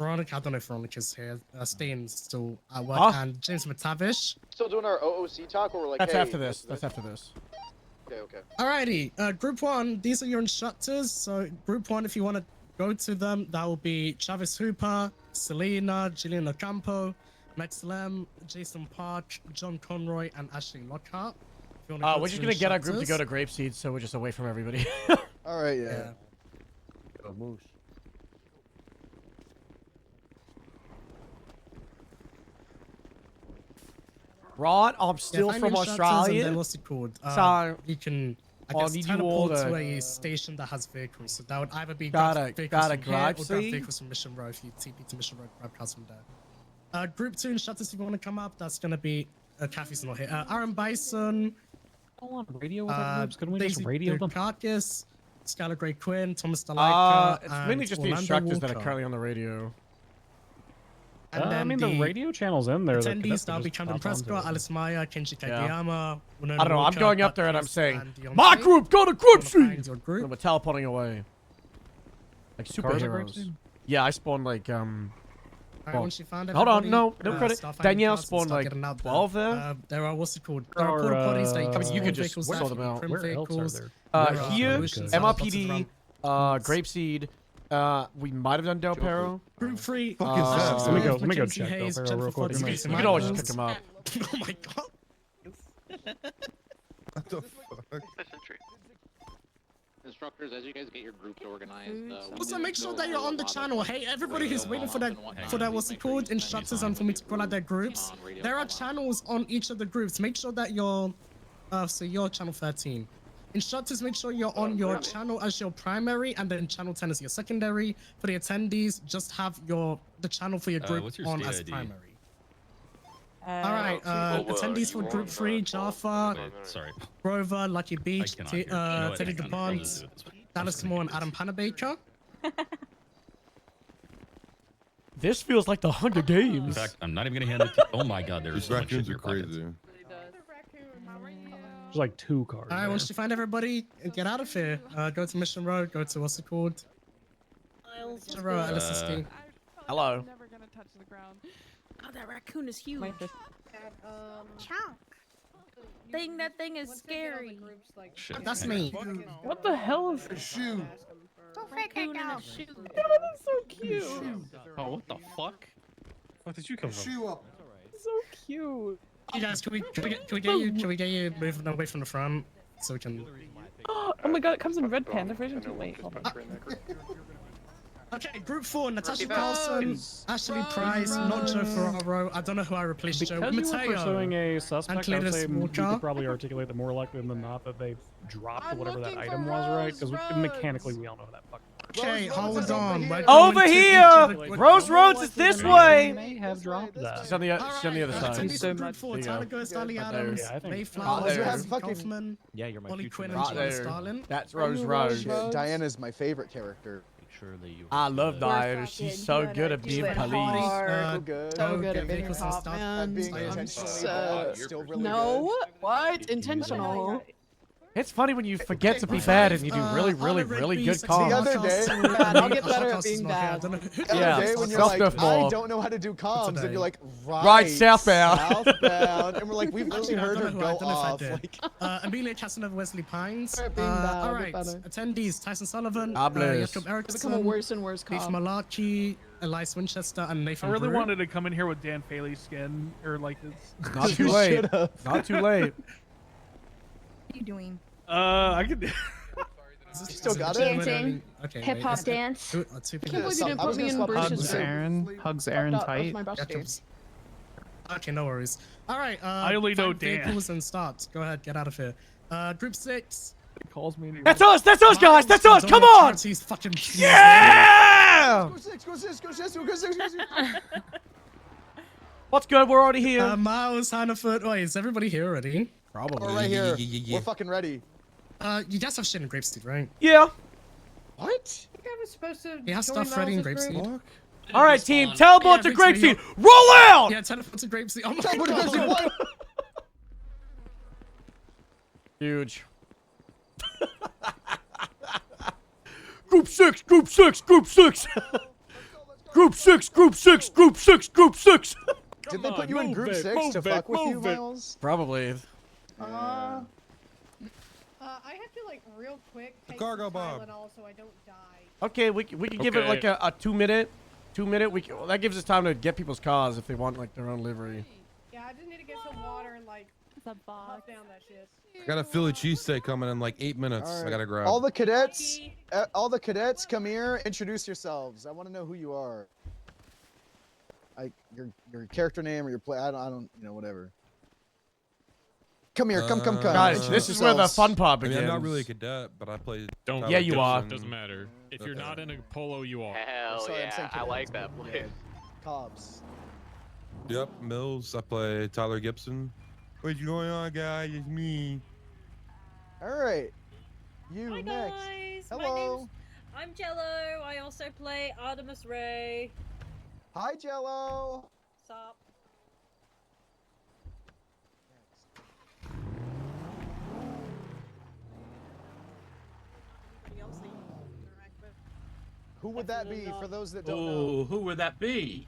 Veronica, I don't know if Veronica's here. Stain's still at work, Huh? and James McTavish. Still doing our OOC talk, or we're like, That's hey, after this. That's after this. Okay. Alrighty, Group 1, these are your instructors. So, Group 1, if you want to go to them, that will be Travis Hooper, Selena, Gillian Ocampo, Max Lem, Jason Park, John Conroy, and Ashley Lockhart. We're just gonna get our group to go to Grapeseed, so we're just away from everybody. Alright, yeah. Go Moose. Rod, I'm still from Australia. Then what's it called? So you can I'll need you all teleport to to a station that has vehicles. So that would either be gotta vehicles from here or grab Grapeseed. vehicles from Mission Road. If you TP to Mission Road, grab cars from there. Group 2 instructors, if you want to come up, that's gonna be Kathy's not here. Aaron Bison. I want radio with our groups. Couldn't we just radio them? Carcass, Skylar Gray Quinn, Thomas Delaika, it's mainly just the Orlando instructors that are Walker. currently on the radio. And I mean, the radio channel's in there. Attendees, that'll be Camden Prescott, Alice Maya, Kenji Kageyama. I don't know. I'm going up there and I'm saying, and my Deontay. group, go to Wanna find Grapeseed! your And group? we're teleporting away. Like Cars at superheroes. Grapeseed? Yeah, I spawned like, Alright, once you found hold on, everybody, no credit. start finding Danielle cars and spawned start like getting out 12 there. There are, what's it called? There are porta potties that you can I mean, you could just vehicles sort that them can out. trim Where else are vehicles. there? There are Here, solutions that are posted MRPD, around. Grapeseed. We might have done Del Perro. Group 3. Fuck is that? Let me go Mackenzie check Del Hayes, Perro Jennifer real quick. Ford, You Stacey can always Michaels. pick them up. Oh my god. What the fuck? Instructors, as you guys get your groups organized. Also, make sure that you're on the channel. Hey, everybody who's waiting for that, what's it called, instructors and for me to call out their groups. There are channels on each of the groups. Make sure that you're, so you're channel 13. Instructors, make sure you're on your channel as your primary, and then channel 10 is your secondary. For the attendees, just have the channel for your group on as primary. Alright, attendees for group 3, Jaffa, Grover, Lucky Beach, Teddy DeBond, Dallas Moore, and Adam Panabaker. This feels like the Hunger Games. In fact, I'm not even gonna hand it to. Oh my God, there's These so much shit in raccoons your are pockets. crazy. There's like 2 cars. Alright, once you find everybody, get out of here. Go to Mission Road, go to what's it called? Mission Road, LSSD. Hello. Never gonna touch the ground. Oh, that raccoon is huge. Chunk. That thing is scary. Shit. That's me. What the hell is A shoe. Don't freak it Raccoon in out. a shoe. so cute? Oh, what the fuck? Where did you come A from? shoe up. So cute. Hey guys, can we get you moving away from the front so we can? Oh my god, it comes in red panda version too. Wait, hold on. Okay, group 4, Natasha Carlson, Ashley Price, not Joe Ferraro. I don't know who I replaced Joe. Because you were pursuing Mateo. a suspect, I would say you could probably articulate that more likely than not that they dropped whatever that item was, right? Because mechanically we all know that fuck. Okay, hold on. We're Over going to here! each other- Rose Roads is this They way! may have dropped that. She's on the other side. Attendees so for group much. 4, There you Tyler go. Ghost, Ali Right Adams, there. Yeah, I think- Mayflower, Oh, you have Rosie fucking- Kaufman, Yeah, you're my Ollie future Quinn, and Right Jonas there. Starlin. That's Rose Rose. Shit, Diana's my favorite character. Make sure that you. I love Diana. She's so good at being police. So good. So good at get being vehicles and top, stuff. man. Being intentionally So- bad, still really No, what? Intentional. It's funny when you forget to be bad and you do really, really, really good The comms. other day- Bad, I'll get better at being bad. The Yeah, other day when you're South like, Ball. I don't know how to do comms, and you're like, Right, southbound. Southbound. And we're like, we've literally heard her go off. Like, Amelia Casanova, Wesley Pines. Better at being bad, I'll Alright, get better. attendees, Tyson Sullivan, Hables. Jacob It's become a Erickson, worse and worse Keith cop. Malachi, Elias Winchester, and Nathan I really Brew. wanted to come in here with Dan Faley's skin, or like his. Not too late. Not too late. What are you doing? I could. still got it? Dancing. Okay, Hip hop dance. Two I people. can't believe you didn't I was put me gonna in swap- I was Bruce's gonna group. say- Aaron hugs Aaron That was tight. my best game. Okay, no worries. All right. I only know find Dan. vehicles and start. Go ahead, get out of here. Group 6. He calls me. That's us! That's us, guys! That's us! Come Dominic on! Charity's fucking Yeah! Go six, go six, go six, go six, go six. What's good? We're already here. Miles, Hannafoot. Wait, is everybody here already? Probably. We're right here. We're fucking ready. You guys have shit in Grapeseed, right? Yeah. What? I think I was supposed to. You have stuff ready in Grapeseed. All right, team. Teleport to Yeah, Victor, Grapeseed. Roll out! Yeah, teleport to Grapeseed. Oh my Teleport to god. Grapeseed, what? Huge. Group 6, group 6, group 6. Group 6, Group 6, Group 6, Group 6. Did they put you in group 6 to fuck with you, Miles? Probably. I have to like real quick take cargo some bomb. Tylenol so I don't die. Okay, we can give it like a 2 minute. 2 minute. That gives us time to get people's cars if they want like their own livery. Yeah, I just need to get some water and like The box. huff down that shit. I got a Philly cheesesteak coming in like 8 minutes. All I right. gotta grab. All the cadets, come here. Introduce yourselves. I want to know who you are. Your character name or your play. I don't. You know, whatever. Come here. Come. Guys, Introduce this is where the yourselves. fun part I mean, begins. I'm not really a cadet, but I play. Don't. Tyler Yeah, you are. Gibson. Doesn't matter. If you're Okay. not in a polo, you are. Hell Sorry, I'm saying yeah, I like cadets, that but play. yeah, Cobbs. Yep, Mills. I play Tyler Gibson. What's going on, guys? It's me. All right. You Hi next. guys. Hello. I'm Jello. I also play Artemis Ray. Hi, Jello. Sup? Anybody else that you interact with? Who would that be for those that don't know? Oh, who would that be?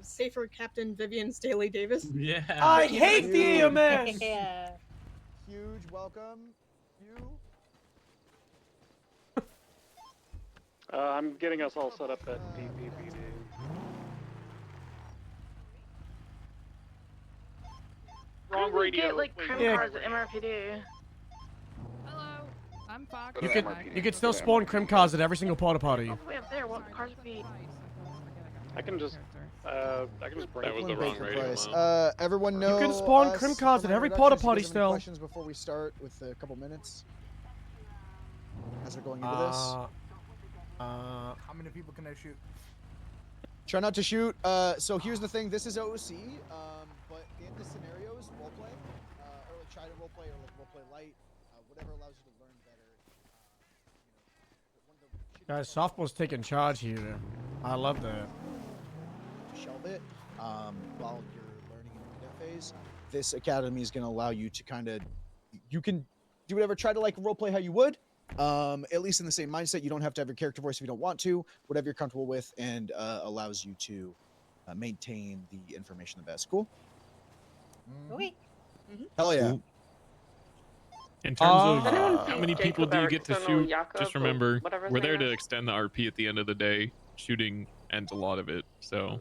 Safer Captain Vivian Staley Davis. Yeah. I hate the EMS. Yeah. Huge welcome. You. I'm getting us all set up at PPPD. Wrong radio. Yeah. cars at MRPD. Hello, I'm Fox. You could still spawn crim cars at every single porta potty. Way up there, what cars would be? I can just bring That was the wrong radio. Price. Huh? Everyone know. can spawn us crim cards from at every introductions. porta You potty guys have any still. Questions before we start with a couple minutes. As we're going into this. How many people can I shoot? Try not to shoot. So here's the thing. This is OC, but in the scenarios, roleplay, or like try to roleplay or like roleplay light, whatever allows you to learn better. One of the Guys, softball's taking charge here. I love that. shelve it while you're learning in the cadet phase. This academy is going to allow you to kind of, you can do whatever, try to like roleplay how you would. At least in the same mindset. You don't have to have your character voice if you don't want to, whatever you're comfortable with, and allows you to maintain the information the best. Cool? Okay. Hell yeah. In terms Uh, of how many people do you get to shoot, just remember, we're there to extend the RP at the end of the day. Shooting ends a lot of it, so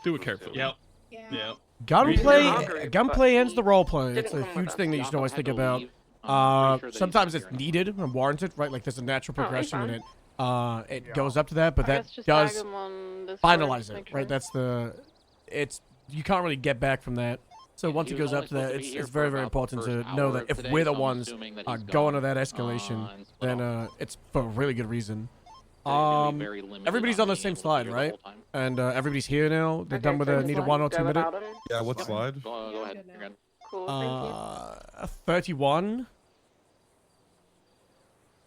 do it carefully. Yep. Yeah. Yep. Gunplay ends the roleplay. It's a huge thing that you should always think about. Sometimes it's needed and warranted, right? Like there's a natural progression in it. It goes up to that, but that does finalize it, right? That's you can't really get back from that. So once it goes up to that, it's very, very important to know that if we're the ones going to that escalation, then it's for a really good reason. Everybody's on the same slide, right? And everybody's here now. They're done with a need a 1 or 2 minute. Yeah, what slide? Go ahead. You're good. Cool, 31.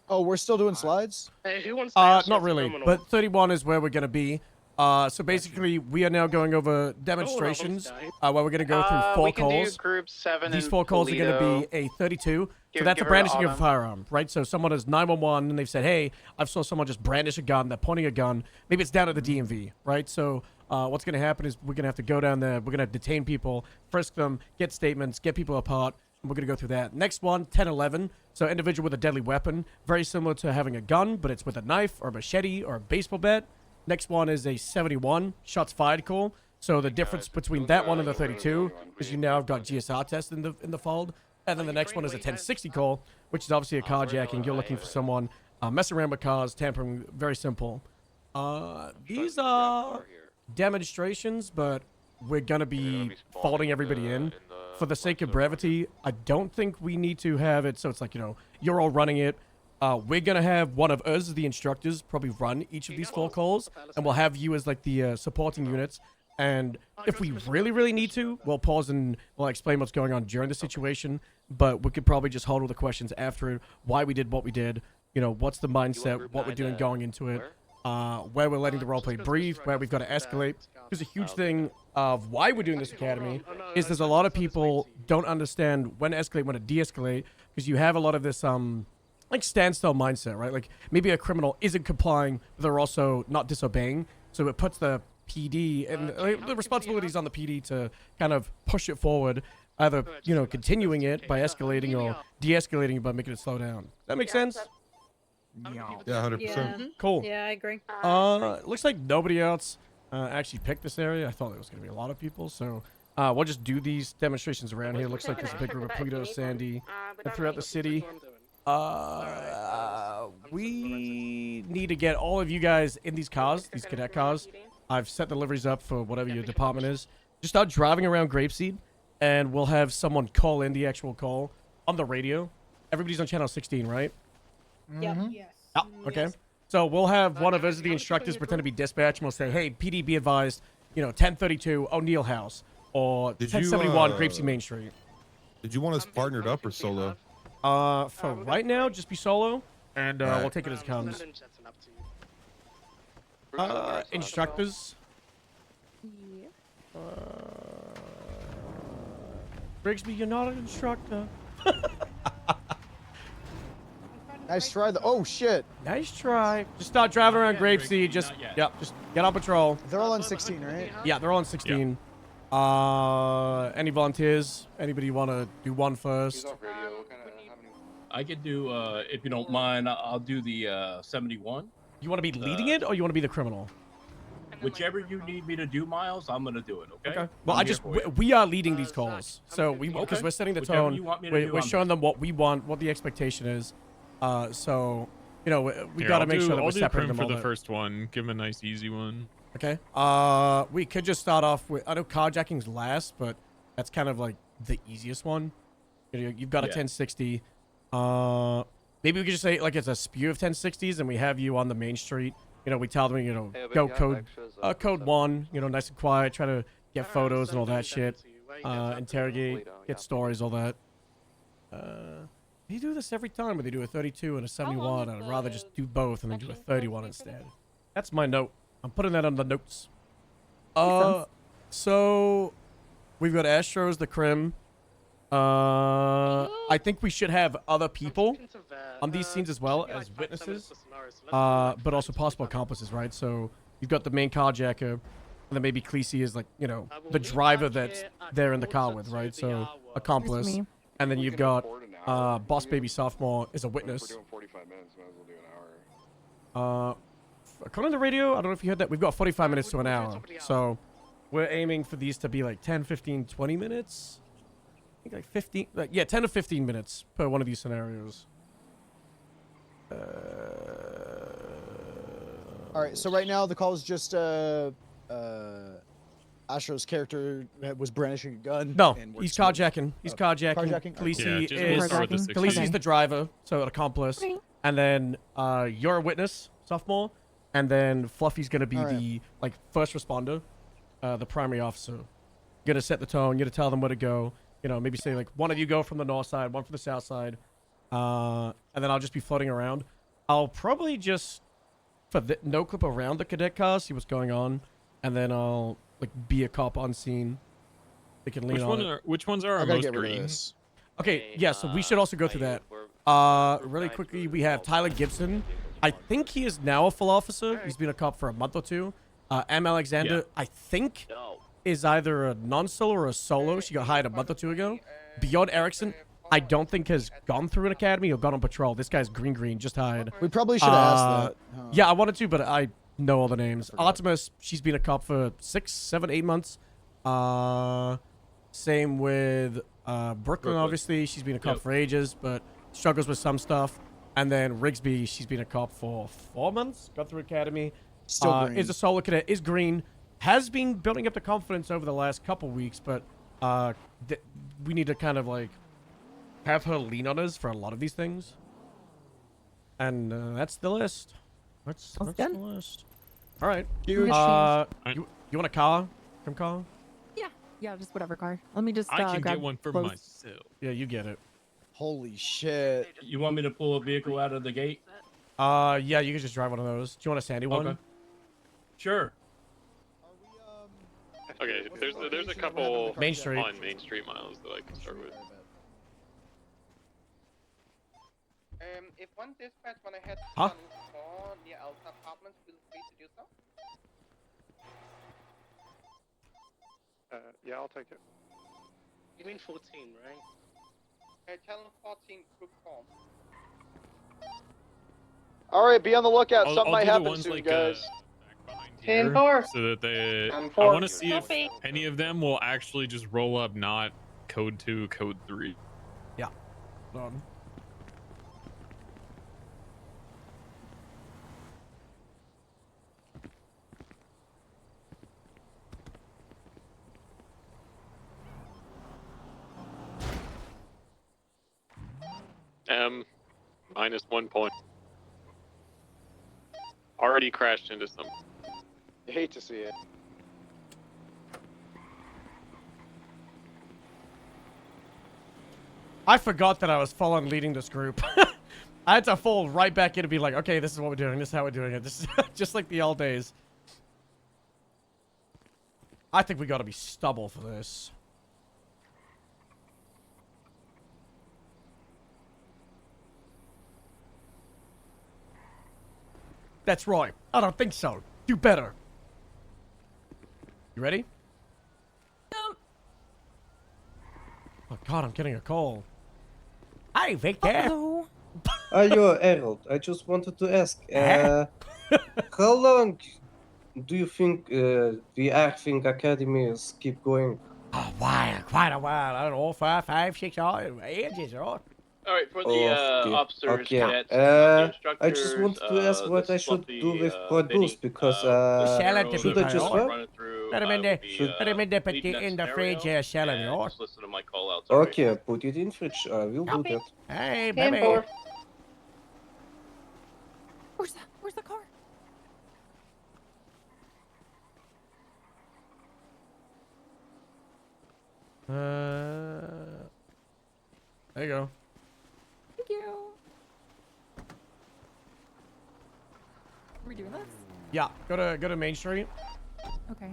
Oh, we're still doing slides? Hey, who wants Not really, but 31 is where we're gonna be. So basically, we are now going over demonstrations, where we're gonna go through 4 calls. Group 7 These 4 calls are gonna be a 32. So that's a brandishing of a firearm, right? So someone is 911 and they've said, hey, I saw someone just brandish a gun, they're pointing a gun. Maybe it's down at the DMV, right? So what's gonna happen is we're gonna have to go down there, we're gonna detain people, frisk them, get statements, get people apart, and we're gonna go through that. Next one, 10-11. So individual with a deadly weapon, very similar to having a gun, but it's with a knife or a machete or a baseball bat. Next one is a 71, shots fired call. So the difference between that one and the 32 is you now have got GSR test in the fold. And then the next one is a 1060 call, which is obviously a carjacking. You're looking for someone messing around with cars, tampering, very simple. These are demonstrations, but we're going to be folding everybody in. For the sake of brevity, I don't think we need to have it so it's like, you're all running it. We're going to have one of us, the instructors, probably run each of these 4 calls, and we'll have you as like the supporting units. And if we really, really need to, we'll pause and we'll explain what's going on during the situation, but we could probably just hold all the questions after it, why we did what we did, what's the mindset, what we're doing going into it, where we're letting the roleplay breathe, where we've got to escalate. Because a huge thing of why we're doing this academy is there's a lot of people don't understand when to escalate, when to de-escalate, because you have a lot of this, like standstill mindset, right? Like maybe a criminal isn't complying, but they're also not disobeying. So it puts the PD and the responsibilities on the PD to kind of push it forward, either continuing it by escalating or de-escalating it by making it slow down. That makes sense. Yeah, 100%. Cool. Yeah, I agree. Looks like nobody else actually picked this area. I thought there was gonna be a lot of people, so we'll just do these demonstrations around here. Looks like there's a big group of Pluto, Sandy, and throughout the city. We need to get all of you guys in these cars, these cadet cars. I've set the liveries up for whatever your department is. Just start driving around Grapeseed, and we'll have someone call in the actual call on the radio. Everybody's on channel 16, right? Yep. Yes. Oh, okay. So we'll have one of us, the instructors, pretend to be dispatch, and we'll say, hey, PD, be advised, 1032 O'Neill House, or 1071 Grapeseed Main Street. Did you want us partnered up or solo? For right now, just be solo, and we'll take it as it comes. Instructors. Brigsby, you're not an instructor. Nice try. Oh shit. Nice try. Just start driving around Grapeseed. Just get on patrol. They're all on 16, right? Yeah, they're all on 16. Any volunteers? Anybody want to do one first? I could do, if you don't mind, I'll do the 71. You want to be leading it, or you want to be the criminal? Whichever you need me to do, Miles, I'm gonna do it. Okay. Well, we are leading these calls, so because we're setting the tone. We're showing them what we want, what the expectation is. So we got to make sure that we're separating them all. For the first one, give him a nice easy one. Okay. We could just start off with, I know carjacking's last, but that's kind of like the easiest one. You've got a 1060. Maybe we could just say like it's a spew of 1060s, and we have you on the main street. We tell them, go code 1, nice and quiet, try to get photos and all that shit. Interrogate, get stories, all that. They do this every time, where they do a 32 and a 71. I'd rather just do both and then do a 31 instead. That's my note. I'm putting that on the notes. So we've got Astros, the Crim. I think we should have other people on these scenes as well as witnesses, but also possible accomplices, right? So you've got the main carjacker, and then maybe Khaleesi is like, the driver that's there in the car with, right? So accomplice, and then you've got Boss Baby Sophomore is a witness. According to the radio, I don't know if you heard that, we've got 45 minutes to an hour, so we're aiming for these to be like 10, 15, 20 minutes. I think like 15, 10 to 15 minutes per one of these scenarios. All right, so right now the call is just Astro's character was brandishing a gun. No, he's carjacking. He's carjacking. Khaleesi's the driver, so an accomplice. Okay. And then you're a witness, sophomore. And then Fluffy's gonna be the first responder, the primary officer. You're gonna set the tone. You're gonna tell them where to go. Maybe say like one of you go from the north side, one from the south side, and then I'll just be floating around. I'll probably just no clip around the cadet car, see what's going on, and then I'll be a cop on scene. They can lean on it. Which ones are our most green? Okay, yeah, so we should also go through that. Really quickly, we have Tyler Gibson. I think he is now a full officer. He's been a cop for a month or two. M. Alexander, I think, is either a non-solo or a solo. She got hired a month or two ago. Bjorn Erickson, I don't think has gone through an academy or gone on patrol. This guy's green, just hired. We probably should have asked that. Yeah, I wanted to, but I know all the names. Artemis, she's been a cop for 6, 7, 8 months. Same with Brooklyn, obviously. She's been a cop for ages, but struggles with some stuff. And then Rigsby, she's been a cop for 4 months. Got through academy. Still green. Is a solo cadet. Is green. Has been building up the confidence over the last couple weeks, but we need to kind of have her lean on us for a lot of these things. And that's the list. That's the list. All right. You want a car? From car? Yeah, just whatever car. Let me just I can grab get one for clothes. myself. Yeah, you get it. Holy shit. You want me to pull a vehicle out of the gate? Yeah, you can just drive one of those. Do you want a Sandy one? Okay. Sure. Okay, there's a couple Main Street. on Main Street, Miles, that I can start with. If one dispatch when I had Huh? call near Alpha Apartments, feel free to do so. Yeah, I'll take it. You mean 14, right? Tell them 14 group form. All right, be on the lookout. Something I'll might do the happen ones soon, like guys. back behind 10-4. here, so that they. I 10-4. want to see if any of them will actually just roll up, not code 2, code 3. Yeah. Done. -1 point. Already crashed into some. I hate to see it. I forgot that I was fallen leading this group. I had to fall right back in and be like, okay, this is what we're doing. This is how we're doing it. This is just like the old days. I think we got to be stubble for this. That's right. I don't think so. Do better. You ready? Oh God, I'm getting a call. Hi, Victor. Hello. Hello, Harold. I just wanted to ask, how long do you think the acting academies keep going? A while, quite a while. I don't know, 5, 6 ages, right? All right, for the Okay, officers, okay. cadets, the instructors, I just wanted to ask what I should do with produce because should I just what? Put him in the in the fridge, selling yours. Just listen to my call outs. Okay, put it in fridge. I will do that. Hey, 10-4. baby. Where's the car? There you go. Thank you. Are we doing this? Yeah, go to Main Street. Okay.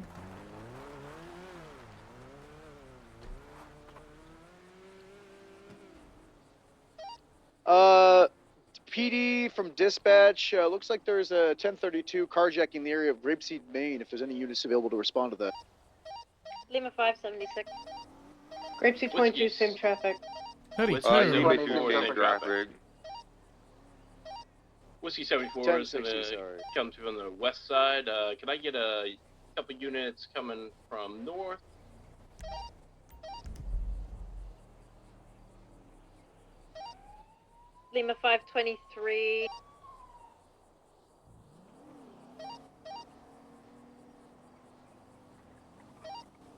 PD from dispatch. Looks like there's a 1032 carjacking in the area of Grapeseed, Maine. If there's any units available to respond to that. Lima 576. Grapeseed 22, same traffic. 32. Same traffic. Whiskey 74 is going to come to on the west side. Can I get a couple units coming from north? Lima 523.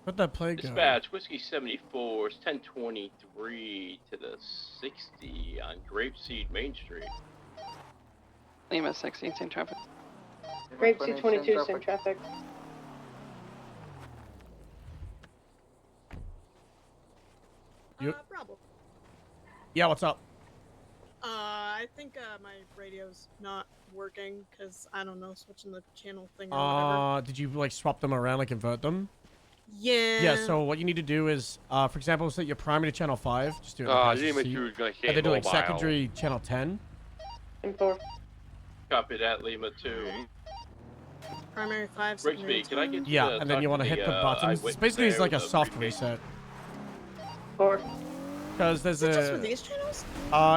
Where'd that play go? Dispatch, Whiskey 74 is 1023 to the 60 on Grapeseed Main Street. Lima 16, same traffic. Grapeseed 22, same traffic. Problem. Yeah, what's up? I think my radio's not working because I don't know, switching the channel thing or whatever. Did you like swap them around, like invert them? Yeah. Yeah, so what you need to do is, for example, set your primary to channel 5. Just do it. You need to make sure you're gonna hit and then do like mobile. secondary channel 10. Info. Copy that, Lima 2. Primary 5. Rigsby, can I get you Yeah, to and then you talk want to to hit the buttons. It's eyewitness basically there like a with the soft briefcase? reset. 4. Because there's Is it just a... for these channels?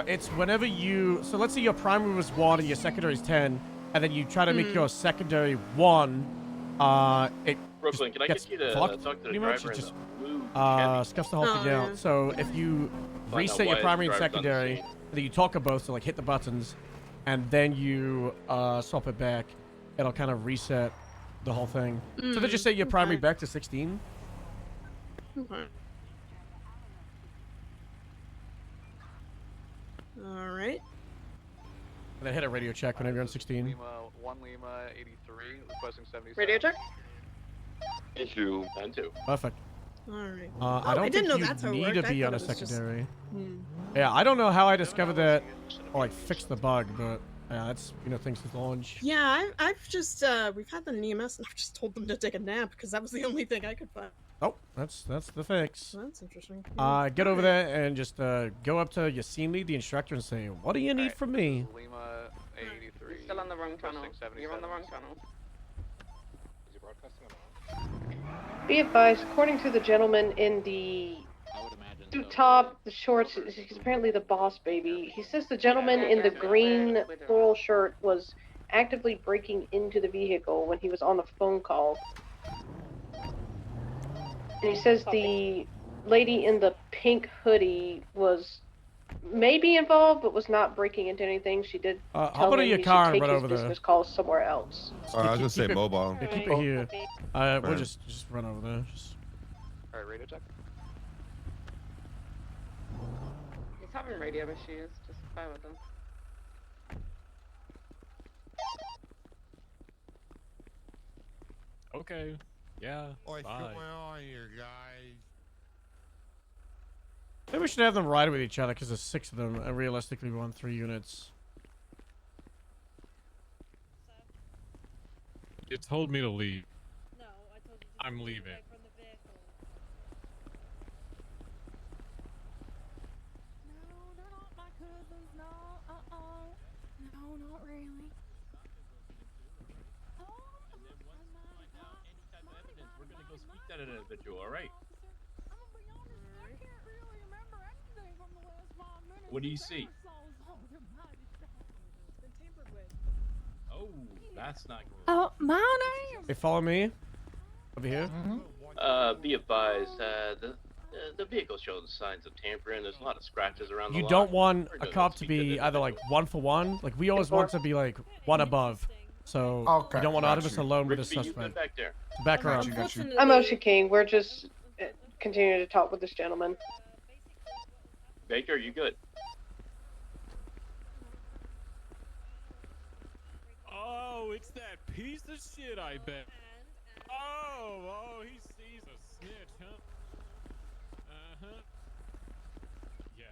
It's whenever you... So let's say your primary was 1 and your secondary is 10, and then you try to make your secondary 1, it Brooklyn, can I gets get you to fucked, talk to the pretty much. driver It in just the blue Chevy? scuffs the whole thing out. So if you reset your why primary and the driver's on the secondary, scene. and then you toggle both, so like hit the buttons, and then you swap it back, it'll kind of reset the whole thing. So then just set your primary back to 16. Okay. Alright. And then hit a radio check whenever you're on 16. Lima 83, requesting 77. Radio check? Issue. 10-2. Perfect. Alright. I don't didn't know think that's you how it need worked. to I be thought on a it was just- secondary. Yeah, I don't know how I discovered that or like fixed the bug, but yeah, that's things to launch. Yeah, I've just we've had the EMS and I've just told them to take a nap because that was the only thing I could find. Oh, that's the fix. That's interesting. Get over there and just go up to your scene lead, the instructor, and say, "What do you need from me?" Lima 83. You're still on the wrong channel. You're on the wrong channel. Is he broadcasting or not? Be advised, according to the gentleman in the suit top, the shorts, he's apparently the boss baby. He says the gentleman in the green floral shirt was actively breaking into the vehicle when he was on the phone call. And he says the lady in the pink hoodie was maybe involved, but was not breaking into anything. She did How tell about him your he car should and take run his over there? business calls somewhere else. I was gonna say Keep it- mobile. Yeah, keep it here. We'll just run over there. Alright, radio check. He's having radio issues. Just fine with them. Okay. Yeah. What's bye. going on here, guys? Maybe we should have them ride with each other because there's 6 of them, and realistically we want 3 units. You told me to leave. No, I told you I'm leaving. from the vehicle. No, they're not my cousins. No, no, not really. We're gonna go speak that individual, alright? What do you see? Oh, that's not good. Oh, my name. They follow me over here. Be advised, the vehicle shows signs of tampering. There's a lot of scratches around the You lot. don't want We're a gonna cop to speak be that either like 1 for 1. Like we always want to be like 1 above. So Okay, we don't want got Artemis you. alone with a Rigby, you good suspect. back there? So back her up. Got you. I'm Ocean King. We're just continuing to talk with this gentleman. Baker, you good? Oh, it's that piece of shit, I bet. Oh, he's a snitch, huh? Uh-huh. Yeah.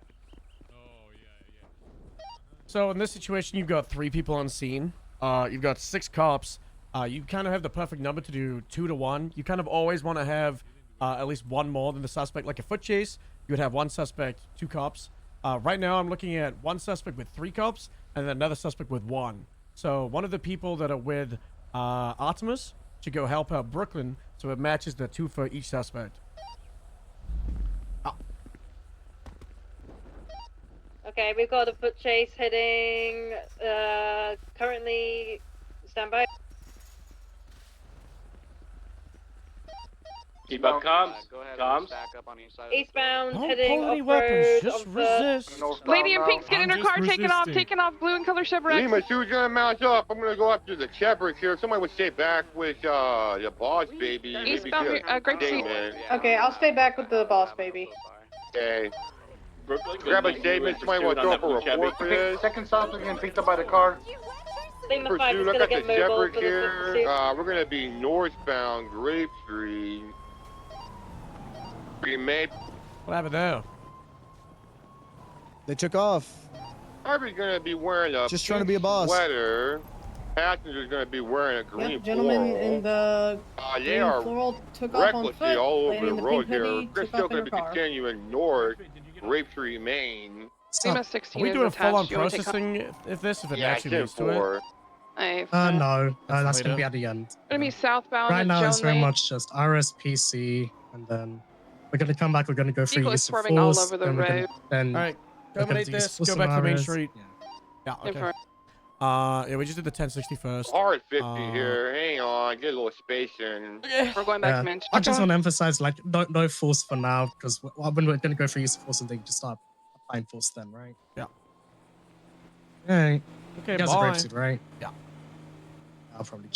Oh, yeah. So in this situation, you've got 3 people on scene. You've got 6 cops. You kind of have the perfect number to do 2 to 1. You kind of always want to have at least 1 more than the suspect. Like a foot chase, you would have 1 suspect, 2 cops. Right now, I'm looking at 1 suspect with 3 cops, and then another suspect with 1. So one of the people that are with Artemis should go help out Brooklyn, so it matches the 2 for each suspect. Okay, we've got a foot chase heading, currently, stand by. Keep up comms. Go ahead Comms. and stack up on each side. Eastbound, Don't heading pull any off-road weapons, just of resist. Lady in pink's getting her I'm car just taken off, resisting. taking off blue and color Chevrolet. Lima, she was gonna mount up. I'm gonna go after the shepherd here. Somebody would stay back with the boss baby. Eastbound, grape seat. Okay, I'll stay back with the boss baby. Okay. Brooklyn, Grab a good. statement. Somebody want to Pursuit throw on up a that blue report for Chevy. this. Second suspect getting picked up by the car. Lima 5 is Pursuit, look gonna at the get mobile shepherd for the here. pursuit. We're gonna be northbound Grape Street. We made. What happened there? They took off. Harvey's gonna be wearing a Just trying to pink be a boss. sweater. Passenger's gonna be wearing a green Gentleman floral. in the They green are floral took off on recklessly foot. all Lady over in the the road pink hoodie here. Chris took still off in gonna her be car. continuing north, Grape Street, Maine. Lima Are 16 we is doing full-on attached. You wanna take processing if it Yeah, actually leads to it? 10-4. No, that's later. gonna be at the end. Gonna be southbound Right at now, it's Joan very Lane. much just RSPC, and then we're gonna come back. We're gonna go through Vehicle is use of swerving all force. over the Then we're gonna road. then All right, we're gonna terminate do use this. of Go force back to the main scenarios. street. Yeah. Yeah, okay. Yeah, we just did the 1060 first. Hard 50 here. Hang on, get a little spacing. We're going back Yeah. to Main I just Street. want to emphasize, like, no force for now, because when we're gonna go for use of force, and then just start applying force then, right? Yeah. Alright. Okay, You guys are bye. great, right? Yeah. I'll probably.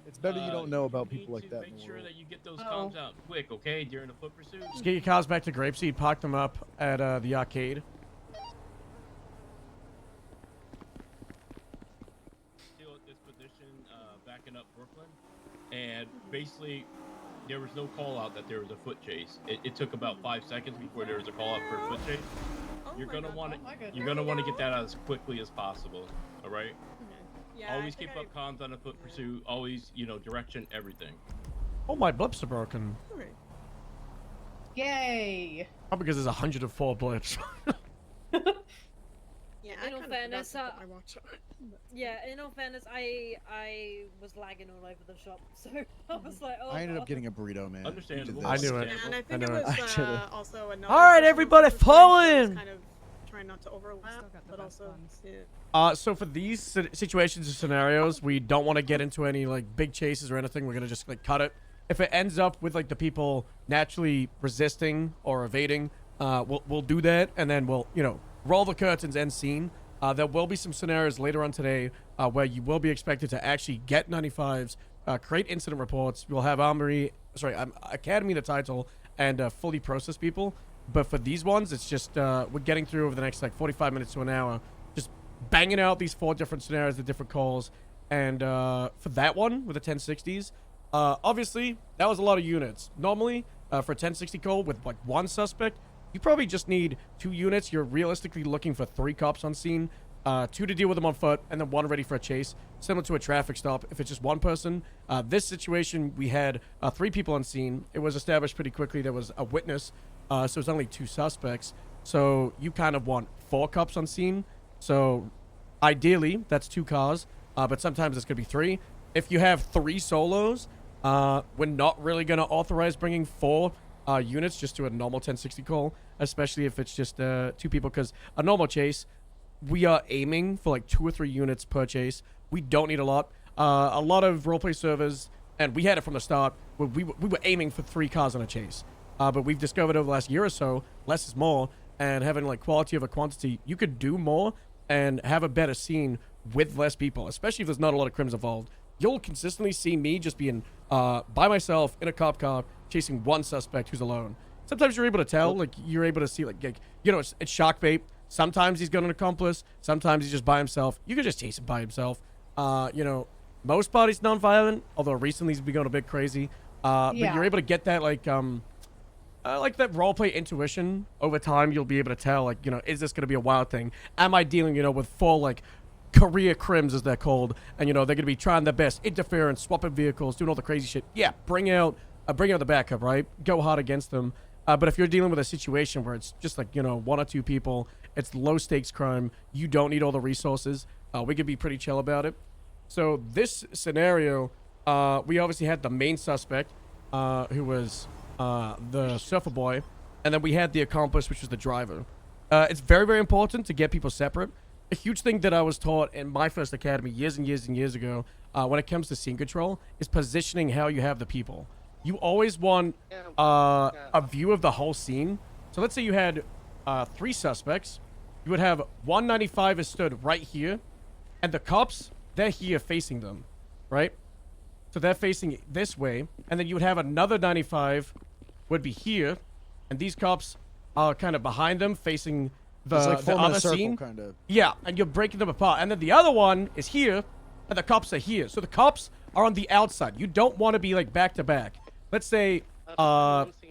It's better you don't know about people like that. Make in the sure world. that you get those comms out quick, okay? During the foot pursuit. Just get your cars back to Grapeseed, park them up at the arcade. Still at this position, backing up Brooklyn, and basically there was no call out that there was a foot chase. It took about 5 seconds before there was a call out for a foot chase. You're gonna want to get that out as quickly as possible. All right. Yeah, Always keep up comms on a foot pursuit. Always, direction, everything. Oh, my blips are broken. Yay! Probably because there's 104 blips. Yeah, in all I fairness, put my watch on. yeah, in all fairness, I was lagging all over the shop, so I was like, oh. I ended up God. getting a burrito, man. Understandable. I knew it. Yeah, and I I think knew it it. was I did it. also another. All right, person everybody, else was trying, so I was falling. kind of trying not to overlap, but also. Yeah. So for these situations or scenarios, we don't want to get into any like big chases or anything. We're gonna just like cut it. If it ends up with like the people naturally resisting or evading, we'll do that, and then we'll roll the curtains, end scene. There will be some scenarios later on today where you will be expected to actually get 95s, create incident reports. We'll have Academy the title, and fully process people. But for these ones, it's just we're getting through over the next like 45 minutes to an hour, just banging out these 4 different scenarios, the different calls. And for that one with the 1060s, obviously that was a lot of units. Normally for a 1060 call with like 1 suspect, you probably just need 2 units. You're realistically looking for 3 cops on scene, 2 to deal with them on foot, and then 1 ready for a chase, similar to a traffic stop if it's just 1 person. This situation, we had 3 people on scene. It was established pretty quickly there was a witness, so it's only 2 suspects. So you kind of want 4 cops on scene. So ideally, that's 2 cars, but sometimes it's going to be 3. If you have 3 solos, we're not really going to authorize bringing 4 units just to a normal 1060 call, especially if it's just 2 people, because a normal chase, we are aiming for like 2 or 3 units per chase. We don't need a lot. A lot of roleplay servers, and we had it from the start, we were aiming for 3 cars on a chase. But we've discovered over the last year or so, less is more, and having like quality over quantity, you could do more and have a better scene with less people, especially if there's not a lot of crims involved. You'll consistently see me just being by myself in a cop car chasing 1 suspect who's alone. Sometimes you're able to tell, like you're able to see, like it's shock bait. Sometimes he's got an accomplice. Sometimes he's just by himself. You can just chase him by himself. Most parties non-violent, although recently he's been going a bit crazy. But you're able to get that like that roleplay intuition over time. You'll be able to tell, like, is this going to be a wild thing? Am I dealing, with full like career crims as they're called, and they're going to be trying their best, interference, swapping vehicles, doing all the crazy shit. Yeah, bring out the backup, right? Go hard against them. But if you're dealing with a situation where it's just like 1 or 2 people, it's low stakes crime, you don't need all the resources, we could be pretty chill about it. So this scenario, we obviously had the main suspect, who was the surfer boy, and then we had the accomplice, which was the driver. It's very, very important to get people separate. A huge thing that I was taught in my first academy years and years and years ago, when it comes to scene control, is positioning how you have the people. You always want a view of the whole scene. So let's say you had 3 suspects. You would have 195 is stood right here, and the cops, they're here facing them, right? So they're facing this way, and then you would have another 95 would be here, and these cops are kind of behind them facing the other scene. Kind of. Yeah, and you're breaking them apart. And then the other one is here, and the cops are here. So the cops are on the outside. You don't want to be like back to back. Let's say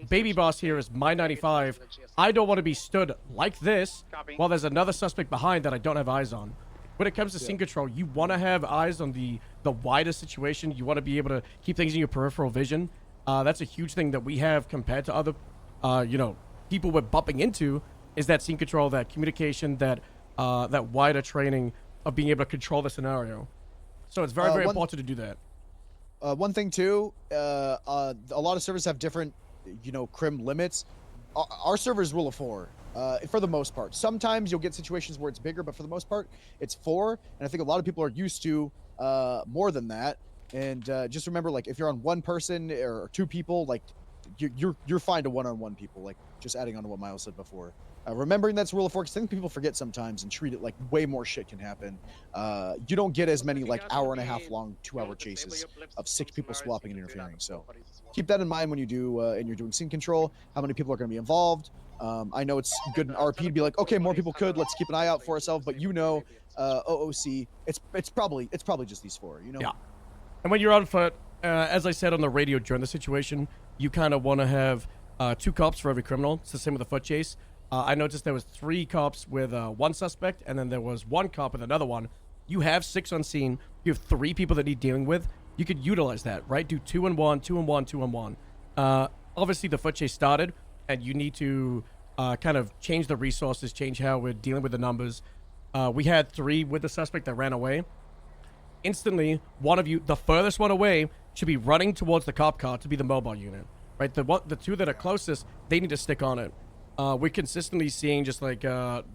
Baby Boss here is my 95. I don't want to be stood like this while there's another suspect behind that I don't have eyes on. When it comes to scene control, you want to have eyes on the wider situation. You want to be able to keep things in your peripheral vision. That's a huge thing that we have compared to other, people we're bumping into, is that scene control, that communication, that wider training of being able to control the scenario. So it's very, very important to do that. One thing too, a lot of servers have different, crim limits. Our server is rule of 4, for the most part. Sometimes you'll get situations where it's bigger, but for the most part, it's 4. And I think a lot of people are used to more than that. And just remember, like, if you're on 1 person or 2 people, like, you're fine to one-on-one people. Like, just adding on to what Miles said before. Remembering that's rule of 4, because I think people forget sometimes and treat it like way more shit can happen. You don't get as many like hour-and-a-half long 2-hour chases of 6 people swapping and interfering. So keep that in mind when you do and you're doing scene control. How many people are going to be involved? I know it's good in RP to be like, okay, more people could. Let's keep an eye out for ourselves. But OOC, it's probably just these 4. Yeah. And when you're on foot, as I said on the radio during the situation, you kind of want to have 2 cops for every criminal. It's the same with the foot chase. I noticed there was 3 cops with 1 suspect, and then there was 1 cop with another one. You have 6 on scene. You have 3 people that need dealing with. You could utilize that, right? Do 2 and 1, 2 and 1, 2 and 1. Obviously, the foot chase started, and you need to kind of change the resources, change how we're dealing with the numbers. we had 3 with the suspect that ran away. Instantly, one of you, the furthest one away, should be running towards the cop car to be the mobile unit, right? The 2 that are closest, they need to stick on it. We're consistently seeing just like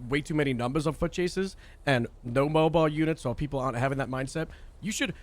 way too many numbers on foot chases and no mobile units, or people aren't having that mindset. You should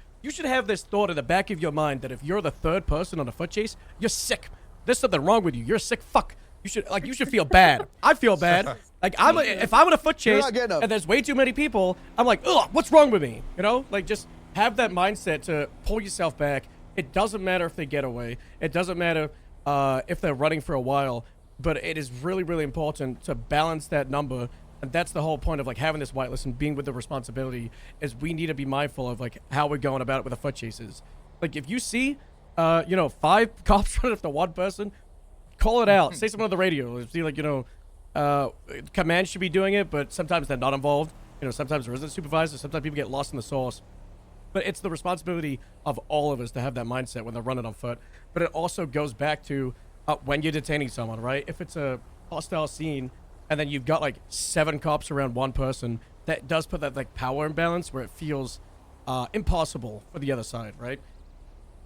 have this thought in the back of your mind that if you're the 3rd person on a foot chase, you're sick. There's something wrong with you. You're a sick fuck. You should feel bad. I feel bad. Like if I'm on a foot chase and there's way too many people, I'm like, ugh, what's wrong with me? You know, like just have that mindset to pull yourself back. It doesn't matter if they get away. It doesn't matter if they're running for a while. But it is really, really important to balance that number. And that's the whole point of like having this whitelist and being with the responsibility is we need to be mindful of like how we're going about it with the foot chases. Like if you see, 5 cops running after 1 person, call it out. Say something on the radio. See like, command should be doing it, but sometimes they're not involved. Sometimes there isn't a supervisor. Sometimes people get lost in the sauce. But it's the responsibility of all of us to have that mindset when they're running on foot. But it also goes back to when you're detaining someone, right? If it's a hostile scene and then you've got like 7 cops around 1 person, that does put that like power imbalance where it feels impossible for the other side, right?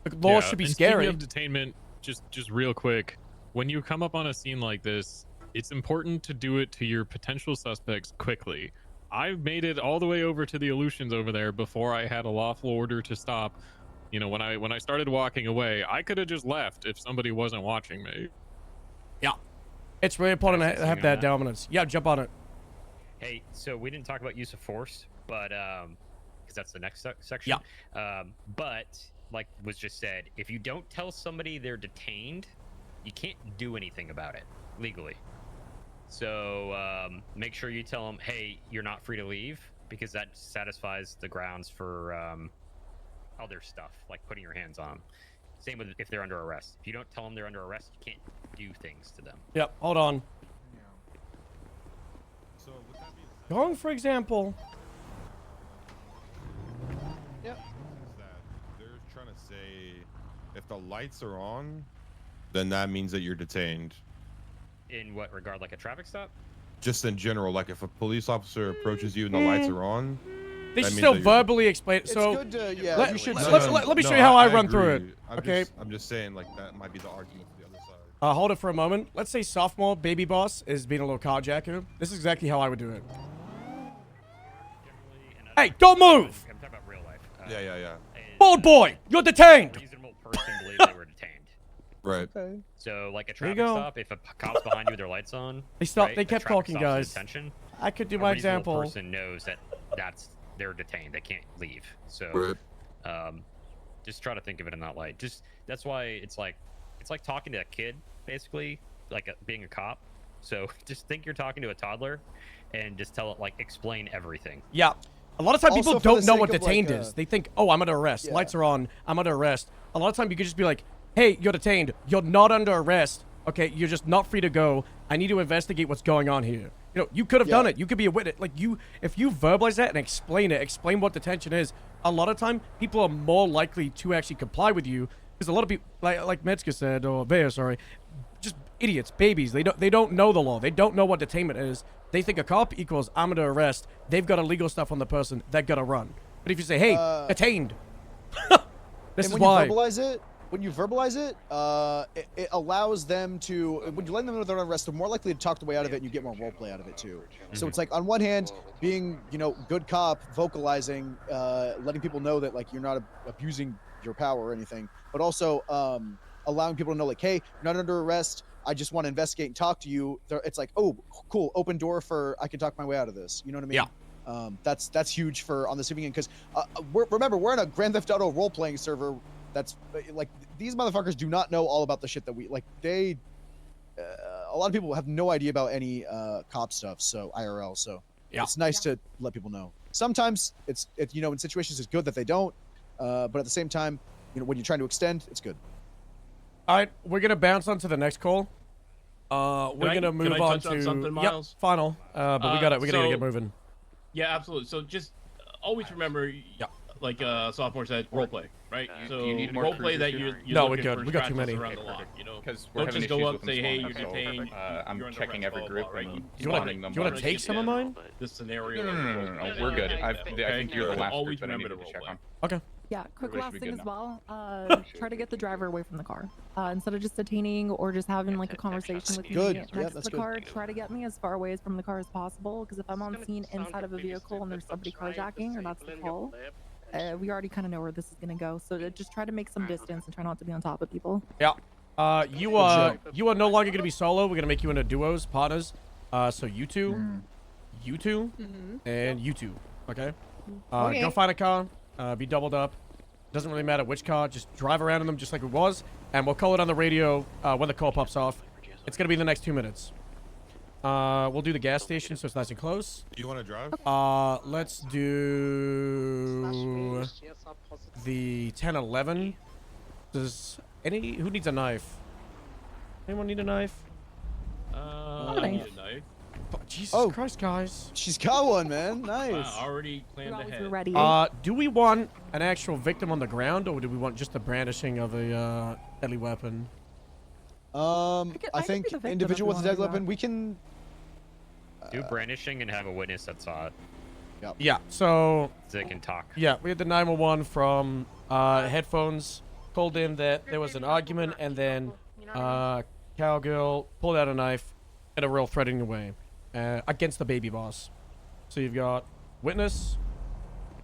The law should be scary. Speaking of detainment, just real quick, when you come up on a scene like this, it's important to do it to your potential suspects quickly. I made it all the way over to the Aleutians over there before I had a lawful order to stop. When I started walking away, I could have just left if somebody wasn't watching me. Yeah. It's really important to have that dominance. Yeah, jump on it. Hey, so we didn't talk about use of force, but because that's the next section. Yeah. But like was just said, if you don't tell somebody they're detained, you can't do anything about it legally. So make sure you tell them, hey, you're not free to leave, because that satisfies the grounds for other stuff, like putting your hands on them. Same with if they're under arrest. If you don't tell them they're under arrest, you can't do things to them. Yep, hold on. So would that be Going for example. Yep. Is that they're trying to say if the lights are on, then that means that you're detained. In what regard? Like a traffic stop? Just in general, like if a police officer approaches you and the lights are on, they should still verbally explain it. So it's good to, yeah, let me show you No, how I I run through agree. it. Okay. I'm just saying, like, that might be the argument for the other side. Hold it for a moment. Let's say sophomore baby boss is being a little carjacker. This is exactly how I would do it. Hey, don't move! I'm talking about real life. Yeah. Bold boy, you're detained! A reasonable person believes they were detained. Right. Okay. So, like a There you traffic go. stop, if a cop's behind you with their lights on, They stopped. right, They a kept traffic talking, stop's guys. detention, I could do a my reasonable example. person knows that they're detained. They can't leave. So, Right. just try to think of it in that light. Just that's why it's like talking to a kid, basically, like being a cop. So just think you're talking to a toddler, and just tell it, like, explain everything. Yeah. A lot of times people Also, for the don't know sake what of, like, detained is. They think, oh, I'm under arrest. Yeah. Lights are on. I'm under arrest. A lot of time you could just be like, hey, you're detained. You're not under arrest. Okay, you're just not free to go. I need to investigate what's going on here. You could have done it. You could be a witness. Like, if you verbalize that and explain it, explain what detention is, a lot of time people are more likely to actually comply with you, because a lot of people, like Metzger said, or Vea, sorry, just idiots, babies. They don't know the law. They don't know what detainment is. They think a cop equals I'm under arrest. They've got illegal stuff on the person. They're gonna run. But if you say, hey, detained, this is why. When you verbalize it, it allows them to, when you let them know they're under arrest, they're more likely to talk the way out of it, and you get more roleplay out of it too. So it's like, on one hand, being, good cop, vocalizing, letting people know that, like, you're not abusing your power or anything, but also allowing people to know, like, hey, you're not under arrest. I just want to investigate and talk to you. It's like, oh, cool, open door for I can talk my way out of this. You know what I mean? Yeah. That's huge for on the civilian, because remember, we're in a Grand Theft Auto role-playing server. That's like, these motherfuckers do not know all about the shit that we like. A lot of people have no idea about any cop stuff, so IRL. So it's nice to let people know. Sometimes it's in situations it's good that they don't, but at the same time, when you're trying to extend, it's good. All right, we're gonna bounce on to the next call. We're gonna move on to something, Miles? final. But we gotta get moving. Yeah, absolutely. So just always remember, like sophomore said, roleplay, right? So do you need more roleplay that cruisers you're No, we're looking good. for We got too scratches many. around the Okay, lock, perfect. you know? Because we're Don't having just go issues up with and say, them hey, spawning, you're so, detained. I'm you're under checking arrest, every blah, blah, group blah, right? and You wanna- spawning them. you wanna when take we some get of in. mine? This scenario. No. We're good. I think you're the Okay? last Always group that I remember needed to to check roleplay. on. Okay. Yeah, quick Everybody last should be thing good as now. well. Try to get the driver away from the car. Instead of just detaining or just having like a conversation with me Good. next Yeah, to that's the good. car, try to get me as far away from the car as possible. Because if I'm on scene inside of a vehicle and there's somebody carjacking or that's the call, we already kind of know where this is gonna go. So just try to make some distance and try not to be on top of people. Yeah. You are no longer gonna be solo. We're gonna make you into duos, partners. So you two, and you two. Okay. Okay. Go find a car. Be doubled up. Doesn't really matter which car. Just drive around in them just like it was, and we'll call it on the radio when the call pops off. It's gonna be in the next 2 minutes. We'll do the gas station so it's nice and close. Do you want to drive? Let's do the 10-11. Does who needs a knife? Anyone need a knife? I need a knife. Jesus Christ, guys. She's got one, man. Nice. Wow, already planned ahead. Ready. Do we want an actual victim on the ground, or do we want just the brandishing of a deadly weapon? I think be the victim individual if with you a deadly wanna do weapon, we can. Do brandishing and have a witness that saw it. Yeah. So. So they can talk. Yeah, we had the 911 from headphones called in that there was an argument, and then cowgirl pulled out a knife in a real threatening way against the baby boss. So you've got witness.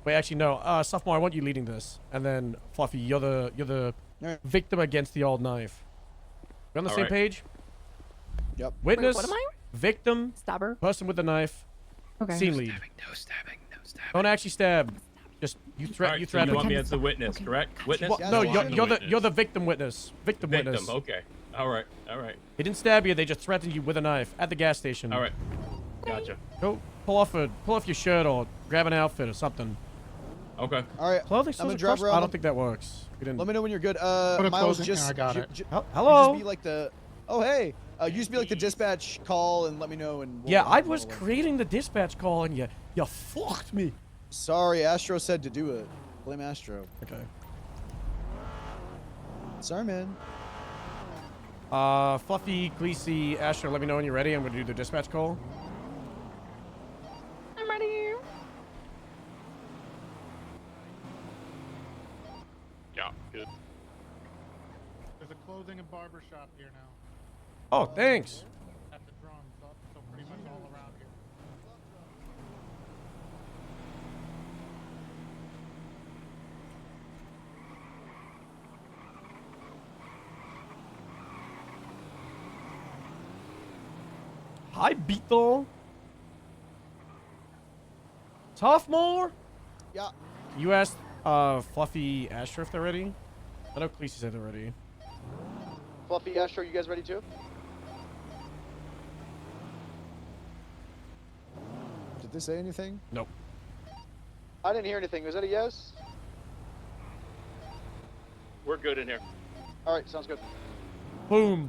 Wait, actually no. Sophomore, I want you leading this, and then Fluffy, you're the victim against the old knife. We on the same page? Yep. Witness. Wait, what am I? Victim. Stabber. Person with the knife. Okay. Scene lead. No stabbing. Don't actually stab. Just you Alright, you so threaten. you want me as the witness, correct? Witness? Well, no, you're the victim witness. Victim witness. Okay. All right. They didn't stab you. They just threatened you with a knife at the gas station. All right. Gotcha. Go pull off your shirt or grab an outfit or something. Okay. All right. Clothing I'm gonna stores drive across- around. I don't think that works. We didn't. Let me know when you're good. a Miles, closing- just I got it. Hello. Hello? Just be like the. Oh hey. You just be like the dispatch call and let me know. And Yeah, I was creating the dispatch call and you fucked me. Sorry, Astro said to do it. Blame Astro. Okay. Sorry, man. Fluffy, Gleesy, Asher, let me know when you're ready. I'm gonna do the dispatch call. I'm ready. Yeah, good. There's a clothing and barber shop here now. Oh, thanks. At the drums, so pretty much all around here. Hi, Beetle. Sophomore? Yeah. You asked Fluffy, Asher if they're ready? I know Cleese said they're ready. Fluffy, Astro, you guys ready too? Did this say anything? Nope. I didn't hear anything. Was that a yes? We're good in here. All right, sounds good. Boom.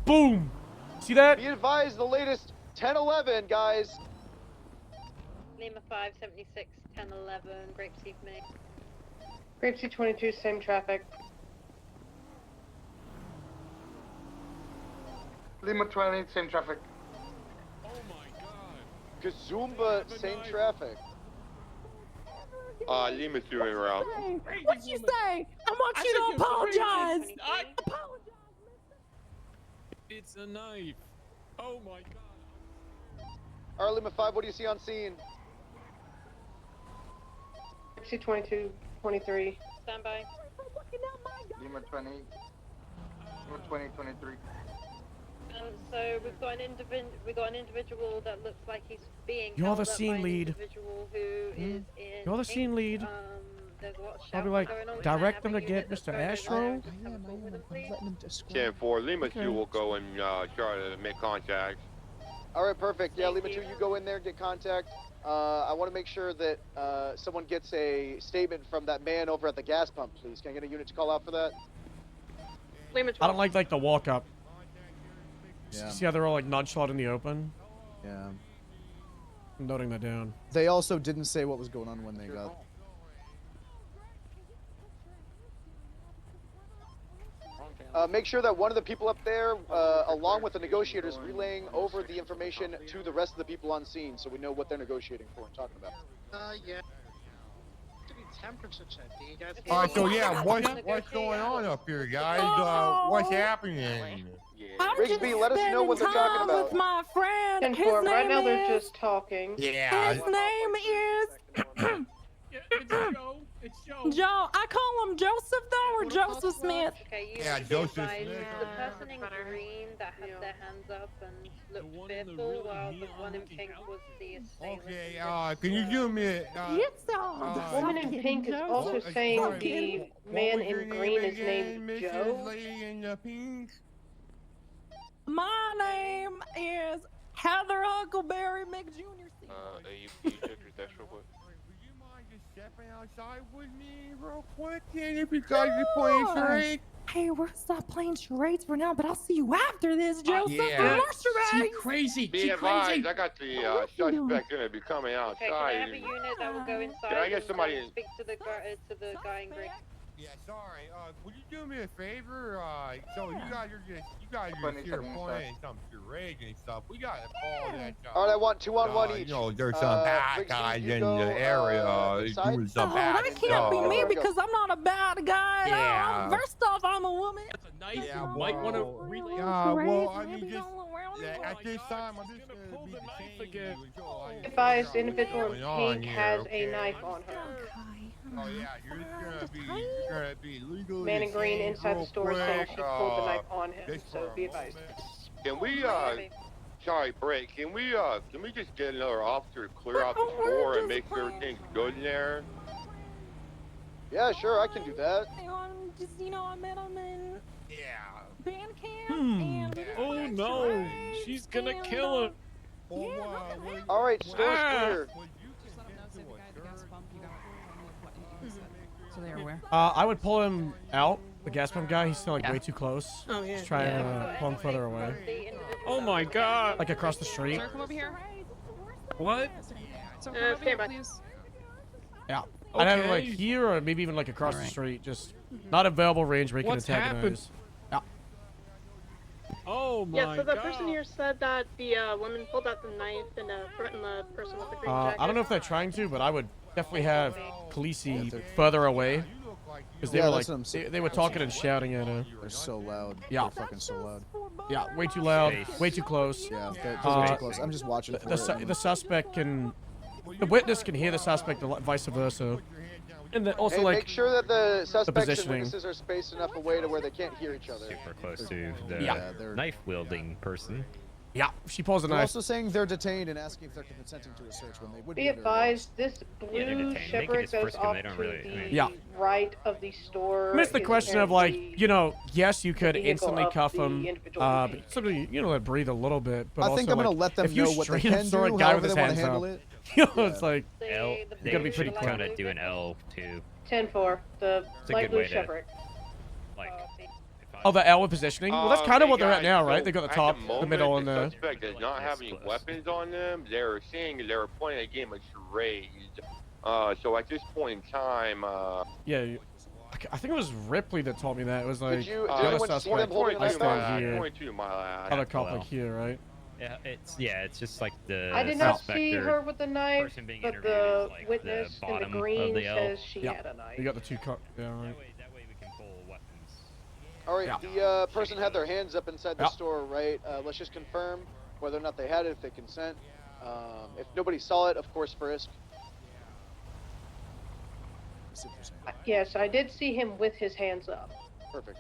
Boom. See that? Be advised, the latest 10-11, guys. Lima 576 1011 Grapeseed Main. Grapeseed 22, same traffic. Lima 20, same traffic. Kazumba, same traffic. Lima's doing around. What'd you say? I want you to apologize. It's a knife. Oh my god. All right, Lima 5, what do you see on scene? Grapeseed 22, 23. Stand by. Lima 20. Lima 20, 23. So we've got an individual that looks like he's being You're held the up by scene an lead. individual who is in You're the scene lead. there's a lot of Probably shouting like going on. Can I direct have them a to unit get that's Mr. going over Astro. there and just have a call with him, please? 10-4, Lima Okay. 2 will go and try to make contact. All right, perfect. Yeah, Lima 2, you go in there, get contact. I want to make sure that someone gets a statement from that man over at the gas pump, please. Can I get a unit to call out for that? Lima I don't like the walk up. Yeah. See how they're all like nonchalant in the open? Yeah. I'm noting that down. They also didn't say what was going on when they got. Make sure that one of the people up there, along with the negotiators, relaying over the information to the rest of the people on scene, so we know what they're negotiating for and talking about. Yeah. To be temperature check. Do you guys? So yeah, what's going on up here, guys? What's happening? Rigsby, let us know what they're talking about. With my friend. And His for right name now, they're is- just talking. Yeah. His name is. It's Joe. It's Joe. Joe. I call him Joseph though, or Joseph Smith. Okay, you Yeah, should Joseph advise Smith. the person in green that had their hands up and looked fearful, while the one in pink was the assailant. Okay, can you do me? The woman in pink is also saying the man in green is named Joe. Lady in the pink. My name is Heather Huckleberry McJr. You check your dash real quick. Would you mind just stepping outside with me real quick? And if you guys are playing charades. Hey, we're gonna stop playing charades for now, but I'll see you after this, Joseph. yeah. She crazy. Be She advised, crazy. I got the suspect gonna be coming Okay, can I have a outside. unit that will go inside Can I get and somebody in? speak to the guy in green? Yeah, sorry. Would you do me a favor? So you guys are just here playing some charades and stuff. We gotta call that. All right, I want 2-on-1 each. You know, there's some bad Rigsby, guys you in go, the area inside. doing some Oh, bad that stuff. can't be me because I'm not a bad guy. Yeah. First off, I'm a woman. That's a knife. Yeah, You might want to well, relay. Yeah, well, I Maybe mean, just don't around me. at this time, I'm just gonna be detaining you until I Advised individual going in on pink here, has okay? a knife on her. Oh yeah, you're gonna be legally Man in green detained inside the real store saying quick, she pulled the knife uh, on him, just so for a be advised. moment. Can we sorry, break. Can we just get another officer to clear out the store and make sure everything's good in there? Yeah, sure, I can do that. I'm just, I met him in band camp. Oh no, she's gonna kill him. All right, store's clear. So they're aware. I would pull him out. The gas pump guy, he's still like way too close. Oh, yeah. Just try and pull him further away. Oh my god. Like across the street. Sir, come over here. What? So stand by. Yeah. I'd have him like Okay. here or maybe even like across the street. Just not available range where he can What's antagonize. Yeah. Oh my Yeah, so the god. person here said that the woman pulled out the knife and threatened the person with the green jacket. I don't know if they're trying to, but I would definitely have Khaleesi further away. Because they Yeah, were that's like, what I'm saying. they were talking and shouting at her. They're so loud. Yeah. They're fucking so loud. Yeah, way too loud, Space. way too close. Yeah, they're way too close. I'm just watching for it. The suspect can, the witness can hear the suspect, and vice versa. And then also Hey, like make sure that the suspects and positioning. witnesses are spaced enough away to where they can't hear each other. Super close to the Yeah, knife wielding person. Yeah, she pulls a They're knife. also saying they're detained and asking if they're consenting to a search when they would Be under advised, this they're blue detained. They can Chevrolet just goes frisk 'em, off they to don't really- the Yeah. right of the store. I mean, it's the is question of like, apparently you know, yes, you could vehicle instantly of cuff the him, individual but somebody, you know, let breathe a little bit. But I also, think I'm gonna like, let them if you know what they straight up can throw a do, guy however with his they wanna hands handle up, it. you know, it's like L. you They gotta be pretty should quick. kind of do an L too. 10-4, the It's a light good blue way to- Chevrolet. Like, Oh, the L with positioning. Well, that's kind of Hey what they're at guys, now, so right? They got the at top, the moment, middle, and the the. suspect does not have any weapons on them. They're saying they were playing a game of charades. So at this point in time, Yeah, I think it was Ripley that told me that. It was like Did you- the did other anyone see them suspect. holding a I knife stand out? here. 22 mile out. Other cop Well. like here, right? Yeah, it's just like the I did not suspect see or her with the knife, person being but interviewed the is, like, the witness in the bottom of green the L. says she Yeah. had a knife. You got the two cop. Yeah, right. That way we can pull weapons. All right, Yeah. the person had their hands up inside the Yeah. store, right? Let's just confirm whether or not they had it, if they consent. If nobody saw it, of course, frisk. Yes, I did see him with his hands up. Perfect.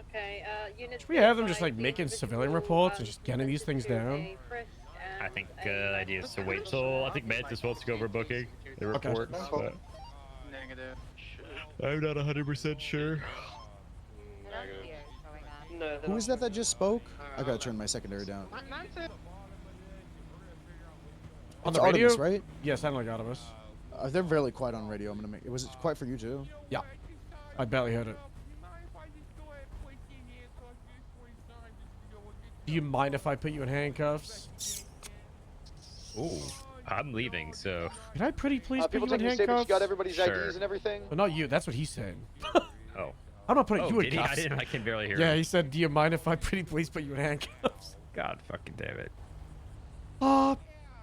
Okay, units. Should we have them just like making civilian reports and just getting these things down? I think good idea is to wait till I think Mantis wants to go over booking the Okay. reports, but Negative. I'm not 100% sure. No. Who is that just spoke? I gotta turn my secondary down. On It's the radio, Artemis, right? Yeah, sounded like Artemis. They're really quiet on radio. I'm gonna make. Was it quiet for you too? Yeah, I barely heard it. Do you mind if I put you in handcuffs? Ooh, I'm leaving, so. Can I pretty please put People you in taking statements. handcuffs? You got everybody's Sure. IDs and everything. Well, not you. That's what he said. Oh. I'm not putting Oh, you in did he? cuffs. I didn't. I can barely hear. Yeah, him. he said, "Do you mind if I pretty please put you in handcuffs?" God fucking damn it.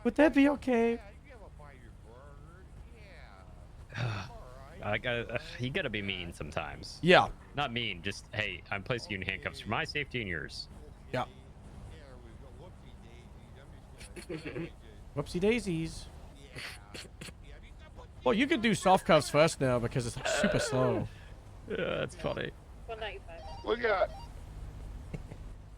Would that be okay? You gotta be mean sometimes. Yeah. Not mean, just hey, I'm placing you in handcuffs for my safety and yours. Yeah. Whoopsie daisies. Well, you could do soft cuffs first now because it's super slow. Yeah, that's funny. 195. We got.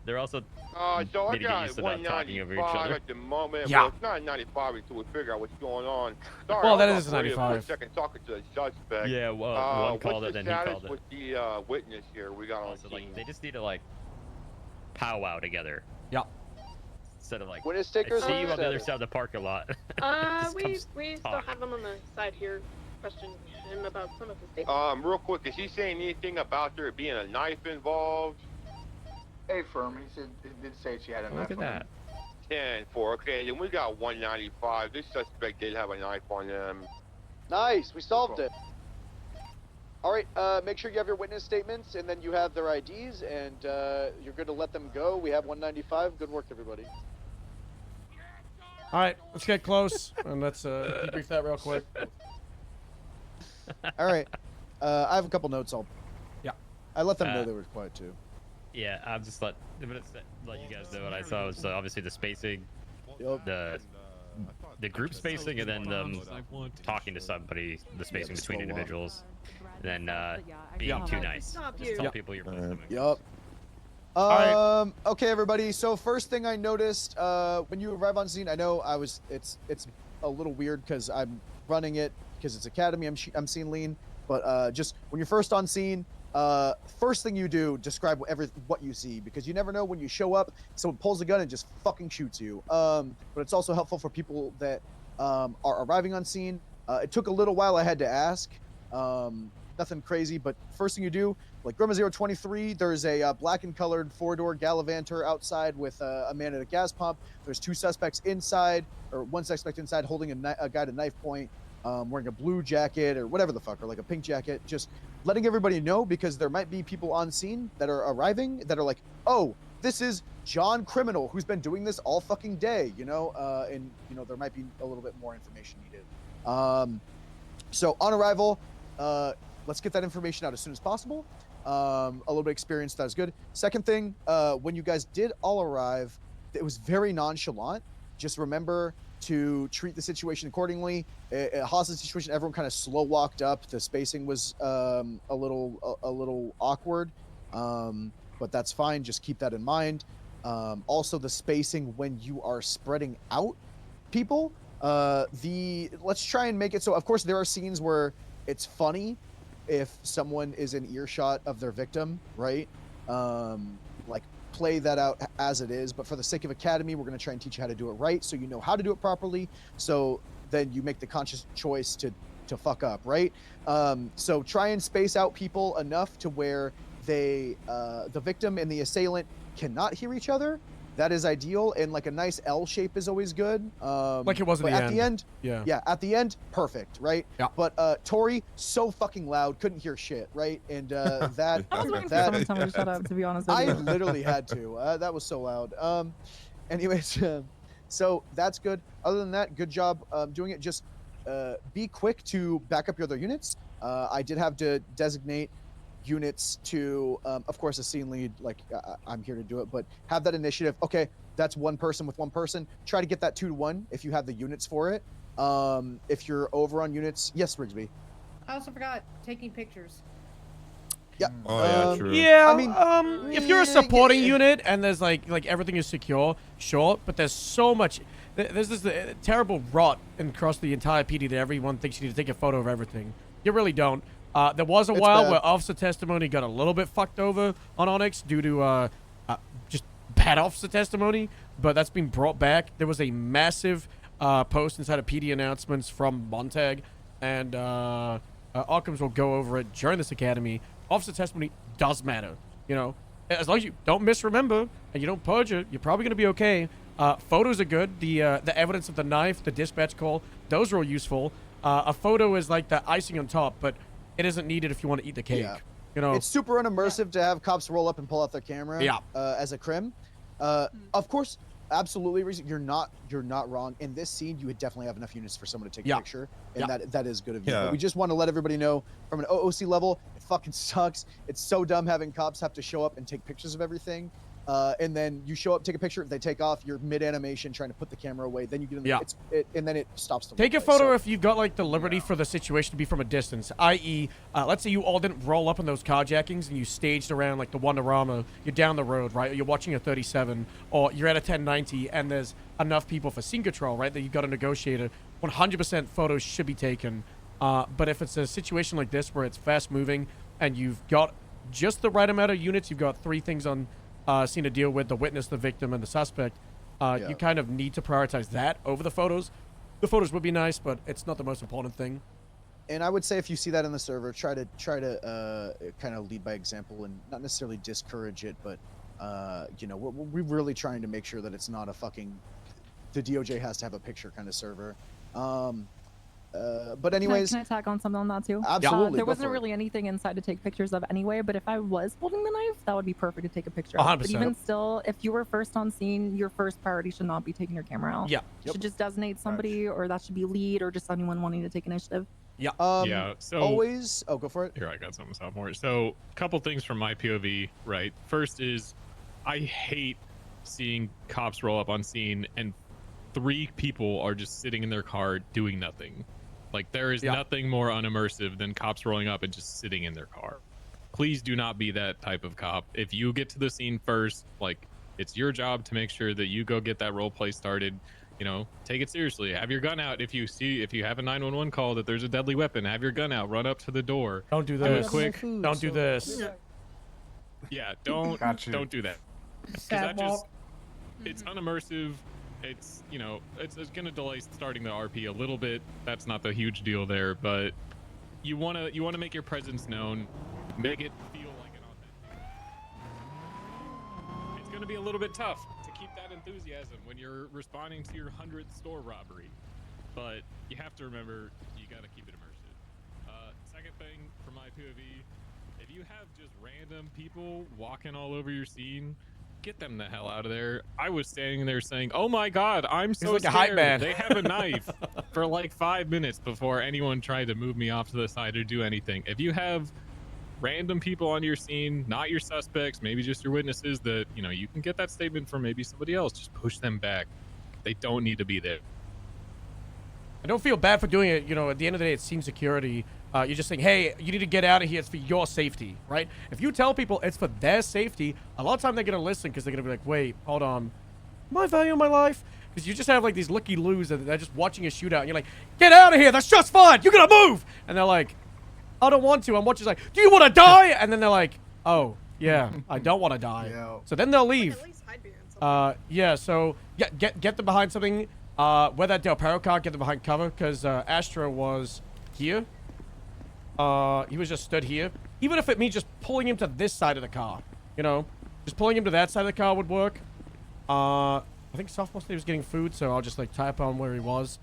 They're also So I need to get got used to not talking over each 195 other. at the moment. Yeah. Well, it's not 95 until we figure out what's going on. Sorry, Well, I that was is on radio for 95. a second talking to the suspect. Yeah, well, one called what's it, the then he status called it. with the witness here? We got on Also, like, they just need to like powwow together. Yeah. Instead of like, Witness I takers. see you on the other side of the parking lot. Just We come still talk. have him on the side here. Question him about some of his statements. Real quick, is he saying anything about there being a knife involved? Hey, firm. He said he did say she had a knife. Look at that. 10-4. Okay, then we got 195. This suspect did have a knife on him. Nice, we solved it. All right, make sure you have your witness statements, and then you have their IDs, and you're good to let them go. We have 195. Good work, everybody. All right, let's get close and let's debrief that real quick. All right, I have a couple notes. Yeah. I let them know they were quiet too. Yeah, I'm just let you guys know what I saw was obviously the spacing, the group spacing, and then them talking to somebody, the spacing between individuals, and then being too nice. Just tell people you're posting. Yup. right. Okay, everybody. So first thing I noticed when you arrive on scene, I know it's a little weird because I'm running it because it's Academy. I'm scene lean, but just when you're first on scene, first thing you do, describe what you see, because you never know when you show up, someone pulls a gun and just fucking shoots you. But it's also helpful for people that are arriving on scene. It took a little while. I had to ask. Nothing crazy, but first thing you do, like Grandma 023, there's a black and colored 4-door Gallivanter outside with a man at a gas pump. There's two suspects inside, or one suspect inside holding a guy to knife point, wearing a blue jacket or whatever the fuck, or like a pink jacket. Just letting everybody know, because there might be people on scene that are arriving that are like, oh, this is John Criminal who's been doing this all fucking day, and there might be a little bit more information needed. So on arrival, let's get that information out as soon as possible. A little bit of experience, that is good. Second thing, when you guys did all arrive, it was very nonchalant. Just remember to treat the situation accordingly. A hostage situation, everyone kind of slow walked up. The spacing was a little awkward, but that's fine. Just keep that in mind. Also, the spacing when you are spreading out people. Let's try and make it so. Of course, there are scenes where it's funny if someone is in earshot of their victim, right? Like, play that out as it is. But for the sake of Academy, we're going to try and teach you how to do it right, so you know how to do it properly, so then you make the conscious choice to fuck up, right? So try and space out people enough to where the victim and the assailant cannot hear each other. That is ideal, and like a nice L shape is always good. Like it was at the end. Yeah. Yeah, at the end, perfect, right? Yeah. But Tori, so fucking loud, couldn't hear shit, right? And that I was waiting for someone to tell me to shut up, to be honest with I you. literally had to. That was so loud. Anyways, so that's good. Other than that, good job doing it. Just be quick to back up your other units. I did have to designate units to, of course, a scene lead, like I'm here to do it, but have that initiative. Okay, that's one person with one person. Try to get that 2-to-1 if you have the units for it. If you're over on units, yes, Rigsby. I also forgot taking pictures. Yeah. Oh yeah, true. Yeah, I mean, if you're a supporting unit and there's like everything is secure, sure, but there's so much. There's this terrible rot across the entire PD that everyone thinks you need to take a photo of everything. You really don't. There was a while where officer testimony got a little bit fucked over on ONX due to just bad officer testimony, but that's been brought back. There was a massive post inside of PD announcements from Montag, and Arkhams will go over it during this Academy. Officer testimony does matter, as long as you don't misremember and you don't purge it, you're probably going to be okay. Photos are good. The evidence of the knife, the dispatch call, those are all useful. A photo is like the icing on top, but it isn't needed if you want to eat the cake. Yeah. You know, It's super unimmersive to have cops roll up and pull out their camera. Yeah. As a crim, of course, absolutely, Reese, you're not wrong. In this scene, you would definitely have enough units for someone to take a picture, and that is good of you. Yeah. But we just want to let everybody know from an OOC level, it fucking sucks. It's so dumb having cops have to show up and take pictures of everything. And then you show up, take a picture, they take off, you're mid-animation trying to put the camera away, then you get in the, and then it stops the Take a replay. photo So- if you've got like the liberty for the situation to be from a distance, i.e., let's say you all didn't roll up in those carjackings and you staged around like the Wonderama, you're down the road, right? Or you're watching a 37, or you're at a 1090 and there's enough people for scene control, right? That you've got a negotiator. 100% photos should be taken. But if it's a situation like this where it's fast moving and you've got just the right amount of units, you've got 3 things on scene to deal with: the witness, the victim, and the suspect. You kind of need to prioritize that over the photos. The photos would be nice, but it's not the most important thing. And I would say if you see that in the server, try to kind of lead by example and not necessarily discourage it, but you know, we're really trying to make sure that it's not a fucking the DOJ has to have a picture kind of server. But anyways, can I tag on something on that too? Absolutely. There go wasn't for it. really anything inside to take pictures of anyway, but if I was holding the knife, that would be perfect to take a picture of. 100%. But even still, if you were first on scene, your first priority should not be taking your camera out. Yeah. You should just designate somebody, or that should be lead, or just anyone wanting to take initiative. Yeah. Yeah, so always. Oh, go for it. Here, I got something sophomore. So, a couple things from my POV. Right. First is, I hate seeing cops roll up on scene and 3 people are just sitting in their car doing nothing. Like, there is nothing more unimmersive than cops rolling up and just sitting in their car. Please do not be that type of cop. If you get to the scene first, like, it's your job to make sure that you go get that role play started. You know, take it seriously. Have your gun out. If you have a 911 call that there's a deadly weapon, have your gun out. Run up to the door. Don't do Do it this. quick. Don't do this. Yeah, don't don't do that. 'Cause Sad that just walk. it's unimmersive. It's, you know, it's gonna delay starting the RP a little bit. That's not the huge deal there, but you wanna make your presence known, make it feel like an authentic. It's gonna be a little bit tough to keep that enthusiasm when you're responding to your 100th store robbery, but you have to remember you gotta keep it immersive. Second thing from my POV, if you have just random people walking all over your scene, get them the hell out of there. I was standing there saying, "Oh my god, I'm so like a scared. hype man. They have a knife," for like 5 minutes before anyone tried to move me off to the side or do anything. If you have random people on your scene, not your suspects, maybe just your witnesses, that, you know, you can get that statement from maybe somebody else. Just push them back. They don't need to be there. I don't feel bad for doing it. You know, at the end of the day, it's scene security. You're just saying, hey, you need to get out of here. It's for your safety, right? If you tell people it's for their safety, a lot of time they're going to listen because they're going to be like, wait, hold on. My value of my life? Because you just have like these looky-loos that they're just watching a shootout. And you're like, get out of here. That's just fine. You got to move. And they're like, I don't want to. I'm watching like, do you want to die? And then they're like, oh, yeah, I don't want to die. So then they'll leave. Yeah, so yeah, get them behind something. Where that Del Perro car, get them behind cover, because Astro was here. He was just stood here. Even if it means just pulling him to this side of the car, you know, just pulling him to that side of the car would work. I think Sophomore State was getting food, so I'll just like type on where he was.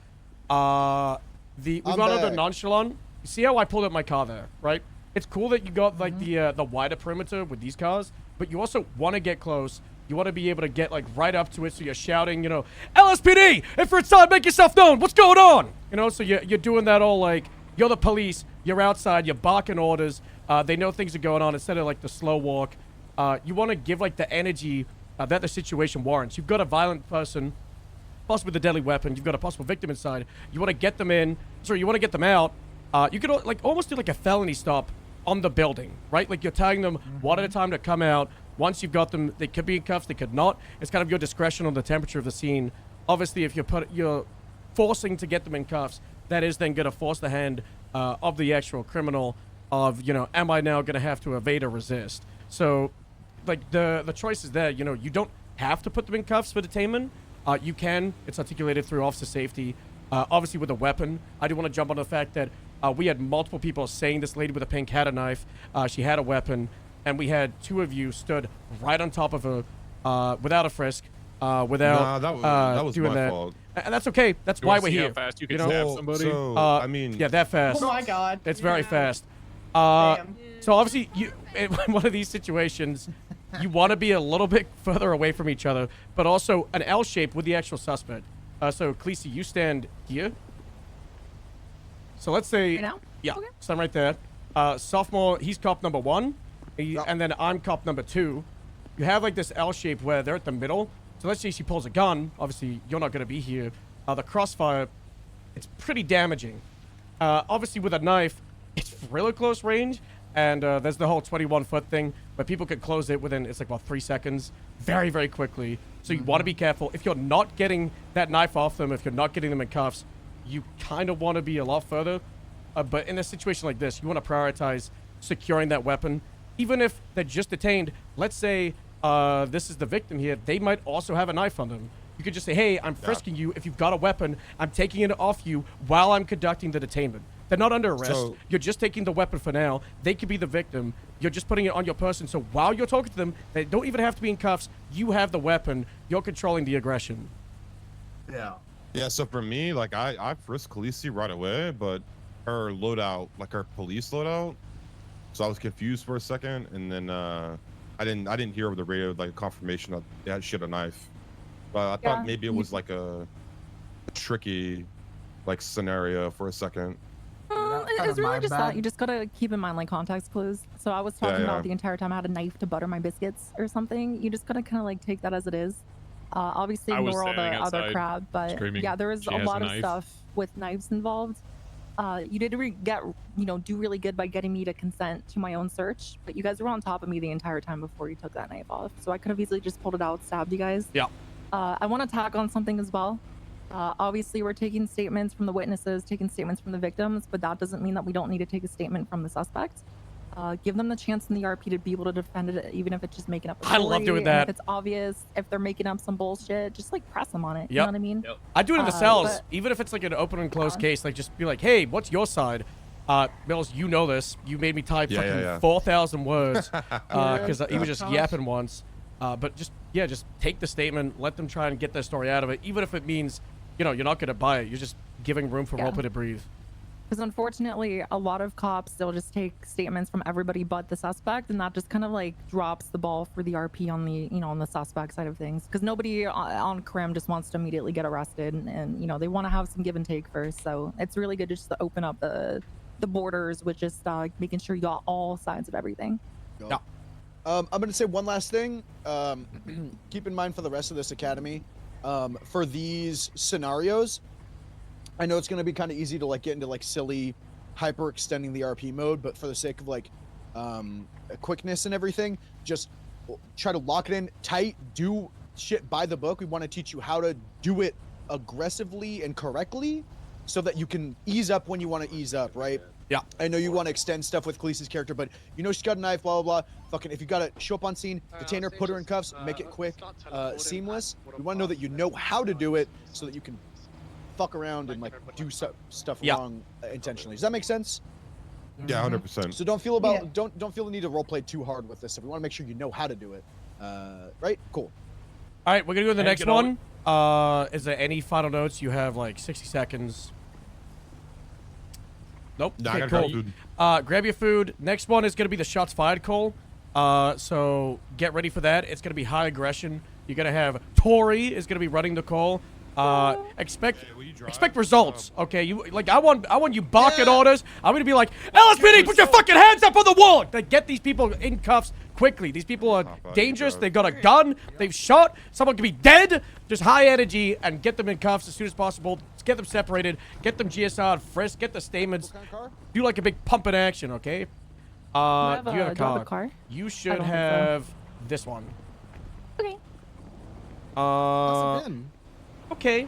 We got under nonchalant. You see how I pulled up my car there, right? It's cool that you got like the wider perimeter with these cars, but you also want to get close. You want to be able to get like right up to it, so you're shouting, you know, LSPD, if you're inside, make yourself known. What's going on? You know, so you're doing that all like, you're the police, you're outside, you're barking orders. They know things are going on instead of like the slow walk. You want to give like the energy that the situation warrants. You've got a violent person, possibly with a deadly weapon. You've got a possible victim inside. You want to get them in. Sorry, you want to get them out. You could like almost do like a felony stop on the building, right? Like you're tagging them one at a time to come out. Once you've got them, they could be in cuffs, they could not. It's kind of your discretion on the temperature of the scene. Obviously, if you're forcing to get them in cuffs, that is then going to force the hand of the actual criminal of, you know, am I now going to have to evade or resist? So, like, the choice is there. You know, you don't have to put them in cuffs for detainment. You can. It's articulated through officer safety. Obviously, with a weapon, I do want to jump on the fact that we had multiple people saying this lady with a pink had a knife. She had a weapon. And we had 2 of you stood right on top of her without a frisk. without that was doing my that. fault. And that's okay. That's You why wanna we're see how here. fast you can know? stab somebody? So, I mean, yeah, that fast. Oh my god. It's very fast. Damn. So obviously, you in one of these situations, you want to be a little bit further away from each other, but also an L shape with the actual suspect. So Khaleesi, you stand here. So let's say, Right now? yeah, Okay. stand right there. Sophomore, he's cop number 1, and then I'm cop number 2. You have like this L shape where they're at the middle. So let's say she pulls a gun. Obviously, you're not going to be here. The crossfire, it's pretty damaging. Obviously, with a knife, it's really close range. And there's the whole 21-foot thing where people could close it within, it's like, about 3 seconds. Very, very quickly. So you want to be careful. If you're not getting that knife off them, if you're not getting them in cuffs, you kind of want to be a lot further. But in a situation like this, you want to prioritize securing that weapon. Even if they're just detained, let's say this is the victim here, they might also have a knife on them. You could just say, hey, I'm frisking you. If you've got a weapon, I'm taking it off you while I'm conducting the detainment. They're not under arrest. So- You're just taking the weapon for now. They could be the victim. You're just putting it on your person. So while you're talking to them, they don't even have to be in cuffs. You have the weapon. You're controlling the aggression. Yeah. Yeah, so for me, like, I frisked Khaleesi right away, but her loadout, like her police loadout, so I was confused for a second, and then I didn't hear over the radio, like, confirmation that she had a knife. But I thought maybe it was like a tricky, like, scenario for a second. It's really just that. You just gotta keep in mind like context clues. So I was talking about the entire time I had a knife to butter my biscuits or something. You just gotta kind of like take that as it is. Obviously ignore all the other crap, but yeah, there was a lot of stuff with knives involved. You did do really good by getting me to consent to my own search, but you guys were on top of me the entire time before you took that knife off. So I could have easily just pulled it out, stabbed you guys. Yeah. I want to tack on something as well. Obviously, we're taking statements from the witnesses, taking statements from the victims, but that doesn't mean that we don't need to take a statement from the suspect. Give them the chance in the RP to be able to defend it, even if it's just making up a story. I love doing and that. if it's obvious, if they're making up some bullshit, just like press them on it. You Yep. know what I mean? I do it in the cells, but- even if it's like an open and closed case. Like, just be like, hey, what's your side? Mills, you know this. You made me type fucking 4,000 words because he was just yapping once. But just take the statement, let them try and get their story out of it, even if it means, you're not going to buy it. You're just giving room for roleplay to breathe. Because unfortunately, a lot of cops, they'll just take statements from everybody but the suspect, and that just kind of like drops the ball for the RP on the, on the suspect side of things. Because nobody on crim just wants to immediately get arrested, and they want to have some give and take first. So it's really good just to open up the borders with just making sure you got all sides of everything. Yeah. I'm going to say one last thing. Keep in mind for the rest of this academy, for these scenarios, I know it's going to be kind of easy to like get into like silly hyper extending the RP mode, but for the sake of like quickness and everything, just try to lock it in tight, do shit by the book. We want to teach you how to do it aggressively and correctly so that you can ease up when you want to ease up, right? Yeah. I know you want to extend stuff with Khaleesi's character, but she's got a knife, blah, blah, blah. Fucking, if you got to show up on scene, detain her, put her in cuffs, make it quick, seamless. We want to know that you know how to do it so that you can fuck around and like do stuff wrong intentionally. Does that make sense? Yeah, 100%. So don't feel don't feel the need to roleplay too hard with this. If we want to make sure you know how to do it, right? Cool. All right, we're gonna go to the next one. Is there any final notes? You have like 60 seconds. Nope. Nah, Okay, I gotta cool. grab food. Grab your food. Next one is gonna be the shots fired call. So get ready for that. It's gonna be high aggression. You're gonna have Tori is gonna be running the call. Expect results. Okay, I want you barking orders. I'm gonna be like, LSPD, put your fucking hands up on the wall. Like, get these people in cuffs quickly. These people are dangerous. They got a gun. They've shot. Someone could be dead. Just high energy and get them in cuffs as soon as possible. Get them separated. Get them GSR, frisk. Get the statements. Do like a big pump in action. Okay. Do you have a car? You should have this one. Okay. Okay.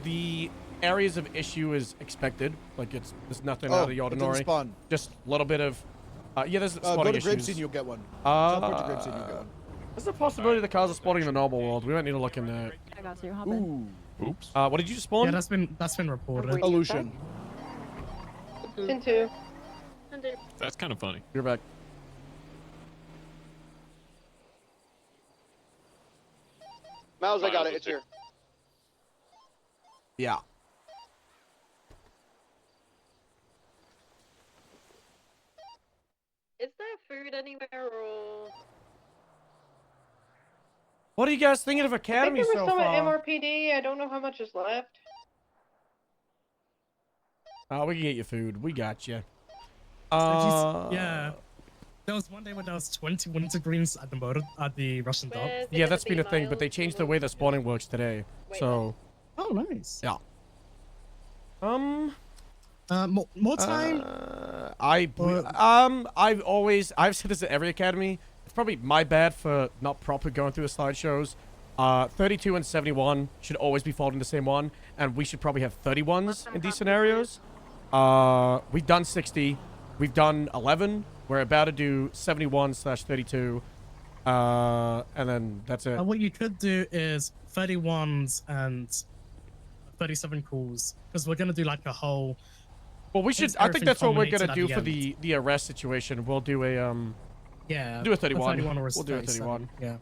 The areas of issue is expected. Like there's nothing out of the ordinary. Spawn. Just a little bit of. There's spawning go to issues. Grape Scene, you'll get one. Teleport to Grape Scene, you'll get one. There's a possibility the cars are spawning in the normal world. We might need to look in that. I got you. Hop in. Oops. What did you just spawn? Yeah, that's been reported. Illusion. Into. That's kind of funny. You're back. Mouse, I got it. It's here. Yeah. Is there food anywhere or? What are you guys thinking of I think Academy there was so some at far? MRPD. I don't know how much is left. Oh, we can get you food. We got you. Yeah. There was one day when there was 20 winter greens at the Russian dump. Yeah, that's been a thing, but they changed the way the spawning works today. So. Oh, nice. Yeah. More time. I've said this at every academy. It's probably my bad for not properly going through the slideshows. 32 and 71 should always be followed in the same one, and we should probably have 31s in these scenarios. We've done 60. We've done 11. We're about to do 71/32. And then that's it. What you could do is 31s and 37 calls, because we're gonna do like a whole. Well, we should. I think that's what we're gonna do for the arrest situation. We'll do a Yeah. Do a 31. We'll do a 31. Yeah.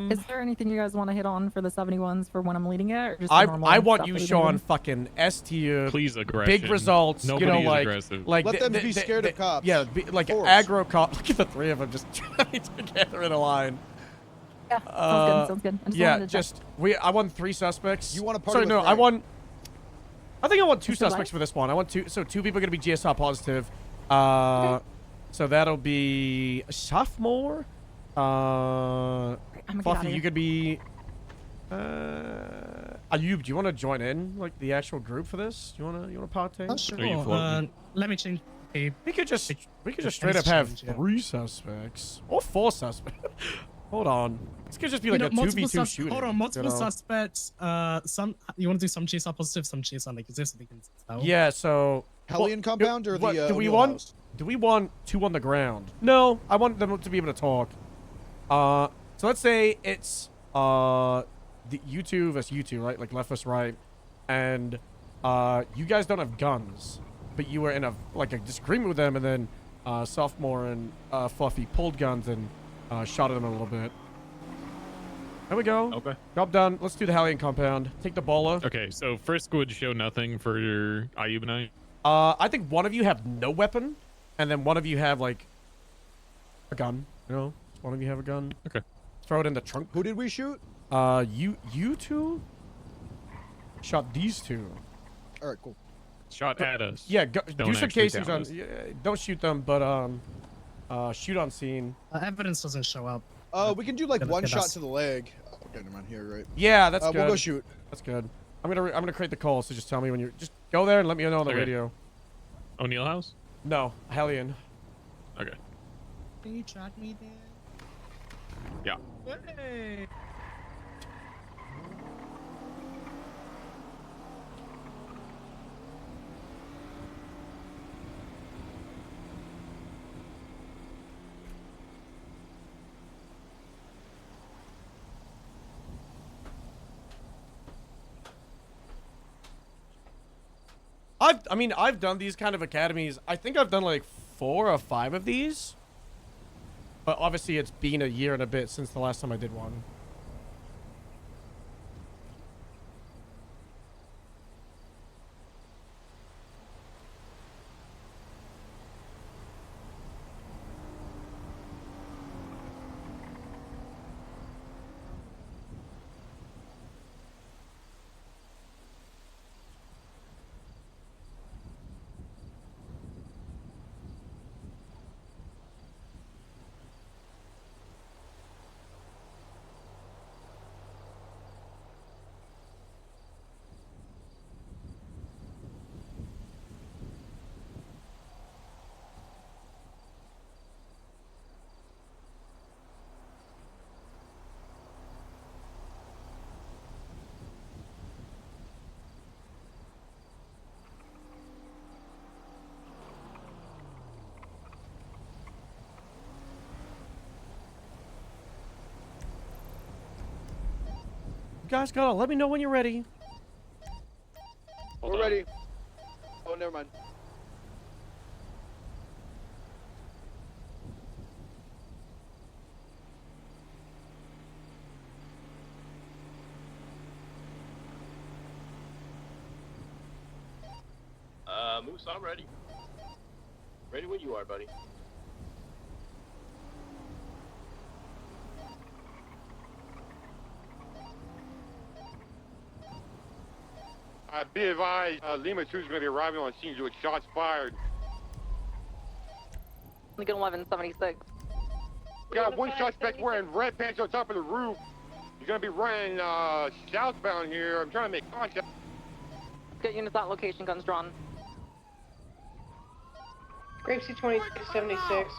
Is there anything you guys want to hit on for the 71s for when I'm leading it? Or just the I normal want stuff you that we've been showing doing? fucking S tier, Please aggression. big results. Nobody you know, is like aggressive. like Let them be scared of cops. Yeah, like Force. aggro cop. Look at the three of them just trying together in a line. Yeah, sounds good. I just Yeah, wanted to check. just I won 3 suspects. You want to party Sorry, with no, Frank. I think I want 2 Mr. Light? suspects for this one. I want 2. So 2 people are gonna be GSR positive. So that'll be a sophomore. I'm gonna get outta Fluffy, here. you could be. Ayub, do you want to join in like the actual group for this? You wanna partake? Oh, sure. Are you floating? Let me change. We could just straight up have change, yeah. 3 suspects or 4 suspects. Hold on, this could just be like a 2v2 shooting. Hold on, multiple you know? suspects. Some you want to do some GSR positive, some GSR negative, so we can tell. Yeah. So Hellion compound or what, the do we O'Neill want? house? Do we want 2 on the ground? No, I want them to be able to talk. So let's say it's you 2 versus you 2, right? Like left versus right, and you guys don't have guns, but you were in a disagreement with them, and then sophomore and Fluffy pulled guns and shot at them a little bit. There we go. Okay. Job done. Let's do the Hellion compound. Take the bowler. Okay, so Frisk would show nothing for your Ayub and I. I think one of you have no weapon, and then one of you have like a gun. You know, one of you have a gun. Okay. Throw it in the trunk. Who did we shoot? You 2 shot these 2. All right, cool. Shot at us. Yeah, Don't do some actually casings down on. us. Yeah, don't shoot them, but shoot on scene. Evidence doesn't show up. We can do like Gonna one get shot us. to the leg. Okay, never mind. Here, right? Yeah, that's good. We'll go shoot. That's good. I'm gonna create the call, so just tell me when you're. Just go there and let me know on the Okay. radio. O'Neill house? No, Hellion. Okay. Can you track me there? Yeah. Hey. I've done these kind of academies. I think I've done like 4 or 5 of these. But obviously it's been a year and a bit since the last time I did one. You guys gotta let me know when you're ready. We're ready. Oh, never mind. Moose, I'm ready. Ready when you are, buddy. Be advised, Lima 2 is going to be arriving on scene with shots fired. Lincoln 1176. Got one suspect wearing red pants on top of the roof. He's going to be running southbound here. I'm trying to make contact. Get units at location, guns drawn. Gracie 2676.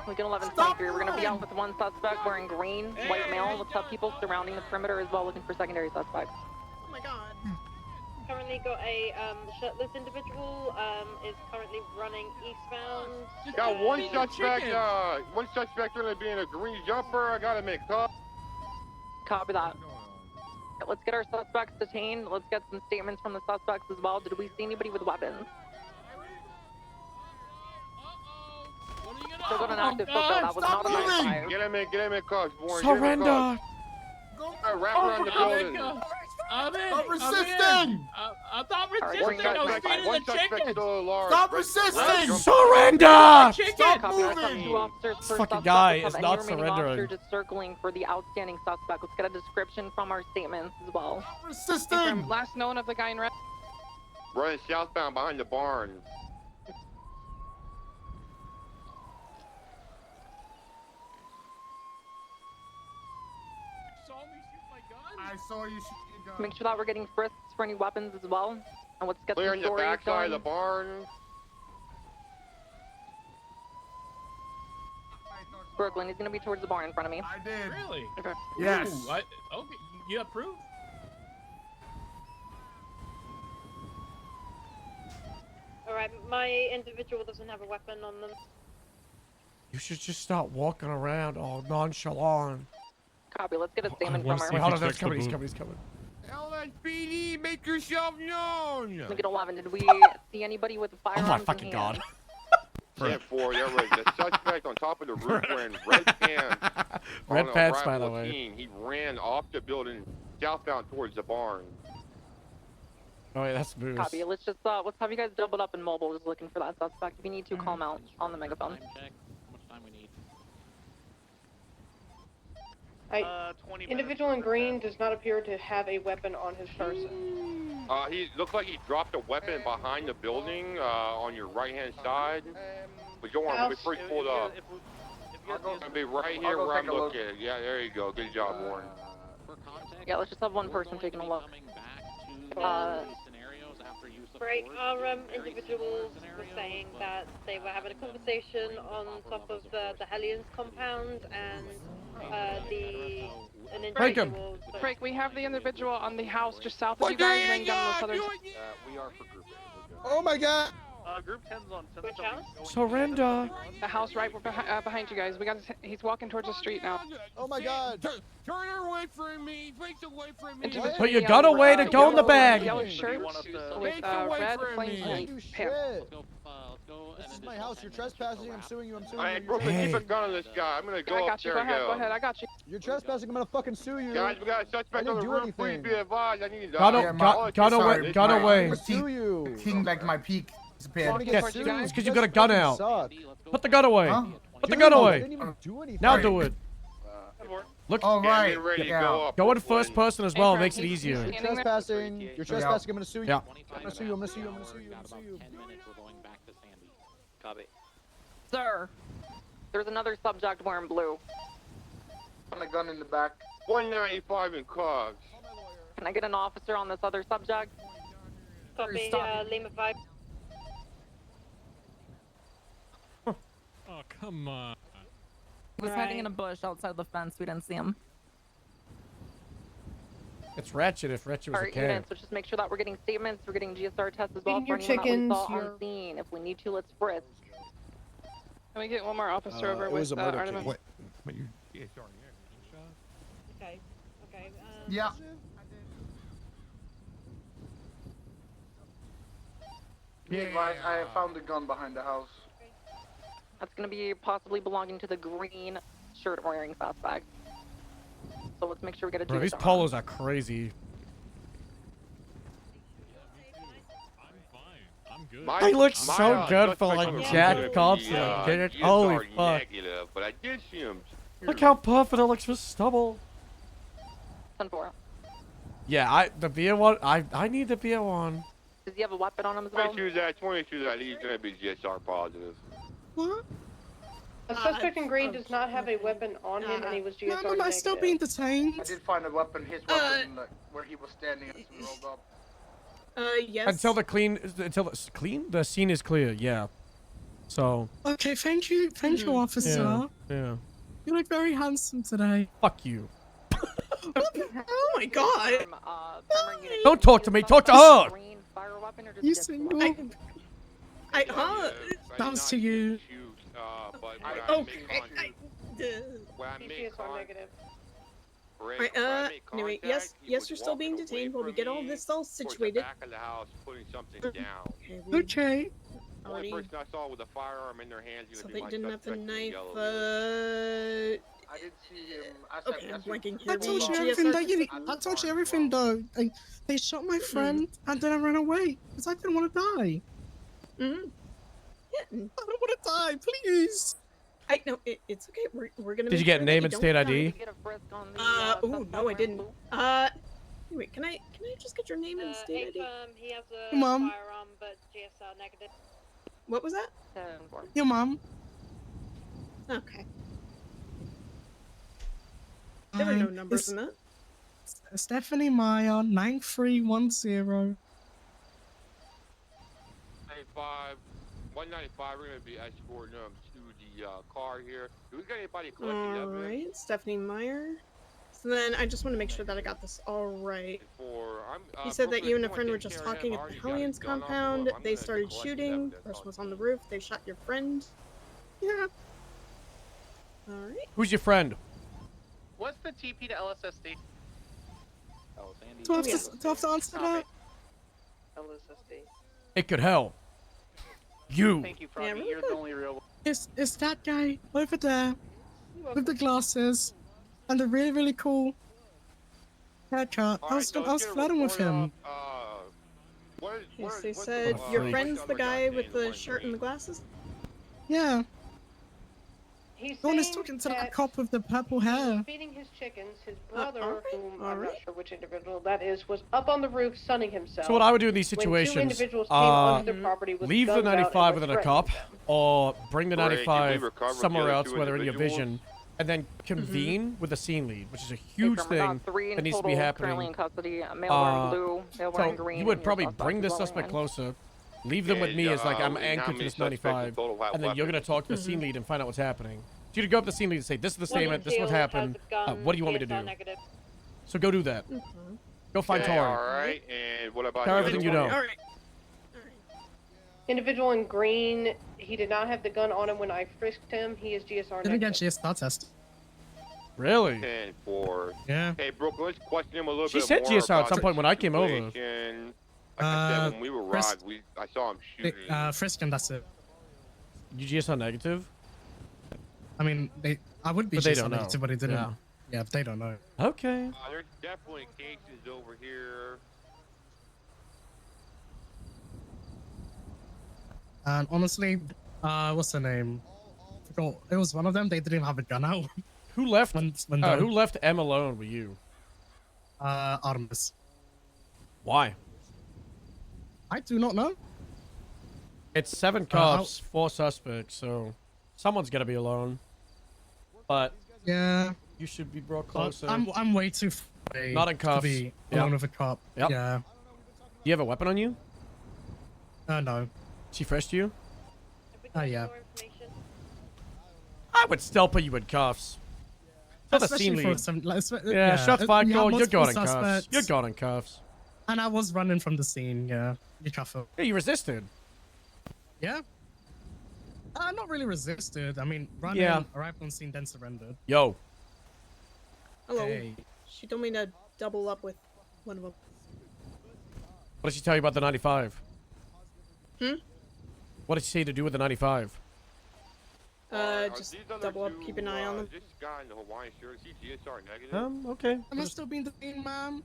Lincoln 1123. We're going to be out with one suspect wearing green, white male. Let's have people surrounding the perimeter as well looking for secondary suspects. Oh my god. Currently got a shirtless individual is currently running eastbound. Got one suspect going to be in a green jumper. I got to make call. Copy that. Let's get our suspects detained. Let's get some statements from the suspects as well. Did we see anybody with weapons? Still got an active photo. That was not a nice fire. Get him in, cars, Warren. Surrender! Wrap around the building. Stop resisting! I'm not resisting. I was feeding the chicken. Stop resisting! Surrender! Stop moving! This fucking guy is not surrendering. Just circling for the outstanding suspect. Let's get a description from our statements as well. Resisting! Last known of the guy in red. Running southbound behind the barn. I saw you shoot your gun. Make sure that we're getting frisks for any weapons as well. And let's get Clearing some the stories backside of going. the barn. Brooklyn, he's gonna be towards the barn in front of me. I did. Really? Okay. Yes. Ooh, okay, you approve? Alright, my individual doesn't have a weapon on them. You should just stop walking around all nonchalant. Copy, let's get a statement from our... Wait, hold on, he's coming. LSPD, make yourself known! Look at 11. Did we see anybody with a Oh firearms my in fucking god. Yeah, 4, yeah, right. The suspect on top of the roof wearing red pants. Red on pants, a by the rival way. team. He ran off the building southbound towards the barn. Oh wait, that's Moose. Copy, let's just, let's have you guys doubled up in mobile just looking for that suspect. If you need to, call him out on the megaphone. Individual in green does not appear to have a weapon on his person. He looks like he dropped a weapon behind the building on your right-hand side. But go on, we'll be pulled up. I'll be right here where I'm looking. Yeah, there you go. Good job, Warren. Yeah, let's just have one person taking a look. Break, our individuals were saying that they were having a conversation on top of the Hellions compound and an individual... Break, we have the individual on the house just south of you guys laying down the southern... We are for group A. Oh my god! Group 10's on 10. Which house? Surrender! The house right behind you guys. He's walking towards the street now. Oh my god! Turn her away from me! Face away from me! Put your gun away to go in the bag! Yellow shirt with red flames. This is my house. You're trespassing. I'm suing you. I'm suing Alright, you. Brooklyn, keep a gun on this guy. I'm gonna go I up got you. there Go ahead. I got you. You're trespassing. I'm gonna fucking sue you. Guys, we got a suspect on didn't the do roof. Please anything. be advised. I need to Gun die. away. I'm sue you. King back my peak. Yes, it's because you got a gun out. Put the gun away. Huh? Put the gun I away. didn't even do anything. Now do it. Look, All right. Get ready to Yeah. go up. go in first Brooklyn. person as well. It makes it easier. You're trespassing. You're trespassing. I'm gonna sue you. Yeah. I'm gonna sue you. I'm gonna sue you. I'm gonna sue you. I'm gonna sue you. Copy. Sir, there's another subject wearing blue. On a gun in the back. 195 in cogs. Can I get an officer on this other subject? Copy, Lima 5. Oh, come on. He was hiding in a bush outside the fence. We didn't see him. It's Ratchet if Ratchet was a Alright, cat. units, so just make sure that we're getting statements, we're getting GSR tests as well Feeding for your anyone that we chickens, saw on scene. If we need to, let's frisk. Can we get one more officer It was a murder case. What you? Yeah, sorry. Okay, okay. Yeah. I found the gun behind the house. That's going to be possibly belonging to the green shirt wearing suspect. So let's make sure we get a Bro, these GSR. polos are crazy. I'm fine. I'm They look so good for like Jack cops and like, holy fuck. Negative, but I did see him. Look how puffy it looks for stubble. 10-4. Yeah, the beer one. I need the beer one. Does he have a weapon on him as well? 22 that he's gonna be GSR positive. What? A suspect in green does not have a weapon on him, and he was GSR No, I'm still being detained. I did find a weapon, his weapon, where he was standing as we rolled up. Yes. Until the scene is clear. Yeah. So. Okay, thank you, officer. Yeah. You look very handsome today. Fuck you. Oh my god. Don't talk to me. Talk to her. You single? That's to you. Anyway, yes, you're still being detained while we get all this all situated. Back of the house, putting something down. Okay. Only person I saw with a firearm in their hands. So they didn't have the knife. I did see him. Okay, I'm blanking here. I told you everything I told you everything though. They shot my friend and then I ran away because I didn't want to die. Mm-hmm. I don't want to die, please. I know it's okay. We're gonna. Did you get name and state ID? Oh no, I didn't. Wait, can I just get your name and state ID? He has a Mom. firearm, but GSR negative. What was that? Your mom. Okay. There were no numbers in that. Stephanie Meyer, 9310. 195, we're going to be escorting them to the car here. Do we got anybody collecting evidence? Alright, Stephanie Meyer. So then I just want to make sure that I got this all right. He said that you and a friend were just talking at the Hellions compound. They started shooting. Person was on the roof. They shot your friend. Yeah. Alright. Who's your friend? What's the TP to LSSD? Do I have to answer that? LSSD. It could help. You. Thank you, Froggy. You're the only real one. It's that guy over there with the glasses and the really, really cool haircut. I was flirting with him. Yes, they said your friend's the guy with the shirt and the glasses? Yeah. He's the one who's saying talking to that that cop with the purple he hair. was feeding his chickens. His brother, whom I'm not sure which individual that is, was up on the roof sunning himself. So what I would do in these when situations, two individuals came onto their property with leave the guns out and 95 were within a threatening cop, them. or bring the Right, did we 95 recover somewhere the other else two where they're in your individuals? vision, and then convene with a scene lead, which is a huge thing that needs to be Currently happening. in custody. Male wearing blue, male wearing So green. you would and your probably suspect bring is the rolling suspect in. closer, leave them with me as like I'm And how anchored to many this suspects in 95, total have and then you're gonna weapons? talk to the scene lead and find out what's happening. So you to go up to the scene lead and say, "This is the statement. This is what happened. What do you want me to do?" So go do that. Go find Okay, Tori. Alright, and what about Tell her everything you know. Individual in green, he did not have the gun on him when I frisked him. He is GSR Didn't negative. get GSR test. Really? 10-4. Yeah. Hey, Brooke, let's question him a little She bit said more GSR at about some the point when I came over. situation. Like I said, when we arrived, I saw him shooting. Frisk and that's it. You GSR negative? I mean, I would be But they GSR don't know. negative, but they didn't. Yeah. Yeah, but they don't know. Okay. There's definitely cases over here. And honestly, what's her name? I forgot. It was one of them. They didn't have a gun out. Who left? When Who left M alone with you? Artemis. Why? I do not know. It's 7 cops, 4 suspects, so someone's gotta be alone. But yeah, you should be brought closer. I'm way too afraid Not in cuffs. to be Yep. alone with a cop. Yep. Yeah. Do you have a weapon on you? No. She frisked you? Yeah. I would still put you in cuffs. Tell the scene Especially for lead. some, Yeah, shots fired, we have Cole. You're multiple gone in cuffs. suspects. You're gone in cuffs. And I was running from the scene. Yeah. Be careful. Yeah, you resisted. Yeah. Not really resisted. I mean, running, Yeah. arrived on scene, then surrendered. Yo. Hello. Hey. She told me to double up with one of them. What did she tell you about the 95? Hmm? What did she say to do with the 95? Just double up, keep an eye on them. This guy in the Hawaiian shirt, is he GSR negative? Okay. Am I still being the scene, ma'am?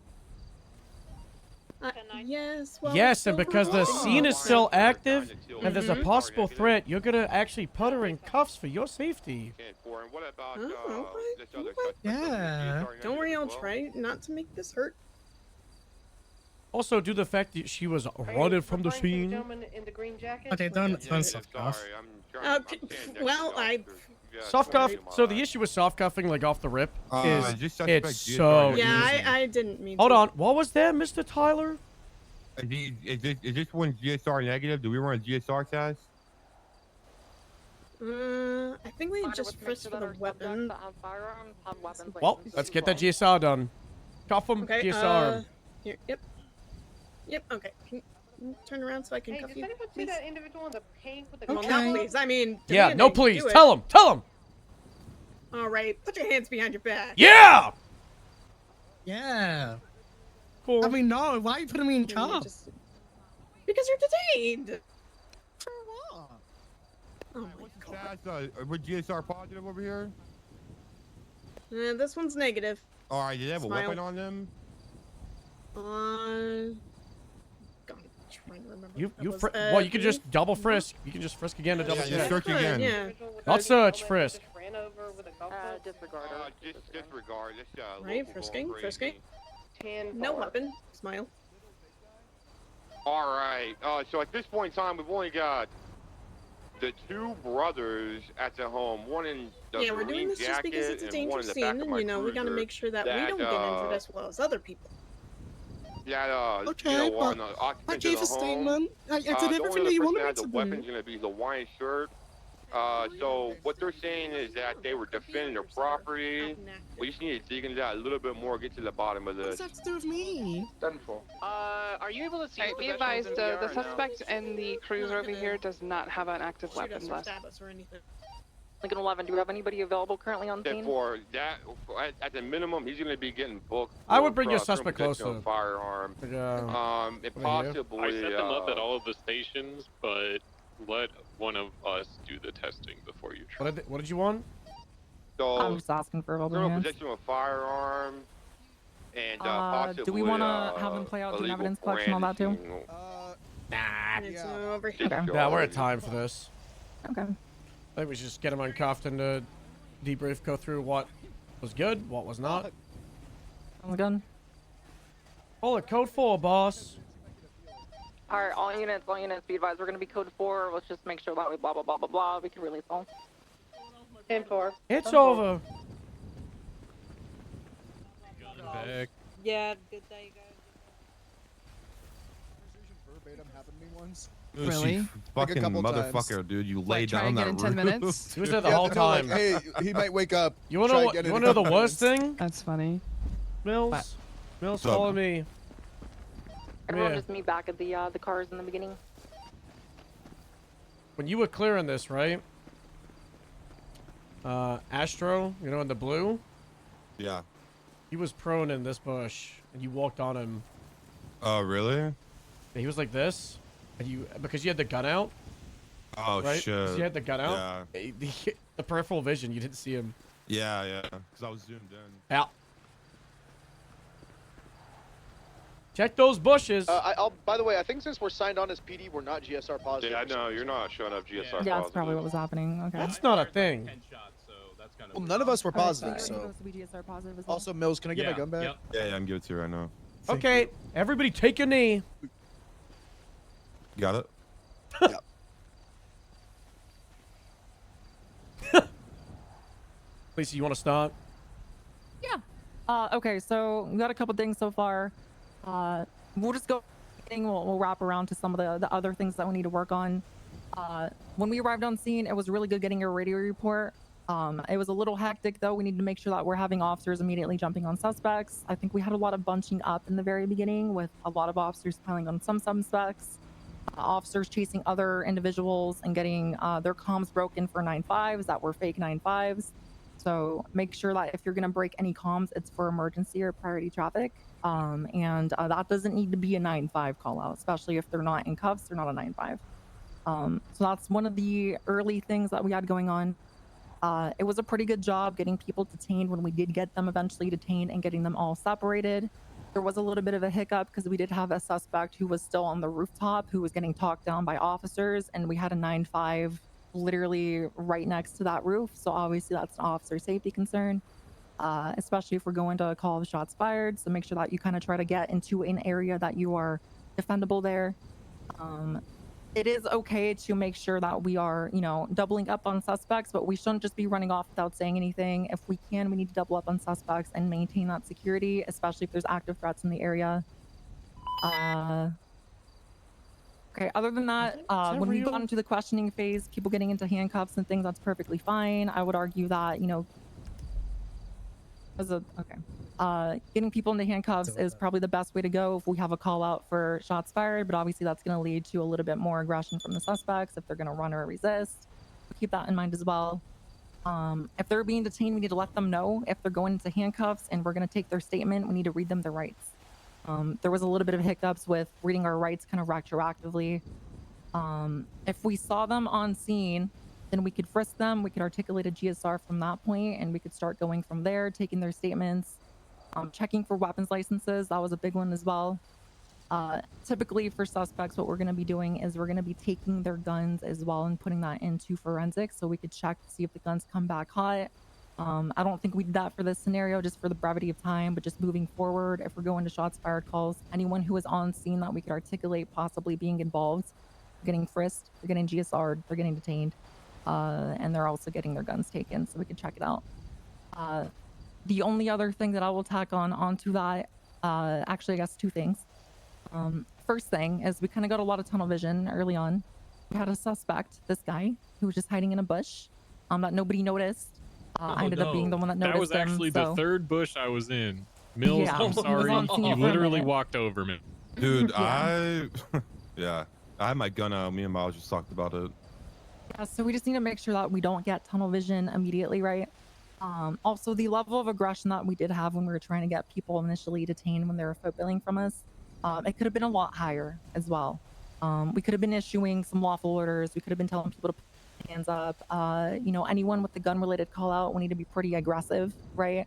Yes. Well, Yes, and still because the recording. scene is still active, and there's a Mhm. possible threat, you're gonna actually put her in cuffs for your safety. And what about Oh, this other okay. suspect? Yeah. Don't worry, I'll try not to make this hurt. Also, due to the fact that she was running from the scene. Gentleman in the green jacket. Okay, don't soft cuff. Well, I. Soft cuff. So the issue with soft cuffing, like off the rip, is just suspect it's GSR so Yeah, easy. I didn't mean. Hold to. on. What was that, Mr. Tyler? Is this one GSR negative? Do we run a GSR test? I think we just frisked for the weapon. Well, let's get that GSR done. Cuff him, Okay. GSR. Here. Yep. Yep. Okay. Can you turn around so I can Hey, cuff does you, anyone see please? that individual in the pink with the Well, Okay. no, please. I mean. Yeah, no, demanding. please. Do it. Tell him. Tell him. All right. Put your hands behind your back. Yeah. Yeah. Cool. I mean, no. Why are you putting me in cuffs? Because you're detained. For what? Oh my god. We're GSR positive over here. This one's negative. All right, do they have a Smile. weapon on them? God, I'm trying to remember. You That was, well, you can me? just double frisk. You can just frisk again to double Yeah, check. search again. Yeah. Not search, frisk. Ran over with a golf Disregard. Disregard. This Right, local frisking, going frisking. crazy. No weapon. Smile. All right. So at this point in time, we've only got the two brothers at the home. One in the Yeah, we're doing green this just because jacket it's a and one dangerous in the scene, back of and my you know we gotta cruiser make sure that we don't get injured as well as other people. That Okay, you know, but on the I occupant gave of a the home. statement. I The did only everything other that you person wanted that me had to the do. weapon's gonna be the Hawaiian shirt. So what they're saying is that they were defending their property. We just need to dig into that a little bit more, get to the bottom of What does this. that have to do with me? Are you able to see? Alright, be advised, the suspect in the cruiser over here does not have an active Shoot us weapon or left. stab us or anything. Lincoln 11, do we have anybody available currently on That scene? for that, at the minimum, he's gonna be getting booked. I would for, bring your criminal suspect possession of a closer. Firearm. And And here. possibly. I set them up at all of the stations, but let one of us do the testing before you try. What did you want? So, I'm just asking for a criminal hands. possession of a firearm. And possibly. Do we want to have them play out doing evidence collection on that too? Nah. It's over here. Okay. Yeah, we're at time for this. Okay. I think we should just get him uncuffed and debrief, go through what was good, what was not. Sounds good. Oh, code 4, boss. Alright, all units, be advised. We're gonna be code 4. Let's just make sure that we blah blah blah blah blah. We can release all. 10-4. It's over. Back. Yeah, good day, guys. Verbatim happened to me once. Really? Like Fucking a couple motherfucker, times. dude. You Like, laid try down and that get in 10 roof. minutes? He was there the Yeah, whole no, like, time. hey, he might wake up. You wanna try know? and get You in wanna know the in worst minutes. thing? That's funny. Mills. What? Mills, What's up? follow me. Everyone Yeah. just meet back at the cars in the beginning. When you were clearing this, right? Astro, you know, in the blue. Yeah. He was prone in this bush, and you walked on him. Oh, really? And he was like this, and because you had the gun out. Oh, right? shit. 'Cause you had the gun out. Yeah. The peripheral vision, you didn't see him. Yeah, yeah. Because I was zoomed in. Out. Check those bushes. By the way, I think since we're signed on as PD, we're not GSR positive. Yeah, no, you're not showing up GSR. Yeah, that's probably what was happening. Okay. That's not a thing. Well, none of us were Alright, positive, so so. supposed to be GSR positive as well. Also, Mills, can I get my gun back? Yeah, yeah, I'm giving it to you right now. Okay, everybody take your knee. Got it? Lisa, you want to start? Yeah. Okay, so we got a couple things so far. We'll just go. We'll wrap around to some of the other things that we need to work on. When we arrived on scene, it was really good getting a radio report. It was a little hectic though. We need to make sure that we're having officers immediately jumping on suspects. I think we had a lot of bunching up in the very beginning with a lot of officers piling on some suspects, officers chasing other individuals and getting their comms broken for 9.5s that were fake 9.5s. So make sure that if you're going to break any comms, it's for emergency or priority traffic. And that doesn't need to be a 9.5 call out, especially if they're not in cuffs, they're not a 9.5. So that's one of the early things that we had going on. It was a pretty good job getting people detained when we did get them eventually detained and getting them all separated. There was a little bit of a hiccup because we did have a suspect who was still on the rooftop who was getting talked down by officers, and we had a 9-5 literally right next to that roof. So obviously that's an officer safety concern, especially if we're going to a call of shots fired. So make sure that you kind of try to get into an area that you are defendable there. It is okay to make sure that we are, doubling up on suspects, but we shouldn't just be running off without saying anything. If we can, we need to double up on suspects and maintain that security, especially if there's active threats in the area. Okay, other than that, when we got into the questioning phase, people getting into handcuffs and things, that's perfectly fine. I would argue that, getting people into handcuffs is probably the best way to go if we have a call out for shots fired, but obviously that's going to lead to a little bit more aggression from the suspects if they're going to run or resist. So keep that in mind as well. If they're being detained, we need to let them know if they're going into handcuffs and we're going to take their statement. We need to read them their rights. There was a little bit of hiccups with reading our rights kind of retroactively. If we saw them on scene, then we could frisk them, we could articulate a GSR from that point, and we could start going from there, taking their statements, checking for weapons licenses. That was a big one as well. Typically for suspects, what we're going to be doing is we're going to be taking their guns as well and putting that into forensics so we could check to see if the guns come back hot. I don't think we did that for this scenario just for the brevity of time, but just moving forward, if we're going to shots fired calls, anyone who is on scene that we could articulate possibly being involved, getting frisked, they're getting GSR'd, they're getting detained, and they're also getting their guns taken, so we can check it out. The only other thing that I will tack onto that, actually I guess two things. First thing is we kind of got a lot of tunnel vision early on. We had a suspect, this guy, who was just hiding in a bush that nobody noticed. I ended up being the one that noticed him. That was actually the third bush I was in. Mills, Yeah, I'm he was sorry. on scene You for a literally minute. walked over me. Dude, Yeah. I had my gun out. Me and Miles just talked about it. Yeah, so we just need to make sure that we don't get tunnel vision immediately, right? Also, the level of aggression that we did have when we were trying to get people initially detained when they were foot billing from us, it could have been a lot higher as well. We could have been issuing some lawful orders. We could have been telling people to put their hands up. Anyone with the gun-related call-out, we need to be pretty aggressive, right?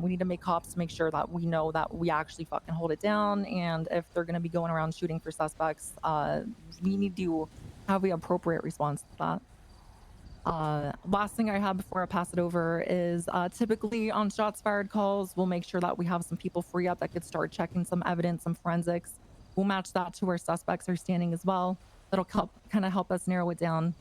We need to make cops make sure that we know that we actually fucking hold it down. And if they're going to be going around shooting for suspects, we need to have the appropriate response to that. Last thing I have before I pass it over is typically on shots fired calls, we'll make sure that we have some people free up that could start checking some evidence, some forensics. We'll match that to where suspects are standing as well. That'll kind of help us narrow it down.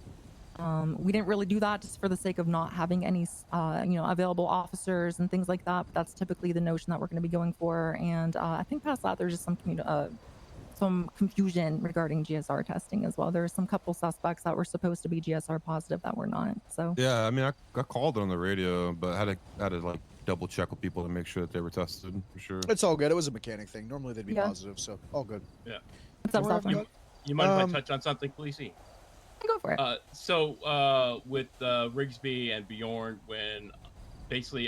We didn't really do that just for the sake of not having any, available officers and things like that. But that's typically the notion that we're going to be going for. And I think past that, there's just some confusion regarding GSR testing as well. There were some couple suspects that were supposed to be GSR positive that were not. So Yeah, I mean, I called it on the radio, but I had to like double check with people to make sure that they were tested for sure. It's all good. It was a mechanic thing. Normally they'd be Yeah. positive, so all good. Yeah. What's up, Stefan? You mind if I touch on something, Khaleesi? Go for it. With Rigsby and Bjorn, when basically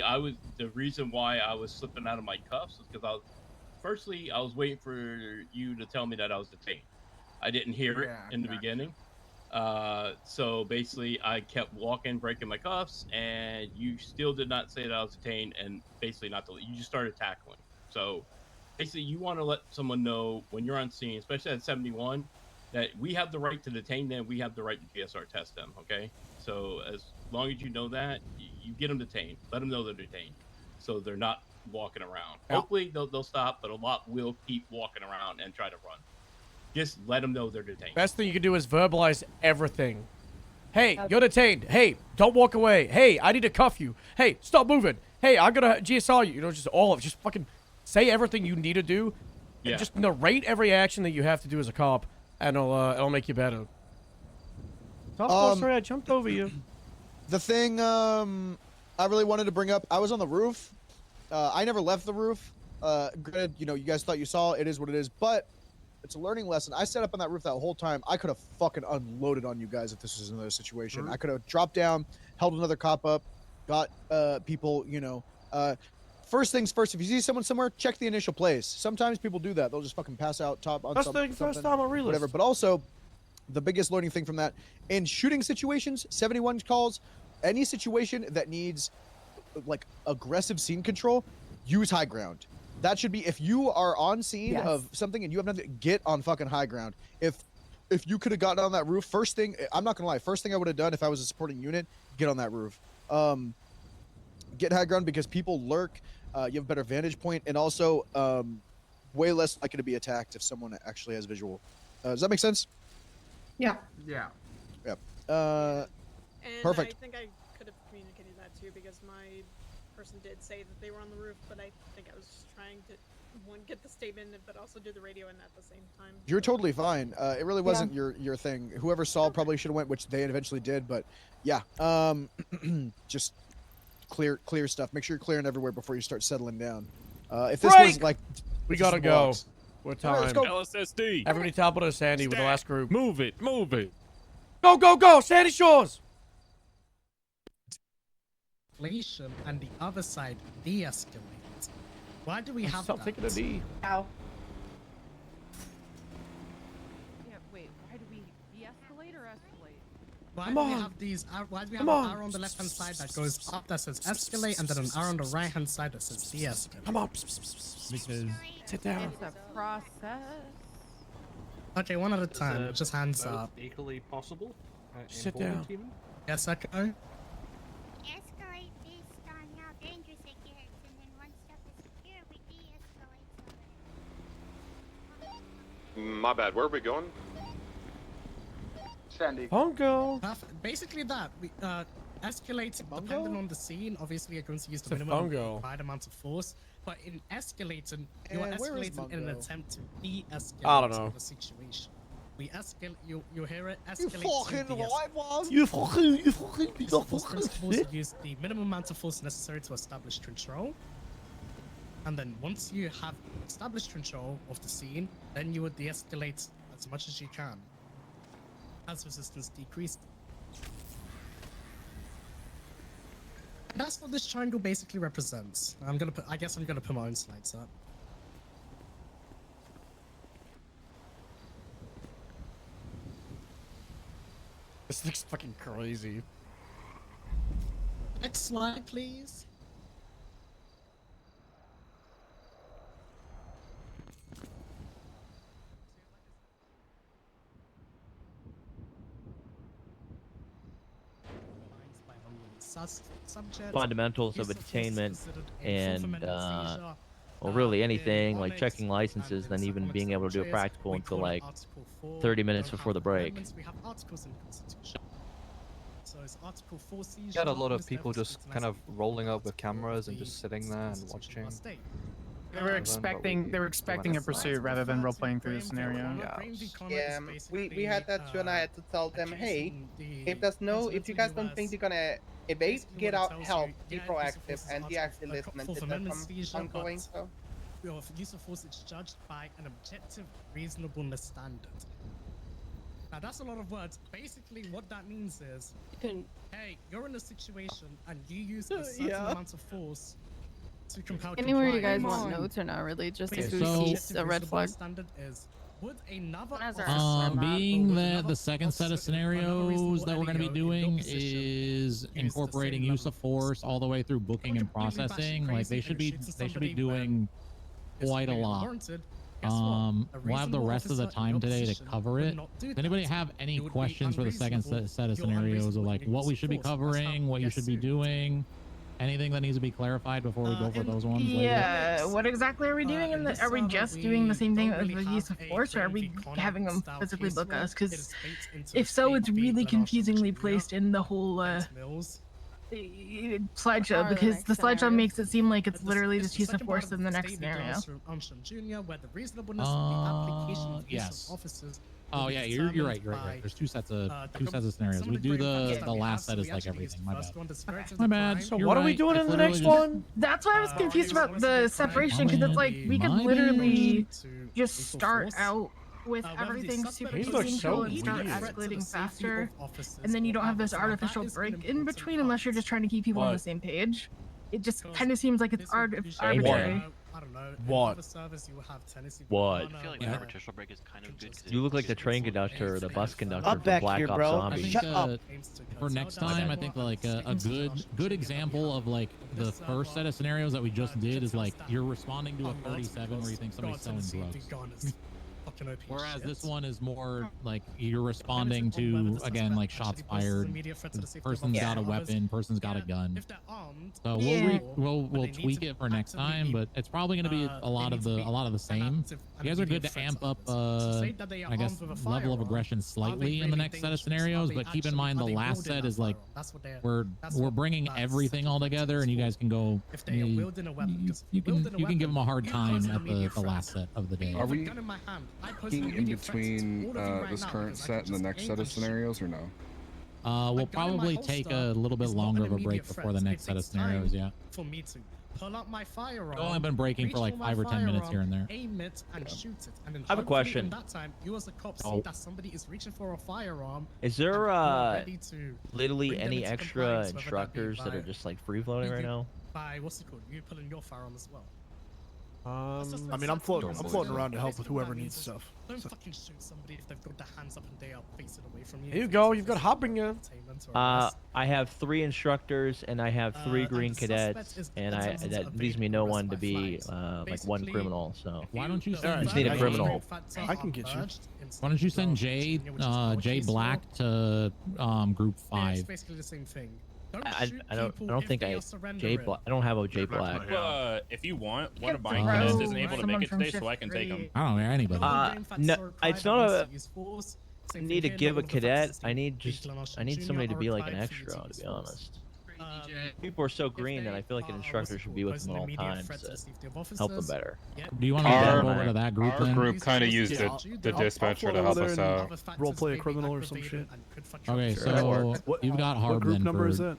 the reason why I was slipping out of my cuffs was because I was waiting for you to tell me that I was detained. I didn't hear it in the beginning. So basically I kept walking, breaking my cuffs, and you still did not say that I was detained, and basically you just started tackling. So basically you want to let someone know when you're on scene, especially at 71, that we have the right to detain them. We have the right to GSR test them. Okay. So as long as you know that, you get them detained, let them know they're detained. So they're not walking around. Yeah. Hopefully they'll stop, but a lot will keep walking around and try to run. Just let them know they're detained. Best thing you can do is verbalize everything. Hey, you're detained. Hey, don't walk away. Hey, I need to cuff you. Hey, stop moving. Hey, I'm gonna GSR you. Just all of it. Just fucking say everything you need to do. Yeah. And just narrate every action that you have to do as a cop, and it'll make you better. Oh, sorry, I jumped over you. The thing I really wanted to bring up, I was on the roof. I never left the roof. Granted, you guys thought you saw it is what it is, but it's a learning lesson. I sat up on that roof that whole time. I could have fucking unloaded on you guys if this was another situation. I could have dropped down, held another cop up, got people, first things first, if you see someone somewhere, check the initial place. Sometimes people do that. They'll just fucking pass out top on something. First time I realized. Whatever. But also, the biggest learning thing from that, in shooting situations, 71 calls, any situation that needs like aggressive scene control, use high ground. That should be, if you are on scene Yes. of something and you have nothing, get on fucking high ground. If you could have gotten on that roof, first thing, I'm not gonna lie, first thing I would have done if I was a supporting unit, get on that roof. Get high ground because people lurk, you have a better vantage point, and also way less likely to be attacked if someone actually has visual. Does that make sense? Yeah. Yeah. Yep. And Perfect. I think I could have communicated that too, because my person did say that they were on the roof, but I think I was just trying to, one, get the statement, but also do the radio in at the same time. You're totally fine. It really wasn't your thing. Whoever saw probably should have went, which they eventually did. But yeah, just clear stuff. Make sure you're clearing everywhere before you start settling down. If this was like, we just gotta go. blocks. What All right, time? let's go. LSSD. Everybody top of Sandy with the last group. Move it. Go, go, go! Sandy Shores! Escalation and the other side de-escalate. Why do we have Stop that? taking a D. Ow. Yeah, wait, why do we de-escalate or escalate? Why Come do we on. have these? Why do we have Come an on. arrow on the left-hand side that goes up that says escalate, and then an arrow on the right-hand side that says de-escalate? Come on. Because Sit down. It's a process. Okay, one at a time. Just hands both up. equally possible. Sit down. Yes, Echo. Escalate based on how dangerous it gets, and then once stuff is secure, we de-escalate. My bad. Where are we going? Sandy. Pongo. Basically that. We escalate depending on the scene. Obviously, you're going to use the It's a minimum fungo. required amount of force. But in escalating, you're And where is escalating in an Mongo? attempt to de-escalate I don't know. the situation. We escalate. You hear it? You Escalate. fucking white one. You fucking supposed to use the minimum amount of force necessary to establish control. And then once you have established control of the scene, then you would de-escalate as much as you can, as resistance decreased. That's what this triangle basically represents. I guess I'm gonna put my own slides up. This looks fucking crazy. Next slide, please. Fundamentals of a detainment and well, really anything like checking licenses, then even being able to do a practical until like 30 minutes before the break. Got a lot of people just kind of rolling up with cameras and just sitting there and watching. They were expecting a pursuit rather than role-playing through the scenario. Yeah, we had that too, and I had to tell them, hey, if you guys don't think they're gonna evade, get out, help, be proactive, and they actually listen and did that from ongoing. So Your use of force is judged by an objective reasonableness standard. Now that's a lot of words. Basically, what that means is, hey, you're in a situation and you use a certain amount of force to compel Anywhere you guys compliance. want notes or not really, just Okay, if so we see objective a red reasonableness flag. standard is, would another Being that the second set of scenarios that we're going to be doing is incorporating use of force all the way through booking and processing, like they should be doing quite a lot. We'll have the rest of the time today to cover it. Does anybody have any questions for the second set of scenarios of like what we should be covering, what you should be doing? Anything that needs to be clarified before we go for those ones later? Yeah, what exactly are we doing? Are we just doing the same thing as the use of force, or are we having them physically book us? Because if so, it's really confusingly placed in the whole slideshow, because the slideshow makes it seem like it's literally just use of force in the next scenario. Yes. Oh yeah, you're right. There's two sets of scenarios. We do the last set is like everything. My bad. My bad. So what are we doing in the next one? That's why I was confused about the separation, because it's like we could literally just start out with everything super easy and start escalating faster, and then you don't have this artificial break in between unless you're just trying to keep people on the same page. It just kind of seems like it's arbitrary. I don't know. What? In other service, you will have Tennessee. What? Banana, I feel like where artificial break is kind of good. You look like the train conductor or the bus conductor Up from back Black here, Ops bro. Zombies. Shut up. For next time, I think like a good example of like the first set of scenarios that we just did is like you're responding to a 37 where you think somebody's selling drugs. Whereas this one is more like you're responding to, again, like shots fired, person's got a weapon, person's got a gun. So we'll tweak it for next time, but it's probably going to be a lot of the same. You guys are good to amp up, I guess, level of aggression slightly in the next set of scenarios, but keep in mind the last set is like we're bringing everything all together, and you guys can go. You can give them a hard time at the last set of the day. Are we in between this current set and the next set of scenarios, or no? We'll probably take a little bit longer of a break before the next set of scenarios, yeah. For me to pull out my firearm. We've only been breaking for like 5 or 10 minutes here and there. Aim it and shoot it. And then I have a question. In that time, you as a cop see that somebody is reaching for a firearm. Is there literally any extra instructors that are just like free floating right now? By what's it called? You pulling your firearm as well. I mean, I'm floating around to help with whoever needs stuff. Don't fucking shoot somebody if they've got their hands up and they are facing away from you. Here you go. You've got hopping you. I have 3 instructors and I have 3 green cadets, and that leaves me no one to be like 1 criminal. So why don't you I just need a criminal? I can get you. Why don't you send Jay Black to group 5? It's basically the same thing. I don't think I don't have a J Black. If you want, one of my cadets isn't able to make it today, so I can take him. I don't hear anybody. No, it's not a need to give a cadet. I need somebody to be like an extra, to be honest. People are so green that I feel like an instructor should be with them at all times to help them better. Do you want to go over to that group then? Our group kind of used the dispatcher to help us out. Roleplay a criminal or some shit. Okay, so you've got Harb. What group then number for is it?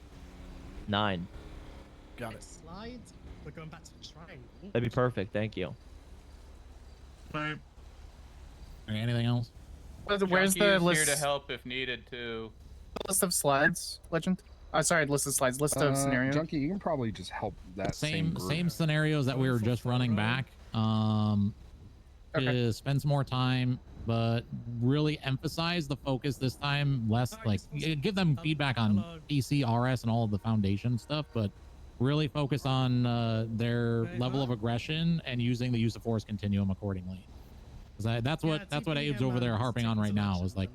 9. Got it. We're going back to the triangle. That'd be perfect. Thank you. Okay, anything else? Where's the list? Here to help if needed too. List of slides, Legend. Sorry, list of slides. List of scenarios. Junkie, you can probably just help that same scenarios that we were just running back. Is spend some more time, but really emphasize the focus this time. Less like give them feedback on PC, RS, and all of the foundation stuff, but really focus on their level of aggression and using the use of force continuum accordingly. That's what Abe's over there harping on right now. Is like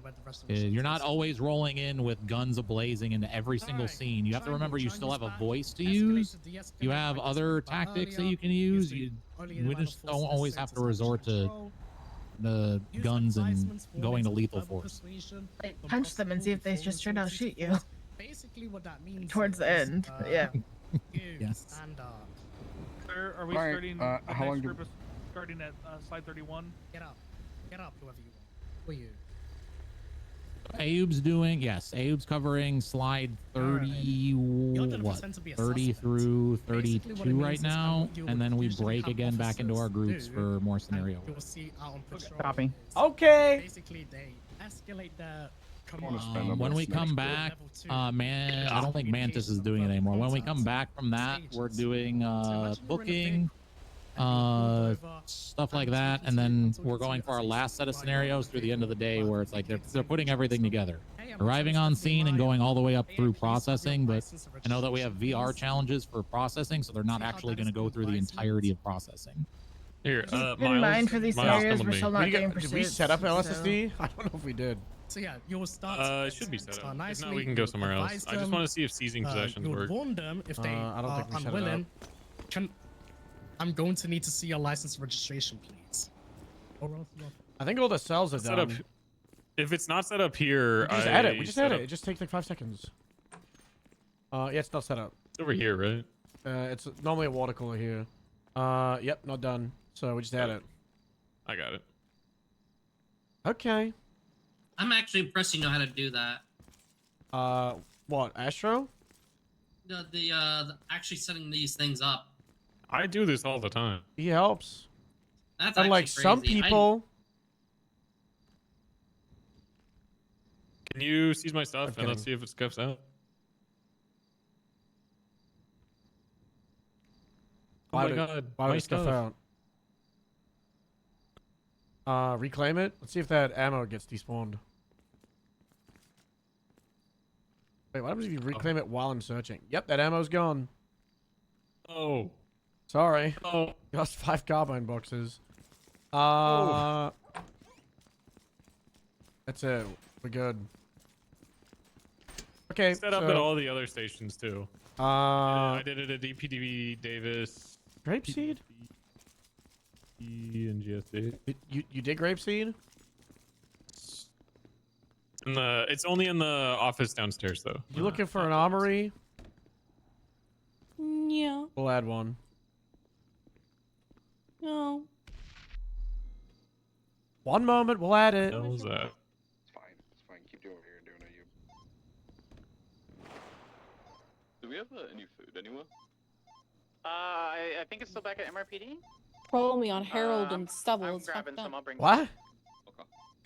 you're not always rolling in with guns ablazing into every single scene. You have to remember you still have a voice to use. You have other tactics that you can use. We just don't always have to resort to the guns and going to lethal force. Like, punch them and see if they just straight out shoot you. Basically, what that means towards the end. Yeah. Yes. Sir, are we All right, starting? how long group is starting at slide 31. Get up, whoever you want. Who are you? Abe's doing, yes, Abe's covering slide 30, what, 30 through 32 right now, and then we break again back into our groups for more scenario. Copy. Okay. Basically, they escalate their when we come back, man, I don't think Mantis is doing it anymore. When we come back from that, we're doing booking, stuff like that, and then we're going for our last set of scenarios through the end of the day, where it's like they're putting everything together, arriving on scene and going all the way up through processing. But I know that we have VR challenges for processing, so they're not actually going to go through the entirety of processing. Here, Keep in mind for these scenarios, we're still not getting Did we set up LSSD? I don't know if we did. So yeah, you'll start. It should be set up. If not, we can go somewhere else. I just want to see if seizing possessions you'll work. warn them if they I don't are think we set it unwilling. I'm going to need to see your license and registration, please. Or else you'll... I think all the cells are Set done. up. If it's not set up here, We just add it. We just add it. It just takes like 5 seconds. Yeah, it's not set up. It's over here, right? It's normally a water cooler here. Yep, not done. So we just add it. I got it. Okay. I'm actually impressed you know how to do that. What, Astro? The actually setting these things up. I do this all the time. He helps. That's Unlike actually some crazy. people. Can you seize my stuff Okay. and let's see if it scuffs out? Oh my god. Why my would it stuff stuff. out? Reclaim it. Let's see if that ammo gets despawned. Wait, what happens if you reclaim it while I'm searching? Yep, that ammo's gone. Oh. Sorry. Oh. Lost 5 carbine boxes. Oh. That's it. We're good. Okay. Set up at all the other stations too. I did it at DPDB, Davis. Grapeseed? And GSD. You did grapeseed? It's only in the office downstairs though. You looking for an armory? Yeah. We'll add one. No. One moment, we'll add it. What was that? It's fine. It's fine. Keep doing what you're doing. Do we have any food anywhere? I think it's still back at MRPD. Troll me on Harold and Stubble. I'm It's grabbing fucked some. up. I'll bring. What?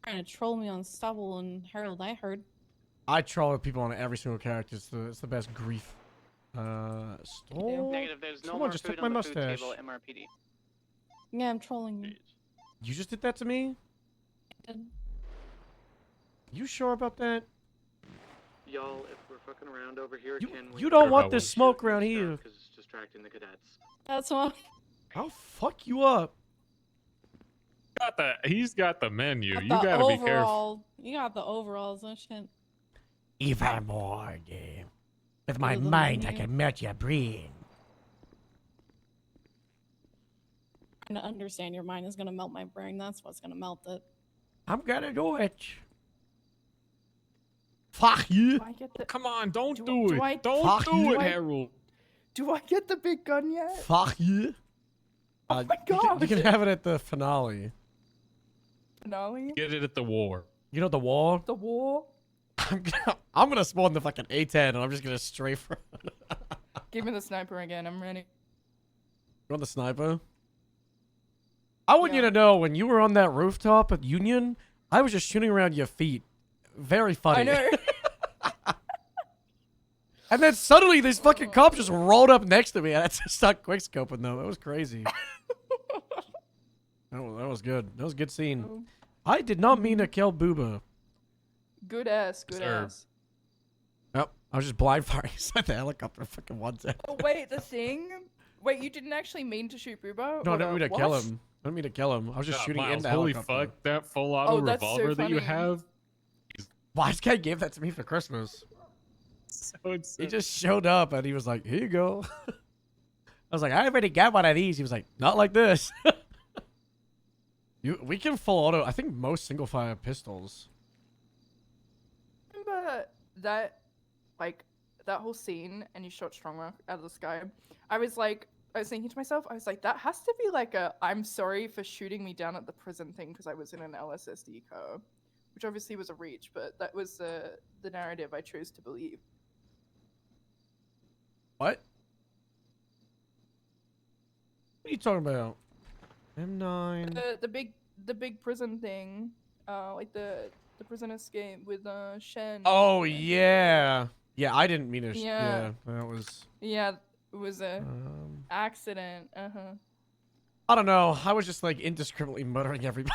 Trying to troll me on Stubble and Harold. I heard. I troll people on every single character. It's the best grief. Stole? Negative. There's no Someone more just food took my on the food mustache. table at MRPD. Yeah, I'm trolling you. You just did that to me? I did. You sure about that? Y'all, if we're fucking around over here, can we? You don't want this smoke around here. Because it's distracting the cadets. That's why. I'll fuck you up. He's got the menu. You The gotta be careful. overall. You got the overalls and shit. Even more game. With my Other than mind, I you. can melt your brain. Trying to understand your mind is gonna melt my brain. That's what's gonna melt it. I'm gonna do it. Fuck you. Do I get the? Come on, don't do do it. I- Don't Fuck do you. it, Harold. Do I get the big gun yet? Fuck you. Oh my god. You can have it at the finale. Finale? Get it at the war. You know the war? The war? I'm gonna spawn the fucking A10 and I'm just gonna strafe for Give me the sniper again. I'm ready. You want the sniper? I want you to know when you were on that rooftop at Union, I was just shooting around your feet. Very funny. I know. And then suddenly this fucking cop just rolled up next to me and I had to start quickscoping them. It was crazy. that was good. That was a good scene. I did not mean to kill Booba. Good ass. Good Sir. ass. Nope. I was just blind firing at the helicopter fucking one time. Oh wait, the thing. Wait, you didn't actually mean to shoot Booba? No, I didn't mean to kill him. I didn't mean to kill him. I was just God, shooting in Miles, the holy helicopter. fuck, that full auto Oh, that's so revolver that you funny. have. Why this guy gave that to me for Christmas? So He insane. just showed up and he was like, "Here you go." I was like, "I already got one of these." He was like, "Not like this." We can full auto. I think most single fire pistols. Remember that, like, that whole scene, and you shot Strongmark out of the sky. I was thinking to myself, I was like, that has to be like a "I'm sorry for shooting me down at the prison" thing because I was in an LSSD car, which obviously was a reach, but that was the narrative I chose to believe. What? What are you talking about? M9. The big prison thing, like the prison escape with Shen. Oh yeah. Yeah, I didn't mean to. Yeah. That was. Yeah, it was a accident. I don't know. I was just like indiscriminately murdering everybody.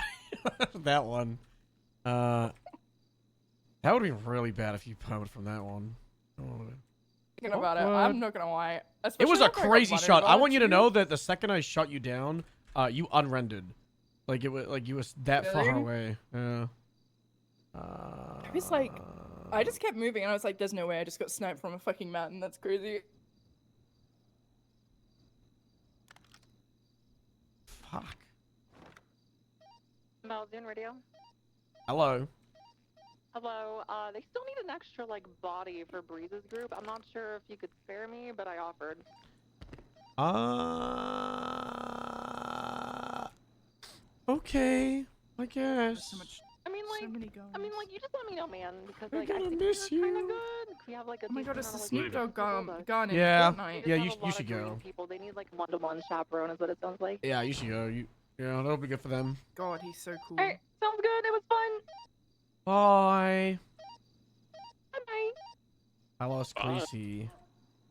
That one. That would be really bad if you powered from that one. Thinking about it, I'm not gonna lie. It was Especially a after I got crazy muttered shot. about I it want you to too. know that the second I shot you down, you unrendered. Like it was like you was that far Really? away. Yeah. I was like, I just kept moving, and I was like, "There's no way I just got sniped from a fucking mountain. That's crazy." Fuck. Maldian radio. Hello. Hello. They still need an extra like body for Breeze's group. I'm not sure if you could spare me, but I offered. Okay. I guess. I mean, like, you just let me know, man, because like gonna I think miss you're kind of good. We have like a. Oh my god, decent it's the amount of, Snoop Dogg gun in Yeah. Fortnite. Yeah, They you have a lot should of green go. People, they need like one-to-one chaperone, is what it sounds like. Yeah, you should go. Yeah, that'll be good for them. God, he's so cool. Alright, sounds good. It was fun. Bye. Bye. I lost Creasy.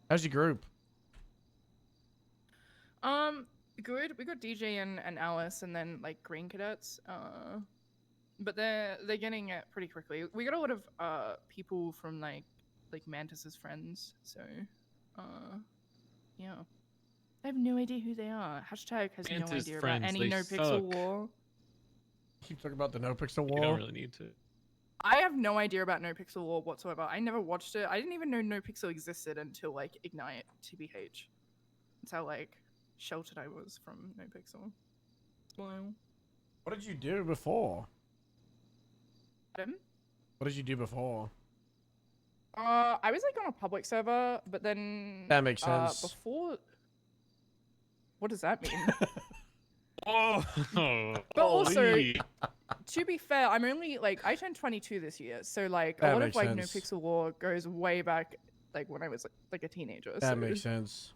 How's your group? good. We got DJ and Alice, and then like green cadets. But they're getting it pretty quickly. We got a lot of people from like Mantis's friends. So, yeah. I have no idea who they are. Hashtag has no Mantis idea friends, about any they No Pixel suck. War. Keep talking about the No Pixel You Wall. don't really need to. I have no idea about No Pixel War whatsoever. I never watched it. I didn't even know No Pixel existed until like Ignite TBH. That's how like sheltered I was from No Pixel. Smile. What did you do before? Adam? What did you do before? I was like on a public server, but then That makes sense. Before, what does that mean? Oh, But also, holy. to be fair, I'm only like I turned 22 this year, so like That a lot makes of like sense. No Pixel War goes way back, like when I was like a teenager. That so. makes sense.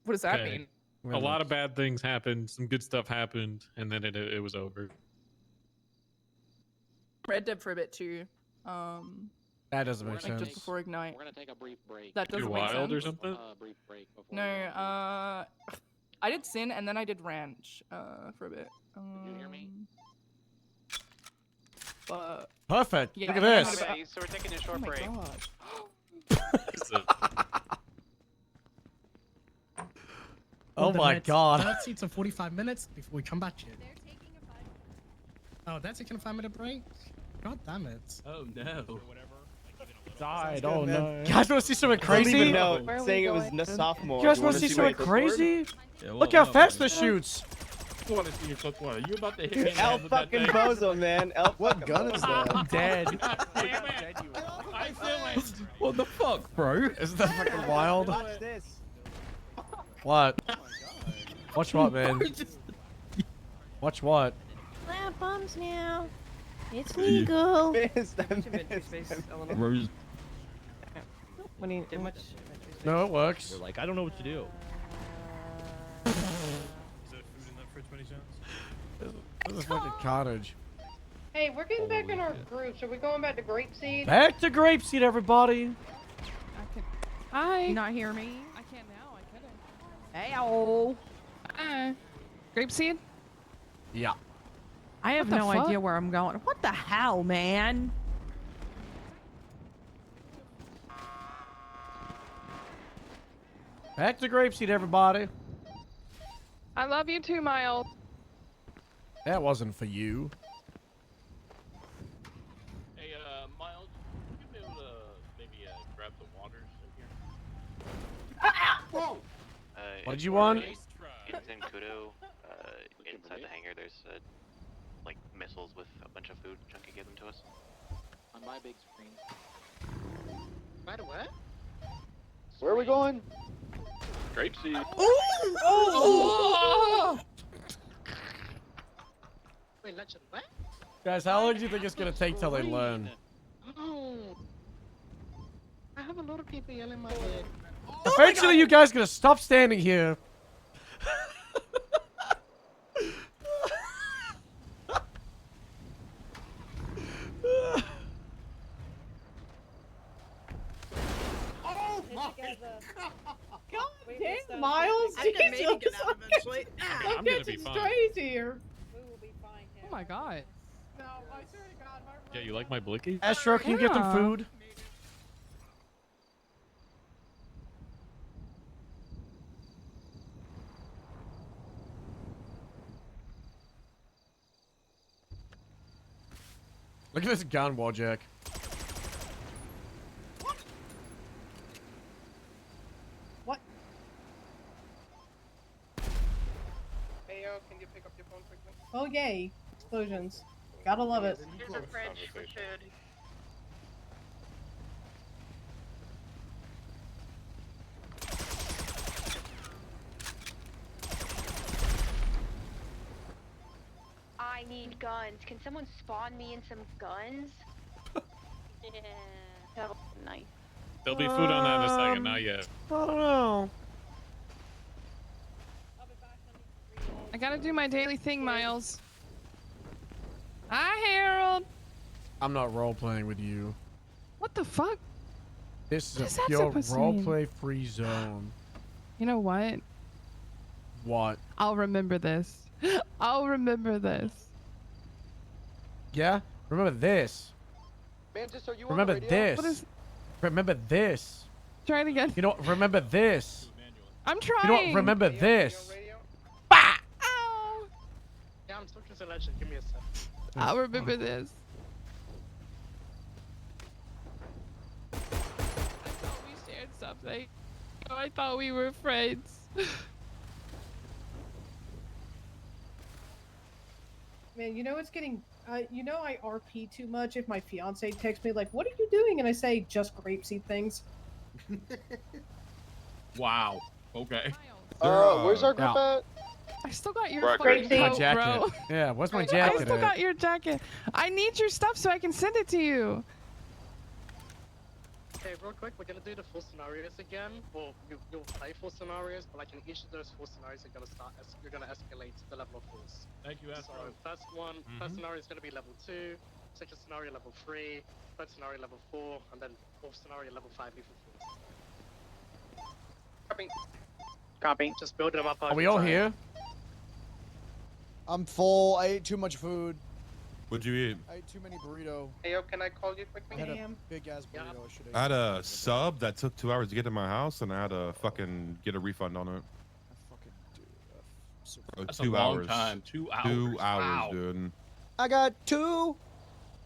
What does that Okay. mean? A lot of bad things happened. Some good stuff happened, and then it was over. Red Dead for a bit too. That doesn't make Like sense. just before Ignite. We're gonna take a brief break. That doesn't Too make wild or sense. something? Brief break before. No, I did Sin and then I did Ranch for a bit. Did you hear me? But Perfect. yeah, Look at I learned this. about- So we're taking a short Oh my break. God. Oh the my next god. 30 to 45 minutes before we come back here. Oh, they're taking a 5-minute break? God damn it. Oh no. Died. good, Oh man. no. You guys want to see something I don't crazy? even know. Where are we Saying it was going? no sophomore. You guys You want wanna to see something the crazy? Yeah, Look how fast this shoots. I want to see your fuck one. You about to hit Dude, me in the El head with that fucking thing. bozo, man. El What fucking gun bozo. is that? I'm dead. Damn it. I feel like. What the fuck, bro? Isn't that fucking wild? Watch this. What? Watch what, man? Watch what? Lab bombs now. It's legal. Missed, I missed. Rose. What do you much? No, it works. They're like, I don't know what to do. Is there food in that fridge by any chance? This is fucking cottage. Hey, we're getting back in our groups. Are we going back to Grapeseed? Back to Grapeseed, everybody. Hi. You not hear me? I can't now. I couldn't. Hey, oh. Grapeseed? Yeah. I have What the no fuck? idea where I'm going. What the hell, man? Back to Grapeseed, everybody. I love you too, Miles. That wasn't for you. Hey, Miles, would you be able to maybe grab the waters in here? What did you want? In Kudo, inside the hangar, there's like missiles with a bunch of food. Chunky gave them to us. On my big screen. By the way? Where are we going? Grapeseed. Oh! Wait, let's what? Guys, how long do you think it's gonna take till they learn? Oh. I have a lot of people yelling my head. Eventually, you guys gonna stop standing here. Oh my God damn, Miles! I didn't make it Jesus, out eventually. I'm I'm gonna catching be fine. strays here. Oh my god. No, I swear to God, my Yeah, you like my blicky? Astro, can you get them Yeah. food? Look at this gun, Wojak. What? Hey, can you pick up your phone quickly? Oh yay! Explosions. Gotta love it. Here's a fridge for food. I need guns. Can someone spawn me in some guns? Yeah. That was nice. There'll be food on that in a second. Not yet. I don't know. I gotta do my daily thing, Miles. Hi, Harold. I'm not role playing with you. What the fuck? This What is is a that pure supposed to mean? roleplay free zone. You know what? What? I'll remember this. I'll remember this. Yeah? Remember this. Mantis, are you Remember on the radio? this. What is- Remember this. Try it again. You know, remember this. I'm trying. You know what? Remember this. Ow! Yeah, I'm talking to Legend. Give me a sec. I'll remember this. I thought we shared something. Oh, I thought we were friends. Man, you know it's getting. You know I RP too much. If my fiance texts me like, "What are you doing?" and I say just grapeseed things. Wow. Okay. Where's our group at? I still got your Right, fucking great. My coat, jacket. bro. Yeah, where's my I jacket still at? got your jacket. I need your stuff so I can send it to you. Okay, real quick, we're gonna do the 4 scenarios again. Well, you'll play 4 scenarios, but like in each of those 4 scenarios, you're gonna escalate to the level of force. Thank you, So first scenario is gonna be level 2, second scenario level 3, third scenario level 4, and then fourth scenario level 5 lethal force. Copy. Just building them up. Are we all here? I'm full. I ate too much food. What'd you eat? I ate too many burrito. Hey, yo, can I call you I quickly? had a big ass burrito. I should have. I had a sub that took 2 hours to get to my house, and I had to fucking get a refund on it. That's 2 a long hours. time. 2 hours. 2 hours, Wow. dude. I got 2.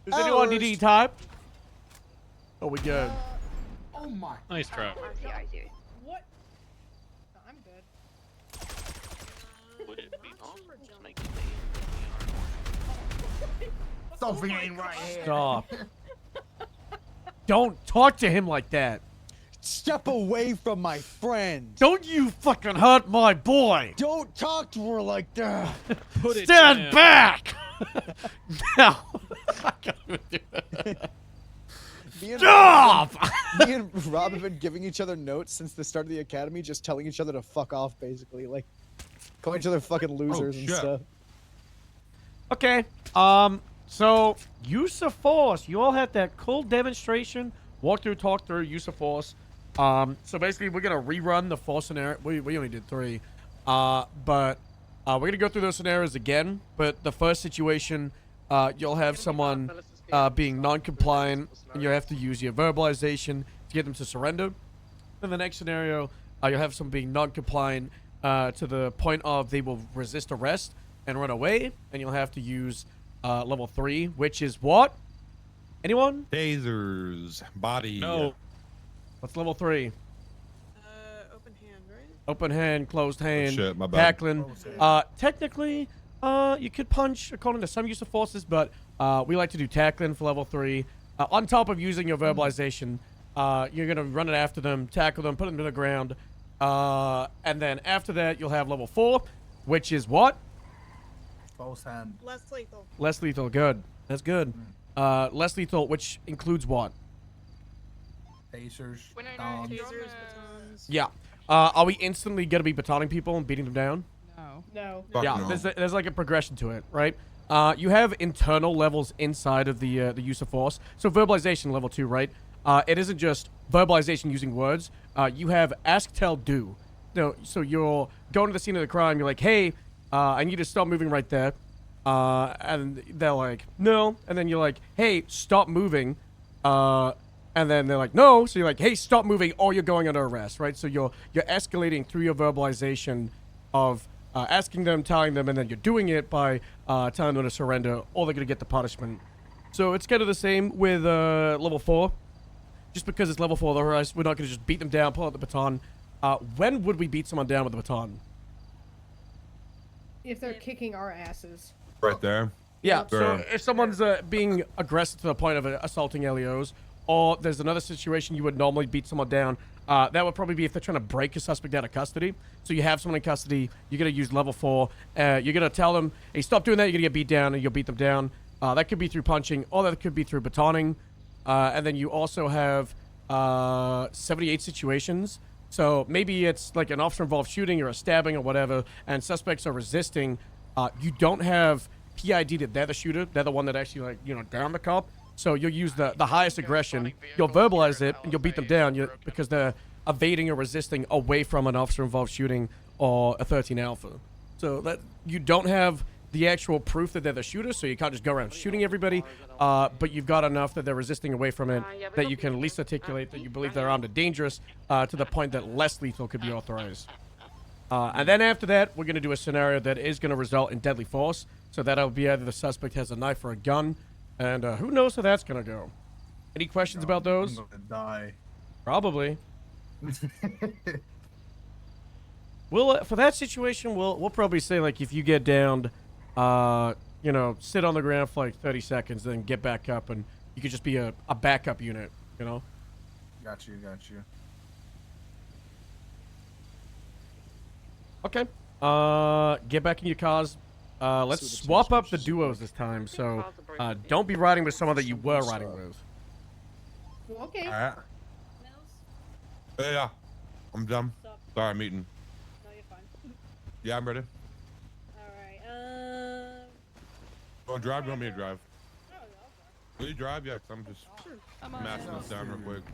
Does anyone need to eat type? Oh, we good. Oh my. Nice try. What? I'm good. Would it be possible to make Something ain't right here. Stop. Don't talk to him like that. Step away from my friend. Don't you fucking hurt my boy. Don't talk to her like that. Put it Stand down. back. Now. Stop! Me and Rob have been giving each other notes since the start of the academy, just telling each other to fuck off, basically. Like, calling each other fucking losers and shit. stuff. Okay. So use of force. You all had that cool demonstration. Walk through, talk through, use of force. So basically, we're gonna rerun the 4 scenario. We only did 3. But we're gonna go through those scenarios again. But the first situation, you'll have someone being non-compliant, and you have to use your verbalization to get them to surrender. In the next scenario, you'll have someone being non-compliant to the point of they will resist arrest and run away, and you'll have to use level 3, which is what? Anyone? Tasers. Body. No. What's level 3? Open hand, right? Open hand, closed hand, shit, my bad. tackling. Technically, you could punch according to some use of forces, but we like to do tackling for level 3. On top of using your verbalization, you're gonna run it after them, tackle them, put them to the ground, and then after that, you'll have level 4, which is what? Close hand. Less lethal. Less lethal. Good. That's good. Less lethal, which includes what? Tasers. Tasers, batons. Yeah. Are we instantly gonna be batoning people and beating them down? No. No. Fuck Yeah, no. there's like a progression to it, right? You have internal levels inside of the use of force. So verbalization level 2, right? It isn't just verbalization using words. You have ask, tell, do. So you're going to the scene of the crime. You're like, hey, I need to stop moving right there. And they're like, no. And then you're like, hey, stop moving. And then they're like, no. So you're like, hey, stop moving, or you're going under arrest, right? So you're escalating through your verbalization of asking them, telling them, and then you're doing it by telling them to surrender, or they're going to get the punishment. So it's kind of the same with level 4. Just because it's level 4, otherwise we're not going to just beat them down, pull out the baton. When would we beat someone down with the baton? If they're kicking our asses. Right there. Yeah, so Sure. if someone's being aggressive to the point of assaulting LEOs, or there's another situation you would normally beat someone down, that would probably be if they're trying to break a suspect out of custody. So you have someone in custody, you're going to use level 4, you're going to tell them, hey, stop doing that, you're going to get beat down, and you'll beat them down. That could be through punching, or that could be through batoning. And then you also have 78 situations. So maybe it's like an officer-involved shooting or a stabbing or whatever, and suspects are resisting. You don't have PID that they're the shooter. They're the one that actually, like, downed the cop. So you'll use the highest aggression, you'll verbalize it, and you'll beat them down because they're evading or resisting away from an officer-involved shooting or a 13 Alpha. So that you don't have the actual proof that they're the shooter, so you can't just go around shooting everybody, but you've got enough that they're resisting away from it that you can at least articulate that you believe they're armed and dangerous to the point that less lethal could be authorized. And then after that, we're going to do a scenario that is going to result in deadly force. So that'll be either the suspect has a knife or a gun. And who knows how that's going to go. Any questions about those? I'm gonna die. Probably. We'll, for that situation, we'll probably say, like, if you get downed, you know, sit on the ground for like 30 seconds, then get back up, and you could just be a backup unit, you know? Got you. Okay. Get back in your cars. Let's swap up the duos this time, so don't be riding with someone that you were riding with. Okay. All right. Yeah, I'm done. Sorry, I'm eating. No, you're fine. Yeah, I'm ready. Alright, Want to drive? You want me to drive? Will you drive? Yeah, 'cause I'm just mashing this down real quick.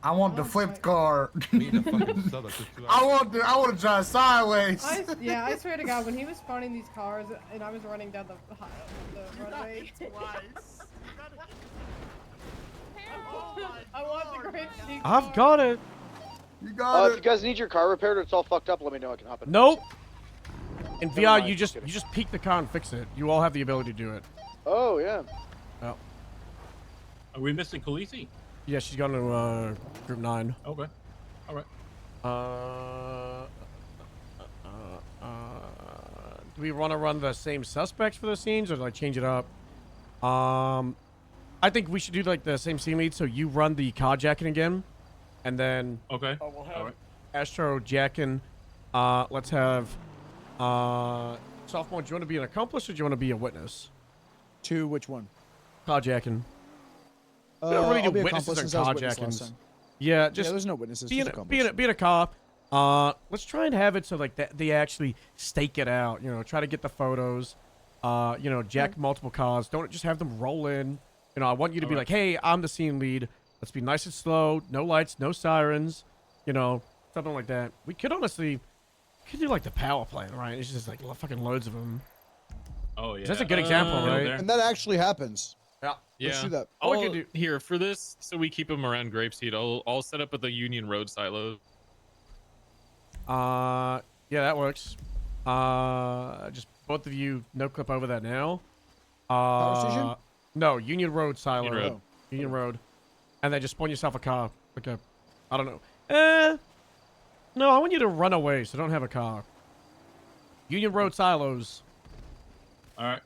I want the flipped car. Me the fucking southern for 2 hours. I want to drive sideways. I swear to God, when he was spawning these cars and I was running down the runway. I want the great sequel. I've got it. You got If you guys need your car repaired or it's all fucked up, let me know. I can hop in. Nope. In Never VR, mind, you just peek the car and fix it. You all have the ability to do it. Oh yeah. Oh. Are we missing Khaleesi? Yeah, she's gone to group 9. Okay. All right. Do we want to run the same suspects for the scenes, or do I change it up? I think we should do like the same scene lead. So you run the carjacking again, and then okay. We'll have Astro jacking. Let's have sophomore. Do you want to be an accomplice or do you want to be a witness? To which one? Carjacking. We don't really I'll do be witnesses accomplice and since I was witness last carjackings. time. Yeah, just there's no witnesses. Being just a, accomplice. being a cop. Let's try and have it so like that they actually stake it out. You know, try to get the photos. You know, jack multiple cars. Don't just have them roll in. You know, I want you to be like, hey, I'm the scene lead. Let's be nice and slow. No lights, no sirens. You know, something like that. We could honestly, do like the power plant, right? It's just like fucking loads of them. Oh yeah. That's a good example, right? And that actually happens. Yeah. Let's do that. Here for this, so we keep them around Grapeseed. I'll set up at the Union Road silo. Yeah, that works. Just both of you, no clip over that now. Power station? No, Union Road silo. Union Road. Union Road. And then just spawn yourself a car. Like a, I don't know. No, I want you to run away, so don't have a car. Union Road silos. All right.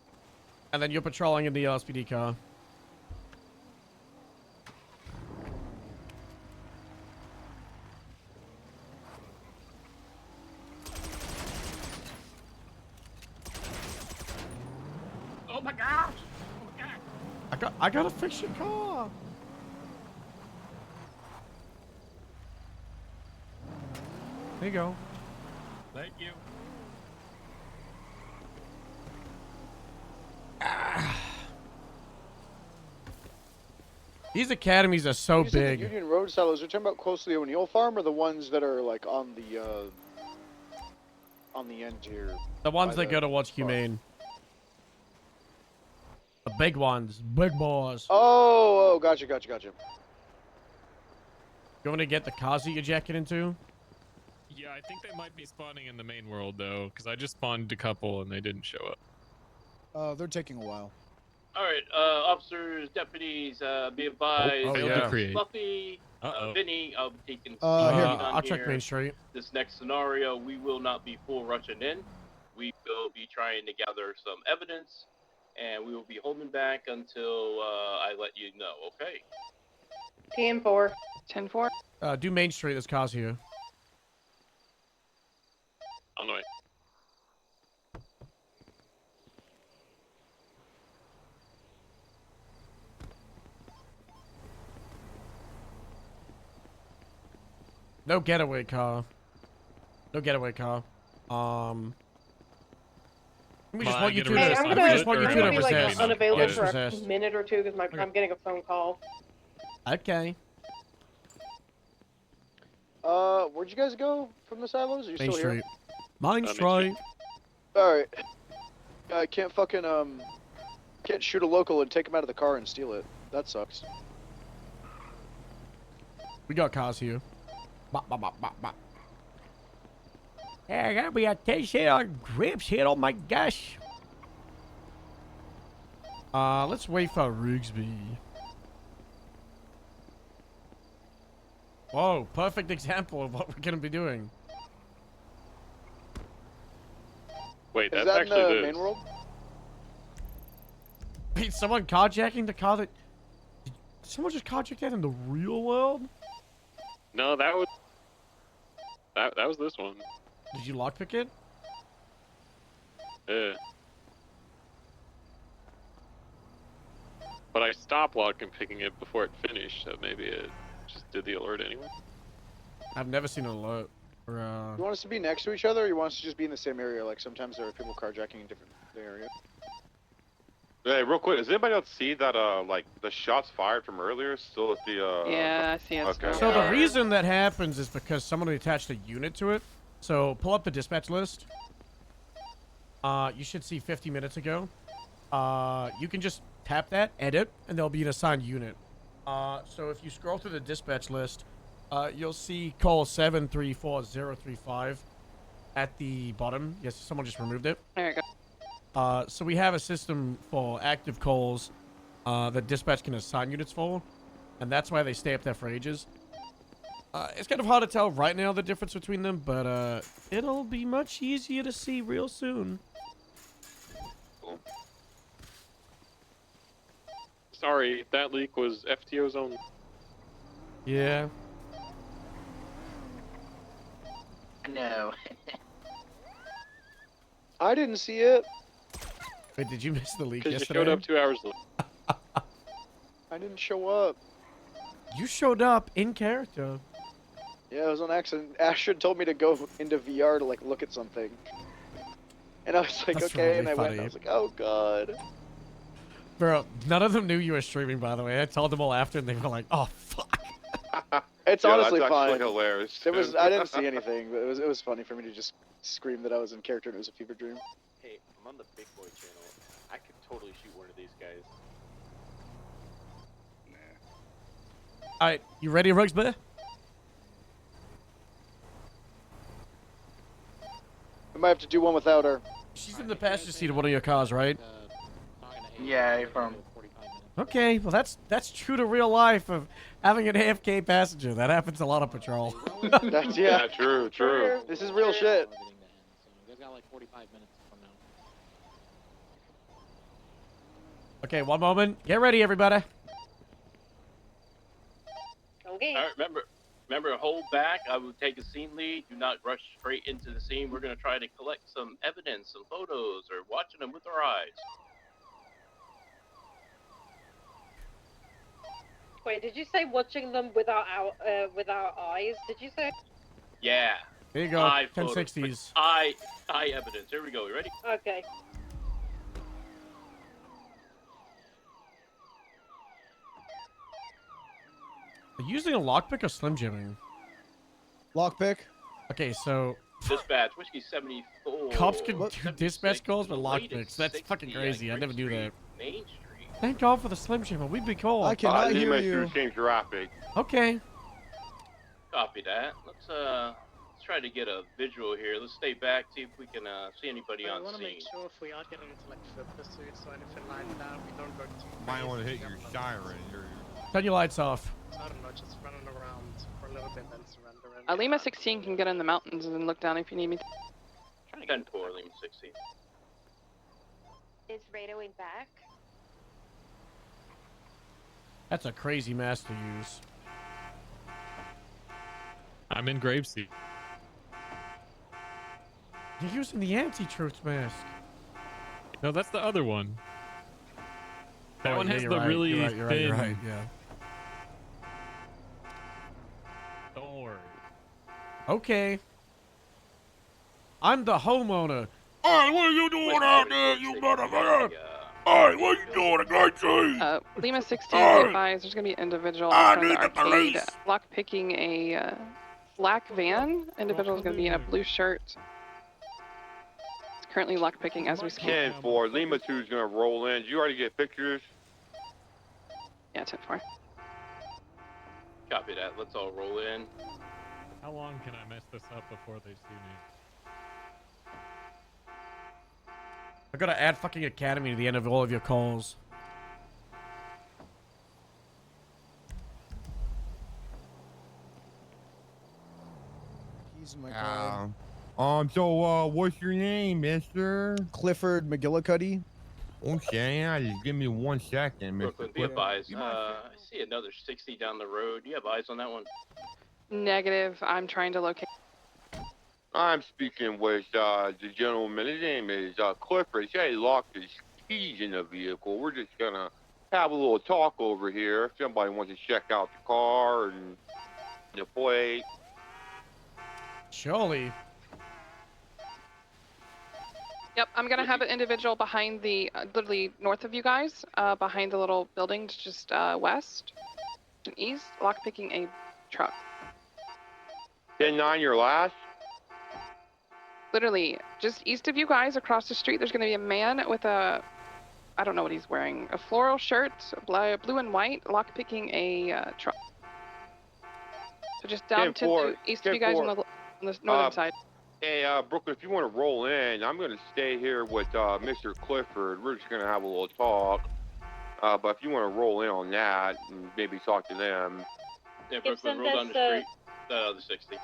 And then you're patrolling in the LSPD car. Oh my gosh! Oh my god! I gotta fix your car. There you go. Thank you. These academies are so You said big. the Union Road silos. Are you talking about close to the O'Neill farm, or the ones that are like on the end here? The ones by that go towards Humane. The big ones. Big boys. Oh, gotcha. You want to get the cars that you're jacking into? Yeah, I think they might be spawning in the main world though, because I just spawned a couple and they didn't show up. They're taking a while. Alright, officers, deputies, be advised. failed to create. Fluffy, Vinny, I'll be taking I'll check Main Street. This next scenario, we will not be full rushing in. We will be trying to gather some evidence, and we will be holding back until I let you know, okay? 10-4. 10-4. Do Main Street. There's cars here. On the way. No getaway car. No getaway car. We just Well, want I you get to. a Hey, resist I'm We gonna, just want you I'm to gonna be like resist. unavailable Yeah, just for a resist. minute or two because I'm getting a phone call. Okay. Where'd you guys go from the silos? Are you Main still Street. here? Main Street. All right. I can't fucking can't shoot a local and take him out of the car and steal it. That sucks. We got cars here. Bop, bop, bop, bop, bop. Yeah, gotta be a 10 on grips here. Oh my gosh. Let's wait for Rigsby. Whoa, perfect example of what we're gonna be doing. Wait, Is that's that in actually the this. main world? Wait, someone carjacking the car that... Did someone just carjack that in the real world? No, that was that was this one. Did you lockpick it? Yeah. But I stopped lock and picking it before it finished, so maybe it just did the alert anyway. I've never seen an alert. Or, You want us to be next to each other, or you want us to just be in the same area? Like sometimes there are people carjacking in different areas. Hey, real quick, does anybody else see that, like, the shots fired from earlier still at the, Yeah, I see it. Okay. So the reason that happens is because someone attached a unit to it. So pull up the dispatch list. You should see 50 minutes ago. You can just tap that, edit, and there'll be an assigned unit. So if you scroll through the dispatch list, you'll see call 734035 at the bottom. Yes, someone just removed it. There you go. So we have a system for active calls that dispatch can assign units for, and that's why they stay up there for ages. It's kind of hard to tell right now the difference between them, but it'll be much easier to see real soon. Sorry, that leak was FTO's own. Yeah. No. I didn't see it. Wait, did you miss the leak Because you yesterday? showed up 2 hours late. I didn't show up. You showed up in character. Yeah, it was on accident. Ashton told me to go into VR to like look at something, and I was like, That's okay, really and I went. And I funny. was like, oh god. Bro, none of them knew you were streaming, by the way. I told them all after, and they were like, "Oh fuck." It's Yeah, honestly that's fine. actually hilarious. It was. I didn't see anything, but it was funny for me to just scream that I was in character and it was a fever dream. Hey, I'm on the Big Boy channel. I could totally shoot one of these guys. All right, you ready, Rugsby? We might have to do one without her. She's in the passenger seat of one of your cars, right? Yeah, from. Okay, well that's true to real life of having an AFK passenger. That happens a lot on patrol. That's Yeah, true, true. This is real shit. You guys got like 45 minutes from now. Okay, one moment. Get ready, everybody. Okay. All right, remember, hold back. I will take a scene lead. Do not rush straight into the scene. We're gonna try to collect some evidence, some photos, or watching them with our eyes. Wait, did you say watching them with our eyes? Did you say? Yeah. There you go. Eye photos, 1060s. Eye evidence. Here we go. You ready? Okay. Are you using a lockpick or slim jimming? Lockpick. Okay, so Dispatch, Whiskey 74. cops can do dispatch calls with lockpicks. That's fucking crazy. I never do that. Main Street. Thank God for the slim jimmer. We'd be cool. I cannot hear make you. sure change traffic. Okay. Copy that. Let's try to get a visual here. Let's stay back, see if we can see anybody on want to scene. make sure if we are getting into like flip pursuits or anything like that, we don't go too Might want to crazy. hit your siren. Turn your lights off. I don't know, just running around for a little bit then surrendering. Lima 16 can get in the mountains and look down if you need me to. Trying to get into Lima 16. Is radioing back? That's a crazy mask to use. I'm in Graveseat. You're using the anti-truth mask. No, that's the other one. That Oh, one yeah, has you're the right, really you're right, you're right, thin. you're right, yeah. Don't worry. Okay. I'm the homeowner. Hey, what are you doing out there, you motherfucker? Hey, what are you doing, guy? Lima 16, be advised, there's going to be an individual I outside the need the arcade police. lockpicking a black van. Individual is going to be in a blue shirt. It's currently lockpicking as we speak. 10-4. Lima 2 is gonna roll in. Did you already get pictures? Yeah, 10-4. Copy that. Let's all roll in. How long can I mess this up before they see me? I gotta add fucking Academy to the end of all of your calls. He's in my card. So, what's your name, mister? Clifford McGillicuddy. Okay, just give me 1 second, Mr. Brooklyn, be advised. I see another 60 down the road. You have eyes on that one? Negative. I'm trying to locate. I'm speaking with the gentleman. His name is Clifford. He said he locked his keys in the vehicle. We're just gonna have a little talk over here. If somebody wants to check out the car and the plate. Surely. Yep, I'm going to have an individual behind the, literally north of you guys, behind the little building just west and east, lockpicking a truck. 10-9, your last? Literally, just east of you guys, across the street, there's going to be a man with a, I don't know what he's wearing, a floral shirt, blue and white, lockpicking a truck. So just down to the east of you guys on the northern side. Hey, Brooklyn, if you want to roll in, I'm going to stay here with Mr. Clifford. We're just going to have a little talk. But if you want to roll in on that and maybe talk to them. Yeah, Brooklyn, roll down the street. The 60.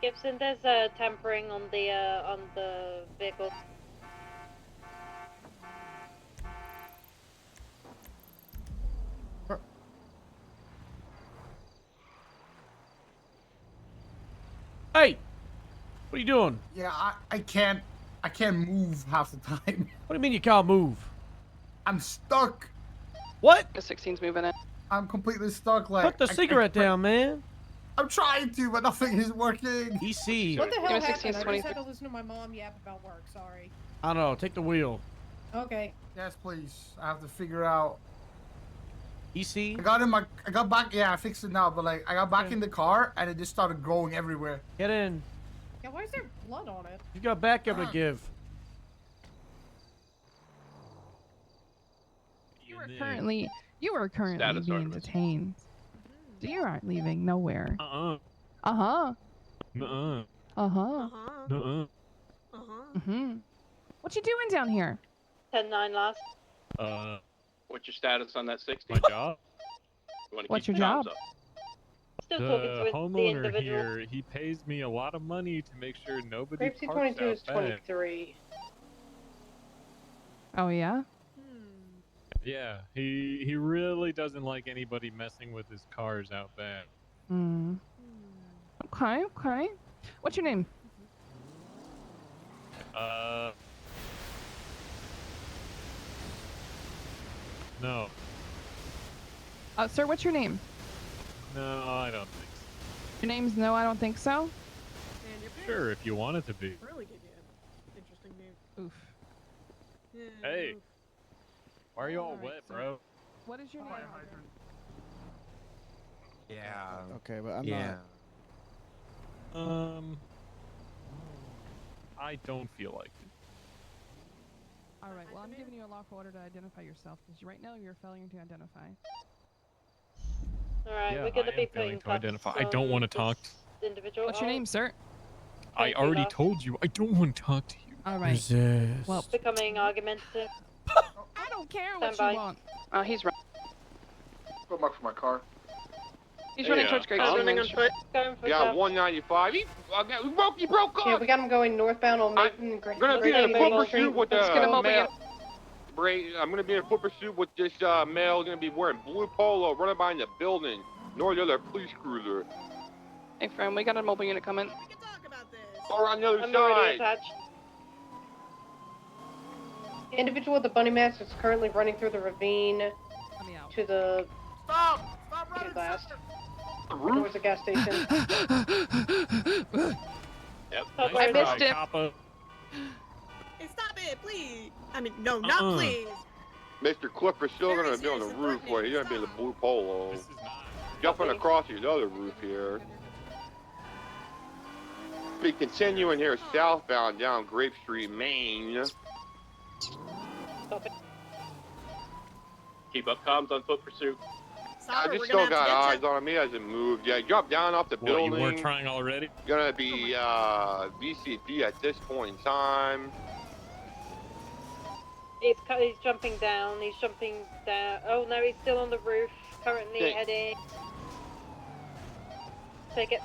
Gibson, there's tampering on the vehicle. Hey! What are you doing? Yeah, I can't move half the time. What do you mean you can't move? I'm stuck. What? The 16's moving in. I'm completely stuck. Like, Put the cigarette down, man. I'm trying to, but nothing is working. EC. What the hell Yeah, happened? 16's I 20. just had to listen to my mom yap about work. Sorry. I don't know. Take the wheel. Okay. Yes, please. I have to figure out. EC. I got back. Yeah, I fixed it now. But like, I got back in the car and it just started growing everywhere. Get in. Yeah, why is there blood on it? You got backup to give. You are currently being detained. So you aren't leaving nowhere. Uh-huh. Nuh-uh. Uh-huh. Nuh-uh. Mm-hmm. What you doing down here? 10-9 last. What's your status on that 60? My job? What's your job? Still talking The to the homeowner individual. here, he pays me a lot of money to make sure nobody Grape parks 22 is out back. 23. Oh, yeah? Yeah, he really doesn't like anybody messing with his cars out back. Hmm. Okay, okay. What's your name? No. Sir, what's your name? No, I don't think so. Your name's No, I don't think so? Sure, if you want it to be. Really give you an interesting name. Oof. Yeah, Hey. oof. Why are you all Alright, wet, so- bro? What is your name? Yeah. Okay, but I'm Yeah. I don't feel like it. Alright, well, I'm giving you a lawful order to identify yourself, because right now you're failing to identify. Alright, Yeah, we're gonna I be am failing putting to identify. I don't want to talk. Individual. What's your name, sir? I already told you. I don't want to talk to you. Alright. Resist. Well, Becoming argumentative. I don't care what Stand by. you want. Oh, he's right. Go back for my car. He's running towards Greg's Running on foot. Going for Yeah, south. 195. He broke Yeah, up. we got him going northbound on I'm Mason. gonna be in a foot pursuit with Let's get him over male. here. I'm gonna be in a foot pursuit with this male. Gonna be wearing blue polo, running behind the building. Nor the other police cruiser. Hey, friend, we got a mobile unit coming. We can talk about this. Or on the other I'm already side. attached. The individual with the bunny mask is currently running through the ravine Let me out. to the Stop! Stop running! last. The There roof. was a gas station. Yep. I nice missed try, it. Coppa. Hey, stop it, please. I mean, no, not please. Mr. Clipper's still going to be on the roof where he's going to be in the blue polo. Jumping across his other roof here. Be continuing here southbound down Grape Street, Maine. Stop it. Keep up comms on foot pursuit. I just still got eyes on him. He hasn't moved yet. Drop down off the building. You weren't trying already? Gonna be VCP at this point in time. He's jumping down. He's jumping down. Oh no, he's still on the roof. Currently heading. Take it.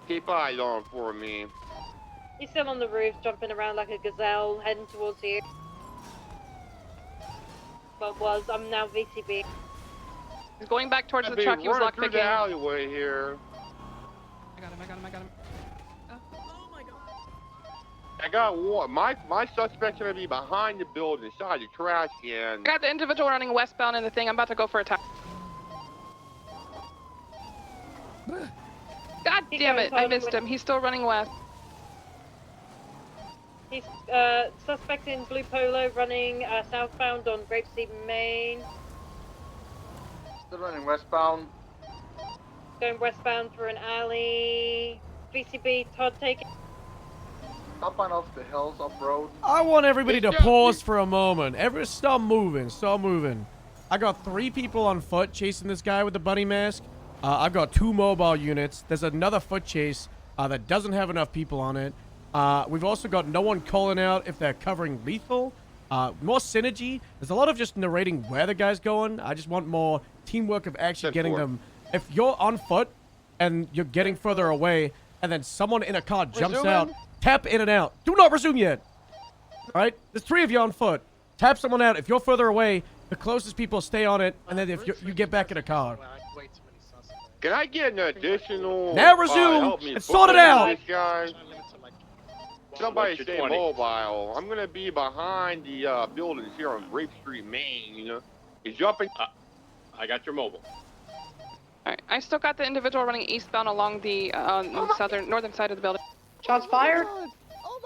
Keep eyes on for me. He's still on the roof, jumping around like a gazelle, heading towards you. Well, I'm now VCB. He's going back towards the Be truck. He was running lockpicking. through the alleyway here. I got him. Oh my god. I got one. My suspect's gonna be behind the building, inside the trash can. I got the individual running westbound in the thing. I'm about to go for a tap. God damn it! I missed him. He's still running west. He's suspect in blue polo running southbound on Grapeseed, Maine. Still running westbound. Going westbound through an alley. VCB, Todd, take it. Up and off the hills, off road. I want everybody to pause for a moment. Stop moving. Stop moving. I got 3 people on foot chasing this guy with the bunny mask. I've got 2 mobile units. There's another foot chase that doesn't have enough people on it. We've also got no one calling out if they're covering lethal. More synergy. There's a lot of just narrating where the guy's going. I just want more teamwork of actually getting them. If you're on foot and you're getting further away and then someone in a car jumps out, tap in and out. Do not resume yet. All right? There's 3 of you on foot. Tap someone out. If you're further away, the closest people stay on it, and then if you get back in a car. Can I get an additional? Now resume help me and sort it out. This guy? Somebody stay mobile. I'm gonna be behind the buildings here on Grape Street, Maine. He's jumping. I got your mobile. Alright, I still got the individual running eastbound along the northern side of the building. Shots fired. Oh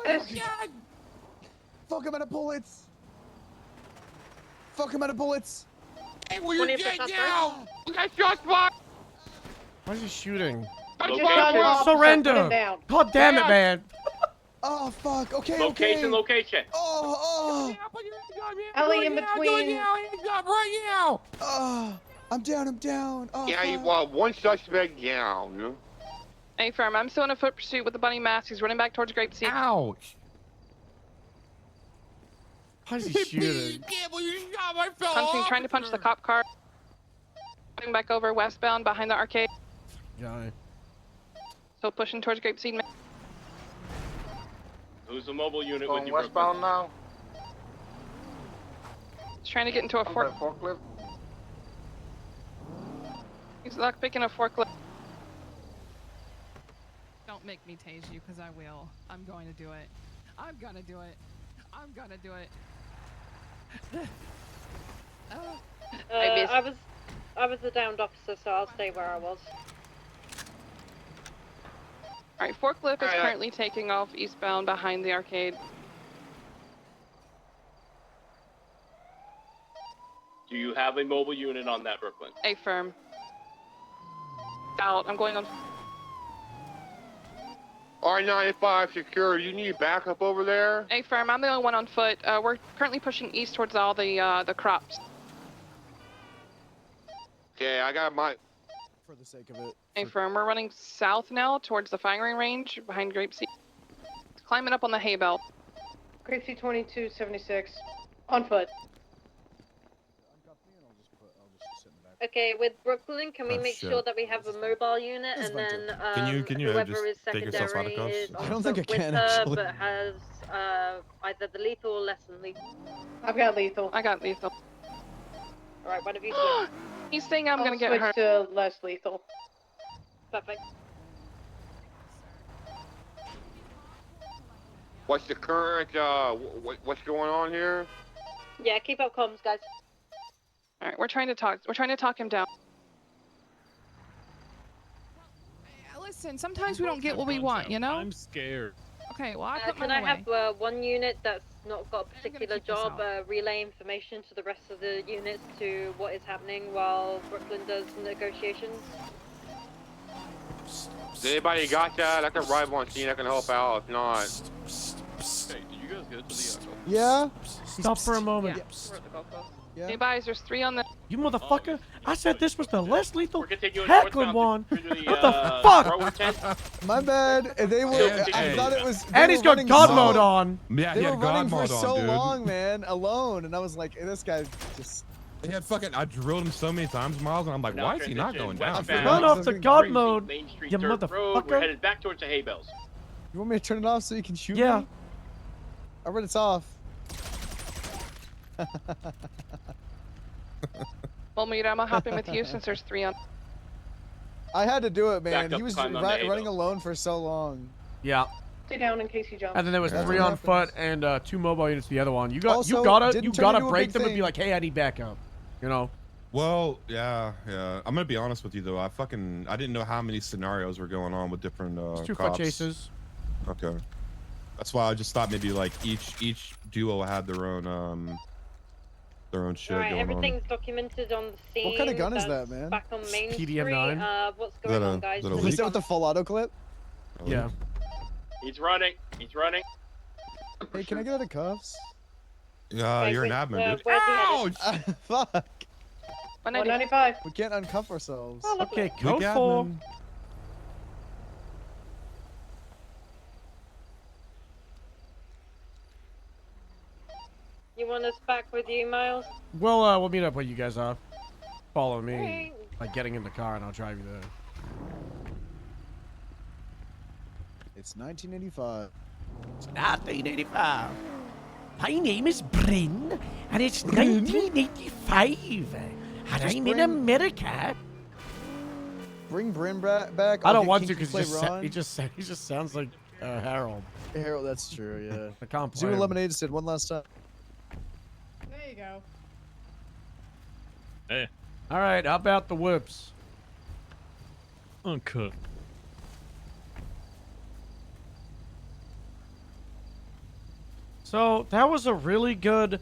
my god! Fuck him out of bullets! Fuck him out of bullets! Hey, will you get down? You got shots fired! Why is he shooting? Surrender! God damn it, man! Oh fuck! Okay, Location. Oh. Ellie in between. Right now! Oh, I'm down. Oh, yeah, you fuck. want one suspect down. Hey, firm. I'm still in a foot pursuit with the bunny mask. He's running back towards Grape Seed. Ouch! Why is he shooting? Punching, trying to punch the cop car. Running back over westbound behind the arcade. Guy. Still pushing towards Grape Seed. Who's the mobile unit Going with you? westbound now. He's trying to get into a forklift. He's lockpicking a forklift. Don't make me tase you, because I will. I'm going to do it. I'm gonna do it. I was the downed officer, so I'll stay where I was. Alright, forklift is currently taking off eastbound behind the arcade. Do you have a mobile unit on that, Brooklyn? A firm. Out. I'm going on. R95 secure. You need backup over there? A firm. I'm the only one on foot. We're currently pushing east towards all the crops. Okay, I got my. For the sake of it. A firm. We're running south now towards the firing range behind Grape Seed. Climbing up on the hay belt. Grapeseed 2276. On foot. Okay, with Brooklyn, can we make sure that we have a mobile unit and then can you whoever just is take yourself out secondary of cuffs? is I on don't think I foot with can, her, actually. but has either the lethal or less than lethal. I've got lethal. I got lethal. Alright, one of you switch. He's saying I'm gonna get switch hurt. to less lethal. Perfect. What's the current? What's going on here? Yeah, keep up comms, guys. Alright, we're trying to talk him down. Listen, sometimes we don't get what we want, you know? I'm scared. Okay, well, I put Can mine I away. have one unit that's not got a particular keep this job out. relay information to the rest of the units to what is happening while Brooklyn does negotiations? Has anybody got that? I can arrive on scene. I can help out. If not, Hey, did you guys get to the Yeah. Stop for a moment. Yeah, we're at the golf course. Yeah. Hey, guys, there's 3 on the. You motherfucker! I said this was the less lethal continuing tackling one. What the fuck? My bad. They were. I thought it was. And he's got God mode on. Yeah, They he were had running God for mode so on, dude. long, man, alone, and I was like, this guy just. He had fucking. I drilled him so many times, Miles, and I'm like, why is he not going down? Turn off the God mode, Main Street you Dirt Road. We're motherfucker. headed back towards the hay bales. You want me to turn it off so you can shoot Yeah. me? I read it's off. Well, Mira, I'm hopping with you since there's 3 on. I had to do it, man. Back up, He was climb on the hay running bales. alone for so long. Yeah. Stay down in case he jumps. And then there was That's 3 what on happens. foot and 2 mobile units the other one. You Also, gotta didn't turn into a break big them and be thing. like, hey, I need backup. You know? Well, yeah. I'm gonna be honest with you though. I didn't know how many scenarios were going on with different It's 2 cops. foot chases. Okay. That's why I just thought maybe like each duo had their own shit Alright, going everything's documented on the scene. What kind of gun is that, that's man? Back on Main PDM-9? Street. What's that going a- on, guys? is that a Is leak? that with the full auto clip? on. Yeah. He's running. He's running. Hey, can I get out of cuffs? You're an admin, dude. Ouch! Fuck. 195. We can't uncuff ourselves. Okay, Weak code 4. admin. You want us back with you, Miles? We'll meet up where you guys are. Follow me. Alright. Like getting in the car and I'll drive you there. It's 1985. It's 1985. My name is Bryn, and it's 1985. And Just I'm in Bryn. America. Bring Bryn back. I I'll don't get want to Kinky because play Ron. he just sounds like Harold. Harold, that's true, yeah. I can't play Zoo him. Lemonade said one last time. There you go. Hey, All right, how about the whips? uncut. So that was a really good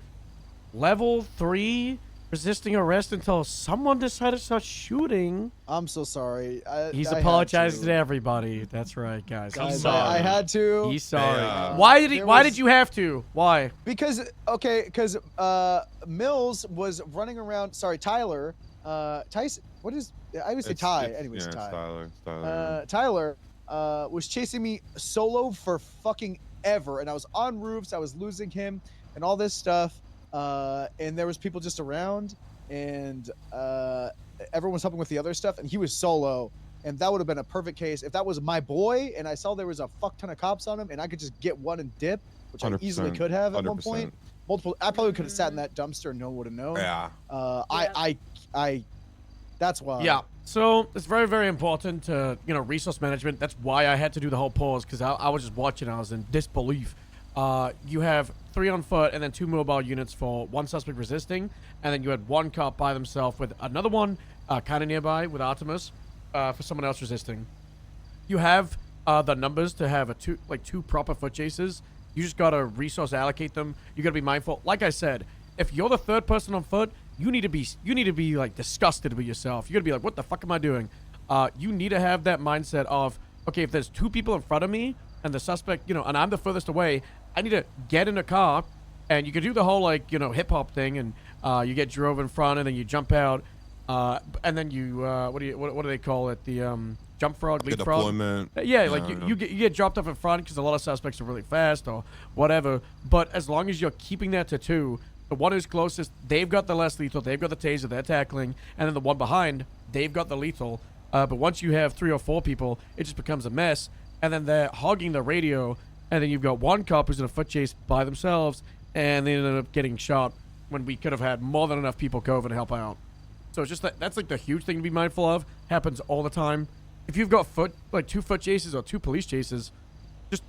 level 3 resisting arrest until someone decided to start shooting. I'm so sorry. He's I had apologized to. to everybody. That's right, guys. Guys, He's sorry. I had to. He's sorry. Yeah. Why did he? There Why was- did you have to? Why? Because Mills was running around. Sorry, Tyler. Tyson. What is? I would say Ty. Anyways, yeah, Ty. It's Tyler. It's Tyler. Tyler was chasing me solo for fucking ever, and I was on roofs. I was losing him, and all this stuff. And there was people just around, and everyone was helping with the other stuff, and he was solo. And that would have been a perfect case if that was my boy, and I saw there was a fuck ton of cops on him, and I could just get one and dip, which I easily 100%, could have at one 100%. point. Multiple. I probably could have sat in that dumpster and no one would have known. Yeah. I. That's why. Yeah. So it's very, very important to resource management. That's why I had to do the whole pause because I was just watching. I was in disbelief. You have 3 on foot and then 2 mobile units for 1 suspect resisting, and then you had 1 cop by themselves with another one kind of nearby with Artemis for someone else resisting. You have the numbers to have two proper foot chases. You just gotta resource allocate them. You gotta be mindful. Like I said, if you're the 3rd person on foot, you need to be like disgusted with yourself. You gotta be like, what the fuck am I doing? You need to have that mindset of, okay, if there's 2 people in front of me and the suspect, and I'm the furthest away, I need to get in a car, and you can do the whole hip hop thing, and you get drove in front, and then you jump out, and then you what do they call it? The jump frog, leap frog. Deployment. Yeah, like you get dropped off in front because a lot of suspects are really fast or whatever. But as long as you're keeping that to 2, the one who's closest, they've got the less lethal, they've got the taser, they're tackling, and then the one behind, they've got the lethal. But once you have 3 or 4 people, it just becomes a mess, and then they're hogging the radio, and then you've got 1 cop who's in a foot chase by themselves, and they ended up getting shot when we could have had more than enough people go over to help out. So it's just that's like the huge thing to be mindful of. Happens all the time. If you've got 2 foot chases or 2 police chases, just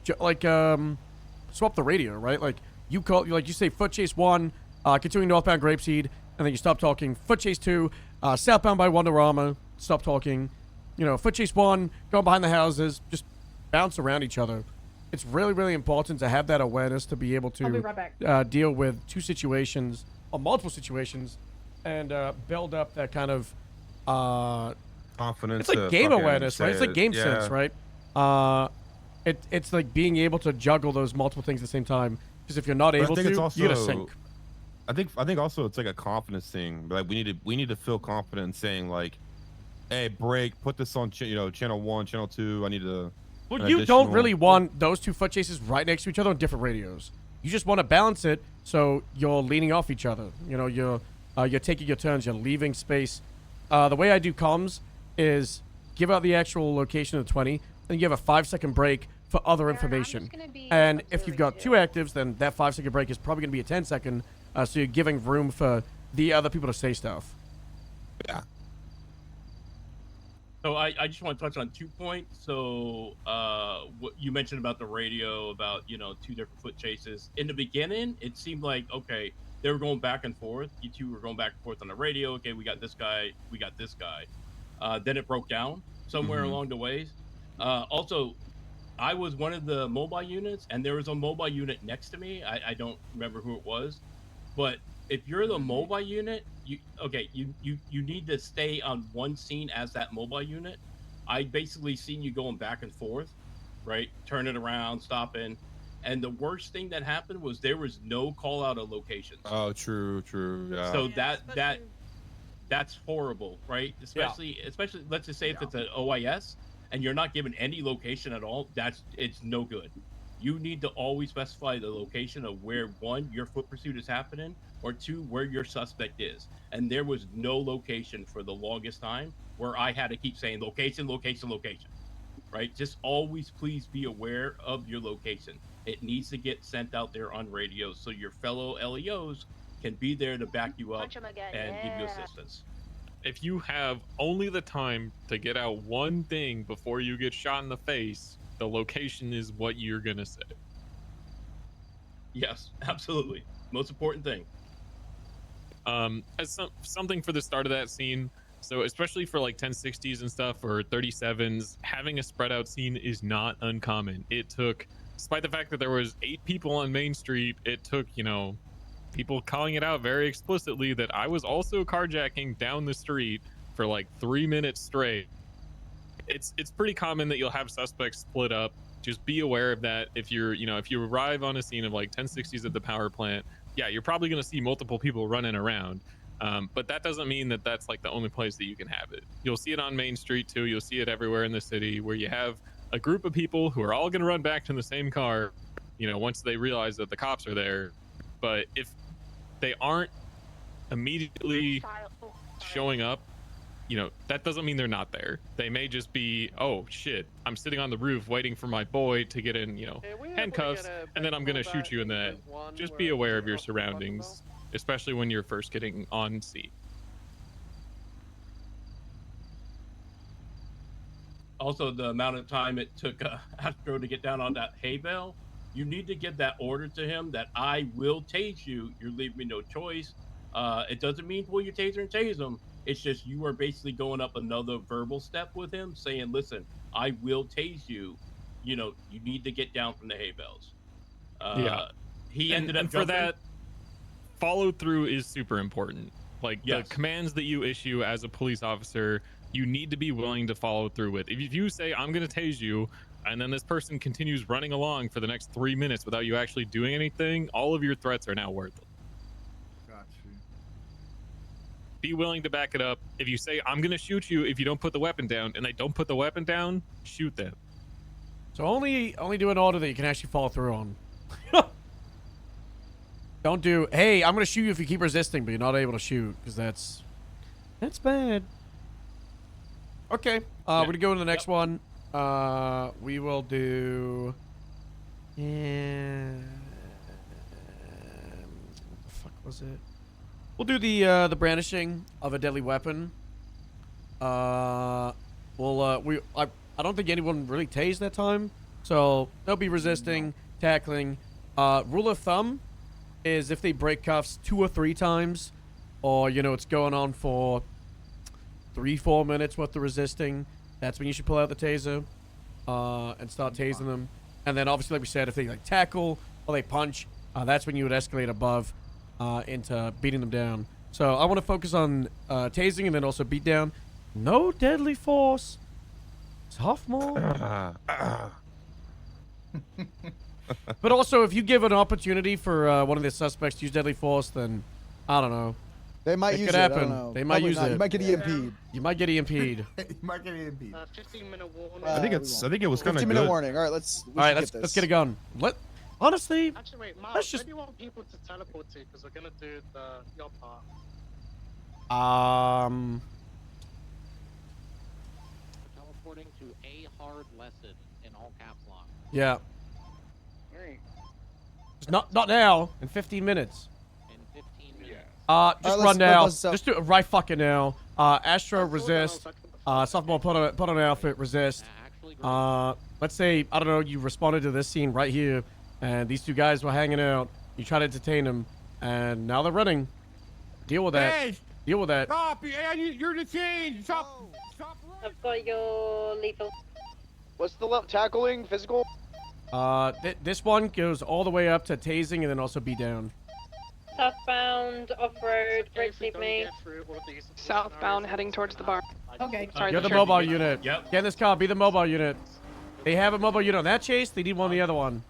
swap the radio, right? Like you say foot chase 1, continuing northbound Grapeseed, and then you stop talking. Foot chase 2, southbound by Wonderama, stop talking. Foot chase 1, going behind the houses, just bounce around each other. it's really, really important to have that awareness to be able I'll be to right back. deal with two situations or multiple situations and build up that kind of confidence. it's like to game fucking awareness, right? say It's like it. game Yeah. sense, right? It's like being able to juggle those multiple things at the same time. Because if you're not But able I think to, it's also, you're gonna sink. I think also it's like a confidence thing. Like we need to feel confident in saying like, hey, break, put this on channel 1, channel 2. I need to. Well, an you don't really additional- want those two foot chases right next to each other on different radios. You just want to balance it so you're leaning off each other. You know, you're taking your turns, you're leaving space. The way I do comms is give out the actual location of the 20, then give a 5-second break for other information. And if you've got two actives, then that 5-second break is probably going to be a 10-second, so you're giving room for the other people to say stuff. Yeah. So I just want to touch on 2 points. So what you mentioned about the radio, about 2 different foot chases. In the beginning, it seemed like okay, they were going back and forth. You two were going back and forth on the radio. Okay, we got this guy, we got this guy. Then it broke down somewhere along the ways. Also, I was one of the mobile units, and there was a mobile unit next to me. I don't remember who it was, but if you're the mobile unit, you need to stay on one scene as that mobile unit. I basically seen you going back and forth, right? Turning around, stopping. And the worst thing that happened was there was no call out of locations. Oh, true. Yeah. So that's horrible, right? Especially let's just say if it's an OIS and you're not given any location at all, it's no good. You need to always specify the location of where 1, your foot pursuit is happening, or 2, where your suspect is. And there was no location for the longest time, where I had to keep saying location, right? Just always please be aware of your location. It needs to get sent out there on radio so your fellow LEOs can be there to back you up and give you assistance. If you have only the time to get out one thing before you get shot in the face, the location is what you're gonna say. Yes, absolutely. Most important thing. As something for the start of that scene, so especially for like 1060s and stuff or 37s, having a spread out scene is not uncommon. It took, despite the fact that there was 8 people on Main Street, it took, people calling it out very explicitly that I was also carjacking down the street for like 3 minutes straight. It's pretty common that you'll have suspects split up. Just be aware of that. If if you arrive on a scene of like 1060s at the power plant, yeah, you're probably going to see multiple people running around. But that doesn't mean that that's like the only place that you can have it. You'll see it on Main Street too. You'll see it everywhere in the city where you have a group of people who are all going to run back to the same car, once they realize that the cops are there. But if they aren't immediately showing up, that doesn't mean they're not there. They may just be, oh shit, I'm sitting on the roof waiting for my boy to get in, handcuffs, and then I'm gonna shoot you in the head. Just be aware of your surroundings, especially when you're first getting on scene. Also, the amount of time it took Astro to get down on that hay bale, you need to give that order to him that I will tase you. You're leaving me no choice. It doesn't mean pull your taser and tase him. It's just you are basically going up another verbal step with him, saying, "Listen, I will tase you. You need to get down from the hay bales." Yeah. He ended up and for jumping. that, follow through is super important. Like Yes. the commands that you issue as a police officer, you need to be willing to follow through with. If you say, "I'm going to tase you," and then this person continues running along for the next 3 minutes without you actually doing anything, all of your threats are now worthless. Be willing to back it up. If you say, "I'm gonna shoot you if you don't put the weapon down," and they don't put the weapon down, shoot them. So only do an order that you can actually follow through on. Don't do, hey, I'm gonna shoot you if you keep resisting, but you're not able to shoot, because that's bad. Okay, we're gonna go to the next one. We will do. What the fuck was it? We'll do the brandishing of a deadly weapon. I don't think anyone really tased that time, so they'll be resisting, tackling. Rule of thumb is if they break cuffs 2 or 3 times, or it's going on for 3-4 minutes worth of resisting, that's when you should pull out the taser and start tasing them. And then obviously, like we said, if they like tackle or they punch, that's when you would escalate above into beating them down. So I want to focus on tasing and then also beat down. No deadly force. Sophomore. But also, if you give an opportunity for one of the suspects to use deadly force, then I don't know. They might it use could it. happen. I don't know. They might Probably use not. it. You might get EMP'd. You might get EMP'd. You might get EMP'd. 15-minute warning. I think it was kind of 15-minute good. warning. All right, let's get a gun. Honestly, Actually, wait, Miles, let's just. where do you want people to teleport to? Because we're gonna do your part. Teleporting to a hard lesson in all caps lock. Yeah. Alright. Just not now. In 15 minutes. In 15 minutes. Just run now. Just do it right fucking now. Astro resist. Sophomore put on an outfit resist. Let's say I don't know. You responded to this scene right here, and these two guys were hanging out. You try to entertain them, and now they're running. Deal with that. Hey! Deal with that. Stop! You're detained! Stop! I've got your lethal. What's the level? Tackling? Physical? This one goes all the way up to tasing and then also beat down. Southbound, off-road, Grapeseed Main. Southbound, heading towards the bar. Okay. Sorry, You're the mobile unit. Yep. Get in this car. Be the mobile unit. They have a mobile unit on that chase. They need one on the other one.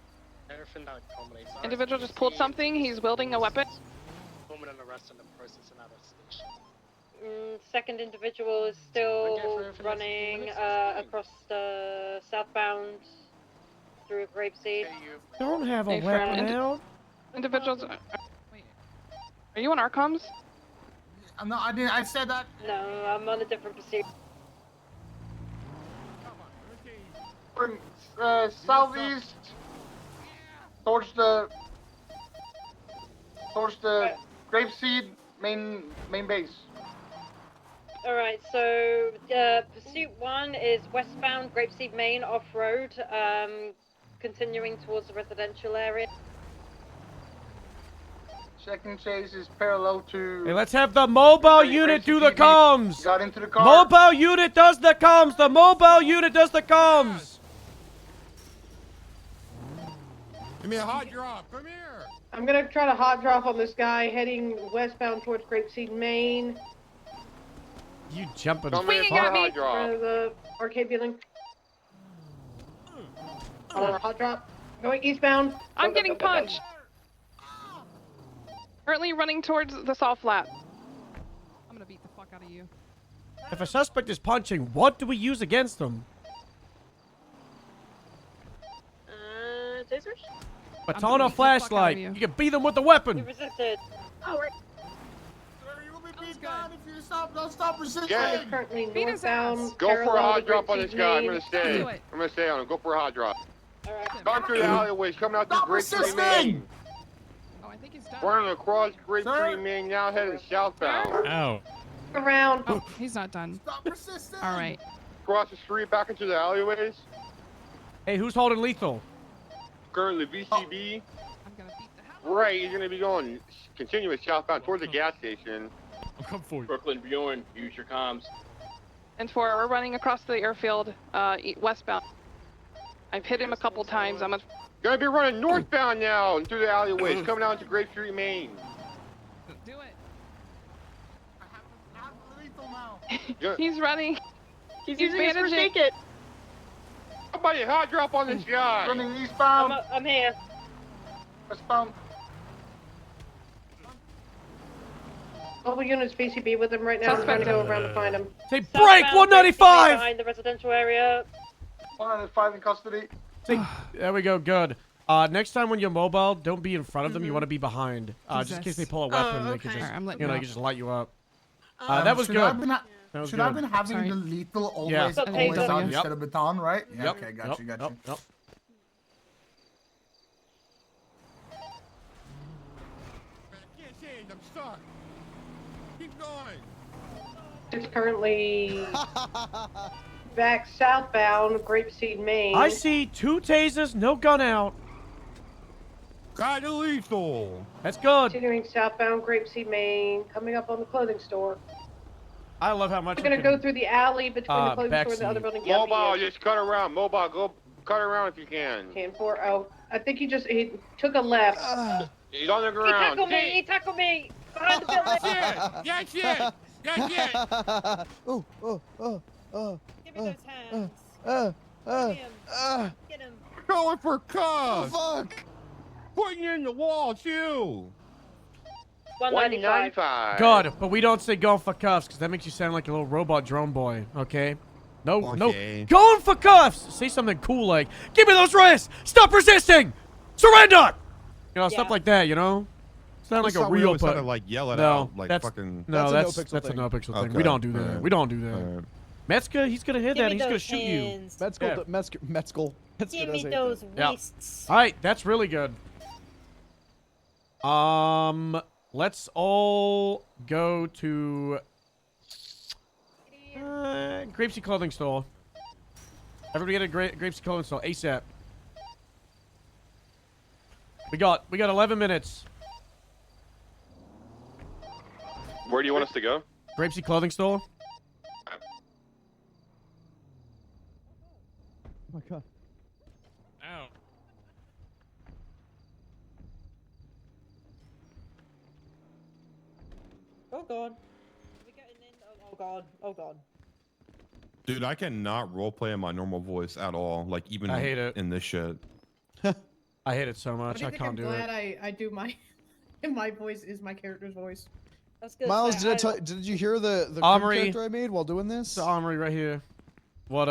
Individual just pulled something. He's wielding a weapon. Second individual is still running across the southbound through Grapeseed. Don't have a Hey, weapon friend. out. Individuals. Wait. Are you on our comms? No, I didn't. I said that. No, I'm on a different pursuit. Southeast towards the Grapeseed main base. Alright, so pursuit 1 is westbound Grapeseed Main off-road, continuing towards the residential area. Second chase is parallel to. Hey, let's have the mobile unit do the comms. Got into the car. Mobile unit does the comms. The mobile unit does the comms. Give me a hot drop. Come here. I'm gonna try to hot drop on this guy heading westbound towards Grapeseed Main. You jumping? Swinging at me. The arcade building. Hot drop. Going eastbound. I'm getting punched. Currently running towards the soft flat. I'm gonna beat the fuck out of you. If a suspect is punching, what do we use against them? Tasers? Baton or flashlight? You can beat them with the weapon. You resisted. Oh, right. You will be beat down if you don't stop resisting. Yeah. Currently Beat his northbound. Go for a parallel hot to drop on this Grapeseed guy. I'm Main. gonna stay. Do it. I'm gonna stay on him. Go for a hot drop. Alright. Gone through the alleyways, coming out to Stop Grape Tree resisting! Main. Oh, I think he's done. Running across Grape Sir? Tree Main, now heading southbound. Ow. Around. Oh, he's not done. Stop resisting. All right. Across the street, back into the alleyways. Hey, who's holding lethal? Currently VCB. I'm gonna beat the hell. Right, he's gonna be going continuous southbound towards the gas station. I'm coming for you. Brooklyn Bjorn, use your comms. And 4, we're running across the airfield, westbound. I've hit him a couple times. I'm Gonna be running northbound now and through the alleyways, coming out into Grape Street Main. Do it. I have lethal now. He's running. He's He's using his first managing. aid kit. Somebody hot drop on this guy. Running eastbound. I'm here. Westbound. Mobile units BCB with him right now. I'm trying to go around to find him. Say break Southbound, 195. behind the residential area. 105 in custody. Say, there we go. Good. Next time when you're mobile, don't be in front of them. You want to be behind. Just in case they pull a weapon, they can just, Alright, I'm letting you know, you they can just light you up. Um, that was should good. I have been That was should I have good. been having Sorry. the lethal always, Yeah. always Yep. on Yep. instead of baton, right? Yeah, Yep. okay, got you. Yep. I can't change, I'm stuck. Keep going. It's currently back southbound, Grapeseed Main. I see 2 tasers, no gun out. Kinda lethal. That's good. Continuing southbound, Grapeseed Main, coming up on the clothing store. I love how much. We're gonna go through the alley between the clothing store and the other backseat. building. Yeah, Mobile, yeah. just cut around. Mobile, Cut around if you can. 10-4. Oh, I think he took a left. He's on the He ground. tackled me! He tackled me! Behind the building! That's it! That's it! Oh, oh, oh, oh. Give me those hands. Get him. Going for cuffs. Oh, fuck. Putting you in the wall too. 195. Good, but we don't say going for cuffs because that makes you sound like a little robot drone boy. Okay. No, Okay. no. Going for cuffs. Say something cool like, "Give me those wrists. Stop resisting. Surrender." You know, stuff like that. You know. Sound like a real to like yell it no, out like that's fucking. no, That's that's a a no pixel thing. Okay. We don't do that. Alright. We don't do that. Alright. Metzger, he's gonna hit Give that. me He's gonna those shoot hands. Metzger. Give me those wrists. All right, that's really good. Let's all go to Grapesy clothing store. Everybody get a Grapesy clothing store ASAP. We got 11 minutes. Where do you want us to go? Grapesy clothing store. Oh my god. Ow. Oh god. Are we getting in? Oh god. Oh god. Dude, I cannot roleplay in my normal voice at all. Like even I hate it. in this shit. I hate it so much. I I think can't I'm do glad it. I do my my voice is my character's voice. That's good. Miles, did you hear the Armory. character I made while doing this? It's Armory right here. What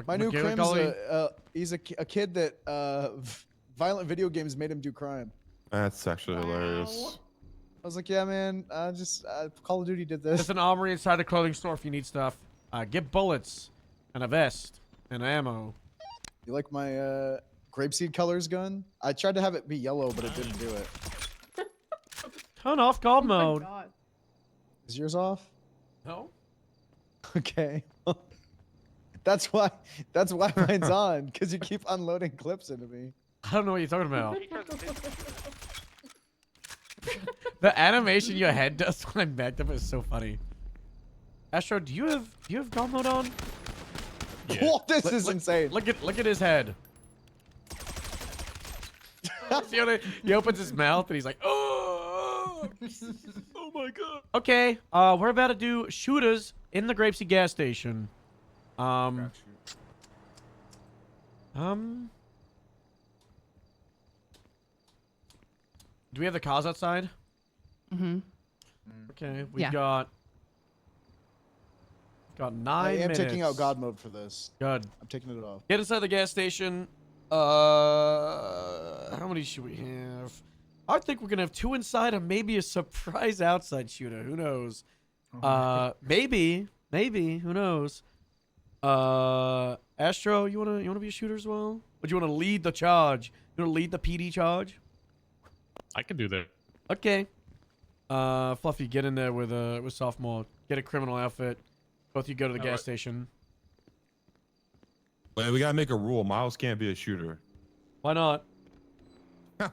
My new McGillicuddy? Crim's he's a kid that violent video games made him do crime. That's actually hilarious. I was like, yeah, man, Call of Duty did this. There's an armory inside the clothing store if you need stuff. Get bullets and a vest and ammo. You like my grapeseed colors gun? I tried to have it be yellow, but it didn't do it. Turn off guard mode. God. Is yours off? No. Okay. That's why mine's on, because you keep unloading clips into me. I don't know what you're talking about. The animation your head does when I'm backed up is so funny. Astro, do you have guard mode on? Yeah. Oh, this is insane. Look at his head. See how he opens his mouth and he's like, oh, oh my god. Okay, we're about to do shooters in the Grapesy gas station. Do we have the cars outside? Mm-hmm. Okay, we've Yeah. got 9 I am minutes. taking out God mode for this. Good. I'm taking it off. Get inside the gas station. How many should we have? I think we're gonna have 2 inside and maybe a surprise outside shooter. Who knows? Maybe. Who knows? Astro, you wanna be a shooter as well? Would you wanna lead the charge? You wanna lead the PD charge? I can do that. Okay. Fluffy, get in there with sophomore. Get a criminal outfit. Both you go to the gas station. Wait, we gotta make a rule. Miles can't be a shooter. Why not?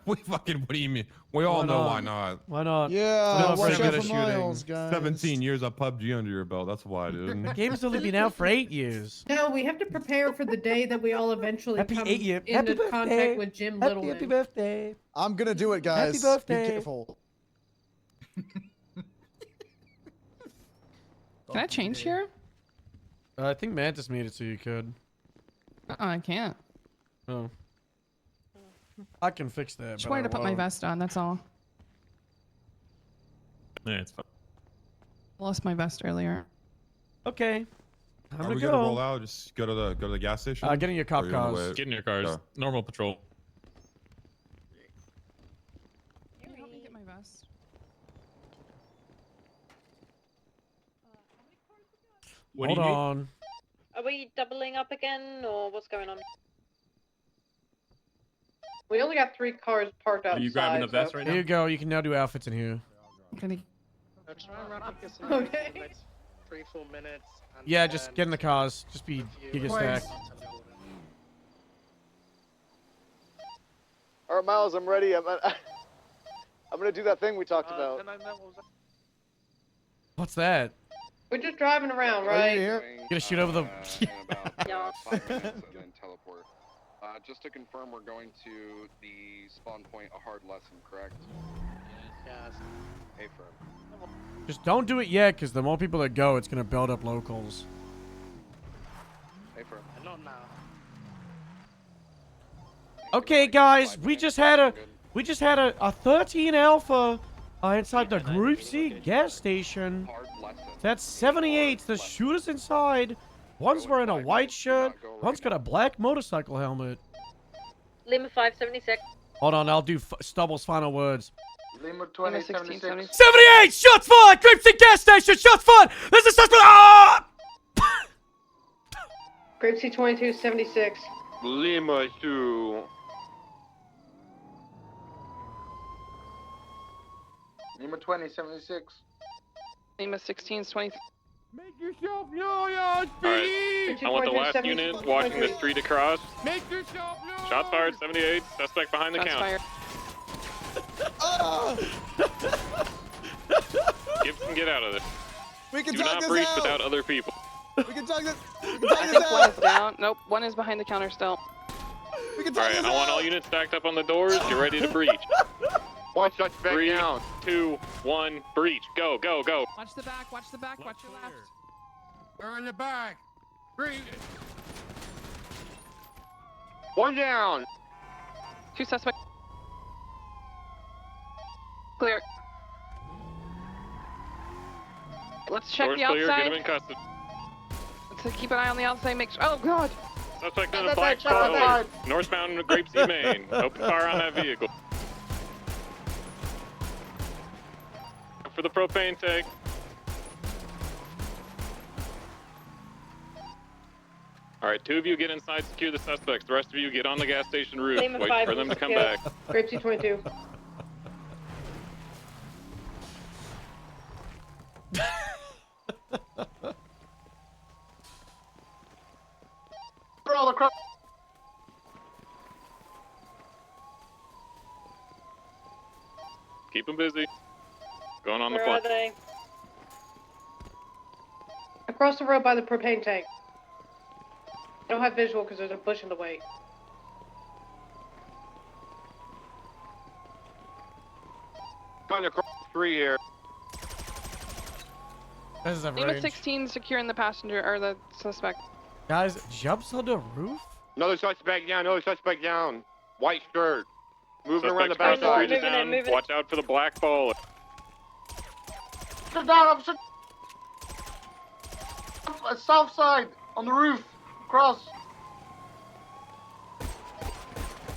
What do you mean? We all know why not. Why not? Yeah, watch good out at for Miles, guys. 17 years of PUBG under your belt. That's why, dude. The game's only been out for 8 years. No, we have to prepare for the day that we all eventually Happy come 8 year. into Happy birthday. contact with Jim Littleman. Happy birthday. I'm gonna do it, guys. Happy birthday. Be careful. Can I change here? I think Mantis made it so you could. I can't. Oh. I can fix that. Just but wanted I to put my won't. vest on, that's all. Yeah, it's fine. Lost my vest earlier. Okay. I'm Are gonna we go. gonna roll out? Just go to the gas station. Get in your cop Or you wanna cars. wait? Get in your cars. Oh. Normal patrol. Can you help me get my vest? What Hold do you need? on. Are we doubling up again, or what's going on? We only got 3 cars parked outside. Are you grabbing a vest so- right Here now? you go. You can now do outfits in here. Okay. 3 full minutes. and Yeah, just then get in the cars. Just be giga stacked. All right, Miles, I'm ready. I'm gonna do that thing we talked about. What's that? We're just driving around, Are you right? here? You gonna shoot over the? Yeah. Just to confirm, we're going to the spawn point, a hard lesson, correct? Yes. A firm. Just don't do it yet, because the more people that go, it's gonna build up locals. A firm. Hello now. Okay, guys, we just had a 13 alpha inside the Group C gas station. That's 78. The shooters inside. One's wearing a white shirt. One's got a black motorcycle helmet. Lima 576. Hold on, I'll do Stubble's final words. Lima 2076. 78! Shots fired! Group C gas station! Shots fired! There's a suspect! Ah! Group C 2276. Lima 2. Lima 2076. Lima 16's 20. Make yourself known, Alright, I want the last unit watching the street across. Make yourself known. Shots fired, 78. Suspect behind the Shots counter. fired. Gibson, get out of there. We can Do talk not this breach out. without other people. We can talk this. We can talk I this think one out. is down. Nope, one is behind the counter still. We can talk Alright, this I want out. all units stacked up on the doors. Get ready to breach. One suspect 3, down. 2, 1, breach. Go, go, go. Watch the back, watch the back, watch your left. We're in the back. 3. One down. 2 suspects. Clear. Let's check Doors the clear, get him outside. in custody. Let's keep an eye on the outside. Make sure. Oh God. Suspect in a black Charlie. Northbound Grape Sea, Maine. Open fire on that vehicle. For the propane tank. Alright, 2 of you get inside, secure the suspects. The rest of you get on the gas station roof. Lima Wait 5 for them to come secure. back. Grape C 22. Crawl across. Keep them busy. Going on the Where are front. they? Across the road by the propane tank. I don't have visual because there's a bush in the way. Trying to cross 3 here. This is a Lima range. 16 securing the passenger or the suspect. Guys, jumps on the roof? Another suspect down. Another suspect down. White shirt. Moving around the Suspects backside. across the street is down. Watch out for the black ball. Sit down. I'm south side on the roof. Cross.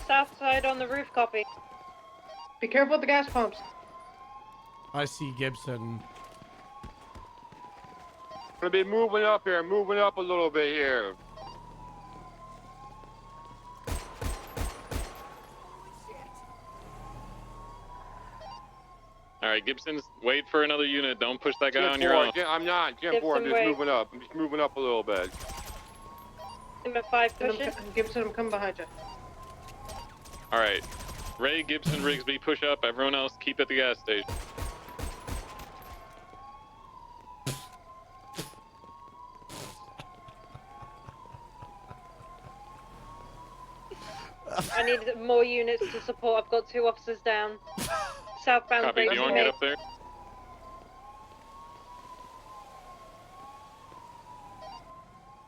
South side on the roof, copy. Be careful with the gas pumps. I see Gibson. Gonna be moving up here. Moving up a little bit here. Alright, Gibson's wait for another unit. Don't push that guy Gen on your 4, own. I'm not. Gen 4, I'm Gibson, just wait. moving up. I'm just moving up a little bit. Lima 5 pushing. Gibson, I'm coming behind you. Alright. Ray, Gibson, Rigsby, push up. Everyone else, keep at the gas station. I need more units to support. I've got 2 officers down. Southbound Copy, Grape Dion, Sea. get up there.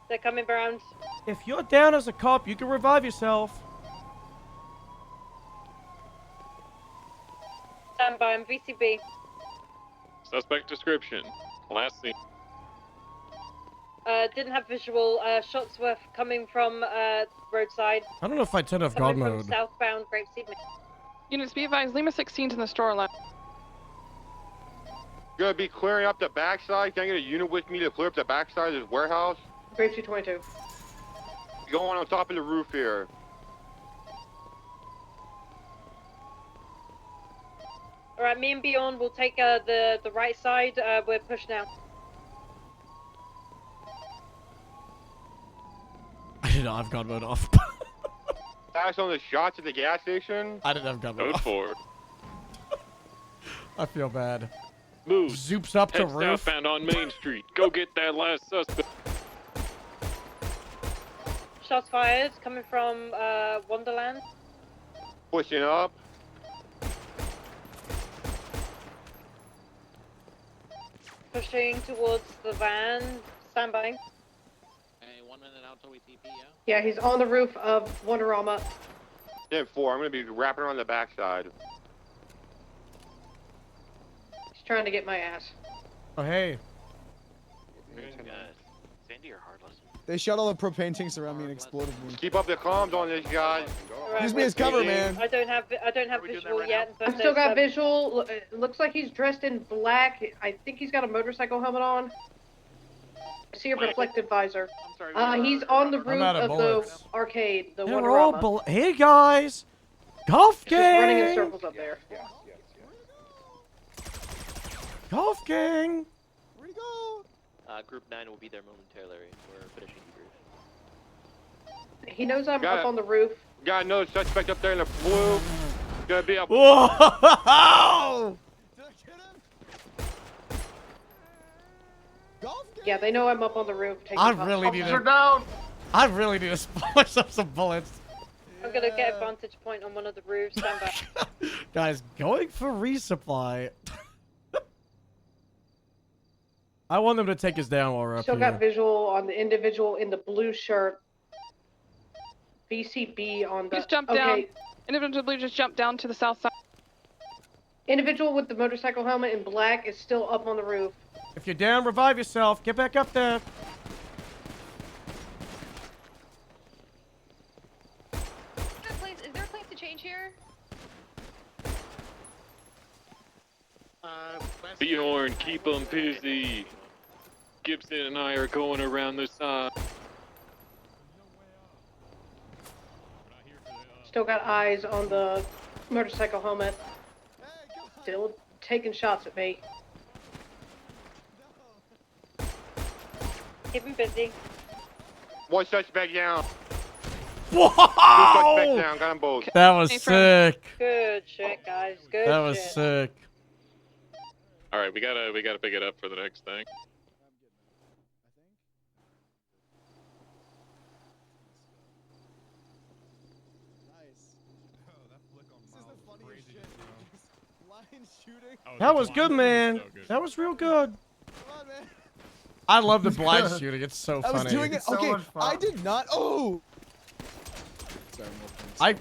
They're coming around. If you're down as a cop, you can revive yourself. Stand by. I'm VCB. Suspect description. Last scene. Didn't have visual. Shots were coming from roadside. I don't know if I turned off God Coming from mode. southbound Grape Sea. Units be advised. Lima 16's in the store line. Gonna be clearing up the backside. Can I get a unit with me to clear up the backside of this warehouse? Grape C 22. Going on top of the roof here. All right, me and Beyond will take the right side. We're pushed now. I did not have God mode off. Pass on the shots at the gas station. I didn't have God mode Code off. 4. I feel bad. Move. Zoops up to Head roof. southbound on Main Street. Go get that last suspect. Shots fired coming from Wonderland. Pushing up. Pushing towards the van. Stand by. Hey, 1 minute out till we TP, yeah? Yeah, he's on the roof of Wonderama. 10-4. I'm gonna be wrapping around the backside. He's trying to get my ass. Oh, hey. Sandy or hard lesson? They shot all the propane tanks around me and exploded me. Keep up the comms on this, guys. Use me as cover, man. I don't have visual yet. But I've still got there's, visual. It looks like he's dressed in black. I think he's got a motorcycle helmet on. I see a reflective visor. He's on the roof out of of the bullets. arcade, the Hey, we're all Wonderama. hey, guys. Golf He's just running in gang. circles up there. Golf gang. Where'd he go? Group 9 will be there momentarily. We're finishing debrief. He knows I'm Got up it. on the roof. Got another suspect up there in the blue. Gonna be a. Whoa! Yeah, they know I'm up on the roof. Taking I shots. really need Officer to. down. I really need to splice up some bullets. I'm gonna get a vantage point on one of the roofs. Stand by. Guys, going for resupply. I want them to take us down while we're up Still here. got visual on the individual in the blue shirt. BCB on the. Just jumped down. Individual blue just jumped down to the south side. Individual with the motorcycle helmet in black is still up on the roof. If you're down, revive yourself. Get back up there. Is there a place to change here? Bjorn, keep them busy. Gibson and I are going around the side. Still got eyes on the motorcycle helmet. Still taking shots at me. Keep him busy. One suspect down. Whoa! 2 suspects down. Got them both. That was sick. Good shit, guys. Good That was shit. sick. All right, we gotta pick it up for the next thing. That was good, man. That was real good. I love the blind shooting. It's so I funny. was doing it. Okay, I did not. Oh. I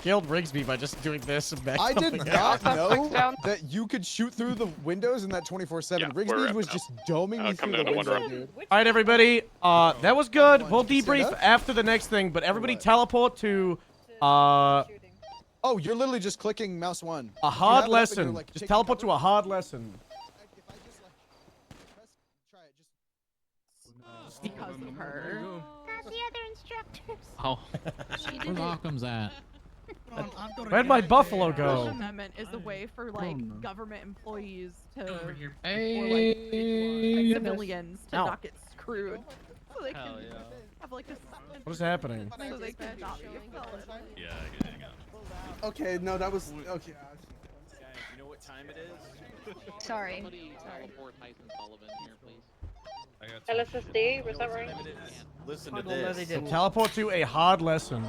killed Rigsby by just doing this and back I did jumping not out. know that you could shoot through the windows in that 24/7. we're Rigsby wrapping was up. just doming me come through down the to window, Wonder dude. All right, everybody. That was good. We'll debrief up? after the next thing, but everybody teleport to Oh, you're literally just clicking mouse 1. a You hard have it up and you're, lesson. like, Just taking teleport to a hard lesson. Because of her. Not the other instructors. Oh. She Where's Occam's at? Where'd my buffalo First go? Amendment is a way for like no. government employees to, Over here. or Hey. like civilians to Ow. not get screwed. So they Hell can yeah. have like a. What is happening? So they can not be a felon. Yeah, hang on. Okay, no, that was okay. Guys, you know what time it is? Sorry. Somebody teleport Tyson Sullivan here, please. LSSD, was that right? Listen to this. So teleport to a hard lesson.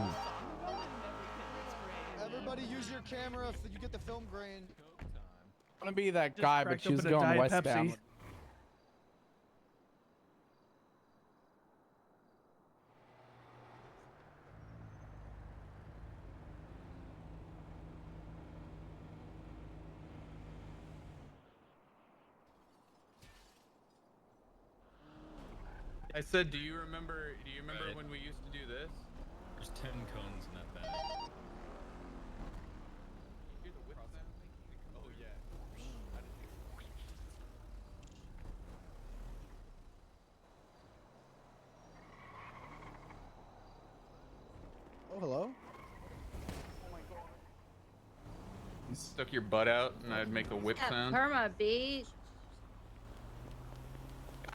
Everybody use your camera if you get the film grain. I want to be that guy, but cracked she's open a going Diet westbound. Pepsi. I said, do you remember when we used to do this? There's 10 cones in that bag. Oh yeah. Oh, hello. You stuck your butt out and I'd make a whip sound. Perma, B.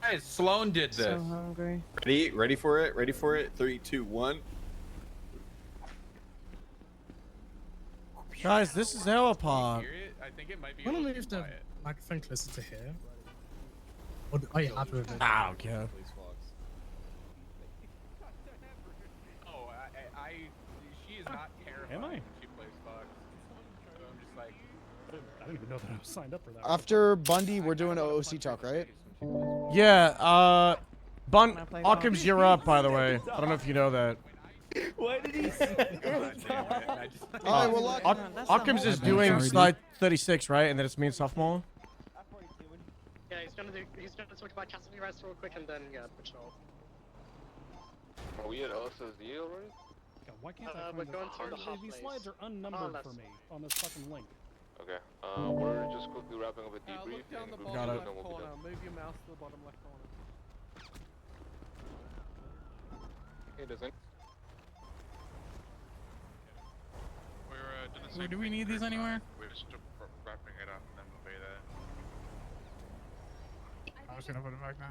Guys, Sloan did this. So hungry. Ready for it? Ready for it? 3, 2, 1. Guys, this is our pod. I think it might be. I want to move the microphone closer to here. Are you happy with it? Ah, okay. Oh, Am I? She plays Fox. So I'm just like, I didn't even know that I was signed up for that. After Bundy, we're doing OOC talk, right? Yeah, Occam's, you're up, by the way. I don't know if you know that. Why did he say Occam's is doing slide 36, right? And then it's me and sophomore. Yeah, he's gonna talk about custody arrest real quick and then patrol. Are we at LSSD already? God, why can't I we're find going this? through the hot These place. slides are unnumbered for me on this fucking link. Okay. We're just quickly wrapping up a debrief. Look down the and bottom Got it. left corner. Move your mouse to the bottom left corner. It doesn't. So do we need these anywhere? We're just wrapping it up and then we'll pay that. I'm just gonna put it back down.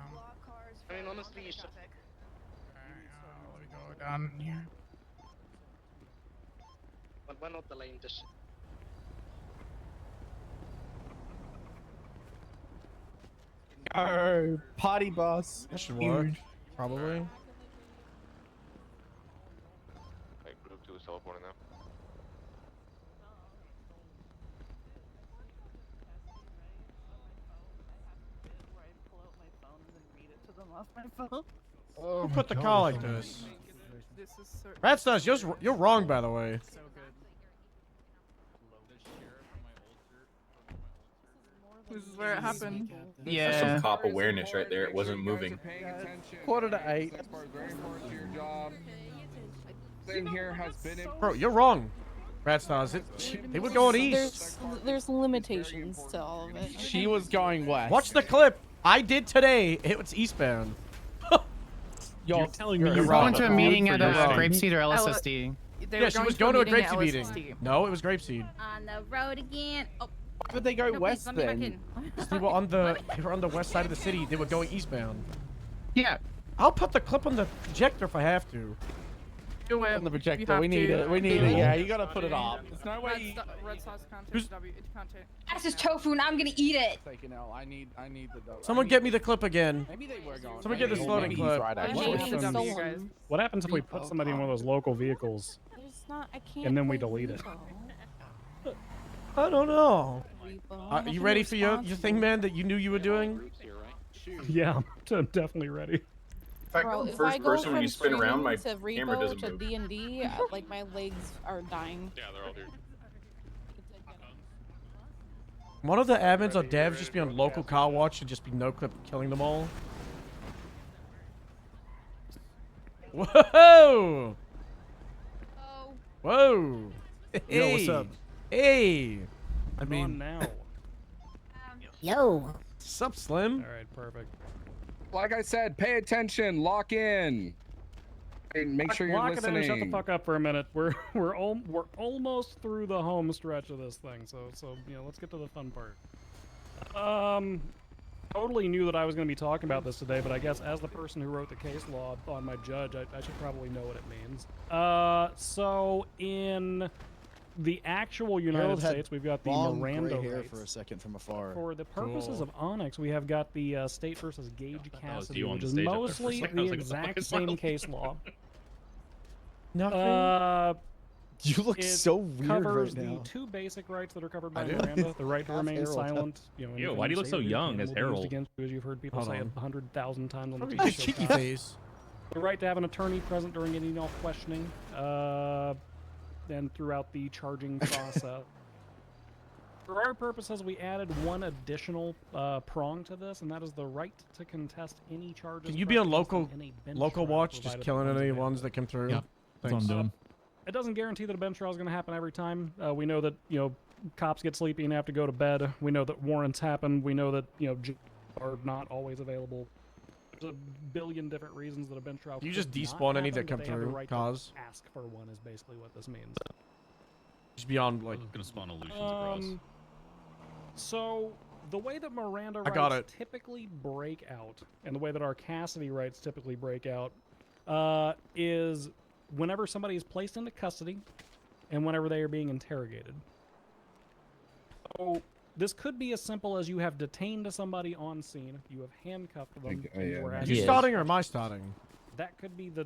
I mean, honestly, you should. Let me go down here. But we're not delaying this shit. Oh, party bus. That should work. Probably. Like, group 2 is teleporting now. Who put the call like this? Ratstars, you're wrong, by the way. This is where it happened. Yeah. That's some cop awareness right there. It wasn't moving. Quarter to 8. Very important to your job. Same here has been in. Bro, you're wrong. Ratstars, they were going east. There's limitations to all of it. She was going west. Watch the clip. I did today. It was eastbound. You're telling me you're wrong. going to a meeting at Grapeseed or LSSD. Yeah, she was going to a Grapeseed meeting. No, it was Grapeseed. On the road again. Oh. Why would they go No, west please, let me back then? in. They were on the west side of the city. They were going eastbound. Yeah. I'll put the clip on the projector if I have to. Do it. On the projector. You have We need to. it. We need it. Yeah, you gotta put it up. There's no way. Red sauce content. W. Content. That's just tofu and I'm gonna eat it. Taking out. I need the. Someone get me the clip again. Maybe they were going. Someone get this loading clip. What happens if we put somebody in one of those local vehicles There's not. I can't. and then we play delete it? Repo. I don't know. Repo. Are you ready for your thing, man, that you knew you were doing? Yeah, I'm definitely ready. If I go first person when you spin around, my to camera Repo doesn't to move. D&D, like my legs are dying. Yeah, they're all here. One of the admins or devs just be on local car watch and just be no clip killing them all. Whoa! Whoa! Hey! Yo, what's up? Hey! I Come mean, on now. Yo. What's up, Slim? All right, perfect. Like I said, pay attention. Lock in. And make sure you're Lock it in, listening. shut the fuck up for a minute. We're almost through the home stretch of this thing, so you know, let's get to the fun part. Totally knew that I was going to be talking about this today, but I guess as the person who wrote the case law on my judge, I should probably know what it means. So in the actual United Harold had States, we've got the long Miranda gray hair rights. for a second from afar. For the purposes of ONX, we have got the State versus Gage Cassidy, you on which the is stage up there for a mostly second. I the was like, what the fuck exact is same wrong? case law. Nothing. You look It so weird covers right now. the two basic rights that are covered by I do. Miranda: the right to Half remain Harold. silent. You know, Ew, anything why do you look say so or do young can as will be used Harold? Against you, as you've heard people Hold say on. 100,000 times on the Probably TV just show cheeky Cops. face. The right to have an attorney present during any and all questioning, and throughout the charging process. For our purposes, we added one additional prong to this, and that is the right to contest any charges. Can you be on pressed against local them in a bench local trial, watch, just provided killing the funds any available. ones that come through? Yeah, that's what I'm Thanks. doing. It doesn't guarantee that a bench trial is going to happen every time. We know that, you know, cops get sleepy and have to go to bed. We know that warrants happen. We know that, you know, are not always available. There's a billion different reasons that a bench trial. You could just not despawn any happen, that but come they have the through, right to cause? ask for one is basically what this means. Just beyond like gonna spawn illusions across. So the way that Miranda I got rights it. typically break out, and the way that our Cassidy rights typically break out, is whenever somebody is placed into custody, and whenever they are being interrogated. So this could be as simple as you have detained somebody on scene, you have handcuffed them. and you are Are asking you starting or am I starting? That could be the,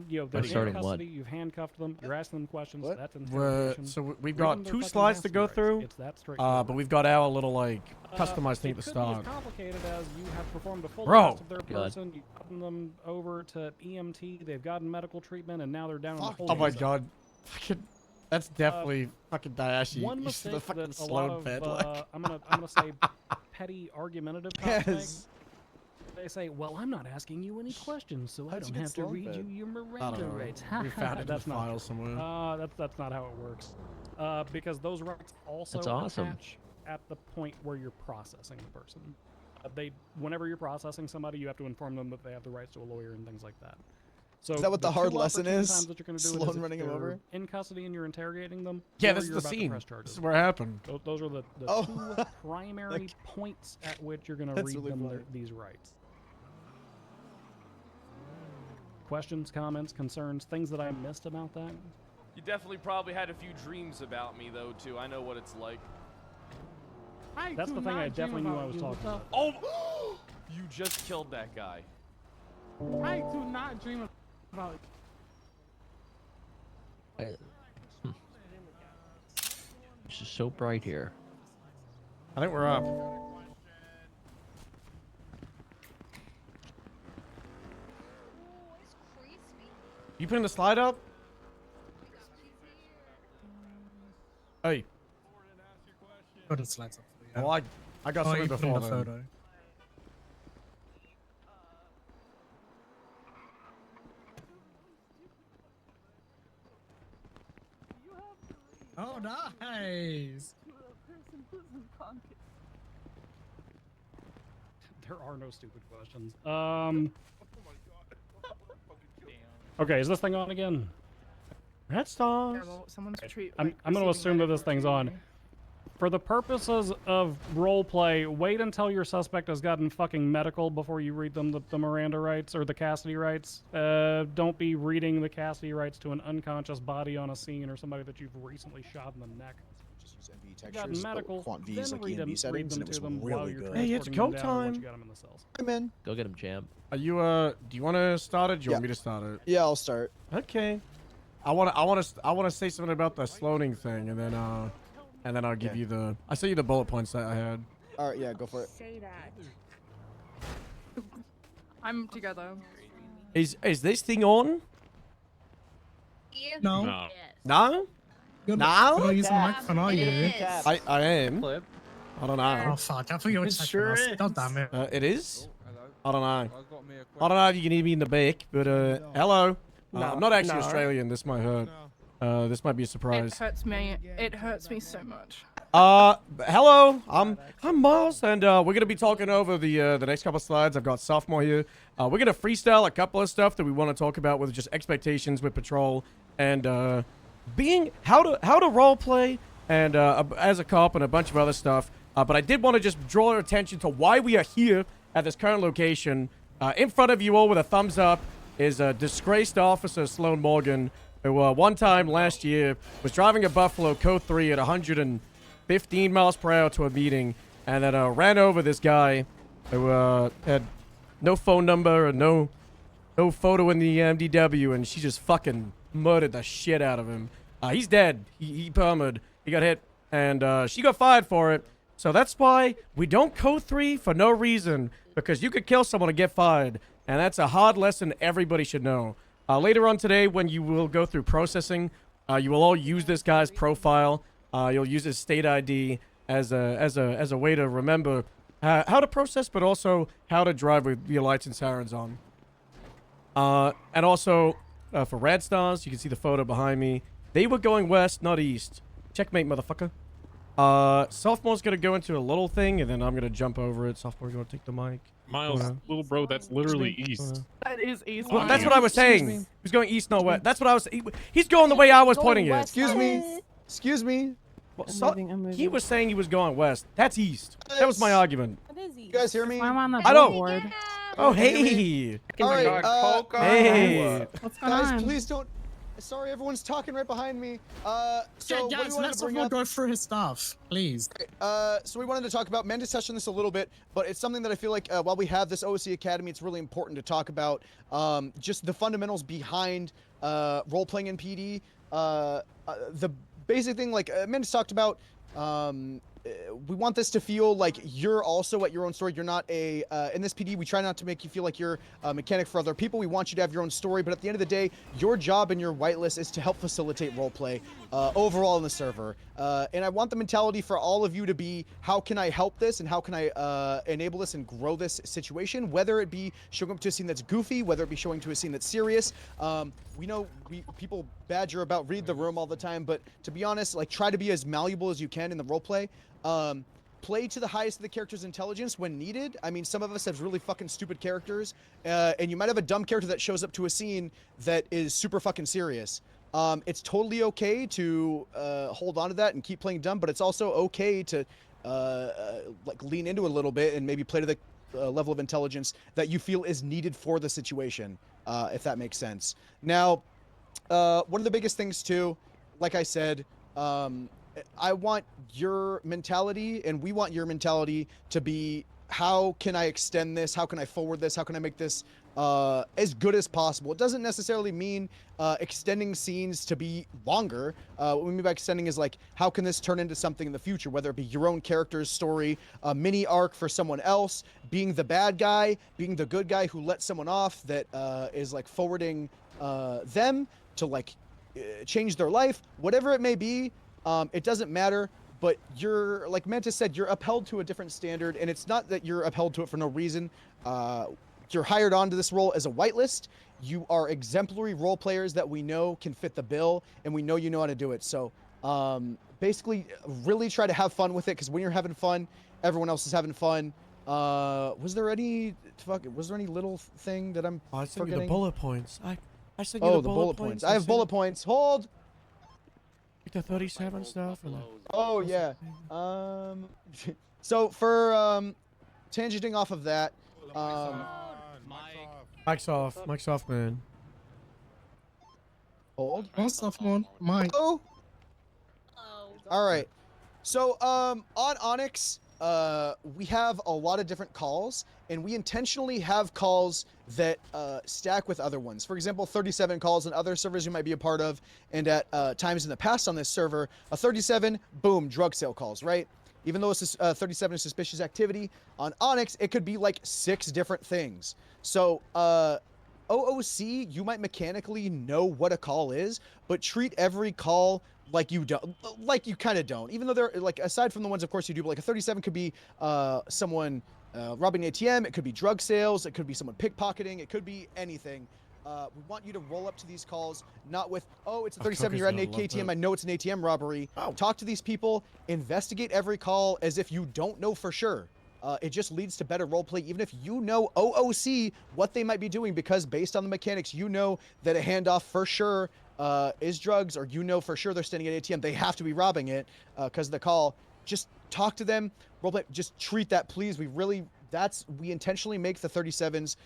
they're By in starting custody, what? you've handcuffed them, you're asking them questions, that's We're, interrogation. so we've Read got them their 2 fucking slides to nasty go rights. through. It's that straightforward. But we've got our little like customized thing It to could start. be as complicated as you have performed a full Bro. test of their God. person, you've gotten them over to EMT, they've gotten medical treatment, and now they're down in the Oh holding my cell. god. Fucking, that's definitely fucking Dayashi. One He's the mistake fucking that a lot Sloan of, bed, like. I'm gonna say petty argumentative cops make. Yes. They say, well, I'm not asking you any questions, so I How'd you don't get have to Sloan read fed? you your I don't Miranda know. rights. We found it in That's the not file true. somewhere. That's not how it works. Because those rights also That's awesome. attach at the point where you're processing the person. Whenever you're processing somebody, you have to inform them that they have the rights to a lawyer and things like that. So Is that what the hard 2 lesson opportune is? times that you're gonna do it Sloan is if running him they're over? in custody and you're interrogating them. Yeah, or this is you're the about to scene. press charges. This is where it happened. Those are the Oh. 2 primary points at which you're going to That's read really them funny. these rights. Questions, comments, concerns, things that I missed about that? You definitely probably had a few dreams about me, though, too. I know what it's like. That's the thing I definitely knew I was talking about. Oh! You just killed that guy. I do not dream about It's just so bright here. I think we're up. You putting the slide up? Hey. Put the slides up for you. Well, I got something you put in before the then. photo. Oh, nice. There are no stupid questions. Okay, is this thing on again? Red stars. Someone's I'm going to assume that this thing's on. For the purposes of roleplay, wait until your suspect has gotten fucking medical before you read them the Miranda rights or the custody rights. Don't be reading the custody rights to an unconscious body on a scene or somebody that you've recently shot in the neck. Just use MV Gotten textures, medical, but quant then V's like read ENB them settings, and it to was them while really you're good. Hey, it's transporting go them down once time. you got them in the cells. Come in. Go get him, champ. Are you do you want to start it? Do you want me to start it? Yeah, I'll start. Okay. I want to say something about the sloaning thing, and then I'll give you the. I sent you the bullet points that I had. All right, yeah, go for it. Say that. I'm together. Is this thing on? No. No. No. You're No? not using the microphone, are you? I am. I don't know. Oh, fuck. I thought you were checking sure us. is. God damn it. It is. I don't know. I don't know if you can hear me in the back, but hello. I'm not actually Australian. This might hurt. This might be a It surprise. hurts me. It hurts me so much. Hello. I'm Miles, and we're gonna be talking over the next couple of slides. I've got sophomore here. We're gonna freestyle a couple of stuff that we want to talk about with just expectations with patrol and being how to role play and as a cop and a bunch of other stuff. But I did want to just draw your attention to why we are here at this current location. In front of you all with a thumbs up is a disgraced officer, Sloan Morgan, who one time last year was driving a Buffalo Code 3 at 115 miles per hour to a meeting and then ran over this guy who had no phone number and no photo in the MDW, and she just fucking murdered the shit out of him. He's dead. He permed. He got hit, and she got fired for it. So that's why we don't Code 3 for no reason, because you could kill someone and get fired, and that's a hard lesson everybody should know. Later on today, when you will go through processing, you will all use this guy's profile. You'll use his state ID as a way to remember how to process, but also how to drive with your lights and sirens on. And also, for Rad Stars, you can see the photo behind me. They were going west, not east. Checkmate, motherfucker. Sophomore's gonna go into a little thing, and then I'm gonna jump over it. Sophomore's gonna take the mic. Miles, little bro, that's literally east. That is east. Well, that's what I was saying. He was going east, not west. That's what I was. He's going the way I was pointing it. Excuse me. Excuse me. Well, he was saying he was going west. That's east. That was my argument. You guys hear me? I'm on the I don't. board. Oh, hey. All right. Hey. What's going Guys, on? please don't. Sorry, everyone's talking right behind me. So Okay, what we guys, wanted let's to bring all up. go through his stuff, please. So we wanted to talk about, Mendes touched on this a little bit, but it's something that I feel like while we have this OC Academy, it's really important to talk about just the fundamentals behind role-playing in PD. The basic thing, like Mendes talked about, we want this to feel like you're also at your own story. You're not a, in this PD, we try not to make you feel like you're a mechanic for other people. We want you to have your own story, but at the end of the day, your job and your whitelist is to help facilitate roleplay overall in the server. And I want the mentality for all of you to be, how can I help this and how can I enable this and grow this situation? Whether it be showing up to a scene that's goofy, whether it be showing to a scene that's serious. We know people badger about read the room all the time, but to be honest, like try to be as malleable as you can in the roleplay. Play to the highest of the character's intelligence when needed. I mean, some of us have really fucking stupid characters, and you might have a dumb character that shows up to a scene that is super fucking serious. It's totally okay to hold on to that and keep playing dumb, but it's also okay to like lean into it a little bit and maybe play to the level of intelligence that you feel is needed for the situation, if that makes sense. Now, one of the biggest things too, like I said, I want your mentality and we want your mentality to be, how can I extend this? How can I forward this? How can I make this as good as possible? It doesn't necessarily mean extending scenes to be longer. What we mean by extending is like, how can this turn into something in the future? Whether it be your own character's story, a mini arc for someone else, being the bad guy, being the good guy who lets someone off that is like forwarding them to like change their life, whatever it may be. It doesn't matter, but you're, like Mantis said, you're upheld to a different standard, and it's not that you're upheld to it for no reason. You're hired onto this role as a whitelist. You are exemplary role players that we know can fit the bill, and we know you know how to do it. So basically, really try to have fun with it, because when you're having fun, everyone else is having fun. Was there any little thing that I'm I sent you forgetting? the bullet points. I sent you the bullet points. I have bullet points. Hold. The 37 stuff. Oh yeah. So for tangenting off of that, Mike's off, man. Hold. What's off, man? Mike. Oh. All right. So on ONX, we have a lot of different calls, and we intentionally have calls that stack with other ones. For example, 37 calls on other servers you might be a part of, and at times in the past on this server, a 37, boom, drug sale calls, right? Even though it's 37 is suspicious activity, on ONX, it could be like 6 different things. So OOC, you might mechanically know what a call is, but treat every call like you don't, like you kind of don't. Even though they're like, aside from the ones, of course, you do, but like a 37 could be someone robbing an ATM, it could be drug sales, it could be someone pickpocketing, it could be anything. We want you to roll up to these calls, not with, oh, it's a 37, you're at an ATM, I know it's an ATM robbery. Talk to these people, investigate every call as if you don't know for sure. It just leads to better roleplay, even if you know OOC what they might be doing, because based on the mechanics, you know that a handoff for sure is drugs, or you know for sure they're standing at ATM, they have to be robbing it because of the call. Just talk to them, roleplay, just treat that, please. We intentionally make the 37s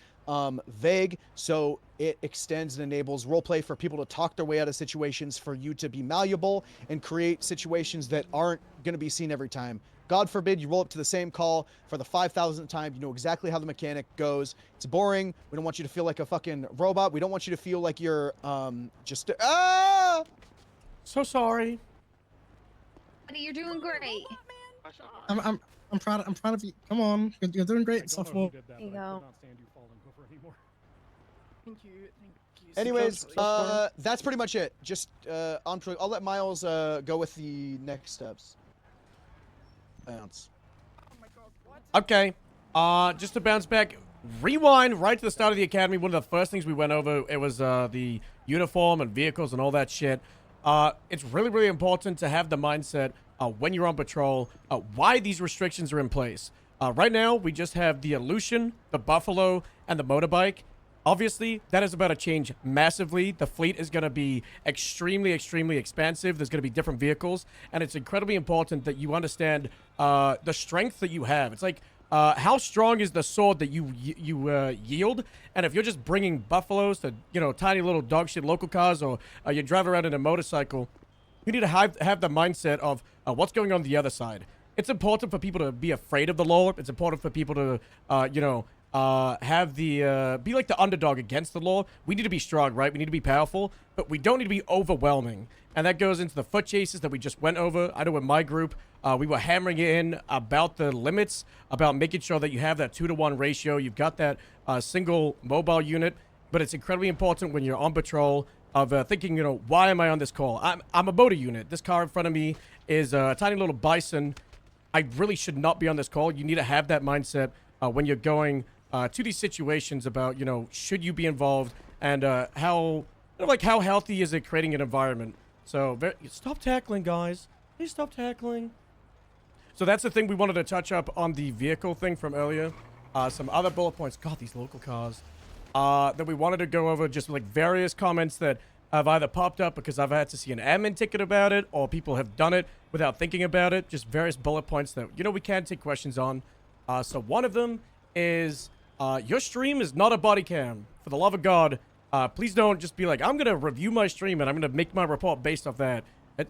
vague, so it extends and enables roleplay for people to talk their way out of situations, for you to be malleable and create situations that aren't going to be seen every time. God forbid you roll up to the same call for the 5,000th time. You know exactly how the mechanic goes. It's boring. We don't want you to feel like a fucking robot. We don't want you to feel like you're just So sorry. Buddy, you're doing great. I'm proud of you. Come on, you're doing great, sophomore. There you go. Thank you. Anyways, that's pretty much it. Just I'll let Miles go with the next steps. Bounce. Okay. Just to bounce back, rewind right to the start of the academy. One of the first things we went over, it was the uniform and vehicles and all that shit. It's really, really important to have the mindset when you're on patrol, why these restrictions are in place. Right now, we just have the Aleutian, the Buffalo, and the motorbike. Obviously, that is about to change massively. The fleet is going to be extremely, extremely expansive. There's going to be different vehicles, and it's incredibly important that you understand the strength that you have. It's like how strong is the sword that you yield? And if you're just bringing buffaloes to, you know, tiny little dog shit local cars, or you drive around in a motorcycle, you need to have the mindset of what's going on the other side. It's important for people to be afraid of the law. It's important for people to, you know, have the be like the underdog against the law. We need to be strong, right? We need to be powerful, but we don't need to be overwhelming. And that goes into the foot chases that we just went over. I know in my group, we were hammering in about the limits, about making sure that you have that 2-to-1 ratio. You've got that single mobile unit, but it's incredibly important when you're on patrol of thinking, you know, why am I on this call? I'm a motor unit. This car in front of me is a tiny little bison. I really should not be on this call. You need to have that mindset when you're going to these situations about, you know, should you be involved, and how, you know, like, how healthy is it creating an environment? So stop tackling, guys. Please stop tackling. So that's the thing we wanted to touch up on the vehicle thing from earlier. Some other bullet points. God, these local cars. That we wanted to go over, just like various comments that have either popped up because I've had to see an admin ticket about it, or people have done it without thinking about it. Just various bullet points that, you know, we can take questions on. So one of them is, your stream is not a body cam. For the love of God, please don't just be like, I'm going to review my stream and I'm going to make my report based off that.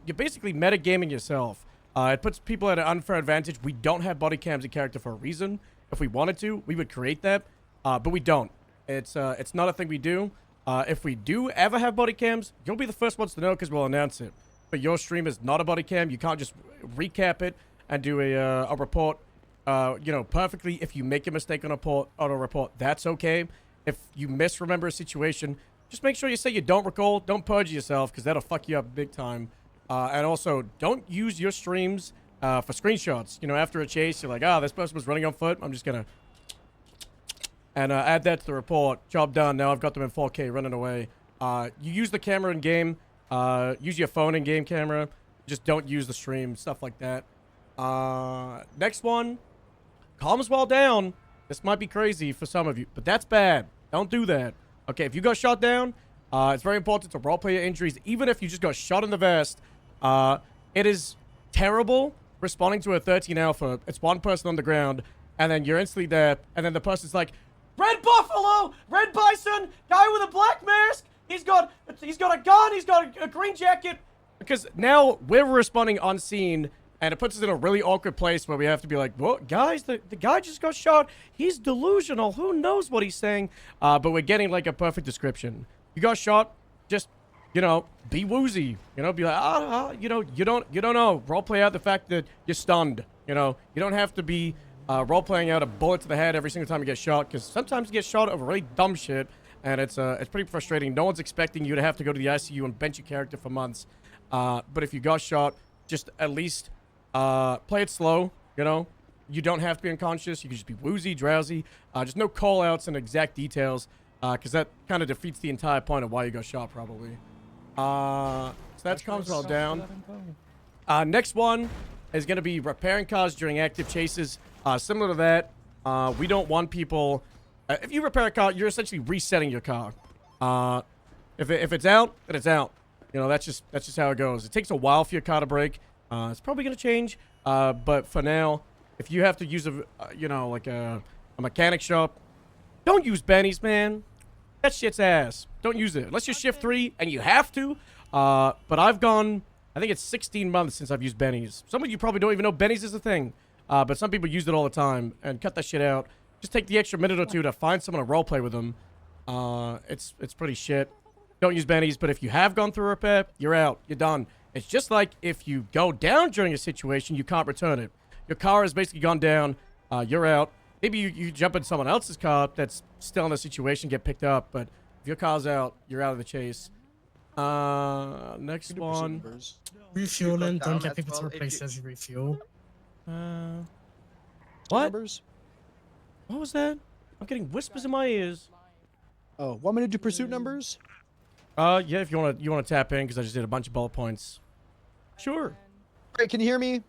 You're basically metagaming yourself. It puts people at an unfair advantage. We don't have body cams in character for a reason. If we wanted to, we would create that, but we don't. It's not a thing we do. If we do ever have body cams, you'll be the first ones to know because we'll announce it. But your stream is not a body cam. You can't just recap it and do a report, you know, perfectly. If you make a mistake on a report, that's okay. If you misremember a situation, just make sure you say you don't recall. Don't purge yourself, because that'll fuck you up big time. And also, don't use your streams for screenshots. You know, after a chase, you're like, this person was running on foot. I'm just going to... And add that to the report. Job done. Now I've got them in 4K running away. You use the camera in game. Use your phone in game camera. Just don't use the stream. Stuff like that. Next one. Comms while down. This might be crazy for some of you, but that's bad. Don't do that. Okay, if you got shot down, it's very important to roleplay your injuries. Even if you just got shot in the vest, it is terrible responding to a 13 Alpha. It's one person on the ground, and then you're instantly there, and then the person's like, Red Buffalo! Red Bison! Guy with a black mask! He's got a gun! He's got a green jacket! Because now we're responding on scene, and it puts us in a really awkward place where we have to be like, well, guys, the guy just got shot. He's delusional. Who knows what he's saying? But we're getting, like, a perfect description. You got shot, just, you know, be woozy. You know, be like, you know, you don't know. Roleplay out the fact that you're stunned. You know, you don't have to be... role-playing out a bullet to the head every single time you get shot, because sometimes you get shot over really dumb shit, and it's pretty frustrating. No one's expecting you to have to go to the ICU and bench your character for months. But if you got shot, just at least play it slow, you know? You don't have to be unconscious. You can just be woozy, drowsy. Just no call-outs and exact details, because that kind of defeats the entire point of why you got shot, probably. So that's comms well down. Next one is going to be repairing cars during active chases. Similar to that, we don't want people... if you repair a car, you're essentially resetting your car. If it's out, then it's out. You know, that's just how it goes. It takes a while for your car to break. It's probably going to change. But for now, if you have to use you know, like a mechanic shop, don't use Benny's, man. That shit's ass. Don't use it. Unless you're shift 3 and you have to. But I've gone... I think it's 16 months since I've used Benny's. Some of you probably don't even know Benny's is a thing. But some people use it all the time, and cut that shit out. Just take the extra minute or two to find someone to roleplay with them. It's pretty shit. Don't use Benny's, but if you have gone through a repair, you're out. You're done. It's just like if you go down during a situation, you can't return it. Your car has basically gone down. You're out. Maybe you jump in someone else's car that's still in the situation, get picked up, but if your car's out, you're out of the chase. Next one. Refueling, don't get people to replace as you refuel. What? Numbers? What was that? I'm getting whispers in my ears. Oh, want me to do pursuit numbers? Yeah, if you wanna tap in, because I just did a bunch of bullet points. Sure. Great, can you hear me?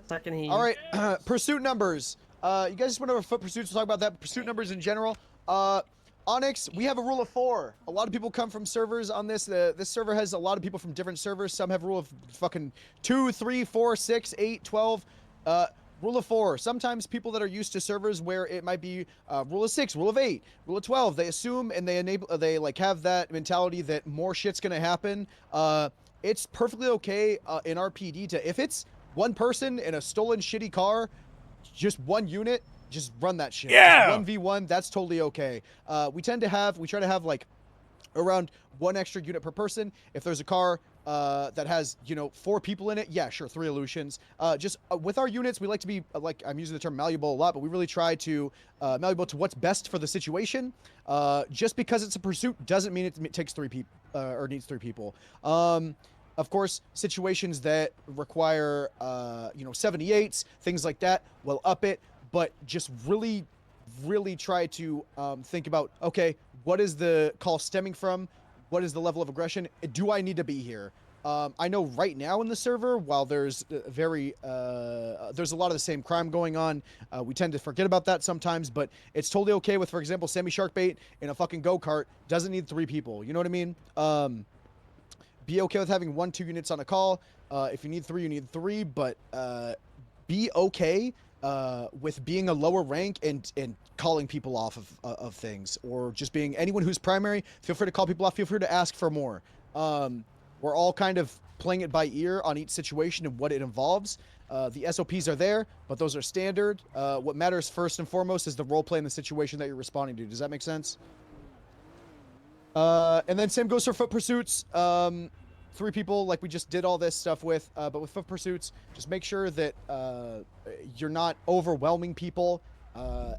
I can hear you. All right, pursuit numbers. You guys just went over foot pursuits. We'll talk about that. Pursuit numbers in general. ONX, we have a rule of 4. A lot of people come from servers on this. This server has a lot of people from different servers. Some have a rule of fucking 2, 3, 4, 6, 8, 12. Rule of 4. Sometimes people that are used to servers where it might be rule of 6, rule of 8, rule of 12, they assume and they like have that mentality that more shit's gonna happen. It's perfectly okay in RPD to, if it's one person in a stolen shitty car, just one unit, just run that shit. Yeah. 1v1, that's totally okay. We try to have like around 1 extra unit per person. If there's a car that has, 4 people in it, yeah, sure, 3 illusions. Just with our units, we like to be, like, I'm using the term malleable a lot, but we really try to malleable to what's best for the situation. Just because it's a pursuit doesn't mean it takes 3 people or needs 3 people. Of course, situations that require, 78s, things like that, we'll up it, but just really try to think about, okay, what is the call stemming from? What is the level of aggression? Do I need to be here? I know right now in the server, while there's there's a lot of the same crime going on, we tend to forget about that sometimes, but it's totally okay with, for example, Sammy Sharkbait in a fucking go-kart doesn't need 3 people. You know what I mean? Be okay with having 1-2 units on a call. If you need 3, you need 3, but be okay with being a lower rank and calling people off of things, or just being anyone who's primary. Feel free to call people off. Feel free to ask for more. We're all kind of playing it by ear on each situation and what it involves. The SOPs are there, but those are standard. What matters first and foremost is the role play in the situation that you're responding to. Does that make sense? And then same goes for foot pursuits. 3 people, like we just did all this stuff with, but with foot pursuits, just make sure that you're not overwhelming people.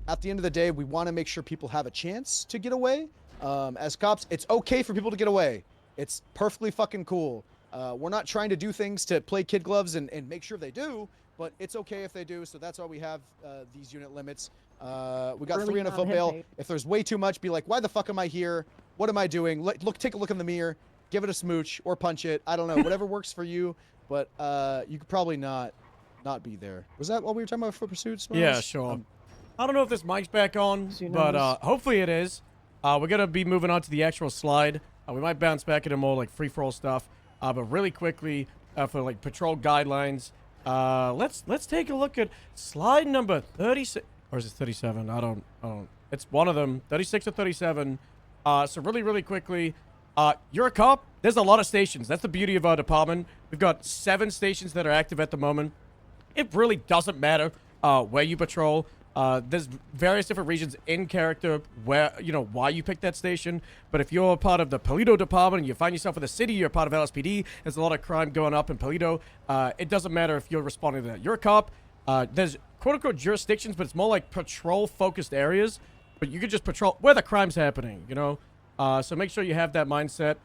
At the end of the day, we want to make sure people have a chance to get away. As cops, it's okay for people to get away. It's perfectly fucking cool. We're not trying to do things to play kid gloves and make sure they do, but it's okay if they do, so that's why we have these unit limits. We got 3 in a foot bail. If there's way too much, be like, why the fuck am I here? What am I doing? Take a look in the mirror. Give it a smooch or punch it. I don't know. Whatever works for you, but you could probably not be there. Was that what we were talking about, foot pursuits? Yeah, sure. I don't know if this mic's back on, but hopefully it is. We're going to be moving on to the actual slide. We might bounce back into more like free-for-all stuff. But really quickly, for like patrol guidelines, let's take a look at slide number 36. Or is it 37? I don't. It's one of them, 36 or 37. So really quickly, you're a cop. There's a lot of stations. That's the beauty of our department. We've got 7 stations that are active at the moment. It really doesn't matter where you patrol. There's various different regions in character where, why you pick that station. But if you're part of the Paleto department and you find yourself in the city, you're part of LSPD, there's a lot of crime going up in Paleto. It doesn't matter if you're responding to that. You're a cop. There's quote-unquote jurisdictions, but it's more like patrol-focused areas. But you could just patrol where the crime's happening, So make sure you have that mindset.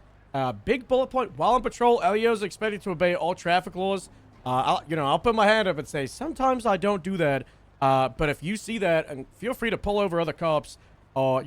Big bullet point, while on patrol, LEO is expected to obey all traffic laws. I'll put my hand up and say, sometimes I don't do that. But if you see that, and feel free to pull over other cops, or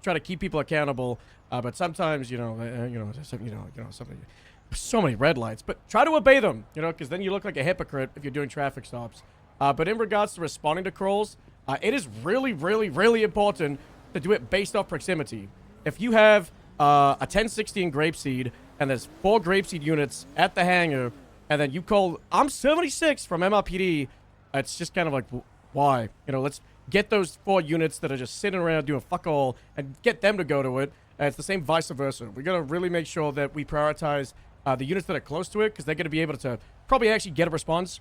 try to keep people accountable. But sometimes something, so many red lights. But try to obey them, because then you look like a hypocrite if you're doing traffic stops. But in regards to responding to crawls, it is really important to do it based off proximity. If you have a 1060 in Grapeseed and there's 4 Grapeseed units at the hangar, and then you call, I'm 76 from MRPD, it's just kind of like, why? Let's get those 4 units that are just sitting around doing fuck all and get them to go to it. And it's the same vice versa. We got to really make sure that we prioritize the units that are close to it, because they're going to be able to probably actually get a response,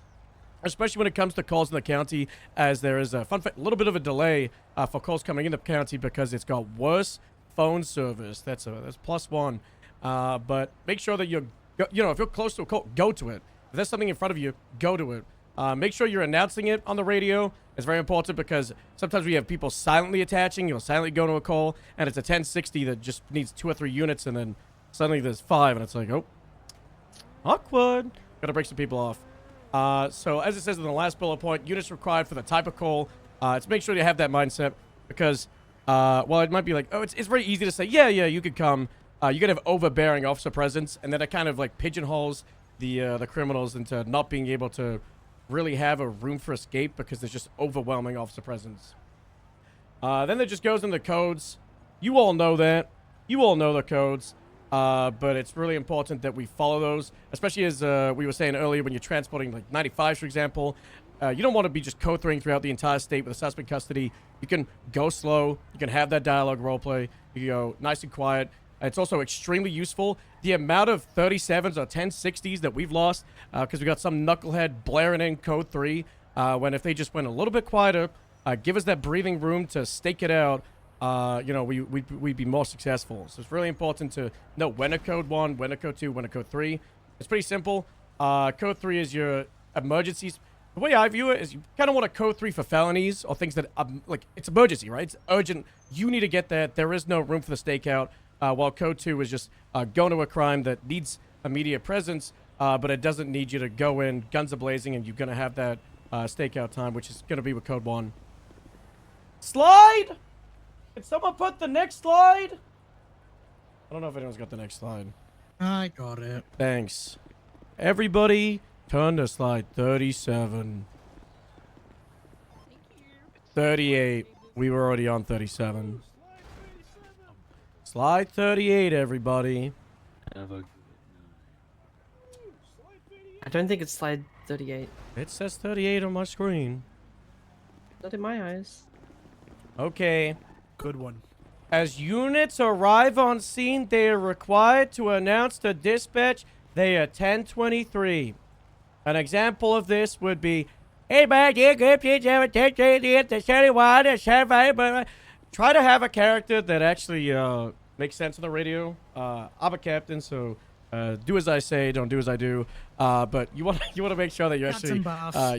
especially when it comes to calls in the county, as there is a little bit of a delay for calls coming in the county because it's got worse phone service. That's +1. But make sure that if you're close to a call, go to it. If there's something in front of you, go to it. Make sure you're announcing it on the radio. It's very important, because sometimes we have people silently attaching, silently go to a call, and it's a 1060 that just needs 2 or 3 units, and then suddenly there's 5, and it's like, oh, awkward. Gotta break some people off. So as it says in the last bullet point, units required for the type of call. It's make sure you have that mindset, because while it might be like, oh, it's very easy to say, yeah, you could come. You could have overbearing officer presence, and then it kind of like pigeonholes the criminals into not being able to really have a room for escape, because there's just overwhelming officer presence. Then it just goes into codes. You all know that. You all know the codes. But it's really important that we follow those, especially as we were saying earlier, when you're transporting like 95s, for example. you don't want to be just code 3ing throughout the entire state with a suspect custody. You can go slow. You can have that dialogue roleplay. You can go nice and quiet. It's also extremely useful. The amount of 37s or 1060s that we've lost because we got some knucklehead blaring in code 3 when if they just went a little bit quieter, give us that breathing room to stake it out, you know, we'd be more successful. So it's really important to know when a code 1, when a code 2, when a code 3. It's pretty simple. Code 3 is your emergencies. The way I view it is you kind of want a code 3 for felonies or things that, like, it's emergency, right? It's urgent. You need to get that. There is no room for the stakeout. While code 2 is just going to a crime that needs immediate presence, but it doesn't need you to go in, guns are blazing, and you're going to have that stakeout time, which is going to be with code 1. Slide? Can someone put the next slide? I don't know if anyone's got the next slide. I got it. Thanks. Everybody, turn to slide 37. 38. We were already on 37. Slide 38, everybody. I don't think it's slide 38. It says 38 on my screen. Not in my eyes. Okay. Good one. As units arrive on scene, they are required to announce to dispatch they are 1023. An example of this would be, hey, man, try to have a character that actually makes sense on the radio. I'm a captain, so do as I say, don't do as I do. But you want to make sure that you actually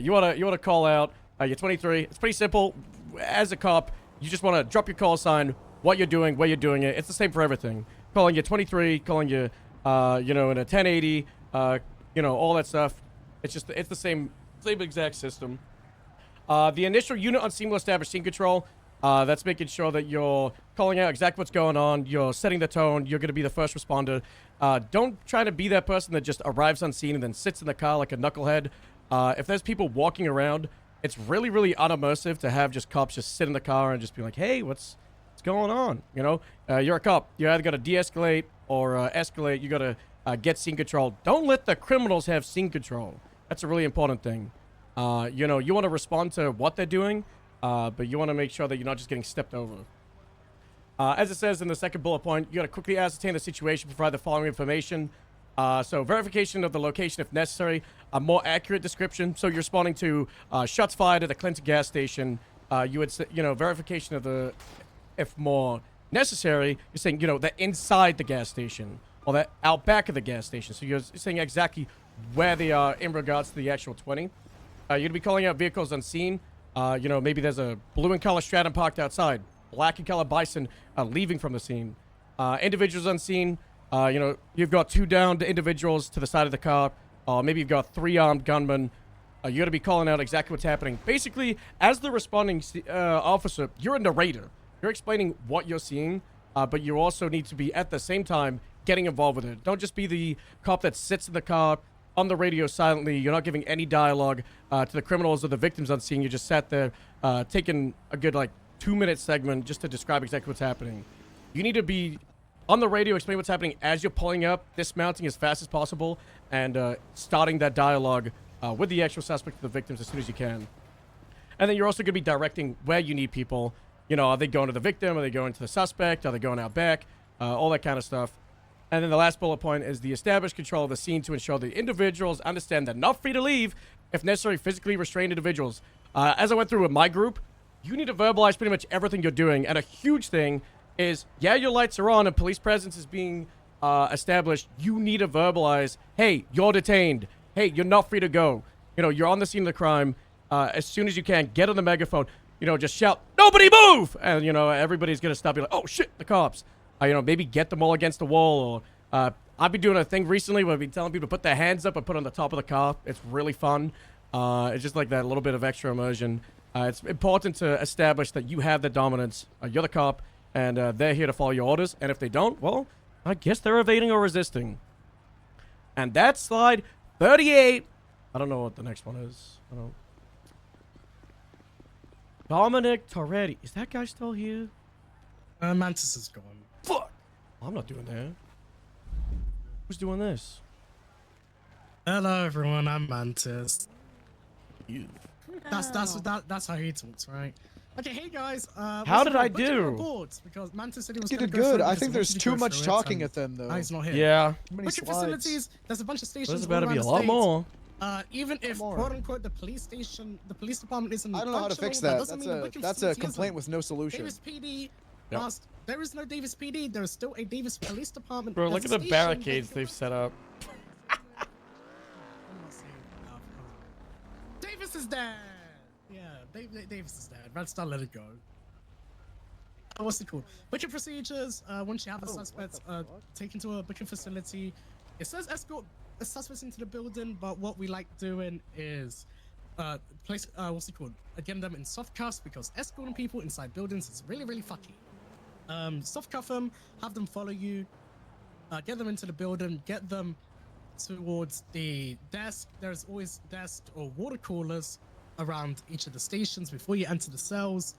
you want to call out. You're 23. It's pretty simple. As a cop, you just want to drop your call sign, what you're doing, where you're doing it. It's the same for everything. Calling you 23, calling you, you know, in a 1080, you know, all that stuff. It's the same exact system. The initial unit on scene will establish scene control. That's making sure that you're calling out exactly what's going on. You're setting the tone. You're going to be the first responder. Don't try to be that person that just arrives on scene and then sits in the car like a knucklehead. If there's people walking around, it's really, really unimmersive to have just cops just sit in the car and just be like, hey, what's going on? You know, you're a cop. You either got to de-escalate or escalate. You got to get scene control. Don't let the criminals have scene control. That's a really important thing. You know, you want to respond to what they're doing, but you want to make sure that you're not just getting stepped over. As it says in the second bullet point, you got to quickly ascertain the situation, provide the following information. So verification of the location if necessary, a more accurate description. So you're responding to shots fired at the Clinton gas station. You would say, you know, verification of the, if more necessary, you're saying, you know, that inside the gas station or that out back of the gas station. So you're saying exactly where they are in regards to the actual 20. You'd be calling out vehicles on scene. You know, maybe there's a blue and color Stratum parked outside, black and color Bison leaving from the scene. Individuals on scene. You know, you've got 2 downed individuals to the side of the car. Maybe you've got 3 armed gunmen. You got to be calling out exactly what's happening. Basically, as the responding officer, you're a narrator. You're explaining what you're seeing, but you also need to be, at the same time, getting involved with it. Don't just be the cop that sits in the car on the radio silently. You're not giving any dialogue to the criminals or the victims on scene. You just sat there taking a good, like, 2-minute segment just to describe exactly what's happening. You need to be on the radio, explain what's happening as you're pulling up, dismounting as fast as possible, and starting that dialogue with the actual suspect, the victims, as soon as you can. And then you're also going to be directing where you need people. You know, are they going to the victim? Are they going to the suspect? Are they going out back? All that kind of stuff. And then the last bullet point is the established control of the scene to ensure the individuals understand they're not free to leave, if necessary, physically restrained individuals. As I went through with my group, you need to verbalize pretty much everything you're doing. And a huge thing is, yeah, your lights are on and police presence is being established. You need to verbalize, hey, you're detained. Hey, you're not free to go. You know, you're on the scene of the crime. As soon as you can, get on the megaphone. You know, just shout, nobody move! And, you know, everybody's going to stop. Be like, oh, shit, the cops. You know, maybe get them all against the wall. Or I've been doing a thing recently where I've been telling people to put their hands up and put on the top of the car. It's really fun. It's just like that little bit of extra immersion. It's important to establish that you have the dominance. You're the cop, and they're here to follow your orders. And if they don't, well, I guess they're evading or resisting. And that's slide 38. I don't know what the next one is. I don't. Dominic Toretti. Is that guy still here? Mantis is gone. Fuck! I'm not doing that. Who's doing this? Hello, everyone. I'm Mantis. You. That's how he talks, right? Okay, hey guys. How did I do? Reports, because Mantis said he was You gonna did go good. through I this think and there's wanted to too go much through it, talking and at them, though. now he's not here. Yeah. Too many Booking slides. facilities. There's a bunch of stations. There's about to all be a around lot the more. state. Even if quote unquote the police department isn't I don't know how to functional, fix that that. doesn't mean the booking That's a facility complaint isn't. with no solution. Davis PD. Yep. Asked, there is no Davis PD. There is still a Davis Police Department. Bro, There's look at a the station barricades that- they've set up. Davis is dead. Yeah, Davis is dead. Red Star let it go. What's it called? Booking procedures. Once you have a suspect taken to a booking facility, it says escort the suspects into the building, but what we like doing is place what's it called? Getting them in soft cuffs, because escorting people inside buildings is really fucky. Soft cuff them, have them follow you, get them into the building, get them towards the desk. There's always desk or water coolers around each of the stations before you enter the cells.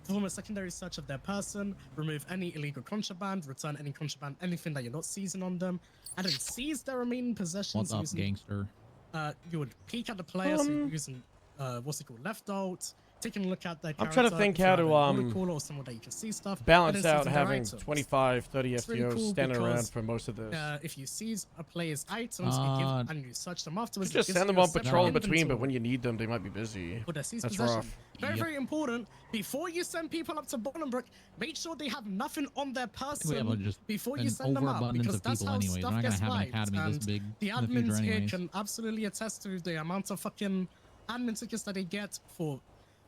Perform a secondary search of their person, remove any illegal contraband, return any contraband, anything that you're not seizing on them, and then seize their remaining possessions. What's up, using, gangster? You would peek at the player, so you're using what's it called, left alt, taking a look at their I'm character. trying to think how to water cooler or somewhere that you can see stuff. balance and then out seizing their having items. 25, 30 It's really FTOs cool standing around because, for most of this. if you seize a player's items and you search them afterwards, You just it gives send them you a on separate patrol in between, but inventory when you need them, they might be busy. for their seized That's possession. rough. Very important. Before you send people up to Bolingbroke, make sure they have nothing on their person before you send them out, because that's how anyways. We're stuff not gonna gets have an wiped. academy And this big the in the future admins here anyways. can absolutely attest to the amount of fucking admin tickets that they get for,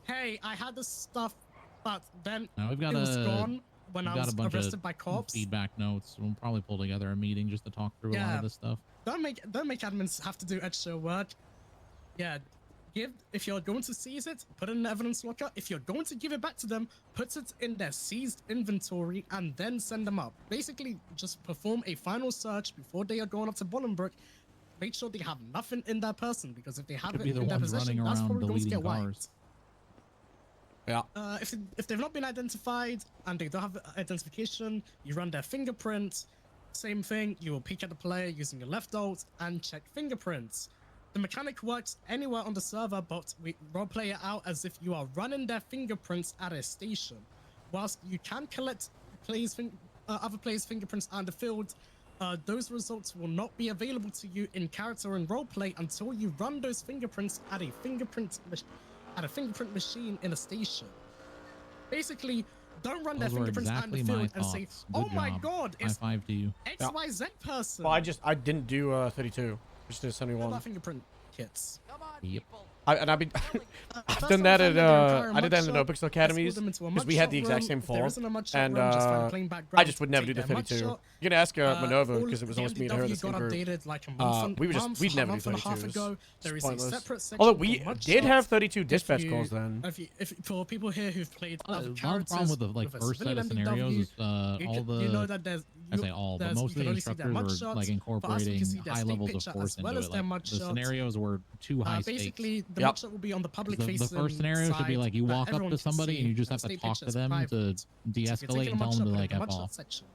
hey, I had this stuff, but then Now we've it got was gone when I got was a bunch arrested of by cops. feedback notes. We'll probably pull together a meeting just to talk through a lot Yeah. of this stuff. Don't make admins have to do extra work. Yeah, if you're going to seize it, put it in the evidence locker. If you're going to give it back to them, put it in their seized inventory and then send them up. Basically, just perform a final search before they are going up to Bolingbroke. Make sure they have nothing in their person, because if they have Could it be the in their ones possession, running that's around probably going to deleting get wiped. cars. Yeah. If they've not been identified and they don't have identification, you run their fingerprint. Same thing, you will peek at the player using your left alt and check fingerprints. The mechanic works anywhere on the server, but we roleplay it out as if you are running their fingerprints at a station. Whilst you can collect other players' fingerprints out in the field, those results will not be available to you in character and roleplay until you run those fingerprints at a fingerprint machine in a station. Basically, don't run their Those were fingerprints out in the exactly my field and say, thoughts. "Oh Good my job. God, High it's five to you. XYZ person." Well, I didn't do 32. Just did What 71. about fingerprint kits? Yep. I've done that at I did that in the Notebooks Academies because we had the exact same fault, and I just would never do the 32. You can ask Minerva because it was almost me and her in the same group. We'd never do 32s. There is a Pointless. separate section Although for we mud did have shots. 32 dispatch If calls then. if for people here who've played other The characters problem with the with a first set of civilian scenarios MDW, is all the you know that there's I say all, but most of the instructors were like incorporating high levels of force into it. Like the scenarios were too high basically, stakes. the mugshot will be on the public The facing first scenario should be side like you that walk up everyone to can somebody see, and you just have to state talk to pictures them to private. So if you're de-escalate taking and a tell them to mugshot, like put it in F the mugshot off. section.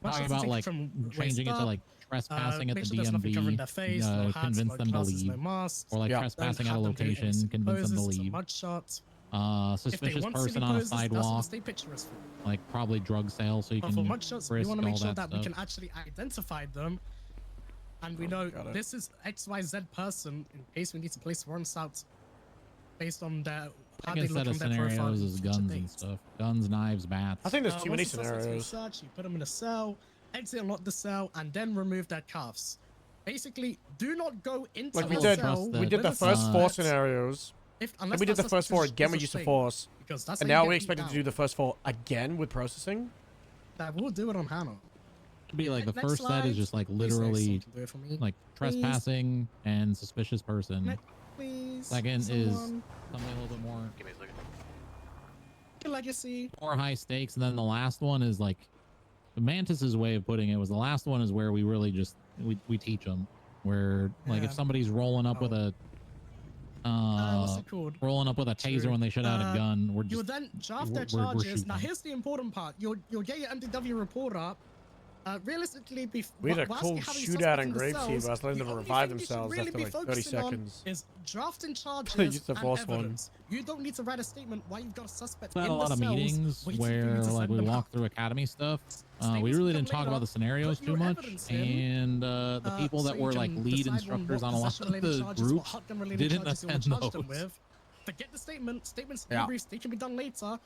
Talking Mugshots about taken like from changing it waist to up, like trespassing at make the sure there's nothing covering DMV, their face, no hats, convince no them to glasses, leave, no masks. or like Don't trespassing at a have them doing location, innocent convince them to poses, leave. mugshots. If they Suspicious want to see person on a poses, that's what the sidewalk, state picture is for. like probably drug sale, so you But can for mugshots, we risk want to make all sure that that we stuff. can actually identify them, and we know got it. this is XYZ person in case we need to place warrants out based on their how they Second look set on of their profile. scenarios in is future guns and dates. stuff. Guns, knives, bats. I think there's too many Once the suspect's been scenarios. searched, you put them in a cell, exit and lock the cell, and then remove their cuffs. Basically, do not go into Like we the did, cell. we did with the a first 4 suspect. scenarios. Unless And we did that the first suspect 4 is again a with use of thing, force. because that's And how you now get we're beat expected to down. do the first 4 again with processing. That we'll do it on Hannah. It'd be like the Next first set is just like slide. Please say literally someone can do it for me. like Please. trespassing and suspicious person. Please. Second is someone. something a little bit more Give me a second. Your legacy. more high stakes, and then the last one is like Mantis's way of putting it was the last one is where we really just we teach them where like if somebody's rolling up with a what's it called? rolling up with a taser when they should have a gun, we're You'll just then draft their we're charges. shooting Now them. here's the important part. You'll get your MDW report up, Realistically, We had a whilst cool you're having shootout suspects in the Grape Seed, cells, but I was letting the them only revive thing you should themselves really after be like 30 focusing on seconds. is drafting Used charges the and false one. evidence. You don't need to write a statement why you've got a suspect We in had a lot the of cells meetings waiting for you where to like send we them out. walked through academy stuff. We Statements really will didn't come talk about later. the scenarios Put too your much, evidence in, and the people so that you were like can lead decide on instructors what on a lot of possession-related the charges, what groups shotgun-related didn't charges you want attend to charge them those. with. Forget the statement. Statements, Yeah. debriefs, they can be done later.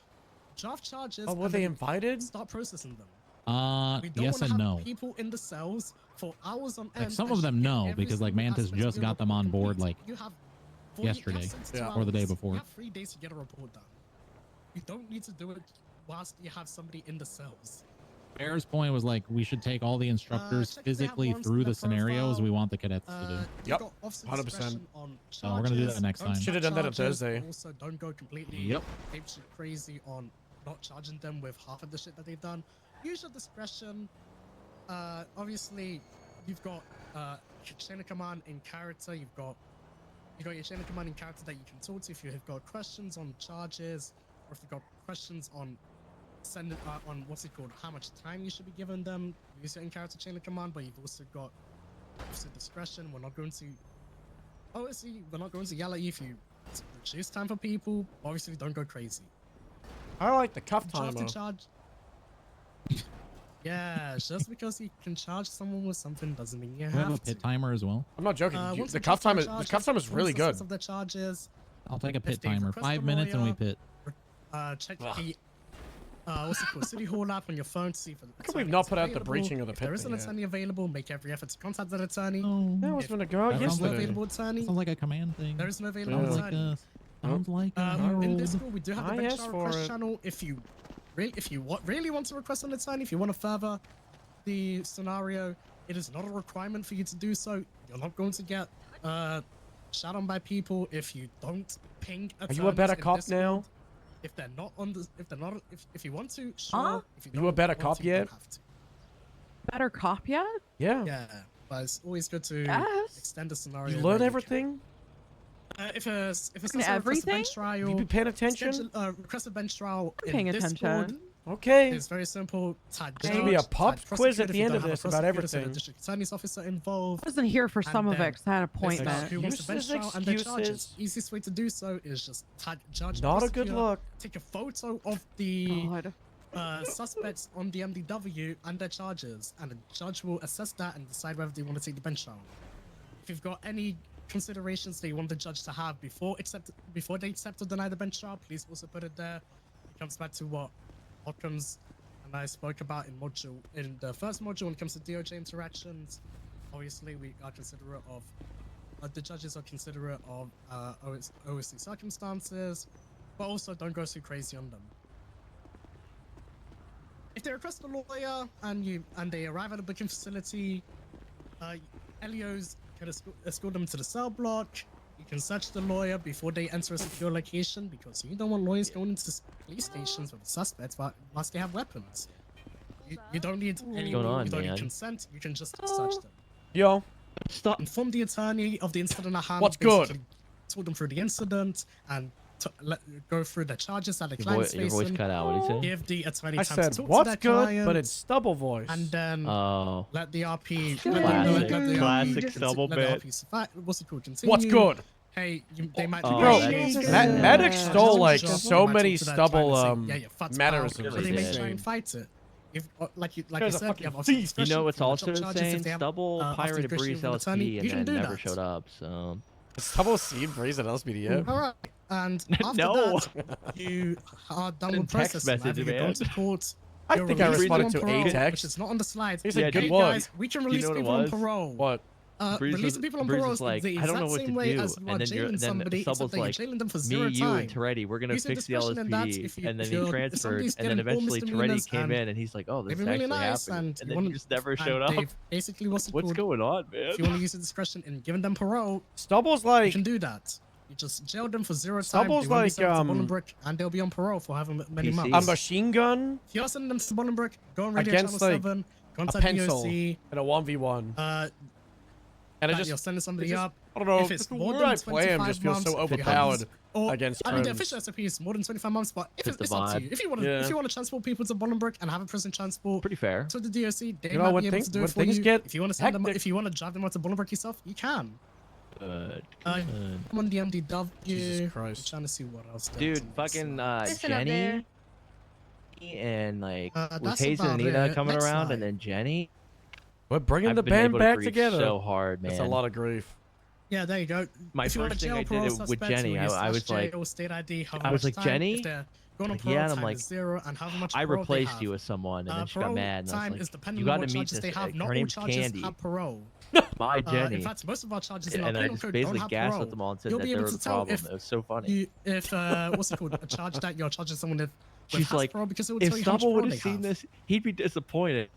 Draft charges. Oh, were and they then invited? Start processing them. We don't Yes want to and have no. people in the cells for hours on end. Like some and of them get no, every because like single Mantis aspect of just your got them report on board complete. like You have yesterday 72 or the day hours. before. You have 3 days to get a report done. You don't need to do it whilst you have somebody in the cells. Bear's point was like we should take all the instructors check if they have physically warrants in through their the scenarios profile. we want the cadets to do. You've Yep, got officer 100%. discretion on So we're gonna do that charges. next Don't time. start Should've done that on charges, Thursday. but also don't go completely Yep. apeshit crazy on not charging them with half of the shit that they've done. Use your discretion. Obviously, you've got chain of command in character. You've got your chain of command in character that you can talk to if you have got questions on charges, or if you've got questions on on what's it called, how much time you should be giving them. Use your in character chain of command, but you've also got officer discretion. We're not going to yell at you if you reduce time for people. Obviously, don't go crazy. I like the cuff Draft timer. and charge. Yeah, just because you can charge someone with something doesn't mean you We have a have to. pit timer as well. I'm not joking. Once The we cuff draft time the is charges, really good. Of the charges, I'll take a if pit they timer. request 5 a minutes and we lawyer, pit. check the what's it called, City Hall app on your phone to see if How come we've not put out the breaching of the If there pit is an thing yet? attorney available, make every effort to contact that attorney. That was gonna go out If there is no yesterday. available attorney, Sounds like a command thing. there is no available Sounds like attorney. sounds like a In herald. this school, we do have the I bench asked trial for request it. channel. If you really want to request an attorney, if you want to further the scenario, it is not a requirement for you to do so. You're not going to get shot on by people if you don't ping attorneys. Are you a better in cop Discord. now? If they're not on the, if you want to, sure. Huh? If you You don't a better want cop to, you don't yet? have to. Better cop yet? Yeah. Yeah, but it's always good to Yes. extend the scenario. You where learn can. everything? If a And everything? bench trial, You be paying attention? request a bench trial I'm paying in Discord. attention. Okay. It's very simple. There's gonna be a pop quiz at the end of this about everything. District attorney's officer involved. I wasn't here for some And of it then 'cause I had an Who appointment. wants to bench Excuses, trial and their charges. excuses. Easiest way to do so is just tag judge. Not a good prosecutor, look. Take a photo of the God. suspects on the MDW and their charges, and the judge will assess that and decide whether they want to take the bench trial. If you've got any considerations that you want the judge to have before they accept or deny the bench trial, please also put it there. It comes back to what Hopkins and I spoke about in the first module when it comes to DOJ interactions. Obviously, we are considerate of the judges are considerate of OSC circumstances, but also don't go too crazy on them. If they request a lawyer and they arrive at a booking facility, Elios can escort them to the cell block. You can search the lawyer before they enter a secure location, because you don't want lawyers going into police stations with suspects whilst they have weapons. You don't need any. going on, you don't man? need consent. You can just search them. Yo. Stop. Inform the attorney of the incident at hand. What's good? basically Talk them through the incident and go through the charges that the Your client's voice facing. cut out. What did you say? Give the attorney I time to said, talk what's to good, their client, but it's stubble voice. and then Oh. let the RP. Classic double bit. What's it called? Continue. What's good? Hey, they might. Oh, Bro, that's Medic good. stole like Job, so might many talk to that stubble client and say, yeah, fuck's mannerisms. out, but they may Insane. try and fight it. If, like you Guy's a said, fucking you have thief. You know what's option also for drop charges insane? if they have, Stubble after pirated discretion Breeze with an attorney, LSP you and can then do never that. showed up. So Stubble seed Breeze at LSPDO. All right, and after No. that, you are done In with text processing. message, Either you go man. to court. I you're think I released responded on to parole, a text. which is not on the slides. He said, Yeah, good dude, one. Guys, we can You release know what it people on was? parole. What? Releasing people on Breeze parole was is like, the I don't know exact what same to way do. as you are And then jailing somebody, except Stubble's that you're like, jailing them for me, zero you, time. and Toretti, we're gonna Use your fix the discretion in that LSPD. if you- And then if he you're- if transferred, somebody's and then getting all eventually Toretti misdemeanors came and in, and he's like, oh, this they've is been really actually nice, happening. and And you then he wanna- just never and showed up. they've basically, what's What's going on, man? If you want to use the discretion in giving them parole, Stubble's you like can do that. You just jail them for zero time. Stubble's they won't be like, sent to Bolingbroke, and they'll be on parole for having many PC. months. a machine gun If you're sending them to Bolingbroke, go on Radio against Channel like 7, a contact pencil DOC. and a 1v1. And it that just you're sending somebody up. I don't know. If it's the more way than I play him 25 just feels so months, if you overpowered have- or, against I mean, the friends. official SOP is more than 25 months, but if Just it's the up to vibe. you. If you want Yeah. to transport people to Bolingbroke and have a prison transport, Pretty fair. to the DOC, they You know, might when be able things- to do when it for things you. get If you want to send them, hectic- if you want to drive them out to Bolingbroke yourself, you can. Good. I'm on the MDW. Jesus Christ. I'm trying to see what else. there Dude, is. fucking Listen up there. Jenny and like with that's Hayes and about Anita it. coming Next around, slide. and then Jenny. We're bringing I've the been band able to back grief together. so hard, man. It's a lot of grief. Yeah, there you go. My If you want first to thing jail I did parole it with suspects, Jenny, you'll use I was slash like- jail, state ID, how I was much like, time, Jenny? if they're going on Like, parole, yeah, and I'm time like, is 0, and how much I parole they replaced have. you with someone, and then she got Parole mad, and I time was is like, depending you on got what to meet charges this. they have. Not Her all name's charges Candy. have parole. My Jenny. In fact, most of our charges in our And I penal just code basically don't have gassed parole. at them all and said You'll that be they able were to the tell problem. if It was so funny. if what's it called, a charge that you're charging someone with She's has like, parole, because it will if tell you how much Stubble parole would they have seen have. this, he'd be disappointed.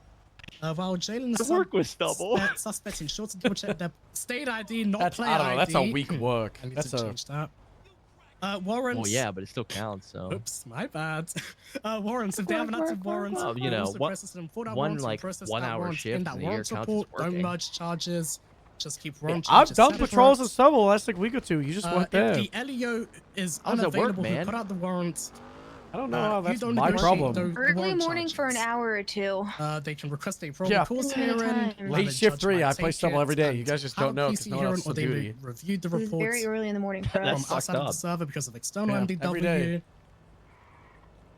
While jailing I work with Stubble. suspects ensure to double check their state ID, not That's player I don't know. That's a ID. weak work. I need That's to a change that. Warrants. Well, yeah, but it still counts. So. Oops, my bad. Warrants. If they have an active warrant, Well, you know, also process them for that one warrant, like process 1 that hour warrant shift in that in the year warrant counts as report. Don't working. merge charges. Just keep warrant I've charges done separate. patrols in Stubble last like week or two. You just weren't If there. the LEO is I was at work, unavailable, who man. put out the warrant. I don't know how you that's don't my negotiate problem. the Early warrant morning for an charges. hour or two. They can request a Yeah. probable cause Any hearing. time. have Late a shift judge 3. might I play take Stubble it every day. and You guys just have don't a know PC because no one hearing, else or is they on may duty. review the This is report very early in the morning for That's us. from outside of the up. server because of external Yeah, every day.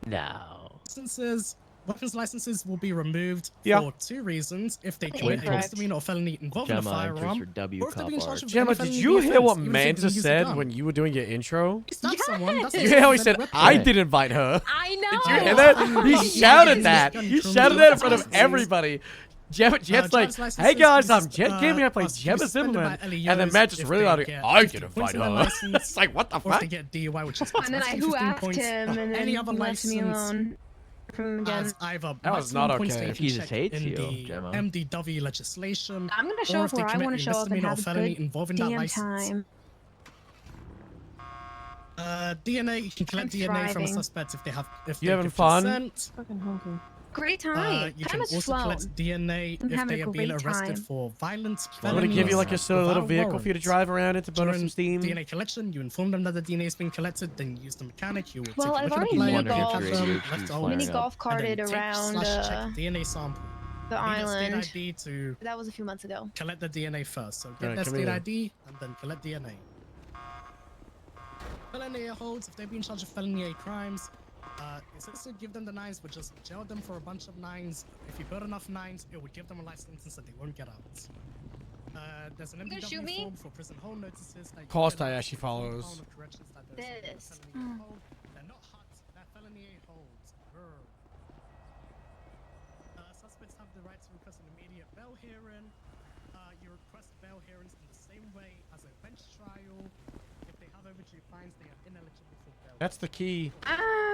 MDW. No. Licenses, weapons licenses will be removed Yeah. for 2 reasons: if they Wait, commit a correct. misdemeanor or felony involving a Gemma enters firearm, her W or if they're cop being art. charged with Gemma, any did felony you hear what offense, even if they Manta didn't use a said gun. when you were doing your intro? You stabbed someone, that's You hear how he a said, weapon. I did invite her? I know. Did you hear that? He shouted that. gun He from shouted the that in front of licenses. everybody. Jet's like, driver's licenses hey guys, I'm is, Jet Gaming. I play must be Gemma suspended Zimmerman. by And then LEOs Matt just if really they loud, get I 50 did points invite on their her. license, It's like, what the or if fuck? they get DUI, which is And then I who asked him, and then any he other left me license alone. From him again. as either That was not maximum points okay. taken Jesus check hates in you, the Gemma. MDW legislation, I'm gonna or show if up they where I commit want a to show up and misdemeanor or have a felony good involving that damn license. time. DNA, you can collect I'm DNA from thriving. suspects if they have You they having give fun? consent. Fucking hungry. Great time. You time can has also flown. collect DNA I'm if having they a are being great arrested time. for violence, I'm felonies, gonna give you like a silly little without vehicle for you to warrant. drive around in to burn up some During steam. DNA collection, you inform them that the DNA has been collected, then you use the mechanic. You will Well, take I've a look at already the player, mini golf- have them left to Mini hold, golf and carted then take around /check DNA sample. the Need a island. state ID to That was a few months ago. collect the DNA first. So get Alright, their come state here. ID and then collect DNA. Felony A holds, if they've been charged with felony A crimes, it's just to give them the 9s, but just jail them for a bunch of 9s. If you put enough 9s, it would give them a life sentence that they won't get out. There's an gonna MDW shoot me? form for prison hold notices. That you Cost fill I out actually for Department follows. of Corrections that there's This. felony A hold. They're not hot, they're felony A holds. Grr. Suspects have the right to request an immediate bail hearing. You request bail hearings in the same way as a bench trial. If they have overdue fines, they are ineligible for bail. That's the key. Ow.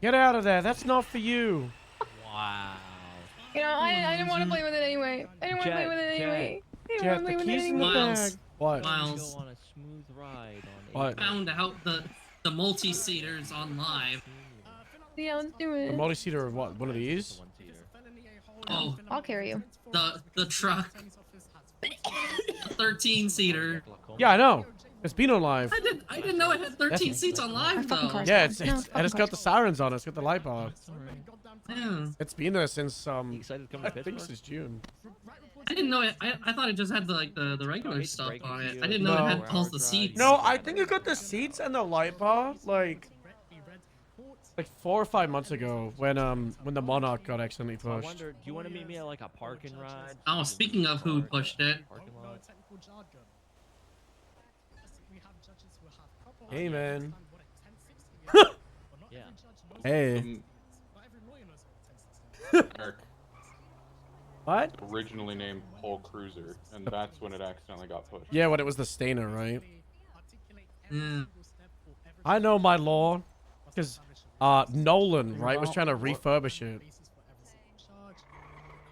Get out of there. That's not for you. Wow. You know, I didn't want to play with it anyway. I didn't want to play with it anyway. I didn't Jet, want to play the with it keys in the anyway. bag. What? Go on a smooth ride on What? Found out the multi-seaters on live. Yeah, let's do A it. multi-seater of what? One of these? Oh, I'll carry you. the truck. A 13-seater. Yeah, I know. It's been on live. I didn't know it had 13 seats on live though. Yeah, it's and it's got the sirens on it. It's got the light bar. Yeah. It's been there since to come to I think Pittsburgh? since June. I didn't know it. I thought it just had the regular stuff on it. I didn't know it had all the seats. No, I think it got the seats and the light bar like 4 or 5 months ago when the Monarch got accidentally So I pushed. wonder, do you want to meet me at like a parking ride? Oh, speaking of who pushed it. Parking lot? Hey man. Yeah. Hey. Eric. What? Originally named Paul Cruiser, and that's when it accidentally got pushed. Yeah, when it was the Stainer, right? Yeah. I know my law, because Nolan, right, was trying to refurbish it.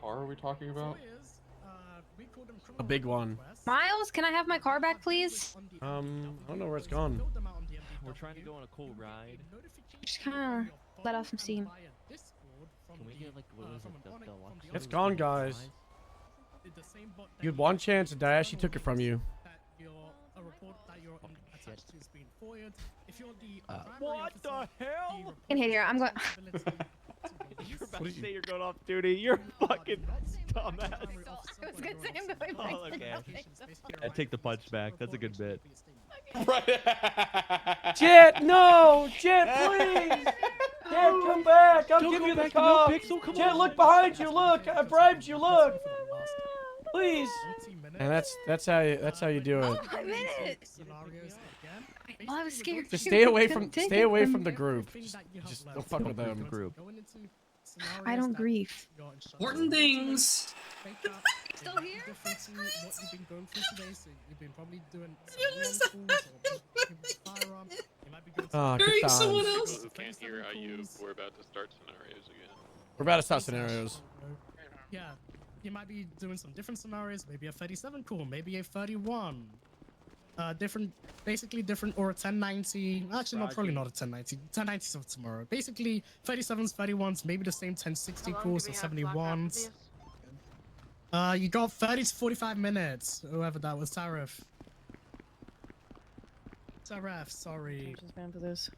Car are we talking about? A big one. Miles, can I have my car back, please? I don't know where it's gone. We're trying to go on a cool ride. Just kind of let off some steam. Can we get like what was it? The Deluxe? It's gone, guys. the same bot that You had one chance to die. She took it from you. that a report that you're attached to is being foiled. If you're the What the hell? In here, I'm going. You're about to say you're going off duty. You're fucking dumbass. I was gonna say I'm going back. Oh, okay. I take the punch back. That's a good bit. Jet, no! Jet, please! Jet, come back! I'll give you the car! Jet, look behind you! Look! I bribed you! Look! Please! And that's how you do it. 5 minutes. Oh, I was scared. Just stay away from the group. Just don't fuck with them. Group. I don't grief. Important things. Still here? Different to what you've been going through today, so you've been probably doing firearm. You might be going good someone times. else. Who can't hear you? We're about to start scenarios again. We're about to start scenarios. Yeah, you might be doing some different scenarios. Maybe a 37 cool, maybe a 31. Basically different, or a 1090. Actually, no, probably not a 1090. 1090 of tomorrow. Basically, 37s, 31s, maybe the same 1060 cools or 71s. You got 30 to 45 minutes. Whoever that was, Tariff. Tariff, sorry. Just ran for this.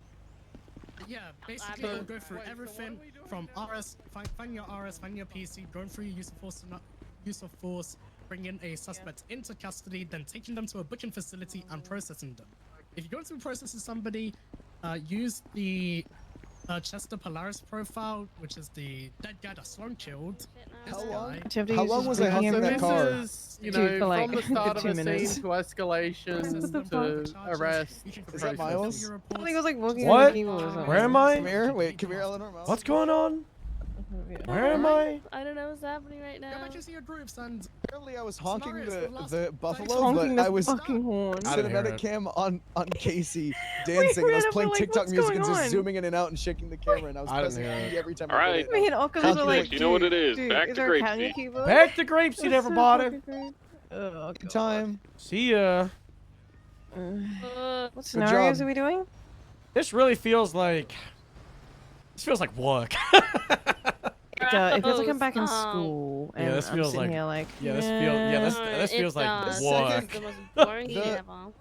Yeah, basically we'll go through everything from RS, find your RS, find your PC, going through your use of force, bringing a suspect into custody, then taking them to a booking facility and processing them. If you're going to be processing somebody, use the Chester Polaris profile, which is the dead guy that Sloan killed. How long was I hunting that car? You know, from the start of a scene to escalation to arrest. Is that Miles? I think it was like walking What? on people or something. Where am I? Come here, wait, come here, Eleanor. Miles. What's going on? Where am I? I don't know what's happening right now. Go back to your groups and apparently I was honking the buffalo, Honking but the I was fucking horn. cinematic cam on Casey dancing, and I was playing TikTok music and just zooming in and out and shaking the camera, and I was pressing E every time I did it. Me and Oculus were like, you know what it is. dude, Back is to there a grapeseed. county keyboard? Back to grapeseed, That's everybody. Oh, Good time. See ya. What scenarios job. are we doing? This really feels like. This feels like work. It feels like I'm back in school, and Yeah, this I'm feels sitting like. here like. Yeah, this feels like work. The most boring thing ever.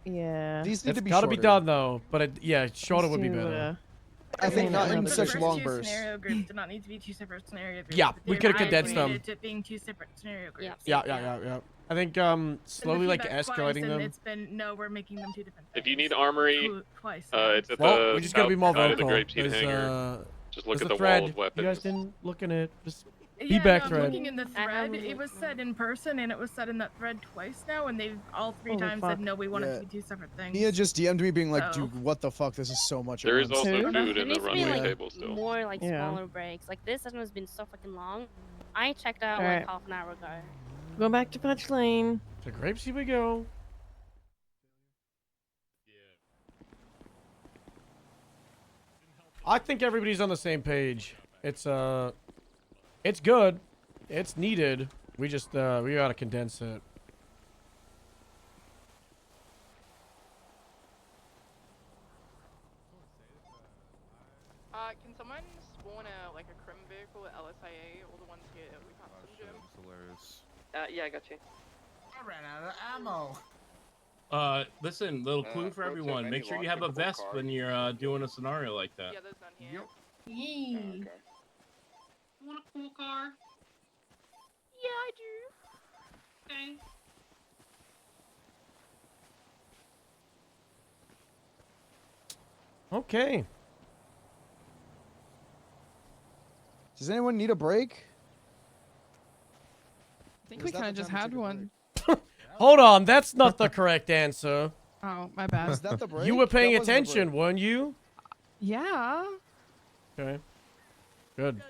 Yeah. These need It's to be gotta be shorter. done though, but shorter would be better. I think not in The such first long two bursts. Scenario groups did not need to be two separate scenario groups. Yeah, but we they could have were condensed them. isolated to being two separate scenario groups. Yeah. I think slowly like escalating them. It's been no, we're making them two different. If you need armory, Twice. it's at Well, the we just gotta be more outside of the vocal. grapeseed hangar. Just look there's at a the wall thread. of weapons. You guys didn't look in it. Just Yeah, feedback no, I'm thread. looking in the thread. It was said in person, and it was said in that thread twice now, and they've all three Holy times fuck. said no, we want it Yeah. to be two separate things. Nia just DM'd me being like, So- dude, what the fuck? This is so much. There at is once. also food There in needs the to be runway like table still. more like Yeah. smaller breaks. Like this session has been so fucking long. I checked out Alright. like half an hour ago. Go back to Punch Lane. To grapeseed we go. I think everybody's on the same page. It's good. It's needed. We just we gotta condense it. Can someone spawn a crim vehicle at LSIA? All the ones here we can't swim Jim. Yeah, I got you. I ran out of ammo. Listen, little clue for pro tip, everyone. any Make sure you launch have a capable vest car when you you're doing a scenario like that. Yeah, there's none here. Yee. Okay. You want a cool car? Yeah, I do. Okay. Okay. Does anyone need a break? I think we kind of just had one. Hold on, that's not the correct answer. Oh, my bad. Was that the break? You were paying That wasn't a attention, weren't you? Yeah. Okay. Good.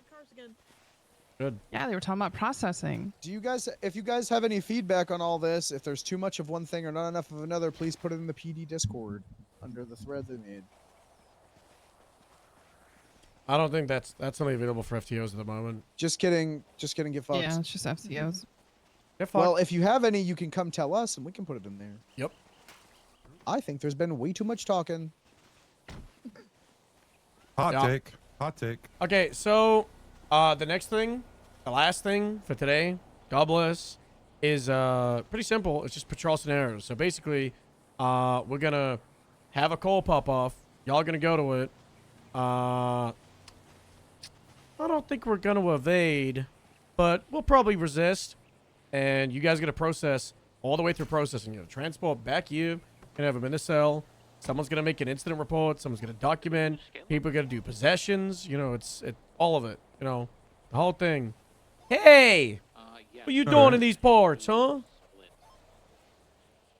Good. Yeah, they were talking about processing. Do you guys, if you guys have any feedback on all this, if there's too much of one thing or not enough of another, please put it in the PD Discord under the thread they made. I don't think that's only available for FTOs at the moment. Just kidding. Just kidding. Get fucked. Yeah, it's just FCOs. Well, if you have any, you can come tell us, and we can put it in there. Yep. I think there's been way too much talking. Hot Yeah. take. Hot take. Okay, so the next thing, the last thing for today, God bless, is pretty simple. It's just patrol scenarios. So basically, we're gonna have a coal pop off. Y'all gonna go to it. I don't think we're gonna evade, but we'll probably resist. And you guys are gonna process all the way through processing. You're gonna transport back you. Gonna have them in a cell. Someone's gonna make an incident report. Someone's gonna document. People are gonna do possessions. You know, it's all of it. You know, the whole thing. Hey, what you doing in these parts, huh?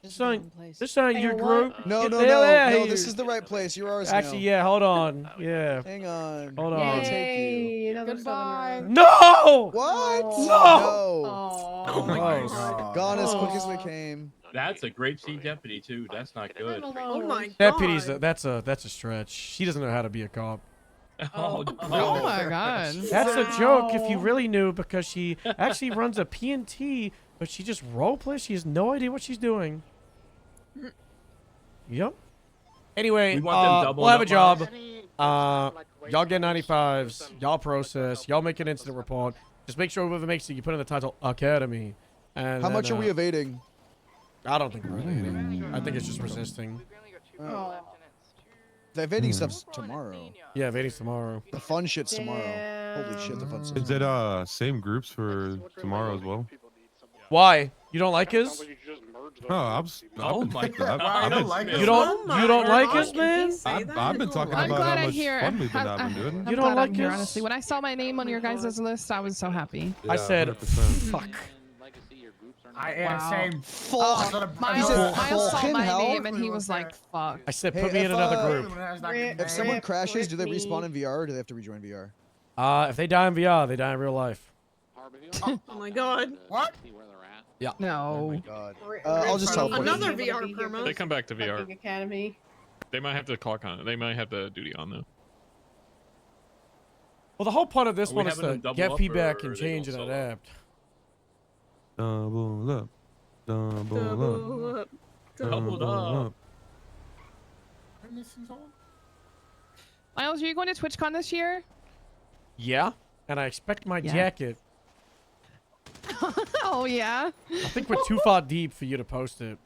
This ain't your group. No, Get no, the hell no, outta no. here. This is the right place. You're ours Actually, now. yeah. Hold on. Yeah. Hang on. Hold on. I'll take you. Goodbye. No. What? No. No. my God. Gone as quick as they came. That's a great C deputy too. That's not good. Oh my Deputy's that's a stretch. She doesn't know how to be a cop. Oh, Oh my god. That's a joke if you really knew, because she actually runs a P&T, but she just role plays. She has no idea what she's doing. Yep. Anyway, We want them doubling we'll have a up job. on Y'all get 95s. Y'all process. Y'all make an incident report. Just make sure whoever makes it, you put in the title Academy. And How then, much are we evading? I don't think we're evading. I think it's just resisting. The evading stuff's tomorrow. Yeah, evading's tomorrow. The fun shit's tomorrow. Holy shit, the fun shit's Is it same groups for tomorrow as well? Why? You don't like us? No, Oh my God. You don't like us, man? I've been talking I'm about glad how I much hear. fun we've been having, dude. I'm You don't glad like I'm here, us? honestly. When I saw my name on your guys' list, I was so happy. I said, 100%. fuck. Same. Miles saw my hell? name and he was like, fuck. I said, Hey, put me in if, another group. If someone crashes, do they respawn in VR or do they have to rejoin VR? If they die in VR, they die in real life. Oh my god. What? Yeah. No. God. I'll just teleport. Another VR promo. They come back to VR. Fucking Academy. They might have to clock on it. They might have the duty on though. Well, the whole point of this Are we one is having to them double get up, feedback or and are they change and going solo? adapt. Double up. Double up. Doubled up. Miles, are you going to TwitchCon this year? Yeah, and I expect my Yeah. jacket. Oh, yeah? I think we're too far deep for you to post it.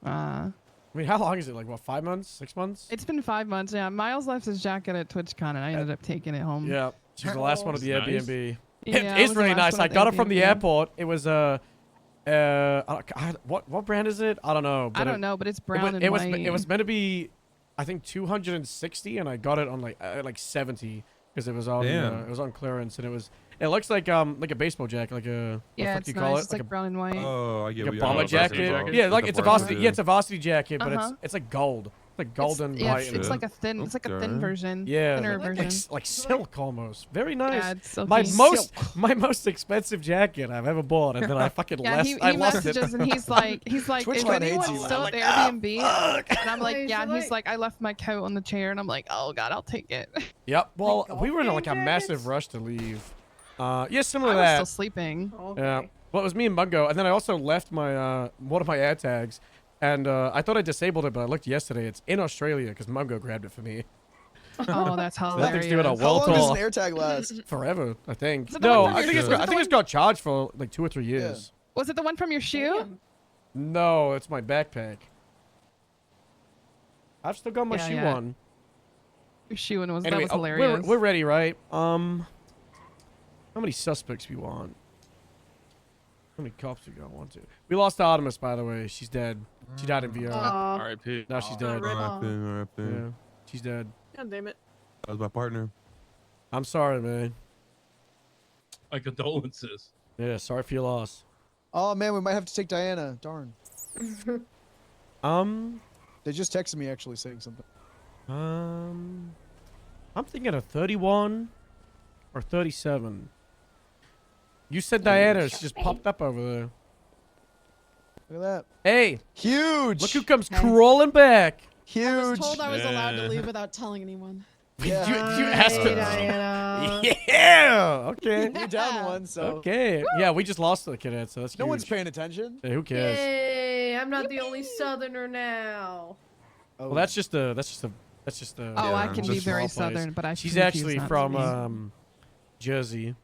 Uh, I mean, how long is it? Like, what, 5 months? 6 months? it's been 5 months, yeah. Miles left his jacket at TwitchCon and I ended up taking it home. Yeah, she's the last one at the Nice. Airbnb. Yeah, It I is was the really last nice. one I at the got it from the Airbnb. airport. It was, what brand is it? I don't know. I don't know, but it's brown and it was white. it was meant to be, I think 260, and I got it on like 70 because it was on Damn. it was on clearance, and it looks like a baseball jacket, like a Yeah, what the it's fuck nice. you call it? It's like brown and white. Oh, I get Like a what bomber you're jacket. jacket? Yeah, like Like it's a a varsity. varsity. Yeah, it's a varsity jacket, but Uh-huh. it's like gold. It's like golden Yeah, white. it's Yeah. like a thin. It's like a thin Okay. version. Yeah, Thinner like, version. like silk almost. Very nice. Yeah, it's silky. my most expensive jacket I've ever bought, and then I fucking Yeah, he I lost it. messages and he's like, is TwitchCon hates anyone you. still I'm at the like, "Ah, Airbnb? And I'm like, Wait, yeah. so And he's like- like, I left my coat on the chair, and I'm like, oh god, I'll take it. Yep. Well, Like we were in golf like a game massive jackets? rush to leave. Yeah, I similar was to that. still sleeping. Okay. Yeah. Well, it was me and Mungo, and then I also left my one of my ad tags, and I thought I disabled it, but I looked yesterday. It's in Australia because Mungo grabbed it for me. Oh, that's That hilarious. thing's doing a How well long does tour an AirTag last? forever, I think. Is it the No, one from I your think it's shoe? got, Is I it think the it's got charged for like 2 or 3 years. Was it the one from your shoe? No, it's my backpack. I've still got my Yeah, shoe yeah. on. Your shoe one was Anyway, that was hilarious. we're ready, right? How many suspects we want? How many cops we got? 1, 2. We lost Artemis, by the way. She's dead. She died in VR. R.I.P. Now she's dead. RIP. Yeah, she's dead. God damn it. That was my partner. I'm sorry, man. My condolences. Yeah, sorry for your loss. Oh man, we might have to take Diana. Darn. They just texted me actually saying something. I'm thinking of 31 or 37. You said Diana. She just popped up over there. Look at that. Hey, huge. Look who comes crawling back. Huge. I was told I was allowed to leave without telling anyone. Yeah. You asked her. Diana. Yeah. Okay. You're down one, so. Okay. Yeah, we just lost the cadet, so that's No huge. one's paying attention. Hey, who cares? Yay! I'm not the only Southerner now. Well, that's just a. Oh, I can be just very small place. Southern, but I She's refuse actually not to from be. Jersey.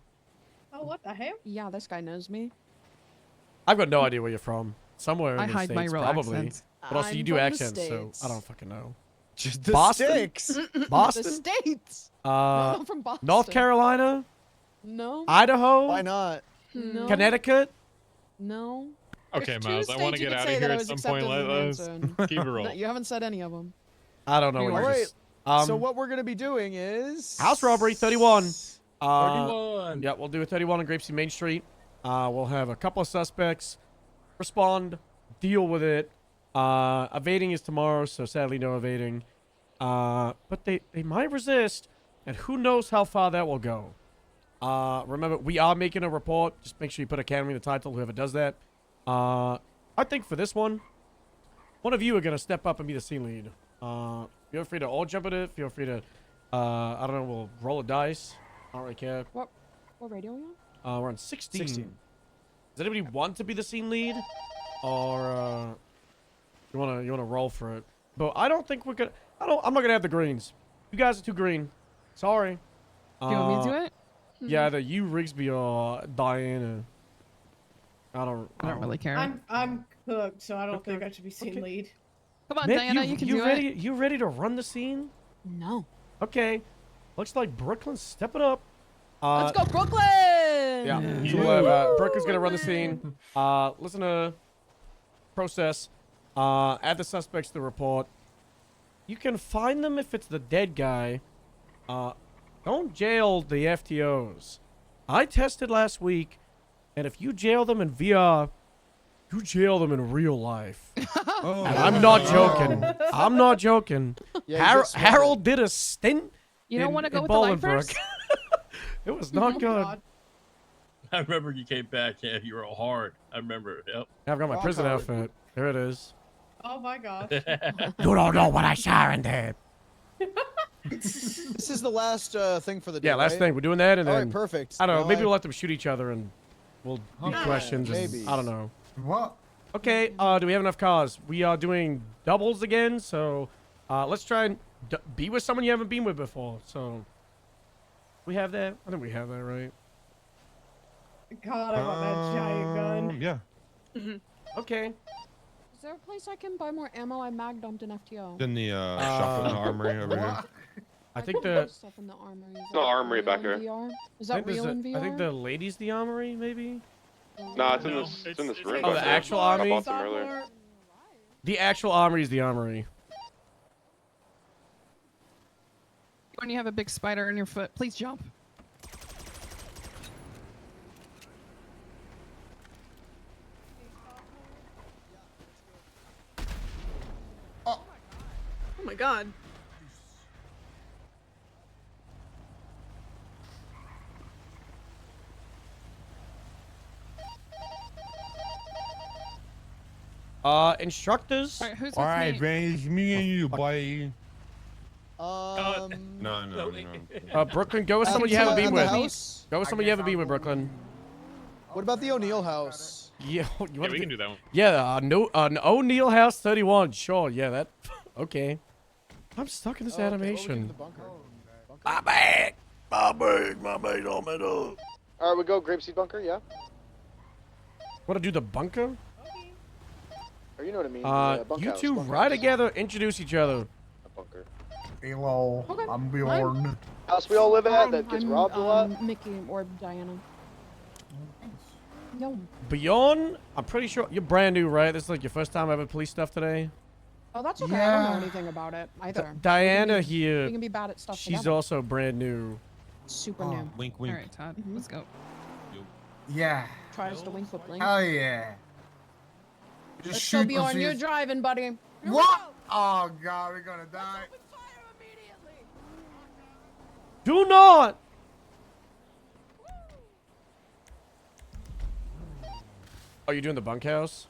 Oh, what the hell? Yeah, this guy knows me. I've got no idea where you're from. Somewhere in I the hide my States, real probably. accents. But also, you I'm do from the accents, so States. I don't fucking know. Just the Boston? sticks. Boston? The States. No, Uh, I'm from Boston. North Carolina? No. Idaho? Why not? No. Connecticut? No. Okay, There's Miles, two I want to states you get could out say of that here I at was some point. accepted as an Let's answer, keep it No, rolling. you haven't said any of them. I don't know what All you right. just... So what we're gonna be doing is House robbery, 31. 31. Yeah, we'll do a 31 on Grapeseed Main Street. We'll have a couple of suspects respond, deal with it. Evading is tomorrow, so sadly no evading. But they might resist, and who knows how far that will go. Remember, we are making a report. Just make sure you put Academy in the title, whoever does that. I think for this one of you are going to step up and be the scene lead. Feel free to all jump at it. Feel free to, I don't know, we'll roll a dice. I don't really care. What radio are you on? We're on 16. Does anybody want to be the scene lead? Or, you wanna roll for it? But I don't think we're gonna, I'm not gonna have the greens. You guys are too green. Sorry. Do you want me to do it? Yeah, either you, Rigsby, or Diana. I don't really care. I'm cooked, so I don't think I should be scene lead. Come on, Man, Diana, you can do ready, it. You ready to run the scene? No. Okay. Looks like Brooklyn's stepping up. Let's go, Brooklyn! Yeah. So Brooklyn's gonna run the scene. Listen to process. Add the suspects to the report. You can find them if it's the dead guy. Don't jail the FTOs. I tested last week, and if you jail them in VR, you jail them in real life. And I'm not joking. I'm not joking. Yeah, Harold did a stint. You don't in- want to go in with the Bolingbrook. lifers? It was not good. I remember you came back. Yeah, you were all hard. I remember. Yep. I've got my Rock prison hard. outfit. There it is. Oh my gosh. You don't know what I saw in there. This is the last thing for the day. Yeah, last right? thing. We're doing that, and All then right, perfect. I don't know. Now Maybe we'll let them shoot each other, and we'll do Yeah, questions. And, maybe. I don't know. What? Okay. Do we have enough cars? We are doing doubles again, so let's try and be with someone you haven't been with before. So we have that. I think we have that, right? God, I want that giant gun. Yeah. Okay. Is there a place I can buy more ammo? I mag dumped an FTO. In the shop in the armory over here. I think got the stuff in the armory. Is No that armory real back in here. VR? Is I that think there's real in VR? I think the ladies' the armory, maybe. No, it's in this. It's in this room. Oh, back the there. actual I army? bought some earlier. The actual armory is the armory. When you have a big spider in your foot, please jump. Oh my god. Instructors. All right, who's with Alright, me? man, it's me and you, buddy. No. Brooklyn, go with At someone you the- haven't at been the with. house? Go with someone you haven't been with, Brooklyn. What about the O'Neill house? Yeah, you Yeah, want we to can do that one. Yeah, O'Neill House 31. Sure, yeah, that. Okay. I'm stuck in this animation. My bad. My bad on me. All right, we go Grapeseed Bunker. Yeah. Want to do the bunker? Or you know what I mean? You bunkhouse, two bunkhouse. ride together, introduce each other. A bunker. Hello, I'm Bjorn. House we all live at that gets I'm, robbed a lot. Mickey or Diana. No. Beyond, I'm pretty sure you're brand new, right? This is like your first time having police stuff today. Oh, that's okay. I don't know anything about it either. Diana We can be- here. We can be bad at stuff. She's together. also brand new. Super new. Wink, All right, Todd. Let's go. Yeah. Try us to wink with blink. Hell yeah. Just Let's shoot go, Bjorn. the You're fuse. driving, buddy. Here we What? go. Oh god, we're gonna die. Do not. Are you doing the bunkhouse?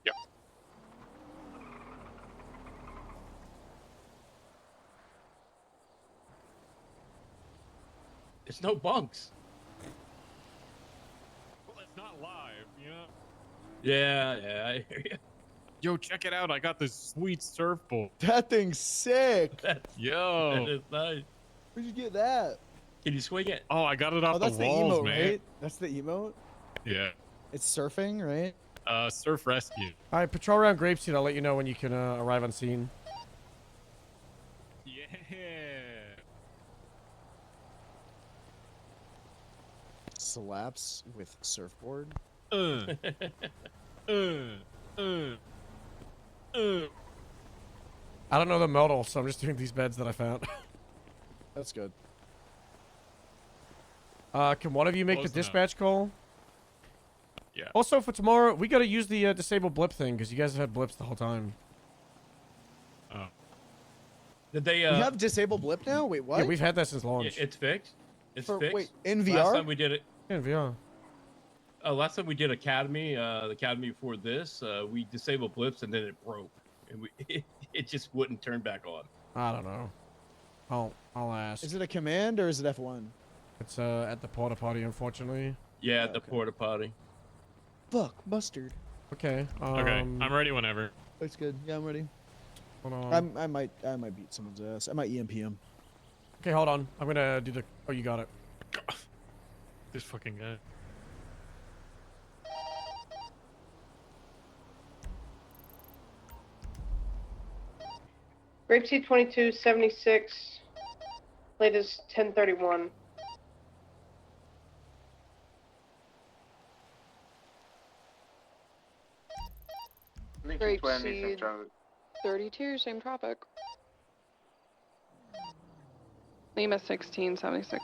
Yep. It's no bunks. Well, it's not live, you know. Yeah, I hear you. Yo, check it out! I got this sweet surfboard. That thing's sick. Yo. That is nice. Where'd you get that? Can you swing it? Oh, I got it off Oh, that's the the walls, emote, man. right? That's the emote. Yeah. It's surfing, right? Surf rescue. All right, patrol around Grapeseed. I'll let you know when you can arrive on scene. Yeah. Slaps with surfboard. I don't know the model, so I'm just doing these beds that I found. That's good. Can one of you make Close the enough. dispatch call? Yeah. Also, for tomorrow, we gotta use the disabled blip thing, because you guys have had blips the whole time. Oh. Did they? We have disabled blip now. Wait, what? Yeah, we've had that since launch. It's fixed. It's fixed. Wait, in VR? Last time we did it. In VR. Last time we did Academy, the Academy before this, we disabled blips and then it broke, and it just wouldn't turn back on. I don't know. I'll ask. Is it a command or is it F1? It's at the porta potty, unfortunately. Yeah, at the porta potty. Fuck, mustard. Okay. Okay, I'm ready whenever. That's good. Yeah, I'm ready. Hold on. I might beat someone's ass. I might EMP him. Okay, hold on. I'm gonna do the. Oh, you got it. This fucking guy. Grapeseed 2276. Latest 1031. Grapeseed 32, same topic. Lima 1676.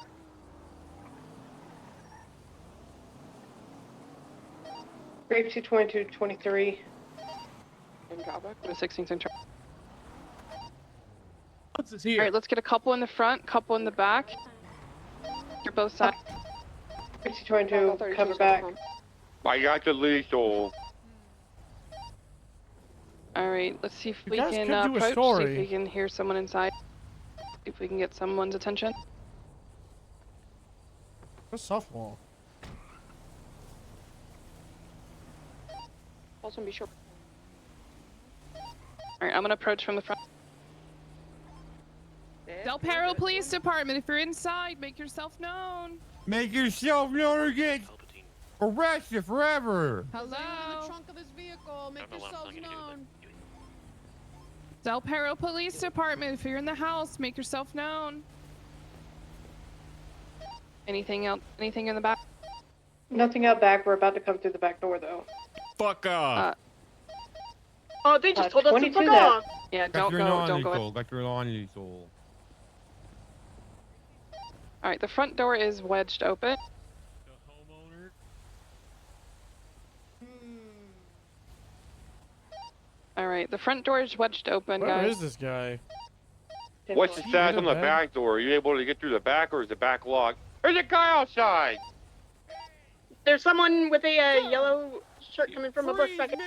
Grapeseed 2223. Same topic. Lima 16 same topic. What's this here? Alright, let's get a couple in the front, couple in the back. You're both sides. Grapeseed 22, cover back. I got the lethal. Alright, let's see if we guys can could do a approach, see story. if we can hear someone inside. See if we can get someone's attention. A softball. Also be sure. Alright, I'm gonna approach from the front. Del Perro Police Department, if you're inside, make yourself known. Make yourself known or get arrested forever. Hello? In the trunk of this vehicle, make yourselves known. Del Perro Police Department, if you're in the house, make yourself known. Anything else? Anything in the back? Nothing out back. We're about to come through the back door, though. Fuck off. Oh, they just told us to fuck off. Yeah, Back don't to go, your don't go. non-lethal. Back to your non-lethal. Alright, the front door is wedged open. Alright, the front door is wedged open, Where guys. is this guy? What's the status on the back door? Are you able to get through the back or is the back locked? There's a guy outside! There's someone with a yellow shirt coming from a bush second.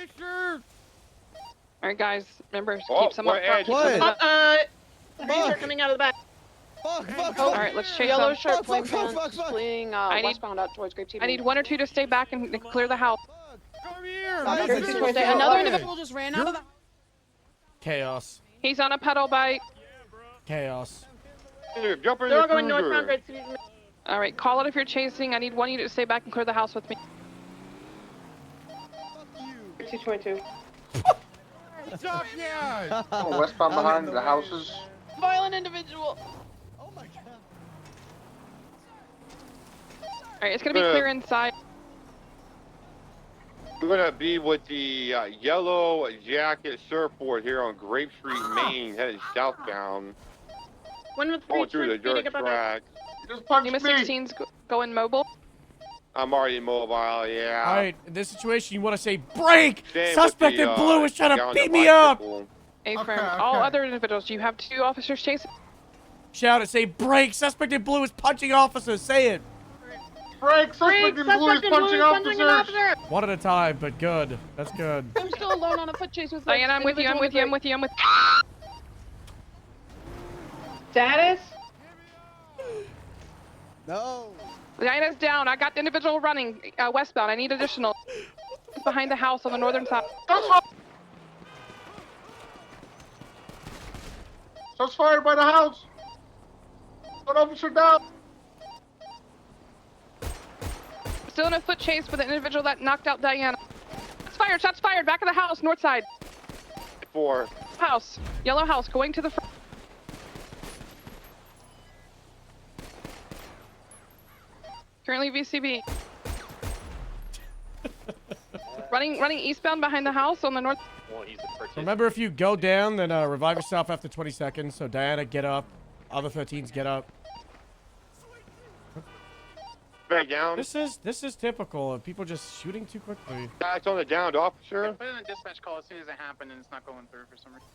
Alright, guys, remember, Oh, keep some up what front. edge? Keep some What? up. Green shirt coming out of the back. Alright, let's chase Yellow them. shirt, fuck, fleeing, fuck, fuck. fleeing I need- westbound out towards Grapeseed. I need one or two to stay back and clear the house. Come here. Another individual just ran out of the. Chaos. He's on a pedal bike. Chaos. Jump in They're the all going northbound cruiser. Grapeseed. Alright, call it if you're chasing. I need one unit to stay back and clear the house with me. Grapeseed 22. Stop, yeah. Westbound behind the houses. Violent individual. Oh my god. Alright, it's gonna be clear inside. We're gonna be with the yellow jacket surfboard here on Grape Street, Maine, headed southbound. One with Going three through the shirts beating dirt up our back. track. Just punch Lima me. 16's going mobile. I'm already mobile, yeah. Alright, in this situation, you want to say, break! Same Suspect with in the, blue is trying guy to on the beat me up! bicycle. A-frame. Okay, All okay. other individuals, you have 2 officers chasing. Shout it, say, break! Suspect in blue is punching officers, say it! Break. Suspect in blue is punching officers. One at a time, but good. That's good. I'm still alone on a foot chase with. Diana, I'm with you, I'm with you, I'm with you, I'm with Status? No. Diana's down. I got the individual running westbound. I need additional. Behind the house on the northern side. Shots fired by the house. One officer down. Still in a foot chase with an individual that knocked out Diana. Shots fired, back of the house, north side. 4. House, yellow house, going to the front. Currently VCB. running eastbound behind the house on the north. Remember, if you go down, then revive yourself after 20 seconds. So Diana, get up. Other 13s, get up. Back down. This is typical of people just shooting too quickly. That's on the downed officer. Put in a dispatch call as soon as it happened and it's not going through for some reason.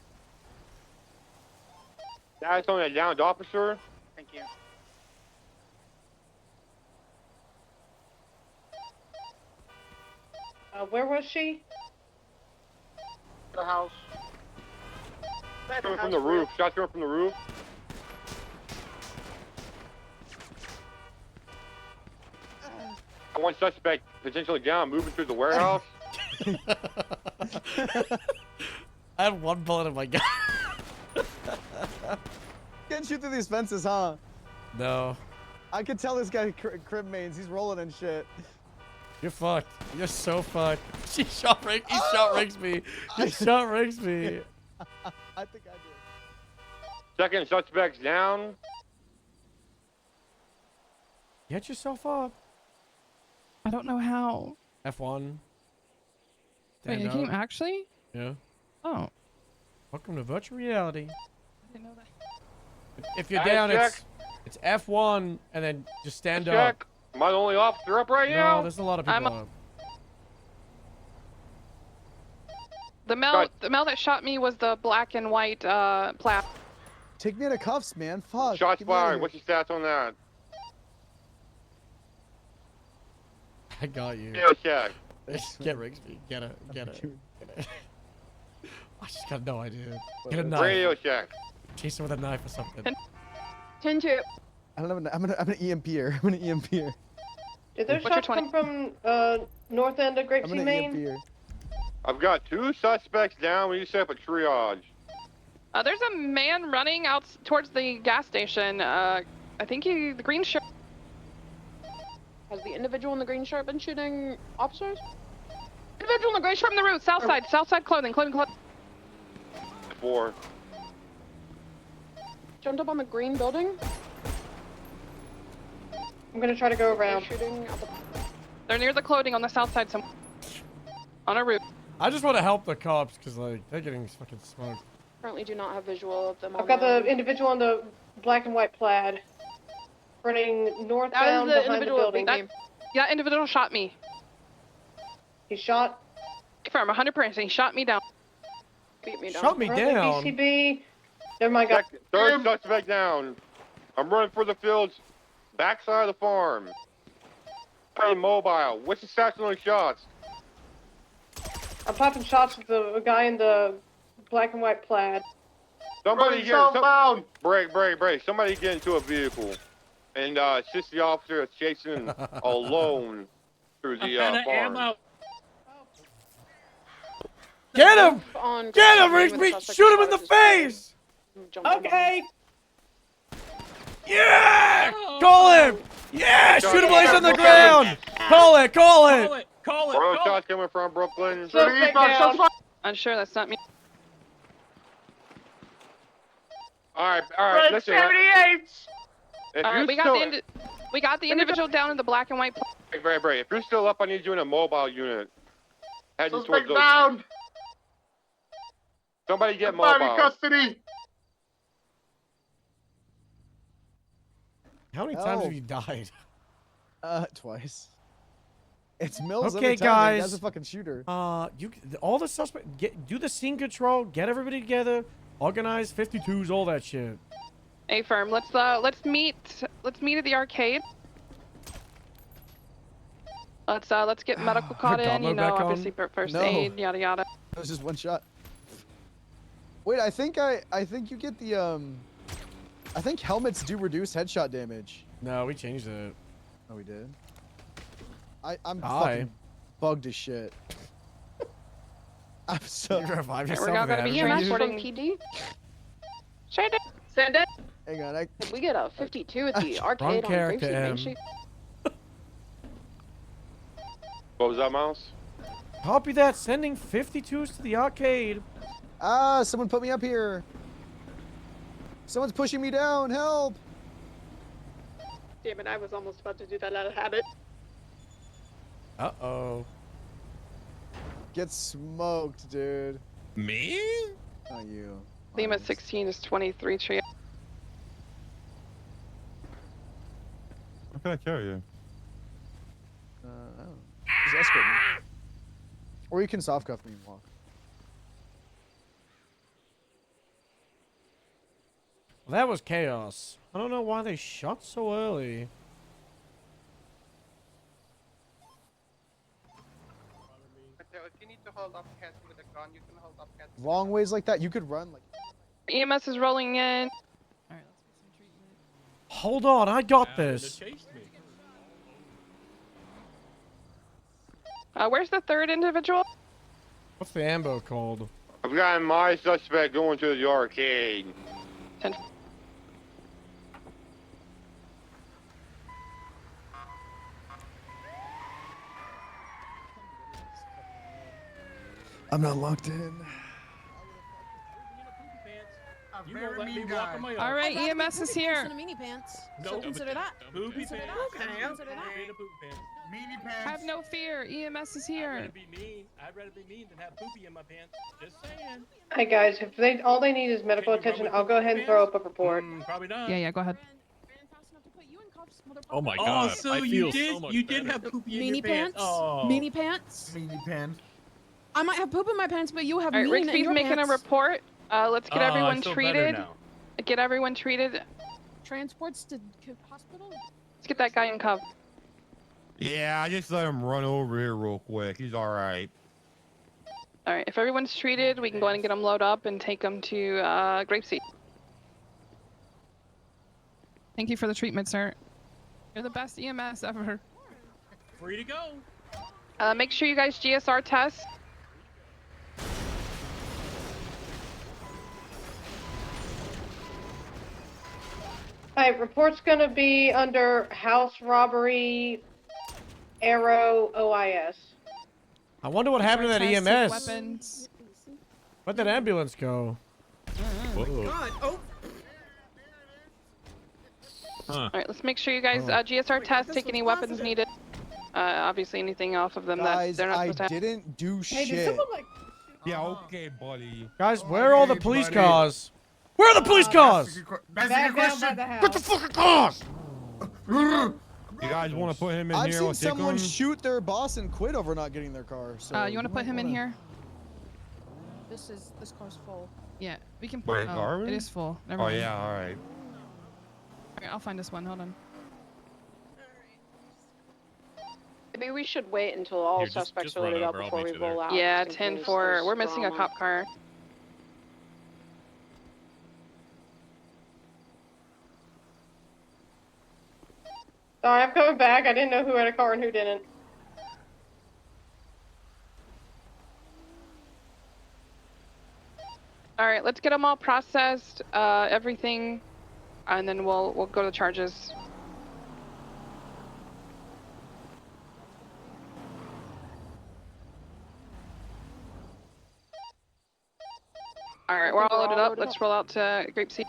That's on the downed officer. Thank you. Where was she? The house. Coming from the roof. Shots coming from the roof. One suspect potentially down, moving through the warehouse. I have 1 bullet in my gun. Can't shoot through these fences, huh? No. I could tell this guy crib mains. He's rolling and shit. You're fucked. You're so fucked. He shot rigs me. He shot rigs me. I think I did. Second suspect's down. Get yourself up. I don't know how. F1. Wait, you came actually? Yeah. Oh. Welcome to virtual reality. I didn't know that. If you're down, it's F1, and then just stand up. Am I the only officer up right now? No, there's a lot of people up. The male that shot me was the black and white plat. Take me into cuffs, man. Fuck. Shots fired. What's your stats on that? I got you. Yeah, check. Get Rigsby. Get it. I just got no idea. Get a knife. Radio check. Chase her with a knife or something. 10-2. I don't know. I'm an EMP here. I'm an EMP here. Did those shots come from north end of Grape Seed, Maine? I've got 2 suspects down. We need to set up a triage. There's a man running out towards the gas station. I think the green shirt. Has the individual in the green shirt been shooting officers? Individual in the gray shirt from the roof, south side clothing. 4. Jumped up on the green building. I'm gonna try to go around. Shooting at the... They're near the clothing on the south side, on a roof. I just want to help the cops because like they're getting fucking smoked. Currently do not have visual of them. I've got the individual in the black and white plaid, running northbound behind the building. That individual shot me. He shot? Confirm, 100%. He shot me down. Beat me down. Shot me down. BCB. Never mind, guys. Third suspect down. I'm running for the fields, backside of the farm. I'm mobile. What's the stats on the shots? I'm popping shots with the guy in the black and white plaid. Somebody break. Somebody get into a vehicle and assist the officer that's chasing alone through the farm. Get him! Get him, Rigsby! Shoot him in the face! Okay. Yeah! Call him! Yeah! Shoot him while he's on the ground! Call it! Where are shots coming from, Brooklyn? Unsure, that's not me. Alright, listen. 78! We got the individual down in the black and white. Bray. If you're still up, I need you in a mobile unit. Heading towards those. Down. Somebody get mobile. Custody. How many times have you died? Twice. It's Mills. Okay, every time, guys. man. That's a fucking shooter. All the suspects do the scene control. Get everybody together. Organize 52s. All that shit. A firm. Let's meet at the arcade. Let's get medical caught in. You know, obviously first aid, yada yada. That was just one shot. Wait, I think you get the I think helmets do reduce headshot damage. No, we changed it. Oh, we did. I'm fucking bugged as shit. I'm so. You revive We're yourself. not gonna be transporting PD. Send it. Hang on, We get a 52 at the arcade on Grape Seed Main Street. What was that, Miles? Copy that. Sending 52s to the arcade. Ah, someone put me up here. Someone's pushing me down. Help. Damn it, I was almost about to do that out of habit. Uh-oh. Get smoked, dude. Me? Not you. Lima 16 is 23 tree. How can I carry you? I don't know. Just escort me. Or you can soft cuff me and walk. Well, that was chaos. I don't know why they shot so early. If you need to hold up cats with a gun, you can hold up cats. Long ways like that, you could run like. EMS is rolling in. Hold on, I got this. Where's the third individual? What's the ambo called? I've got my suspect going to the arcade. 10. I'm not locked in. You won't let me walk on my own. All right, EMS is here. Meanie pants. No, So consider that. Poopy Consider pants. that. Okay, Consider that. Ain't a poopy pants. Meanie pants. Have no fear. EMS is I'd here. rather be mean. I'd rather be mean than have poopy in my pants. Just saying. Hi guys, if they all they need is medical attention, I'll go ahead and throw up a report. Probably not. Yeah, go ahead. Oh my Oh, god. so I you feel did so much you did better. have poopy in Meanie your pants. pants. Oh. Meanie pants. Meanie pants. I might have poop in my pants, but you have All right, mean in Rigsby's your making pants. a report. Let's get I everyone feel better treated. now. Get everyone treated. Transports to hospital. Let's get that guy in cuffs. Yeah, I just let him run over here real quick. He's all right. All right, if everyone's treated, we can go ahead and get them loaded up and take them to Grapeseed. Thank you for the treatment, sir. You're the best EMS ever. Free to go. Make sure you guys GSR test. Alright, report's gonna be under house robbery, Arrow, OIS. I wonder what happened to that Test, take EMS. Weapons. Where'd that ambulance go? Whoa. God, oh. Huh. All right, let's make sure you guys GSR test, take any weapons needed. Obviously anything off of them Guys, that they're not I supposed to have. didn't do Hey, did shit. someone like... Yeah, okay, buddy. Guys, where are all the Okay, police buddy. cars? Where are the police cars? That's a Back good down by question. the house. Get the fucking cars! You guys want to put him in I've here? seen We'll take someone him? shoot their boss and quit over not getting their car. So You want to put him in here? This car's full. Yeah, we can. Wait, oh, are we? it is full. Never Oh mind. yeah, all right. Okay, I'll find this one. Hold on. Maybe we should wait until all Here, suspects just are loaded run up over, I'll before we meet you there. roll out. Yeah, just in case 10-4. there's We're missing a drama. cop car. Sorry, I'm coming back. I didn't know who had a car and who didn't. All right, let's get them all processed, everything, and then we'll go to the charges. All right, we're all loaded up. Let's roll out to Grapeseed.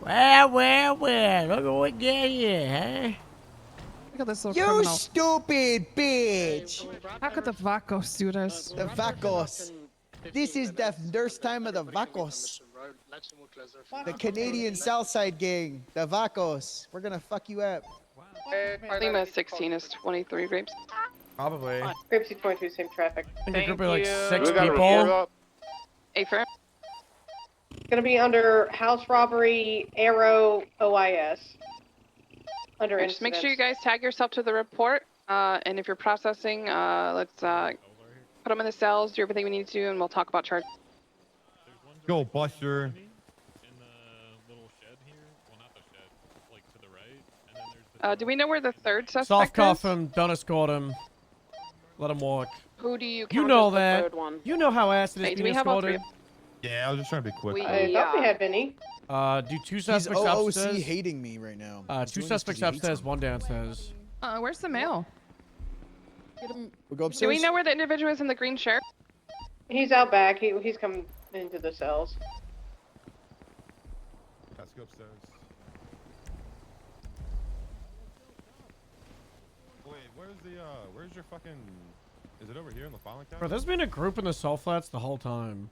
Well, look what we get here, huh? Look at this little You criminal. stupid bitch! How could the Vacos do this? The Vacos. This is the first time of the Vacos. The Canadian Southside gang. The Vacos. We're gonna fuck you up. Lima 16 is 23 Grapes. Probably. Grapeseed 22, same traffic. I think a group of like 6 We got a report people. up. A firm. Gonna be under house robbery, arrow, OIS. Under Alright, just make sure you incidents. guys tag yourself to the report. And if you're processing, let's put them in the cells, do everything we need to do, and we'll talk about charge. Go, Buster. In the little shed here. Well, not the shed, like to the right. And then there's the Do we know where the third Soft suspect cuff is? him. Don't escort him. Let him walk. Who do you count You know as the that. third one? You know how acid Hey, is do being we have all three? escorted. Yeah, I was just trying to be quick. I thought we had Vinny. Do two He's suspects OOC upstairs. hating me right now. He's Two doing this 'cause suspects he hates upstairs, me. one downstairs. Where's the mail? We go upstairs. Do we know where the individual is in the green shirt? He's out back. He's come into the cells. Let's go upstairs. Wait, where's your fucking? Is it over here in the filing cabinet? Bro, there's been a group in the salt flats the whole time.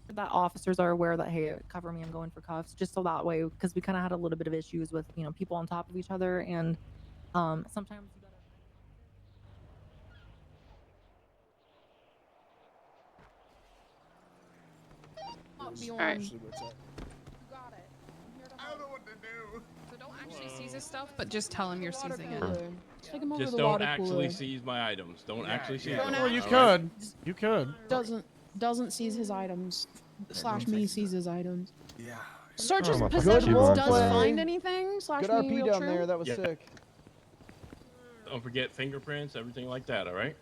That officers are aware that, hey, cover me, I'm going for cuffs, just so that way, because we kind of had a little bit of issues with, you know, people on top of each other, and sometimes you Alright. I don't know what to do. So don't actually seize his stuff, but just tell him you're seizing it. Take him over Just the don't water actually cooler. seize my items. Don't actually seize Don't them. Well, you Alright? could. You could. Doesn't seize his items. Slash me seize his items. Yeah. Searches Oh, my possessions God. does Good find anything. Slash Good me RP real down true. there. That was Yeah. sick. Don't forget fingerprints, everything like that. All right.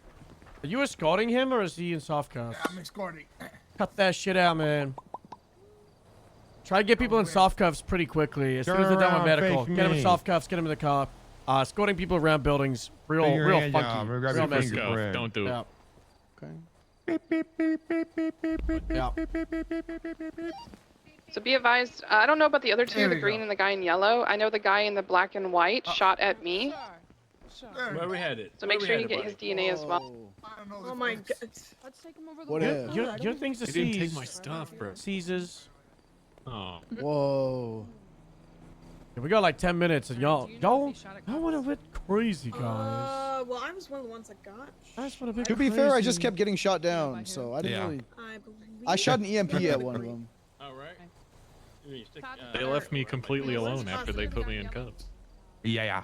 Are you escorting him or is he in soft cuffs? I'm escorting. Cut that shit out, man. Try to get people in soft cuffs pretty quickly. As soon as they're done with Turn around, medical, face get them in me. soft cuffs, get them in the car. Escorting people around buildings, real Finger funky, hand job, we'll grab real your messy. finger print. Don't do it. Yeah. Okay. So be advised, I don't know about the other two, the green and the guy in yellow. I know the guy in the black and white shot at me. Where we headed? So make Where we sure you headed, get his buddy? DNA as well. Oh my god. Let's take him over the What water if? cooler. Your things to You didn't seize. take my stuff, bro. Seizes. Oh. Whoa. Yeah, we got like 10 minutes, and y'all Do you know if he y'all shot at y'all went a bit crazy, guys. Well, I was one of the ones that got. I just went a bit To be crazy. fair, I just kept getting shot down, so I didn't Yeah. really. I believe. I shot an EMP at one of them. All right. They left me completely alone after they put me in cuffs. Yeah.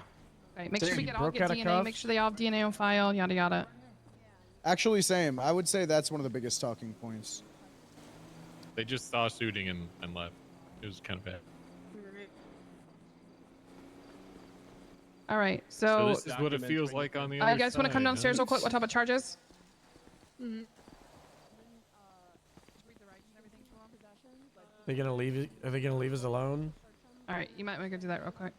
Right, make sure we get all broke get out of DNA. cuffs? Make sure they all have DNA on file. Yada yada. Actually, same. I would say that's one of the biggest talking points. They just saw shooting and left. It was kind of bad. All right, So so this is what it feels like on the you other guys want to come side, downstairs huh? real quick? We'll talk about charges. They gonna leave? Are they gonna leave us alone? All right, you might want to do that real quick.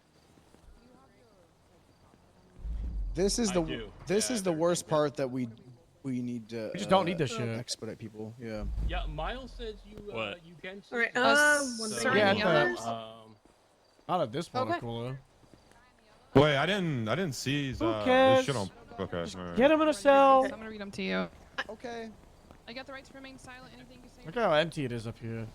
This is I the do. this Yeah, is the they're- worst part that we need to. We just don't need this shit. Expedite people. Yeah. Yeah, Miles says you What? you can. All right. Us One certain Yeah, second. others. Not at this water Okay. cooler. Wait, I didn't seize Who this cares? shit on. Okay. alright. Get him in a cell. I'm gonna read them to you. Okay. I got the right to remain silent. Anything you say. Look how empty it is up here.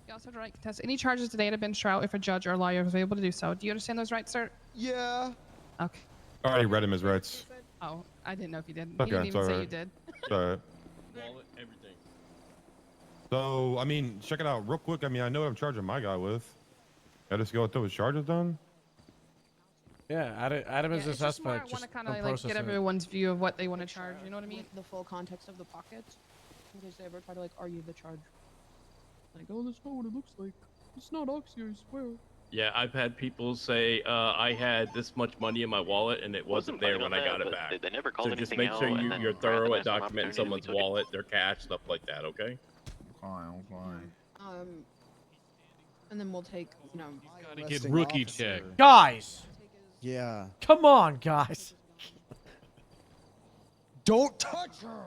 You also have the right to contest any charges today that have been trial if a judge or lawyer is able to do so. Do you understand those rights, sir? Yeah. Okay. I already read him his rights. Oh, I didn't know if you did. Okay, You didn't it's even say you alright. did. It's alright. Wallet, everything. So, I mean, check it out real quick. I mean, I know what I'm charging my guy with. I just go through his charges done. Yeah, Adam is a it's just more I suspect. want to Just kind don't of like process get it. everyone's view of what they want to charge. You know what I mean? The full context of the pockets, in case they ever try to like argue the charge. Like, oh, that's not what it looks like. It's not Oxy, I swear. Yeah, I've had people say I had this much money in my wallet and it wasn't there when I got it back. They never called So just anything make sure out, and then you're right thorough the at next one documenting opportunity, someone's we took it. wallet, their cash, stuff like that. Okay. Fine. And then we'll take, you know, Gotta get rookie check. Guys, Yeah. come on, guys. Don't touch her.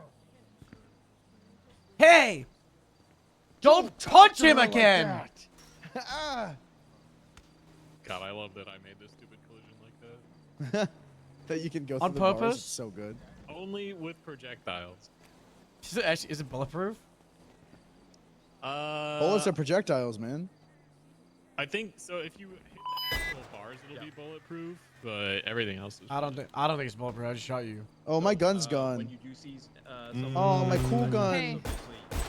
Hey, don't touch him her like again. that. Ah. God, I love that I made this stupid collision like that. That you can go On through the bars. purpose? It's so good. Only with projectiles. Is it bulletproof? Bullets are projectiles, man. I think so. If you hit the couple bars it'll be bulletproof, but everything else is. I don't think it's bulletproof. I just shot you. Oh, my gun's gone. When you do see, Oh, my cool gun. Hey.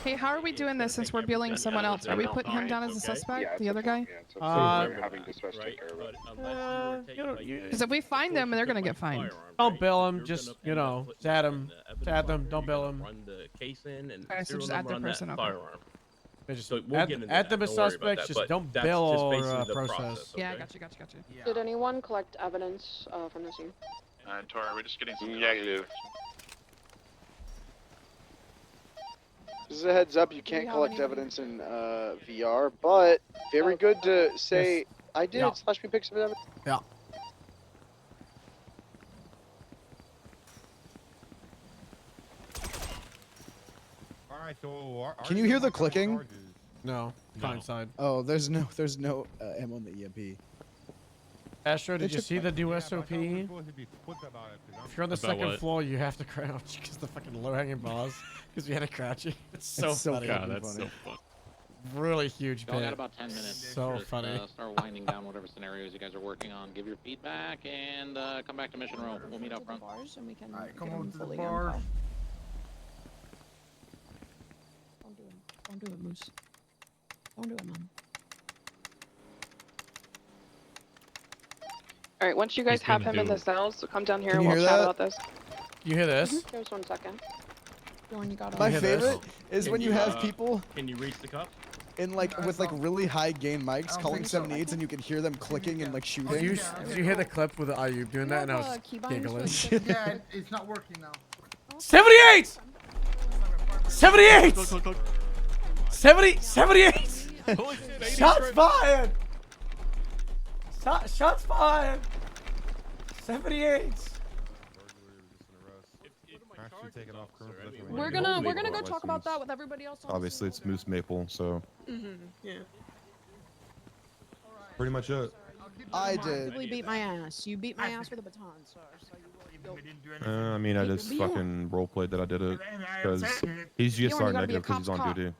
Hey, how are we doing this since we're billing someone else? Are we putting him down as a suspect, the other guy? Because if we find them, they're gonna get fined. Don't bill him. Just add him. Add them. Don't bill him. Run the case in and Okay, so serial just add number the on that person, okay. firearm. Just So we'll get into add that, them as don't worry about suspects. that, Just but don't that's bill just or basically the process. Yeah, I okay? gotcha. Did anyone collect evidence from the scene? Tori, we're just getting some Negative. Just a heads up, you can't collect evidence in VR, but very good to say I did / we picked some evidence. Yeah. All right, so Can you hear the clicking? No. Fine side. Oh, there's no ammo in the EMP. Astro, did They you took see the new SOP? If If you're on the second what? floor, you have to crouch because the fucking low-hanging bars. Because we had a crouching. It's so It's so funny. God, that's so fun. Really huge Y'all bit. got about 10 minutes. So Just, funny. Start winding down whatever scenarios you guys are working on. Give your feedback and come back to mission row. We'll meet up front. And we can come on to the bar. Don't do it, Moose. Don't do it, Mom. All right, once you guys He's have gonna him in do the cells, come down here Can and you we'll hear chat that? about this. You hear this? Just 1 second. Dawn, you got My hear this? favorite is Can when you you, have people Can you reach the cup? in with really high gain mics calling think so. 78s and you can hear them clicking and Did shooting. you hear the clip with Ayub doing that? And I was giggling. Yeah, it's not working now. 78! 78! 78! Shots fired! Shots fired! 78! We're gonna go talk about that with everybody else. Obviously, it's Moose Maple, so Yeah. pretty much it. I did. Really beat my ass. You beat my ass with a baton, sir. So I mean, I just fucking roleplayed that I did it because he's just our negative because he's on duty.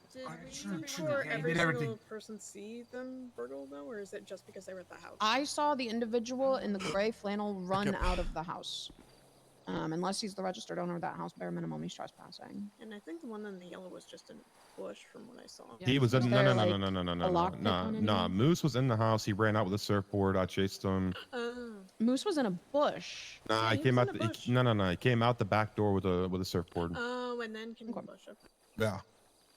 For every single person see them burgle though, or is it just because they were at the house? I saw the individual in the gray flannel run out of the house. Unless he's the registered owner of that house, bare minimum he's trespassing. And I think the one in the yellow was just in a bush from what I saw. He was in, there, no. Moose was in the house. He ran out with a surfboard. I chased him. Moose was in a bush. Nah, he came out. He came out the back door with a surfboard. Oh, and then came the bush up. Yeah.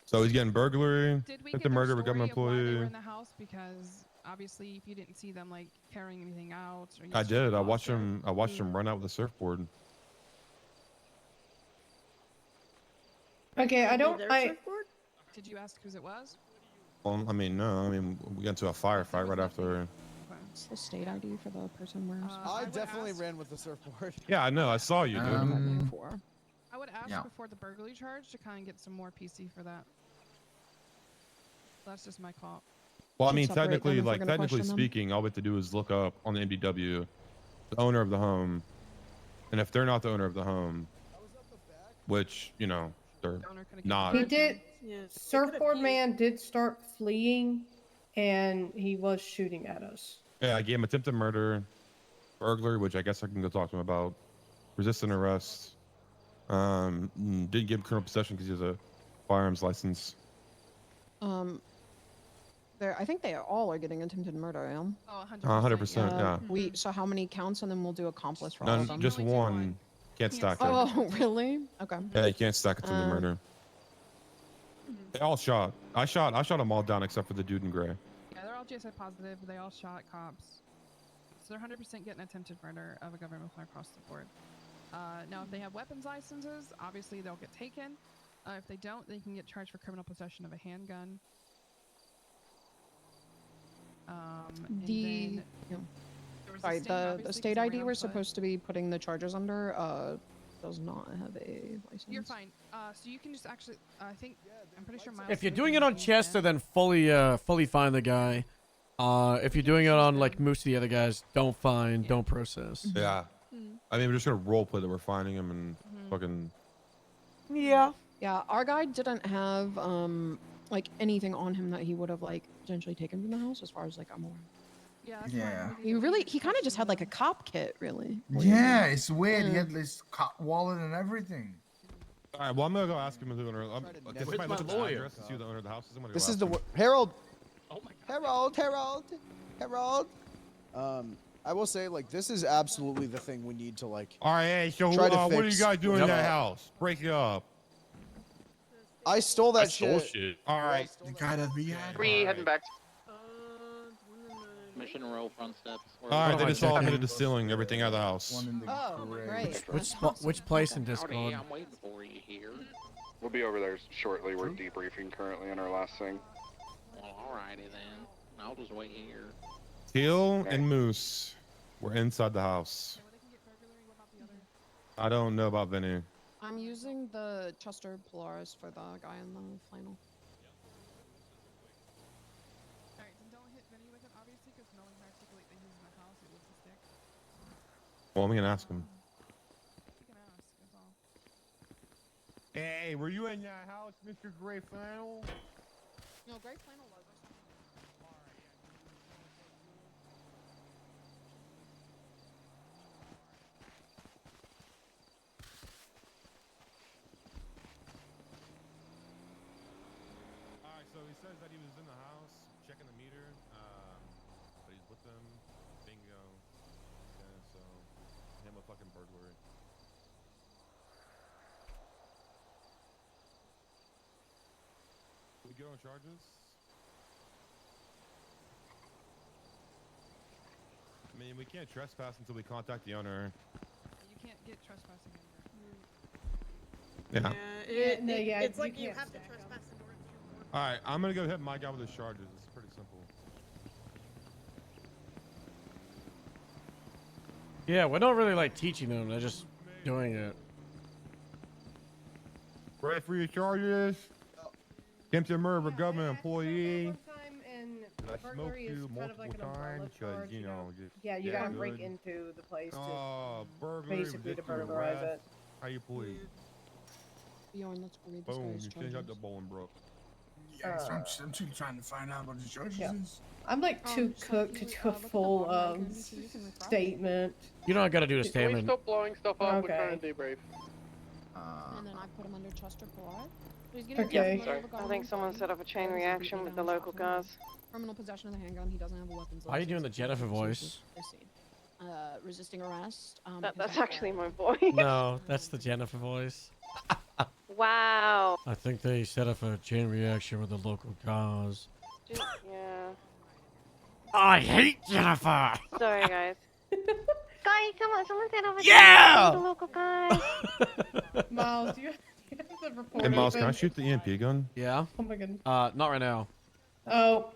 So he's getting burglary, Did we attempted murder of a government why they were employee. in the house? Because obviously, if you didn't see them like carrying anything out, or you I just did. I saw watched them- him. I watched him run out with a surfboard. Okay, I don't. Did you ask whose it was? Well, I mean, no. I mean, we got into a firefight right after. What's the state ID for the person wearing? I definitely ran with the surfboard. Yeah, I know. I saw you, dude. I would ask Yeah. before the burglary charge to kind of get some more PC for that. That's just my call. Well, I Should mean, separate them technically, if we're like gonna technically question them. speaking, all we have to do is look up on the MDW, the owner of the home, and if they're not the owner of the home, which they're not. He did. Surfboard man did start fleeing, and he was shooting at us. Yeah, I gave him attempted murder, burglary, which I guess I can go talk to him about, resisting arrest. Didn't give him criminal possession because he has a firearms license. I think they all are getting attempted murder. Yeah. Oh, 100%. Yeah. So how many counts, and then we'll do accomplice for all of them. None, just one. Can't stack it. Oh, really? Okay. Yeah, you can't stack attempted murder. They all shot. I shot them all down except for the dude in gray. Yeah, they're all GSA positive. They all shot cops. So they're 100% getting attempted murder of a government employee across the board. Now, if they have weapons licenses, obviously they'll get taken. If they don't, they can get charged for criminal possession of a handgun. Sorry, the state ID we're supposed to be putting the charges under does not have a license. You're fine. So you can just actually, I think, I'm pretty sure Miles. If you're doing it on Chester, then fully find the guy. If you're doing it on like most of the other guys, don't find, don't process. Yeah. I mean, we're just gonna roleplay that we're finding him and fucking. Yeah. Yeah, our guy didn't have like anything on him that he would have like potentially taken from the house, as far as like I'm aware. Yeah. He kind of just had like a cop kit, really. Yeah, it's weird. He Yeah. had this cop wallet and everything. All right, well, I'm gonna go ask him who the owner. Can Where's somebody my look at the lawyer? address to see who the owner of the house is? I'm gonna go This ask is the him. Harold. Oh my Harold. I will say, like, this is absolutely the thing we need to like. All right, hey, so try to what are you fix. guys doing in that house? Break it up. I stole that stole shit. shit. All right. You gotta be Three heading back. Mission row front steps. All right, they just all admitted to stealing everything out of the house. Oh, great. Which place in Discord? Howdy, I'm waiting for you here. We'll be over there shortly. We're debriefing currently on our last thing. Well, alrighty then. I'll just wait here. Teal and Moose were inside the house. I don't know about Vinny. I'm using the Chester Polaris for the guy in the flannel. Alright, then don't hit Vinny with it, obviously, because no one can articulate that he's in the house. It was a stick. Well, I'm gonna ask him. You can ask, that's all. Hey, were you in that house, Mr. Gray Flannel? No, Gray Flannel was. Alright, so he says that he was in the house checking the meter, but he's with them. Bingo. Yeah, so him a fucking burglary. We get on charges? I mean, we can't trespass until we contact the owner. You can't get trespassing anywhere. Yeah. It's like you have to trespass in order to. Alright, I'm gonna go hit my guy with his charges. It's pretty simple. Yeah, we're not really like teaching them. They're just doing it. Ready for your charges? Attempted murder of a government employee. I smoked you multiple times because, you know, just. Yeah, you gotta good. break into the place to burglary, basically to ridiculous burglarize arrest. it. How you please? Bjorn, let's go read this Boom, guy's you change out the charges. Bolingbrook. Yeah, so I'm still trying to find out what the charges is. I'm like too cooked to do a full statement. You don't gotta do a Can we statement. stop blowing stuff up? We're Okay. trying to debrief. And then I put him under Chester Polaris. He's Okay. I think someone set up a chain reaction with the local guys. Criminal possession of the handgun. He doesn't have a weapons. Why are you doing the Jennifer voice? Resisting arrest. That's actually my voice. No, that's the Jennifer voice. Wow. I think they set up a chain reaction with the local cars. Yeah. I hate Jennifer! Sorry, guys. Guy, come on, someone set up a Yeah! the local guys. Miles, do you have the report? Hey, Miles, can I open? shoot the EMP gun? Yeah? Oh my goodness. Not right now. Oh.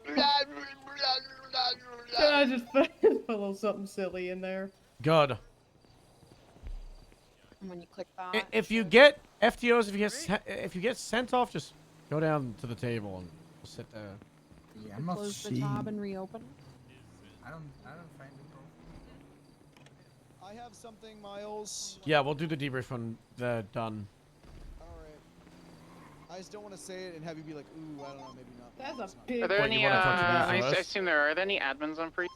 I just put a little something silly in there. Good. And when you click that, If you get FTOs, if you get sent off, just go down to the table and sit there. Yeah, I'm not close the seeing. tab and reopen. I don't find it. I have something, Miles. Yeah, we'll do the debrief when they're done. I just don't want to say it and have you be like, ooh, I don't know, maybe not. That's a big. Are there What, you any, wanna talk to me I first? assume are there any admins on free?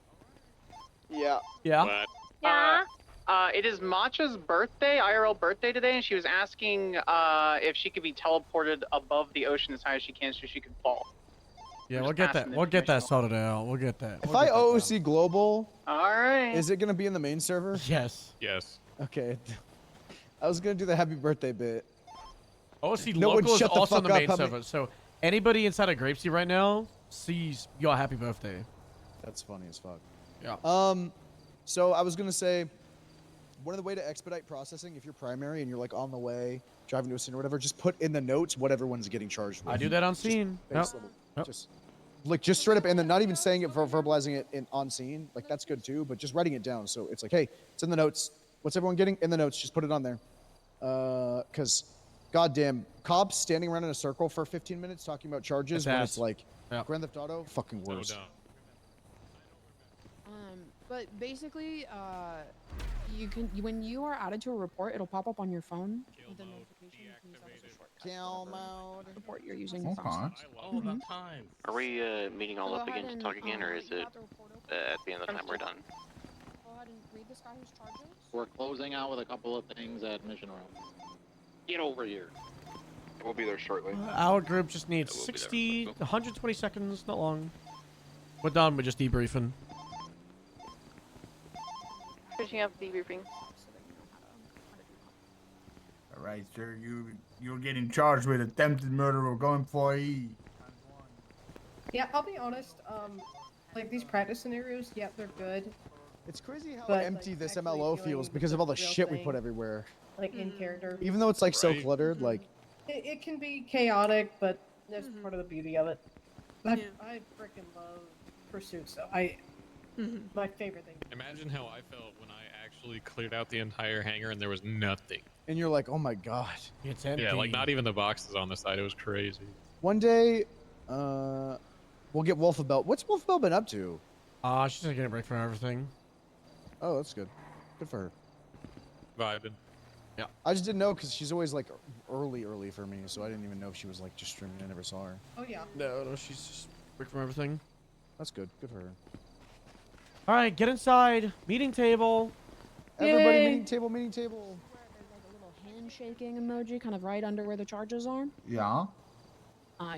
Yeah. Yeah? Yeah. It is Matcha's birthday, IRL birthday today, and she was asking if she could be teleported above the ocean as high as she can so she could fall. Yeah, We're we'll just get that. passing the We'll get that information sorted out. We'll get that. If We'll I get that done. OOC Global, Alright. is it gonna be in the main server? Yes. Yes. Okay. I was gonna do the happy birthday bit. OC No one Local is shut the also on the fuck up, main how many- server, so anybody inside of Grapeseed right now sees your happy birthday. That's funny as fuck. Yeah. So I was gonna say, one of the way to expedite processing, if you're primary and you're like on the way, driving to a scene or whatever, just put in the notes what everyone's getting charged with. I do that on Just scene. base Yep. level. Yep. Just straight up, and then not even saying it, verbalizing it on scene. Like that's good too, but just writing it down. So it's like, hey, it's in the notes. What's everyone getting in the notes? Just put it on there. Because, goddamn, cops standing around in a circle for 15 minutes talking about charges It's when ass. it's like Yep. Grand Theft Auto, fucking worse. No doubt. But basically, you can when you are added to a report, it'll pop up on your phone with a notification. You can use that as a shortcut. Kill mode. Report you're using. Okay. process. All the time. Are we meeting all So up go again ahead to and, talk again, or is you it? got the report open? at the end of the time we're done. Go ahead and read this guy whose charges. We're closing out with a couple of things at Mission Room. Get over here. We'll be there shortly. Our group just needs Yeah, we'll be 60, 120 seconds, not long. We're done. We're just debriefing. Finishing up debriefing. All right, sir. You're getting charged with attempted murder of employee. Yeah, I'll be honest. Like these practice scenarios, yeah, they're good. It's crazy how But, empty like, this actually MLO doing feels because of all the real shit we thing, put everywhere. Like in character. Even though it's like so cluttered, like It can be chaotic, but that's part of the beauty of it. I freaking love pursuits, though. My favorite thing. Imagine how I felt when I actually cleared out the entire hangar and there was nothing. and you're like, oh my god. It's empty. Yeah, like not even the boxes on the side. It was crazy. One day, we'll get Wolfabelle. What's Wolfabelle been up to? She's taking a break from everything. Oh, that's good. Good for her. Vibing. Yeah. I just didn't know because she's always like early for me, so I didn't even know if she was like just streaming. I never saw her. Oh yeah. No, she's just break from everything. That's good. Good for her. All right, get inside. Meeting table. Everybody, Yay. meeting table, meeting table. There's like a little handshaking emoji kind of right under where the charges are. Yeah.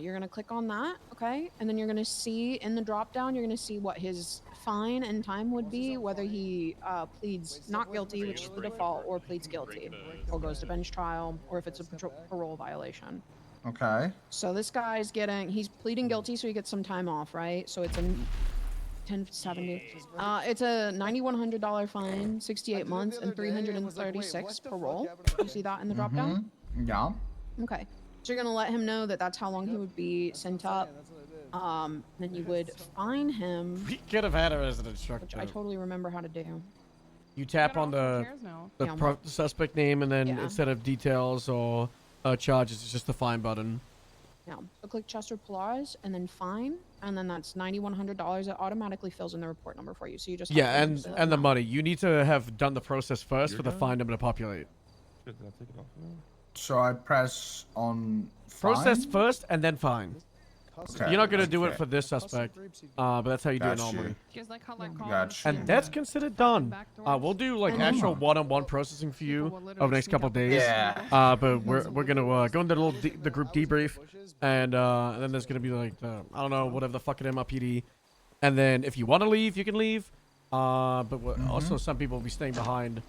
You're gonna click on that, okay? And then you're gonna see in the drop down, you're gonna see what his fine and time would be, whether he pleads not guilty, which is the default, or pleads guilty, or goes to bench trial, or if it's a parole violation. Okay. So this guy's he's pleading guilty, so he gets some time off, right? So it's a 1070. It's a $9,100 fine, 68 months, and 336 parole. You see that in the drop down? Yeah. Okay. So you're gonna let him know that that's how long he would be sent up. Then you would fine him. We could have had her as an instructor. Which I totally remember how to do. You tap on the Yeah. suspect name, and then Yeah. instead of details or charges, it's just the fine button. Yeah. So click Chester Polaris and then fine, and then that's $9,100. It automatically fills in the report number for you. So you just have Yeah, to and use and the amount. money. You need to have done the process first You're for the done? fine number to populate. Shit, did I take it off now? So I press on Process fine? first and then fine. Okay, You're not gonna do it okay. for this suspect, but that's how you do it Got you. normally. You guys like how like call Gotcha. And that's considered done. We'll do like And actual then- one-on-one processing for you over the next couple of days. Yeah. But we're gonna go into the group debrief, and then there's gonna be like I don't know, whatever the fucking MRPD, and then if you want to leave, you can leave. But also some people will be staying behind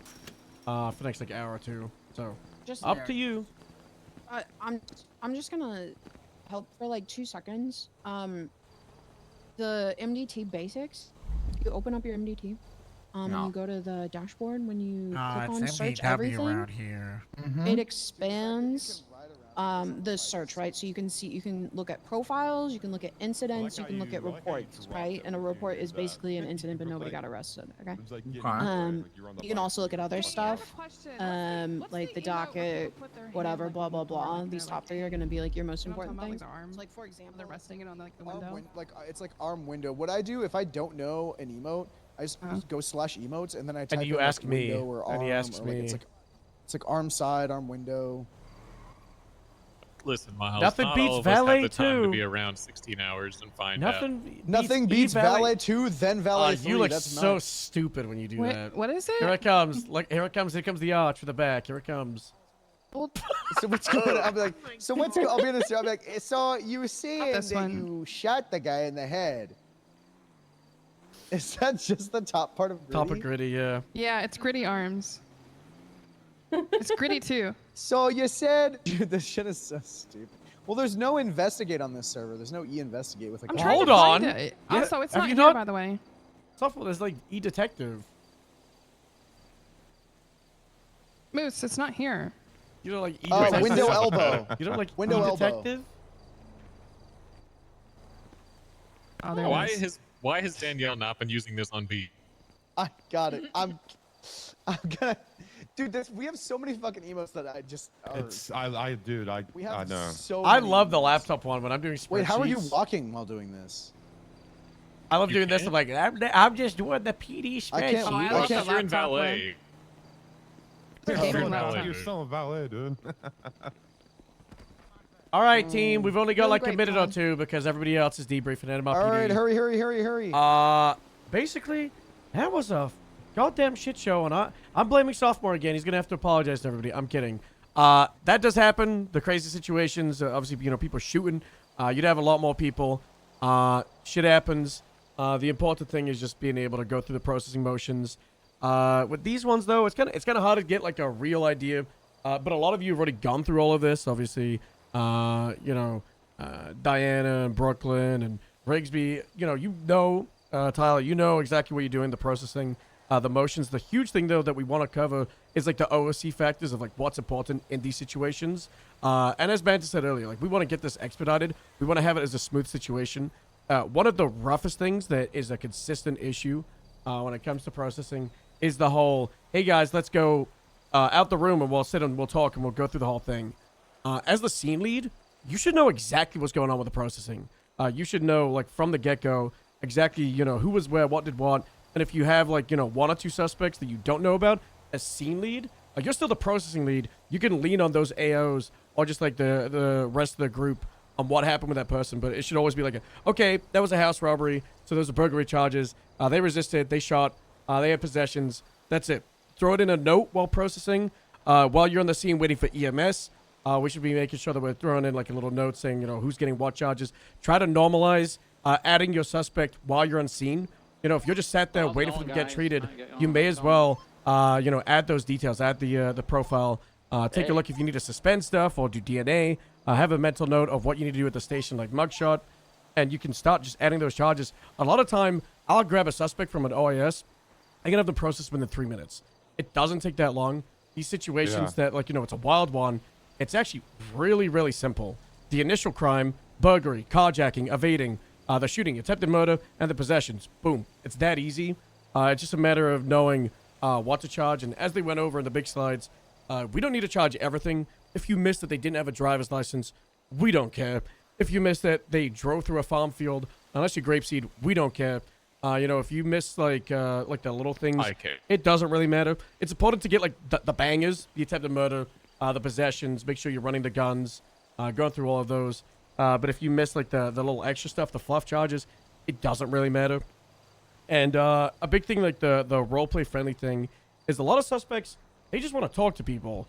for the next like hour or two. So Just up to you. I'm just gonna help for like 2 seconds. The MDT basics. You open up your MDT. And Yeah. you go to the dashboard. When you click on it's search MDW everything, around here. it expands the search, right? So you can look at profiles, you can look at incidents, you can look at reports, right? And a report is basically an incident but nobody got arrested, okay? You can also look at other stuff, like the docket, whatever, blah blah blah. These top 3 are gonna be like your most important things. Arms. Like for example, they're resting it on like the Arm window. it's like arm window. What I do if I don't know an emote, I just go /emotes and then I type you in, like, ask me, window or and he arm, asks or, like, me. It's like arm side, arm window. Listen, Miles. Nothing not beats all of us valet have the time to too. be around 16 hours and find Nothing beats valet 2, then valet 3. You look That's so nuts. stupid when you do Wait, that. what is it? Here it comes. Look, here it comes. Here comes the arch for the back. Here it comes. So what's going on? I'll be like, so what's going? I'll be honest. I'll be like, so you were saying this that one. you shot the guy in the head. Is that just the top part of Top of gritty? gritty, yeah. Yeah, it's gritty arms. It's gritty too. So you said, dude, this shit is so stupid. Well, there's no investigate on this server. There's no e-investigate with like. I'm a- trying Hold to find on. it. Yeah, Also, it's have not you here, not- by the way. Software, there's like e-detective. Moose, it's not here. You know, like Oh, e-detective. window elbow. You know, like Window elbow. e-detective. Oh, there Why it is. has Danielle not been using this on beat? I got it. I'm gonna, dude. We have so many fucking emotes that I just. Are, Dude, we have I know. so. I many love the emotes. laptop one when I'm doing spreadsheets. Wait, how are you walking while doing this? I love You doing this. can't? I'm like, I'm just doing the PD I can't- spreadsheet. Oh, I I love can't- the You're in laptop one. valet. They're Oh, gamer no. laptop. You're still a valet, dude. All right, team. We've only got Doing like a great, minute or Tom. two because everybody else is debriefing at MRPD. All right, hurry. basically, that was a goddamn shit show, and I'm blaming Sophomore again. He's gonna have to apologize to everybody. I'm kidding. That does happen. The crazy situations, obviously, people shooting. You'd have a lot more people. Shit happens. The important thing is just being able to go through the processing motions. With these ones, though, it's kind of hard to get like a real idea. But a lot of you have already gone through all of this. Obviously, Diana and Brooklyn and Rigsby. Tyler, you know exactly what you're doing. The processing. The motions. The huge thing, though, that we want to cover is like the OSC factors of like what's important in these situations. And as Banter said earlier, like we want to get this expedited. We want to have it as a smooth situation. One of the roughest things that is a consistent issue when it comes to processing is the whole, hey guys, let's go out the room and we'll sit and we'll talk and we'll go through the whole thing. As the scene lead, you should know exactly what's going on with the processing. You should know like from the get-go exactly, who was where, what did what. And if you have, like, one or two suspects that you don't know about, as scene lead, you're still the processing lead. You can lean on those AOs or just, like, the rest of the group on what happened with that person. But it should always be like, okay, that was a house robbery, so those are burglary charges. They resisted, they shot, they had possessions. That's it. Throw it in a note while processing. While you're on the scene waiting for EMS, we should be making sure that we're throwing in, like, a little note saying, who's getting what charges. Try to normalize adding your suspect while you're on scene. If you're just sat there waiting for them to get treated, you may as well, add those details, add the profile, take a look if you need to suspend stuff or do DNA, have a mental note of what you need to do at the station, like mugshot, and you can start just adding those charges. A lot of time, I'll grab a suspect from an OAS, I can have them processed within 3 minutes. It doesn't take that long. These situations that, like, it's a wild one, it's actually really, really simple. The initial crime, burglary, carjacking, evading, the shooting, attempted murder, and the possessions. Boom. It's that easy. It's just a matter of knowing what to charge. And as they went over in the big slides, we don't need to charge everything. If you missed that they didn't have a driver's license, we don't care. If you missed that they drove through a farm field, unless you're grapeseed, we don't care. If you miss like the little things, I care. It doesn't really matter. It's important to get like the bangers, the attempted murder, the possessions. Make sure you're running the guns, going through all of those. But if you miss like the little extra stuff, the fluff charges, it doesn't really matter. And a big thing, like the roleplay friendly thing, is a lot of suspects, they just want to talk to people.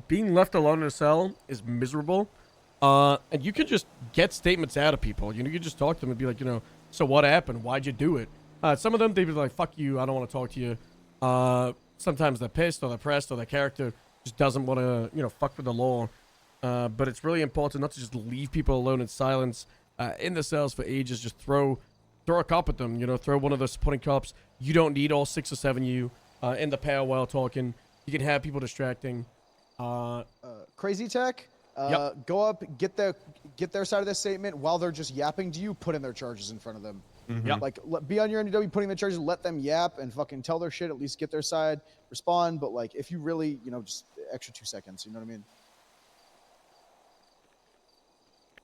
Being left alone in a cell is miserable. And you can just get statements out of people. You can just talk to them and be like, so what happened? Why'd you do it? Some of them, they'd be like, fuck you, I don't want to talk to you. Sometimes they're pissed or they're pressed or their character just doesn't want to, fuck with the law. But it's really important not to just leave people alone in silence in the cells for ages. Just throw a cop at them, throw one of the supporting cops. You don't need all 6 or 7 of you in the pair while talking. You can have people distracting. Crazy Tech, go up, get their side of the statement while they're just yapping to you, put in their charges in front of them. Yep. Like, be on your NW putting the charges, let them yap and fucking tell their shit, at least get their side, respond. But, like, if you really, just extra 2 seconds, you know what I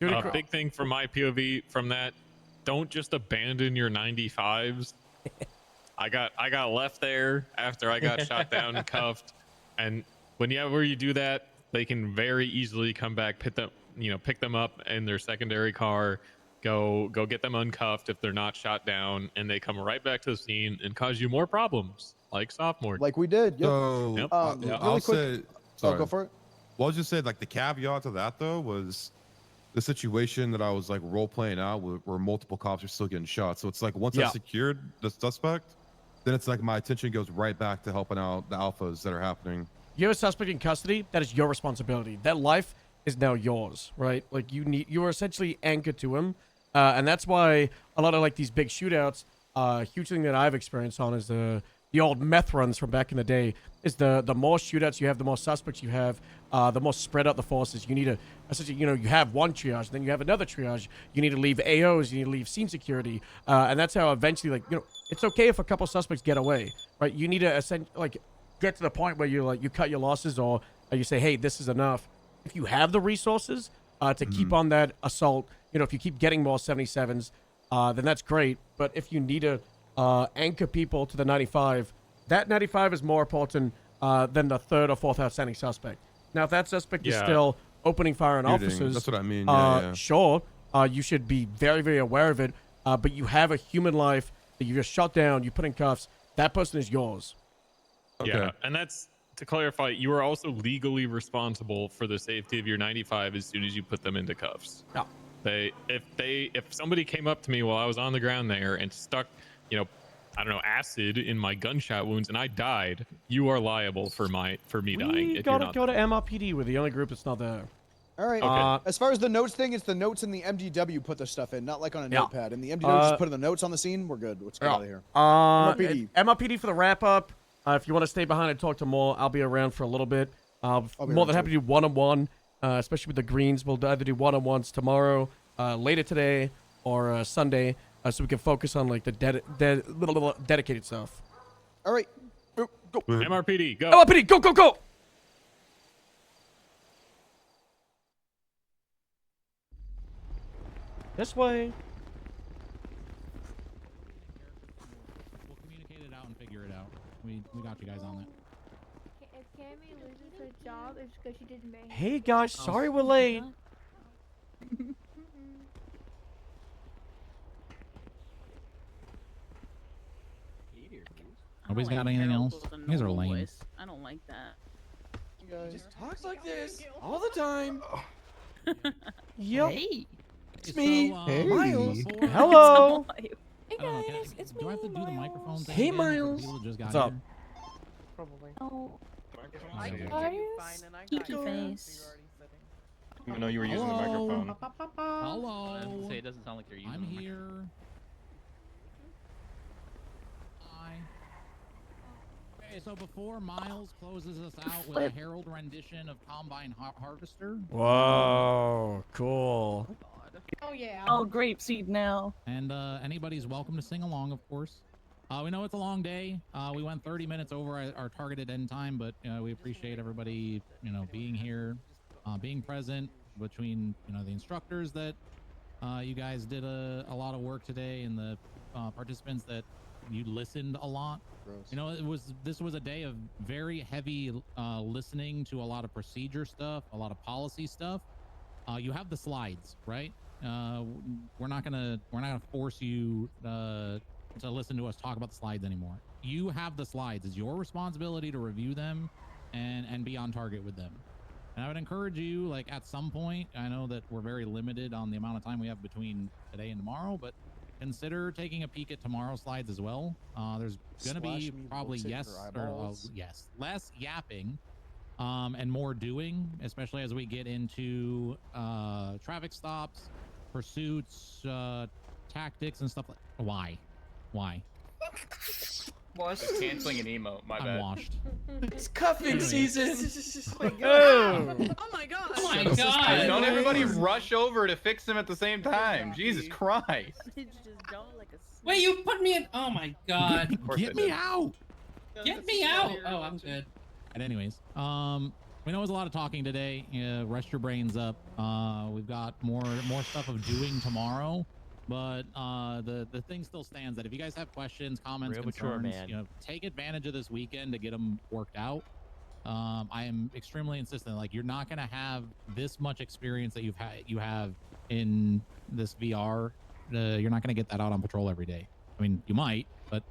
mean? Big thing from my POV from that, don't just abandon your 95s. I got left there after I got shot down and cuffed, and whenever you do that, they can very easily come back, pick them up in their secondary car, go get them uncuffed if they're not shot down, and they come right back to the scene and cause you more problems, like Sophomore. Like we did. Yep. So, really quick. Sorry. Go for it. Well, I'll just say, like, the caveat to that, though, was the situation that I was, like, role-playing out where multiple cops are still getting shot. So it's like, once I secured the suspect, then it's like my attention goes right back to helping out the alphas that are happening. You have a suspect in custody, that is your responsibility. That life is now yours, right? Like, you are essentially anchored to him. And that's why a lot of, like, these big shootouts, huge thing that I've experienced on is the old meth runs from back in the day, is the more shootouts you have, the more suspects you have, the more spread out the forces. You need to, essentially, you have one triage, then you have another triage. You need to leave AOs, you need to leave scene security. And that's how eventually, like, it's okay if a couple suspects get away, right? You need to, get to the point where you cut your losses, or you say, hey, this is enough. If you have the resources to keep on that assault, if you keep getting more 77s, then that's great. But if you need to anchor people to the 95, that 95 is more important than the third or fourth outstanding suspect. Now, if that suspect is still opening fire on officers, that's what I mean. Sure, you should be very, very aware of it. But you have a human life that you just shut down, you put in cuffs, that person is yours. Yeah, and that's to clarify. You are also legally responsible for the safety of your 95 as soon as you put them into cuffs. Yeah. If somebody came up to me while I was on the ground there and stuck, I don't know, acid in my gunshot wounds and I died, you are liable for me dying. We If gotta you're not go to MRPD. We're the only group that's not there. All right. Okay. As far as the notes thing, it's the notes in the MDW put the stuff in, not like on a Yeah. notepad. And the MDW just put in the notes on the scene. We're good. Let's get out of here. MRPD. MRPD for the wrap up. If you want to stay behind and talk to more, I'll be around for a little bit. I'll be More around than happy to do one-on-one, especially with the greens. We'll either do one-on-ones tomorrow, later today, or Sunday, so we can focus on like the dedicated stuff. All right. Go. MRPD, go. MRPD, go, go, go! This way. We'll communicate it out and figure it out. We got you guys on that. If Cammy loses her job, it's because she didn't marry. Hey guys, sorry we're late. Nobody's got anything else? You guys are lame. I don't like that. Just talks like this all the time. Yep. Hey. It's me. Hey. Miles. Before- Hello. Hey I don't know, do I have to do the microphone thing Hey, again for the Miles. people that just got What's up? here? Probably. Oh. Kiki face. I didn't know you were using the microphone. Hello. Say it doesn't sound like you're using. I'm here. Hi. Okay, so before Miles closes us out with a herald rendition of Combine Harvester. Whoa, cool. Oh yeah. Oh, grapeseed now. And anybody's welcome to sing along, of course. We know it's a long day. We went 30 minutes over our targeted end time, but we appreciate everybody, being here, being present between, the instructors that you guys did a lot of work today and the participants that you listened a lot. This was a day of very heavy listening to a lot of procedure stuff, a lot of policy stuff. You have the slides, right? We're not gonna force you to listen to us talk about the slides anymore. You have the slides. It's your responsibility to review them and be on target with them. And I would encourage you, like, at some point, I know that we're very limited on the amount of time we have between today and tomorrow, but consider taking a peek at tomorrow's slides as well. There's gonna be probably less yapping and more doing, especially as we get into traffic stops, pursuits, tactics, and stuff like. Why? Just canceling an emote, my bad. I'm washed. It's cuffing season. Oh my god. Oh my god. Don't everybody rush over to fix them at the same time. Jesus Christ. Wait, you put me in. Oh my god. Get me out. Get me out. Oh, I'm good. And anyways, we know it was a lot of talking today. Rest your brains up. We've got more stuff of doing tomorrow, but the thing still stands that if you guys have questions, comments, concerns, take advantage of this weekend to get them worked out. I am extremely insistent. Like, you're not gonna have this much experience that you have in this VR. You're not gonna get that out on patrol every day. I mean, you might, but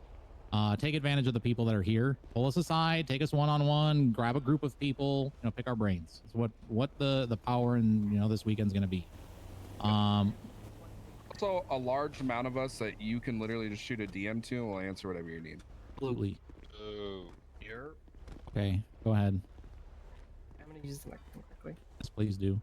take advantage of the people that are here. Pull us aside, take us one-on-one, grab a group of people, pick our brains. It's what the power in this weekend's gonna be. Also, a large amount of us that you can literally just shoot a DM to and we'll answer whatever you need. Absolutely. Oh, here. Okay, go ahead. I'm gonna use the microphone quickly. Yes, please do.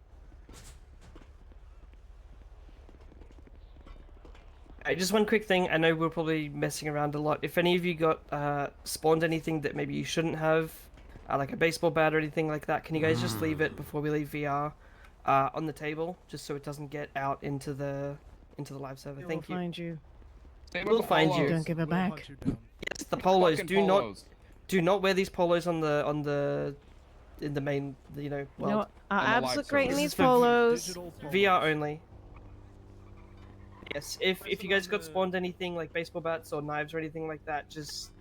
Just one quick thing. I know we're probably messing around a lot. If any of you got spawned anything that maybe you shouldn't have, like a baseball bat or anything like that, can you guys just leave it before we leave VR on the table, just so it doesn't get out into the live server? Thank you. We'll find you. We'll find you. Don't give it back. Yes, the polos. Fucking Do not wear these polos in the main. Our abs look great in This these is for polos. VR only. Yes, if you guys got spawned anything like baseball bats or knives or anything like that, just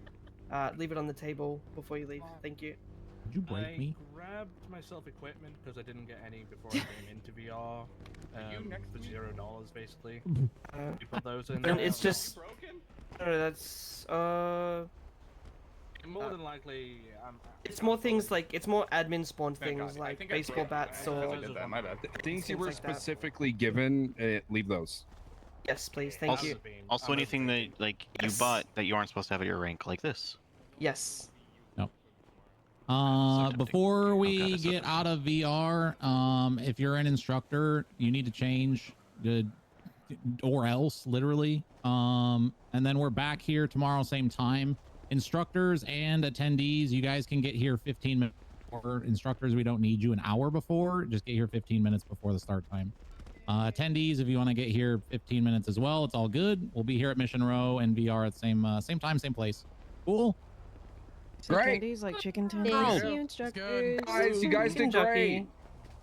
leave it on the table before you leave. Thank you. Did you break me? grabbed myself equipment because I didn't get any before I came into VR. For $0 basically. You put those in. And it's just. No, that's More than likely, it's more things like it's more admin spawn things like baseball bats or. My bad. Things you were like that. specifically given, leave those. Yes, please. Thank you. Also, anything that you bought that you aren't supposed to have at your rank, like this. Yes. Before we get out of VR, if you're an instructor, you need to change or else, literally. And then we're back here tomorrow, same time. Instructors and attendees, you guys can get here 15 minutes before. Instructors, we don't need you an hour before. Just get here 15 minutes before the start time. Attendees, if you want to get here 15 minutes as well, it's all good. We'll be here at Mission Row and VR at the same time, same place. Cool. Great. Attendees like chicken tenders. Thank you, instructors. Guys, you guys did great.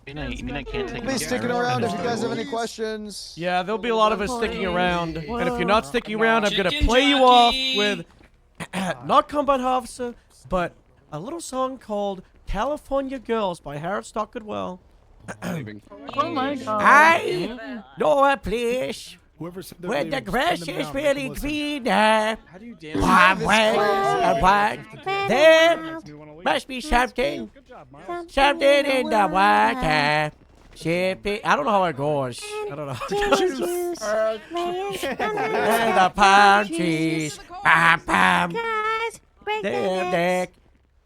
You mean I can't take Be sticking around if you guys have any questions. Yeah, there'll be a lot of us sticking around. And if you're not sticking around, I'm going to play you off with not Combat Officer, but a little song called California Girls by Harriet Stock Goodwill. Oh my god. I know a place where the grass is really greener. Palm waves and white. There must be something in the water. Shipping. I don't know how it goes. I don't know. And the palm trees. Pam, pam. Damn deck.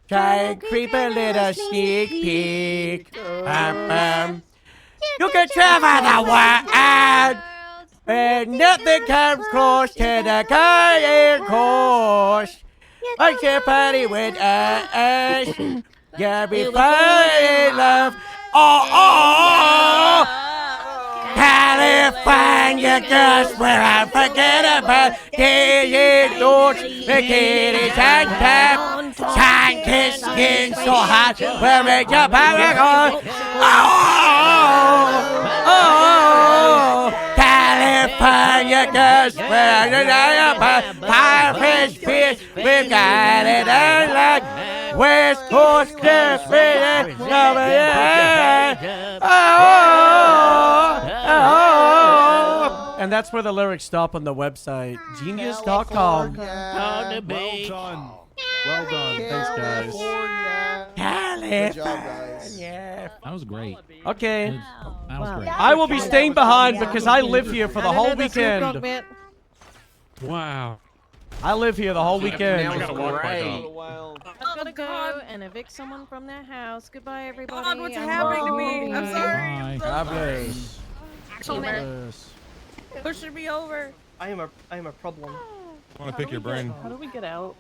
Try and creep a little sneak peek. Pam, pam. You can travel the world. And nothing comes close to the kind course. Like your party with us. Yeah, be fine in love. Oh, California girls, where I forget about daily notes, the kitties and tap, sun kissed skin so hot, where make your paragon. California girls, where I forget fish, we got it unlocked. West Coast girls, and that's where the lyrics stop on the website, genius.com. Well done. Well done. Thanks, guys. Good job, guys. That was great. Okay. That was great. I will be staying behind because I live here for the whole weekend. Wow. I live here the whole weekend. I gotta walk back up. I'm gonna go and evict someone from their house. Goodbye, everybody. God, what's happening to me? I'm sorry. God bless. God bless. Pushing me over. I am a problem. I want to pick your brain. How do we get out?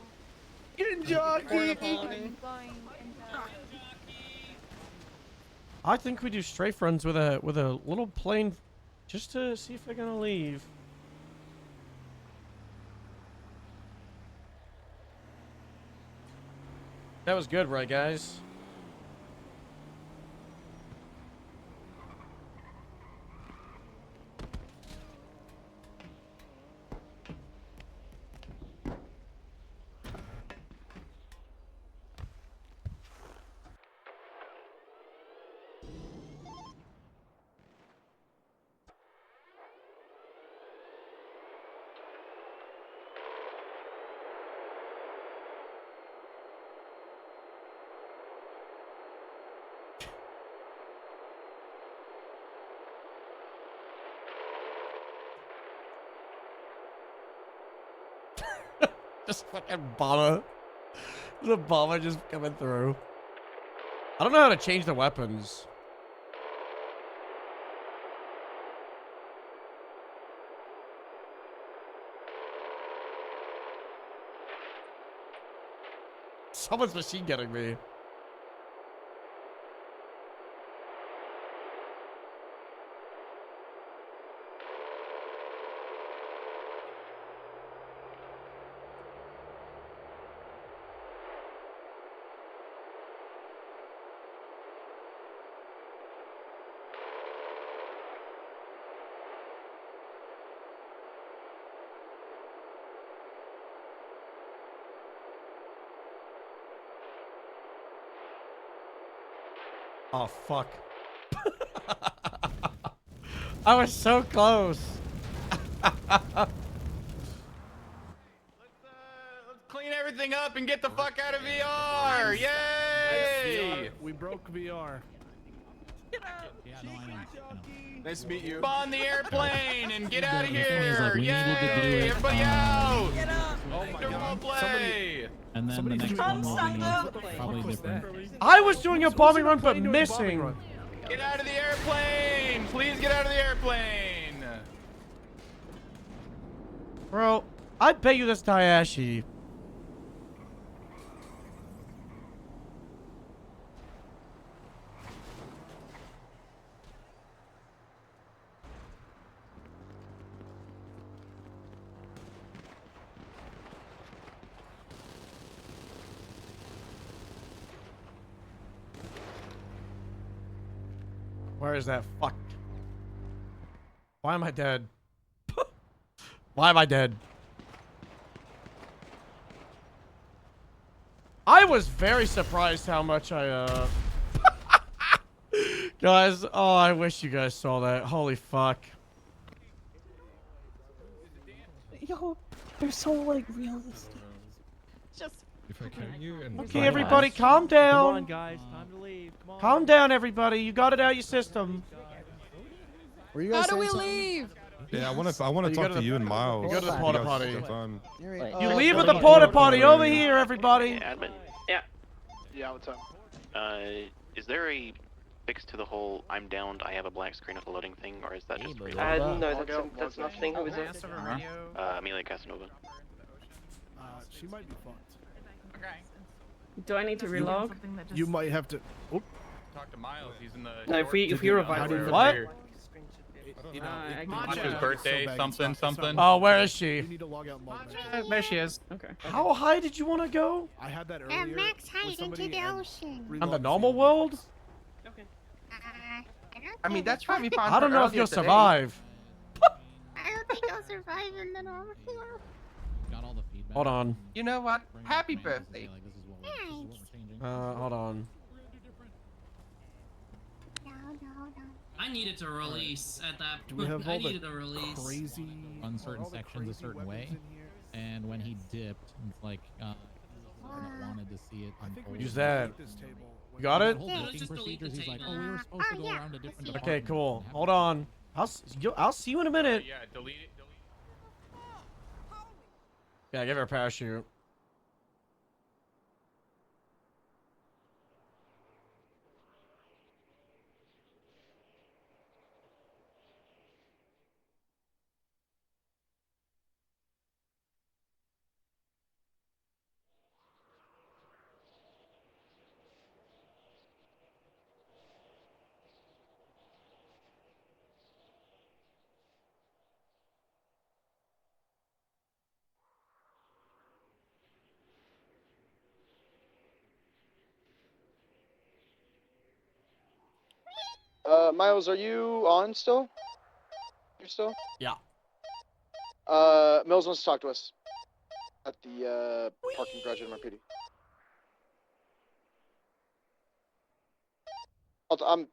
I think we do strafe runs with a little plane, just to see if they're gonna leave. That was good, right, guys? Just fucking bomber. There's a bomber just coming through. I don't know how to change the weapons. Someone's machine gunning me. Oh, fuck. I was so close. Let's clean everything up and get the fuck out of VR! Yay! We broke VR. Nice to meet you. Spawn the airplane and get out of The thing is, like, here! we needed to do Yay! it, Everybody out! Oh my Double god. play! And then the next one will be probably different. I was doing a bombing run, but missing. Get out of the airplane! Please get out of the airplane! Bro, I bet you this Dayashi. Where is that? Fuck. Why am I dead? Why am I dead? I was very surprised how much I, Guys, oh, I wish you guys saw that. Holy fuck. Yo, they're so like realistic. Just. If I carry you and Okay, everybody, calm down. Come on, guys. Time to leave. Come on. Calm down, everybody. You got it out of your system. Were you How guys do we saying something? leave? Yeah, I want to You go talk to to the- you and Miles. you go to the You porta guys potty. have time. You leave at the porta potty over here, everybody. Admin. Yeah. Yeah, what's up? Is there a fix to the whole I'm downed, I have a black screen with a loading thing, or is that just real? No, that's nothing. Who is it? Amelia Casanova. She might be fucked. Okay. Do I need to relog? You might have to. Oop. Talk to Miles, he's in the... No, if we revive her. What? You know, Macha's birthday, something. Oh, where is she? You need to log out and log back. There she is. Okay. How high did you want to go? I had that earlier. max height with into somebody the and ocean. On the normal world? I mean, that's probably I don't know if you'll survive. I don't think I'll survive in the normal world. Got all the feedback. Hold on. You know what? Happy birthday. Like, this is what we're changing. Hold on. I needed to release at that Do we point. have I all the needed to release. crazy Run certain all the sections a crazy certain way, weapons in here? and when he dipped, it's like wanted to see it unfold. Use that. This table. You got it? Whole booking procedures. He's like, oh, we were supposed to go around a different. Okay, department. cool. Hold on. I'll see you in a minute. Yeah, delete it. Yeah, give her a parachute. Miles, are you on still? You're still? Yeah. Mills wants to talk to us at the parking garage at MRPD.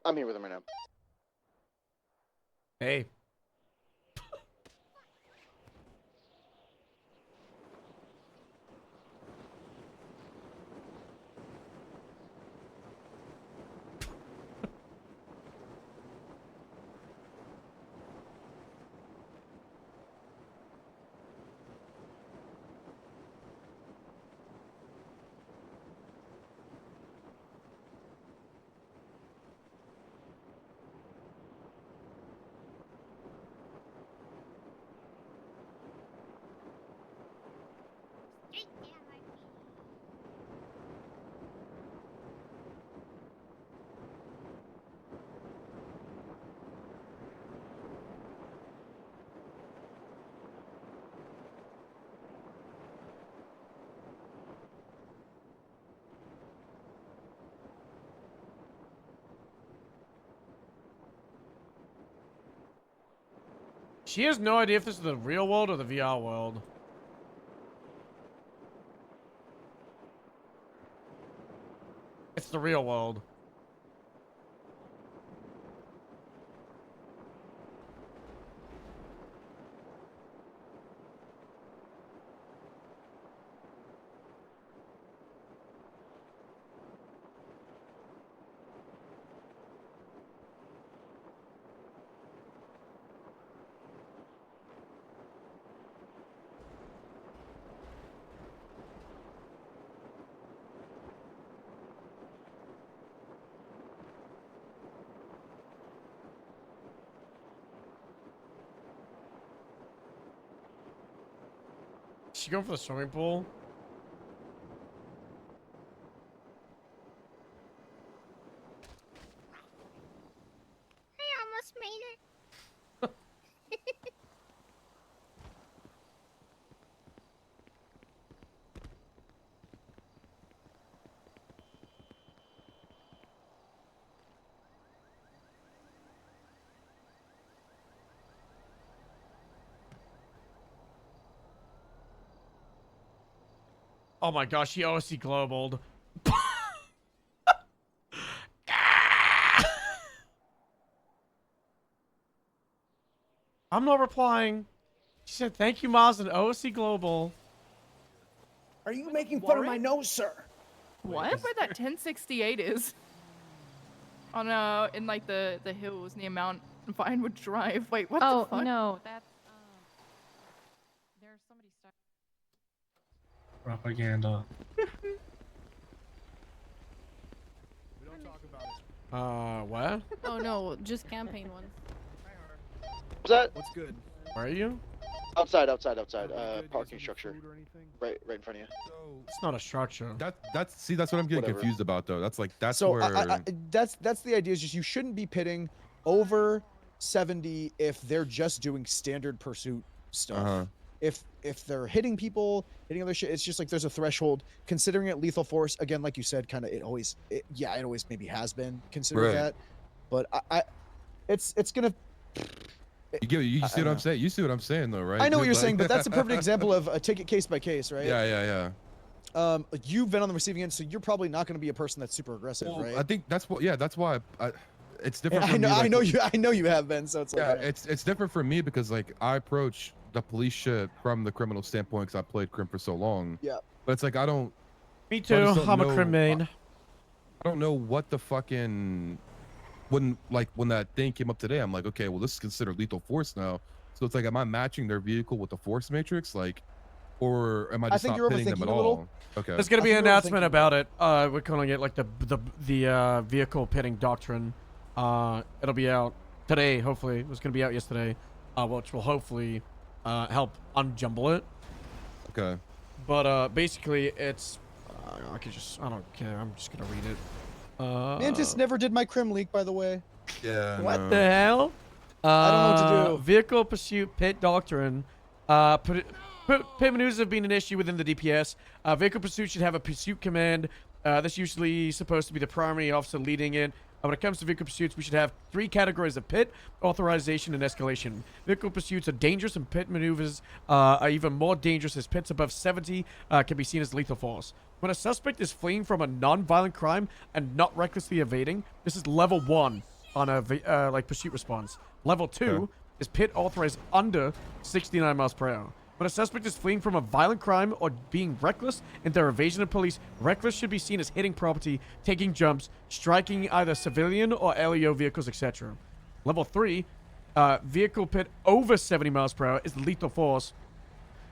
I'm here with him right now. Hey. She has no idea if this is the real world or the VR world. It's the real world. She going for the swimming pool? I almost made it. Oh my gosh, she OSC globaled. I'm not replying. She said, thank you, Maz, and OSC Global. Are you making fun of my nose, sir? What? Where that 1068 is? On in like the hills near Mount Vinewood Drive. Wait, what the fuck? No, that's there's somebody stuck. Propaganda. What? Oh no, just campaign ones. What's that? What's good? Where are you? Outside. Parking structure. Right in front of you. It's not a structure. That's what I'm getting Whatever. confused about though. That's So where that's the idea. Is just you shouldn't be pitting over 70 if they're just doing standard pursuit stuff. If they're hitting people, hitting other shit, it's just like there's a threshold. Considering it lethal force, again, like you said, kind of it always maybe has been considered Right. that, but it's gonna. you see what I'm saying? You see what I'm saying though, right? I know what you're Like- saying, but that's a perfect example of a ticket case by case, right? Yeah. You've been on the receiving end, so you're probably not going to be a person that's super aggressive, Well, right? I think that's why it's different. Yeah, for me, like, I know you have been, so it's like yeah, it's different for me because like I approach the police shit from the criminal standpoint because I played crim for so long. Yeah. But it's like I don't. Me I too. just don't I'm a know- crim main. I don't know what the fucking when that thing came up today. I'm like, okay, well this is considered lethal force now. So it's like, am I matching their vehicle with the force matrix, like, or am I just think not you're pitting them overthinking at a little. all? Okay. There's gonna be I an think you're announcement overthinking about it. We're calling it like the vehicle pitting doctrine. It'll be out today. Hopefully, it was gonna be out yesterday, which will hopefully help unjumble it. Okay. But basically, it's I don't care. I'm just gonna read it. Mantis never did my crim leak, by the way. Yeah. What the hell? I don't know what to do. Vehicle pursuit pit doctrine. Pit maneuvers have been an issue within the DPS. Vehicle pursuit should have a pursuit command. That's usually supposed to be the primary officer leading it. When it comes to vehicle pursuits, we should have 3 categories of pit, authorization, and escalation. Vehicle pursuits are dangerous, and pit maneuvers are even more dangerous as pits above 70 can be seen as lethal force. When a suspect is fleeing from a non-violent crime and not recklessly evading, this is level 1 on a pursuit response. Level 2 is pit authorized under 69 miles per hour. When a suspect is fleeing from a violent crime or being reckless in their evasion of police, reckless should be seen as hitting property, taking jumps, striking either civilian or LEO vehicles, etc. Level 3, vehicle pit over 70 miles per hour is lethal force.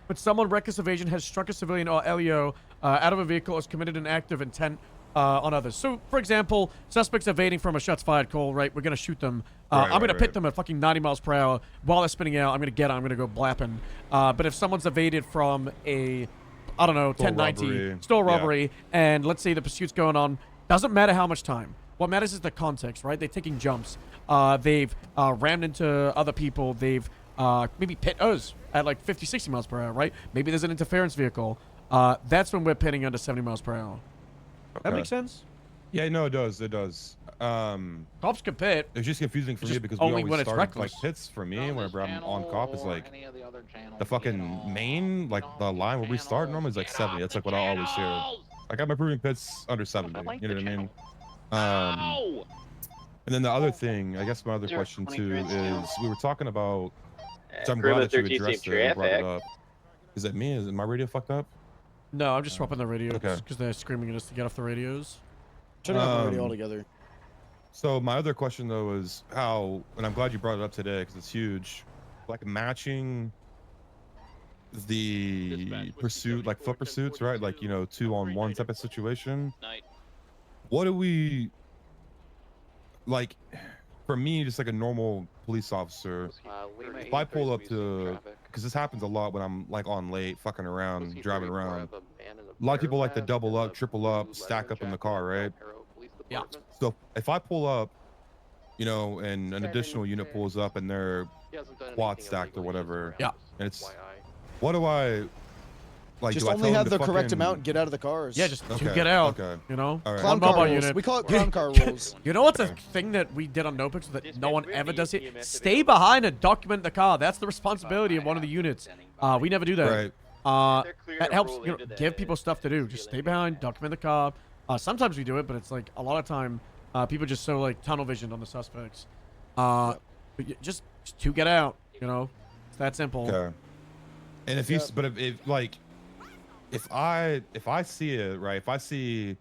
When someone reckless evasion has struck a civilian or LEO out of a vehicle or has committed an act of intent on others. So, for example, suspects evading from a shots fired call, right? We're going to shoot them. I'm going to pit them at fucking 90 miles per hour while they're spinning out. I'm going to get them. I'm going to go blapping. But if someone's evaded from a, I don't know, 1090 store robbery, and let's say the pursuit's going on, doesn't matter how much time. What matters is the context, right? They're taking jumps. They've rammed into other people. They've maybe pit us at like 50, 60 miles per hour, right? Maybe there's an interference vehicle. That's when we're pitting under 70 miles per hour. That makes sense? Yeah, no, it does. It does. Cops can pit. It's just confusing for me because we always start like pits for me whenever I'm on cop is like the fucking main, like the line where we start normally is like 70. That's like what I always hear. Like I'm approving pits under 70. You know what I mean? And then the other thing, I guess my other question too is we were talking about. So I'm glad that you addressed it and brought it up. Is it me? Is my radio fucked up? No, I'm just swapping the radios Okay. because they're screaming at us to get off the radios. Turn off the radio altogether. So my other question though is how, and I'm glad you brought it up today because it's huge, like matching the pursuit, like foot pursuits, right? Like, you know, 2-on-1 type of situation. What do we, like, for me, just like a normal police officer, if I pull up to because this happens a lot when I'm like on late, fucking around, driving around. A lot of people like to double up, triple up, stack up in the car, right? Yeah. So if I pull up, you know, and an additional unit pulls up and they're quad stacked or whatever. Yeah. And it's, what do I, like, Just do I only tell have them the to correct fucking... amount and get out of the cars. Yeah, just Okay, get out. okay. You know, All right. Clown one car mobile rules. unit. We call it clown car rules. You know what's a thing that we did on Notebooks that no one ever does here? Stay behind and document the car. That's the responsibility of one of the units. We never do that. Right. That helps, you know, give people stuff to do. Just stay behind, document the car. Sometimes we do it, but it's like a lot of time people just so like tunnel visioned on the suspects. But just to get out, you know, it's that simple. Okay. And if he's, but if like, if I see it, right, if I see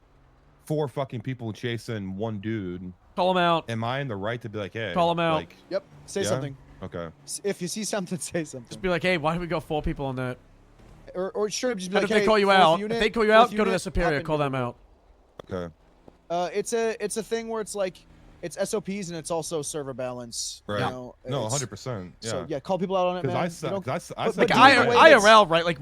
4 fucking people chasing one dude, call him out. Am I in the right to be like, hey, Call him out. Like, Yep. Say something. Okay. If you see something, say something. Just be like, hey, why did we go 4 people on that? Or sure, just be And like, if they hey, call you fourth out, unit, if they call you out, fourth go to the unit, superior, hop call into them it. out. Okay. It's a thing where it's like it's SOPs and it's also server balance. Right. You know, No, it's- 100%. Yeah. So yeah, call people out on it, man. Because You know, I but Like do it in a way that's- IRL, right? Like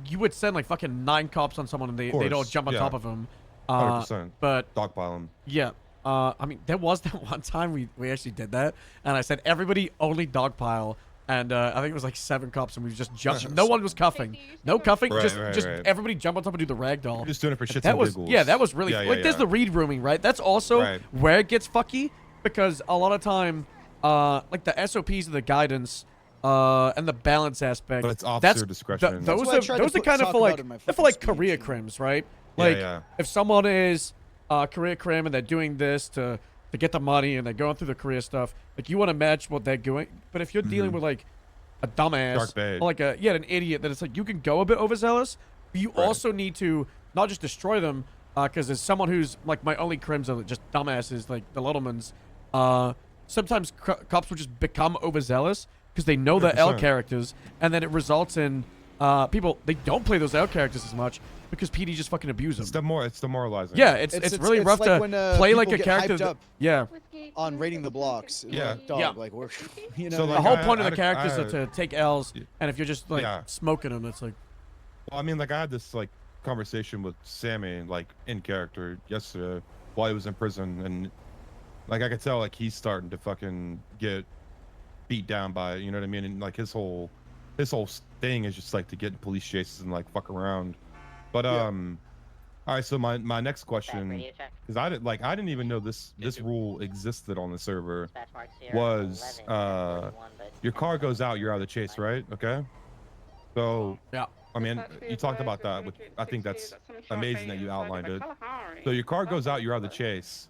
you would send like fucking 9 cops on someone and they'd all course, jump on yeah. top of them. 100%. But Dogpile them. yeah. I mean, there was that one time we actually did that, and I said everybody only dogpile, and I think it was like 7 cops, and we just jumped. No one was cuffing, no cuffing, Right, just right. everybody jump on top and do the ragdoll. You're just doing it for shits That and was giggles. yeah, that was really Yeah, like there's the read rooming, right? That's also Right. where it gets fucky because a lot of time, like the SOPs and the guidance. And the balance aspect. But it's officer discretion. Those what I tried to are kind of talk for about like in my they're for like fucking career speech, crims, right? Yeah, Like yeah. if someone is career crim and they're doing this to get the money and they're going through the career stuff, like you want to match what they're doing. But if you're dealing with like a dumbass Dark bait. or like an idiot, then it's like you can go a bit overzealous, but you also need to not just destroy them because as someone who's like my only crims are just dumbasses like the Littlemans. Sometimes cops will just become overzealous because they know the L 100%. characters, and then it results in people they don't play those L characters as much because PD just fucking abuse them. It's demoralizing. Yeah, it's really rough like to when, play like people a get character. hyped That, up yeah, on rating the blocks. Yeah. Like, dog, Yeah. like we're, you know, So, the like, whole I- point of I the had a- characters I are to take L's, and if you're just like Yeah. smoking them, it's like Well, I mean, like I had this like conversation with Sammy, like in character yesterday while he was in prison, and like I could tell like he's starting to fucking get beat down by it, you know what I mean? And like his whole thing is just like to get in police chases and like fuck around. But all right, so my next question, because I didn't even know this rule existed on the server, was your car goes out, you're out of the chase, right? Okay. So yeah. I mean, you talked about that, which I think that's amazing that you outlined it. So your car goes out, you're out of the chase.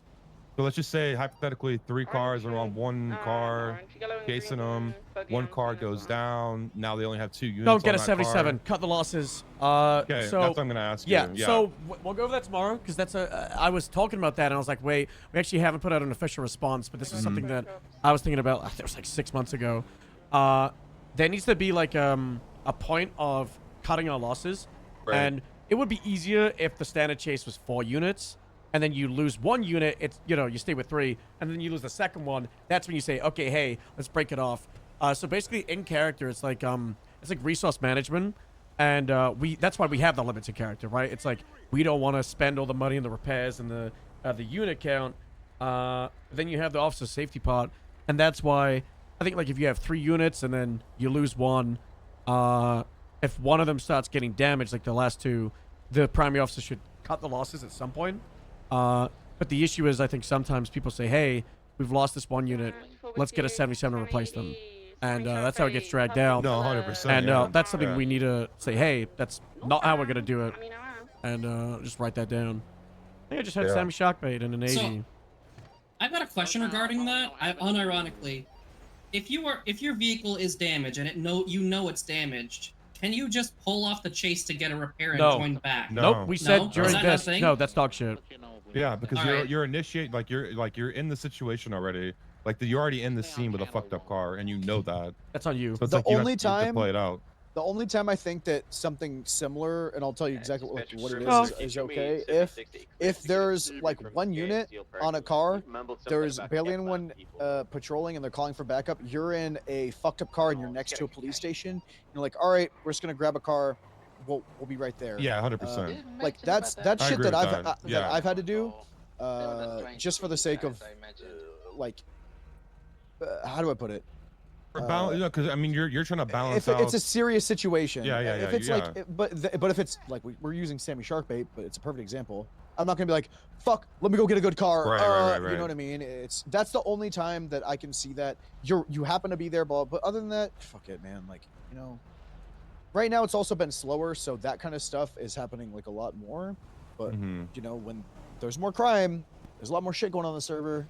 So let's just say hypothetically 3 cars are on one car, chasing them. 1 car goes down. Now they only have 2 units. don't get on a that 77. car. Cut the losses. Okay, so that's what I'm gonna ask yeah, you. Yeah. so we'll go over that tomorrow because that's I was talking about that and I was like, wait, we actually haven't put out an official response, but this is something that I was thinking about. I think it was like 6 months ago. There needs to be like a point of cutting our losses, Right. and it would be easier if the standard chase was 4 units. And then you lose 1 unit, it's, you know, you stay with 3, and then you lose the second one. That's when you say, okay, hey, let's break it off. So basically, in character, it's like resource management, and that's why we have the limits in character, right? It's like we don't want to spend all the money in the repairs and the unit count. Then you have the officer safety part, and that's why I think like if you have 3 units and then you lose 1, if one of them starts getting damaged, like the last 2, the primary officer should cut the losses at some point. But the issue is, I think sometimes people say, hey, we've lost this 1 unit. Let's get a 77 and replace them. And that's how it gets dragged out. No, 100%. And yeah. that's something Yeah. we need to say, hey, that's not how we're going to do it. And just write that down. I think I just had Yeah. Sammy Shockbait and an 80. So, I've got a question regarding that. Unironically, if your vehicle is damaged and you know it's damaged, can you just pull off the chase to get a repair and No. join back? No. Nope, we said No? during Is that not a this. thing? No, that's dog shit. Yeah, because All right. you're initiate like you're in the situation already. Like you're already in the scene with a fucked up car, and you know that. That's on you. So it's The like you have only to time- play it out. The only time I think that something similar, and I'll tell you exactly what it Oh. is okay. If there's like one unit on a car, there's barely anyone patrolling, and they're calling for backup. You're in a fucked up car, and you're next to a police station. You're like, all right, we're just gonna grab a car. We'll be right there. Yeah, 100%. Like that's I shit agree that with that. Yeah. I've had to do, just for the sake of like, how do I put it? For balance, because I mean, you're trying to balance If out. it's a serious situation, Yeah, yeah, if it's yeah. like, but if it's like we're using Sammy Shark bait, but it's a perfect example. I'm not gonna be like, fuck, let me go get a good car. Right. You know what I mean? That's the only time that I can see that you happen to be there, but other than that, fuck it, man. Like, you know, right now it's also been slower, so that kind of stuff is happening like a lot more. But you know, when there's more crime, there's a lot more shit going on the server.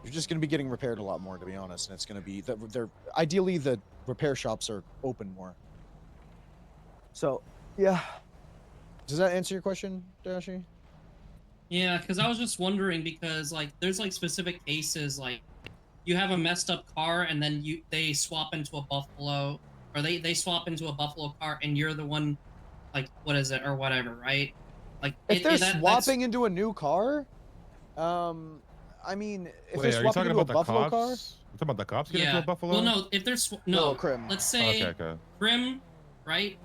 You're just going to be getting repaired a lot more, to be honest. And it's going to be that they're ideally the repair shops are open more. So, yeah. Does that answer your question, Dashi? Yeah, because I was just wondering because like there's like specific cases like you have a messed up car and then they swap into a Buffalo or they swap into a Buffalo car and you're the one like what is it or whatever, right? Like if they're swapping into a new car, I mean, if they're swapping into a Buffalo car, you talking about the cops getting into a Buffalo? Well, no, if they're Crim. Let's say okay. Crim, right?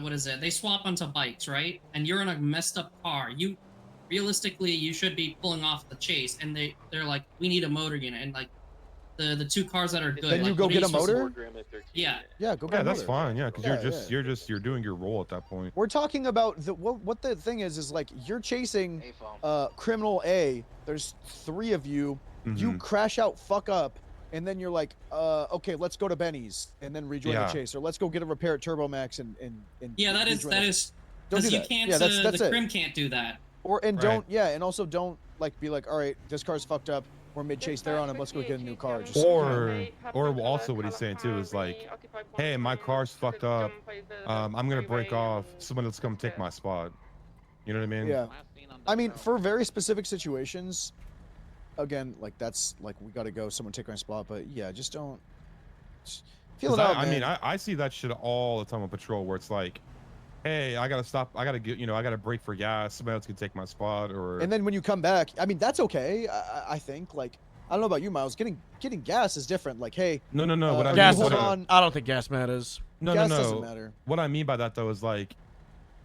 What is it? They swap onto bikes, right? And you're in a messed up car. You realistically you should be pulling off the chase, and they're like, we need a motor unit, and like the two cars that are good. Then you like, go what are get a supposed motor. Yeah. Yeah, go get a motor. That's fine. Yeah, because you're doing your role at that point. We're talking about what the thing is like you're chasing criminal A. There's 3 of you. You crash out, fuck up, and then you're like, okay, let's go to Benny's and then rejoin the chase, or let's go get a repair at Turbo Max and yeah, that is don't do because you that. can't. Yeah, that's the it. Crim can't do that. And also don't like be like, all right, this car's fucked up. We're mid chase there on him. Let's go get a new car. Just Or also what he's saying too is like, hey, my car's fucked up. I'm gonna break off. Someone else come take my spot. You know what I mean? Yeah. I mean, for very specific situations, again, like that's like we gotta go. Someone take my spot. But yeah, just don't feel it out. I mean, I see that shit all the time on patrol where it's like, hey, I gotta stop. I gotta get, I gotta break for gas. Somebody else can take my spot, or. And then when you come back, I mean, that's okay. I think like I don't know about you, Miles. Getting gas is different. Like, hey, no. What I gas mean, I don't think gas matters. No. Doesn't matter. What I mean by that though is like,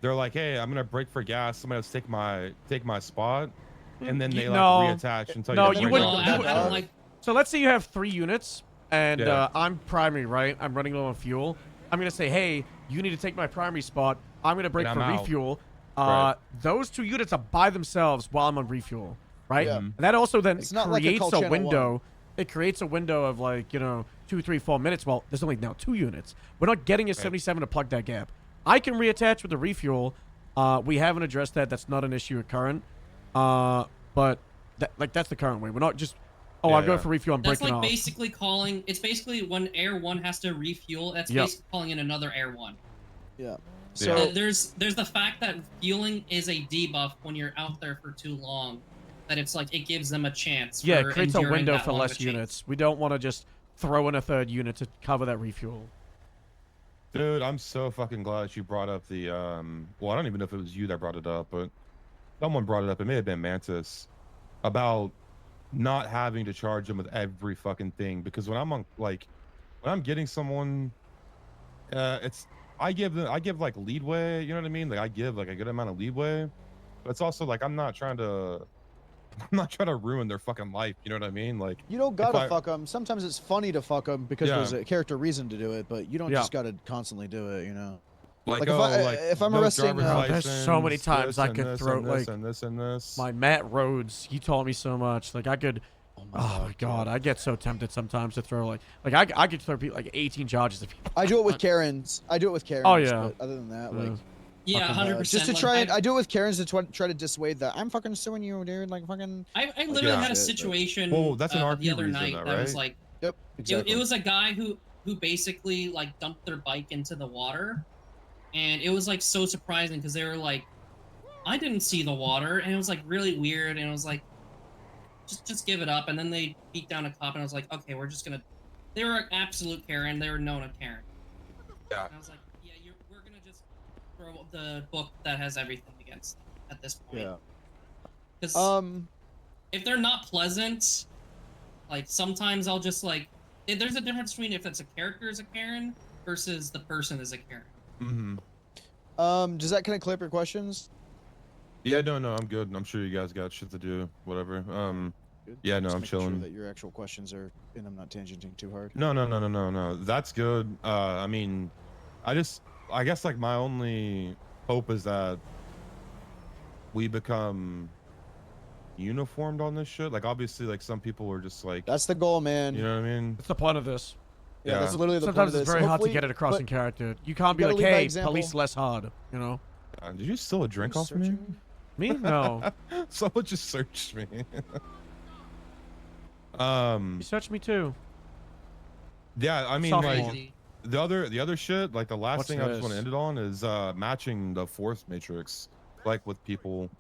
they're like, hey, I'm gonna break for gas. Somebody else take my spot, and then they reattach until you wouldn't. So let's say you have 3 units, and I'm primary, right? I'm running low on fuel. I'm gonna say, hey, you need to take my primary spot. I'm gonna break for refuel. Those 2 units are by themselves while I'm on refuel, right? Yeah. And that also then creates a window. It creates a window of like 2, 3, 4 minutes. Well, there's only now 2 units. We're not getting a 77 to plug that gap. I can reattach with the refuel. We haven't addressed that. That's not an issue at current. But that's the current way. We're not just. I'm going for refuel. I'm breaking off. That's like basically calling. It's basically when Air 1 has to refuel. That's basically calling in another Air 1. Yeah. So there's the fact that fueling is a debuff when you're out there for too long. That it's like it gives them a chance. Yeah, it creates a window for less units. We don't want to just throw in a 3rd unit to cover that refuel. Dude, I'm so fucking glad that you brought up the well, I don't even know if it was you that brought it up, but someone brought it up. It may have been Mantis about not having to charge them with every fucking thing, because when I'm on when I'm getting someone, I give like leadway, you know what I mean? Like I give like a good amount of leadway, but it's also like I'm not trying to ruin their fucking life, you know what I mean? Like you don't gotta fuck them. Sometimes it's funny to fuck them because there's a character reason to do it, but you don't just gotta constantly do it, Like if I'm arresting, there's so many times I could throw this. My Matt Rhodes, he taught me so much. Like I could, oh my god, I get so tempted sometimes to throw like I could throw people like 18 charges at people. I do it with Karens. Oh yeah. But other than that, like. Yeah, 100%. Just to try it, I do it with Karens to try to dissuade that I'm fucking suing you, dude. Like fucking. I literally had a situation that's an RP the other reason, night though, that was like. Yep. Exactly. It was a guy who basically like dumped their bike into the water, and it was like so surprising because they were like, I didn't see the water, and it was like really weird, and it was like, just give it up, and then they beat down a cop, and I was like, okay, we're just gonna. They were an absolute Karen. They were known as Karen. Yeah. And I was like, yeah, we're gonna just throw the book that has everything against them at this point. Yeah. Because if they're not pleasant, like sometimes I'll just like, there's a difference between if it's a character is a Karen versus the person is a Karen. Mm-hmm. Does that kind of clip your questions? Yeah, no, I'm good. I'm sure you guys got shit to do, whatever. Yeah, no, Just I'm making chilling. Sure that your actual questions are, and I'm not tangenting too hard. No. That's good. I mean, I guess like my only hope is that we become uniformed on this shit. Like obviously, like some people are just like. That's the goal, man. You know what I mean? That's the point of this. Yeah, that's literally the Sometimes point of it's this. very hard to Hopefully- get it across but in character. You can't be gotta like, lead by hey, example. police less hard, you know? Did you steal a drink off me? Me? No. Someone just searched me. You searched me too. Yeah, I mean, Sophomore. like the other shit. Like the last What's thing I just want to this? end it on is matching the fourth matrix, like with people,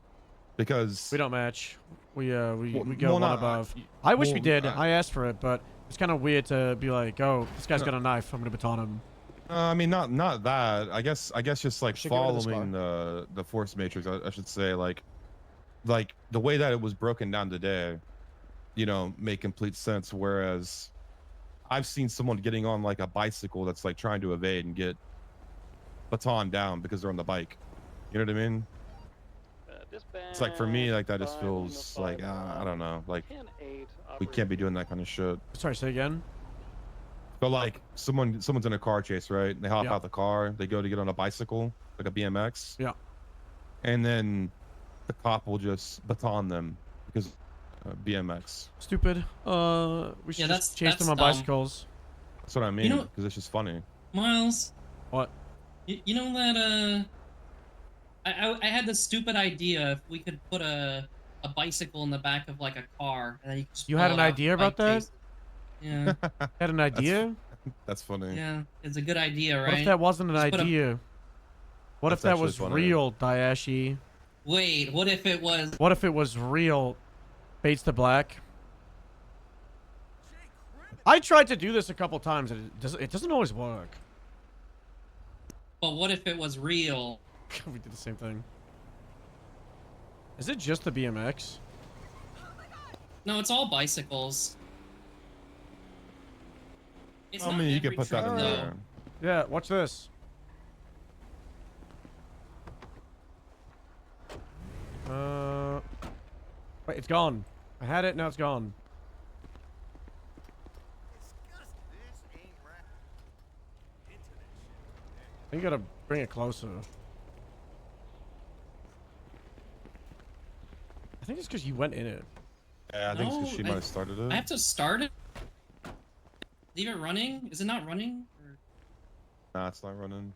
because We don't match. We go well, one not- above. I wish we well, did. I asked for it, but it's kind of weird to be like, oh, this guy's got a knife. I'm gonna baton him. I mean, not that. I guess just like Should get rid of this following the force matrix. I should say like the way that it was broken down today, you know, make complete sense. Whereas I've seen someone getting on like a bicycle that's like trying to evade and get baton down because they're on the bike. You know what I mean? It's like for me, like that just feels like I don't know, like we can't be doing that kind of shit. Sorry, say again. But like someone's in a car chase, right? They hop Yeah. out the car, they go to get on a bicycle, like a BMX. Yeah. And then the cop will just baton them because BMX. Stupid. We should just chase them on dumb. bicycles. That's what I mean. know- Because it's just funny. Miles. What? You know that I had this stupid idea if we could put a bicycle in the back of like a car and then you could just You had pull an it out idea and, like, about that? chase- Yeah. Had an idea? That's funny. Yeah, it's a good idea, right? What if that wasn't an Just put a- idea? What if That's that was actually funny. real, Dayashi? Wait, what if it was? What if it was real, Bates the Black? I tried to do this a couple times and it doesn't always work. But what if it was real? We did the same thing. Is it just the BMX? No, it's all bicycles. It's I not mean, you can every put that in truck, though. there. Yeah, watch this. Wait, it's gone. I had it, now it's gone. You gotta bring it closer. I think it's because you went in it. Yeah, I think it's 'cause she No, might have started it. I have to start it. Leave it running? Is it not running? Or... Nah, it's not running.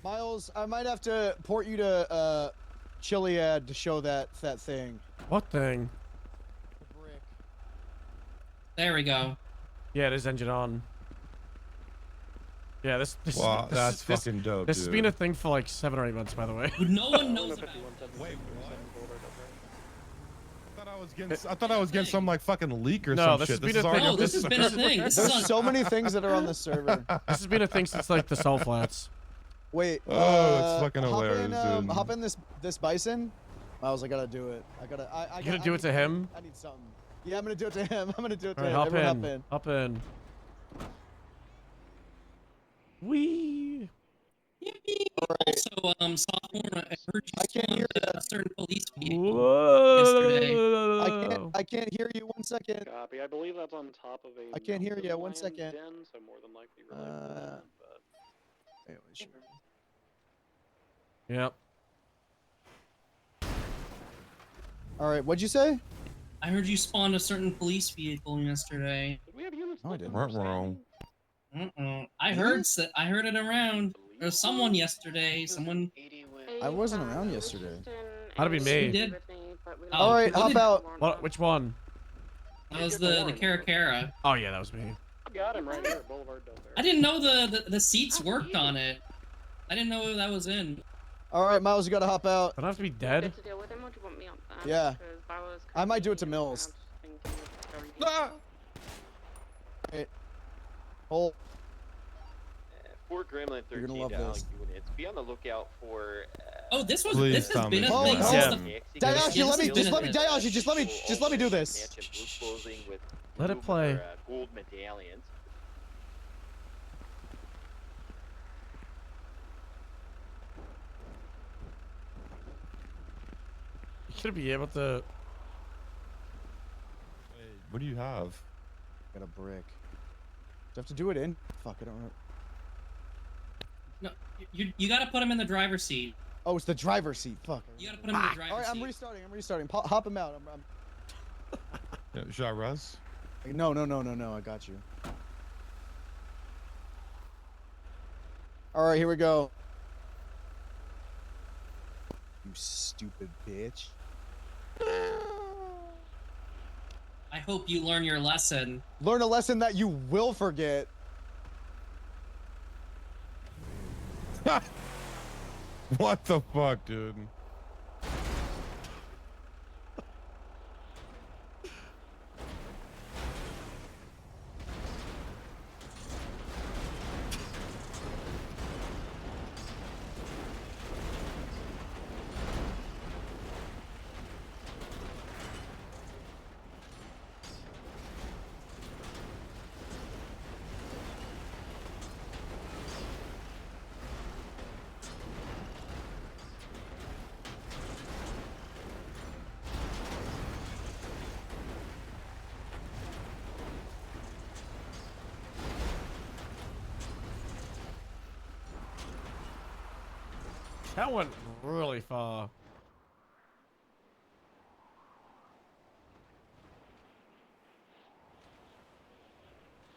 Miles, I might have to port you to Chiliad to show that thing. What thing? There we go. Yeah, it is engine on. Yeah, this Wow, this, that's this, fucking dope, This has dude. been a thing for like 7 or 8 months, by the way. No one knows about it. Wait, I thought I was getting some like fucking leak or No, some this shit. has been a already thing. on this has been a server. thing. This is There's on... so many things that are on the server. This has been a thing since like the Soul Flats. Wait. Oh, it's fucking hop hilarious, in, dude. hop in this bison. Miles, I gotta do it. I You gotta gonna do it to him? I need something. Yeah, I'm gonna do it to him. I'm gonna do it to Alright, him. hop Everyone in. Hop in. Wee. Also, sophomore, I heard you spawned a certain police vehicle Whoa. yesterday. I can't hear you. 1 second. Copy. I believe that's on top of a. I can't hear you. 1 mountain second. Den, so more than likely related to that, but... Anyway, sure. Yep. All right. What'd you say? I heard you spawned a certain police vehicle yesterday. Did we have units? No, I didn't. Wrong. I heard it around. There was someone yesterday. Someone. I wasn't around yesterday. That'd be me. Who did? All right, who hop did- out. What? Which one? That was the Caracara. Oh yeah, that was me. Got him right here at Boulevard Del I didn't know the seats worked on it. I didn't know that was in. All right, Miles, you gotta hop out. I don't have to be dead. Yeah. I might do it to Mills. Ah! Right. Hold. Report Gremlin 13 You're gonna love to all this. units. Be on the lookout for. Oh, this has Please been a tell me thing. it's Since not. the- Dayashi, Yeah, let this me has been a thing. Dayashi, just let me do this. Mansion blue clothing with Let it play. or, gold medallions. You should be able to. What do you have? Got a brick. Do I have to do it in? Fuck, I don't remember. No, you gotta put him in the driver's seat. Oh, it's the driver's seat. Fuck. You gotta put him in the driver's All right, seat. I'm restarting. Hop him out. Yeah, should I res? No. I got you. All right, here we go. You stupid bitch. I hope you learn your lesson. Learn a lesson that you will forget. What the fuck, dude? That went really far.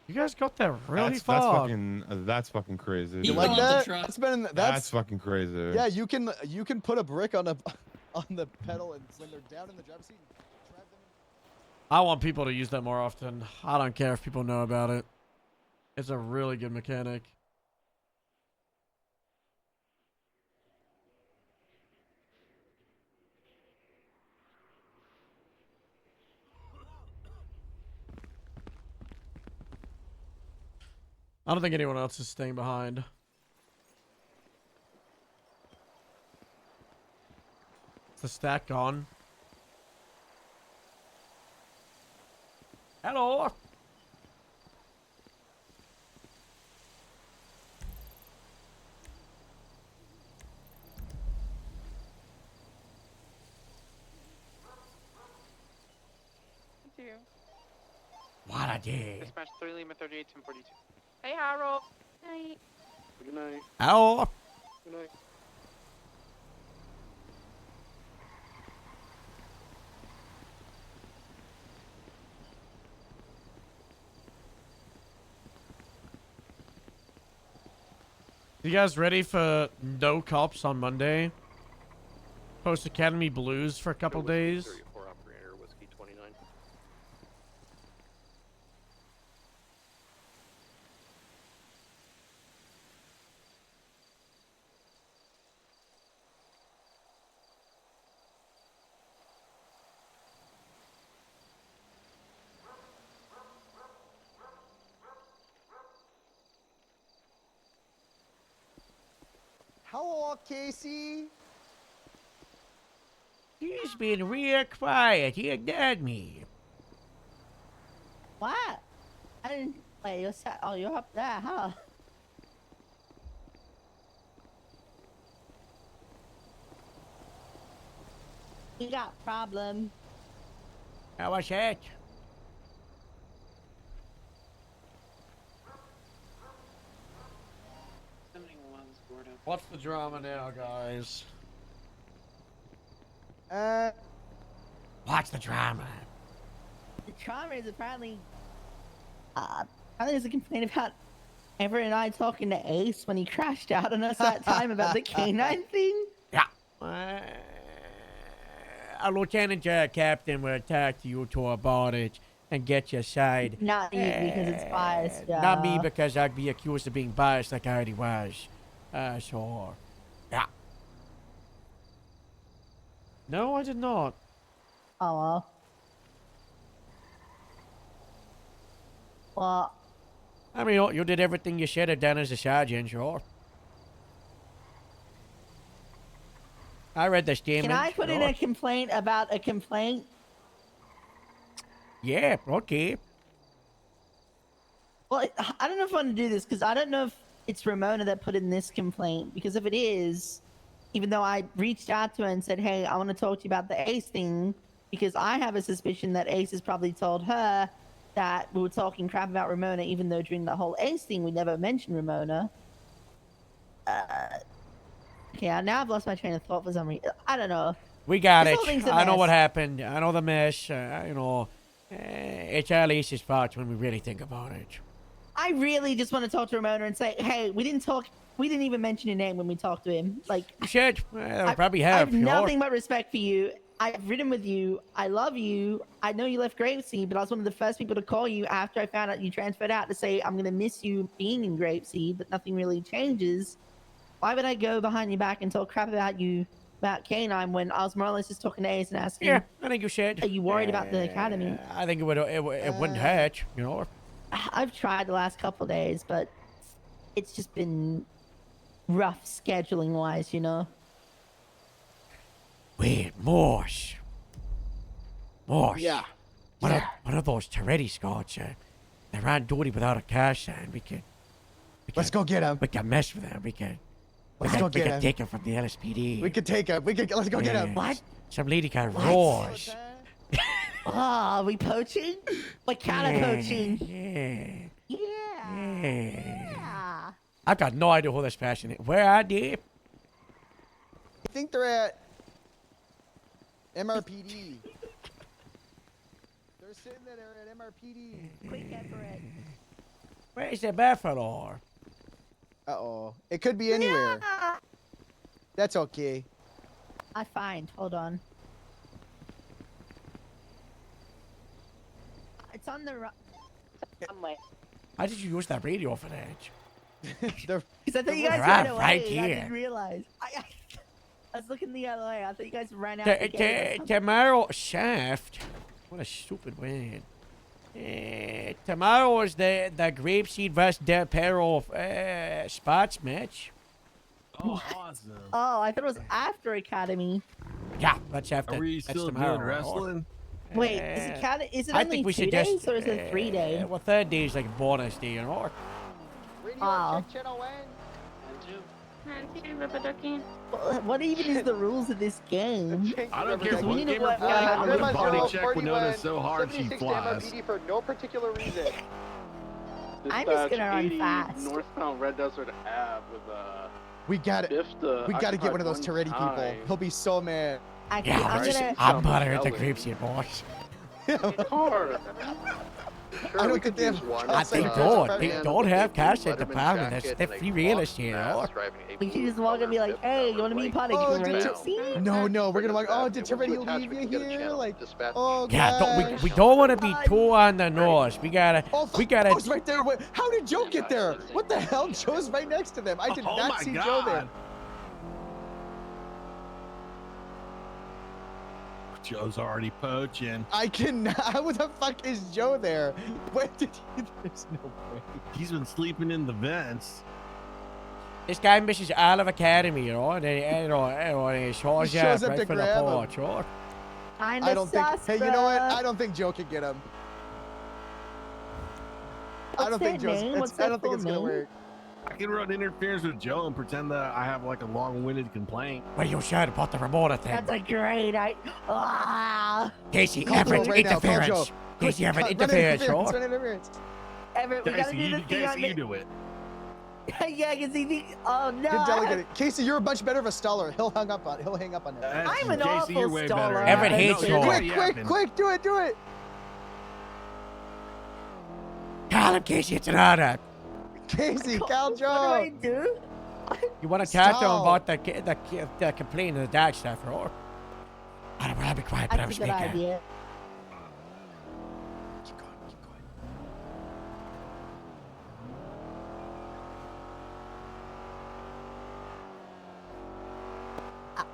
You guys got that really far. That's fucking crazy. You like that? That's fucking crazy. Yeah, you can put a brick on the pedal, and when they're down in the driver's seat, drive them. I want people to use that more often. I don't care if people know about it. It's a really good mechanic. I don't think anyone else is staying behind. Is the stack gone? Hello. Thank you. What a day. Dispatch 3 Lima 38 1042. Hey, Harold. Good night. Hello. Good night. You guys ready for no cops on Monday? Post Academy Blues for a couple days. 34 operator, whiskey 29. Hello, Casey. He's been real quiet. He ignored me. What? I didn't. Wait, you're up there, huh? You got problem. How was that? What's the drama now, guys? What's the drama? The drama is apparently there's a complaint about Everett and I talking to Ace when he crashed out on us that time about the canine thing. Yeah. A lieutenant captain will talk to you two about it and get your side. Not you because it's biased. Not me because I'd be accused of being biased like I already was. So, yeah. No, I did not. Oh well. Well, I mean, you did everything you should have done as a sergeant, sure. I read the statement. Can I put in a complaint about a complaint? Yeah, okay. Well, I don't know if I want to do this because I don't know if it's Ramona that put in this complaint. Because if it is, even though I reached out to her and said, hey, I want to talk to you about the Ace thing, because I have a suspicion that Ace has probably told her that we were talking crap about Ramona, even though during the whole Ace thing we never mentioned Ramona. Yeah, now I've lost my train of thought for some reason. I don't know. We got This it. whole thing's a I know mess. what happened. I know the mess. You know, it's Alice's fault when we really think about it. I really just want to talk to Ramona and say, hey, we didn't even mention your name when we talked to him. Like, You should. I probably I have. have nothing but respect for you. I've ridden with you. I love you. I know you left Grapeseed, but I was one of the first people to call you after I found out you transferred out to say, I'm going to miss you being in Grapeseed, but nothing really changes. Why would I go behind your back and talk crap about you, about Canine, when I was more or less just talking to Ace and asking, Yeah, I think you should. are you worried about the academy? I think it wouldn't hurt, you know. I've tried the last couple of days, but it's just been rough scheduling wise, you know. Wait, Morse. Yeah. One of those Toretti Scots, they're on duty without a cash sign. Let's go get him. We can mess with them. We can Let's take him from the LSPD. We could take him. Let's go get him. What? Some lady got roars. Ah, are we poaching? What kind of poaching? Yeah. Yeah. I've got no idea who this person is. Where are they? I think they're at MRPD. They're sitting there at MRPD. Quick effort. Where's the buffalo? Uh-oh. It could be anywhere. Yeah. That's okay. I find. Hold on. It's on the right. How did you use that radio for that? They're, Because I thought you guys They're ran right away. I here. didn't realize. I was looking the other way. I thought you guys ran out. the gate. Tomorrow, Shaft. What a stupid word. Tomorrow is the Grapeseed vs. Del Perro spots match. Oh, awesome. Oh, I thought it was after Academy. Yeah, that's after. Are we that's still tomorrow. doing wrestling? Wait, is Academy? Is it I only think we 2 should days just, or is it 3 days? Well, third day is like a bonus day, you know. Oh. What even is the rules of this game? I don't care We what need to gamer work plays. out how I'm to gonna do body it. check Winona so hard she 76 flies. MRPD for no particular reason. I'm just gonna run 80 fast. Northbound Red Desert Ave with we got it. We got to get one of those Toretti people. time. He'll be so mad. Actually, Yeah, I'm about to hit the Grapeseed, boys. I don't think they have. I think they don't have cash at the department. That's the free real estate, you know. We should just walk and be like, hey, you want to be part of Oh, Grapeseed? No, we're gonna like, oh, did Toretti leave you here? Like, oh, Yeah, gosh. we don't want to be too on the nose. We gotta. Oh, Joe's right there. Wait, how did Joe get there? What the hell? Joe's right next to them. I did Oh not my see God. Joe there. Joe's already poaching. I cannot. How the fuck is Joe there? Where did he? There's no way. He's been sleeping in the vents. This guy misses all of Academy, you know, and he shows He shows up up right to for the grab him. porch, sure. I don't think. Hey, you know what? I don't think Joe can get him. I don't think Joe's. I don't think it's gonna work. I can run interference with Joe and pretend that I have like a long-winded complaint. Well, you should about the Ramona thing. That's a great idea. Ah. Casey, Call Joe Everett, right now, call interference. Joe. Casey, Everett, Run interference, interference, sure. run interference. Everett, we gotta do the thing on Casey, you do it. Yeah, because he thinks, oh no. Good delegate. Casey, you're a much better of a staller. He'll hang up on it. I'm an Casey, awful you're way better. staller. Everett hates No, you. you're Quick, yapping. quick, do it. Call him, Casey, it's an order. Casey, call What Joe. do I do? You want to talk to him Stall. about the complaint of the dog stuff, or? I'll be quiet, but I'm That's a good speaking. idea. Keep going.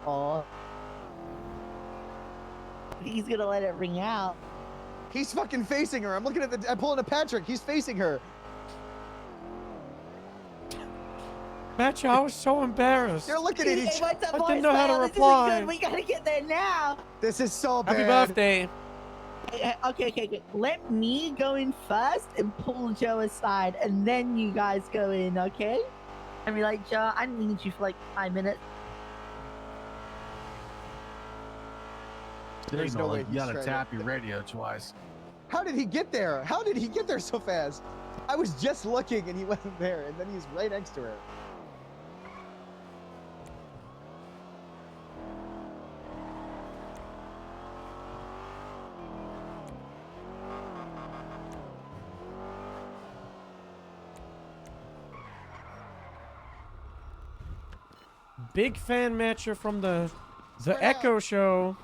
Oh. He's gonna let it ring out. He's fucking facing her. I'm pulling a Patrick. He's facing her. Matcha, I was so embarrassed. They're looking at each. What's up, I boys? didn't know how to Well, reply. This isn't good. We gotta get there now. This is so bad. Happy birthday. Okay. Let me go in first and pull Joe aside, and then you guys go in, okay? I mean, like, Joe, I need you for like 5 minutes. There's no way you he's gotta trying tap to- your radio twice. How did he get there? How did he get there so fast? I was just looking and he wasn't there, and then he's right next to her. Big fan matcher from the Spread Echo Show.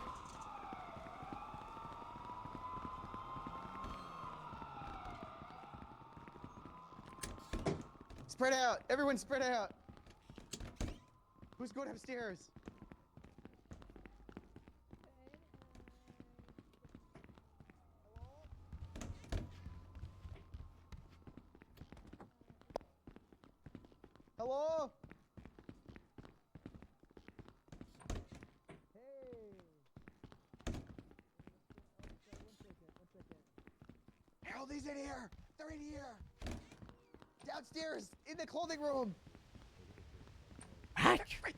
Spread out. Everyone spread out. Who's going upstairs? Hello? Harold, he's in here. They're in here. Downstairs, in the clothing room. What? Right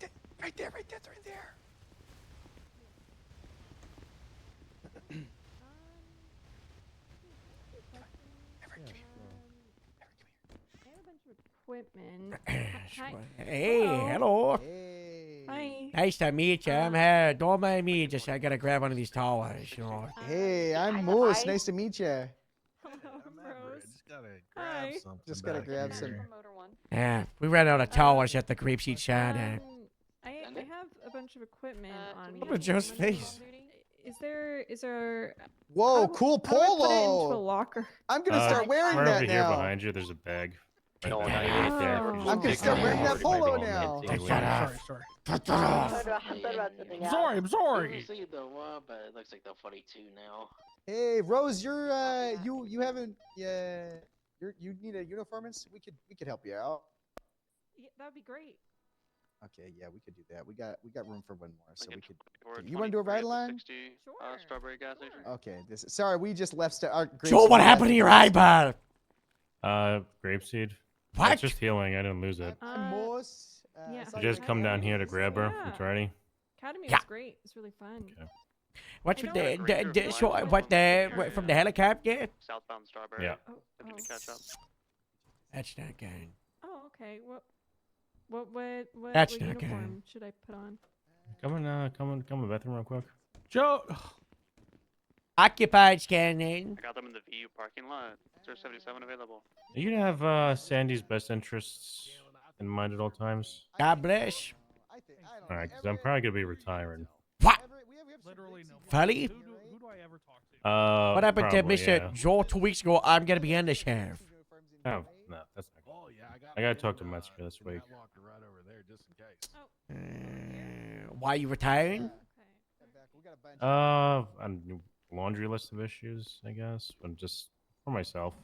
there. They're in there. Equipment. Hey, hello. Hi. Nice to meet you. I'm here. Don't mind me. Just I gotta grab one of these towers, you know. Hey, I'm Moose. Nice to meet you. Just gotta grab something. Just gotta back grab some. here. Yeah, we ran out of towers at the grapeseed shot. I have a bunch of equipment on me. Look at Joe's face. Is there? Whoa, how- cool how do I put it into a polo. locker? I'm gonna start wearing right that over here now. behind you. There's a bag. No, Take not that yet. off. Yeah, Oh. if you're I'm gonna just start taking wearing it that off, it might polo be now. all Take meant that to. off. Sorry. Take that off. I'm Sorry, I'm sorry. Didn't see the one, but it looks like they're 42 now. Hey, Rose, you're you haven't you need a uniformance? We could help you out. Yeah, that'd be great. Okay, yeah, we could do that. We got room for one more, so Like we a could. or You want to do a 23 at ride the line? 60, Strawberry gas station. Okay, sorry, we just left our. Joe, what happened to your eyeball? Grapeseed. What? It's just healing. I didn't lose it. Moose. Yeah. You just come down here to grab her. Yeah. It's ready. Academy Yeah. was great. It's really fun. What's I with don't- what from the helicopter? Southbound Strawberry. Yeah. Looking to catch up. That's not good. Oh, okay. What That's not good. uniform should I put on? Come in the bathroom real quick. Joe. Occupied scanning. I got them in the VU parking lot. There's 77 available. Are you gonna have Sandy's best interests in mind at all times? God bless. All right, because I'm probably gonna be retiring. What? Literally no. Fully? Who do I ever talk to? What happened probably, to Mr. yeah. Joel 2 weeks ago? I'm gonna be on the sheriff. Oh no, that's not good. Oh yeah, I gotta talk to Metzger this week. That locker right over there, just in case. Why you retiring? And laundry list of issues, I guess, but just for myself.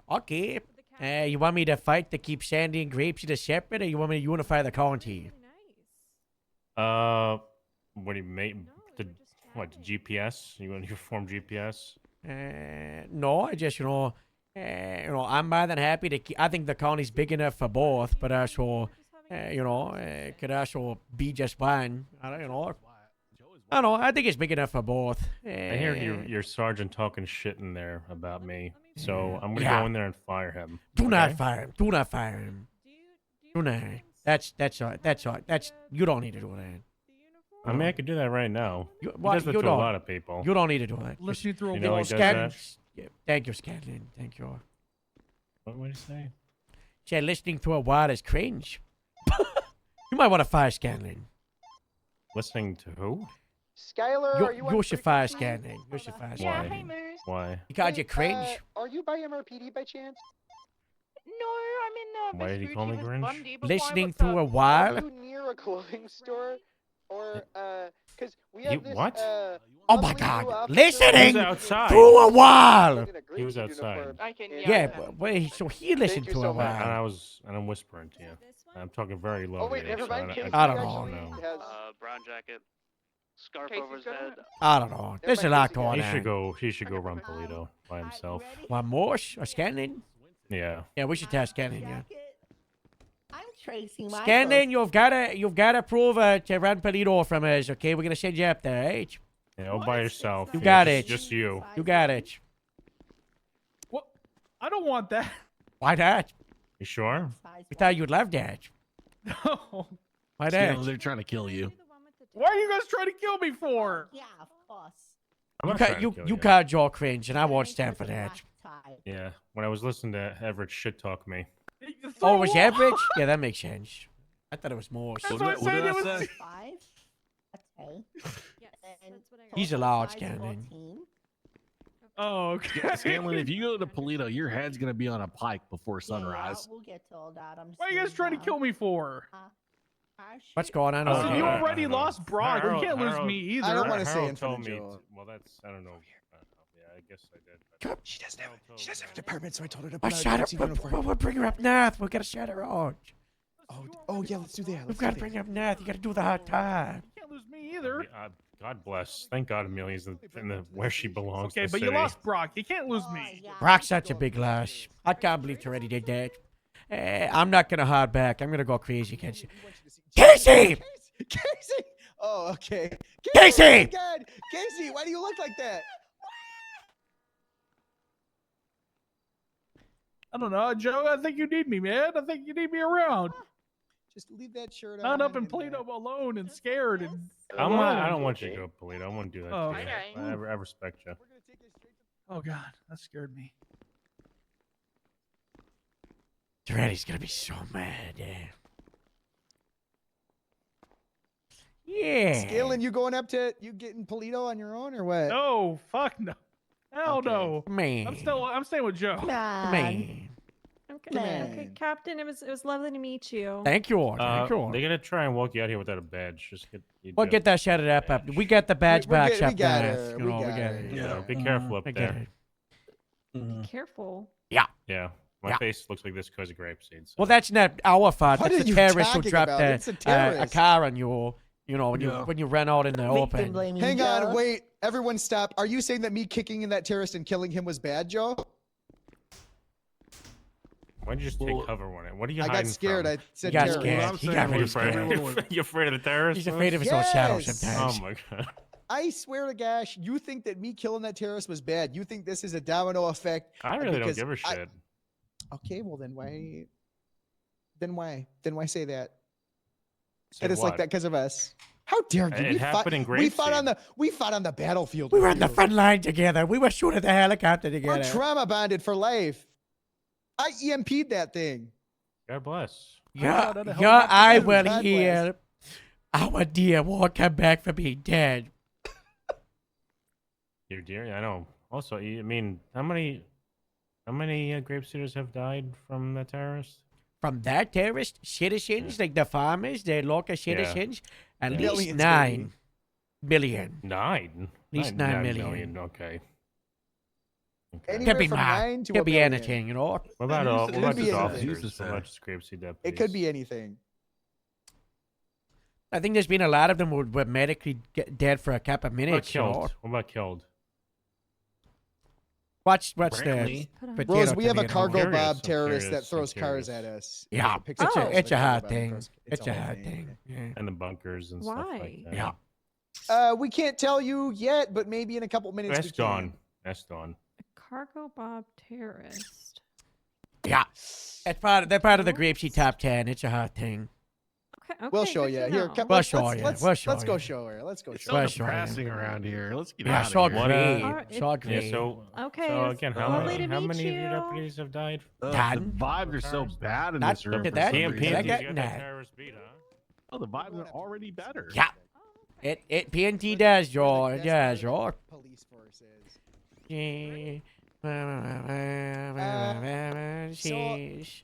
Okay. You want me to fight to keep Sandy and Grapeseed separate, or you want me to unify the county? What do you make? The GPS? You want to form GPS? No, I just, I'm more than happy to keep. I think the county's big enough for both, but also, could also be just fine. I don't know. I don't know. I think it's big enough for both. I hear your sergeant talking shit in there about me, so I'm gonna Yeah. go in there and fire him. Do not okay? fire him. Do not fire him. Do not. That's all right. That's all right. You don't need to do that. I mean, I could do that right now. He does that to a don't. lot of people. You don't need to do that. Listening through a You know he does Scanlon. that? Yeah, thank you, Scanlon. Thank you. What would you say? Said listening to a word is cringe. You might want to fire Scanlon. Listening to who? Skylar, are you You on should fire frequency? Scanlon. You should fire Yeah, Scanlon. hey, Moose. Why? Because you cringe. Are you by MRPD by chance? No, I'm in Why did he call me Vespucci with cringe? Bundy, but why, Listening what's to up? a Are while. you near a clothing store? Or because we have this. What? Oh my lovely new God! officer- Listening outside. through a wall. He was outside. I can. Yeah, but wait, so he listened you to so a much. while. And I'm whispering to you. I'm talking very low. Oh wait, to you, never so mind. I Casey I don't actually know. has. Brown jacket, scarf Casey's over his gonna- head. I don't know. There's a lot going He should on. go. He should go run Polito by himself. One more? Or scanning? Yeah. Yeah, we should test scanning. Yeah. I'm Tracy Michaels. Scanning, you've gotta prove to run Polito from us. Okay, we're gonna send you up there, right? Yeah, all by yourself. You Yeah, got just, it. Just you. You got it. What? I don't want that. Why not? You sure? We thought you'd love that. No. Why Scandal, not? they're trying to kill you. Why are you guys trying to kill me for? Yeah, of course. I'm You not got trying to kill you called Joe cringe, and I won't stand for that. Yeah. When I was listening to Everett shit talk me. Oh, it was average? Yeah, that makes sense. I thought it was more. That's what I said. It was. 5. Okay. He's a large scanning. Oh, okay. Scanlon, if you go to Polito, your head's gonna be on a pike before sunrise. We'll get to all that. What are you guys trying to kill me for? What's going on? So over you here? already lost Brock. You can't lose me either. I don't want to say Harold in front told of me. Joe. Well, that's I don't know. Yeah, I guess I did. She doesn't have a department, so I told her to Oh, put on a shut up. taxi uniform. We'll bring her up north. We'll get a shut her on. Oh yeah, let's do that. We've got to bring her up north. You got to do the hard time. You can't lose me either. God bless. Thank God Amelia's in the where she belongs. Okay, the but you city. lost Brock. You can't lose me. Brock's such a big loss. I can't believe you already did that. I'm not going to hard back. I'm going to go crazy against you. Casey! Casey! Oh, okay. Casey! Oh my God! Casey, why do you look like that? I don't know, Joe. I think you need me, man. I think you need me around. Just leave that shirt on. Not up in Plano alone and scared and. I alone. don't want you to go Polito. I won't do that. Oh, to you. okay. I respect you. Oh God, that scared me. Duranty's going to be so mad. Yeah. Scalen, you going up to you getting Polito on your own or what? No, fuck no. Hell no. Man. I'm staying with Joe. Man. Okay, okay, Captain. It was lovely to meet you. Thank you. Thank you. They're gonna try and walk you out here without a badge. Just get. We'll get that shut up. We got the badge back. we shut got back. her. You know, We we got got her. it. Yeah, be careful up I get there. it. Be careful. Yeah. Yeah, my Yeah. face looks like this because of grape seeds. Well, that's not our fault. What That's are the you terrorist who talking dropped about? It's a a terrorist. car on you. You know, when Yeah. you ran out in the open. Hang on, wait. Everyone stop. Are you saying that me kicking in that terrorist and killing him was bad, Joe? Why'd you just take cover on it? What are you I hiding got scared. from? I said He got terrorist. scared. What I'm He saying got You're really was scared. everyone you're afraid of the terrorists? He's afraid of his own shadow Yes. sometimes. Oh my god. I swear to gosh, you think that me killing that terrorist was bad. You think this is a domino effect. I really don't because give a shit. Okay, well then why? Then why say that? Say That it's like what? that because of us. How dare you? It happened in we fought Grapeseed. on the battlefield. We were with on the you. front line together. We were shooting the helicopter We're together. trauma bonded for life. I EMP'd that thing. God bless. Yeah, Oh, that yeah, I helicopter. will God hear our dear war come back from being dead. Your dear, I know. Also, I mean, how many grape seeders have died from the terrorists? From that terrorist, citizens, like the farmers, the local citizens, at Yeah. least Millions, 9 billion. 9. At least 9 million. Okay. Anywhere Could be from more. 9 to Could a be billion. anything, you know. What about It what could about be just anything. officers? Jesus What said. about just grape seed deputies? It could be anything. I think there's been a lot of them who were medically dead for a couple of What about minutes. You know. killed? What about killed? What's Apparently. the Rose, we have a potato cargo tomato? bob I'm terrorist curious, that throws I'm cars curious. at us. Yeah, There's a picture it's of a, us it's a with hard cargo bob thing. terrorist. It's a a whole hard thing. Yeah. And the bunkers and stuff like Why? that. Yeah. We can't tell you yet, but maybe in a couple minutes That's we can. gone. That's gone. A cargo bob terrorist. Yeah. They're part of the Grapeseed top 10. It's a hard thing. Okay, We'll okay, show good you. to Here, know. come, We'll let's, show let's, you. let's, We'll show let's go you. show her. Let's go It's show so her. Well, sure, depressing around here. Let's get Yeah, out so of here. What, great. Alright, So it- great. Yeah, so Okay, so it's again, lovely to how meet many of your you. deputies have died? The Done. vibes are so bad in Not this room. to for that- some to reason. that PNT's guy- got nah. that terrorist beat, huh? Oh, the vibes are already better. Yeah. It PNT does, Joe. It does, Joe. Police forces. Yeah.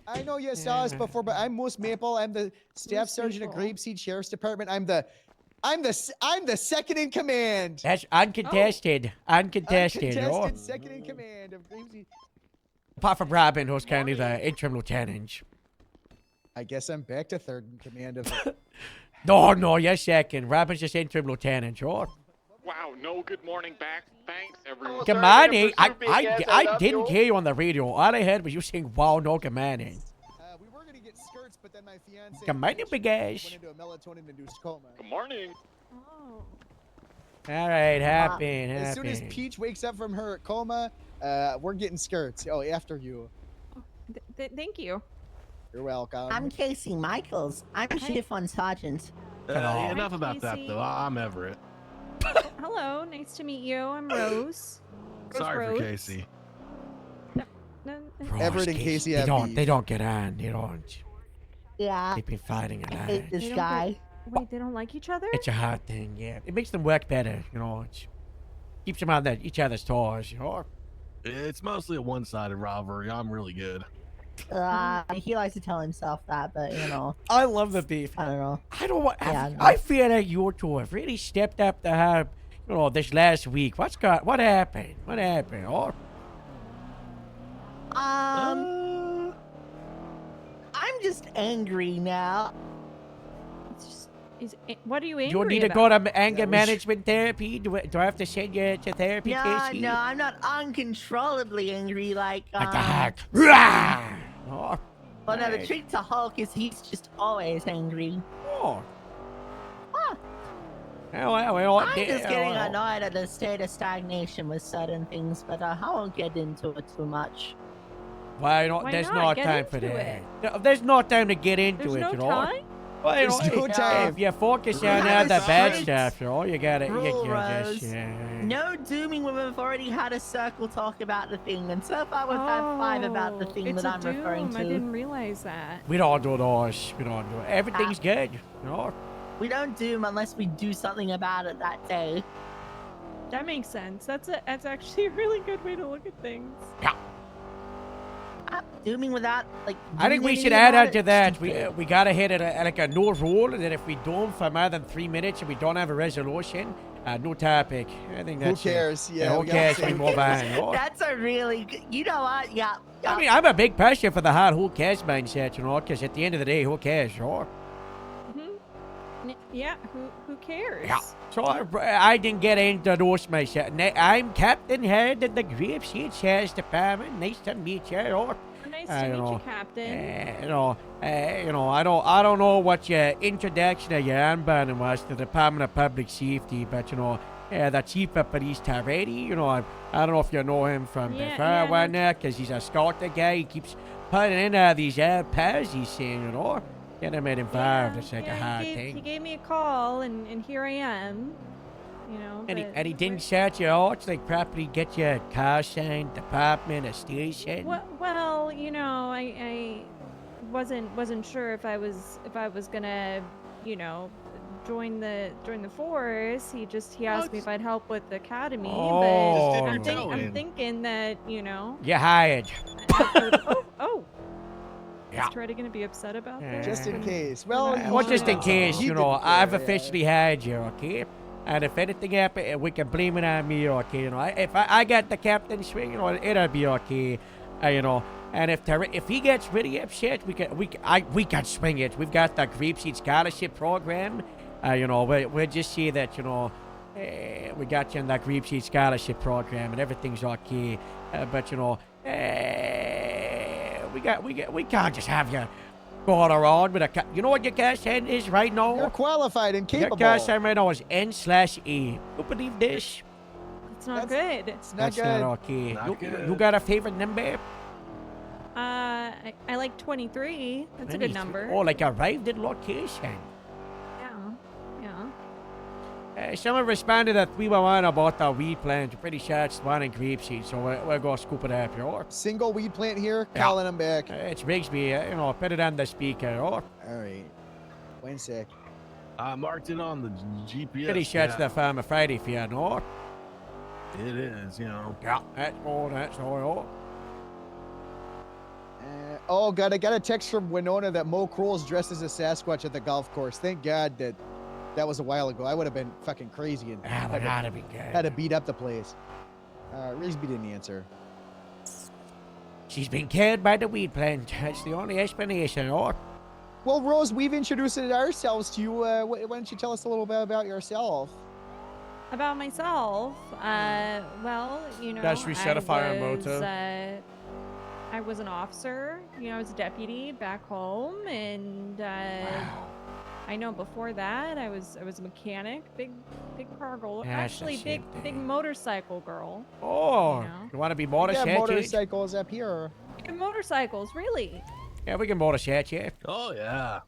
I know you saw us before, but I'm Moose Maple. I'm the staff sergeant of Grapeseed Sheriff's Department. I'm the I'm the second in command. That's uncontested. Uncontested. Uncontested second in command of Gravesy. Apart from Robin, who's currently the interim lieutenant. I guess I'm back to third in command of. No, you're second. Robin's just interim lieutenant, sure. Wow, no good morning back. Thanks, everyone. Good morning. I didn't hear you on the radio. All I heard was you saying, wow, no, good morning. We were gonna get skirts, but then my fiance Good morning, big ass. went into a melatonin-induced coma. Good morning. Oh. All right, happy. As soon as Peach wakes up from her coma, we're getting skirts. Oh, after you. Thank you. You're welcome. I'm Casey Michaels. I'm Chief One Sergeant. Enough about that, though. I'm Everett. Hello, nice to meet you. I'm Rose. Sorry Rose. for Casey. No, Everett and Casey have beef. They don't get on. They don't. Yeah. They've been fighting a I lot. hate this They don't guy. Wait, they don't like each other? It's a hard thing, yeah. It makes them work better, you know. It keeps them on each other's toes, you know. It's mostly a one-sided rivalry. I'm really good. He likes to tell himself that, but you know. I love the beef. I don't know. I don't want. Yeah, I feel that you two have really stepped up to have, you know, this last week. What happened? What happened? Oh. I'm just angry now. What are you angry You need to about? go to anger management therapy? Do I have to send you to therapy, No, Casey? no, I'm not uncontrollably angry like. Like the Hulk. Rah! Oh. Well, no, the Right. trick to Hulk is he's just always angry. Oh. Ah. Well, I'm just getting annoyed at the state of stagnation with certain things, but I won't get into it too much. Why there's no Get time for into that. it. No, there's no time to get into There's it, no you know. time? Well, you There's know, no time. If you focus on Rule all the bad Rose. stuff, you know, you gotta, Rule you Rose. just, No dooming when we've already had a circle talk about the thing, and so far we've had 5 about the thing it's that a I'm referring doom. to. I didn't realize that. we don't do those. We don't do it. Everything's good, you know. We don't doom unless we do something about it that day. That makes sense. That's actually a really good way to look at things. Yeah. Dooming without, like. I think we doing should anything add about on to it, that. stupid. We gotta hit it like a no rule that if we doom for more than 3 minutes and we don't have a resolution, no topic. I think Who that's cares? Yeah, who we gotta cares? say We who move on. cares. Oh. That's a really good. You know what? Yeah. I mean, I'm a big person for the hard who cares mindset, you know, because at the end of the day, who cares, sure. Yeah. Who cares? Yeah. So I didn't get into those myself. I'm Captain Head of the Grapeseed Shares Department. Nice to meet you. Oh, Nice to meet know, you, Captain. you know, I don't know what your introduction of your armband was to the Department of Public Safety, but you know, the chief of police Tarady, you know, I don't know if you know him from before one there, because he's a Scouter guy. He keeps putting in these pairs he's saying, you know. Get him involved. It's like a hard thing. He gave me a call, and here I am. You know. And he didn't search you out, like properly get your car signed, department, a station. Well, you know, I wasn't sure if I was gonna, you know, join the force. He asked me if I'd help with the academy, Oh, but I'm thinking that, you know. You're hired. Oh. Yeah. Is Treddy gonna be upset about this? Just in case. Well, Just in case, He you know, didn't care, I've yeah. officially hired you, okay? And if anything happens, we can blame it on me, okay? You know, if I got the captain's swing, you know, it'll be okay, you know. And if he gets really upset, we can swing it. We've got the Grapeseed Scholarship Program. You know, we'll just say that, you know, we got you in that Grapeseed Scholarship Program and everything's okay. But you know, we can't just have you going around with a. You know what your car sign is right now? You're qualified and capable. Your car sign right now is N/A. You believe this? It's not good. It's not That's good. not okay. You got a favorite number? I like 23. That's a good number. Oh, like arrived at location. Yeah. Someone responded at 311 about the weed plant. Pretty sure it's one in Grapeseed, so we'll go scoop it up, here. Single weed plant here. Calling him back. It's Rigsby, you know, put it on the speaker, All right. 1 sec. I marked it on the GPS. Pretty sure it's the Farmer Friday for you, no? It is, you know. Yeah, that's all. I got a text from Winona that Mo Kroll's dressed as a Sasquatch at the golf course. Thank God that That was a while ago. I would have been fucking crazy and had to beat up the place. Rigsby didn't answer. She's been killed by the weed plant. That's the only explanation, or? Well, Rose, we've introduced ourselves to you. Why don't you tell us a little bit about yourself? About myself, well, you know, Dash reset a fire motor. I was an officer. You know, I was a deputy back home, and I know before that I was a mechanic, big car girl. That's Actually, the same big motorcycle girl. Oh, You know? you want to be Yeah, motorcycle? motorcycles up here. And motorcycles, really? Yeah, we can motorcycle, yeah. Oh, yeah.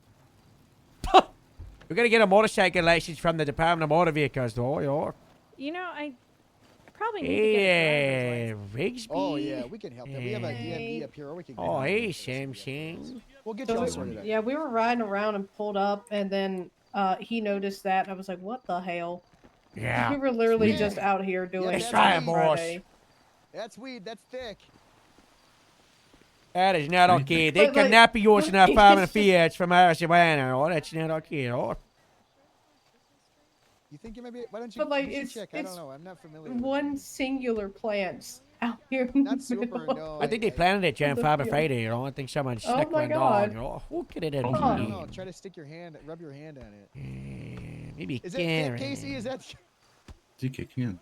We're going to get a motorcycle license from the Department of Motor Vehicles, though, You know, I probably need to get a driver's license. Rigsby. Oh, yeah, we can help them. We have a DMV up here, or we can. Oh, hey, Samson. We'll get you all So, sorted out. yeah, we were riding around and pulled up, and then he noticed that. And I was like, "What the hell?" Yeah. We were literally Yeah. just out here doing Let's it try on it, boss. Friday. That's weed. That's thick. That is not okay. They But, like, cannot be using our it's farm and just- Fiats from Arizona. Oh, that's not okay, oh. You think you maybe? Why don't you? But, like, you should it's- check. I it's don't know. I'm not familiar. With One singular plant out here. In Not the super. middle. No. I think they planted it Jan the Farmer field. Friday, you know. I think someone Oh snuck my one God. dog. You know. Who could it have I been? don't know. Try to stick your hand, rub your hand on it. Maybe Is that thick, Karen. Casey? Is that? DK can.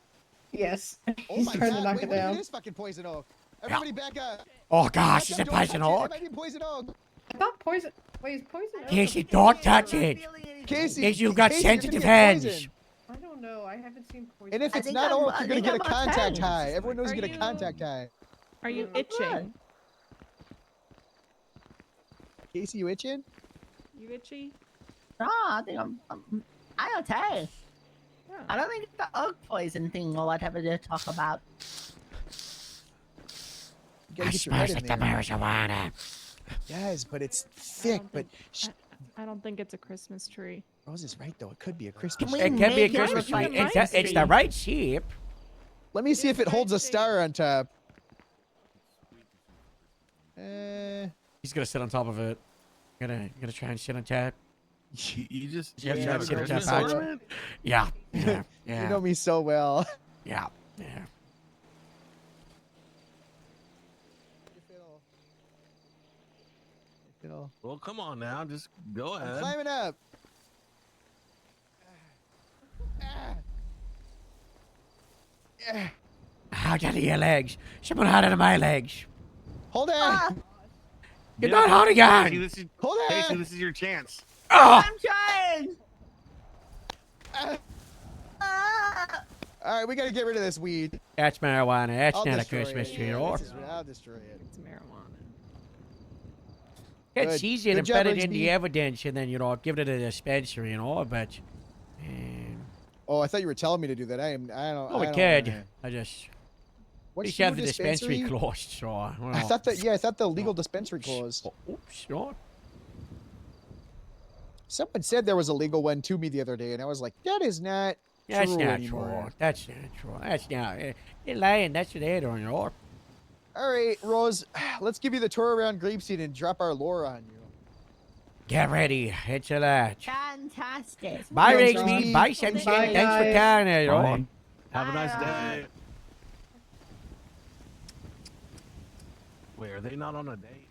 Yes. Oh He's my trying God! to knock Wait, it what if down. it is fucking poison oak? Everybody back up! Oh, gosh, Back it's a up, don't poison touch it, oak. It might be poison oak. I thought poison. Wait, is poison? oak Casey, a- don't touch it. Casey, Casey, you've got Casey, you're gonna sensitive get hands. poisoned. I don't know. I haven't seen poison. And if I it's think not I'm- oak, I you're gonna think get a I'm on contact 10. high. Everyone knows Are you get a you- contact high. Are you itching? Casey, you itching? You itchy? No, I think I don't tell. I don't think it's the oak poison thing or whatever they talk about. You gotta It get your head smells in like the there. marijuana. Yes, but it's thick. But I don't think it's a Christmas tree. Rose is right though. It could be a Christmas. we It can be a make it Christmas look tree. like It's the right shape. Let me see if it holds a star on top. He's gonna sit on top of it. Gonna try and sit on top. You just Yeah, you try have to a sit on Christmas top. ornament? Yeah. Yeah. You know me so well. Yeah. Well, come on now, just go I'm ahead. climbing up. How down to your legs? Someone harder than my legs. Hold on. You're not hard Casey, again. this is, Hold on. Casey, this is your chance. Oh. I'm trying. All right, we gotta get rid of this weed. That's marijuana. That's I'll not a destroy Christmas it. tree. Yeah, Or I'll destroy it. It's marijuana. it's Good. easier to Good job, put it in the Rigsby. evidence and then give it to the dispensary and all. But Oh, I thought you were telling me to do that. I don't. oh, we I don't could. wanna- I just. What's We should have your the dispensary closed. So I don't I know. thought that. Yeah, I thought the legal dispensary closed. Oops. No. Someone said there was a legal one to me the other day, and I was like, that is not That's true not anymore. true. That's not true. That's not. They're lying. That's what they're doing. Or All right, Rose, let's give you the tour around Grapeseed and drop our lore on you. get ready. It's a lot. Fantastic. Bye, Thanks, Rigsby. Rigsby. Bye, Samson. Bye, Thanks for guys. carrying it. Or Bye. Have a nice day. Wait, are they not on a date?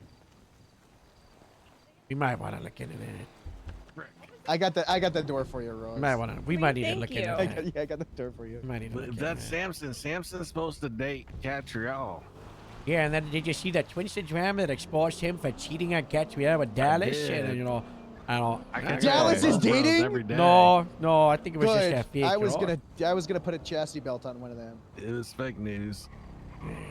we might want to look into that. I got the door for you, Rose. We might want to. We might need to thank look you. into I that. got the door for you. We might need to But look if into that's that. Samson. Samson's supposed to date Catriel. Yeah, and then did you see that Twinston drama that exposed him for cheating on Catriel with Dallas? did. And I don't. I can Dallas is dating? every day. No, I think it was just Good. that fake. I was you know? gonna put a chastity belt on one of them. It was fake news.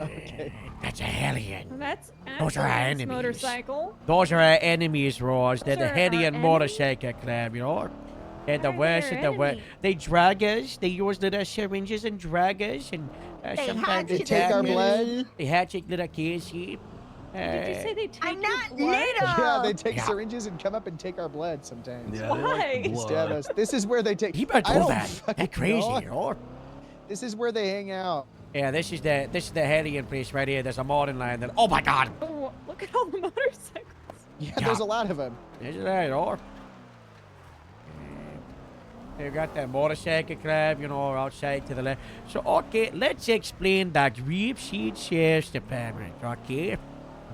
Okay. That's a hellion. Well, that's Those are our Ashton's enemies. motorcycle. Those are our enemies, Ross. They're Those the are Hellion our Motorcycle Club, you know? They're the Why are they worst our of the worst. enemy? They drag us. They use little syringes and drag us. And They sometimes hatchet They take our me. blood. They hatchet little kids here. Did you say they take I'm your not blood? little. Yeah, they take Yeah. syringes and come up and take our blood sometimes. Yeah, they like Why? Stab blood. us. This is where they take. You better I do don't that. fucking They're crazy, know. you know? This is where they hang out. Yeah, this is the Hellion place right here. There's a modern line that. Oh my God! Oh, look at all the motorcycles. Yeah, there's a lot of them. There's that, or They've got that motorcycle club, outside to the left. So, okay, let's explain the Grapeseed Sheriff's Department, okay?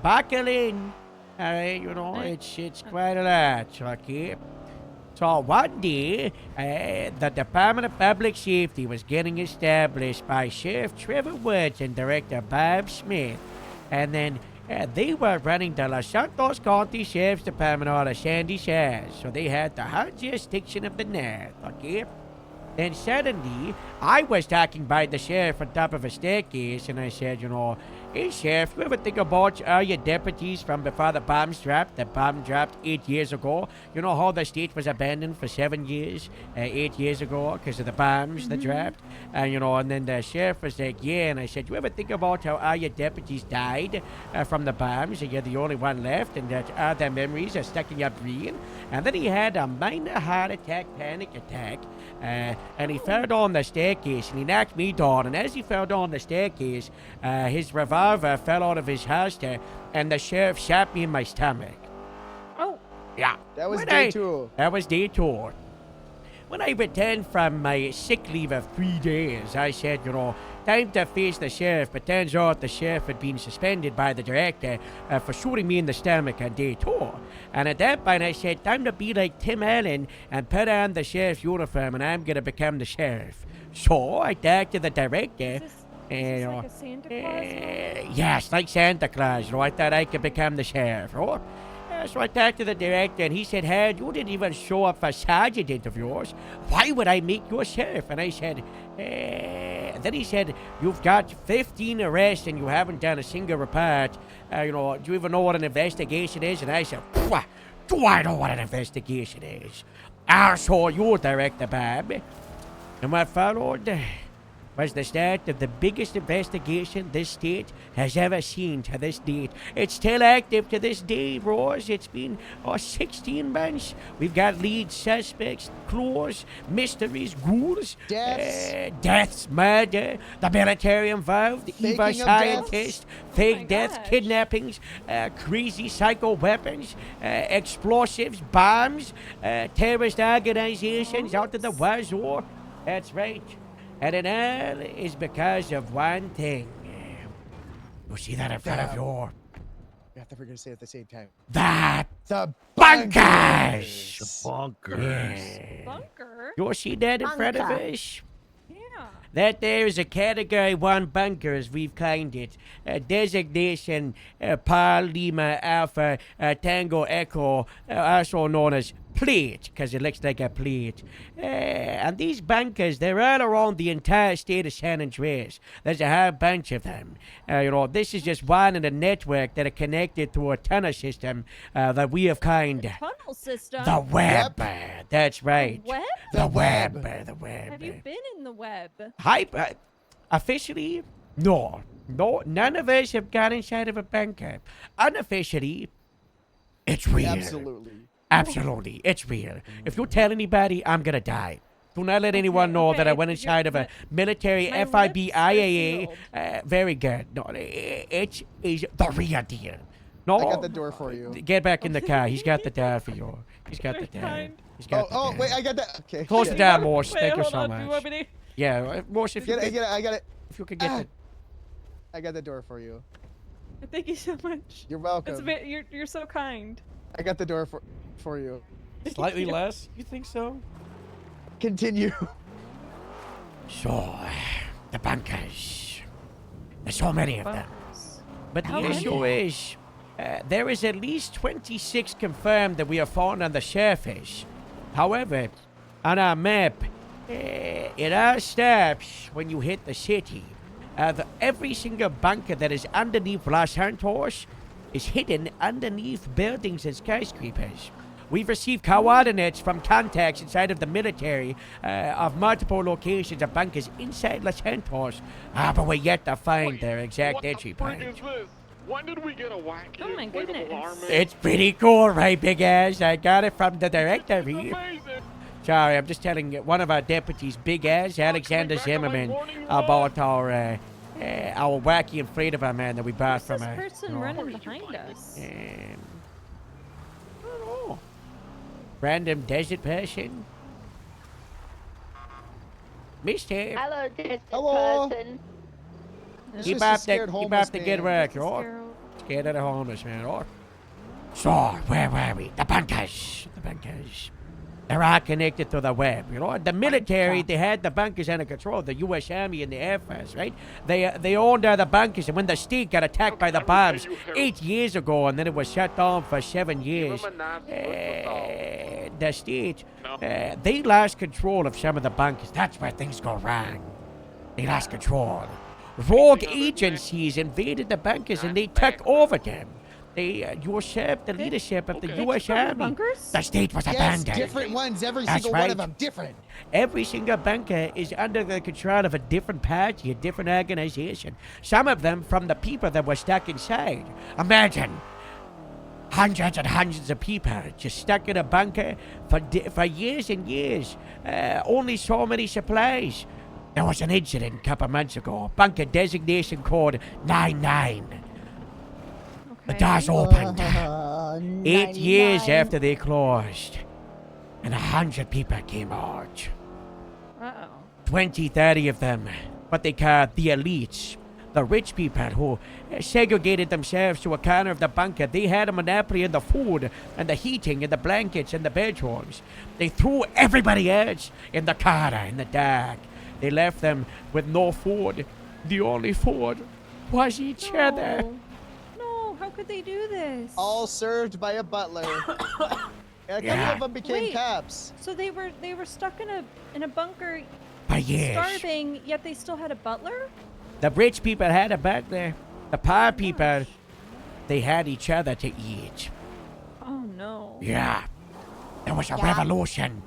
Buckle in. All right, it's quite a lot, okay? So one day, the Department of Public Safety was getting established by Sheriff Trevor Woods and Director Bob Smith. And then they were running the Los Santos County Sheriff's Department out of Sandy Shores. So they had the hard jurisdiction of the North, okay? Then suddenly, I was talking by the sheriff on top of a staircase, and I said, hey, Sheriff, you ever think about all your deputies from before the bombs dropped? The bomb dropped 8 years ago. You know how the state was abandoned for 7 years, 8 years ago, because of the bombs that dropped? And then the sheriff was like, yeah, and I said, you ever think about how all your deputies died from the bombs, and you're the only one left, and that all their memories are stuck in your brain? And then he had a minor heart attack, panic attack, and he fell down the staircase, and he knocked me down. And as he fell down the staircase, his revolver fell out of his holster, and the sheriff shot me in my stomach. Oh. Yeah. That was day 2. That was day 2. When I returned from my sick leave of 3 days, I said, time to face the sheriff. But turns out the sheriff had been suspended by the director for shooting me in the stomach on day 2. And at that point, I said, time to be like Tim Allen and put on the sheriff's uniform, and I'm going to become the sheriff. So I talked to the director. Is this like a Santa Claus? Yes, like Santa Claus. I thought I could become the sheriff. So I talked to the director, and he said, hey, you didn't even show up for sergeant interviews. Why would I make you a sheriff? And I said, then he said, you've got 15 arrests, and you haven't done a single report. Do you even know what an investigation is? And I said, do I know what an investigation is? I'll show you, Director Bob. And what followed was the start of the biggest investigation this state has ever seen to this date. It's still active to this day, Rose. It's been 16 months. We've got lead suspects, clues, mysteries, ghouls, deaths, murder, the military involved, evil scientists, fake deaths, kidnappings, crazy psycho weapons, explosives, bombs, terrorist organizations out of the war. That's right. And it all is because of one thing. You see that in front of you? We have to forget to say it at the same time. The bunkers! The bunkers. Yeah. Bunker? You see that in front of us? Yeah. That there is a Category 1 bunker, as we've coined it. Designation Paul Lima Alpha Tango Echo, also known as plate, because it looks like a plate. And these bunkers, they're all around the entire state of San Andreas. There's a whole bunch of them. This is just one in a network that are connected through a tunnel system that we have coined Tunnel system? the web. That's right. The web? The web. The web. Have you been in the web? Officially, no. No, none of us have gone inside of a bunker. Unofficially, it's real. Absolutely, it's real. If you tell anybody, I'm gonna die. Do not let anyone know that I went inside of a military FIB-IAA. Very good. No, it is the real deal. No, I got the door for you. Get back in the car. He's got the door for you. He's got the door. He's got the door. Wait, I got that. Okay. Close the door, Morse. Thank you so Do you want much. me to? Yeah, Morse, if you I got it. If you could get it. I got the door for you. Thank you so much. You're welcome. You're so kind. I got the door for you. Slightly less? You think so? Continue. So, the bunkers. There's so many of them. But the issue is, there is at least 26 confirmed that we have found on the surface. However, on our map, it all stops when you hit the city. Every single bunker that is underneath Los Santos is hidden underneath buildings and skyscrapers. We've received coordinates from contacts inside of the military of multiple locations of bunkers inside Los Santos, but we're yet to find their exact entry point. When did we get a wacky Oh my goodness. It's pretty cool, right, big ass? I got it from the directory. Sorry, I'm just telling one of our deputies, Big Ass, Alexander Zimmerman, about our wacky inflatable man that we bought from Who's this person running behind us? I don't know. Random desert person. Mister. Hello, Hello. person. It's Keep just a up scared the homeless good man. work, you know? Scared of the homeless man, you know? So, where were we? The bunkers. The bunkers. They're all connected to the web, you know? The military, they had the bunkers under control, the U.S. Army and the Air Force, right? They owned the bunkers, and when the state got attacked by the bombs 8 years ago, and then it was shut down for 7 years, the state, they lost control of some of the bunkers. That's where things go wrong. They lost control. Rogue agencies invaded the bunkers, and they took over them. They usurped the leadership of the U.S. Army. The state was abandoned. Yes, different ones. Every That's single right. one of them different. Every single bunker is under the control of a different party, a different organization. Some of them from the people that were stuck inside. Imagine hundreds and hundreds of people just stuck in a bunker for years and years. Only so many supplies. There was an incident a couple months ago. Bunker designation code 99. The doors opened 8 years after they closed, and 100 people came out. 20, 30 of them, what they call the elites, the rich people who segregated themselves to a corner of the bunker. They had a monopoly in the food and the heating and the blankets and the bedrooms. They threw everybody else in the corner in the dark. They left them with no food. The only food was each other. How could they do this? All served by a butler. And a couple of them became cops. So they were stuck in a bunker, For years. starving, yet they still had a butler? The rich people had a butler. The poor people, they had each other to eat. Oh no. Yeah. There was a revolution.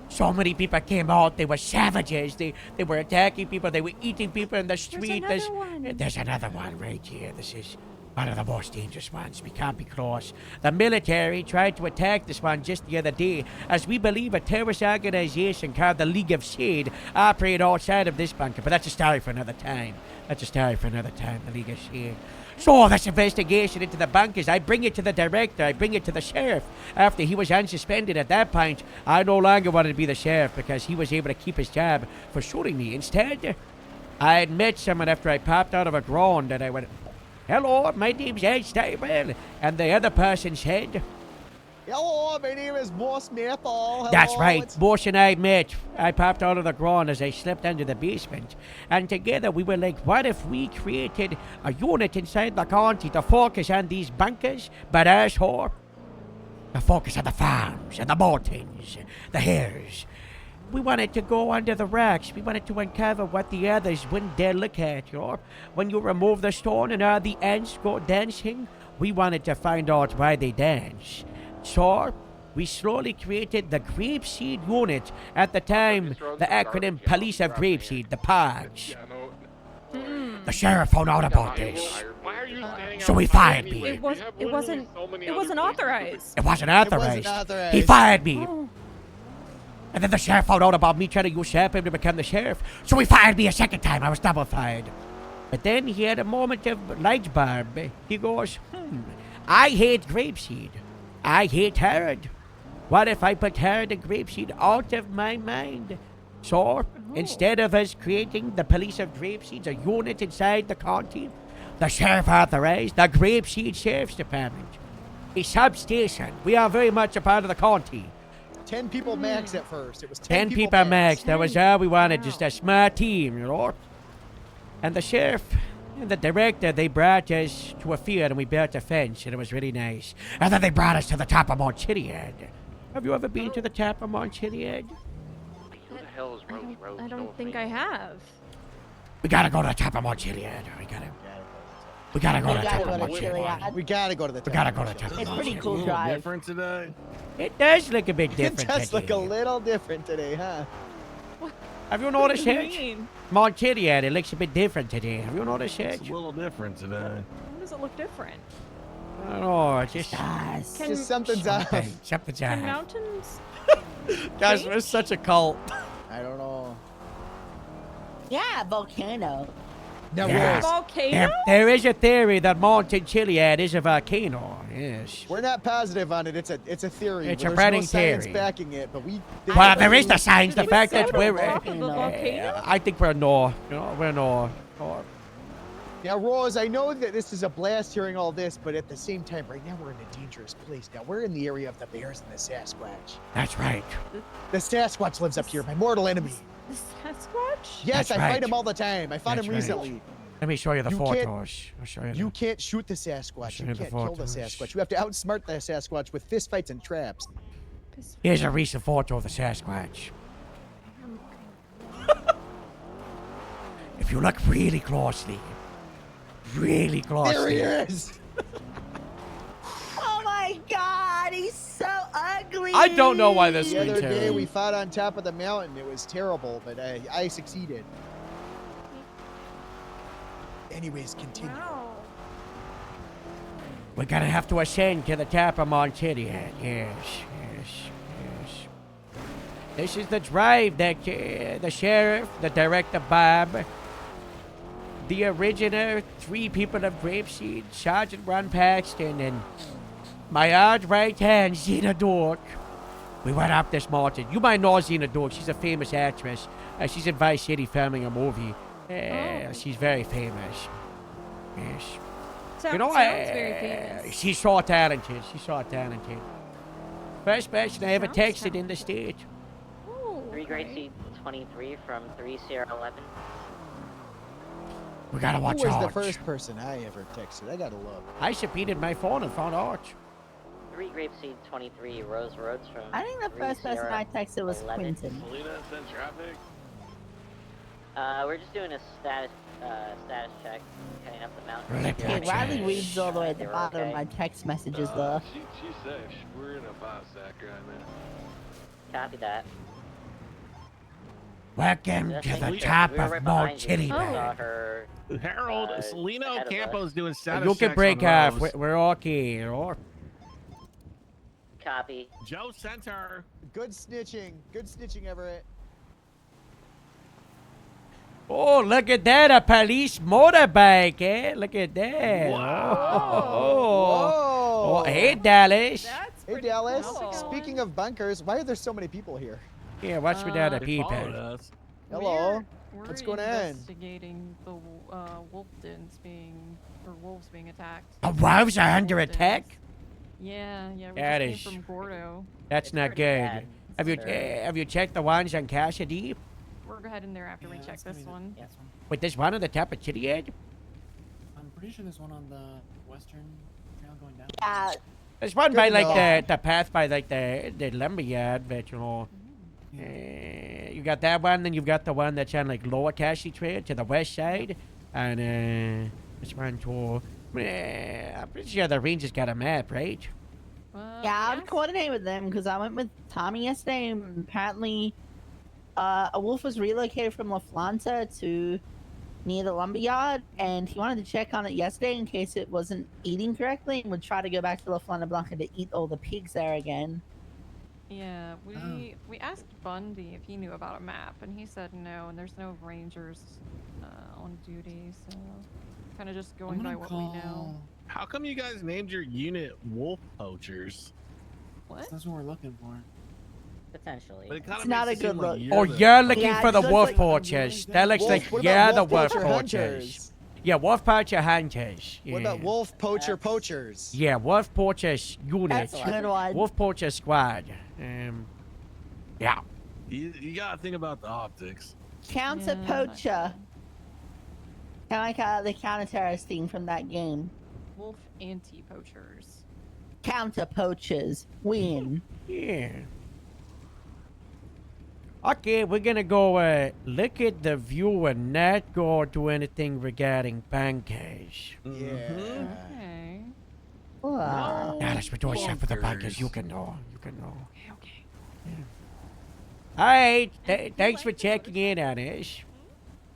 So many people came out. They were savages. They were attacking people. They were eating people in the street. There's another one right here. This is one of the most dangerous ones. We can't be close. The military tried to attack this one just the other day, as we believe a terrorist organization called the League of Shade operate outside of this bunker. But that's a story for another time. The League of Shade. So this investigation into the bunkers, I bring it to the director, I bring it to the sheriff. After he was unsuspended at that point, I no longer wanted to be the sheriff because he was able to keep his job for shooting me. Instead, I had met someone after I popped out of a ground and I went, "Hello, my name's Ed Stable." And the other person said, Hello, my name is Boss Mathol. "That's right, Boss and I met. I popped out of the ground as I slipped into the basement. And together we were like, what if we created a unit inside the county to focus on these bunkers, but asshole, to focus on the farms and the mountains, the hills. We wanted to go under the rocks. We wanted to uncover what the others wouldn't dare look at, you know? When you remove the stone and all the ants go dancing, we wanted to find out why they dance. So, we slowly created the Grapeseed Unit. At the time, the acronym Police of Grapeseed, the POGs. The sheriff found out about this. So he fired me. It wasn't authorized. It wasn't authorized. He fired me. Oh. And then the sheriff found out about me trying to usurp him to become the sheriff. So he fired me a second time. I was double fired. But then he had a moment of light bulb. He goes, I hate grapeseed. I hate Herod. What if I put Herod and grapeseed out of my mind? So, instead of us creating the police of grapeseeds, a unit inside the county, the sheriff authorized the Grapeseed Sheriff's Department. A substation. We are very much a part of the county. 10 people max at first. It was 10 people max. That was all we wanted. Just a smart team, you know? And the sheriff and the director, they brought us to a field and we built a fence and it was really nice. And then they brought us to the top of Mount Chiliad. Have you ever been to the top of Mount Chiliad? Who the hell is Rose? I don't think I have. We gotta go to the top of Mount Chiliad. We gotta go to the top of Mount Chiliad. We gotta go to the top. We gotta go to the top of It's Mount pretty Chiliad. cool drive. Different today. It does look a bit It different does look today. a little different today, huh? Have you noticed What do you it? mean? Mount Chiliad, it looks a bit different today. Have you noticed it? It's a little different today. How does it look different? I don't know, it's just... Just something's off. Something's Can off. mountains? Guys, we're such a cult. I don't know. Yeah, volcano. Now, Yeah. Ross, Volcano? There is a theory that Mountain Chiliad is a volcano. Yes. we're not positive on it. It's a theory. It's Well, a there's running no science theory. backing it, but we. Well, there is the science. The Is fact it that so we're. top of a volcano? I think we're no. You know, we're no. Now, Rose, I know that this is a blast hearing all this, but at the same time, right now we're in a dangerous place. Now, we're in the area of the bears and the Sasquatch. That's right. The Sasquatch lives up here, my mortal enemy. The Sasquatch? Yes, That's I right. fight him all the time. I fought That's him right. recently. Let me show you the You photos. can't- I'll show you. You can't shoot the Sasquatch. show You you the can't kill the photos. Sasquatch. You have to outsmart the Sasquatch with fistfights and traps. Here's a recent photo of the Sasquatch. If you look really closely, There he Oh is. Oh my god, he's so ugly. I don't know why this The other screen day too. we fought on top of the mountain. It was terrible, but I succeeded. Anyways, continue. Wow. We're gonna have to ascend to the top of Mount Chiliad. Yes, yes, yes. This is the drive that the sheriff, the director Bob, the original 3 people of Grapeseed, Sergeant Ron Paxton, and my odd right hand, Xena Dork. We went up this mountain. You might know Xena Dork. She's a famous actress. She's in Vice City filming a movie. She's very famous. Yes. Sounds You know, very famous. she's so talented. She's so talented. First person I ever Sounds texted in the state. Ooh, 3 grade seat 23 from 3 Sierra 11. We gotta watch Who was out. the first person I ever texted? I gotta look. I subpoenaed my phone and found out. 3 grape seed 23 Rose Roads from. I think the 3 first person Sierra I texted was 11. Quentin. Selena, send traffic. We're just doing a status check, heading up the mountain. Really Okay, patchy. Riley reads all the way at the They were bottom of okay. my text messages though. She's safe. We're in a 5-sack right now. Copy that. Welcome Just to the making sure. top We were of right Mount behind you. Chiliad. Saw her. Harold, Selena ahead of Ocampo's us. doing status You can checks break on off. Rose. We're okay. You know? Copy. Joe sent her. Good snitching. Good snitching, Everett. Oh, look at that. A police motorbike, eh? Look at that. Oh, hey, Dallas. That's Hey, pretty Dallas. cool. Speaking of bunkers, why are there so many people here? Yeah, what's with that They followed people? us. Hello. We're What's going on? investigating the wolf dens being, or wolves being attacked. The wolves are under Wolf dens. attack? Yeah, we That just is- came from Gordo. That's It's not pretty good. bad, Have you checked the ones on Cassidy? We're heading there after we check this one. Yes. Wait, there's one on the top of Chiliad? I'm pretty sure there's one on the western trail going down. Yeah, There's one Good by to like know. the path by like the lumberyard, but you know. You got that one, then you've got the one that's on like Lower Cassidy Trail to the west side, and this one too. I'm pretty sure the rangers got a map, right? yeah, I'd coordinate with them because I went with Tommy yesterday and apparently a wolf was relocated from La Flanta to near the lumberyard and he wanted to check on it yesterday in case it wasn't eating correctly and would try to go back to La Flanta Blanca to eat all the pigs there again. Yeah, we asked Bundy if he knew about a map, and he said no, and there's no rangers on duty, so kind of just going by what we know. How come you guys named your unit Wolf Poachers? What? That's what we're looking for. Potentially. But it kinda It's not makes a it seem good like look. Oh, the- you're looking Yeah, for it the looks wolf like- poachers. That looks Wolf- like, what about yeah, the wolf wolf poacher poachers. hunters? Yeah, wolf poacher hunters. Yeah. What about wolf poacher poachers? Yeah, wolf poachers unit. That's a good one. Wolf poacher squad. Yeah. You gotta think about the optics. Counter Yeah, poacher. Kind of like the counter terrorist thing from that game. Wolf anti-poachers. Counter poachers win. Yeah. Okay, we're gonna go look at the view and not go do anything regarding bunkers. Yeah. Okay. Wow. Now let's do a shot for the bunkers. Bunkers. You can know. You can know. Okay. All right. Thanks for checking in on us.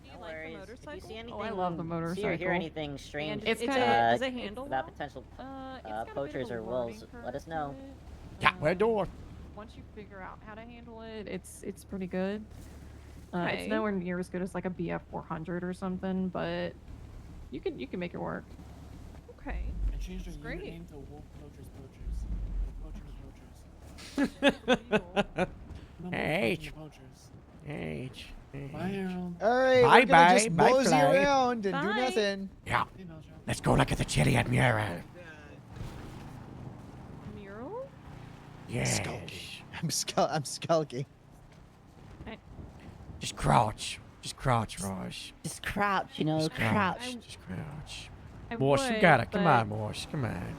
No like the worries. If you motorcycle? see anything, Oh, I love the see or motorcycle. hear anything strange, It's kinda- does it handle about well? potential It's got a bit of poachers a or wolves, learning let us curve know. to it. Yeah, we're doing. Once you figure out how to handle it, it's pretty good. Okay. It's nowhere near as good as like a BF 400 or something, but you can make it work. Okay. I changed her That's unit great. name to Wolf Poachers. Poachers. No more Hey. poaching the poachers. Hey. Bye, Harold. All right, Bye, we're gonna just bye, mosey fly. around and do Bye. nothing. Yeah. Hey, Belgium. Let's go look at the Chiliad mural. Mural? Yes. I'm skulking. Just crouch. Just crouch, Rosh. Just crouch, you know, Just crouch. Just crouch. I Morse, you would, got it. Come but- on, Morse. Come on.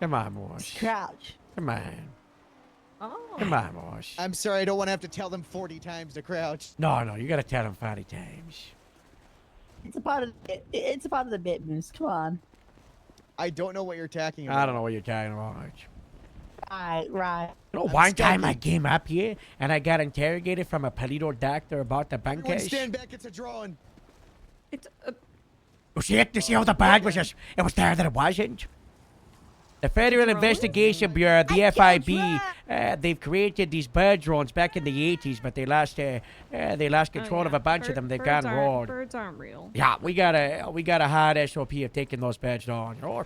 Come on, Morse. Just crouch. Come on. Oh. Come on, Morse. I'm sorry, I don't want to have to tell them 40 times to crouch. No, you gotta tell him 40 times. It's a part of the bit. It's a part of the bit, Moose. Come on. I don't know what you're talking about. I don't know what you're talking about. Right. You know, I'm one time I skulking. came up here and I got interrogated from a Palito doctor about the Everyone bankers. stand back, it's a drawing. It's a... You see it? You see how the bag was just, it was there that it wasn't? The Federal Investigation Bureau, the FIB, they've created these bird drones back in the 80s, but they lost control of a bunch of them. They've gone rogue. Birds aren't real. Yeah, we got a hard SOP of taking those birds down. You know?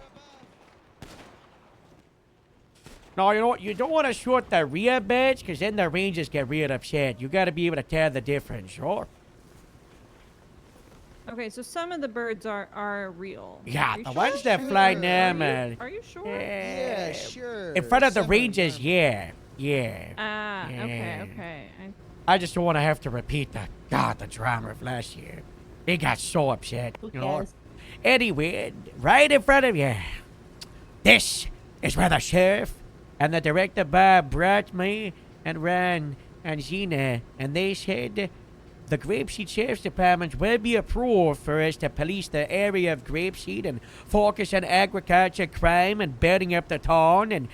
No, you know what? You don't want to shoot the rear birds, because then the rangers get real upset. You got to be able to tell the difference, sure? Okay, so some of the birds are real. Yeah, Are you the sure? ones that fly normal. Are you sure? Yeah, sure. In front of the Some are rangers, yeah. Ah, Yeah. okay. I just don't want to have to repeat the drama of last year. They got so upset, Who you know. cares? Anyway, right in front of you, this is where the sheriff and the director Bob brought me and Ron and Gina, and they said the Grapeseed Sheriff's Department will be approved for us to police the area of Grapeseed and focus on agriculture, crime, and building up the town and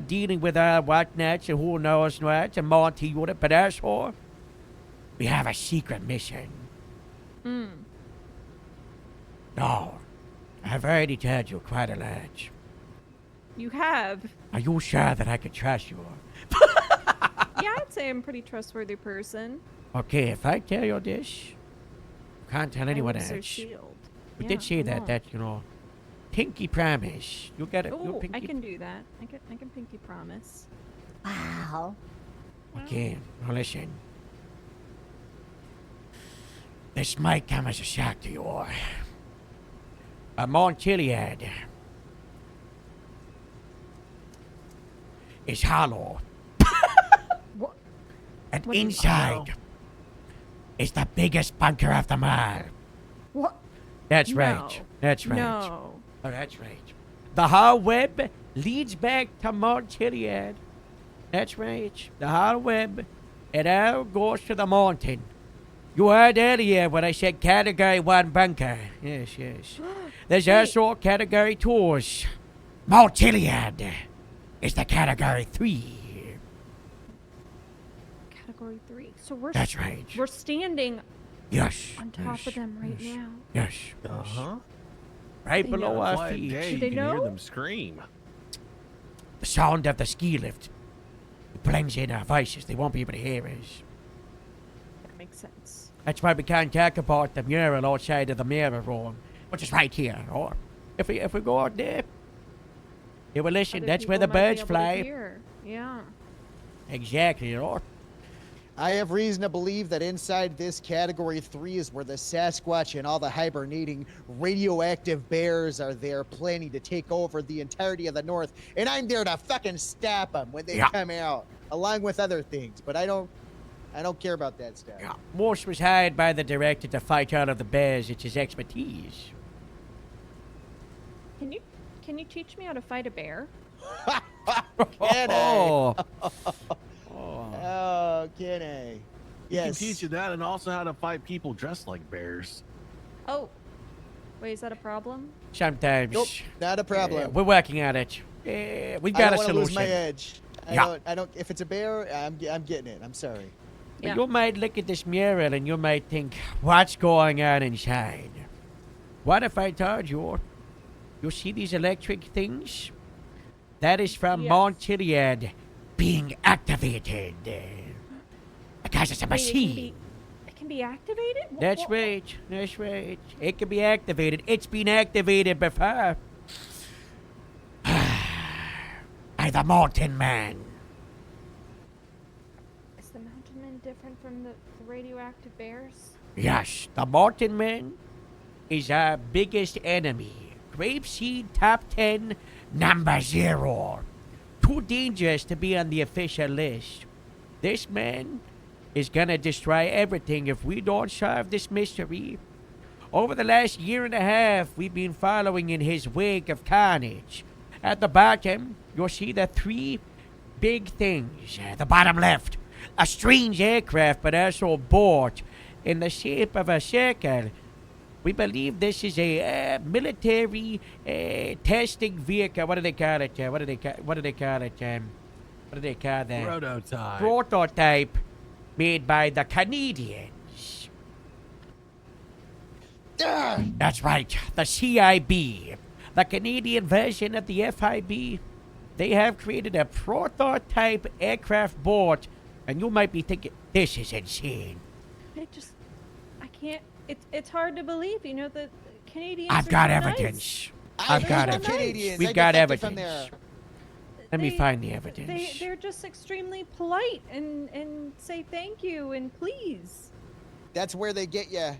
dealing with whatnots and who knows what and Monty unit. But also, we have a secret mission. No, I've already told you quite a lot. You have. Are you sure that I can trust you? Yeah, I'd say I'm a pretty trustworthy person. Okay, if I tell you this, you can't tell anyone lips are else. sealed. We Yeah, did say I that, won't. you know, pinky promise. You got it. Oh, pinky. I can do that. I can pinky promise. Wow. Okay, now listen. This might come as a shock to you. A Montchiliad is hollow. What? And What do you- inside is the biggest bunker of them all. What? That's No. right. That's right. No. Oh, that's right. The whole web leads back to Montchiliad. That's right. The whole web. It all goes to the mountain. You heard earlier when I said Category 1 bunker. Yes. There's also Category 2's. Montchiliad is the Category 3. Category 3. So we're That's right. We're standing Yes. on top yes, of them right yes, now. Yes. Uh-huh. Right They below know. our Quiet feet. day, Do you they can know? hear them scream. The sound of the ski lift. It blends in our voices. They won't be able to hear us. That makes sense. That's why we can't talk about the mural outside of the mirror room, which is right here. Or if we go out there, they will listen. Other That's where people the might be birds able to fly. hear. Yeah. Exactly. Or I have reason to believe that inside this Category 3 is where the Sasquatch and all the hibernating radioactive bears are there planning to take over the entirety of the North. And I'm there to fucking stop them when they come out, along with other things. But I don't care about that stuff. yeah. Morse was hired by the director to fight all of the bears. It's his expertise. Can you teach me how to fight a bear? Can Oh. Oh, can I? He Yes. can teach you that and also how to fight people dressed like bears. Oh. Wait, is that a problem? Sometimes. Nope, not a problem. We're working at it. We've got I a don't want to solution. lose my edge. Yeah. I don't. If it's a bear, I'm getting it. I'm sorry. Yeah. You might look at this mural and you might think, what's going on inside? What if I told you, you see these electric things? That is from Yes. Montchiliad being activated. Because it's a Wait, it can machine. be can be activated? That's right. That's right. It can be activated. It's been activated before. By the Mountain Man. Is the Mountain Man different from the radioactive bears? Yes, the Mountain Man is our biggest enemy. Grapeseed top 10, number 0. Too dangerous to be on the official list. This man is gonna destroy everything if we don't solve this mystery. Over the last year and a half, we've been following in his wake of carnage. At the bottom, you'll see the 3 big things. The bottom left, a strange aircraft, but also boat in the shape of a circle. We believe this is a military testing vehicle. What do they call it? What do they call it? What do they call that? Prototype. Prototype made by the Canadians. That's right, the CIB. The Canadian version of the FIB. They have created a prototype aircraft boat, and you might be thinking, this is insane. I can't. It's hard to believe. You know, the Canadians. I've got evidence. I've got evidence. We've got evidence. Let me find the evidence. They're just extremely polite and say thank you and please. That's where they get you.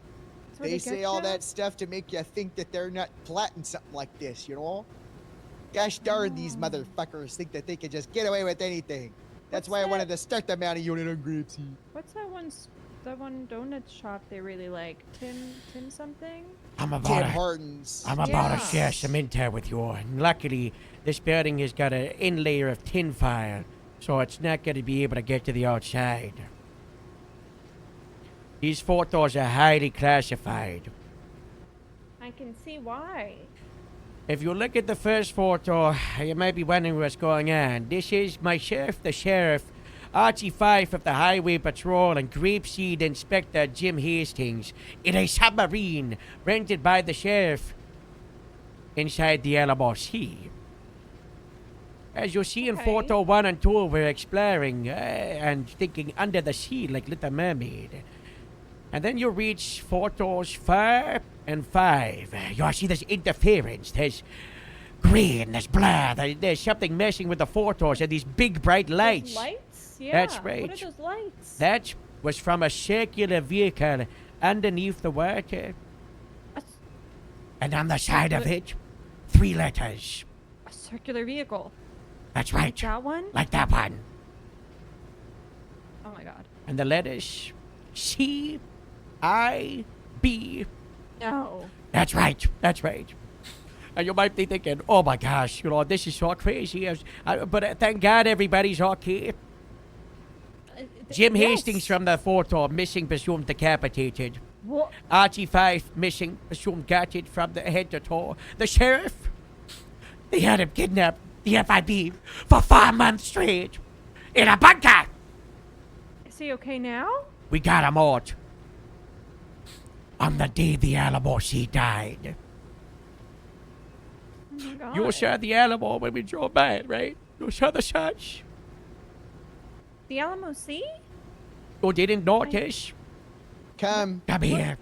They say all ya? that stuff to make you think that they're not plotting something like this, you know? Gosh darn, these motherfuckers think that they can just get away with anything. That's why I wanted to start the mounting unit on Grapeseed. What's that one donut shop they really like? Tim something? I'm about Tim to Hortons. I'm about to share some intel with you. And luckily, this building has got an inlayer of tinfoil, so it's not going to be able to get to the outside. These photos are highly classified. I can see why. If you look at the first photo, you might be wondering what's going on. This is myself, the sheriff, Archie Fife of the Highway Patrol, and Grapeseed Inspector Jim Hastings in a submarine rented by the sheriff inside the Alamo Sea. As you see in photo 1 and 2, we're exploring and thinking under the sea like Little Mermaid. And then you reach photos 4 and 5. You see there's interference, there's green, there's blur, there's something messing with the photos and these big bright lights. Those lights? Yeah. That's right. What are those lights? That was from a circular vehicle underneath the water. And on the side of it, 3 letters. A circular vehicle. That's right. Like that one? Like that one. Oh my god. And the letters CIB. No. That's right. That's right. And you might be thinking, oh my gosh, this is so crazy. But thank God everybody's okay. Jim Hastings from the photo, missing, presumed decapitated. What? Archie Fife, missing, presumed gutted from the head to toe. The sheriff, they had him kidnapped, the FIB, for 5 months straight. In a bunker. Is he okay now? We got him out. On the day the Alamo Sea died. Oh my god. You saw the Alamo when we drove by it, right? You saw the such. The Alamo Sea? You didn't notice? Come here.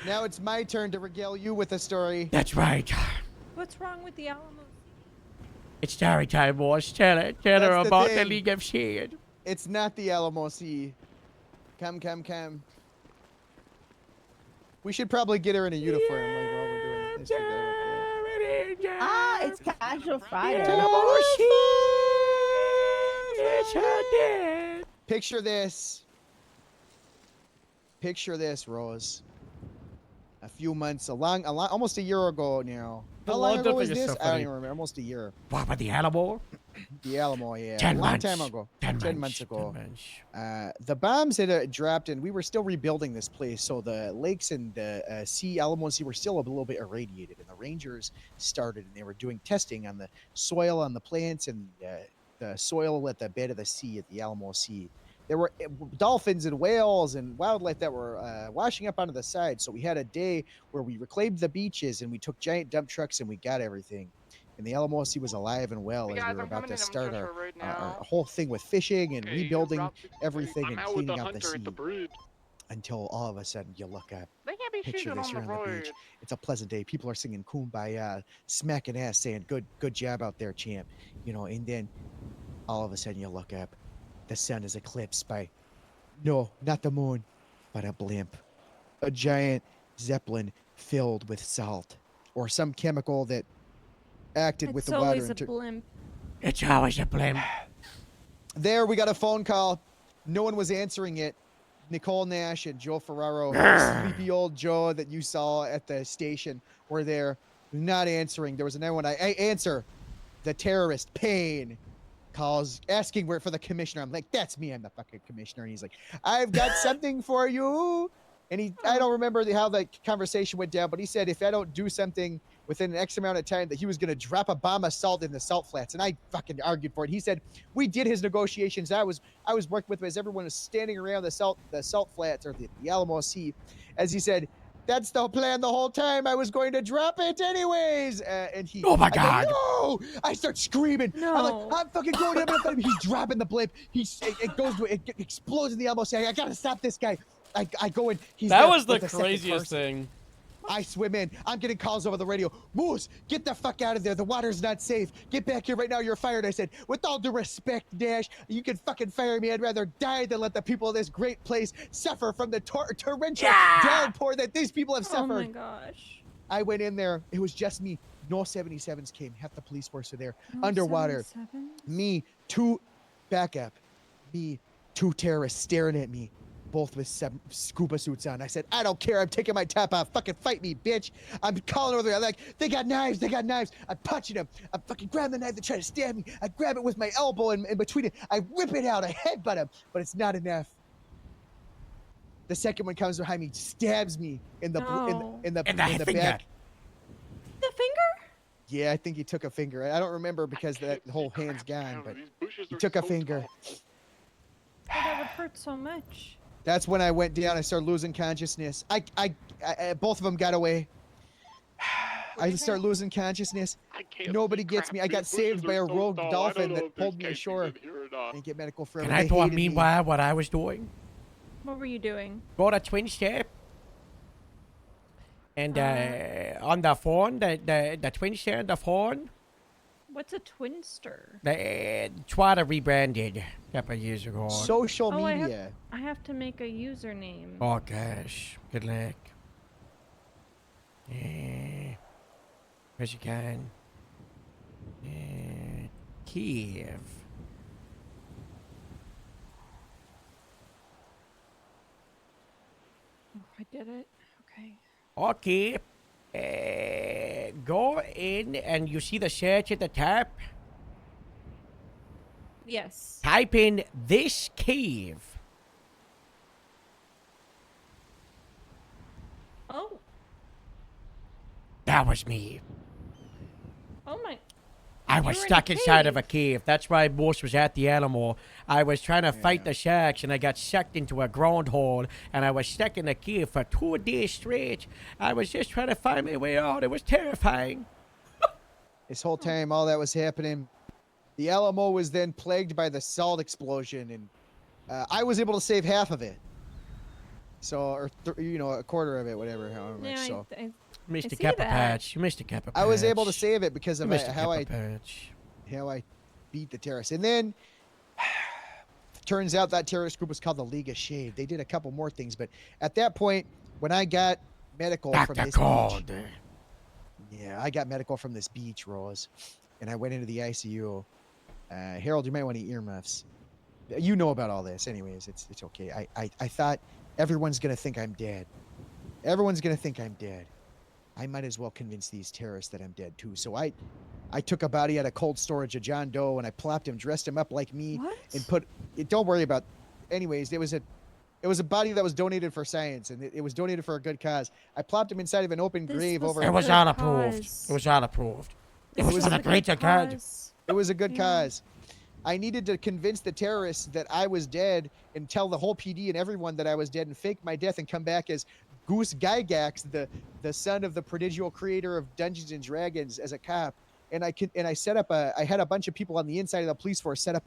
Now it's my turn to regale you with a story. That's right. What's wrong with the Alamo? It's story time, boss. Tell her about the thing. League of Shade. It's not the Alamo Sea. Come. We should probably get her in a uniform like while we're doing this. It's Casual Friday. Picture this. Picture this, Rose. A few months, almost a year ago now. How long ago is this? I don't even remember. Almost a year. What about the Alamo? The Alamo, yeah. 10 a long months. time ago. 10 months ago. The bombs had dropped, and we were still rebuilding this place. So the lakes and the Alamo Sea were still a little bit irradiated. And the Rangers started, and they were doing testing on the soil, on the plants, and the soil at the bed of the sea at the Alamo Sea. There were dolphins and whales and wildlife that were washing up onto the side. So we had a day where we reclaimed the beaches, and we took giant dump trucks, and we got everything. And the Alamo Sea was alive and well as we were about to start our whole thing with fishing and rebuilding everything and cleaning out the sea. until all of a sudden you look up. They can't be Picture shooting this, on you're the on the road. beach. It's a pleasant day. People are singing Kumbaya, smacking ass, saying good job out there, champ. You know, and then all of a sudden you look up. The sun is eclipsed by, no, not the moon, but a blimp. A giant zeppelin filled with salt or some chemical that acted with It's the water. always a blimp. It's always a blimp. There, we got a phone call. No one was answering it. Nicole Nash and Joe Ferraro, sleepy old Joe that you saw at the station, were there, not answering. There was another one. I answer. The terrorist, Payne, calls asking for the commissioner. I'm like, that's me. I'm the fucking commissioner. And he's like, I've got something for you. And I don't remember how the conversation went down, but he said if I don't do something within an X amount of time, that he was going to drop a bomb of salt in the salt flats. And I fucking argued for it. He said we did his negotiations. I was working with him as everyone was standing around the salt flats or the Alamo Sea, as he said, that's the plan the whole time. I was going to drop it anyways. And he, oh my I go, God. no! I start screaming. No. I'm like, I'm fucking going to He's dropping the blimp. It explodes in the Alamo Sea. I gotta stop this guy. I go in. That was the craziest thing. I swim in. I'm getting calls over the radio. Moose, get the fuck out of there. The water's not safe. Get back here right now. You're fired. I said, with all due respect, Dash, you can fucking fire me. I'd rather die than let the people of this great place suffer from the torrential downpour that these people have suffered. Oh my gosh. I went in there. It was just me. No 77s came. Half the police force were there. No Underwater. 77s? Me, backup. Me, two terrorists staring at me. Both with scuba suits on. I said, I don't care. I'm taking my top off. Fucking fight me, bitch. I'm calling over there. I'm like, they got knives. They got knives. I'm punching them. I'm fucking grabbing the knife. They try to stab me. I grab it with my elbow in between it. I whip it out. I headbutt him. But it's not enough. The second one comes behind me, stabs me in the in the back. The finger? Yeah, I think he took a finger. I don't remember because the whole hand's gone, but he took a finger. Oh, that would hurt so much. That's when I went down. I started losing consciousness. I both of them got away. I start losing consciousness. Nobody gets me. I got saved by a rogue dolphin that pulled me ashore. Didn't get medical for Can I talk meanwhile what I was doing? What were you doing? Got a twin step. And on the phone, the twin step on the phone. What's a twinster? They tried to rebrand it a couple of years ago. Social media. I have to make a username. Oh gosh, good luck. Yeah. Where's you going? Kiev. Oh, I did it. Okay. Okay. Go in and you see the search at the top. Yes. Type in this cave. Oh. That was me. Oh my. I was stuck inside of a cave. That's why Morse was at the animal. I was trying to fight the sharks, and I got sucked into a ground hole, and I was stuck in the cave for 2 days straight. I was just trying to find my way out. It was terrifying. This whole time, all that was happening, the Alamo was then plagued by the salt explosion, and I was able to save half of it. So, or a quarter of it, whatever. However much. Yeah, So. Missed a Kappa patch. You missed a Kappa patch. I was able to save it because of how I beat the terrorists. And then turns out that terrorist group was called the League of Shade. They did a couple more things, but at that point, when I got medical from this beach, yeah, I got medical from this beach, Rose, and I went into the ICU. Harold, you might want to eat earmuffs. You know about all this, anyways. It's okay. I thought everyone's gonna think I'm dead. Everyone's gonna think I'm dead. I might as well convince these terrorists that I'm dead too. So I took a body out of cold storage of John Doe and I plopped him, dressed him up like me, and put. Don't worry about. Anyways, it was a body that was donated for science, and it was donated for a good cause. I plopped him inside of an open grave over. It was not approved. It was not approved. It was for the greater good. It was a good cause. I needed to convince the terrorists that I was dead and tell the whole PD and everyone that I was dead and fake my death and come back as Goose Gygax, the son of the prodigal creator of Dungeons and Dragons, as a cop. And I set up I had a bunch of people on the inside of the police force set up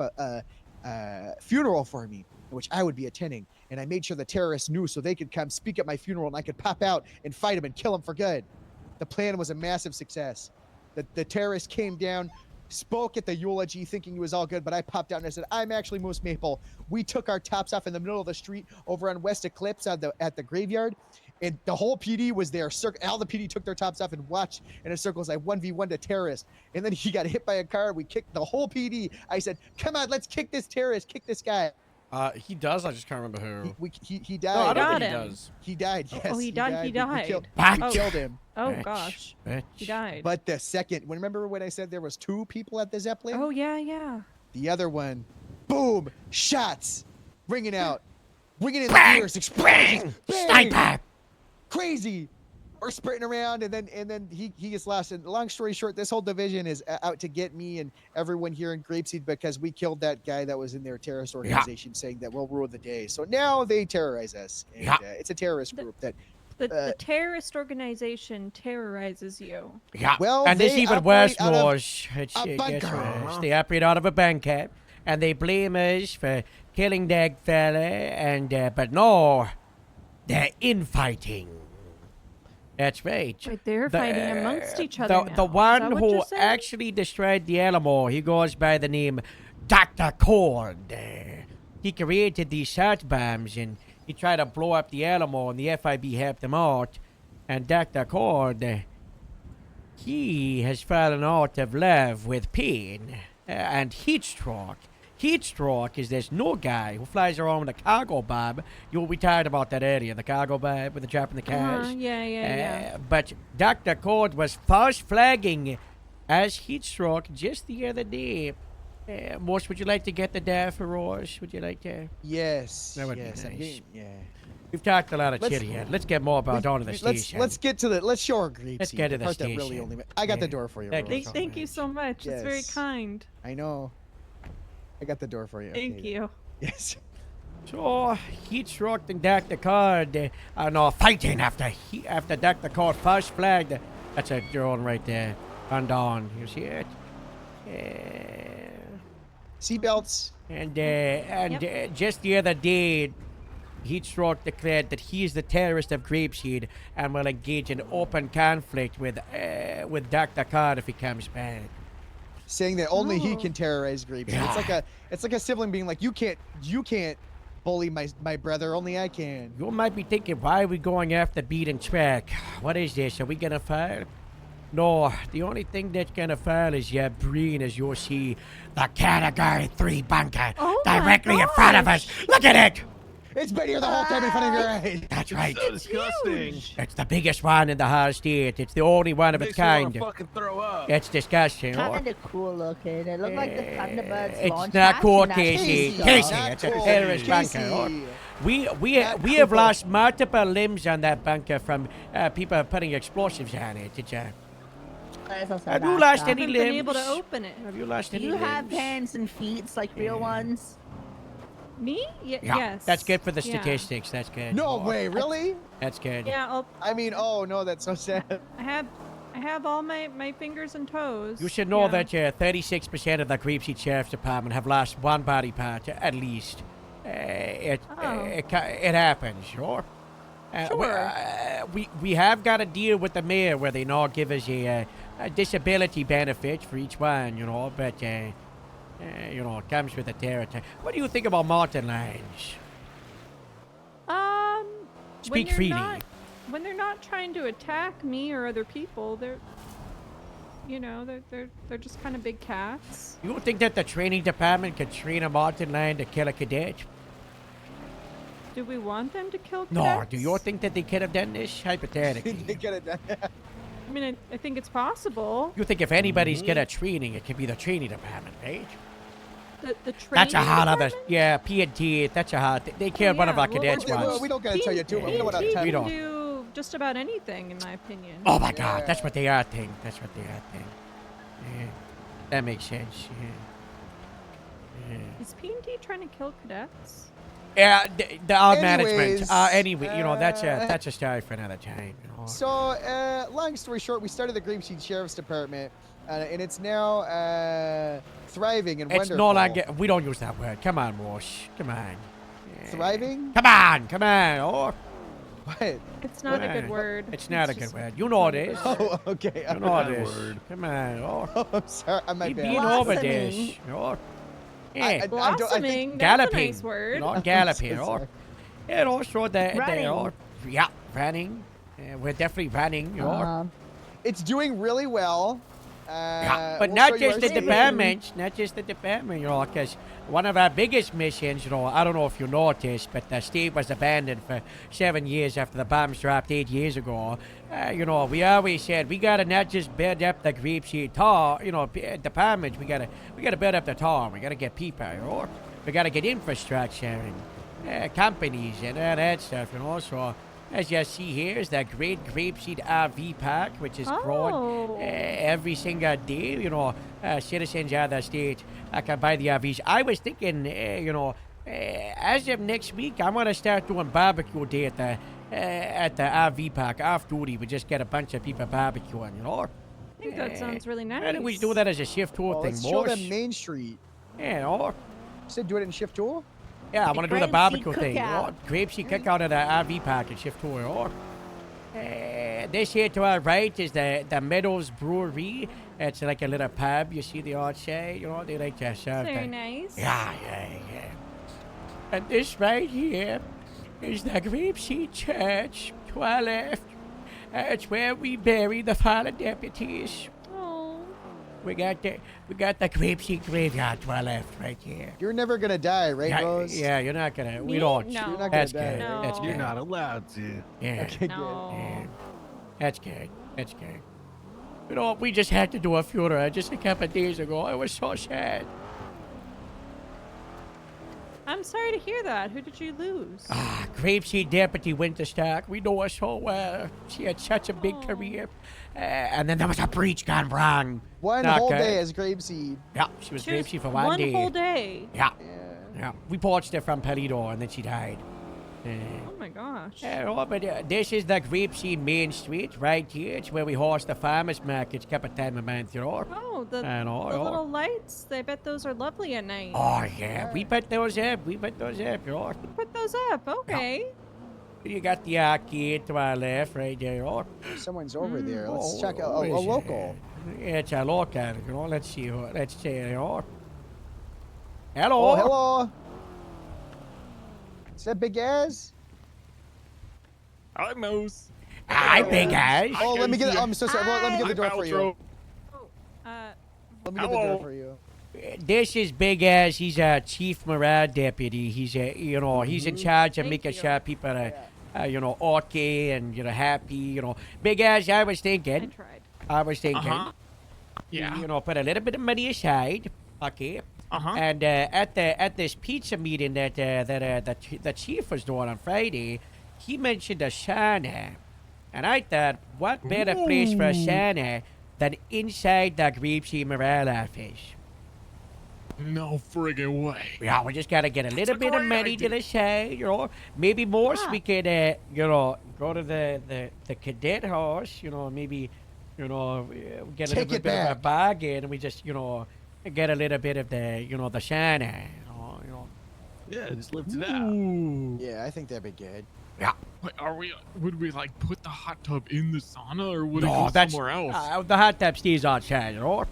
funeral for me, which I would be attending. And I made sure the terrorists knew so they could come speak at my funeral and I could pop out and fight them and kill them for good. The plan was a massive success. The terrorists came down, spoke at the eulogy thinking it was all good, but I popped out and I said, I'm actually Moose Maple. We took our tops off in the middle of the street over on West Eclipse at the graveyard, and the whole PD was there. All the PD took their tops off and watched in a circle as I 1v1 to terrorists. And then he got hit by a car. We kicked the whole PD. I said, come on, let's kick this terrorist, kick this guy. He does. I just can't remember who. He died. No, I don't think he him. does. He died. Yes. Oh, he died. He died. We killed him. Oh gosh. He died. But the second, remember when I said there was 2 people at the Zeppelin? Oh yeah. The other one, boom, shots, ringing out, ringing in the Bang! ears, explosions, Bang! Sniper! Crazy. We're sprinting around, and then he gets lost. And long story short, this whole division is out to get me and everyone here in Grapeseed because we killed that guy that was in their terrorist organization, saying that we'll rule the day. So now they terrorize us. And, it's a terrorist group that. The terrorist organization terrorizes you. Yeah. Well, and there's they even worse, operate out of Mosh. a bunker. Worse. They operate out of a bunker, and they blame us for killing that fella. And but no, they're infighting. That's right. But they're fighting amongst each other The now. one Is that what who you're saying? actually destroyed the Alamo, he goes by the name Dr. Cord. He created these shot bombs, and he tried to blow up the Alamo, and the FIB helped him out. And Dr. Cord, he has fallen out of love with pain and heat stroke. Heat stroke is this new guy who flies around with a cargo bomb. We talked about that earlier, the cargo bomb with the drop in the cars. Yeah. But Dr. Cord was false flagging as heat stroke just the other day. Morse, would you like to get the dare for Ross? Would you like to? Yes. That would yes, be nice. yeah. We've talked a lot of shit here. Let's get more about on to the station. Let's get to let's show our grapes. Let's get to the part that station. really only I got the door for you. Thank you so much. It's very Yes. kind. I know. I got the door for you. Thank you. Yes. So, heat stroke and Dr. Cord are fighting after Dr. Cord first flagged. That's a drone right there. And on. You see it? Seatbelts. And just the other day, Heatstroke declared that he is the terrorist of Grapeseed and will engage in open conflict with Dr. Cord if he comes back. Saying that only he can terrorize Grapeseed. Yeah. It's like a sibling being like, you can't bully my brother, only I can. You might be thinking, why are we going after beaten track? What is this? Are we gonna fire? No, the only thing that's gonna fail is your brain as you'll see the Category 3 bunker directly in front of us. Look at it! It's been here the whole time in front of your eyes. That's right. So disgusting. It's the biggest one in the whole state. It's the only one of its Makes me wanna kind. fucking throw up. It's disgusting. Kind of cool looking. It looked like the Thunderbirds It's launch not pad cool, in that Casey. video. Casey, Not it's a cool. terrorist Casey. bunker. We have lost multiple limbs on that bunker from people putting explosives on it. Have you lost any Haven't limbs? been able to open it. Have you lost Do any you limbs? have hands and feet like real ones? Me? Yeah, Yes. that's good for the Yeah. statistics. That's good. No way, really? That's good. Yeah, I mean, oh no, that's so sad. I have all my fingers and toes. You should know that 36% of the Grapeseed Sheriff's Department have lost one body part at least. It happens, sure. We have got a deal with the mayor where they now give us a disability benefit for each one, but it comes with the territory. What do you think about mountain lions? Speak when freely. When they're not trying to attack me or other people, they're just kind of big cats. You don't think that the training department could train a mountain lion to kill a cadet? Do we want them to kill cadets? No, do you think that they could have done this hypothetically? They get it done. I mean, I think it's possible. You think if anybody's good at training, it could be the training department, right? The training That's a hot other. department? Yeah, P&T. That's a hot. They killed one of our cadets once. We don't gotta tell you too much. We don't want to We They don't. can do just about anything, in my opinion. Oh my God, that's what they are think. That's what they are think. Yeah, that makes sense. Yeah. Is P&T trying to kill cadets? Yeah, our management. Anyways, Anyway, that's a story for another time. So, long story short, we started the Grapeseed Sheriff's Department and it's now thriving and It's wonderful. not like we don't use that word. Come on, Wash. Come on. Thriving? Come on. Oh. What? It's not a good word. It's not a good word. You know it is. Oh, okay. You know it is. Come on. Oh. I'm sorry. I might Keep be being over this. Oh. Yeah. Blossoming. That's Galloping. a nice word. You know, galloping. so Oh. sorry. Yeah, also Running. Yeah, running. We're definitely running. You know. It's doing really well. But we'll not show you just our the speed. departments, you know, because one of our biggest missions, you know, I don't know if you noticed, but the state was abandoned for 7 years after the bombs dropped 8 years ago. You know, we always said we gotta not just build up the grapeseed tar, you know, departments. We gotta build up the tar. We gotta get people, you know. We gotta get infrastructure and companies and all that stuff, you know. So as you see here is the Great Grapeseed RV Park, which is growing every single day. You know, citizens of the state can buy the RVs. I was thinking, you know, as of next week, I'm gonna start doing barbecue day at the RV park off duty. We just get a bunch of people barbecuing, you know. I think that sounds really nice. Why don't we do that as a shift tour thing, Let's show boss? them Main Street. Yeah, you know. You said do it in shift tour? Yeah, I want to do the Grapeseed barbecue thing. You know? cookout. Grapeseed cookout at the RV park and shift tour. Or this here to our right is the Meadows Brewery. It's like a little pub. You see the outside. You know, they like to serve. Very nice. Yeah. And this right here is the Grapeseed Church to our left. It's where we bury the fallen deputies. Oh. We got the Grapeseed graveyard to our left right here. You're never gonna die, right, Rose? Yeah, you're not gonna. We Me? don't. No. You're not That's gonna die, good. right? That's No. good. You're not allowed to. Yeah. Okay, No. Yeah. That's good. That's good. You know, we just had to do a funeral just a couple of days ago. It was so sad. I'm sorry to hear that. Who did you lose? Grapeseed Deputy Winterstock. We know her so well. She had such a big career. And then there was a breach gone wrong. One Not whole good. day as Grapeseed. Yeah, she was She was Grapeseed for one day. whole day. Yeah. Yeah. Yeah. We poached her from Palido and then she died. Oh my gosh. Yeah, no, but this is the Grapeseed Main Street right here. It's where we host the farmers markets a couple times a month, you know. Oh, the know, little lights. I bet those are lovely at night. Oh, yeah. We put those up. You know. Put those up. Okay. You got the arcade to our left right there, you know. Someone's over there. Let's Oh, check out who a is it? local. Yeah, it's a local, you know. Let's see. Let's see, you know. Hello. Oh, hello. Is that Big Az? Hi, Moose. Hi, Big Az. Oh, let me get. I'm so sorry. Well, let me get the door for you. Uh, Let me get the door for you. This is Big Az. He's a chief morale deputy. He's you know, he's in charge of making sure people are, you know, okay and, you know, happy, you know. Big Az, I was thinking. I Yeah. You know, put a little bit of money aside, okay. Uh-huh. And at this pizza meeting that the chief was doing on Friday, he mentioned a sauna, and I thought, what better place for a sauna than inside the Grapeseed morale office? No friggin' way. Yeah, we just gotta get a little bit of money to the side, you know. Maybe more, so we could, you know, go to the cadet house, you know, maybe, you know, get a Take little it bit of a back. bargain, and we just, you know, get a little bit of the, you know, the sauna, you know. Yeah, just lift it out. Yeah, I think that'd be good. Yeah. Wait, would we like put the hot tub in the sauna or would it No, go that's somewhere else? the hot tub stays outside, you know.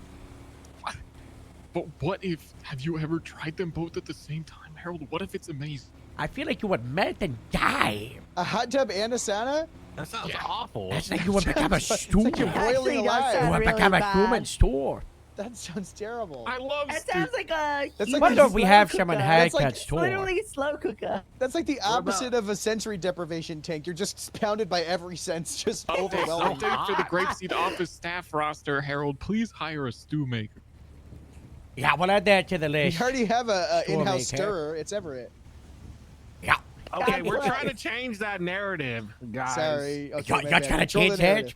But what if, have you ever tried them both at the same time, Harold? What if it's amazing? I feel like you would melt and die. A hot tub and a sauna? That sounds awful. That's like you would become a It's stew. like you're boiling alive. You would become a human stew. That sounds terrible. I love That sounds like a. That's I like wonder a if we slow have cooker. someone That's like haircut store. Literally slow cooker. That's like the opposite of a sensory deprivation tank. You're just pounded by every sense, just overwhelming. Update for the Grapeseed office staff roster, Harold. Please hire a stew maker. Yeah, we'll add that to the We list. already have a Stew in-house maker. stirrer. It's Everett. Yeah. Okay, we're trying to change that narrative, guys. Sorry. Okay, You my trying bad. to Control the change that? narrative.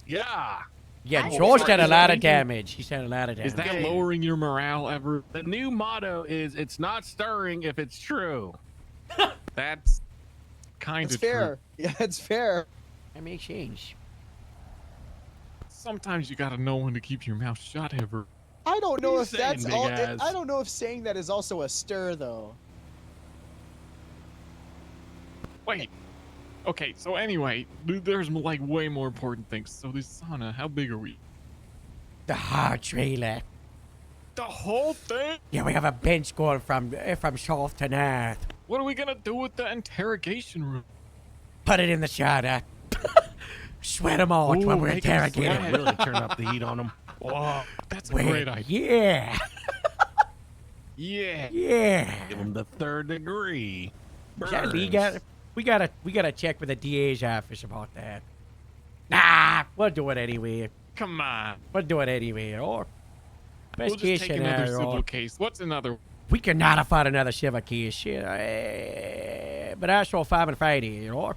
Yeah. Yeah, Oh, Josh is did a that lot of making- damage. He said a lot of damage. Is that lowering your morale ever? The new motto is "It's not stirring if it's true." That's kind That's of fair. Yeah, that's fair. That makes sense. Sometimes you gotta know when to keep your mouth shut, Ever. I don't know if saying, that's big all. ass? I don't know if saying that is also a stir, though. Wait. Okay, so anyway, there's like way more important things. So this sauna, how big are we? The hard trailer. The whole thing? Yeah, we have a bench going from south to north. What are we gonna do with the interrogation room? Put it in the shower. Sweat them out when we're interrogating. Really turn up the heat on them. Whoa, that's a great idea. Yeah. Yeah. Yeah. Give them the 3rd degree. Yeah, we gotta check with the DA's office about that. Nah, we'll do it anyway. Come on. We'll do it anyway. Or best We'll case just take another scenario. civil case. What's another? We cannot afford another civil case. Shit. But also 5 and Friday, you know.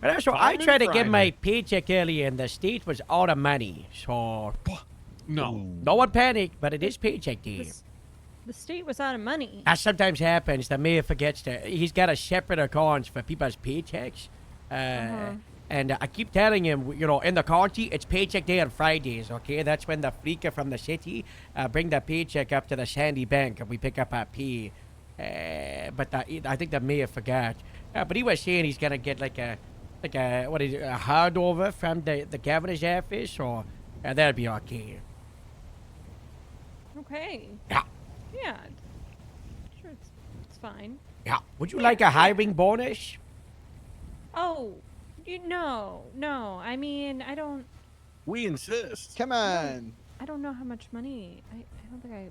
But also, I tried to get my paycheck earlier, and the state was out of money. So no one panic, but it is paycheck day. The state was out of money. That sometimes happens. The mayor forgets to. He's got a separate account for people's paychecks. And I keep telling him, you know, in the county, it's paycheck day on Fridays, okay? That's when the freaker from the city bring the paycheck up to the Sandy Bank and we pick up our pay. But I think the mayor forgot. But he was saying he's going to get like a hard over from the governor's office, or that'll be okay. Okay. Yeah. Yeah. Sure, it's fine. Yeah. Would you like a hiring bonus? Oh, no. I mean, I don't. We insist. Come on. I don't know how much money. I don't think I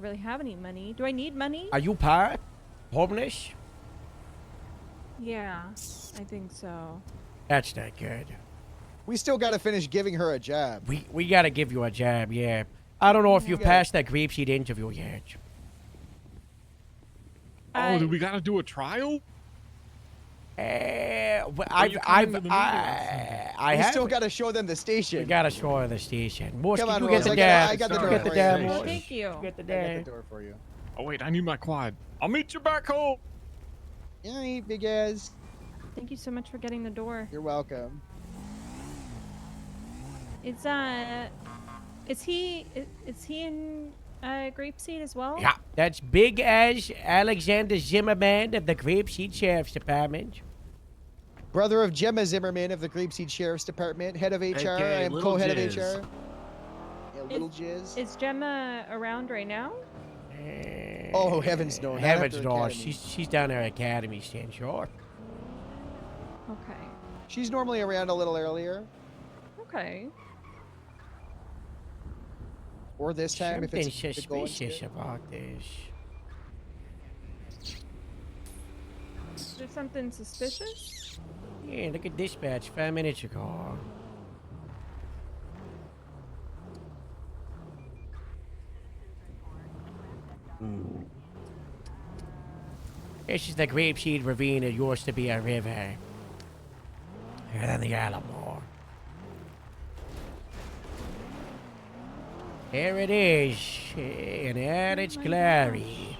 really have any money. Do I need money? Are you part? Homeless? Yeah, I think so. That's not good. We still got to finish giving her a job. We got to give you a job, yeah. I don't know if you passed that grapeseed interview yet. Oh, do we gotta do a trial? I We still got to show them the station. We got to show her the station. Morski, Come on, you get Rose, the I dam. got the door You get the for dam, you. Morski. Thank you. You get the I dam. got the door for you. Oh wait, I need my quad. I'll meet you back home. Yay, big ass. Thank you so much for getting the door. You're welcome. Is he in Grapeseed as well? Yeah, that's Big as Alexander Zimmerman of the Grapeseed Sheriff's Department. Brother of Gemma Zimmerman of the Grapeseed Sheriff's Department, head of HR. I am Little co-head of Jizz. HR. Yeah, little Jizz. Is Gemma around right now? Oh, heavens no. not Heavens after no, Academy. she's down there at Academy, stand sure. Okay. She's normally around a little earlier. Okay. Or this time if Something it's if going suspicious good. about this. Is there something suspicious? Yeah, look at dispatch 5 minutes ago. This is the Grapeseed Ravine. It used to be a river. And then the Alamo. Here it is, in all its glory.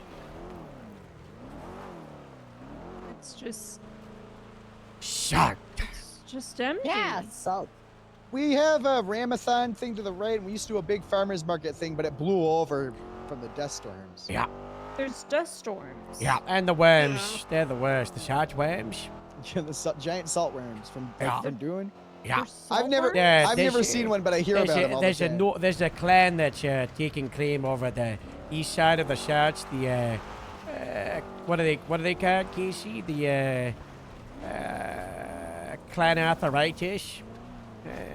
It's just Shark. just empty. Yeah, salt. We have a Ramathon thing to the right, and we used to do a big farmer's market thing, but it blew over from the dust storms. Yeah. There's dust storms. Yeah, and the worms. They're the worst. The shark worms. Yeah, the giant saltworms from Dune. Yeah. I've never there's- seen one, but I hear there's about a, them all there's the a time. no, there's a clan that's taking claim over the east side of the sharks. The what are they called, Casey? The clan arthritis.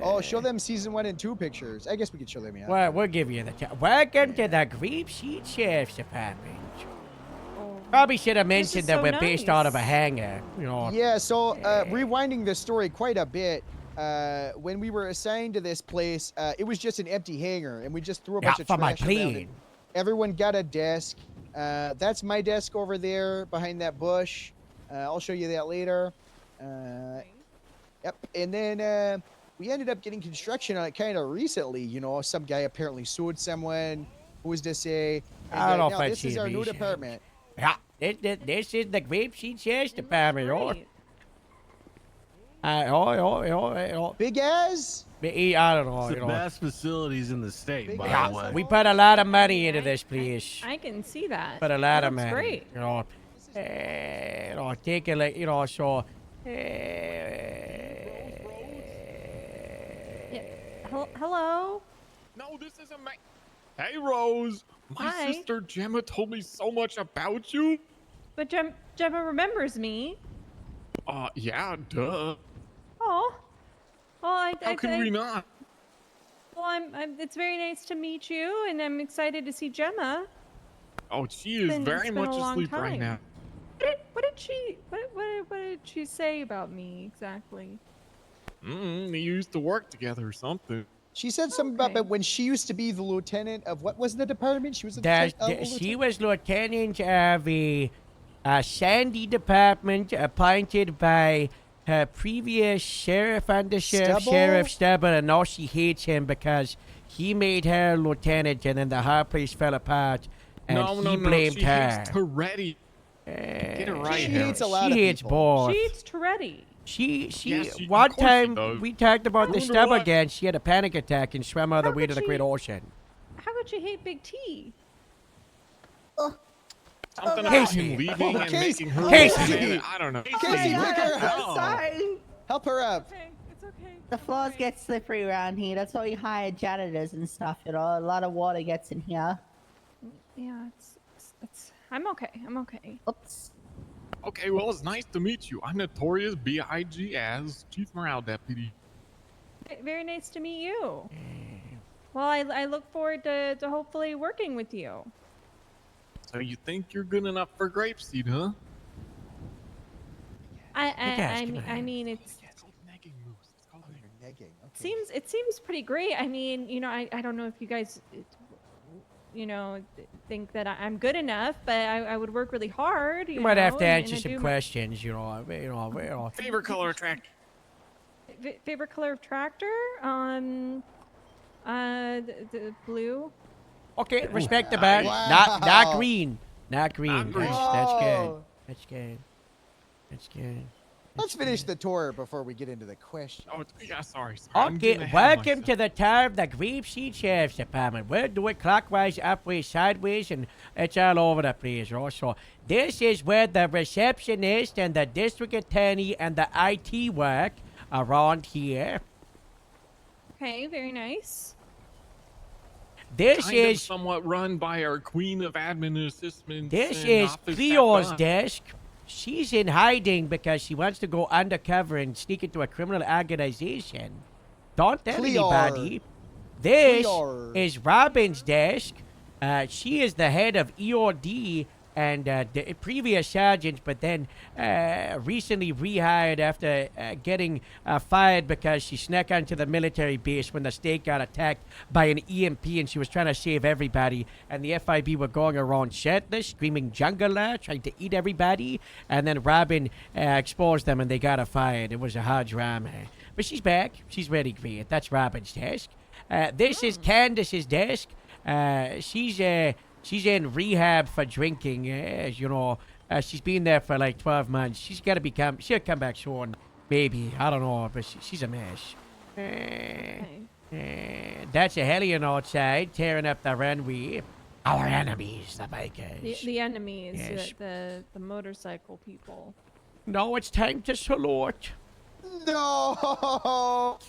Oh, show them season 1 and 2 pictures. I guess we could show them, yeah. Well, we'll give you the welcome to the Grapeseed Sheriff's Department. Probably should have mentioned that we're based out of a hangar. You know. Yeah, so rewinding the story quite a bit, when we were assigned to this place, it was just an empty hangar, and we just threw a bunch of for my trash around it. plane. Everyone got a desk. That's my desk over there behind that bush. I'll show you that later. Yep, and then we ended up getting construction on it kind of recently. You know, some guy apparently sued someone. Who's to say? And, I don't know now if I'd this see is it our new recent. department. Yeah, this is the Grapeseed Sheriff's Department. Or Big as? I don't know. It's the you know. best facilities in the state, by Yeah, the way. we put a lot of money into this place. I can see that. Put a lot of That's money. great. You know, take it like, you know, so. Hello? No, this isn't my. Hey, Rose. My Hi. sister Gemma told me so much about you. But Gemma remembers me. Yeah, duh. Oh. Well, How can we not? Well, it's very nice to meet you, and I'm excited to see Gemma. Oh, she is very it's been much a long asleep right time. now. What did she say about me exactly? They used to work together or something. She said something about when she used to be the lieutenant of what was the department? She was a She was lieutenant of the Sandy department appointed by her previous sheriff, undersheriff, Stubble? Sheriff Stubble, and now she hates him because he made her lieutenant, and then the whole place fell apart, and he blamed she her. hates Toretti. Get it right, She Harry. hates a lot She of hates people. both. She eats Toretti. One of course she time does. we talked about I the wonder stub what- again. She had a panic attack and swam all the way to the Great Ocean. How could she hate Big T? Something about Casey. him leaving and Casey. making her. Casey. I don't know. Casey, pick her up. No. Sorry. Help her up. It's okay. The floors get slippery around here. That's why we hire janitors and stuff, you know. A lot of water gets in here. Yeah, it's I'm okay. I'm okay. Oops. Okay, well, it's nice to meet you. I'm Notorious B.I.G. as Chief Morale Deputy. Very nice to meet you. Well, I look forward to hopefully working with you. So you think you're good enough for Grapeseed, huh? I mean it's seems pretty great. I mean, you know, I don't know if you guys you know think that I'm good enough, but I would work really hard. You might have know, to and answer I some do questions, you know. Favorite color of tractor? Favorite color of tractor? The blue. Okay, respect the Wow. back. Not green. Not green. Not green. That's good. Oh. That's good. That's good. Let's finish the tour before we get into the question. Oh, yeah, sorry. I'm Okay, getting ahead of welcome to the tower of the Grapeseed Sheriff's Department. We'll do it clockwise, upways, sideways, and it's all over the place. Also, this is where the receptionist and the district attorney and the IT work around here. Okay, very nice. This kind of is somewhat run by our queen of admin assistants. this and is office Cleo's staff. desk. She's in hiding because she wants to go undercover and sneak into a criminal organization. Don't tell Cleo. anybody. This Cleo. is Robin's desk. She is the head of EOD and the previous sergeant, but then recently rehired after getting fired because she snuck onto the military base when the state got attacked by an EMP and she was trying to save everybody. And the FIB were going around shirtless, screaming jungler, trying to eat everybody. And then Robin exposed them and they got her fired. It was a hard drama. But she's back. She's really great. That's Robin's desk. This is Candace's desk. She's in rehab for drinking, you know. She's been there for like 12 months. She'll come back soon, maybe. I don't know, but she's a mess. That's a hellion outside, tearing up the runway. Our enemies, the bikers. The enemies, Yes. the motorcycle people. Now it's time to salute. No.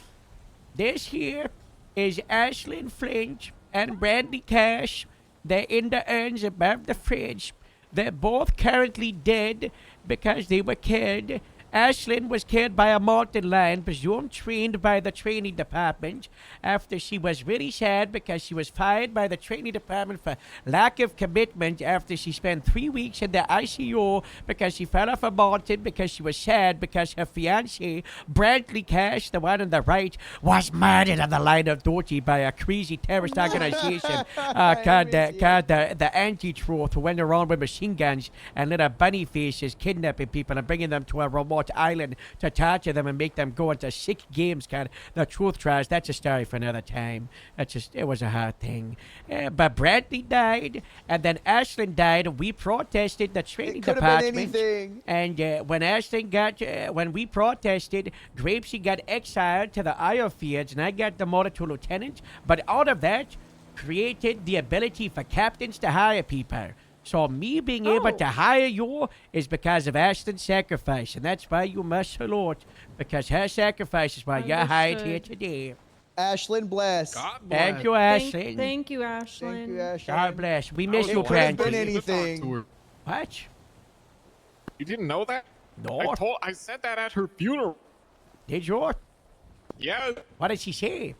This here is Ashlyn Flint and Brandy Cash. They're in the urns above the fridge. They're both currently dead because they were killed. Ashlyn was killed by a mountain lion, presumed trained by the training department, after she was really sad because she was fired by the training department for lack of commitment after she spent 3 weeks in the ICU because she fell off a mountain because she was sad because her fiancé, Brantley Cash, the one on the right, was murdered on the line of duty by a crazy terrorist organization called the Anti-Truth, who went around with machine guns and little bunny faces kidnapping people and bringing them to a remote remote island to torture them and make them go into sick games called the Truth Trials. That's a story for another time. It was a hard thing. But Bradley died, and then Ashlyn died. We protested the training Could have been department. anything. And when we protested, Grapesy got exiled to the oil fields, and I got demoted to lieutenant. But out of that, created the ability for captains to hire people. So me being able to hire you is because of Ashton's sacrifice, and that's why you must salute, because her sacrifice is why you're hired here today. Ashlyn, bless. Thank you, Ashlyn. Thank you, Ashlyn. Thank you, Ashlyn. God bless. We miss you, It could have been Brandy. anything. What? You didn't know that? No. I said that at her funeral. Did you? Yeah. What did she say?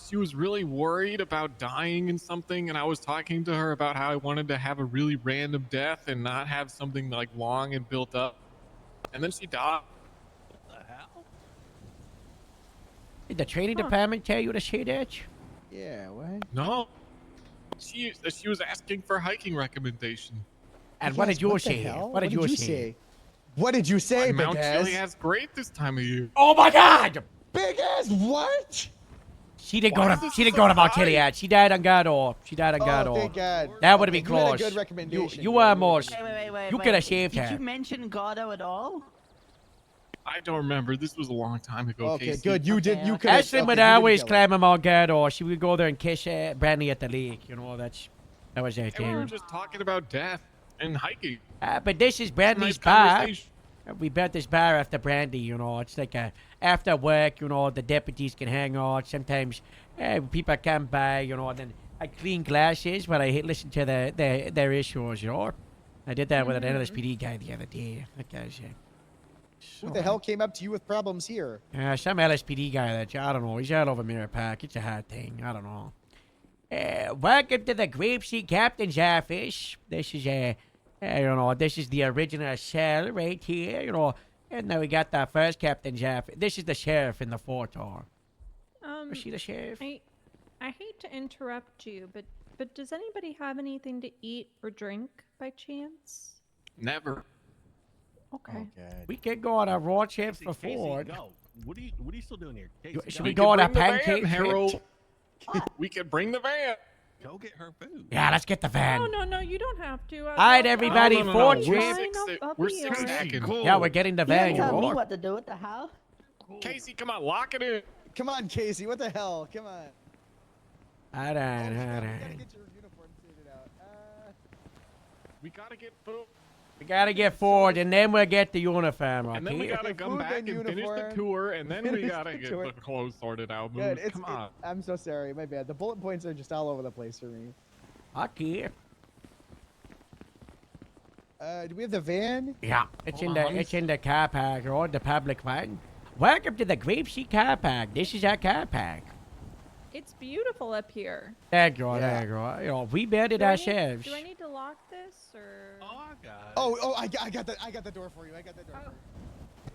She was really worried about dying in something, and I was talking to her about how I wanted to have a really random death and not have something like long and built up. And then she died. What the hell? Did the training department tell you to say that? Yeah, what? No. She was asking for hiking recommendation. And what did you what the say? hell? What did you say? What did you say, Mount Big Ass? Gilead's great this time of year. Oh my God! Big Ass, what? She didn't go to Mount Gilead. She died on Godor. She died on Godor. thank God. That would have been You had a close. good recommendation. You were more. Wait. You could have saved Did her. you mention Gordo at all? I don't remember. This was a long time ago. Okay, Casey. good. You did. You could. Ashlyn would always climb Mount Godor. She would go there and kiss Brandy at the lake. You know, that was her And we were thing. just talking about death and hiking. But this is Brandy's Nice bar. conversation. We built this bar after Brandy, you know. It's like after work, you know, the deputies can hang out. Sometimes people come by, you know, and then I clean glasses while I listen to their issues, you know. I did that with an LSPD guy the other day. That guy's Who the hell came up to you with problems here? some LSPD guy that, I don't know, he's all over Mirror Park. It's a hard thing. I don't know. Welcome to the Grapeseed Captain's office. This is this is the original cell right here, you know. And then we got the first captain's office. This is the sheriff in the Fortor. Is she the sheriff? I hate to interrupt you, but does anybody have anything to eat or drink by chance? Never. Okay. We can go on a road trip for Ford. Go. What are you still doing here? Casey, Should go. we go on a Bring the van, pancake Harold. trip? We could bring the van. Go get her food. Yeah, let's get the van. No, you don't have to. All right, everybody, No. Ford We're trip. we're six stacking. Yeah, we're getting the You van, don't you tell me know. what to do. What the hell? Casey, come on, lock it in. Come on, Casey. What the hell? Come on. All right. You gotta get your uniform sorted out. We gotta get food. We gotta get Ford, and then we'll get the uniform, okay? And then we gotta come Food back and and finish the uniform. tour, and then we Finish gotta the get tour. the clothes sorted out. Good. Moose. Come on. I'm so sorry. My bad. The bullet points are just all over the place for me. Okay. Do we have the van? Yeah, it's in the car park or the public van. Welcome to the Grapeseed car park. This is our car park. It's beautiful up here. There you go, there you go. You know, we built it ourselves. Do I need to lock this or? Oh, I got it. Oh, I got the door for you. I got the door.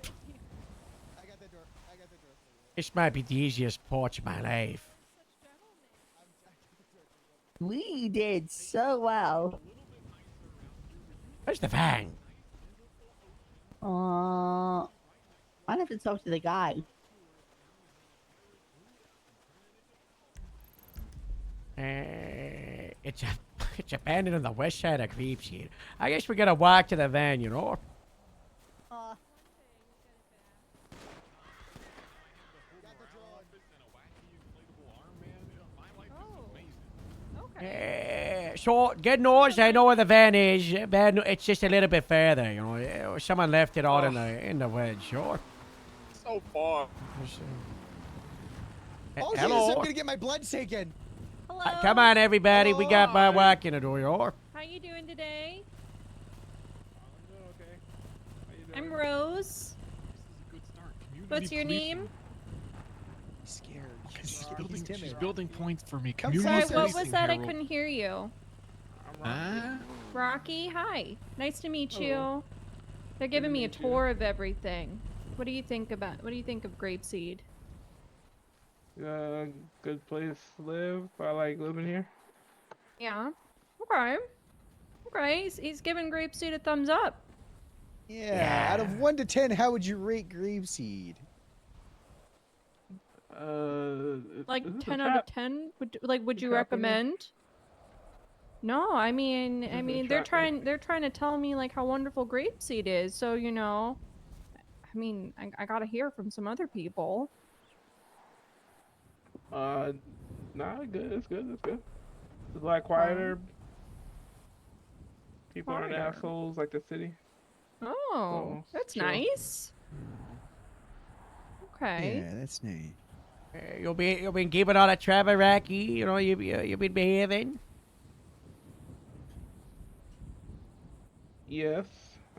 For you. I got the door. I got the door for you. This might be the easiest porch of my life. We did so well. Where's the van? I'd have to talk to the guy. It's abandoned on the west side of Grapeseed. I guess we gotta walk to the van, you know. So, good news, I know where the van is. Bad news, it's just a little bit further, you know. Someone left it out in the wedge, sure. So far. Oh, Jesus, Hello. I'm gonna get my blood taken. Hello. Come on, everybody. We got my work in the door, you know. How you doing today? I'm Rose. What's your name? He's scared. She's building points for me. Sorry, Community what was policing, that? I Harold. couldn't hear you. Rocky, hi. Nice to meet you. They're giving me a tour of everything. What do you think of Grapeseed? Good place to live. I like living here. Yeah. Okay. Okay. He's giving Grapeseed a thumbs up. Yeah. Out of 1 to 10, how would you rate grapeseed? Like is this a 10 out of trap? 10? Would you trapping me? recommend? No, I mean, This is a they're trap, man. they're trying to tell me like how wonderful grapeseed is. So, you know, I mean, I gotta hear from some other people. Nah, good. It's good. It's good. It's a lot quieter. People aren't Quieter. assholes like the city. Oh, So, that's chill. nice. Okay. Yeah, that's neat. You've been keeping all that travel, Rocky. You know, you've been behaving. Yes.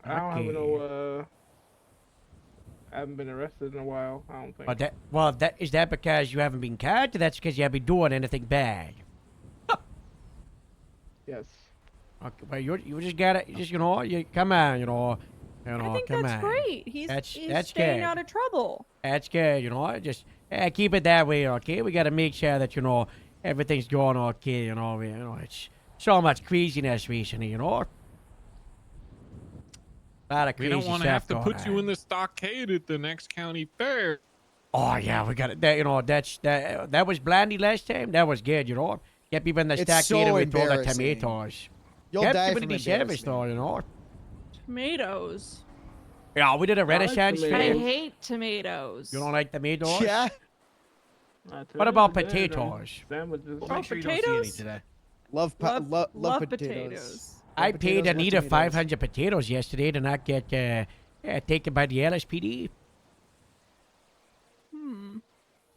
I don't have no. I haven't been arrested in a while. I don't think. Is that because you haven't been caught, or that's because you haven't been doing anything bad? Yes. Okay, well, you just gotta, you know, you come on, you know, I think come that's on. great. He's That's staying good. out of trouble. That's good, you know. Just keep it that way, okay? We gotta make sure that everything's going okay, you know. It's so much craziness recently, you know. A lot of We crazy don't want to have stuff to going put you on. in the stockade at the next county fair. Oh yeah, we got it. That, you know, that was Blandy last time. That was good, you know. Kept people in the It's stockade so with all the embarrassing. tomatoes. You'll Kept die people from in the service embarrassment. though, you know. Tomatoes. Yeah, we did a like Renaissance I fair. hate tomatoes. You don't like tomatoes? Yeah. What about potatoes? Sandwiches. Oh, potatoes? Love Love potatoes. I Love paid potatoes, love Anita tomatoes. 500 potatoes yesterday to not get taken by the LSPD.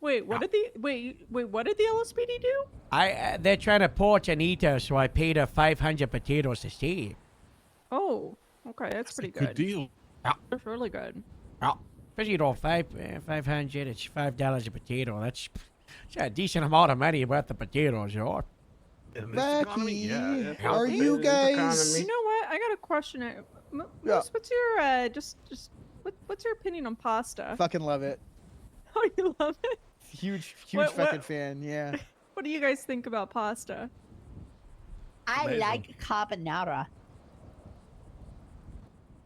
Wait, what did the LSPD do? They're trying to poach Anita, so I paid her 500 potatoes to stay. Oh, okay, that's pretty Good good. deal. That's really good. Yeah. Especially, you know, 500, it's $5 a potato. That's a decent amount of money about the potatoes, you know. Becky, Yeah, are you guys? You know what? I got a question. Moose, what's your what's your opinion on pasta? Fucking love it. Oh, you love it? Huge What- fucking what- fan. Yeah. What do you guys think about pasta? I Amazing. like carbonara.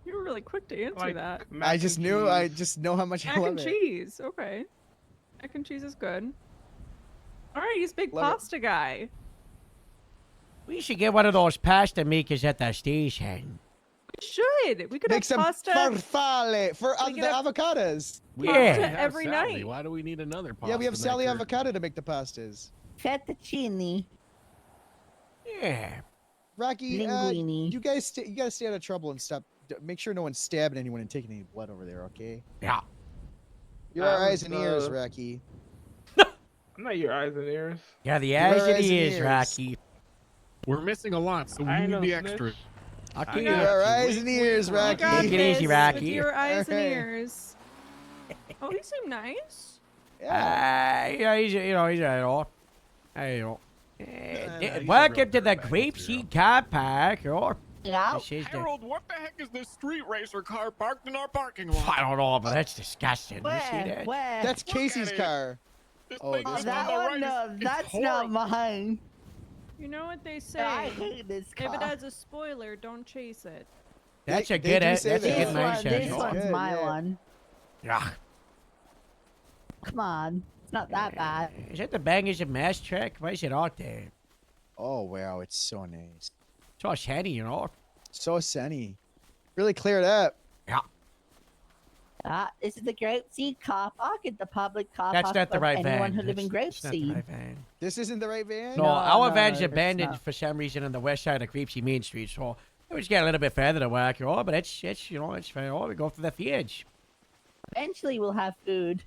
You were really quick to answer Like that. mac I and just knew. I cheese. just know how much I Mac love and it. cheese. Okay. Mac and cheese is good. All right, he's a big Love it. pasta guy. We should get one of those pasta makers at the station. We should. We could Make have some pasta. farfalle for We the could have- avocados. We Yeah. already have Every Sally. night. Why do we need another pasta? Yeah, we have Sally maker? avocado to make the pastas. Fettuccine. Yeah. Rocky, Linguine. you guys, you gotta stay out of trouble and stop. Make sure no one's stabbing anyone and taking any blood over there. Okay. Yeah. You're our I eyes and ears, was, Rocky. I'm not your eyes and ears. Yeah, the Your eyes eyes and and ears, ears. Rocky. We're missing a lot, so we I ain't need no the snitch. extra. Okay. You're our eyes and ears, You Rocky. got Take it easy, this Rocky. with your eyes and Alright. ears. Oh, he seemed nice. Yeah. Yeah, he's, you know, you know. he's a Welcome real to the dirtbag, Grapeseed Car Park, you know. Yeah. This is the, Harold, what the heck is this street racer car parked in our parking lot? I don't know, but that's disgusting. You see Where? that? Where? That's Look Casey's at it. car. This Oh, thing this Oh, was one. on that the one? right. No, It's that's horrible. not mine. You know what they say? I hate this If car. it has a spoiler, don't chase it. That's a They good, do that's say a that. good This mindset. this you know. one's Good, my yeah. one. Yeah. Come on. It's not that bad. Is that the Bangers and Mass track? Why is it out there? Oh wow, it's so nice. So shiny, you know. So sunny. Really cleared up. Yeah. This is the Grapeseed car park at the public car That's park not the of right anyone van. who live in That's not the Grapeseed. right van. This isn't the right van. No, No, our no, van's it's abandoned not. for some reason on the west side of Grapeseed Main Street. So we just get a little bit further to work, you know. But it's you know, it's fine. Oh, we go through the fields. Eventually we'll have food.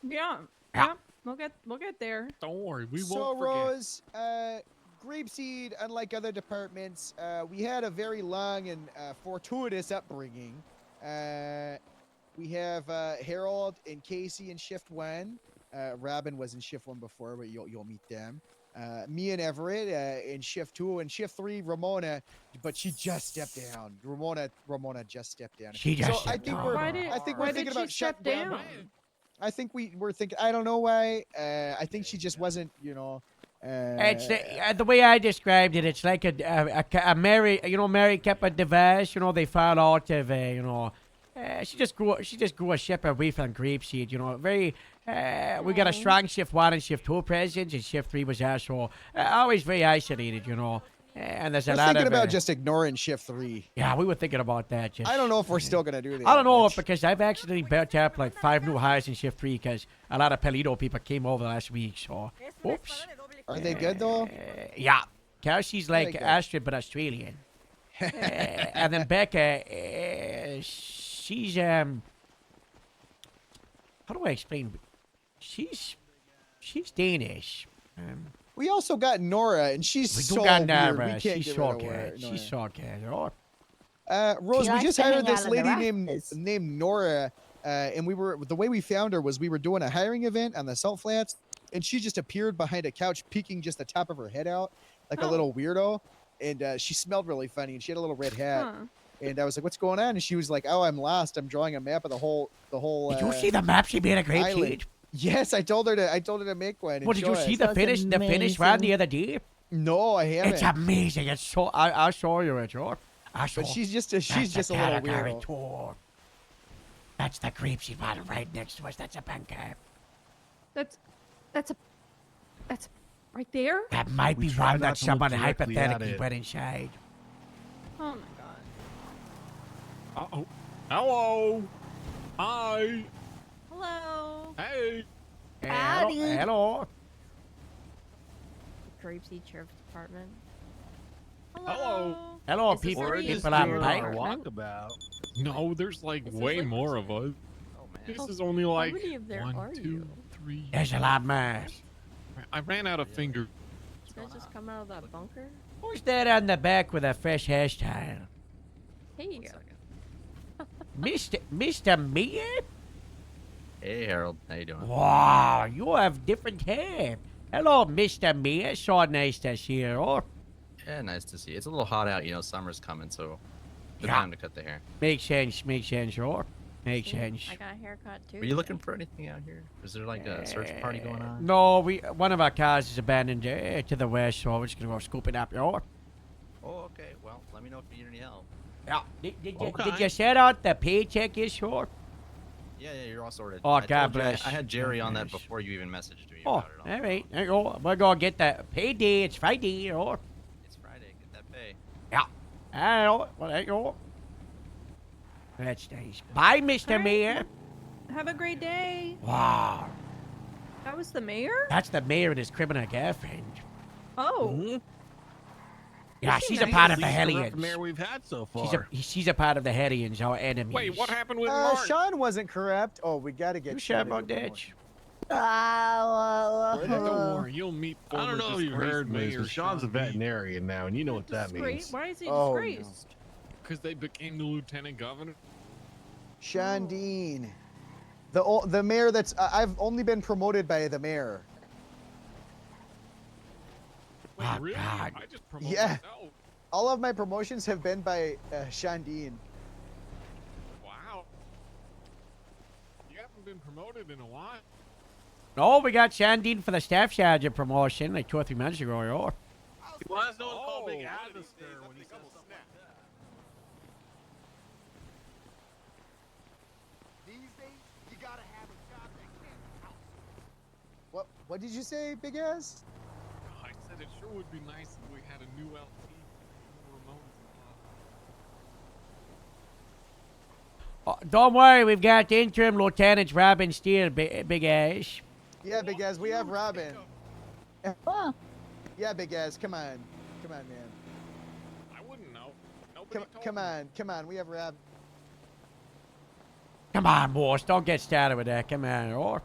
Yeah. Yeah. We'll get there. Don't worry, we So won't forget. Rose, Grapeseed, unlike other departments, we had a very long and fortuitous upbringing. We have Harold and Casey in shift 1. Robin was in shift 1 before, but you'll meet them. Me and Everett in shift 2, and shift 3 Ramona, but she just stepped down. Ramona just stepped down. She just I stepped think down. we're Why did, I think why we're did thinking she about step shutting down? I think we're thinking. I don't know why. I think she just wasn't, you know, It's the way I described it. It's like a married, married couple divorce. They found out of, she just grew a shepherd away from grapeseed. Very. We got a strong shift 1 and shift 2 presidents, and shift 3 was also always very isolated. And there's a lot thinking of. about just ignoring shift 3. Yeah, we were thinking about that. Just, I don't know if we're still gonna do that. I don't know because I've actually built up like 5 new hires in shift 3 because a lot of Paleto people came over last week. So, oops. Are they good though? Yeah. Kelsey's like good. Astrid but Australian. And then Becca, she's how do I explain? She's Danish. We also got Nora, and she's We so do got weird. Nora. We can't She's get so rid of her. good. She's so good. Oh. Rose, She we likes just to hired hang this out in the lady rafters. named Nora, and the way we found her was we were doing a hiring event on the Salt Flats, and she just appeared behind a couch, peeking just the top of her head out like a little weirdo, and she smelled really funny, and she had a little red hat. Huh. And I was like, "What's going on?" And she was like, "Oh, I'm lost. I'm drawing a map of the whole." Did you see the map she made a great island." sheet? Yes, I told her to make one. and Well, did show you see us. the finish one the other day? No, I haven't. It's amazing. It's so. I'll show you it, George. But she's just a little weirdo. Tour. That's the grapeseed one right next to us. That's a bunker. That's right there. That might We be try one not that to look someone directly at hypothetically it. went inside. Oh my god. Uh-oh. Hello. Hi. Hello. Hey. Hello. Grapeseed Sheriff's Department. Hello. Hello, Is this people. where you People on do bike. our Walkabout. No, there's like This is way like- more of us. This is only How like many of there are 1, 2, you? 3. There's a lot more. I ran out of fingers. Did you guys just come out of that bunker? Who's that on the back with a fresh hairstyle? Hey. Mr. Mia? Hey Harold, how you doing? Wow, you have different hair. Hello, Mr. Mia. So nice to see you. Oh, Yeah, nice to see you. It's a little hot out, summer's coming, so good Yeah. time to cut the hair. makes sense. Sure. Makes sense. I got a haircut too. Were you looking for anything out here? Is there like a search party going on? No, one of our cars is abandoned to the west, so we're just gonna go scoop it up. Oh, okay. Well, let me know if you need any help. yeah. Did Okay. you set out the paycheck issue? Yeah, you're all sorted. Oh, I God told you bless. I had Jerry on that God bless. before you even messaged me Oh, about it. all right. There you go. We're gonna get that payday. It's Friday. Oh, It's Friday. Get that pay. yeah. I know. Well, there you go. That's nice. Bye, Mr. All right. Mayor. Have a great day. Wow. That was the mayor? That's the mayor and his criminal girlfriend. Oh. Yeah, Is she she's a nice? part of the At least the Hellions. rough mayor we've had so She's far. she's a part of the Hellions, our enemies. Wait, what happened with Mark? Sean wasn't corrupt. Oh, we gotta get. You Sean sure to about do that? promotion. Don't worry, you'll meet. I don't know if you heard me, Mayor but Sean's a veterinarian now, and you know what that Disgrace? means. Why is he Oh, no. disgraced? Because they became the lieutenant governor. Sean Dean, the mayor that's I've only been promoted by the mayor. Wait, Oh, really? God. I just promoted Yeah. myself. All of my promotions have been by Sean Dean. Wow. You haven't been promoted in a while. No, we got Shandine for the staff sergeant promotion like 2 or 3 months ago. Yo. Well, that's what it's called big atmosphere when he says something like that. These days, you gotta have a job that can't count. What did you say, Big Ass? I said it sure would be nice if we had a new LT. Don't worry, we've got interim Lieutenant Robin Steele, Big Ass. Yeah, Big Ass, we have Robin. Oh. Yeah, Big Ass, come on, man. I wouldn't know. Nobody told me. Come on, we have Rob. Come on, boss, don't get started with that. Come on, or.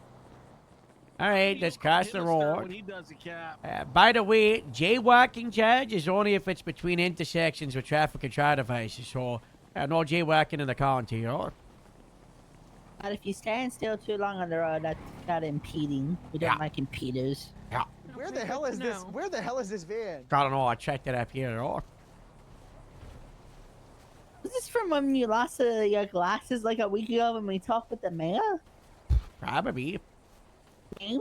All right, let's cross the He'll start road. when he does the cap. By the way, jaywalking charge is only if it's between intersections with traffic control devices. So, no jaywalking in the county, you know? But if you stand still too long on the road, that's not impeding. We don't like impeders. Yeah. Where the hell is this? Where the hell is this van? I don't know. I checked it up here, you know? Was this from when you lost your glasses like a week ago when we talked with the mayor? Probably. Maybe?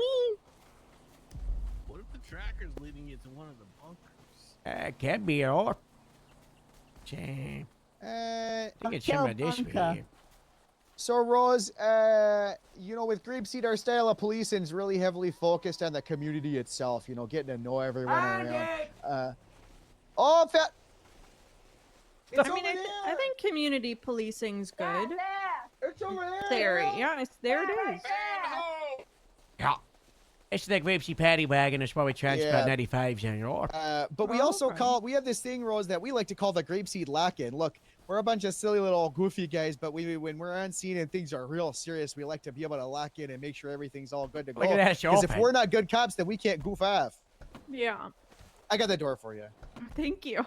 What if the trackers leading you to one of the bunkers. Can be or. I think it's some of this way. So Rose, you know, with Grapeseed, our style of policing is really heavily focused on the community itself. You know, getting to know everyone around. Oh, fat. It's I mean, over there. I think community policing's good. It's over there. There, yeah, there it is. Yeah. It's the Grapeseed paddy wagon. It's where we transport Yeah. 95s in, you know. But we also we have this thing, Rose, that we like to call the Grapeseed lock-in. Look, we're a bunch of silly little goofy guys, but when we're on scene and things are real serious, we like to be able to lock in and make sure everything's all good to go. Look at that, it's Because if open. we're not good cops, then we can't goof off. Yeah. I got the door for you. Thank you.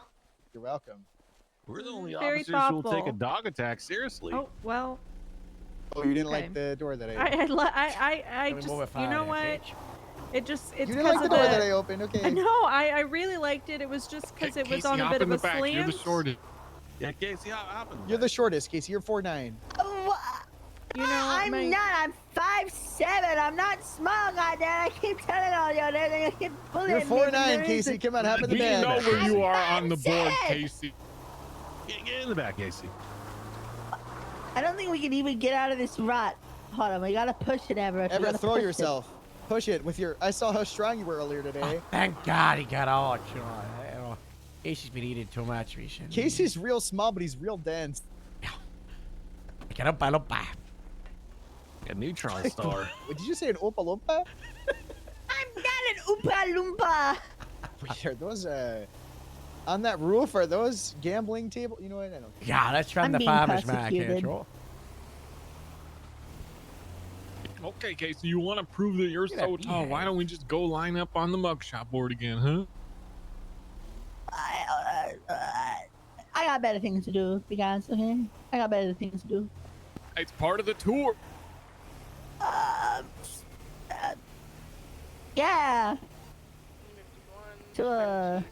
You're welcome. We're the only Very officers who will take a thoughtful. dog attack seriously. Oh well. Oh, you didn't Okay. like the door that I I Let me just, move it you know forward, what? It just, it's You didn't because like of the door that I opened, okay. No, I really liked it. It was just because it was Casey, on a hop bit in of the a back. You're the slant. shortest. Yeah, Casey, hop in. You're the shortest, Casey. You're 4'9". You know, I'm not. I'm 5'7". I'm not small, goddamn. I keep telling all y'all that. They keep bullying You're me. 4'9", Casey. Come on, hop in the We bed. know where you are on the board, Shit. Casey. Get in the back, Casey. I don't think we can even get out of this rut. Hold on, we gotta push it, Everett. We Everett, gotta throw push it. yourself. Push it with your. I saw how strong you were earlier today. Thank God he got out. You know, Casey's been eating too much recently. Casey's real small, but he's real dense. Get up, up. A neutron star. Did you say an Oompa Loompa? I'm not an Oompa Loompa. Wait, are those on that roof? Are those gambling table? You know what? I don't. Yeah, that's from I'm the being farmer's market. persecuted. Sure. Okay, Casey, you want to prove that you're so tall? Why don't we just go line up on the mugshot board again, huh? I got better things to do, you guys. Okay, I got better things to do. It's part of the tour. Yeah. Sure.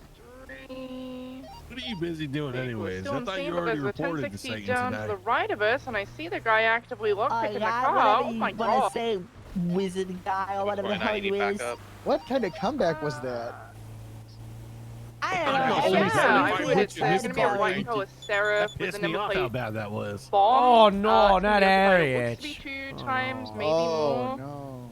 What are you busy doing anyways? I Still thought insane, you but already there's a reported the 1060 sighting down today. to the right of us, and I see the guy actively lockpicking the Yeah, car. whatever Oh you my wanna god. say, wizard guy, or whatever the hell you is. What kind of comeback was that? I Oh, don't know. yeah, Everyone's I really would upset his It's gonna be a car, white thank car you. with Seraph with Pissed the me number off plate how bad that was. Oh bomb. no, It's not gonna be Harriet. 2 times, maybe Oh more. no.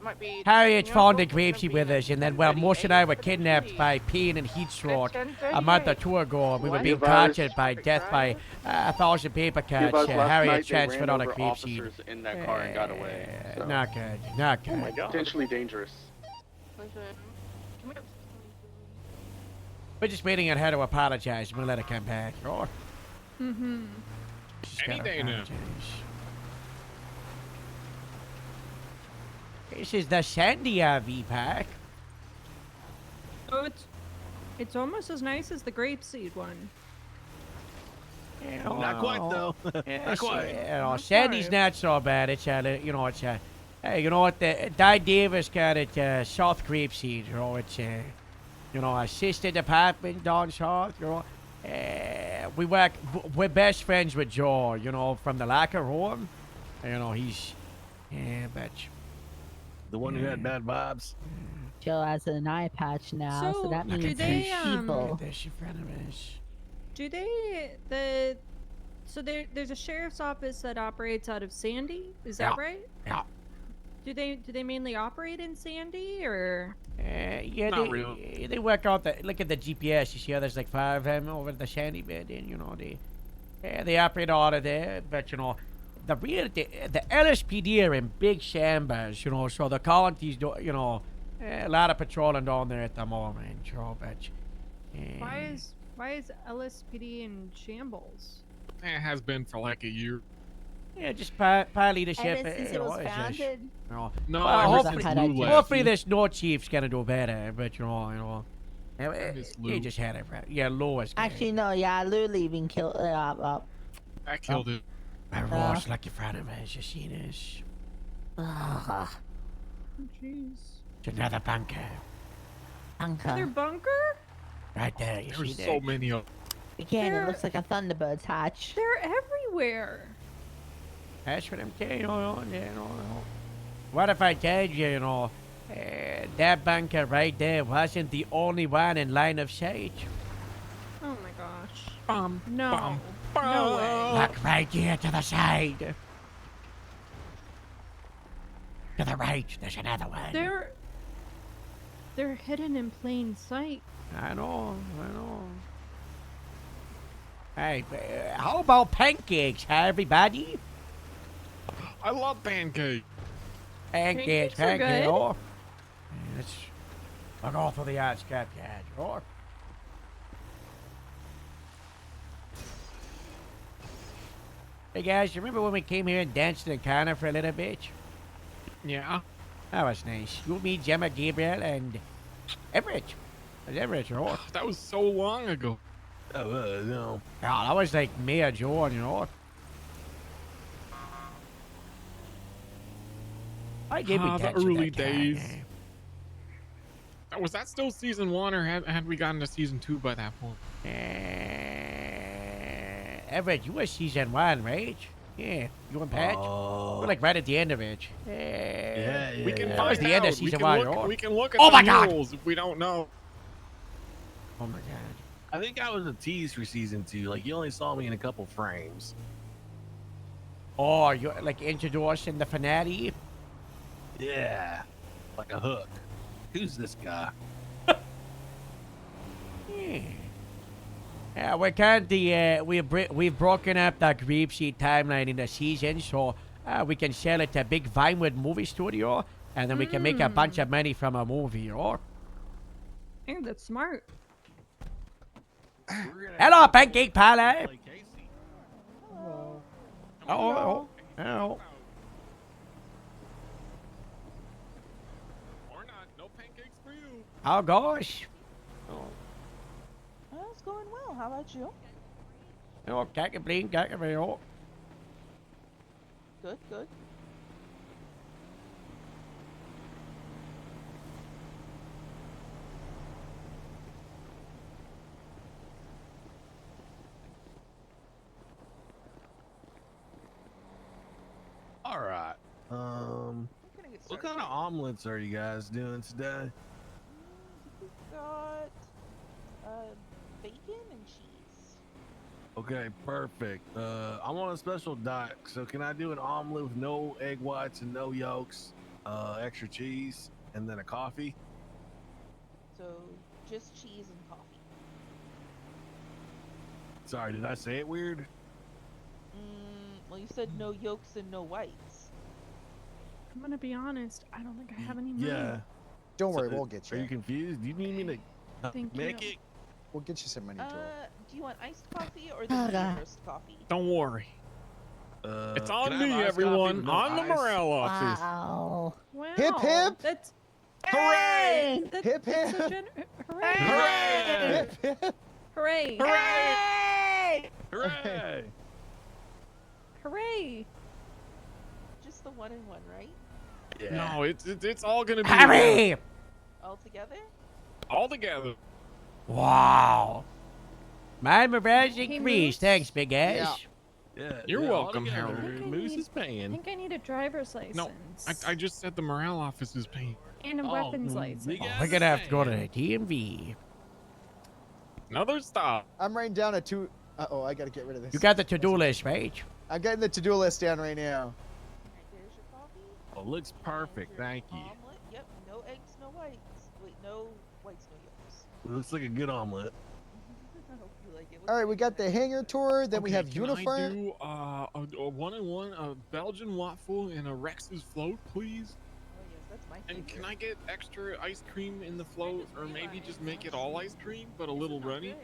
Might be. Harriet you know, found the it's gonna Grapeseed be with us, and then, well, Mosh and I were kidnapped by peeing and heat stroke a month or two ago, and we were What? being tortured by death by 1,000 paper cuts. Harriet transferred on a Grapeseed. in that car and got away. So. Not good, not good. Oh my god. Potentially dangerous. Listen, can we- We're just waiting on her to apologize. We'll let her come back. Sure. Mm-hmm. She's Any gotta day now. apologize. This is the Sandy RV park. Oh, it's almost as nice as the grapeseed one. You know, Not quite though. Not quite. You know, Sandy's not so bad. It's you know, it's hey, you know what? Di Davis got it. South Grapeseed. You know, it's you know, a sister department down south. You know, we're best friends with Joe. You know, from the locker room. You know, he's but. The one who had bad vibes. Joe has an eye patch now, so that means do they, he's evil. There's your friend of his. Do they so there's a sheriff's office that operates out of Sandy? Is that Yeah. right? Yeah. Do they mainly operate in Sandy or? Yeah, Not real. they work out the look at the GPS. You see how there's like 5 of them over the Sandy bed, and you know they operate out of there. But you know, the LSPD are in big chambers, you know, so the county's do you know a lot of patrolling down there at the moment, you know, but Why is LSPD in shambles? It has been for like a year. yeah, just par leadership. Ever since you it know, was it's just, founded. you know, No, well, ever hopefully, since Lou left. hopefully this no chief's gonna do better, but you know, miss he Lou. just had it right. Yeah, Lou is. Actually, no, yeah, Lou leaving killed. I killed it. Ross, like your friend of his, you see this? Jeez. It's another bunker. Another bunker? Right there, you There's see so that? many of. Again, They're- it looks like a Thunderbird's hatch. They're everywhere. That's what I'm saying, you know. What if I told you, you know, That bunker right there wasn't the only one in line of sight. Oh my gosh. Bum, No. bum, No way. Look right here to the side. To the right, there's another one. They're hidden in plain sight. I know. Hey, how about pancakes, huh, everybody? I love pancakes. Pancakes, are good. Oh. I'll go through the outskirts, yeah, sure. Hey guys, you remember when we came here and danced in the corner for a little bit? Yeah. That was nice. You, me, Gemma, Gabriel, and Everett. Everett, sure. That was so long ago. No. Yeah, that was like May or June, you know. I did be the catching early that guy. days. Was that still season 1, or had we gotten to season 2 by that point? Everett, you were season 1, right? Yeah, you and Pat? We're like right at the end of it. Yeah. We can That find was the end out. of season 1. We can look at Oh the my God! rules if we don't know. Oh my God. I think I was a tease for season 2. Like, you only saw me in a couple frames. Oh, you like introducing the finale? Yeah. Like a hook. Who's this guy? Yeah, we currently we've broken up the Grief Sheet timeline in the season, so we can sell it to Big Vinewood Movie Studio, and then we can make a bunch of money from a movie, or. Hey, that's smart. Hello, Pancake Parlor. Hello. Oh. Or not. No pancakes for you. Oh gosh. Well, it's going well. How about you? Oh, can't complain. Oh. Good, good. All right. What kind of omelets are you guys doing today? We've got bacon and cheese. Okay, perfect. I'm on a special diet, so can I do an omelet with no egg whites and no yolks, extra cheese, and then a coffee? So just cheese and coffee. Sorry, did I say it weird? Well, you said no yolks and no whites. I'm gonna be honest. I don't think I have any money. Yeah. Don't worry, we'll get Are you. you confused? Do you need me to Thank make you. it? We'll get you some money, Joel. Do you want iced coffee or the medium roast coffee? Don't worry. It's on can I have me, iced coffee everyone. with no On the ice? morale office. Wow. Wow. Hip, hip. That's Hooray! That's, Hip, that's so hip. Hooray! Hooray! Hip, hip. Hooray! Hooray! Hooray! Hooray! Just the 1 and 1, right? Yeah. No, it's all gonna be Hurry! All together? all together. Wow. My morale's Hey, increased. Moose? Thanks, big ass. Yeah. You're yeah, all welcome, together. Harold. Moose is I paying. think I need a driver's license. No, I just said the morale office is paying. And a weapons license. big ass We're gonna have to go to fan. the DMV. Another stop. I'm writing down a 2. Uh-oh, I gotta get rid of this. You got the to-do list, right? I'm getting the to-do list down right now. There's your coffee. Oh, looks perfect. Your Thank you. Omelet. Yep. No eggs, no whites. Wait, no whites, no yolks. Looks like a good omelet. I hope you like it. All right, we got the hangar tour. Then we Okay, have can uniform. I do a 1-on-1, a Belgian waffle, and a Rex's float, please? Oh yes, that's my favorite. And can I get extra ice cream in the float, or maybe just make it all ice cream, but a little runny?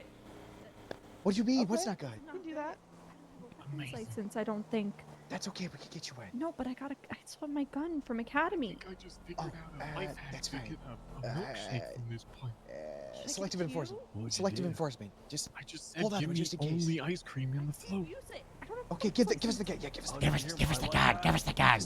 What do you mean? What's Okay, not good? You can do that. Weapons license, I don't think. That's okay. We can get you in. No, but I saw my gun from Academy. I just figured out a life hack that's to fine. get a milkshake from this point. Selective enforcement. Selective enforcement. Just I just said hold on give me just in case. only ice cream in the float. Okay, give us the gun. Yeah, give us the gun. Give us the gun. Give us the gun.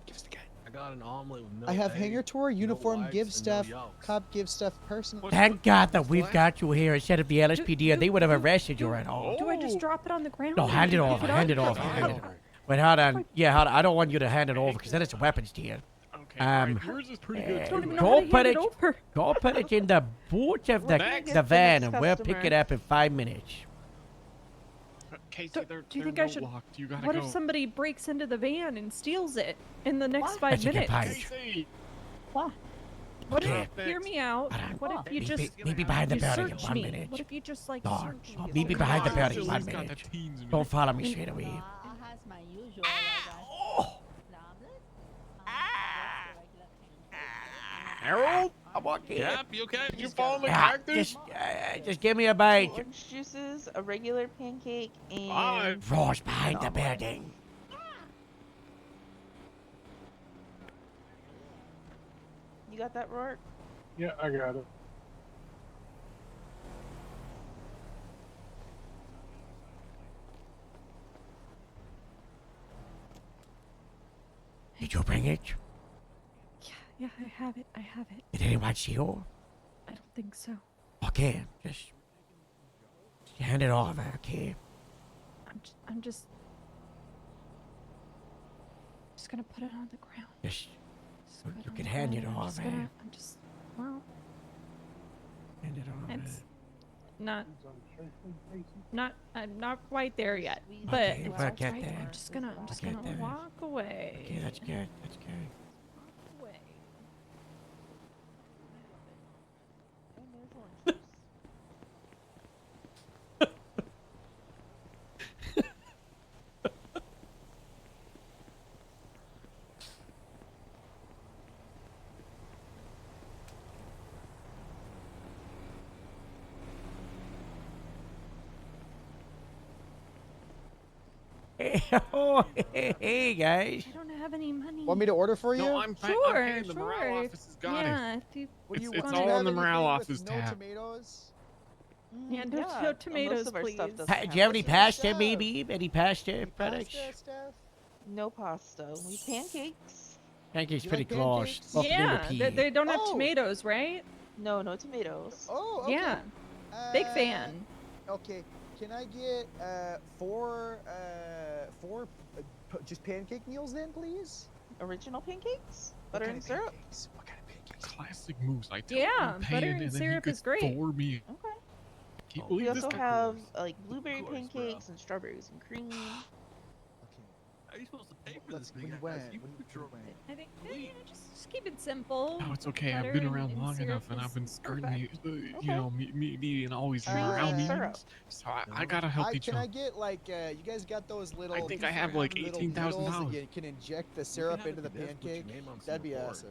Give us the gun. I got an omelet with no I have egg, hangar tour, uniform, whites, give and no stuff, yolks. cop give stuff, personal. Thank God that we've got you here instead of the LSPD, or they would have arrested you right now. Do I just drop it on the ground? No, hand it and over. pick Hand it up? over. Hand it over. Wait, hold on. Yeah, hold on. I don't want you to hand it over because then it's a weapons deal. Okay, alright, yours is pretty good too. Go put it in the boot of Next. the van, and we'll customer. pick it up in 5 minutes. Casey, Do they're you think I should? locked. You gotta What go. if somebody breaks into the van and steals it in the next What? 5 That's a good minutes? point. Casey! What? What Okay. if, hear me out. What if you just Maybe behind the you building in search 1 me? minute. What if you just like No, search no, me? maybe behind the God, building in Julie's 1 got minute. the teens in me. Don't follow me straight away. Has my usual. Harold? I'm okay. Yep, you okay? Did you fall in the Yeah, cactus? just give me a bite. Orange juices, a regular pancake, Fine. and Froze behind the building. you got that, Rourke? Yeah, I got it. Did you bring it? Yeah, I have it. I have it. Did anyone see you? I don't think so. Okay, just hand it over, okay? I'm just gonna put it on the ground. Just, Just put you it on can the hand it ground. over. Well, Hand it over. it's not quite there yet, but Okay, it's we'll all get right. there. I'm just gonna get there. walk away. Okay, that's good. That's good. Walk away. And there's orange juice. Oh, hey, guys. I don't have any money. Want me to order for you? No, I'm Sure, paying. The morale office has got yeah, it. if you What do you It's want? all Do you in the have morale anything with office no tab. tomatoes? yeah, no, Yeah, no tomatoes, most of our stuff please. doesn't Do you have any What's your pasta, stuff? maybe? Any pasta Any products? pasta stuff? No pasta. We pancakes. Pancakes You pretty like close. pancakes? Well, Yeah, maybe they, pea. they don't have Oh. tomatoes, right? No, no tomatoes. Oh, okay. Yeah, big fan. Okay, can I get four just pancake meals then, please? Original pancakes? What Butter kind and of syrup? pancakes? What kind of pancakes? Classic moves. I tell Yeah, him I'm butter paying, and and then syrup he is gets great. 4 meals. Okay. Can't We believe this also guy. have like blueberry Of course, pancakes and strawberries and cream. Okay. How are you supposed to pay for Let's, this when thing? you went, You when you control went. I think just keep it simple. No, it's okay. I've Butter been and- around and long syrup enough, and is I've been skirting the, Okay. you know, me and always Cream morale and syrup. meetings. So I got a healthy Can I chunk. get like you guys got those little? I think I have like little $18,000. needles that you can inject the syrup into the pancake. That'd be awesome.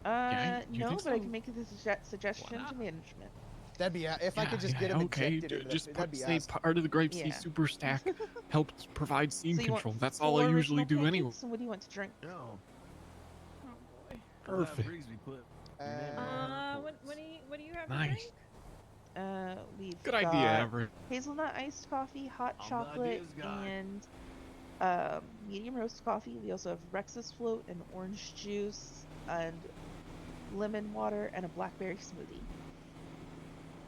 Yeah, you No, think but I so? can make a suggestion to management. That'd be if I could just get them okay. injected into Just the, put, that'd be say awesome. part of the grape seed Yeah. super stack helps provide steam So you want control. That's all I 4 usually original do anyway. pancakes, and what do you want to drink? No. Perfect. What do you have? To Nice. drink? We've Good got idea, Everett. hazelnut iced coffee, hot I'm the chocolate, ideas guy. and medium roast coffee. We also have Rex's float and orange juice and lemon water and a blackberry smoothie.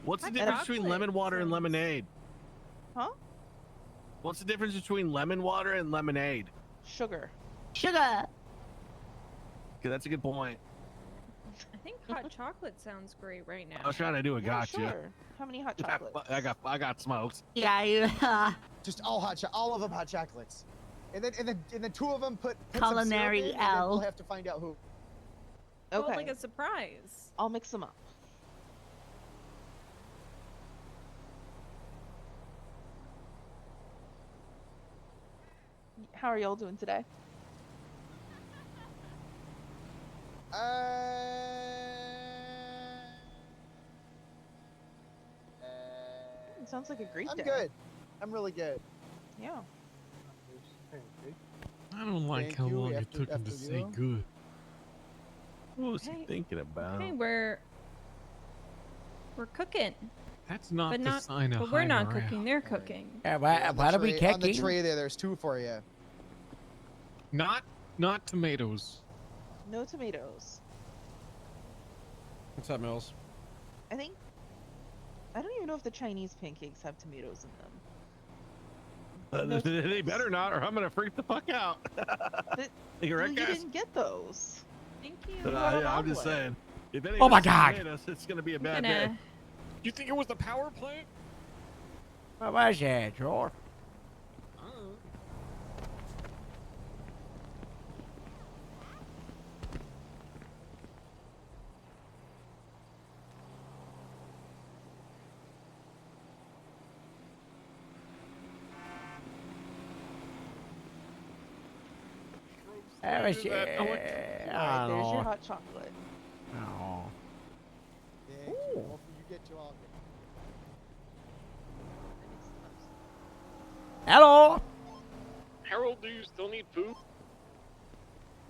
What's the Hot difference between chocolate lemon water and sounds- lemonade? Huh? What's the difference between lemon water and lemonade? Sugar. Sugar. Okay, that's a good point. I think hot chocolate sounds great right now. I was trying to do a Yeah, gotcha. sure. How many hot chocolates? I got smoked. Yeah, you. Just all of them hot chocolates, and then 2 of them put some Culinary syrup in, and then L. we'll have to find out who. Oh, Okay. like a surprise. I'll mix them up. How are y'all doing today? It sounds like a great I'm day. good. I'm really good. Yeah. I don't like Thank how you, long it after- took him to after say you. good. What was Hey. he thinking about? Hey, we're cooking, That's not but the not. sign of But we're high not morale. cooking. They're cooking. Yeah, On why the are we tray- On the kicking? tray there's 2 for you. Not tomatoes. No tomatoes. What's up, Mills? I think. I don't even know if the Chinese pancakes have tomatoes in them. They better not, or I'm gonna freak the fuck out. Th- You well, right, you guys? didn't get those. Thank you. I'm just saying. If any Oh of my us God. hit us, it's gonna be a bad Gonna- day. You think it was the power plant? What was that, George? That was, Right, I don't there's your know. hot chocolate. Oh. Thank you. Hopefully you get to all. Hello? Harold, do you still need food?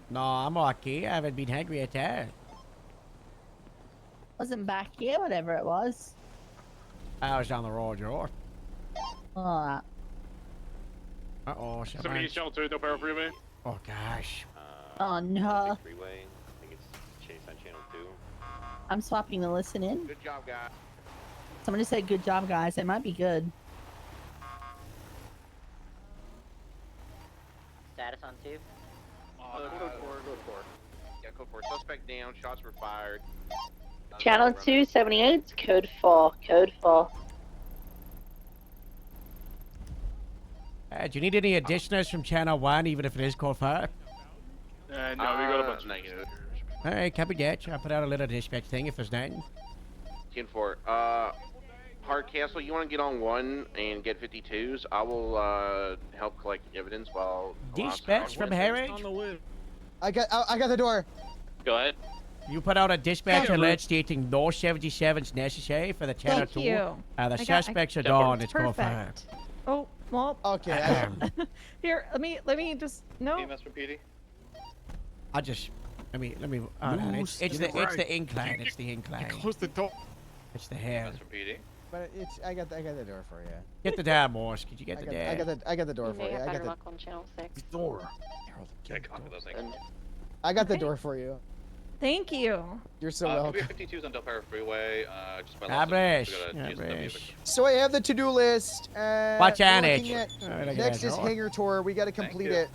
No, I'm okay. I haven't been hungry at all. Wasn't back here, whatever it was. I was down the road, George. Oh, Uh-oh, Somebody needs shelter, no power freeway. Oh, gosh. oh no. Freeway. I think it's Chase on channel 2. I'm swapping the listen in. Good job, guys. Somebody said, good job, guys. It might be good. Status on 2. Code 4. Yeah, code 4. Suspect down. Shots were fired. Channel 278, code 4. Code 4. Do you need any additionals from Channel 1, even if it is code 5? No, we got a bunch of negative. All right, copy that. I'll put out a little dispatch thing if there's nothing. 10-4. Hard Castle, you want to get on 1 and get 52s? I will help collect evidence while. Dispatch from Harry? I got the door. Go ahead. You put out a dispatch alert stating no 77s necessary for the Channel Thank 2. you. The I suspects are got- gone. It's code 5. Perfect. Oh, well. Okay. Here, let me just no. EMS from PD. I just let me. It's the incline. It's the incline. Close the door. It's the hair. EMS from PD. But I got the door for you. Get the damn Morse. Could you get the I damn? got the door for you. I got the on channel 6. door. Okay, copy those things. I got the door for you. Thank you. You're so We welcome. have 52s on Del Perro Freeway. Just by So I have the to-do list. Watch we're on looking it. at- All right, I Next got is it. hangar tour. We got to complete you. it.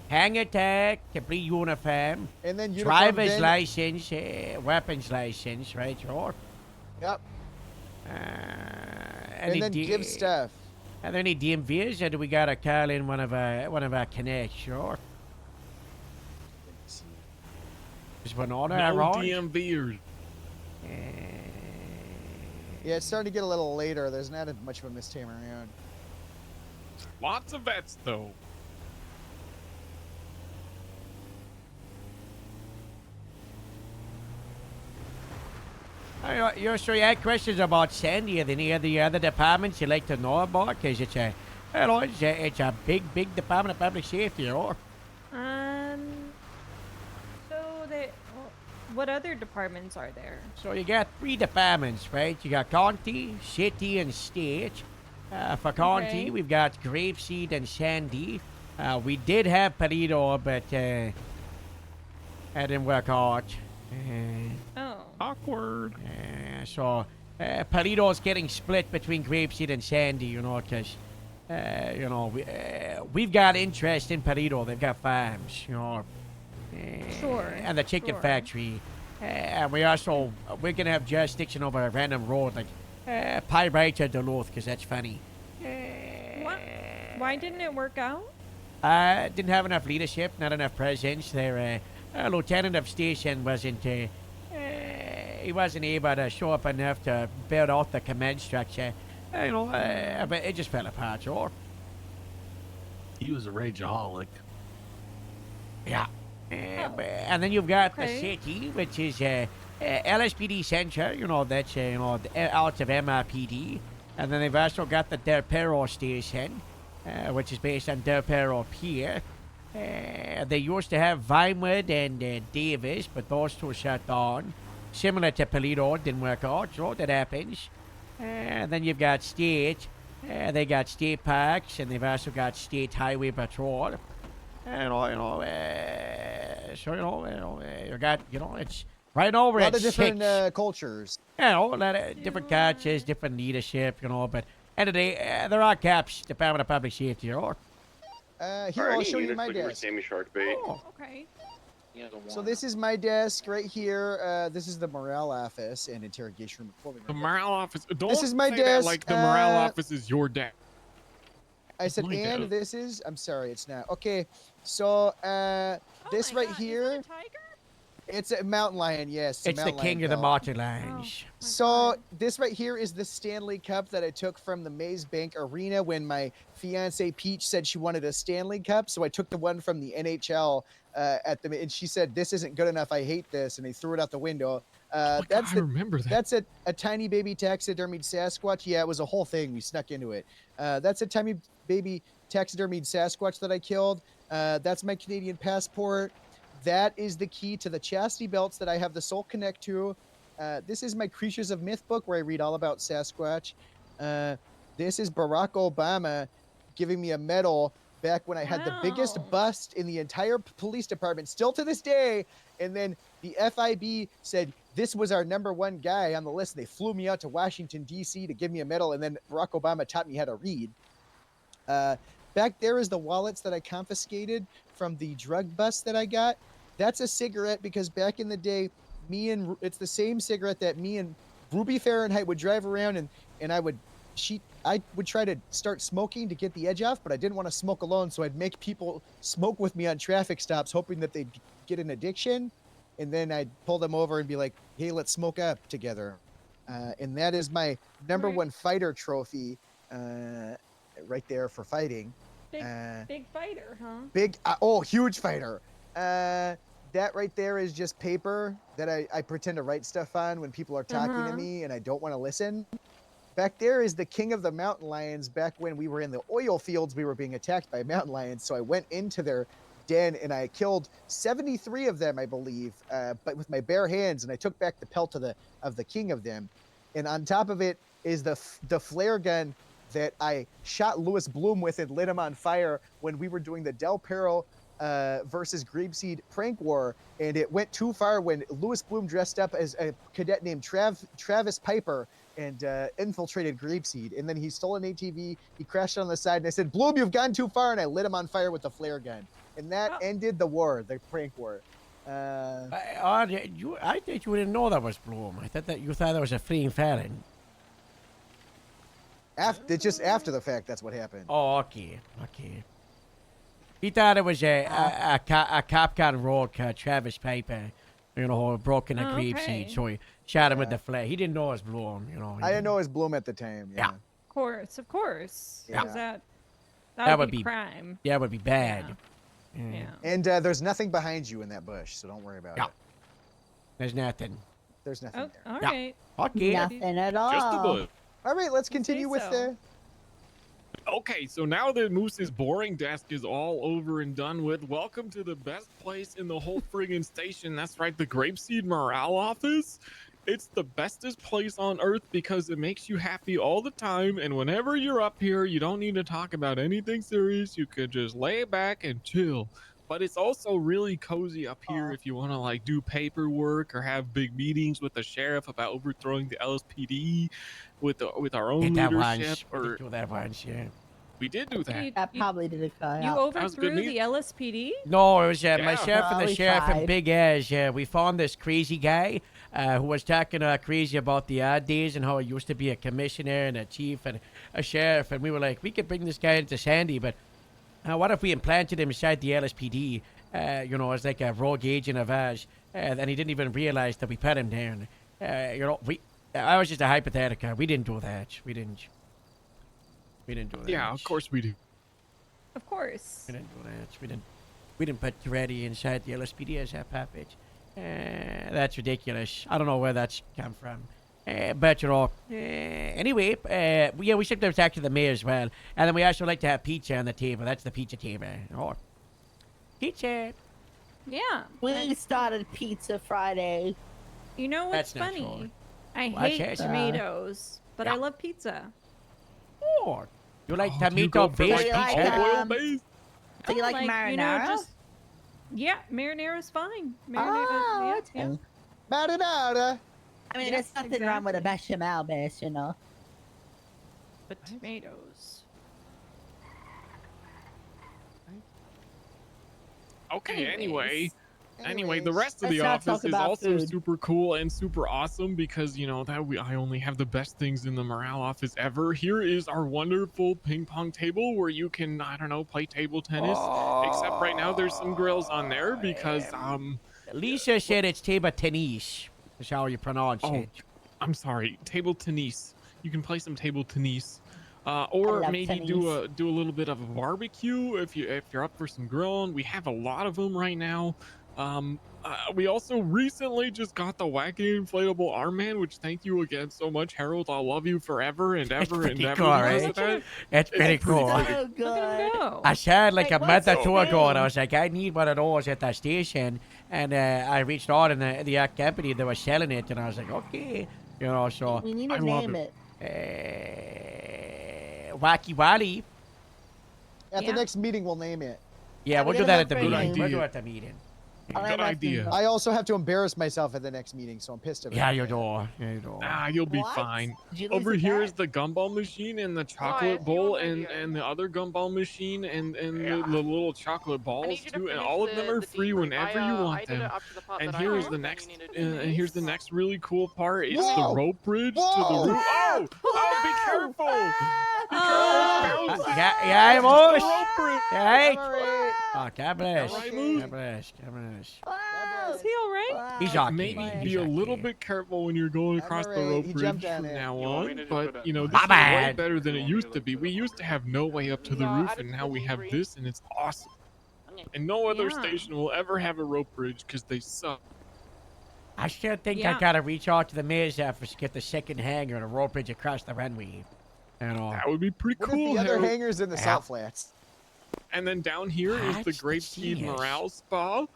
Hang attack, complete uniform, And then uniform, driver's then- license, weapons license, right, sure. Yep. Any And then give stuff. Are there any DMVs, or do we gotta call in one of our connects? Sure. Just putting all that No wrong. DMVers. Yeah, it's starting to get a little later. There's not much of a Miss Tamer around. Lots of vets, though. You sure you had questions about Sandy or any of the other departments you'd like to know about? Because it's a big department of public safety, or So they, what other departments are there? so you got 3 departments, right? You got county, city, and state. For county, Okay. we've got Grapeseed and Sandy. We did have Perito, but that didn't work out. Oh. Awkward. So Perito's getting split between Grapeseed and Sandy, you know, because we've got interest in Perito. They've got farms, you know. Sure. And the chicken sure. factory. And we're gonna have jurisdiction over a random road like Pyrite or Duluth, because that's funny. Why didn't it work out? Didn't have enough leadership, not enough presence. Their lieutenant of station wasn't. He wasn't able to show up enough to build out the command structure. But it just fell apart, sure. He was a rageaholic. Yeah. And then you've got the city, which is LSPD Center, that's out of MRPD. And then they've also got the Del Perro station, which is based on Del Perro Pier. They used to have Vinewood and Davis, but those two shut down. Similar to Polito, didn't work out, so that happens. And then you've got state. They got state parks, and they've also got state highway patrol. You got, it's right over A lot at of different 6. cultures. A lot of different cultures, different leadership, but end of the day, there are caps, Department of Public Safety, or Here, I'll show you my looking for desk. Sammy Shark bait. Oh, okay. So this is my desk right here. This is the morale office and interrogation room. The morale office. Don't This is my say desk. that like the morale office is your desk. I said, my and desk. this is. I'm sorry, it's not. Okay, so this right here. It's a mountain lion. Yes, It's the king of the mountain lions. So this right here is the Stanley Cup that I took from the Maze Bank Arena when my fiance Peach said she wanted a Stanley Cup. So I took the one from the NHL and she said, "This isn't good enough. I hate this," and they threw it out the window. I remember that. That's a tiny baby taxidermied Sasquatch. Yeah, it was a whole thing. We snuck into it. That's a tiny baby taxidermied Sasquatch that I killed. That's my Canadian passport. That is the key to the chastity belts that I have the Soul Connect to. This is my Creatures of Myth book where I read all about Sasquatch. This is Barack Obama giving me a medal back when I had the biggest bust in the entire police department, still to this day. And then the FIB said this was our #1 guy on the list. They flew me out to Washington, D.C. to give me a medal. And then Barack Obama taught me how to read. Back there is the wallets that I confiscated from the drug bust that I got. That's a cigarette because back in the day, it's the same cigarette that me and Ruby Fahrenheit would drive around and I would try to start smoking to get the edge off, but I didn't want to smoke alone, so I'd make people smoke with me on traffic stops, hoping that they'd get an addiction, and then I'd pull them over and be like, "Hey, let's smoke up together." And that is my #1 fighter trophy, right there for fighting. Big fighter, huh? Huge fighter. That right there is just paper that I pretend to write stuff on when people are talking to me and I don't want to listen. Back there is the king of the mountain lions. Back when we were in the oil fields, we were being attacked by mountain lions. So I went into their den and I killed 73 of them, I believe, but with my bare hands. And I took back the pelt of the king of them. And on top of it is the flare gun that I shot Louis Bloom with and lit him on fire when we were doing the Del Perro versus Grapeseed prank war, and it went too far when Louis Bloom dressed up as a cadet named Travis Piper and infiltrated Grapeseed, and then he stole an ATV, he crashed on the side, and I said, "Bloom, you've gone too far," and I lit him on fire with the flare gun, and that ended the war, the prank war. I thought you didn't know that was Bloom. I thought that you thought that was a fleeing Fallon. It's just after the fact that's what happened. Oh, okay. He thought it was a Capcom rogue, Travis Piper, broken a Grapeseed, so he shot him with the flare. He didn't know it was Bloom, I didn't know it was Bloom at the time. Yeah. Of course. Yeah. 'Cause that would be crime. Yeah, it would be bad. Yeah. And there's nothing behind you in that bush, so don't worry about it. There's nothing. There's nothing there. All right. Okay. Nothing at all. Just a bush. All right, let's continue with the. Okay, so now that Moose's boring desk is all over and done with, welcome to the best place in the whole friggin' station. That's right, the Grapeseed Morale Office. It's the bestest place on earth because it makes you happy all the time, and whenever you're up here, you don't need to talk about anything serious. You could just lay back and chill. But it's also really cozy up here if you want to like do paperwork or have big meetings with the sheriff about overthrowing the LSPD with our own leadership. Or do that once, yeah. We did do that. That probably did occur. You overthrew the LSPD? No, it was myself and the we sheriff tried. and Big Az. We found this crazy guy who was talking crazy about the odd days and how he used to be a commissioner and a chief and a sheriff. And we were like, we could bring this guy into Sandy, but what if we implanted him inside the LSPD, as like a rogue agent of ours, and he didn't even realize that we put him down. I was just a hypothetical. We didn't do that. We didn't do that. Yeah, of course we do. Of course. We didn't do that. We didn't put Reddy inside the LSPD as a puppet. That's ridiculous. I don't know where that's come from. But anyway, we should have talked to the mayor as well. And then we also like to have pizza on the table. That's the pizza table. Oh, pizza. Yeah. We started Pizza Friday. You know what's That's not funny? true. I What's hate that? tomatoes, but I Yeah. love pizza. Oh, you like Do you go tomato for, like, based like, pizza? oil based? Do you like marinara? Yeah, marinara's fine. Oh, Marinara, okay. Marinara. I mean, Yes, there's nothing wrong with a exactly. bechamel base, But tomatoes. Okay, anyway, the Anyways, rest of let's the not office talk is about also food. super cool and super awesome because I only have the best things in the morale office ever. Here is our wonderful ping pong table where you can play table tennis. Except right now there's some grills on there because Lisa said it's table tennis. That's how you pronounce it. I'm sorry, table tennis. You can play some table tennis. I Or love maybe tennis. do a little bit of a barbecue if you're up for some grilling. We have a lot of them right now. We also recently just got the wacky inflatable arm man, which thank you again so much, Harold. I'll love you forever and ever and ever cool, because right? of that. That's pretty cool. So good. I said like Wait, a month or what's two his ago, and I name? was like, I need one of those at the station. And I reached out, and the company that was selling it, and I was like, okay, so We need to I love name it. Wacky Wally. At the next meeting, we'll name it. Yeah, we we'll do gotta that at vote the for a meeting. name. We'll do it at the meeting. Good idea. I also have to embarrass myself at the next meeting, so I'm pissed about Yeah, it. you do. Yeah, you do. You'll be What? fine. Did you lose Over a here bet? is the gumball machine and the chocolate bowl and the other gumball machine and the little chocolate balls too, and all of them are free whenever you want them. And here's the next here's the next really cool part. It's the Whoa! rope bridge to Whoa! the roof. Oh, be careful! Be careful! Yeah, It's boss. the rope bridge. Hey. Alright. Oh, God bless. Alright, God Moose. bless. God bless. Is he all right? He's okay. Maybe He's be a okay. little bit careful when you're going across the alright. rope He bridge jumped on from it. now You want me on. to just But put a- this My is way bad. better than it You want me used to to look be. for We that? used to have no way up to the roof, and now we have this, and it's awesome. And no other Yeah. station will ever have a rope bridge because they suck. I still think I Yeah. gotta reach out to the mayor's office to get the second hanger and a rope bridge across the runway. That would be pretty What cool. if the other Harold. hanger's in the salt flats? And then down here is the That's Grapeseed genius. Morale Spa,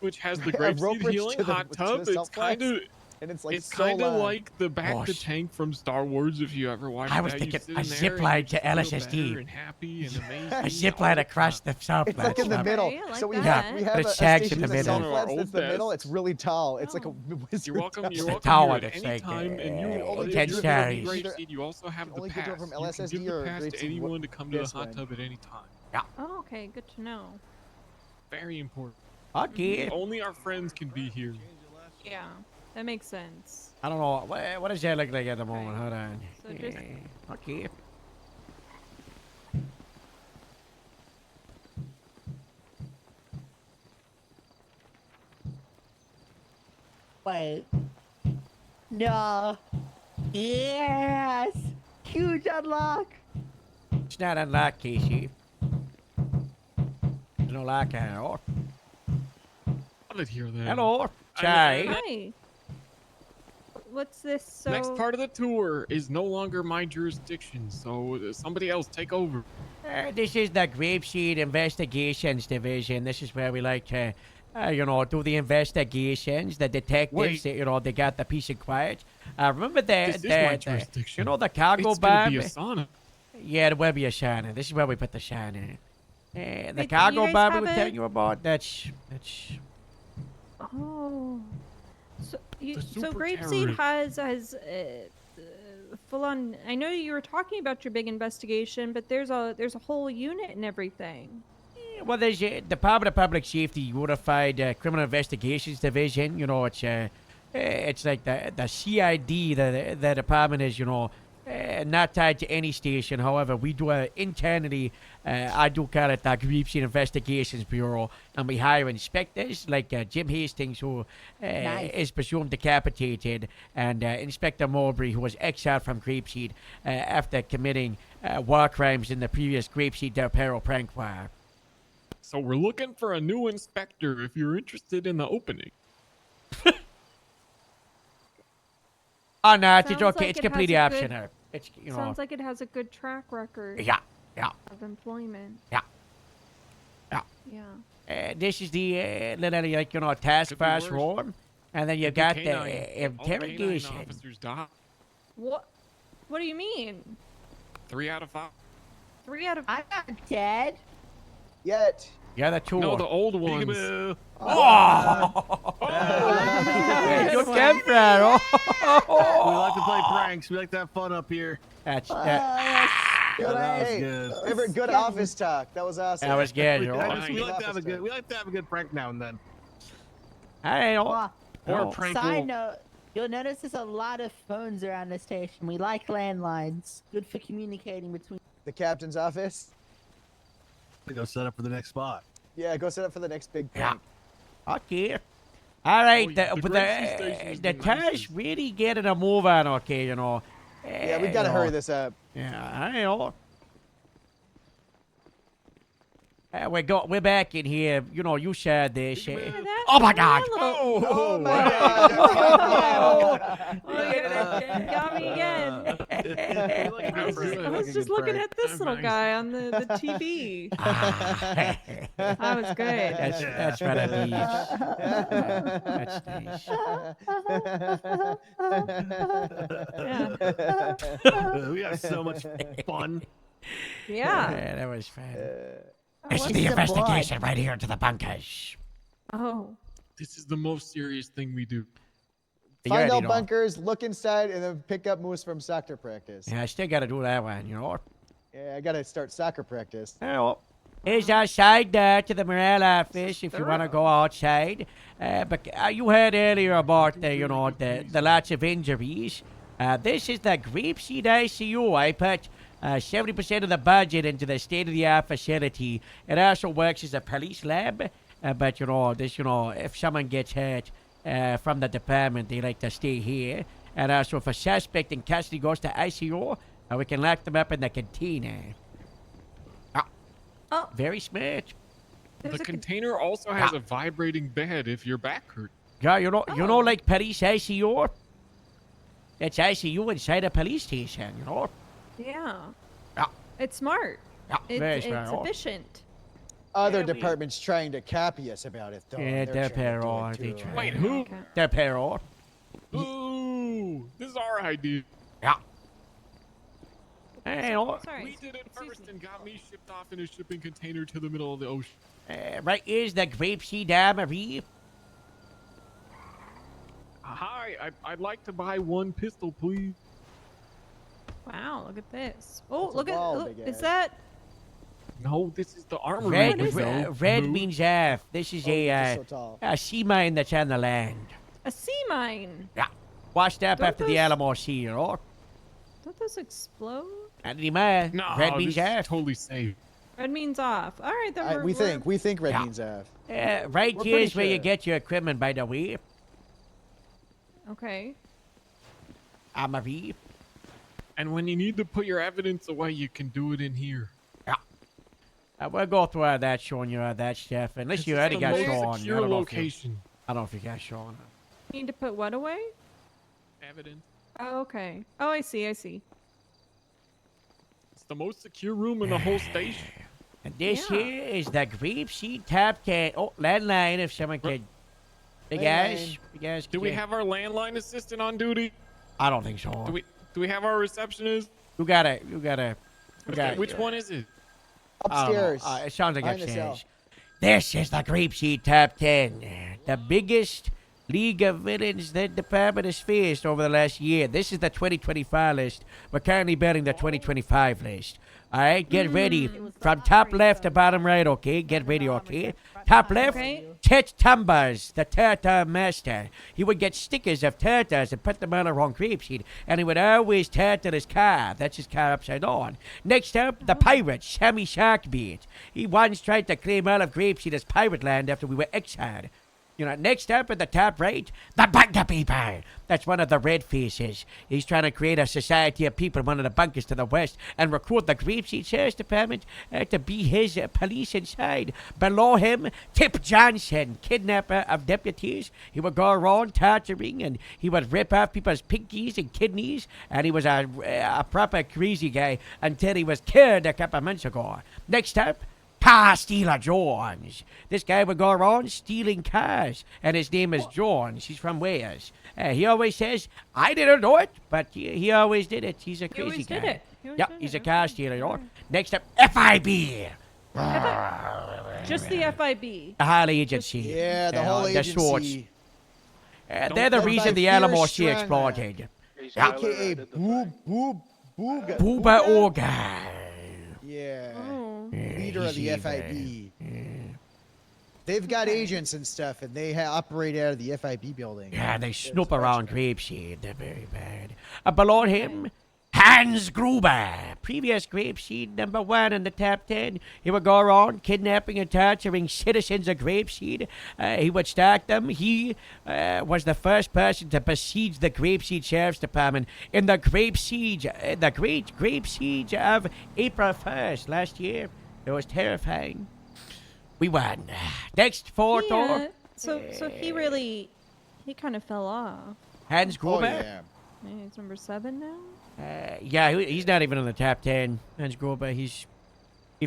which has the A rope Grapeseed bridge Healing to the- Hot to Tub. the It's salt flats? kind of And it's like it's so kind of loud. like the back to Gosh. tank from Star Wars. If you ever watched I was that, thinking you sit a in zip there and line you to just feel LSSD. better and happy and amazing. A and zip all line the across time. the salt It's like in the flats. middle. Okay, I like So we that. have Yeah, a but it sags in station the in the salt middle. flats Our that's the old middle. desks. It's really tall. It's like a Oh. wizard You're welcome. tower. You're the welcome tower here at that's any like, time, and you only if get you're to here stories. with Grapeseed, you also have You the only get to go pass. from You can LSSD give the or pass to Grapeseed anyone to come to the this hot one. tub at any time. Oh, okay, good to know. Very important. Okay. Only our friends can be here. Yeah, that makes sense. I don't know. What does that look like at the moment? Hold on. So just- Okay. Wait. No. Yes. Huge unlock. It's not unlocked, Casey. There's no lock here. Love it here then. Hello. Chai. Hi. What's this? So Next part of the tour is no longer my jurisdiction, so somebody else take over. This is the Grapeseed Investigations Division. This is where we like to, do the investigations. The detectives, Wait. they got the peace and quiet. Remember This is my jurisdiction. the cargo It's gonna be a bomb? sauna. Yeah, there will be a shiner. This is where we put the shiner. The Wait, do cargo you guys bomb we have were a- telling you about, that's... Oh. So, The so super Grapeseed terrorist. has full on. I know you were talking about your big investigation, but there's a whole unit and everything. Well, there's the Department of Public Safety Unified Criminal Investigations Division. It's like the CID. The department is, not tied to any station. However, we do internally. I do call it the Grapeseed Investigations Bureau, and we hire inspectors like Jim Hastings, who Nice. is presumed decapitated, and Inspector Mowbray, who was exiled from Grapeseed after committing war crimes in the previous Grapeseed Del Perro prank war. So we're looking for a new inspector if you're interested in the opening. Oh no, it's Sounds okay. like It's it has completely a good- optional. It's Sounds like it has a good track record. Yeah. Of employment. Yeah. Yeah. This is the little task Could be force worse. room, and then you Could be got K9. the All K9 interrogation. officers die. What? What do you mean? 3 out of 5. 3 out of. I'm not dead. Yet. Yeah, the two. No, the old ones. Peekaboo. Oh! Hey, Good fun. camera. We like to play pranks. We like to have fun up here. That's Yes. Hey, good office talk. That was awesome. That was good. We, you know. we like to have a good. We like to have a good prank now and then. Hey, Well, or prank side will- note, you'll notice there's a lot of phones around the station. We like landlines. Good for communicating between. The captain's office. Go set up for the next spot. Yeah, go set up for the next big prank. Okay. All right, the but Gracie station is the the car's nicest. really getting a move on, okay, you know. Yeah, we gotta hurry this up. Yeah, I know. We're back in here. You know, you shared this. Oh my God! Oh my God! Got me again. I was just looking at this little guy on the TV. That was good. That's right, That's nice. We have so much fun. Yeah. That was fun. This This is the investigation right here to the bunkers. Oh. This is the most serious thing we do. Find out bunkers, look inside, and then pick up moose from soccer practice. Yeah, I still got to do that one, you know. Yeah, I gotta start soccer practice. Well, here's outside to the morale office if you want to go outside. But you heard earlier about the lots of injuries. This is the Grapeseed ICU. I put 70% of the budget into the state-of-the-art facility. It also works as a police lab. But if someone gets hurt from the department, they like to stay here. And also, if a suspect in custody goes to ICU, we can lock them up in the container. Oh, very smart. The container also has a vibrating bed if your back hurt. Yeah, you know, like police ICU. It's ICU inside a police station, you know. Yeah. Yeah. It's smart. Yeah, very smart. It's efficient. Other departments trying to copy us about it, though. Yeah, They're they're trying to do payroll. it They too. try. Wait, who? They're payroll. Ooh, this is our idea. Yeah. Hey, We did it first and got me shipped off in a shipping container to the middle of the ocean. Right here's the Grapeseed Armory. Hi, I'd like to buy one pistol, please. Wow, look at this. Oh, That's a look at ball, look, big is ass. that No, this is the armory. Red means F. This is a sea mine that's on the land. a sea mine? Yeah. Washed up Don't after the those- Alamo Sea, you know. Don't those explode? Anymore. No, Red this means is F. totally safe. Red means off. All right, then We we're- think red Yeah. means F. Right We're here's pretty where you sure. get your equipment, by the way. Okay. Armory. And when you need to put your evidence away, you can do it in here. We'll go through all that, showing you all that stuff. Unless you already the got most shown. secure location. I don't know if you got shown. Need to put what away? Evidence. Oh, okay. Oh, I see. I see. It's the most secure room in the whole station. And this Yeah. here is the Grapeseed Top 10. Oh, landline if someone could. Big guys. Big guys. Do we have our landline assistant on duty? I don't think so. Do we have our receptionist? You got it. You got it. Which one is it? Upstairs. It sounds like behind the upstairs. cell. This is the Grapeseed Top 10. The biggest league of villains that the department has faced over the last year. This is the 2025 list. We're currently building the 2025 list. All right, get ready. From top left to bottom right, okay? Get ready, okay? Top left, Okay. Ted Tumbers, the tartar master. He would get stickers of tartars and put them on the wrong grapeseed, and he would always tartar his car. That's his car upside down. Next up, the pirate, Sammy Sharkbeard. He once tried to claim all of Grapeseed as pirate land after we were exiled. You know, next up at the top right, the bunker people. That's one of the red faces. He's trying to create a society of people in one of the bunkers to the west and recruit the Grapeseed Sheriff's Department to be his police inside. Below him, Tip Johnson, kidnapper of deputies. He would go around torturing and he would rip off people's pinkies and kidneys. And he was a proper crazy guy until he was killed a couple months ago. Next up, Car Stealer Jones. This guy would go around stealing cars, and his name is Jones. He's from Wales. He always says, I didn't do it, but he always did it. He's a crazy always guy. did it. He always Yep, did he's it. a car stealer, you know. Next up, FIB. Just the FIB. The Harley Agency. Yeah, the whole The Swords. agency. They're the Led reason by the Fierce Alamo Sea Strongman. exploded. AKA Booba. Booba Orga. of the FIB. They've got agents and stuff, and they operate out of the FIB building. Yeah, they snoop around grapeseed. They're very bad. Below him, Hans Gruber, previous grapeseed #1 in the top 10. He would go around kidnapping and torturing citizens of grapeseed. He would stalk them. He was the first person to besiege the grapeseed sheriff's department in the grape siege, the great grape siege of April 1st last year. It was terrifying. We won. Next photo. Yeah. So he kind of fell off. Hans Gruber. yeah. Maybe it's number 7 now. Yeah, he's not even in the top 10. Hans Gruber, he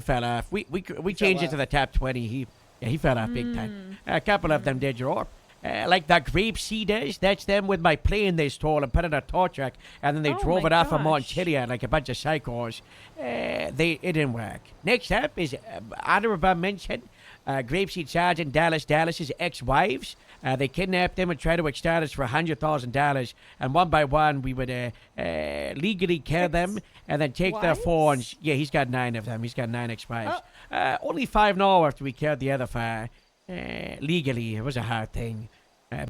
fell off. We changed it to the top 20. He fell off big time. A couple of them did, Europe. Like the grape seeders, that's them with my plane they stole and put in a tow truck, and then they drove it off of Montpellier like a bunch of psychos. It didn't work. Next up is honorable mention. Grapeseed Sergeant Dallas's ex-wives. They kidnapped him and tried to extort us for $100,000. And one by one, we would legally kill them and then take their phones. Yeah, he's got 9 of them. He's got 9 ex-wives. Only 5 now after we killed the other 5. Legally, it was a hard thing.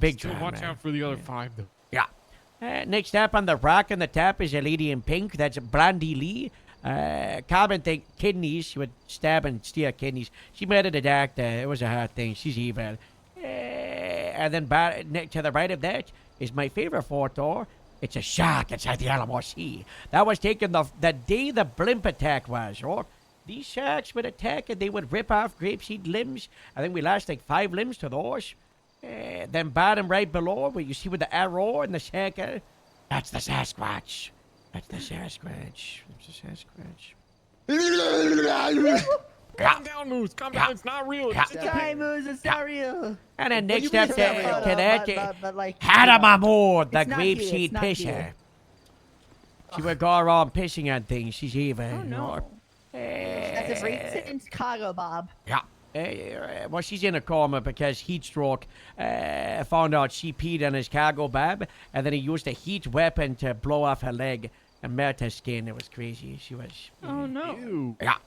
Big drama. Watch out for the other 5, though. Yeah. Next up on the rock on the top is a lady in pink. That's Blondie Lee. Carbon kidneys. She would stab and steal kidneys. She murdered a doctor. It was a hard thing. She's evil. And then to the right of that is my favorite photo. It's a shark inside the Alamo Sea. That was taken the day the blimp attack was. Or these sharks would attack and they would rip off grapeseed limbs. I think we lost like 5 limbs to those. Then bottom right below, where you see with the arrow and the circle, that's the Sasquatch. That's the Sasquatch. That's the Sasquatch. Calm down, Moose. Calm down. It's not real. It's just a Time moves, it's not real. And then next up to that, but like, Hannah Mahmoud, the it's not you, grapeseed it's not pisser. She would go around pissing on things. She's evil. Oh no. That's a recent cargo, Bob. Yeah. Well, she's in a coma because heat stroke. Found out she peed on his cargo bab, and then he used a heat weapon to blow off her leg and melt her skin. It was crazy. She was. Oh no. Ew. Yeah.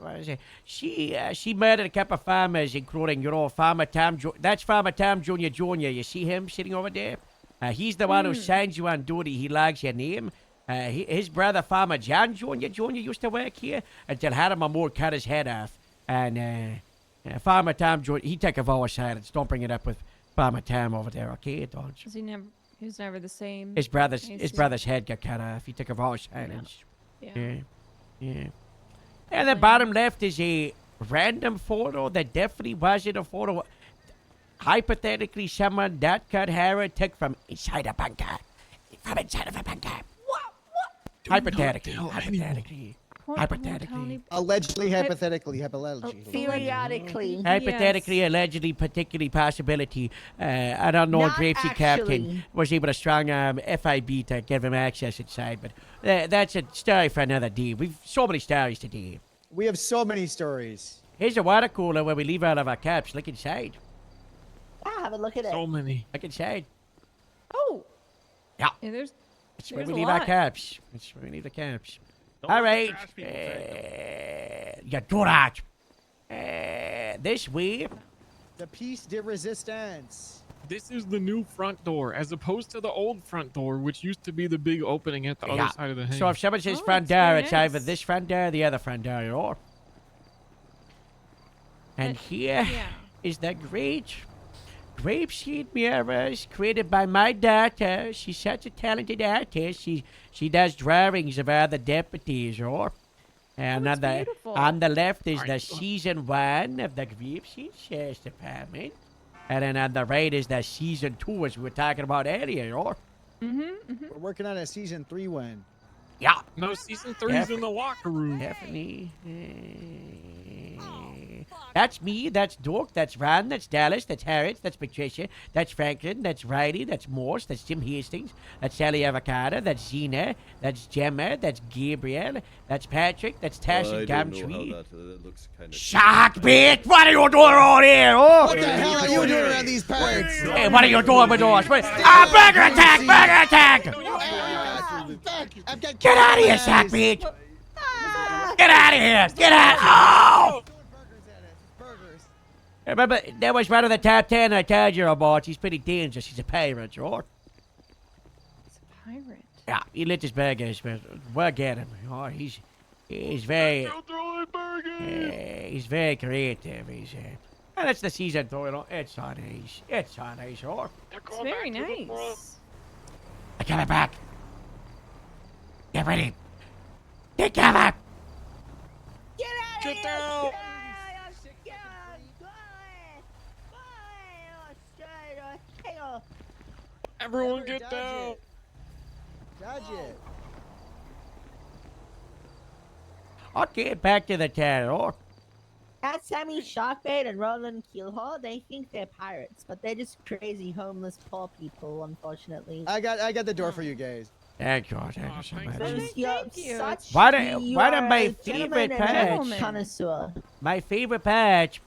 What is it? She murdered a couple of farmers, including Farmer Tom. That's Farmer Tom Jr. You see him sitting over there? He's the one who signs you on duty. He logs your name. His brother, Farmer John Jr. used to work here until Hannah Mahmoud cut his head off. And Farmer Tom Jr., he took a vow of silence. Don't bring it up with Farmer Tom over there, okay? Don't. He was never the same. His brother's head got cut off. He took a vow of silence. Yeah. And the bottom left is a random photo that definitely wasn't a photo. Hypothetically, someone that cut hair took from inside a bunker. From inside of a bunker. Hypothetically. Allegedly, hypothetically. Theoretically. Hypothetically, allegedly, particularly, possibility. I don't know if Grapeseed Captain was able to strong arm FIB to give him access inside, but that's a story for another day. We've so many stories today. We have so many stories. Here's a water cooler where we leave all of our caps. Look inside. Have a look at it. So many. Look inside. Oh. Yeah. There's where we a leave our lot. caps. That's where we leave the caps. Don't All let the right. trash people take 'em. You do that. This way. The piece de resistance. This is the new front door, as opposed to the old front door, which used to be the big opening at the other side of the hangar. So if someone says front door, it's either this front door or the other front door, or. And here is the great grapeseed mirrors created by my daughter. She's such a talented artist. She does drawings of other deputies, or. And on the left is the season 1 of the Grapeseed Sheriff's Department. And then on the right is the season 2, as we were talking about earlier, or. We're working on a season 3 one. Yeah. No, season 3's in the locker room. Definitely. That's me, that's Doc, that's Ron, that's Dallas, that's Harriet, that's Patricia, that's Franklin, that's Riley, that's Morse, that's Jim Hastings, that's Sally Avocado, that's Zena, that's Gemma, that's Gabriel, that's Patrick, that's Tash and Gumtree. Shark bit! What are you doing around here? Oh! What the hell are you doing around these parts? Hey, what are you doing with us? Burger attack! Burger attack! Get out of here, shot bitch! Get out of here! Get out! Oh! Remember, that was one of the top 10 I told you about. She's pretty dangerous. She's a pirate, sure. He's a pirate. Yeah, he lit his baggage, man. We'll get him. Oh, he's very... he's very creative. And it's the season, though, you know. It's on ease. It's on ease, sure. It's very nice. I got it back. Get ready. Get cover. Get down! Everyone get down. Dodge it. I'll get back to the town. That's Sammy Shockbait and Roland Keelhaul. They think they're pirates, but they're just crazy, homeless, poor people, unfortunately. I got the door for you guys. Thank you so much. Thank you. Why do my favorite patch? Connoisseur. My favorite patch.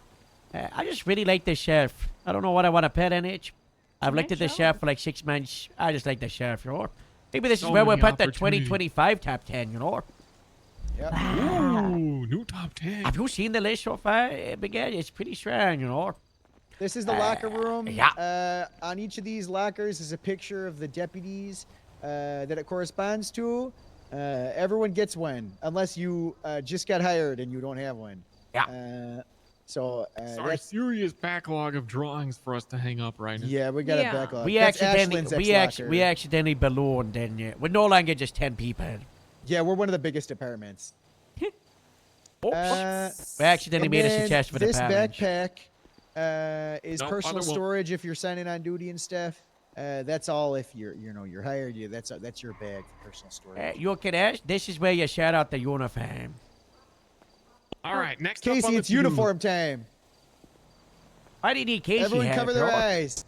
I just really like the chef. I don't know what I want to put in it. I've looked at the chef for like 6 months. I just like the chef, you know. Maybe this is where we'll put the 2025 top 10, you know. Yep. Ooh, new top 10. Have you seen the list so far, Miguel? It's pretty strong, you know. This is the locker room. Yeah. On each of these lockers is a picture of the deputies that it corresponds to. Everyone gets one, unless you just got hired and you don't have one. Yeah. So Sorry, that's serious backlog of drawings for us to hang up right now. yeah, we got a backlog. We That's accidentally, Ashlyn's we accidentally ballooned, didn't you? We're no longer just 10 people. Yeah, we're one of the biggest departments. We accidentally made a successful this department. backpack is Nope, personal other one. storage if you're signing on duty and stuff. That's all if you're hired. That's your bag for personal storage. You can ask. This is where you shout out the uniform. All right, next up Casey, on the it's to-do. uniform time. Why do you need Casey? Everyone hat, cover their bro? eyes.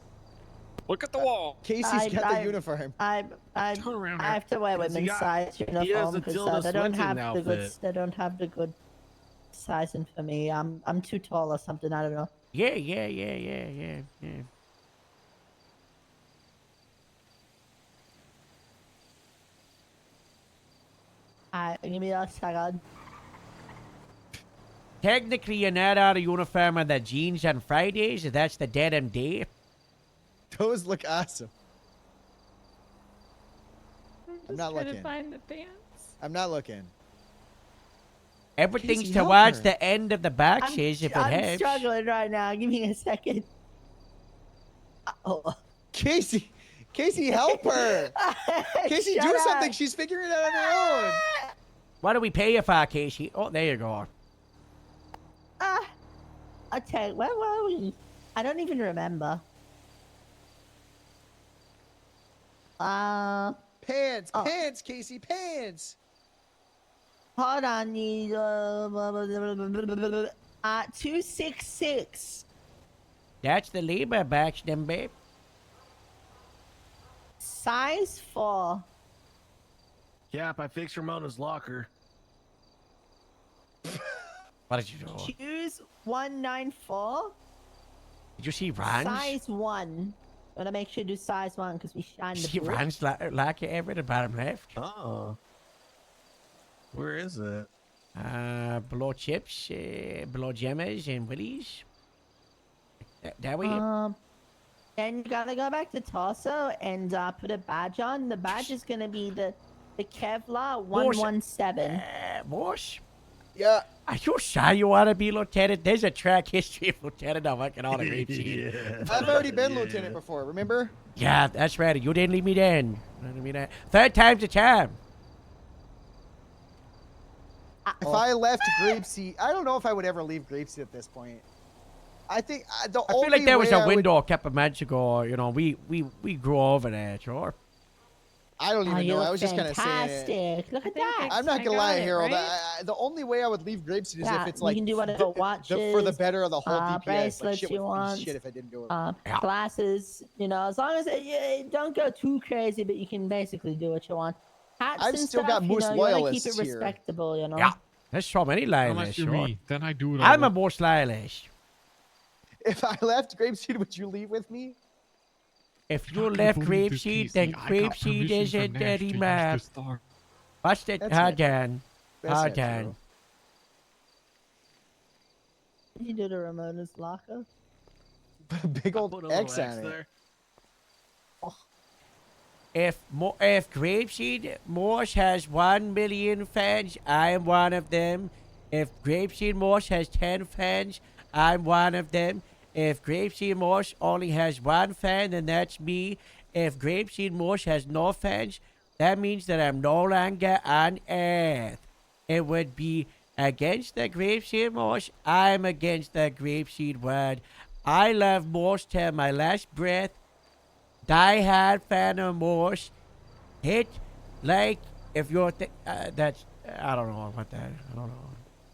Look at the wall. Casey's got the uniform. I have to wear women's size uniform because they don't have the good. They don't have the good sizing for me. I'm too tall or something. I don't know. Yeah. Give me a second. Technically, you're not out of uniform on the jeans on Fridays. That's the dead end day. Those look awesome. I'm not trying looking. to find the pants. I'm not looking. Everything's Casey, help towards her. the end of the boxes if it I'm helps. struggling right now. Give me a second. Oh. Casey, help her. Casey, Shut do up. something. She's figuring it out on her own. What do we pay you for, Casey? Oh, there you go. Okay, where were we? I don't even remember. Pants, Casey, pants. Hold on, 266. That's the labor batch, then, babe. Size 4. Yep, I fixed Ramona's locker. What did you do? Choose 194. Did you see Rans? Size 1. Wanna make sure to do size 1 because we shined the See boot. Rans like it every the bottom left. Oh. Where is it? Below chips, below Gemmas and Willies. That way. And you gotta go back to torso and put a badge on. The badge is gonna be the Kevlar 117. Boss? Yeah. Are you sure you want to be lieutenant? There's a track history of lieutenant I'm working on a rape scene. I've already been lieutenant before, remember? Yeah, that's right. You didn't leave me then. Third time's a charm. If I left Grapeseed, I don't know if I would ever leave Grapeseed at this point. I think I feel like there was a window a couple months ago. You know, we grew over that, sure. I don't even you know. look I was just kind of saying it. fantastic. Look at that. I'm not I gonna got lie, it, Harold. right? The only way I would leave Grapeseed is Yeah, if it's you like can do whatever watches, for the better of the whole DPS. Like, bracelets shit you would be want, shit if I didn't go with glasses. You know, as long as don't go too crazy, but you can basically do what you want. Hats I've and still stuff, got Moose you want to keep loyalists it here. respectable. You know. Yeah, there's so many Unless loyalists. you're Sure. me, then I do it I'm all. a most loyalist. If I left Grapeseed, would you leave with me? If you not left gonna believe this, Grapeseed, Casey. then I got Grapeseed permission is a from Nash to dirty use map. this star. What's it? That's Hard not- on. That's Hard not on. true. You do the Ramona's locker. Big old Put a little X X on it. there. If Grapeseed Morse has 1 million fans, I am one of them. If Grapeseed Morse has 10 fans, I'm one of them. If Grapeseed Morse only has 1 fan, then that's me. If Grapeseed Morse has no fans, that means that I'm no longer on Earth. It would be against the Grapeseed Morse. I'm against the Grapeseed word. I love Morse till my last breath. Die hard fan of Morse. Hit like if you're that's I don't know about that. I don't know.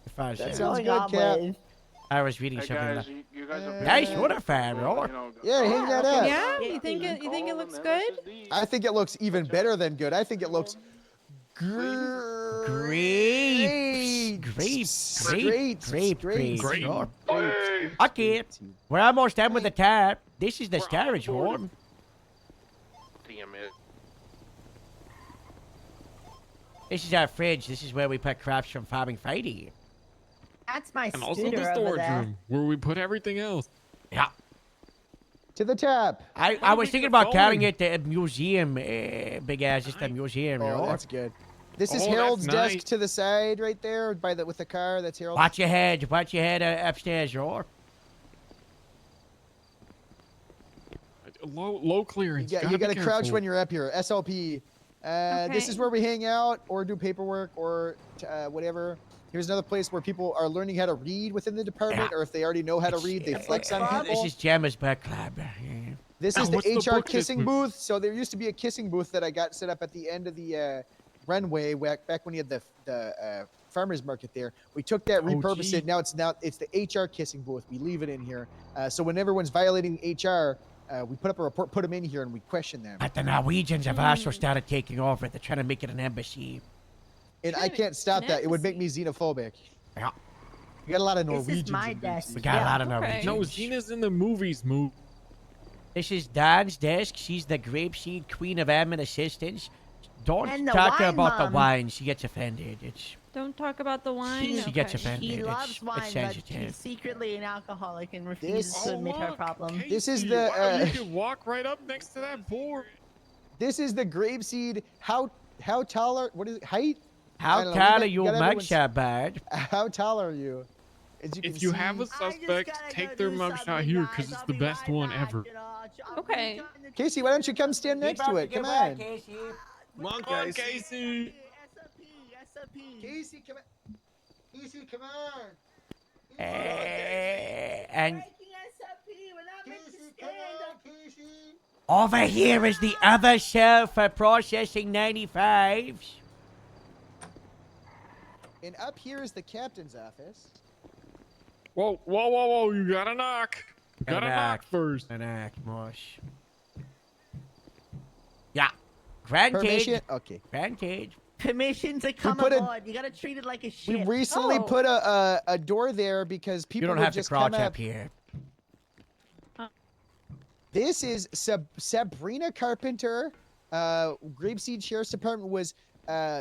If I That said sounds good, Cap. I was reading Hey something. guys, Like, you guys are nice busy. water fan, Well, bro. Yeah, hang that up. Yeah, you think it looks good? I think it looks even better than good. I think it looks Grapes. Okay, we're almost done with the tap. This is the storage horn. Damn it. This is our fridge. This is where we put crops from Farming Friday. That's my And also scooter the over storage there. room where we put everything else. Yeah. To the tap. I was thinking about carrying it to a museum, big ass, just a museum. You Oh, know? that's good. This is Oh, Harold's that's desk nice. to the side right there by the with the car. That's Harold. Watch your head. Watch your head upstairs, yo. Low clearance. You Gotta gotta be crouch careful. when you're up here. SLP. This is Okay. where we hang out or do paperwork or whatever. Here's another place where people are learning how to read within the department, or if they already know how to read, they flex on people. This is Gemma's book club. This is the what's the HR book kissing this- booth. So there used to be a kissing booth that I got set up at the end of the runway back when you had the farmers market there. We took that, repurposed gee. it. Now it's the HR kissing booth. We leave it in here. So when everyone's violating HR, we put up a report, put them in here, and we question them. But the Norwegians have also started taking over. They're trying to make it an embassy. And I can't stop that. It would make me xenophobic. Yeah. We got a lot of This Norwegians. is my in desk. BC. We got a lot of Norwegians. No, Xena's in the movies. This is Don's desk. She's the grapeseed queen of admin assistants. Don't And the talk wine about the mom. wine. She gets offended. It's Don't talk about the wine. She- She gets Okay. offended. She It's- loves it's wine, but sensitive. she's secretly an alcoholic and refuses This- to admit her look, problem. This is Casey, the, wow, you can walk right up next to that board. This is the grapeseed. How tall are what is it? Height? I How don't know, we tall got- are you, got everyone's- mugshot bud? How tall are you? As you can If you see, have a suspect, take their mugshot here because it's the best one ever. Okay. Casey, why don't you come stand next to it? Come on. Come on, Come on, guys. Casey. Casey, come on. Casey, come on. And Casey, come on, Casey. over here is the other shelf for processing 95s. And up here is the captain's office. Whoa, whoa, whoa, whoa! You gotta knock. You gotta knock first. An act, mush. Yeah. Grand Permission? cage. Okay. Grand cage. Permission to come put a- aboard. You gotta treat it like a We ship. recently Oh. put a door there because people You don't would have to just crouch come up here. This is Sabrina Carpenter. Grapeseed Sheriff's Department was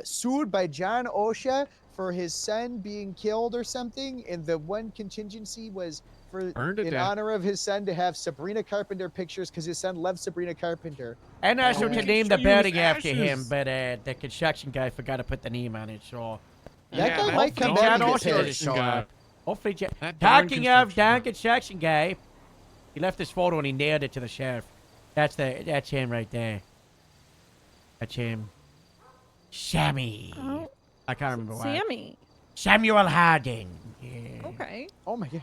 sued by John Osha for his son being killed or something, and the one contingency was for Burned to in death. honor of his son to have Sabrina Carpenter pictures because his son loves Sabrina Carpenter. And also we to can name show the you his building after him, ashes. but the construction guy forgot to put the name on it, so. That guy that might come darn back and get Osha pissed. show guy. up. Hopefully, That darn talking of construction darn guy. construction guy, he left his photo and he nailed it to the sheriff. That's him right there. That's him. Sammy. Oh, I can't remember why. Sammy. Samuel Harding. Yeah. Okay. Oh my god.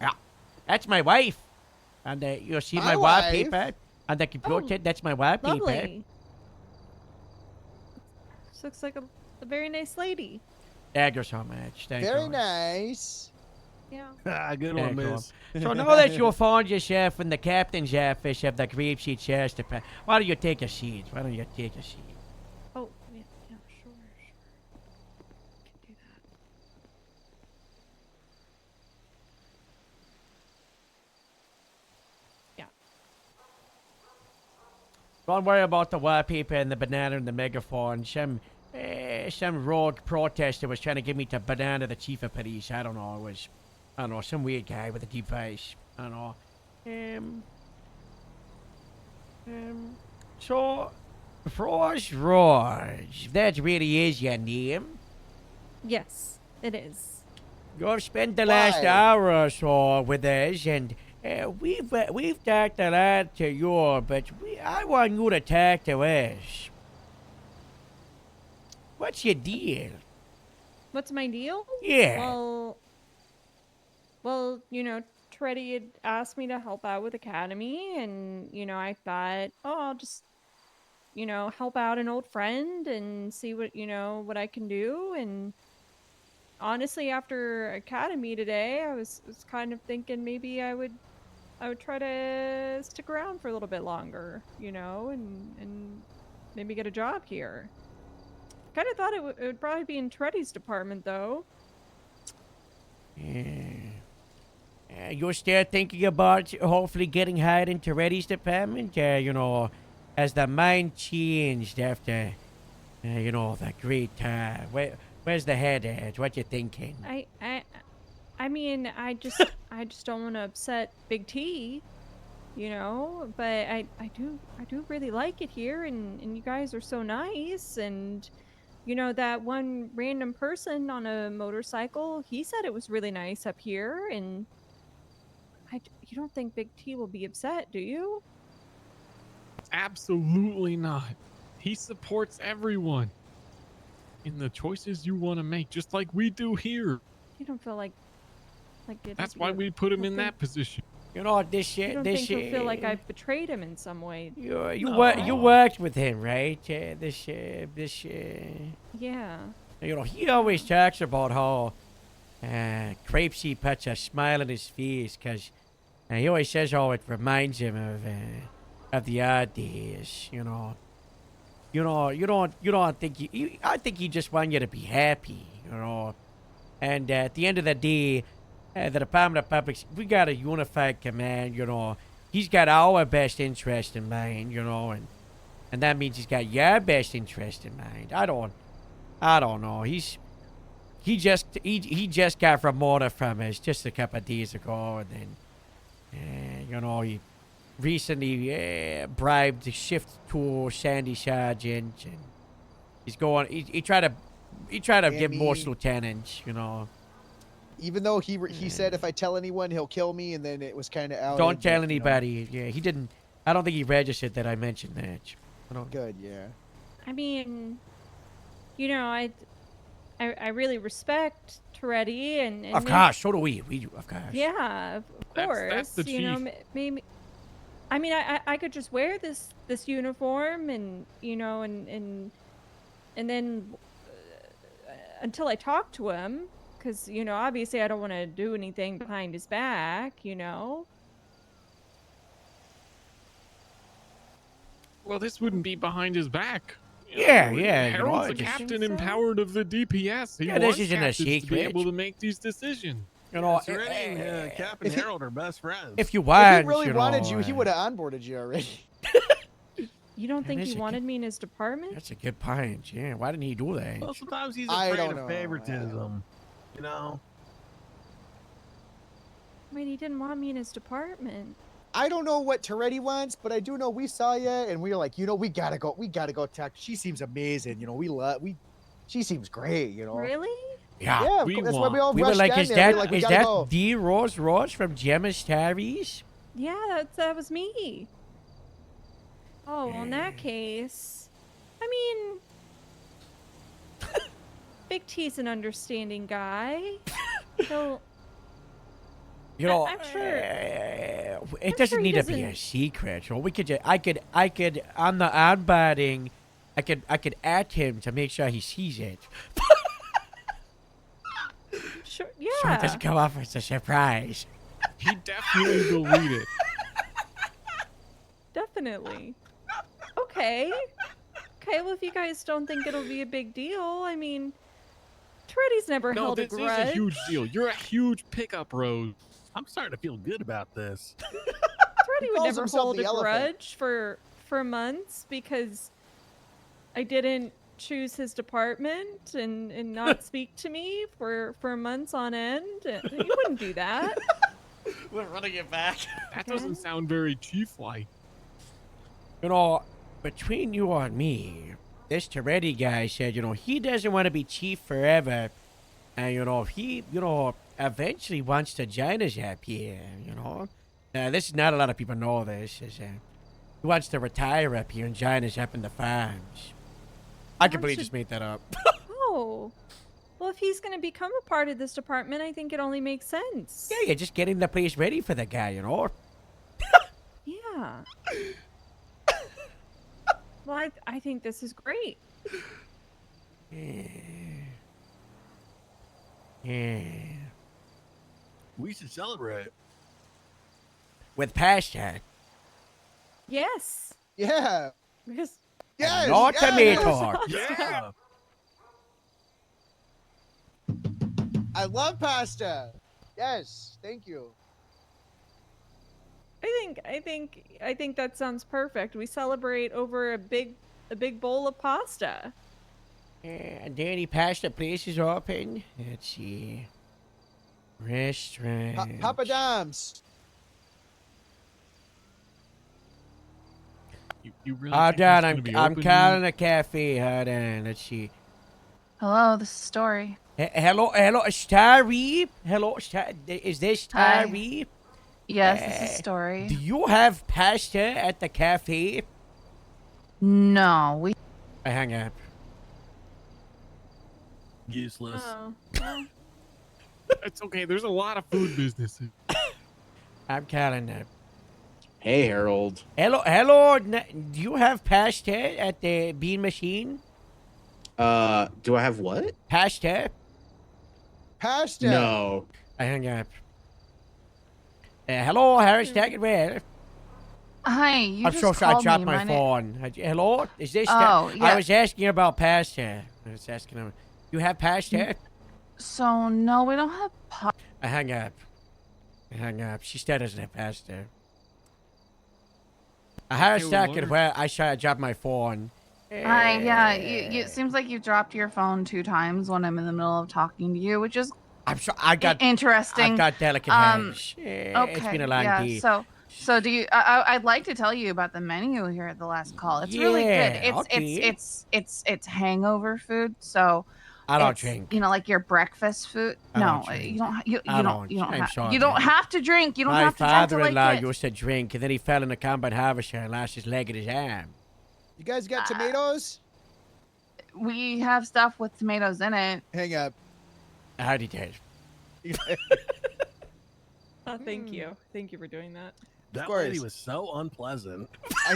Yeah. That's my wife. And you'll see My my wife? wallpaper. On the computer, that's my wallpaper. Lovely. This looks like a very nice lady. Thank you so much. Thank Very you. nice. Yeah. Ah, good Thank one, you. miss. So now that you've found yourself in the captain's office of the Grapeseed Sheriff's Department, why don't you take a seat? Why don't you take a seat? Oh, yeah, yeah, sure. Can do that. Yeah. Don't worry about the wallpaper and the banana and the megaphone. Some rogue protester was trying to give me to banana the chief of police. I don't know. I don't know, some weird guy with a deep voice. I don't know. So, Rose, if that really is your name, Yes, it is. you've spent the last hour or so with us, and we've talked a lot to you, but I want you to talk to us. What's your deal? What's my deal? Yeah. Well, you know, Treddy had asked me to help out with Academy, and, you know, I thought, oh, I'll just, you know, help out an old friend and see what, you know, what I can do. And honestly, after Academy today, I was kind of thinking maybe I would try to stick around for a little bit longer, you know, and maybe get a job here. Kind of thought it would probably be in Treddy's department, though. You're still thinking about hopefully getting hired into Reddy's department? You know, has the mind changed after, you know, the great time? Where's the head at? What you thinking? I mean, I just don't want to upset Big T, you know, but I do really like it here, and you guys are so nice. And you know, that one random person on a motorcycle, he said it was really nice up here. And you don't think Big T will be upset, do you? Absolutely not. He supports everyone in the choices you want to make, just like we do here. You don't feel like That's why we put him in that position. You know, this shit. You don't think he'll feel like I've betrayed him in some way? You worked with him, right? Yeah. You know, he always talks about how Grapesy puts a smile on his face, because he always says how it reminds him of the old days. You don't think I think he just wants you to be happy. You know, and at the end of the day, the Department of Public, we got a unified command. You know, he's got our best interest in mind. You know, and that means he's got your best interest in mind. I don't know. He just got Ramona from us just a couple of days ago, and then you know, he recently bribed the shift to Sandy Sergeant, and he's going. He tried to get more lieutenants. You know. Even though he said if I tell anyone he'll kill me, and then it was kind of out. Don't tell anybody. Yeah, he didn't. I don't think he registered that I mentioned that. Good, yeah. I mean, you know, I really respect Toretti, and of course, so do we. We do, of course. Yeah, of course. That's the you know, maybe. I mean, I could just wear this uniform, and you know, and then until I talk to him, because you know, obviously, I don't want to do anything behind his back, you know. Well, this wouldn't be behind his back. Yeah. Harold's the captain empowered of the DPS. He wants this isn't a captains to be secret. able to make these decisions. You know, Serenity and Cap and Harold are best friends. If you want, if he really wanted you, he would have onboarded you already. You don't think he wanted me in his department? That's a good point. Yeah, why didn't he do that? Well, sometimes he's afraid of favoritism. You know. Wait, he didn't want me in his department. I don't know what Toretti wants, but I do know we saw you, and we were like, you know, we gotta go talk. She seems amazing. You know, she seems great. You know. Really? Yeah. Yeah, that's why we all were rushed like, down is there. that We is gotta that go. D Rose from Gemma Starries? Yeah, that was me. Oh, well, in that case, I mean, Big T's an understanding guy. So, you know, I'm sure. It doesn't need to be a secret. So we could just, I could on the onboarding, I could add him to make sure he sees it. Sure, yeah. So it doesn't come off as a surprise. He definitely will read it. Definitely. Okay. Okay, well, if you guys don't think it'll be a big deal, I mean, Toretti's never held a this grudge. is a huge deal. You're a huge pickup, Rose. I'm starting to feel good about this. Toretti would calls never himself hold the a elephant. grudge for for months because I didn't choose his department and not speak to me for months on end. You wouldn't do that. We're running it back. That doesn't sound very chief-like. You know, between you and me, this Toretti guy said, he doesn't want to be chief forever. And, he, eventually wants to join us up here, this is not a lot of people know this. He wants to retire up here and join us up in the farms. I completely just made that up. Oh. Well, if he's going to become a part of this department, I think it only makes sense. Yeah, you're just getting the place ready for the guy, Yeah. Well, I think this is great. Yeah. We should celebrate. With pasta. Yes. Yeah. Because Yes. No yes. tomato. Yeah. I love pasta. Yes. Thank you. I think that sounds perfect. We celebrate over a big bowl of pasta. Are there any pasta places open? Let's see. Restaurant. Papa Dom's. You really Hold think on, it's gonna be I'm open calling a cafe. Hold on, let's see. Hello, this is Story. Hello, Starry. Hello, is this Hi. Starry? Yes, this is Story. Do you have pasta at the cafe? No, we. I hang up. Useless. Oh. Well, It's okay. There's a lot of food businesses. I'm calling up. Hey, Harold. Hello. Do you have pasta at the bean machine? Do I have what? Pasta? Pasta. No. I hung up. Hello, Harris Staggerwell. Hi, you I'm just so sorry, I called dropped me. my phone. Hello? Is this? Oh, I yeah. was asking about pasta. I was asking him. You have pasta? So no, we don't have. I hung up. She still doesn't have pasta. Harris Staggerwell. I dropped my phone. Hi, yeah. It seems like you dropped your phone 2 times when I'm in the middle of talking to you, which is. I'm sure I got interesting. I've got delicate hands. Okay. It's been a long day. So do you? I'd like to tell you about the menu here at the last call. It's really good. It's hangover food. So I don't it's, drink. Like your breakfast food. I No, don't drink. you don't. You I don't. You I'm don't. sorry. You don't have to drink. You don't My have to drink to father-in-law like it. used to drink, and then he fell in a combat harvester and lost his leg and his arm. You guys got tomatoes? We have stuff with tomatoes in it. Hang up. I already did. Oh, thank you. Thank you for doing that. That lady was so unpleasant.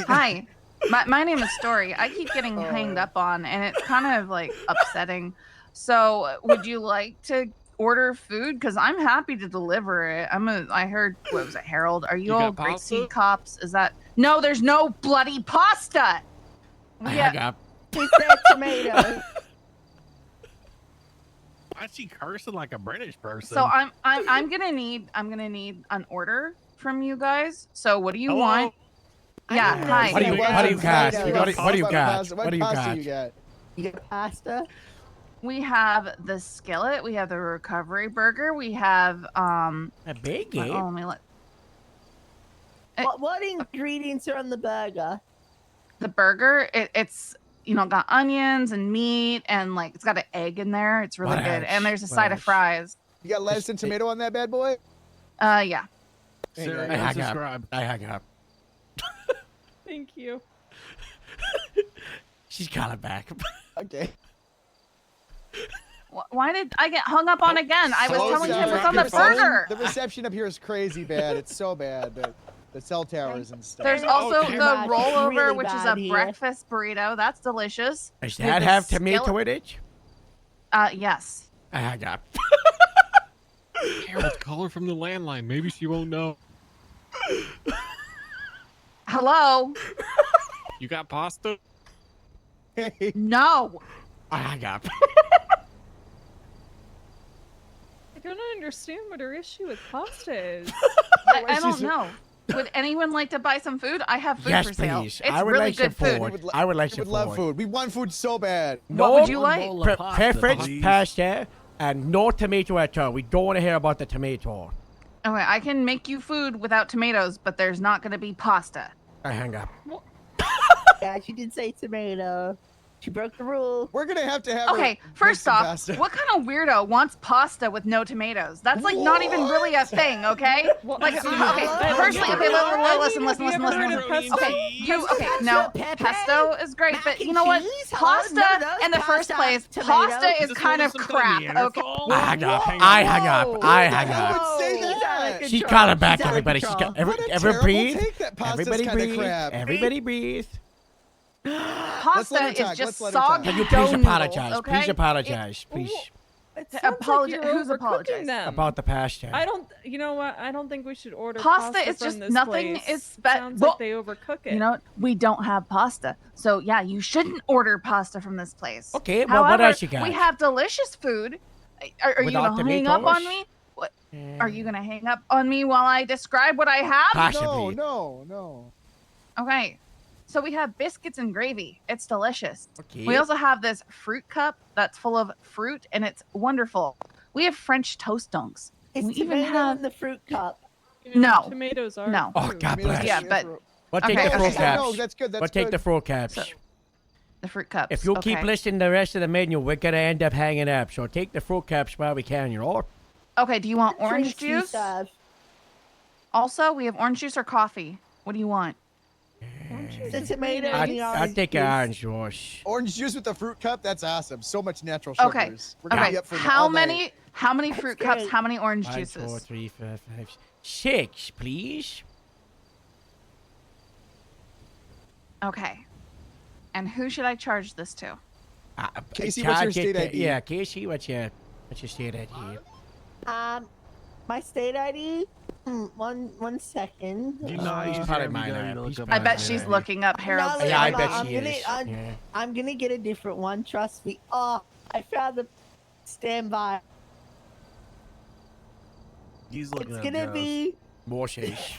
Hi, my name is Story. I keep getting hanged up on, and it's kind of like upsetting. So, would you like to order food? Because I'm happy to deliver it. I heard, what was it, Harold? Are you You all got Great pasta? Seed Cops? Is that? No, there's no bloody pasta. I hung up. He said tomato. Why is she cursing like a British person? So I'm gonna need an order from you guys. So what do you Hello? want? Yeah, hi. What do you got? What do you got? What do you got? What pasta you got? You got pasta? We have the skillet. We have the recovery burger. We have a biggie. Oh, let me let. What ingredients are on the burger? The burger. It's got onions and meat and like it's got an egg in there. It's really What good. else? And there's a What side of else? fries. You got lettuce and tomato on that bad boy? Yeah. Sarah, I hung unsubscribe. up. I hung up. Thank you. She's calling back. Okay. Why did I get hung up on again? I was Hello, telling him Sarah. it's on the Your phone- burger. The reception up here is crazy bad. It's so bad. The cell towers and stuff. There's also damn the it. rollover, Really which is bad a here. breakfast burrito. That's delicious. Does We have that the have tomato skillet- in it? Yes. I hung up. Harold, call her from the landline. Maybe she won't know. Hello? You got pasta? No. I hung up. I don't understand what her issue with pasta is. I don't know. Would anyone like to buy some food? I have food Yes, for sale. please. It's I would really like some good food. food. I would like We some would love food. food. We want food so bad. What would you like? Preference pasta and no tomato at all. We don't want to hear about the tomato. Okay, I can make you food without tomatoes, but there's not going to be pasta. I hang up. Yeah, she did say tomato. She broke the rule. We're gonna have to have. Okay, first off, what kind of weirdo wants pasta with no tomatoes? That's like not even really a thing, okay? Like, okay, firstly, okay, listen. Okay, no, pesto is great, but you know what? Pasta in the first place, pasta is kind of crap, okay? I hang up. She got it back, everybody. She got everybody breathe. Everybody breathe. Everybody breathe. Pasta is just soggy. Can you dough please noodle, apologize? okay? Please apologize. Please. Who's apologizing? About the pasta. I don't. You know what? I don't think we should order Pasta is from just this nothing. place. Is Sounds like they overcook it. You know what? We don't have pasta, so yeah, you shouldn't order pasta from this place. Okay, well, However, what else you got? We have delicious food. Are you Without gonna hang up on tomatoes? me? What? Are you gonna hang up on me while I describe what I have? Possibly. No. Okay. So we have biscuits and gravy. It's delicious. Okay. We also have this fruit cup that's full of fruit, and it's wonderful. We have French toast dunks. Is We even tomato have in the fruit cup? no. Tomatoes are. No. Oh, God bless. Yeah, but We'll take okay, the fruit okay. caps. No, that's good. That's We'll take good. the fruit caps. So, the fruit cups. If you keep okay. listing the rest of the menu, we're gonna end up hanging up. So take the fruit caps while we can, you know. Okay, do you want orange Drinks you juice? serve. Also, we have orange juice or coffee. What do you want? The tomato and the I'll orange take juice. an orange juice. Orange juice with the fruit cup. That's awesome. So much natural Okay. sugars. We're gonna Okay. be up for How all night. many fruit cups? great. How many orange 1, juices? 2, 3, 4, 5, 6, please. Okay. And who should I charge this to? Casey, what's your Charge it state to- ID? Yeah, Casey, what's your state ID? My state ID. One second. You know, She's probably mine. I bet she's looking up Harold's. Yeah, I state bet ID. she is. Yeah. I'm gonna get a different one. Trust me. Oh, I found the standby. He's looking It's up gonna Joe's. be More sheesh.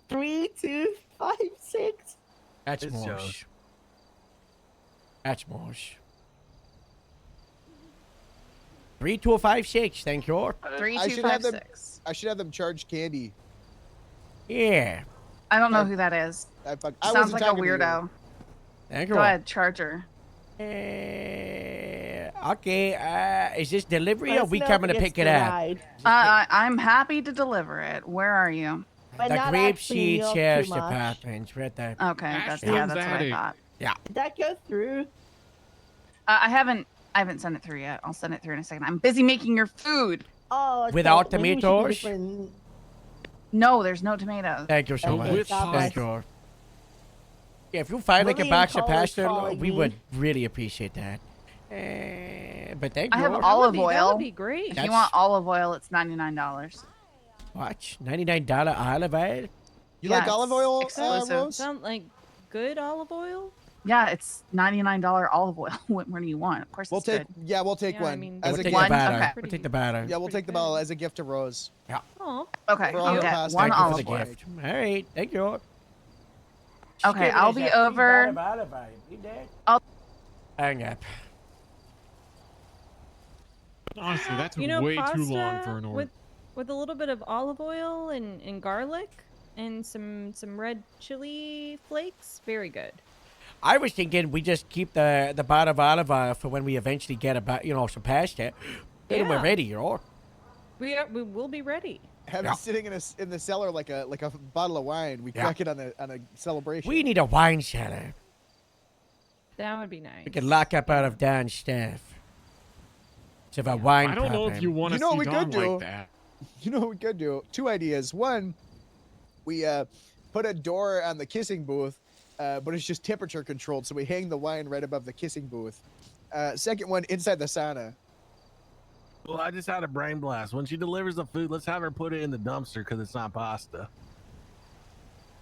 3256. That's It's more. Joe's. That's more. 3256, thank you. 3256. I should have them charge candy. Yeah. I don't know who that is. I Sounds wasn't like a talking to you. weirdo. Thank you. Go ahead, charge her. Okay, is this delivery or Let's we know coming if to it pick gets it up? denied. I'm happy to deliver it. Where are you? But The not grape actually seed milk sheriff's too much. department, right there. Okay, that's what I thought. Yeah. Did that go through? I haven't sent it through yet. I'll send it through in a second. I'm busy making your food. Oh, okay. Without Maybe we should do tomatoes? different- No, there's no tomatoes. Thank you so Okay, much. God Thank bless. you. Yeah, if you find like a Lily box of Cole is pasta, calling we me. would really appreciate that. But thank I you. have olive oil. That would be great. If That's- you want olive oil, it's $99. What? $99 olive oil? You Yeah, like olive oil, exclusive. Rose? Sound like good olive oil? Yeah, it's $99 olive oil. What do you want? Of course, We'll it's take. good. Yeah, we'll take Yeah, I one mean, as We'll a take gift. the batter. Okay. We'll take the batter. Yeah, we'll take the bottle as a gift to Rose. Yeah. Oh. Okay, For all I'll the get pasta. one Thank you for olive the oil. gift. All right. Thank you. Okay, I'll be over. I'll- Hang up. Honestly, that's You know, way pasta too long for an order. with a little bit of olive oil and garlic and some red chili flakes. Very good. I was thinking we just keep the bottle of olive oil for when we eventually get some pasta. Then we're Yeah. ready, you know. We will be ready. Have Yeah. it sitting in the cellar like a bottle of wine. We Yeah. crack it on a celebration. We need a wine cellar. That would be nice. We can lock up out of Don's stuff. It's of a wine I don't know if you want to You know what see we Don could do? like that. You know what we could do? Two ideas. One, we put a door on the kissing booth, but it's just temperature controlled, so we hang the wine right above the kissing booth. Second one, inside the sauna. Well, I just had a brain blast. When she delivers the food, let's have her put it in the dumpster because it's not pasta.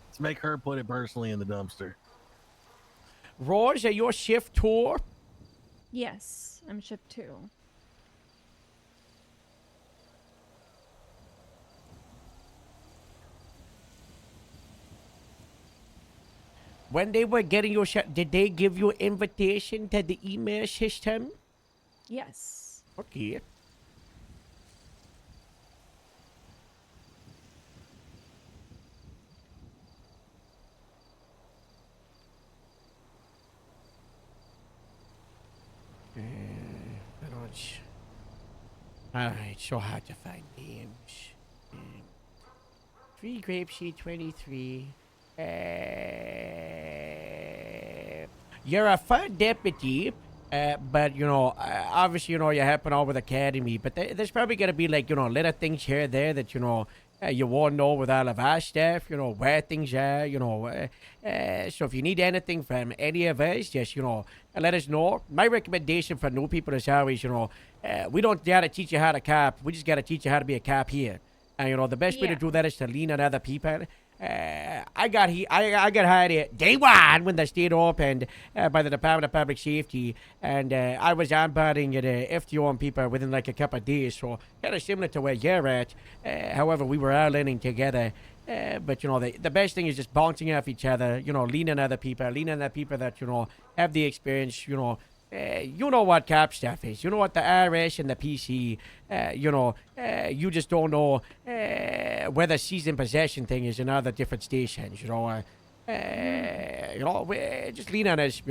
Let's make her put it personally in the dumpster. Rose, are your shift tour? Yes, I'm shipped too. when they were getting your shot, did they give you invitation to the email system? Yes. Okay. Alright, so hard to find names. Free grapeseed 23. You're a fun deputy, but obviously, you happen over the academy. But there's probably gonna be like, little things here and there that you won't know with all of our stuff. Where things are. So if you need anything from any of us, just let us know. My recommendation for new people is always, we don't gotta teach you how to cop. We just gotta teach you how to be a cop here. And the best way to do that is to lean on other people. I got hired at day one when the state opened by the Department of Public Safety, and I was onboarding at FTO on people within like a couple of days, so kind of similar to where you're at. However, we were all learning together. But the best thing is just bouncing off each other. Leaning on other people, leaning on the people that have the experience. You know what cop stuff is. You know what the RS and the PC. You just don't know where the season possession thing is in other different stations. Just lean on us.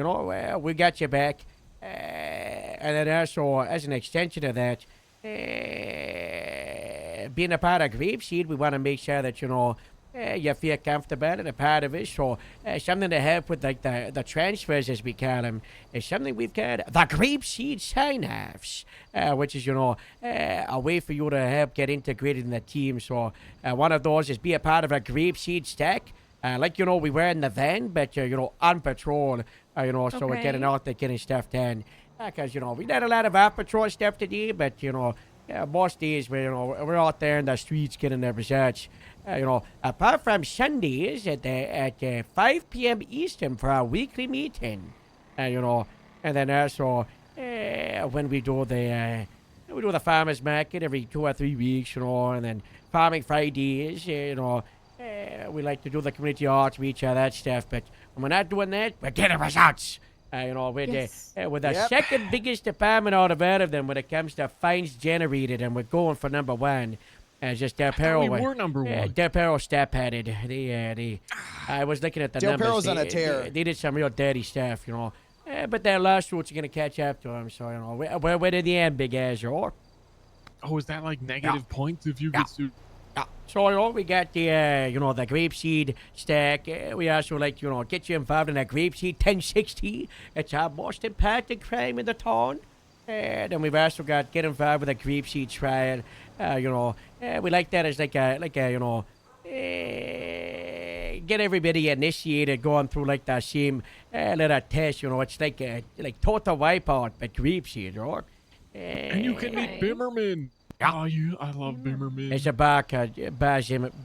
We got your back. And then also, as an extension of that, being a part of Grapeseed, we want to make sure that you feel comfortable and a part of it. So something to help with like the transfers, as we call them, is something we've called the Grapeseed sign-offs, which is a way for you to help get integrated in the team. So one of those is be a part of a Grapeseed stack. We were in the van, but on patrol. So we're getting out there, getting stuff done. Because we did a lot of off patrol stuff today, but most days we're out there in the streets getting the results. Apart from Sundays at 5 p.m. Eastern for our weekly meeting, and then also when we do the farmers market every 2 or 3 weeks, and then farming Fridays, we like to do the community outreach, all that stuff. But when we're not doing that, we're getting results. We're the second biggest department out of them when it comes to fines generated, and we're going for number one. Just Del Perro. We were number one. Del Perro step-headed. I was looking at the Del numbers. Perro's on a tear. They did some real dirty stuff, but their lawsuits are going to catch up to them, so, we're in the end, big ass, Oh, is that like negative points if you get sued? So, we got the Grapeseed stack. We also like, get you involved in a Grapeseed 1060. It's our most important crime in the town. Then we've also got get involved with a Grapeseed trial. We like that as get everybody initiated, going through like the same little test. It's like total wipeout, but Grapeseed, right? And you can meet Bimmerman. Oh, I love Bimmerman. It's a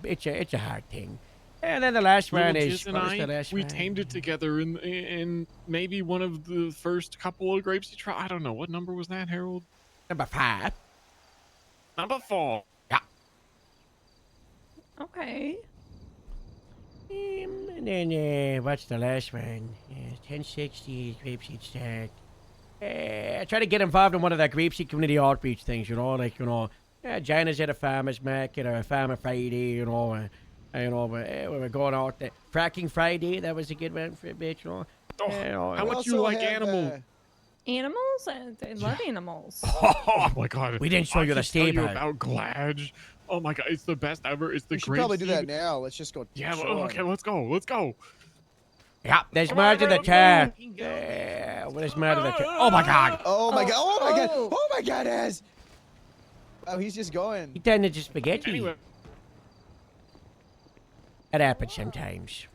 it's a hard thing. And then the last one is we tamed it together in maybe one of the first couple of Grapeseed trials. I don't know what number was that, Harold. Number 5. Number 4. Yeah. Okay. And then what's the last one? 1060 Grapeseed stack. I try to get involved in one of the Grapeseed community outreach things, China's at a farmer's market or a farmer Friday, we were going out there. Fracking Friday, that was a good one for a bit, how much you like animals? Animals? I love animals. Oh my god. We didn't show you the stable. About Glad. Oh my god, it's the best ever. It's the We should probably do that now. Let's just go. Yeah, okay, let's go. Yeah, there's more to the chat. There's more to the chat. Oh my god. Oh my god. Oh my god. Oh my god, Ez. Oh, he's just going. He turned into spaghetti. Anyway. It happens sometimes.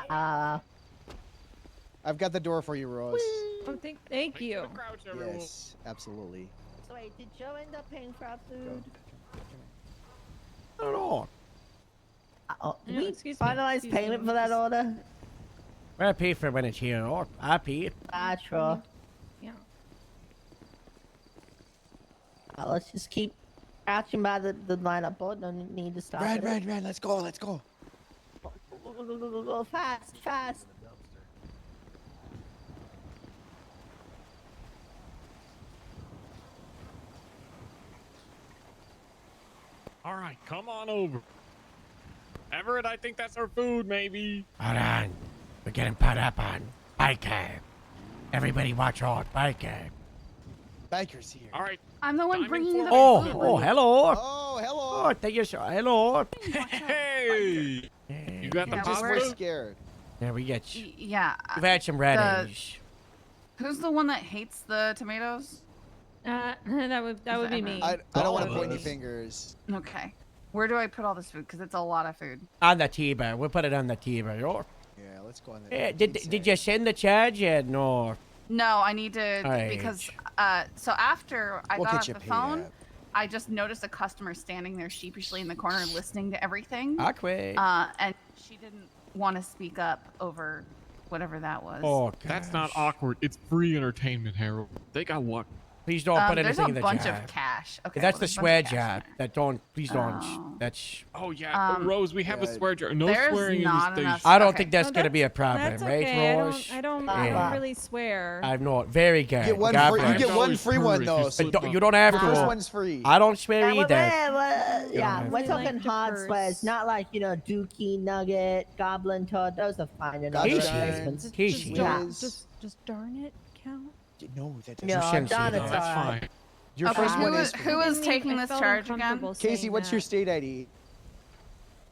I've got the door for you, Rose. Oh, thank you. Yes, absolutely. So wait, did Joe end up paying for our food? I don't know. Did we finalize payment for that order? Well, I pay for it when it's here, or I pay. Sure. Yeah. Let's just keep crouching by the lineup board. No need to stop. Red, let's go. Go fast. All right, come on over. Everett, I think that's our food, maybe. Hold on. We're getting put up on. Biker. Everybody watch out. Biker. Biker's here. All right. I'm the one bringing the Oh, food. oh, hello. Oh, hello. Oh, thank you, sir. Hello. Hey. You got the Yeah, Just we're- we're pasta? scared. There we get you. Yeah. We've had some radish. Who's the one that hates the tomatoes? That would be me. I don't want to That would point be any me. fingers. Okay. Where do I put all this food? Because it's a lot of food. On the T-bar. We'll put it on the T-bar. Oh. Yeah, let's go on the. Yeah, did you send the charge yet? No. No, I need to Alright. because so after I We'll got get off you the paid phone, up. I just noticed a customer standing there sheepishly in the corner listening to everything. Awkward. And she didn't want to speak up over whatever that was. Oh, That's not awkward. It's free entertainment, Harold. They got what? Please don't put there's anything a in the bunch jar. of cash. Okay, That's well, the there's a swear bunch of cash jar. That don't. Please don't. Oh. That's. Oh yeah, Rose. We have a swear jar. No there's swearing in not the enough- station. I don't Okay. think that's No, gonna be a problem, That's right, okay. Rose? I don't Yeah. really swear. I'm not very good. Get one God free, you bless. get one Always free one purr if though. you So slip Don't- up. you don't have the to. first one's free. I don't swear Yeah, either. yeah, don't we're have to. talking Like to hard curse. swears, not like, Dookie, Nugget, Goblin Toad. Those are fine enough Gotcha. replacements. Casey. Yeah. Just darn it, count. No, that doesn't. No, shouldn't say darn that. it's That's alright. fine. Your Okay, first one is. who is taking I this felt charge again? uncomfortable Casey, saying what's your that. state ID?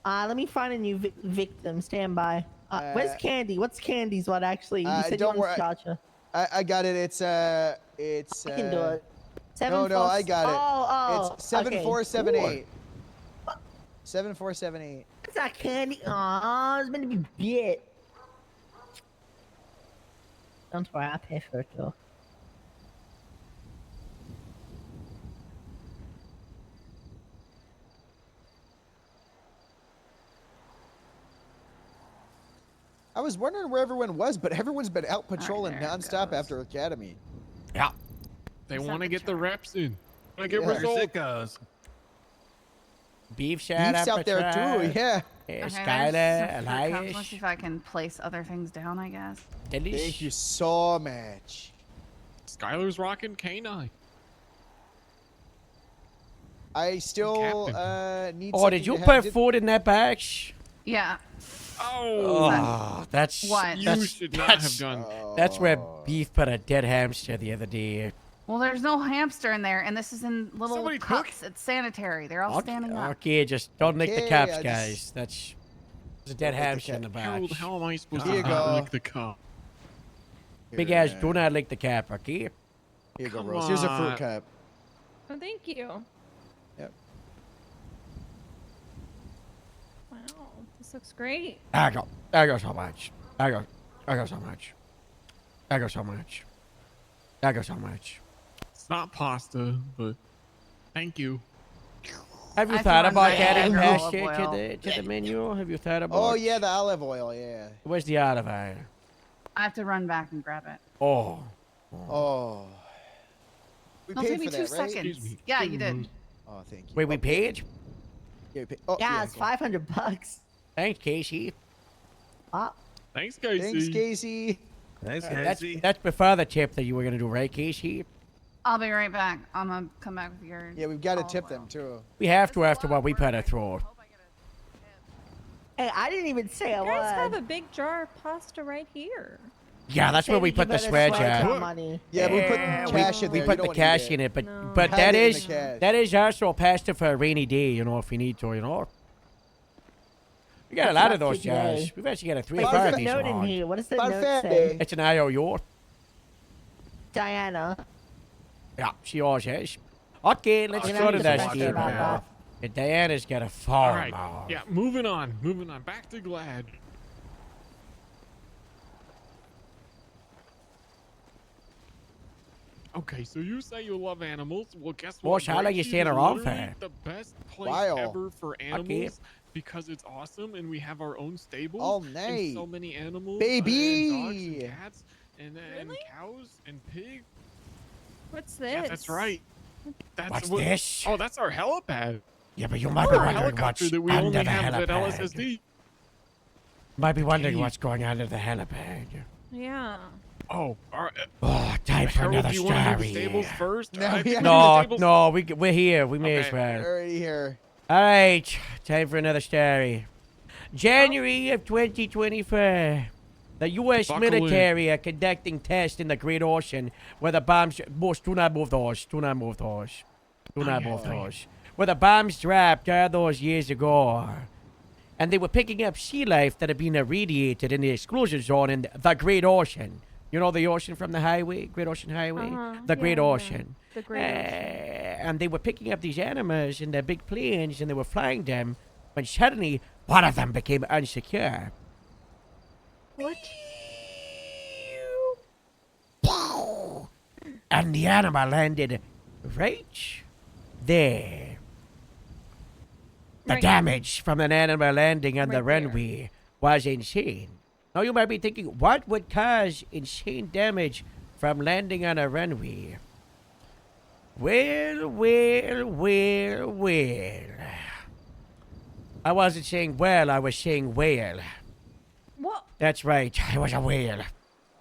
Let me find a new victim. Stand by. Where's Candy? What's Candy's one actually? You said don't you worry. wanted Chacha. I got it. It's I can do it. No, I got it. Oh, It's 7478. 7478. It's not Candy. Aw, it's meant to be bit. Don't worry, I'll pay for it though. I was wondering where everyone was, but everyone's been out patrolling there it nonstop goes. after Academy. Yeah. They Is that want to the get the charge? reps in. Want to get Yeah. results. Sickos. Beef shot Beef's up out there too, yeah. Okay, Skylar, there's some fruit cups. Let's Elias, see if I can place other things down, I guess. Thank Delish. you so much. Skylar's rocking K9. I still Captain. need. Oh, did you put food in that batch? Yeah. Oh, Oh, that's What? you that's- should not that's- have done. That's where Oh. Beef put a dead hamster the other day. Well, there's no hamster in there, and this is in little Somebody cups. It's sanitary. They're all standing up. Okay, just don't lick the Okay, cups, I just- guys. That's there's a dead Don't lick the hamster in the Harold, batch. how am I supposed Here to you not go. lick the cup? Big Here, ass, do not lick the cap, okay? Here you go, Come Rose. Here's a fruit on. cup. Oh, thank you. Yep. Wow, this looks great. I go so much. I go so much. I go so much. I go so much. It's not pasta, but thank you. Have you I thought threw in about my adding olive pasta oil. to the menu? Have you thought about? Oh yeah, the olive oil. Yeah. Where's the olive oil? I have to run back and grab it. Oh. Oh. We It'll paid take me for 2 that, right? seconds. Excuse me. Yeah, Excuse you me, did. Rose. Oh, thank you. Wait, we paid? Yeah, we paid. Oh, Yeah, it's cool. $500. Thanks, Casey. Thanks, Casey. Thanks, Casey. Thanks, That's Casey. before the tip that you were gonna do, right, Casey? I'll be right back. I'm gonna come back with your. Yeah, we've got to olive tip oil. them too. We have to after what we put her through. Hey, I didn't even say a You guys have word. a big jar of pasta right here. Yeah, that's where we Say that put you the better swear swear jar. to money. Yeah, we put Yeah, cash in we there. put You the don't cash need in it, but No. but Hide that it in is the cash. that is also pasta for a rainy day, you know, if we need to, you know. We got a That's lot not of those today. jars. We've actually got a 3 or Wait, 4 what's of the these note in around. here? What does the Parfait. note say? It's an IOU. Diana. Yeah, she always is. Okay, let's You're go not to even that supposed to steam. about that. And Diana's got a All farm. right. Yeah, moving on. Moving on. Back to Glad. Okay, so you say you love animals. Well, guess what? Boss, how long you Gracie staying is around literally for? the best place While. ever for animals because it's awesome and we have our own stables. All and night. so many animals. Baby. And dogs and cats and cows and pigs. What's this? Yeah, that's right. That's What's what, this? Oh, that's our helipad. Yeah, but you might be Our wondering helicopter what's that we under only the have at helipad. LSSD. Might be wondering Cave. what's going on in the helipad. Yeah. Oh, Oh, time for Harold, another do you want to do the story. stables first? No, I yeah. think we do the No, stables- no, we're here. We may as Okay. well. Already here. All right, time for another story. January of 2024. The U.S. Buckle in. military are conducting tests in the Great Ocean where the bombs... Boss, do not move those. Do not move those. Do not move those. Where the bombs dropped all those years ago. And they were picking up sea life that had been irradiated in the exclusion zone in the Great Ocean. You know the ocean from the highway? Great Ocean Highway? The Great Ocean. The Great Ocean. And they were picking up these animals in their big planes and they were flying them when suddenly one of them became unsecure. What? And the animal landed right there. The damage from an animal landing on the runway was insane. Now you might be thinking, what would cause insane damage from landing on a runway? Well. I wasn't saying well, I was saying whale. What? That's right, I was a whale.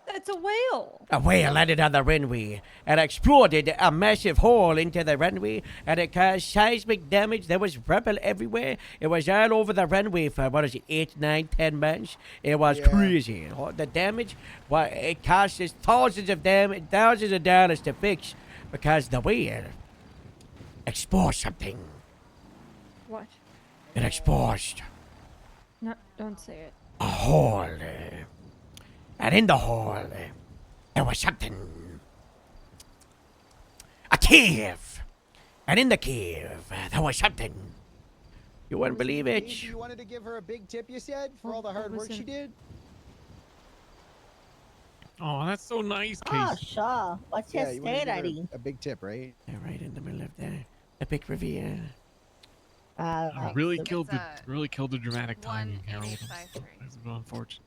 That's a whale. A whale landed on the runway and exploded a massive hole into the runway, and it caused seismic damage. There was rubble everywhere. It was all over the runway for, 8, 9, 10 months. It was crazy. The damage, it cost us thousands of dollars to fix because the whale exposed something. What? It exposed No, don't say it. a hole. And in the hole, there was something. A cave. And in the cave, there was something. You wouldn't believe it. You wanted to give her a big tip, you said, for all the hard work she did? Oh, that's so nice, Casey. Oh, sure. What's your you wanted to state give her ID? a big tip, right? Yeah, right in the middle of the big reveal. Really killed the dramatic timing, Harold. That's unfortunate.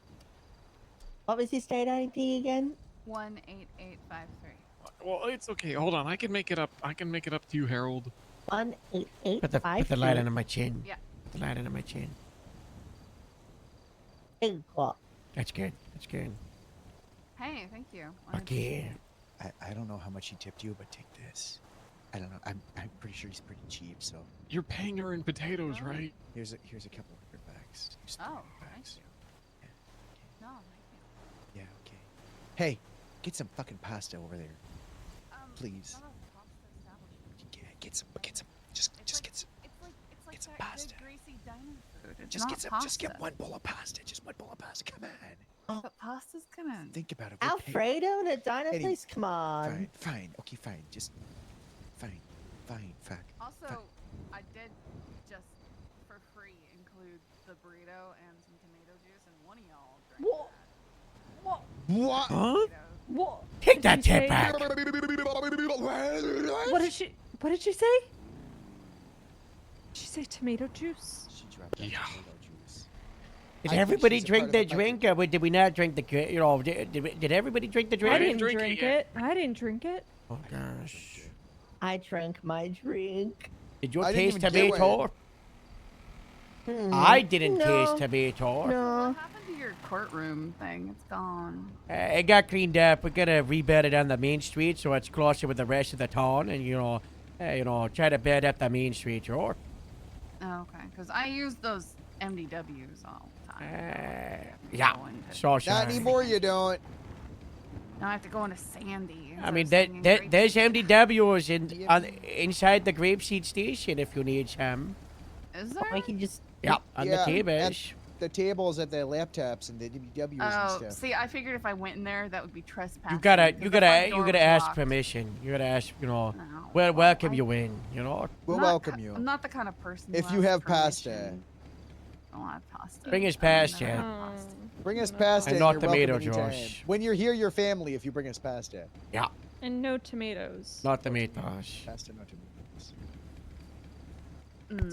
What was your state ID again? 18853. Well, it's okay. Hold on. I can make it up. I can make it up to you, Harold. 18853. Put the light under my chin. Yeah. Put the light under my chin. Big clock. That's good. That's good. Hey, thank you. Okay. I don't know how much he tipped you, but take this. I don't know. I'm pretty sure he's pretty cheap, so. You're paying her in potatoes, right? Here's a couple $100. Use Oh, $300. thank you. No, thank you. Yeah, okay. Hey, get some fucking pasta over there. Please. Get some. Just get some. It's like Get some that pasta. good greasy diner food. It's Just not get some. pasta. Just get one bowl of pasta. Just one bowl of pasta. Come on. But pasta's gonna. Think about it. we're paying- Alfredo in a diner Eddie, place? Come on. Fine. Okay, fine. Just fine. Fuck. Also, I did just for free include the burrito and some tomato juice, and one of y'all drank What? What? Huh? What? Take that Did you tip say- back. What did she? What did she say? Did she say tomato juice? She dropped that tomato juice. Did I think everybody she's a drink part the of the drink, or did we not drink the? Did everybody drink the drink? I didn't drink drink it it. I didn't drink it. Oh gosh. I drank my drink. Did you I didn't taste even get tomato? I didn't taste tomato. No. What happened to your courtroom thing? It's gone. It got cleaned up. We're gonna rebed it on the main street so it's closer with the rest of the town, and try to bed up the main street, sure. Oh, okay, because I use those MDWs all the time. Yeah. So Not sorry. anymore. You don't. Now I have to go into Sandy. I mean, there's MDWs inside the Grapeseed station if you need some. Is there? We can just. Yeah, on the at tables. the tables at the laptops and the WWs and Oh, stuff. see, I figured if I went in there, that would be trespassing. You gotta because the front door was ask locked. permission. You gotta ask, No. we'll welcome you in, We'll I'm not welcome ki- you. I'm not the kind of person. If who you asks have pasta. permission. I don't have pasta. Bring us I don't pasta. have pasta. Bring us pasta. And you're not welcome tomato anytime. juice. When you're here, your family. If you bring us pasta. Yeah, And no tomatoes. not tomatoes. Pasta, no tomatoes.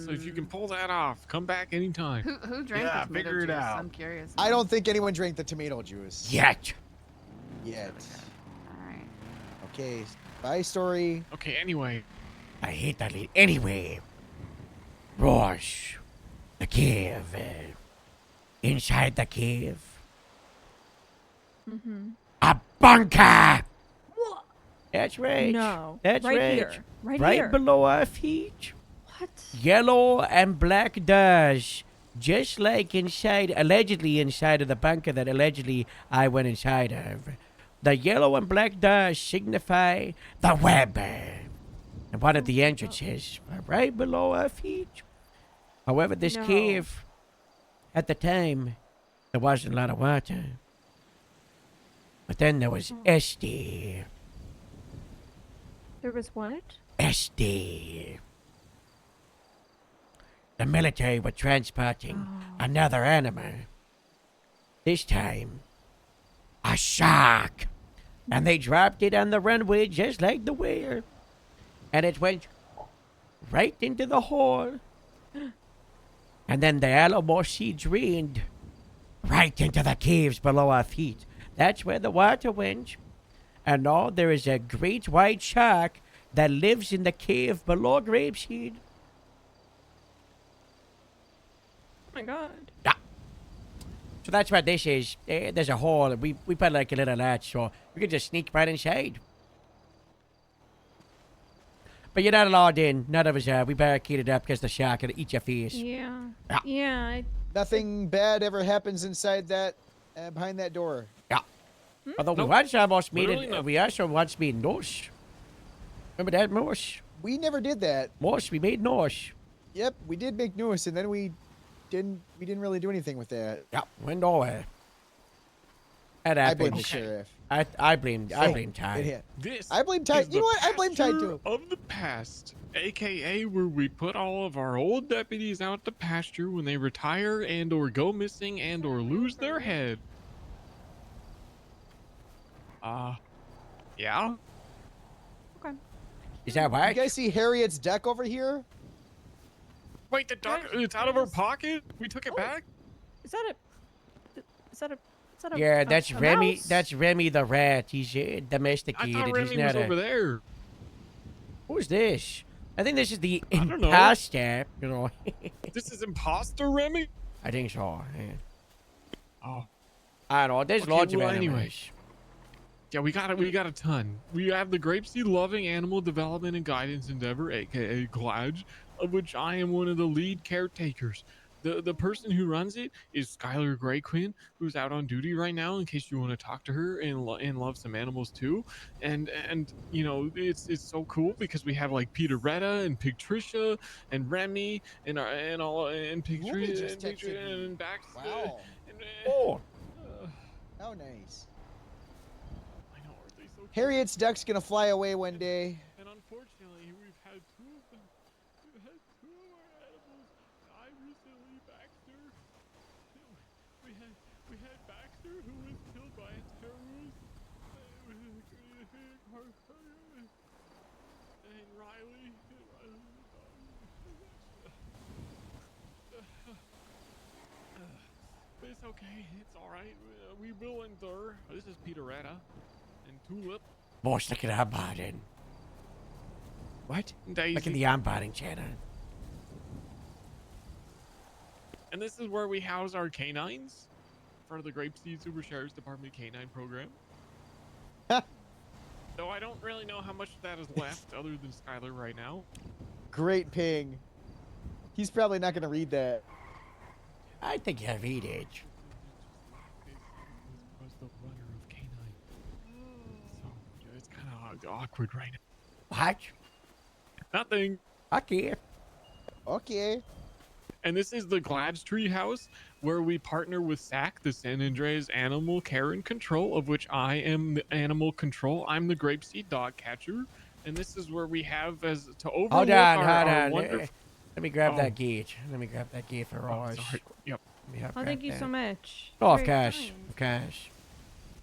So if you can pull that off, come back anytime. Who drank Yeah, the tomato figure it juice? out. I'm curious. I don't think anyone drank the tomato juice. Yet. All right. Okay. Bye, story. Okay, anyway. I hate that lead. Anyway, Rosh, the cave. Inside the cave, Mm-hmm. a bunker. What? That's right. No. That's Right right. here. Right Right here. below our feet. What? Yellow and black does. Just like allegedly inside of the bunker that allegedly I went inside of. The yellow and black does signify the web. And one of the entrances right below our feet. However, this cave, at the time, there wasn't a lot of water. But then there was SD. There was what? SD. The military were transporting another animal. This time, a shark. And they dropped it on the runway just like the whale. And it went right into the hole. And then the Alamo Sea drained right into the caves below our feet. That's where the water went. And now there is a great white shark that lives in the cave below Grapeseed. Oh my god. Yeah. So that's what this is. There's a hole. We put like a little latch so we can just sneak right inside. But you're not allowed in. None of us are. We barricaded up because the shark could eat your face. Yeah. Yeah. Yeah. Nothing bad ever happens inside that, behind that door. Yeah. Although we once almost made it. We also once made Norse. Remember that, Norse? We never did that. Norse, we made Norse. Yep, we did make Norse, and then we didn't really do anything with that. Yeah, went nowhere. I blame the sheriff. I blame Ty. Yeah. This I blame Ty. You know what? I blame Ty too. Of the past, aka where we put all of our old deputies out to pasture when they retire and or go missing and or lose their head. Yeah. Okay. Is that right? You guys see Harriet's deck over here? Wait, the duck, it's out of our pocket? We took it back? Is that a Yeah, that's a Remy. mouse? That's Remy the rat. He's I domesticated. thought He's Remy not was over there. Who's this? I think this is the I don't know. imposter. You know. This is imposter Remy? I think so. Yeah. Oh. I don't know. There's Okay, lots of well, animals. anyway. Yeah, we got a ton. We have the Grapeseed Loving Animal Development and Guidance Endeavor, aka GLADGE, of which I am one of the lead caretakers. The person who runs it is Skylar Grayquin, who's out on duty right now, in case you want to talk to her and love some animals too. And you know, it's so cool because we have like Peter Retta and Pigtricia and Remy and Pigtricia and Baxter. Wow. Oh. How nice. Harriet's duck's gonna fly away one day. And unfortunately, we've had two of them. We've had two of our animals die recently. Baxter. We had Baxter, who was killed by a terrorist. And Riley. But it's okay. It's all right. We will endure. This is Peter Retta and Tulip. Boss, look at the onboarding. What? Look Daisy. at the onboarding channel. And this is where we house our canines for the Grapeseed Super Sheriff's Department Canine Program. Though I don't really know how much of that is left other than Skylar right now. Great ping. He's probably not gonna read that. I think he'll read it. Was the runner of canine. So it's kind of awkward right now. What? Nothing. Okay. Okay. And this is the Glad's Tree House, where we partner with SAC, the San Andreas Animal Care and Control, of which I am the animal control. I'm the Grapeseed dog catcher. And this is where we have as to overlook Hold on, our hold on. wonderful... Let me grab that gate. Let me grab that gate for Ross. Sorry. Yep. Oh, thank you so much. Oh, of Very course. kind. Of course.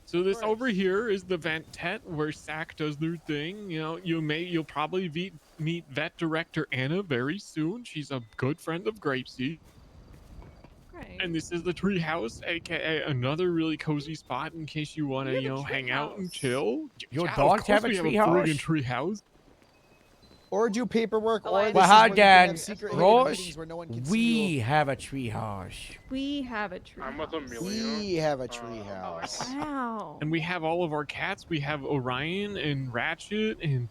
So this over here is the Ventet, where SAC does their thing. You know, you'll probably meet Vet Director Anna very soon. She's a good friend of Grapeseed. Great. And this is the treehouse, aka another really cozy spot in case you want to, hang out and chill. Your Yeah, dogs of course have a we treehouse? friggin' treehouse. or do paperwork, or this Well, is how where you can done, have secret hidden Ross? meetings where no one can see you. We have a treehouse. We have a tree. I'm with Amelia. We have a tree house. Wow. And we have all of our cats. We have Orion and Ratchet and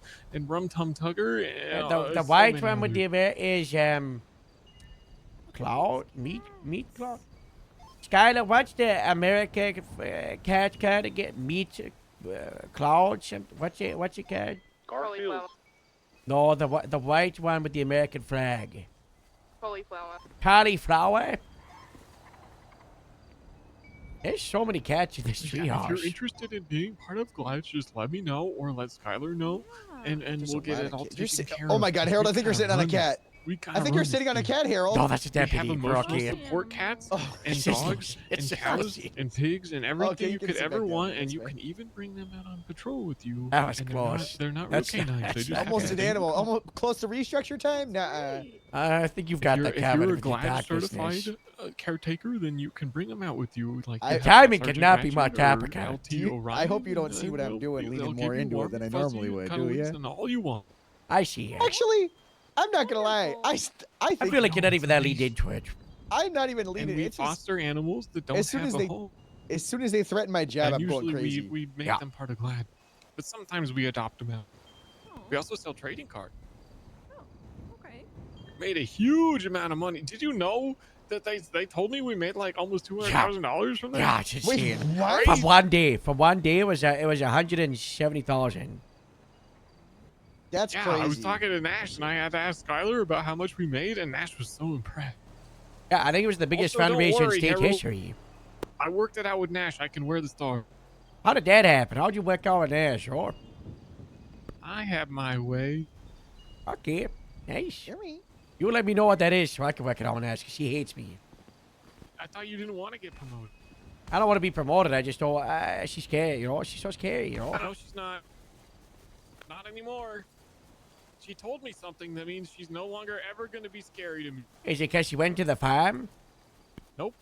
Rum Tum Tugger. And, The so white many one with others. the is Cloud meat Cloud. Skylar, what's the American cat called again? Meat Cloud. What's it called? Garfield. No, the white one with the American flag. Cauliflower. Cauliflower. There's so many cats in this Yeah, if treehouse. you're interested in being part of Glides, just let me know or let Skylar know, and There's we'll a get lot it of all cat- you're taken si- care Oh of. my God, 'cause Harold! we I think you're gotta sitting on a run this. cat. We I gotta think you're run sitting this on a thing. cat, Harold. No, that's a We have deputy. We're emotional okay. support cats Oh, and it's just- dogs it's and just- cows and pigs and everything Okay, you you can could sit ever back down, want, that's and you fine. can even bring them out on patrol with you. That was and close. They're not That's- real canines. They that's- just Almost have an to animal. Almost close to restructure time. Nah. I think you've got the If covered you're a with your Glide doctor's certified caretaker, then you can bring them out with you. Like you have timing Sergeant cannot be my Ratchet type of or cat. LT Orion, I hope you don't and see what I'm doing, they'll leaning give more you into it warm, than I fuzzy normally would, do cuddlies ya? and all you want. I see. Actually, I'm not gonna lie. I think feel like you're not even that lead into it. I'm not even And leaning. we It's just, foster animals that don't as soon have as a they, home. as soon as they threaten my job, And I'm going usually crazy. we make them part of Glad. But sometimes we adopt them out. We also sell trading cards. Okay. Made a huge amount of money. Did you know that they told me we made like almost $200,000 from that? Yeah, it's insane. Wait, For one day. For one day, it was 170,000. That's yeah, crazy. I was talking to Nash and I had to ask Skylar about how much we made, and Nash was so impressed. Yeah, I think it was the biggest Also, don't fundraiser in worry, state Harold. history. I worked it out with Nash. I can wear the star. How did that happen? How'd you work out with that, sure? I have my way. Okay, nice. You let me know what that is so I can work it out with Nash, because she hates me. I thought you didn't want to get promoted. I don't want to be promoted. I just don't. She's scary, you know? She's so scary, you know? No, she's not. Not anymore. She told me something that means she's no longer ever going to be scary to me. Is it because she went to the farm? Nope.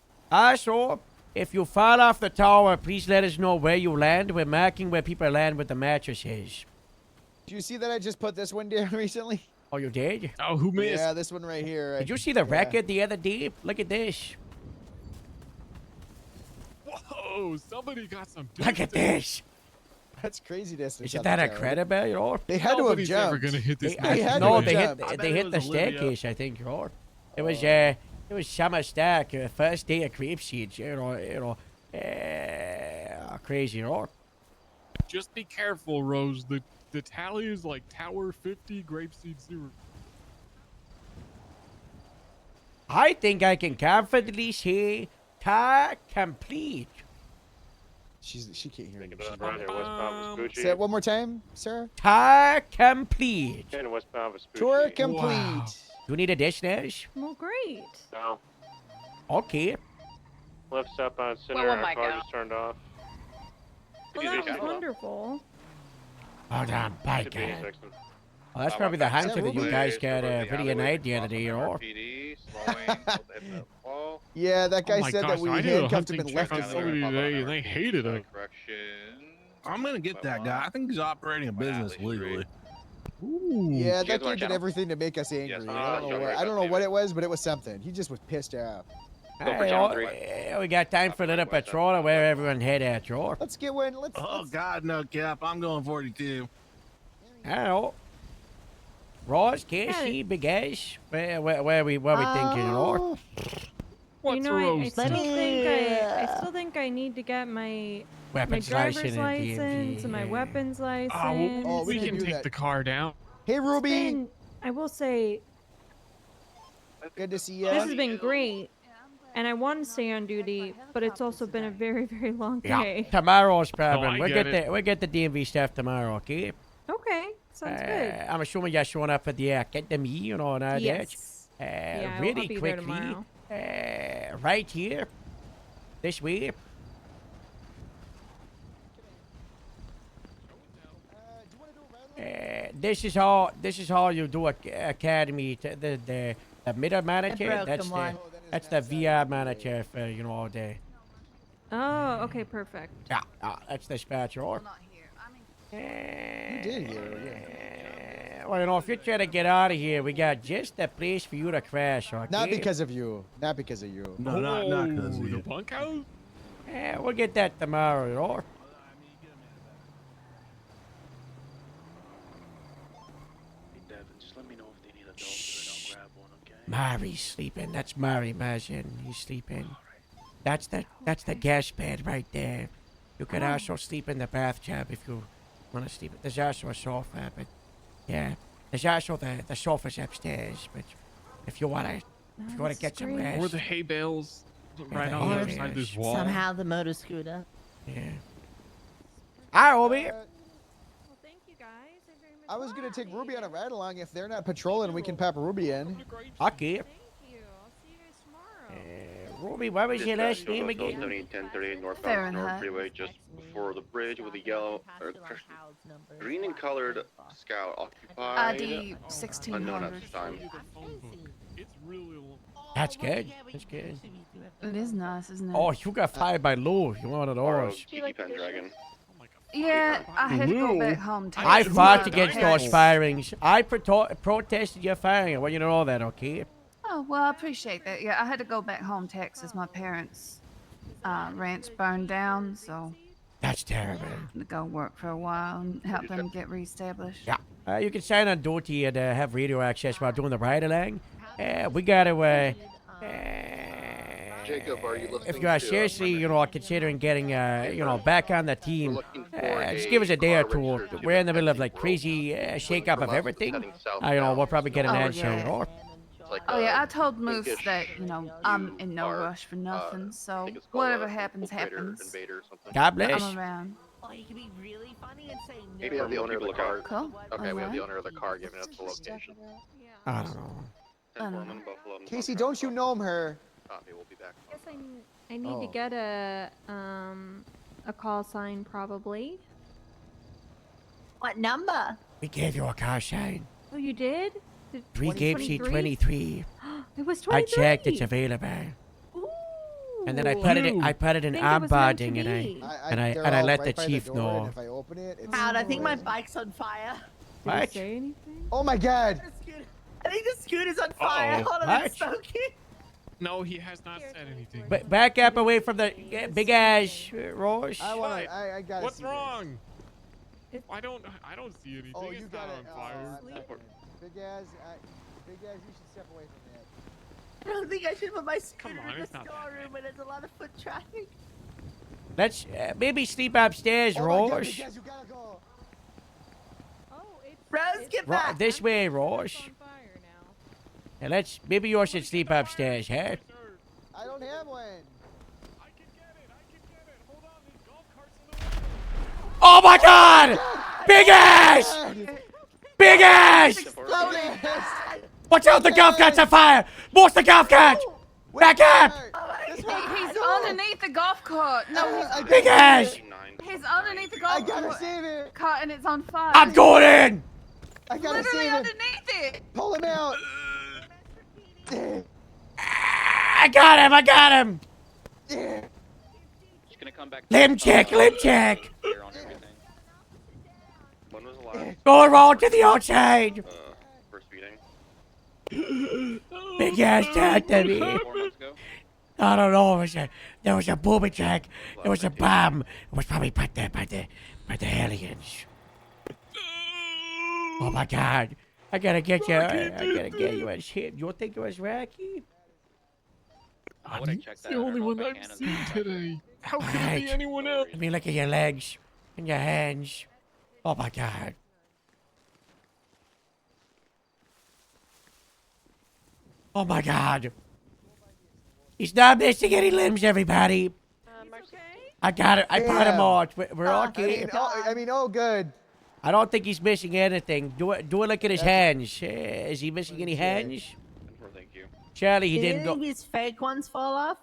So, if you fall off the tower, please let us know where you land. We're marking where people land with the mattresses. Do you see that I just put this one down recently? Oh, you did? Oh, who missed? Yeah, this one right here. Did you see the record the other day? Look at this. Whoa, somebody got some Look at this. That's crazy distance. Isn't that incredible, you know? They had Nobody's to have ever jumped. gonna hit this. They had No, to they have hit jumped. they hit the staircase, I think, you know. It was Summer Stack, first day of Creep Siege, crazy, you know. Just be careful, Rose. The tally is like Tower 50, Grapeseed 0. I think I can confidently say task complete. She can't hear me. Say it one more time, sir. Task complete. Westbound Vespucci. Tour complete. Wow. You need a dish, Nash? Well, great. No. Okay. Left up on center, Where will our my car go? just turned off. Well, that was wonderful. Hold on, bike Should be guy. fixing. Well, that's probably the hunter that you guys got pretty night the other day, you know. Yeah, that guy Oh my said gosh, that we I did a handcuffed him hunting and left check him on there. somebody today, and they hated it. I'm gonna get that guy. I think he's operating a business legally. Ooh. Yeah, You guys that wanna dude did channel? everything to make us angry. Yes, I don't know younger what, I don't know what it was, but it was something. He just was pissed off. We got time for a little patrol or where everyone head at, you know. Let's get one. Let's. Oh God, no, Cap. I'm going 42. I don't know. Ross, Casey, Big Ash, where we thinking, you know? You know, I still Let think me- I still think I need to get my Weapons driver's license and license and my DMV, weapons license. Oh, we can do take that. the car down. Hey, Ruby. And I will say Good to see you. this has been great, and I want to stay on duty, but it's also been a very, very long Yeah. day. Tomorrow's problem. I we'll get get it. we'll get the DMV stuff tomorrow, okay? Okay, sounds good. I'm assuming you're showing up at the academy, you know, and all Yes. that. Yeah, I'll Really be there quickly, tomorrow. right here, this way. This is how you do a academy. The middle manager. That's the VR manager for all day. Oh, okay, perfect. Yeah, that's the dispatcher. You did hear, Well, you know, if you're trying to get out of here, we got just a place for you to crash, okay? Not because of you. Not because of you. No, not because of the you. bunkhouse? Yeah, we'll get that tomorrow, you know? Hey, Devin, just let me know if they need a dumpster and I'll grab one, okay? Mari's sleeping. That's Mari Mazin. He's sleeping. That's the gas bed right there. You could also sleep in the bathtub if you want to sleep. There's also a sofa, but yeah. There's also the sofas upstairs, but if you wanna get some rest. Or the hay bales right the on the hay other side of this bales. wall. Somehow the motor scooter. Yeah. Hi, Obi. Well, thank you guys. I'm very much I was gonna take Ruby on a ride along. If they're not patrolling, we can pop Ruby in. Okay. Thank you. I'll see you guys tomorrow. Ruby, what was your last name again? 1038 northbound Fahrenheit. North Freeway, just before the bridge with a yellow, green and colored Scout occupied. ID Unknown 1600. at the time. It's really long. That's good. That's good. It is nice, isn't it? Oh, you got fired by Lou. You one of Borrowed those. Kiki Pendragon. Yeah, I had to go Lou. back home. To I get fought my against parents. those firings. I protested your firing. I want you to know that, okay? Oh, well, I appreciate that. Yeah, I had to go back home, Texas. My parents' ranch burned down, so That's terrible. I had to go work for a while and help them get reestablished. Yeah. You can sign on duty and have radio access while doing the ride along. We gotta, Jacob, are you listening if you are seriously, you know, considering getting, you know, back on the team, just give us a day or two. We're in the middle of like crazy shake-up of everything. You know, we'll probably get an Oh, answer, yeah. you know. Oh yeah, I told Moose that, you know, I'm in no rush for nothing, so whatever happens, happens. God bless. I'm around. Oh, you can be really funny and say no. Maybe we have the owner of the car. Cool. Okay, we have the Alright. owner of the car giving us the location. I don't know. I don't know. Casey, don't you gnome her? Copy, we'll be back. I guess I need to Oh. get a call sign probably. What number? We gave you a car sign. Oh, you did? Did We gave you 23. It was I 23. checked, it's available. Ooh. And then I put it in Think it was meant to onboarding be. and I they're all let right the by chief door, know. and if I open it, it's Howard, I think my bike's on fire. Did he What? say anything? Oh my god! I think the scooter's on fire. Uh-oh. Hold on, What? it's smoking. No, he has not said anything. But back up away from the big ass Rose. I wanna. I gotta. What's see this. wrong? I don't see anything. Oh, It's you not got it. on fire. Big ass. Big ass. You should step away from that. I don't think I should put my scooter Come on, in the it's not that storeroom when there's a lot of foot traffic. Let's maybe sleep upstairs, Oh my god, Rose. Big ass, you gotta go. Oh, it's Rose, get back. This way, Rose. on fire now. And maybe you should sleep upstairs, huh? I don't have one. I can get it. Hold on, there's golf carts in the way. Oh my God! Big ass! Big ass! Exploding. Watch out, the golf cart's on fire! Most the golf cart! Back up! This one. He's underneath the golf cart. No, Big ass! he's underneath the I golf gotta save it. cart and it's on fire. I'm going in! I gotta Literally save it. underneath it. Pull him out. I got him! Just gonna come back. Limb check! Clear on everything. When was the last Go around to the outside! first meeting? Big ass talked to me. 4 months ago? I don't know. There was a booby track. There was a bomb. It was probably by the aliens. Oh my God! I gotta get you. I gotta get you a shit. You think it was Rocky? I would have checked It's that. the I don't only know one if I I've can in seen the- today. How could it be Right. anyone else? Let me look at your legs and your hands. Oh my God! Oh my God! He's not missing any limbs, everybody. I got it. I put him on. We're okay. I mean, oh, good. I don't think he's missing anything. Do a look at his hands. Is he missing any hands? Thank you. Charlie, he Did didn't any go. of his fake ones fall off?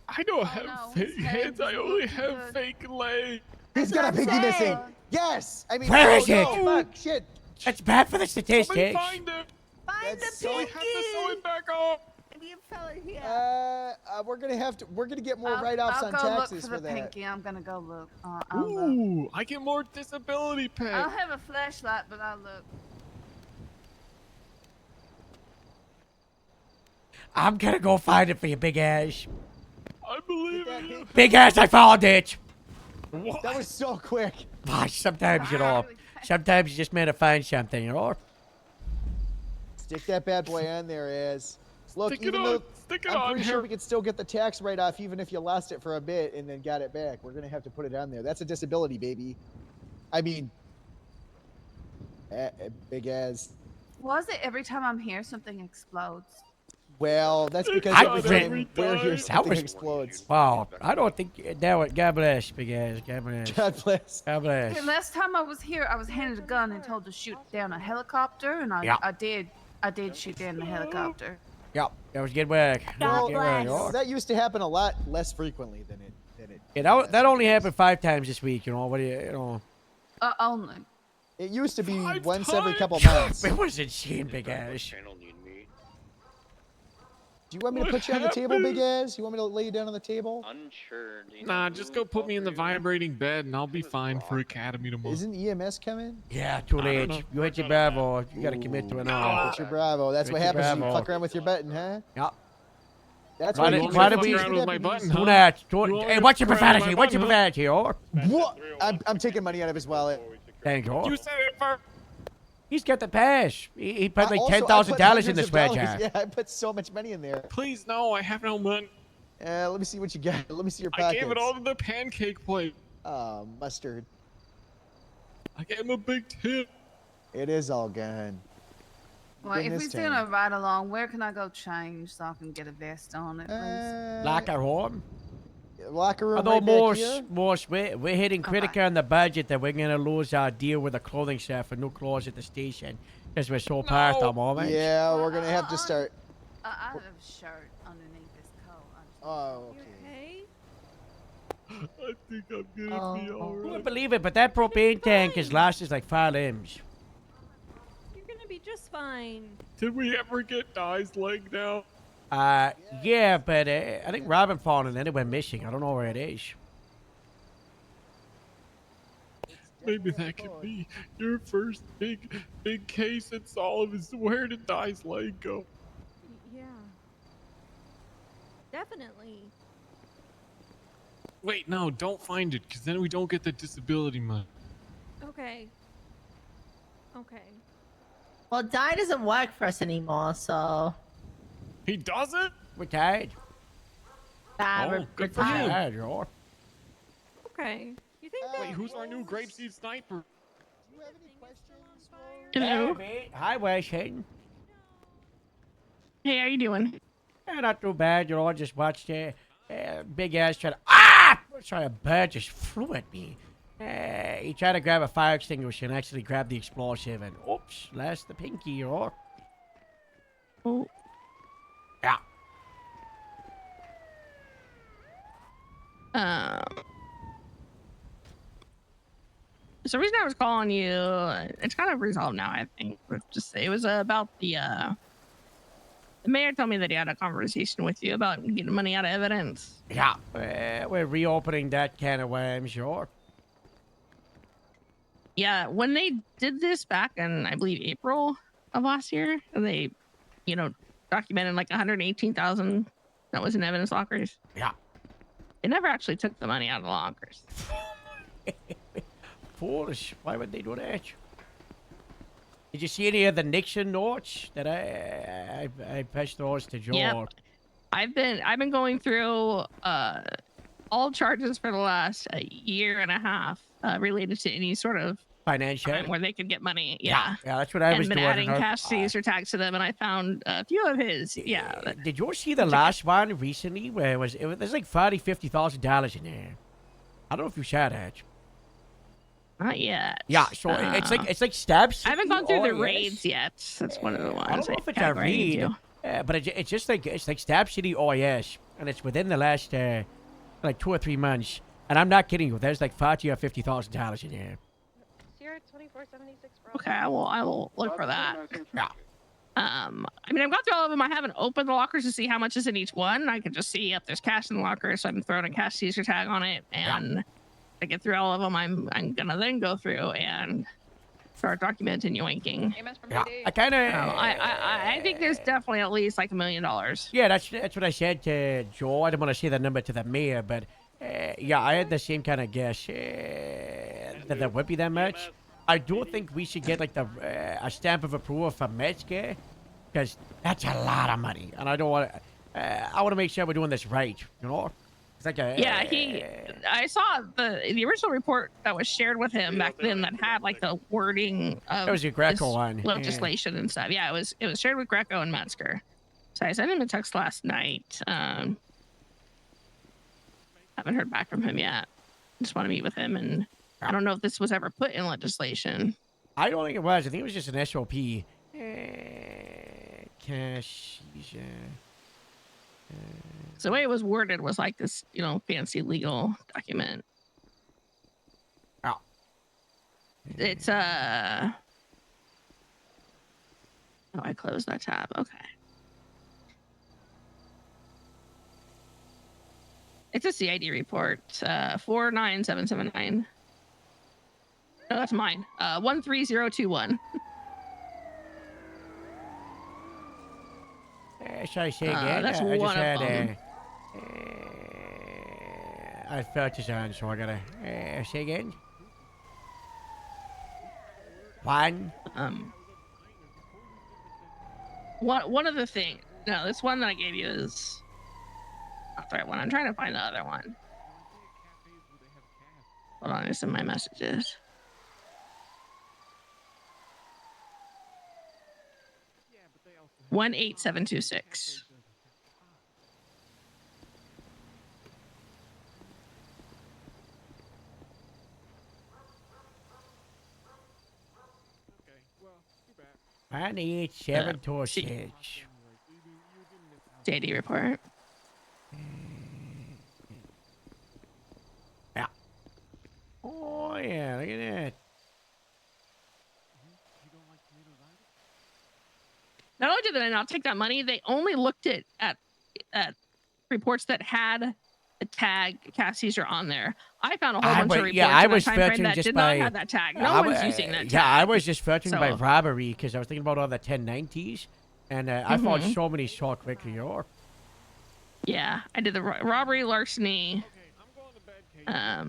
I don't have no, fake his hands. legs I only look have good. fake legs. He's got a pinky missing. Yes. I mean, Where oh, is it? no, fuck, shit. That's bad for the Somebody statistics. find him. Find That's the so- We pinky. have to sew it back on. Maybe a fella here. We're gonna get more I'll- write-offs I'll on go taxes look for the that. pinky. I'm gonna go look. I'll look. Ooh, I get more disability pay. I don't have a flashlight, but I'll look. I'm gonna go find it for you, big ass. I believe in you. Big ass, I found it. That was so quick. Sometimes, you know, sometimes you just meant to find something, you know. Stick that bad boy on there, Az. Look, Stick it even on- though stick it I'm on pretty here. sure we could still get the tax write-off even if you lost it for a bit and then got it back. We're gonna have to put it on there. That's a disability, baby. I mean, big Az. Was it every time I'm here something explodes? Well, that's because I every think- time we're here, That something was- explodes. Wow, I don't think that was. God bless, big ass. God bless. God bless. God bless. Okay, last time I was here, I was handed a gun and told to shoot down a helicopter, and Yeah. I did shoot down the helicopter. Yep, that was good work. That was Well, good work. Oh. that used to happen a lot less frequently than it. Yeah, that only happened 5 times this week. You know what? You know. Only. It used to be once every couple months. It was insane, big ass. Do you want me to put you on the table, big Az? You want me to lay you down on the table? Unsure. Nah, just go put me in the vibrating bed and I'll be fine for Academy tomorrow. Isn't EMS coming? Yeah, too I don't late. know. You hit your Bravo. You gotta commit to it now. Hit your Bravo. That's Hit what your happens when you Bravo. fuck around with your button, huh? Yep. That's Why why did- you why did fuck we- around with my button, Do huh? that. You want Hey, me what's to your fuck around with profanity? my What's your button, huh? profanity, or? What? I'm taking money out of his wallet. Thank you. You said it first. He's got the pass. He put like Also, I put $10,000 in hundreds the of sweat dollars. jar. Yeah, I put so much money in there. Please, no, I have no money. Let me see what you got. Let me see your I pockets. gave it all to the pancake plate. Mustard. I gave him a big tip. It is all gone. Well, if Goodness we're time. doing a ride along, where can I go change so I can get a vest on it, please? Locker room. Locker room Although right back here. Morse, we're hitting critical on the budget that we're gonna lose our deal with the clothing shop for new clothes at the station because we're so past at the moment. Yeah, we're gonna have to start. I have a shirt underneath this coat. Oh, okay. I think I'm gonna be Who would alright. believe it? But that propane tank is lasted like 5 limbs. You're gonna be just fine. Did we ever get Dai's leg now? Yeah, but I think Robin fallen and it went missing. I don't know where it is. Maybe that could be your first big case in Solve is where did Dai's leg go? Yeah. Definitely. Wait, no, don't find it, because then we don't get the disability money. Okay. Okay. Well, Di doesn't work for us anymore, so. He doesn't? Retired. Oh, good for you. Retired, you're- Okay. You think Wait, who's our new grapeseed sniper? Hello. Hi, Wes Hayden. Hey, how you doing? Not too bad, you know. I just watched big ass try to sorry, a bird just flew at me. He tried to grab a fire extinguisher and actually grabbed the explosive and oops, lost the pinky, you know. Oh. Yeah. So the reason I was calling you, it's kind of resolved now, I think. But just it was about the mayor told me that he had a conversation with you about getting money out of evidence. Yeah. We're reopening that can of worms, sure. Yeah, when they did this back in, I believe, April of last year, they, documented like 118,000 that was in evidence lockers. Yeah. They never actually took the money out of the lockers. Foolish. Why would they do that? Did you see any of the Nixon notes that I passed those to Joe? Yep. I've been going through all charges for the last year and a half related to any sort of financial crime where they could get money. Yeah. Yeah, that's what I was and been doing. adding cash seizure tags to them, and I found a few of his. Yeah. Did you see the last one recently where there's like $50,000 in there? I don't know if you saw that. Not yet. Yeah, so it's like stabs. I haven't gone through the raids yet. That's one of the ones. I don't know if it's a kinda ran raid, into. but it's just like Stab City OIS, and it's within the last like 2 or 3 months. And I'm not kidding you. There's like $40,000 or $50,000 in there. Okay, I will look for that. Yeah. I mean, I've gone through all of them. I haven't opened the lockers to see how much is in each one. I can just see if there's cash in the locker, so I'm throwing a cash seizure tag on it, and to get through all of them, I'm gonna then go through and start documenting yoinking. Yeah, I kind of. I think there's definitely at least like $1 million. Yeah, that's what I said to Joe. I didn't want to say that number to the mayor, but yeah, I had the same kind of guess that there would be that much. I do think we should get like the a stamp of approval from Metzger, because that's a lot of money, and I don't want to. I want to make sure we're doing this right, you know. It's like a, I saw the original report that was shared with him back then that had like the wording of That was your Greco this one. legislation and stuff. Yeah, it was shared with Greco and Metzger. So I sent him a text last night. Haven't heard back from him yet. Just want to meet with him, and I don't know if this was ever put in legislation. I don't think it was. I think it was just an SOP. Cash. So the way it was worded was like this, you know, fancy legal document. Oh. It's oh, I closed that tab. Okay. It's a CID report. 49779. No, that's mine. 13021. Shall I say again? That's I one just of had them. I felt this on, so I gotta say again. One. One of the things. No, this one that I gave you is not the right one. I'm trying to find the other one. Hold on, it's in my messages. Yeah, 18726. I need 726. JD report. Yeah. Oh yeah, look at that. Not only did they not take that money, they only looked at reports that had the tag cash seizure on there. I found a whole bunch of reports I in was that time frame filtering that just did by, not have that tag. No one's using that tag. Yeah, I was just filtering by So- robbery because I was thinking about all the 1090s, and I found so many so quickly. Or Yeah, I did the robbery, larceny. Well,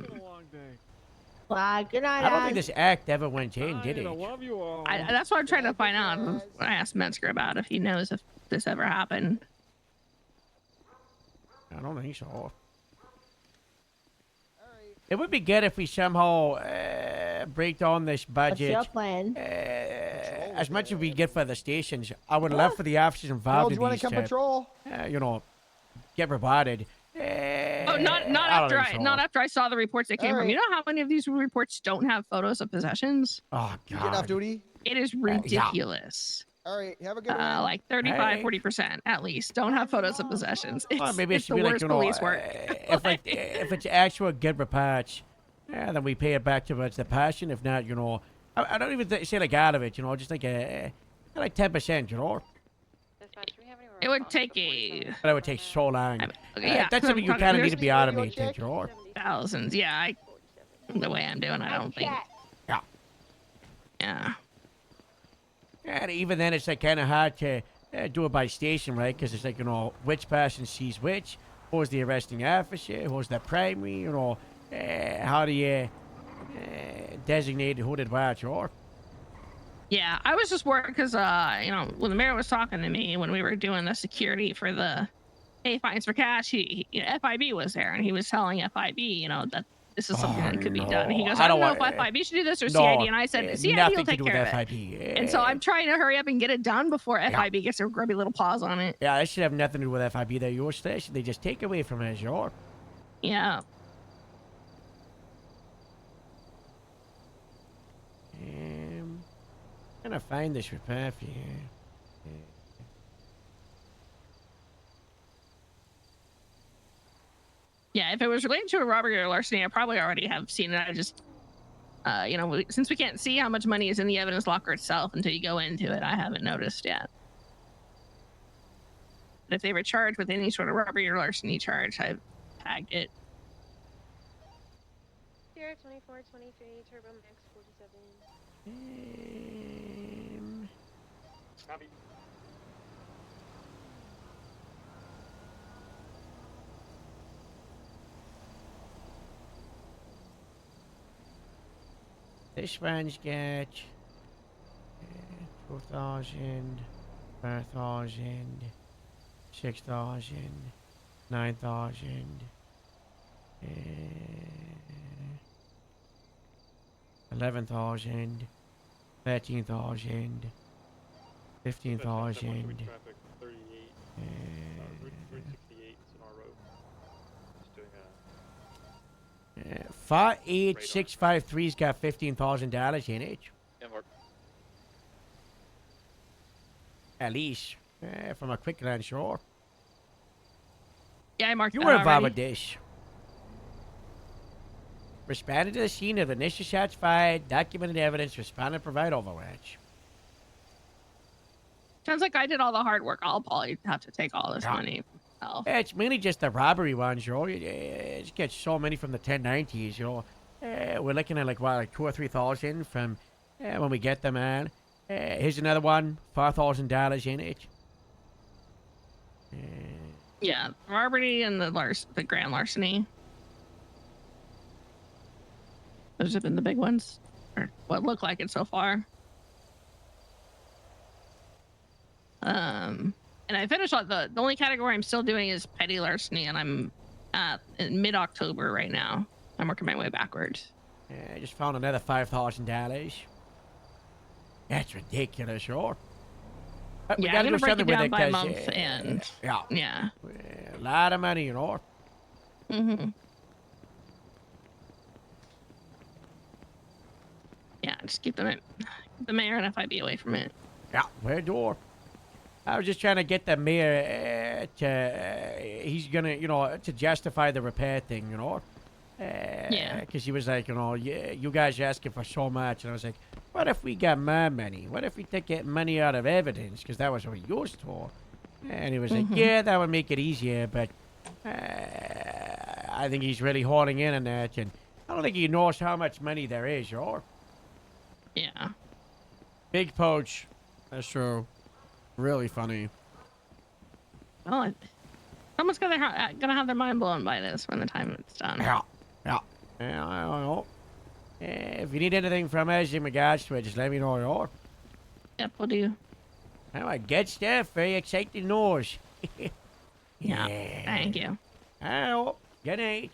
good night. I don't think this act ever went in, did it? That's what I'm trying to find out. When I asked Metzger about if he knows if this ever happened. I don't think so. It would be good if we somehow break down this budget. What's your plan? As much as we get for the stations, I would love for the officers involved in these to, you know, get rewarded. Oh, not after I saw the reports that came from. You know how many of these reports don't have photos of possessions? Oh You get off duty? It is ridiculous. All right, have a good one. Like 35-40% at least don't have photos of possessions. It's, Well, maybe it it's should the be like, worst you know, police work. if it's actual good reports, then we pay it back towards the passion. If not, you know, I don't even say like out of it, you know, just like like 10%, you know. It would take But it would take so long. yeah, That's something you kind of need to be automated, you know. thousands. Yeah, the way I'm doing, I don't think. Yeah. Yeah. And even then, it's like kind of hard to do it by station, right? Because it's like, you know, which person sees which, who's the arresting officer, who's the primary, you know, how do you designate who did what, or? Yeah, I was just worried because, you know, when the mayor was talking to me when we were doing the security for the pay fines for cash, FIB was there, and he was telling FIB, you know, that this is something that could be done. And he goes, I don't know if FIB should do this or CID, and I said, CID will take care of it. And so I'm trying to hurry up and get it done before FIB gets their grubby little paws on it. Yeah, that should have nothing to do with FIB. They're your station. They just take away from it as your. Yeah. I'm gonna find this repair for you. Yeah, if it was related to a robbery or larceny, I probably already have seen it. I just, you know, since we can't see how much money is in the evidence locker itself until you go into it, I haven't noticed yet. But if they were charged with any sort of robbery or larceny charge, I've tagged it. 02423 Turbo Max 47. This one's got 4,000, 5,000, 6,000, 9,000, 11,000, 13,000, 15,000. 58653's got $15,000 in it. At least, from a quick glance, sure. Yeah, I marked You that were involved already. with this. Responded to the scene of initial shots fired, documented evidence, responded to provide overwatch. Sounds like I did all the hard work. I'll probably have to take all this Yeah. money myself. It's mainly just the robbery ones, you know. You just get so many from the 1090s, you know. We're looking at like 2,000 or 3,000 from when we get them, man. Here's another one, $4,000 in it. Yeah, robbery and the grand larceny. Those have been the big ones, or what look like it so far. And I finished the only category I'm still doing is petty larceny, and I'm in mid-October right now. I'm working my way backwards. I just found another $5,000. That's ridiculous, sure. We Yeah, gotta I'm gonna do break it something with down it, by 'cause, month, and yeah. A lot of money, you know. Yeah, just keep the mayor and FIB away from it. Yeah, where door? I was just trying to get the mayor he's gonna, you know, to justify the repair thing, you know. Yeah. Because he was like, you know, yeah, you guys are asking for so much. And I was like, what if we got my money? What if we take get money out of evidence? Because that was what we used for. And he was like, yeah, that would make it easier. But I think he's really holding in on that. And I don't think he knows how much money there is, or. Yeah. Big poach. That's true. Really funny. Well, someone's gonna have their mind blown by this when the time it's done. Yeah. I don't know. If you need anything from us in regards to it, just let me know, or. Yep, we'll do. Oh, I get stuff. Very exciting news. Yeah. Thank you. Oh, good night.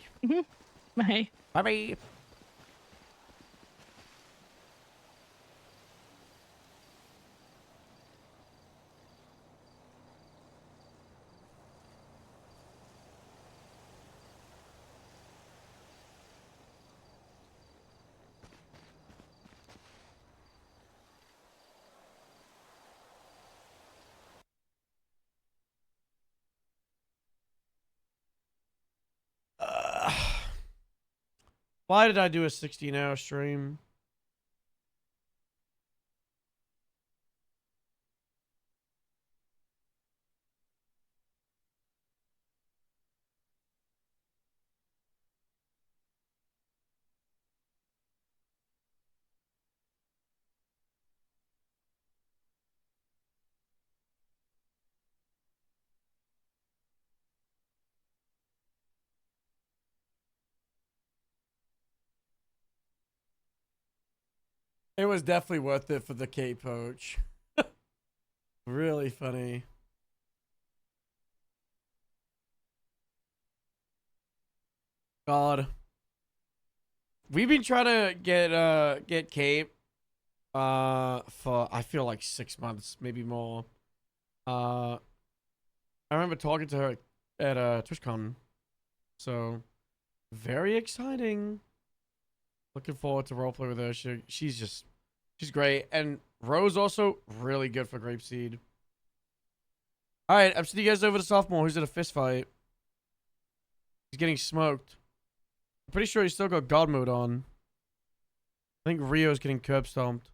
Bye. Bye-bye. Why did I do a 16-hour stream? It was definitely worth it for the K-Poach. Really funny. God. We've been trying to get Cape for I feel like 6 months, maybe more. I remember talking to her at TwitchCon. So very exciting. Looking forward to roleplay with her. She's great. And Rose also really good for Grapeseed. Alright, I'm sending you guys over to Sophomore who's in a fist fight. He's getting smoked. I'm pretty sure he's still got God mode on. I think Rio's getting curb stomped.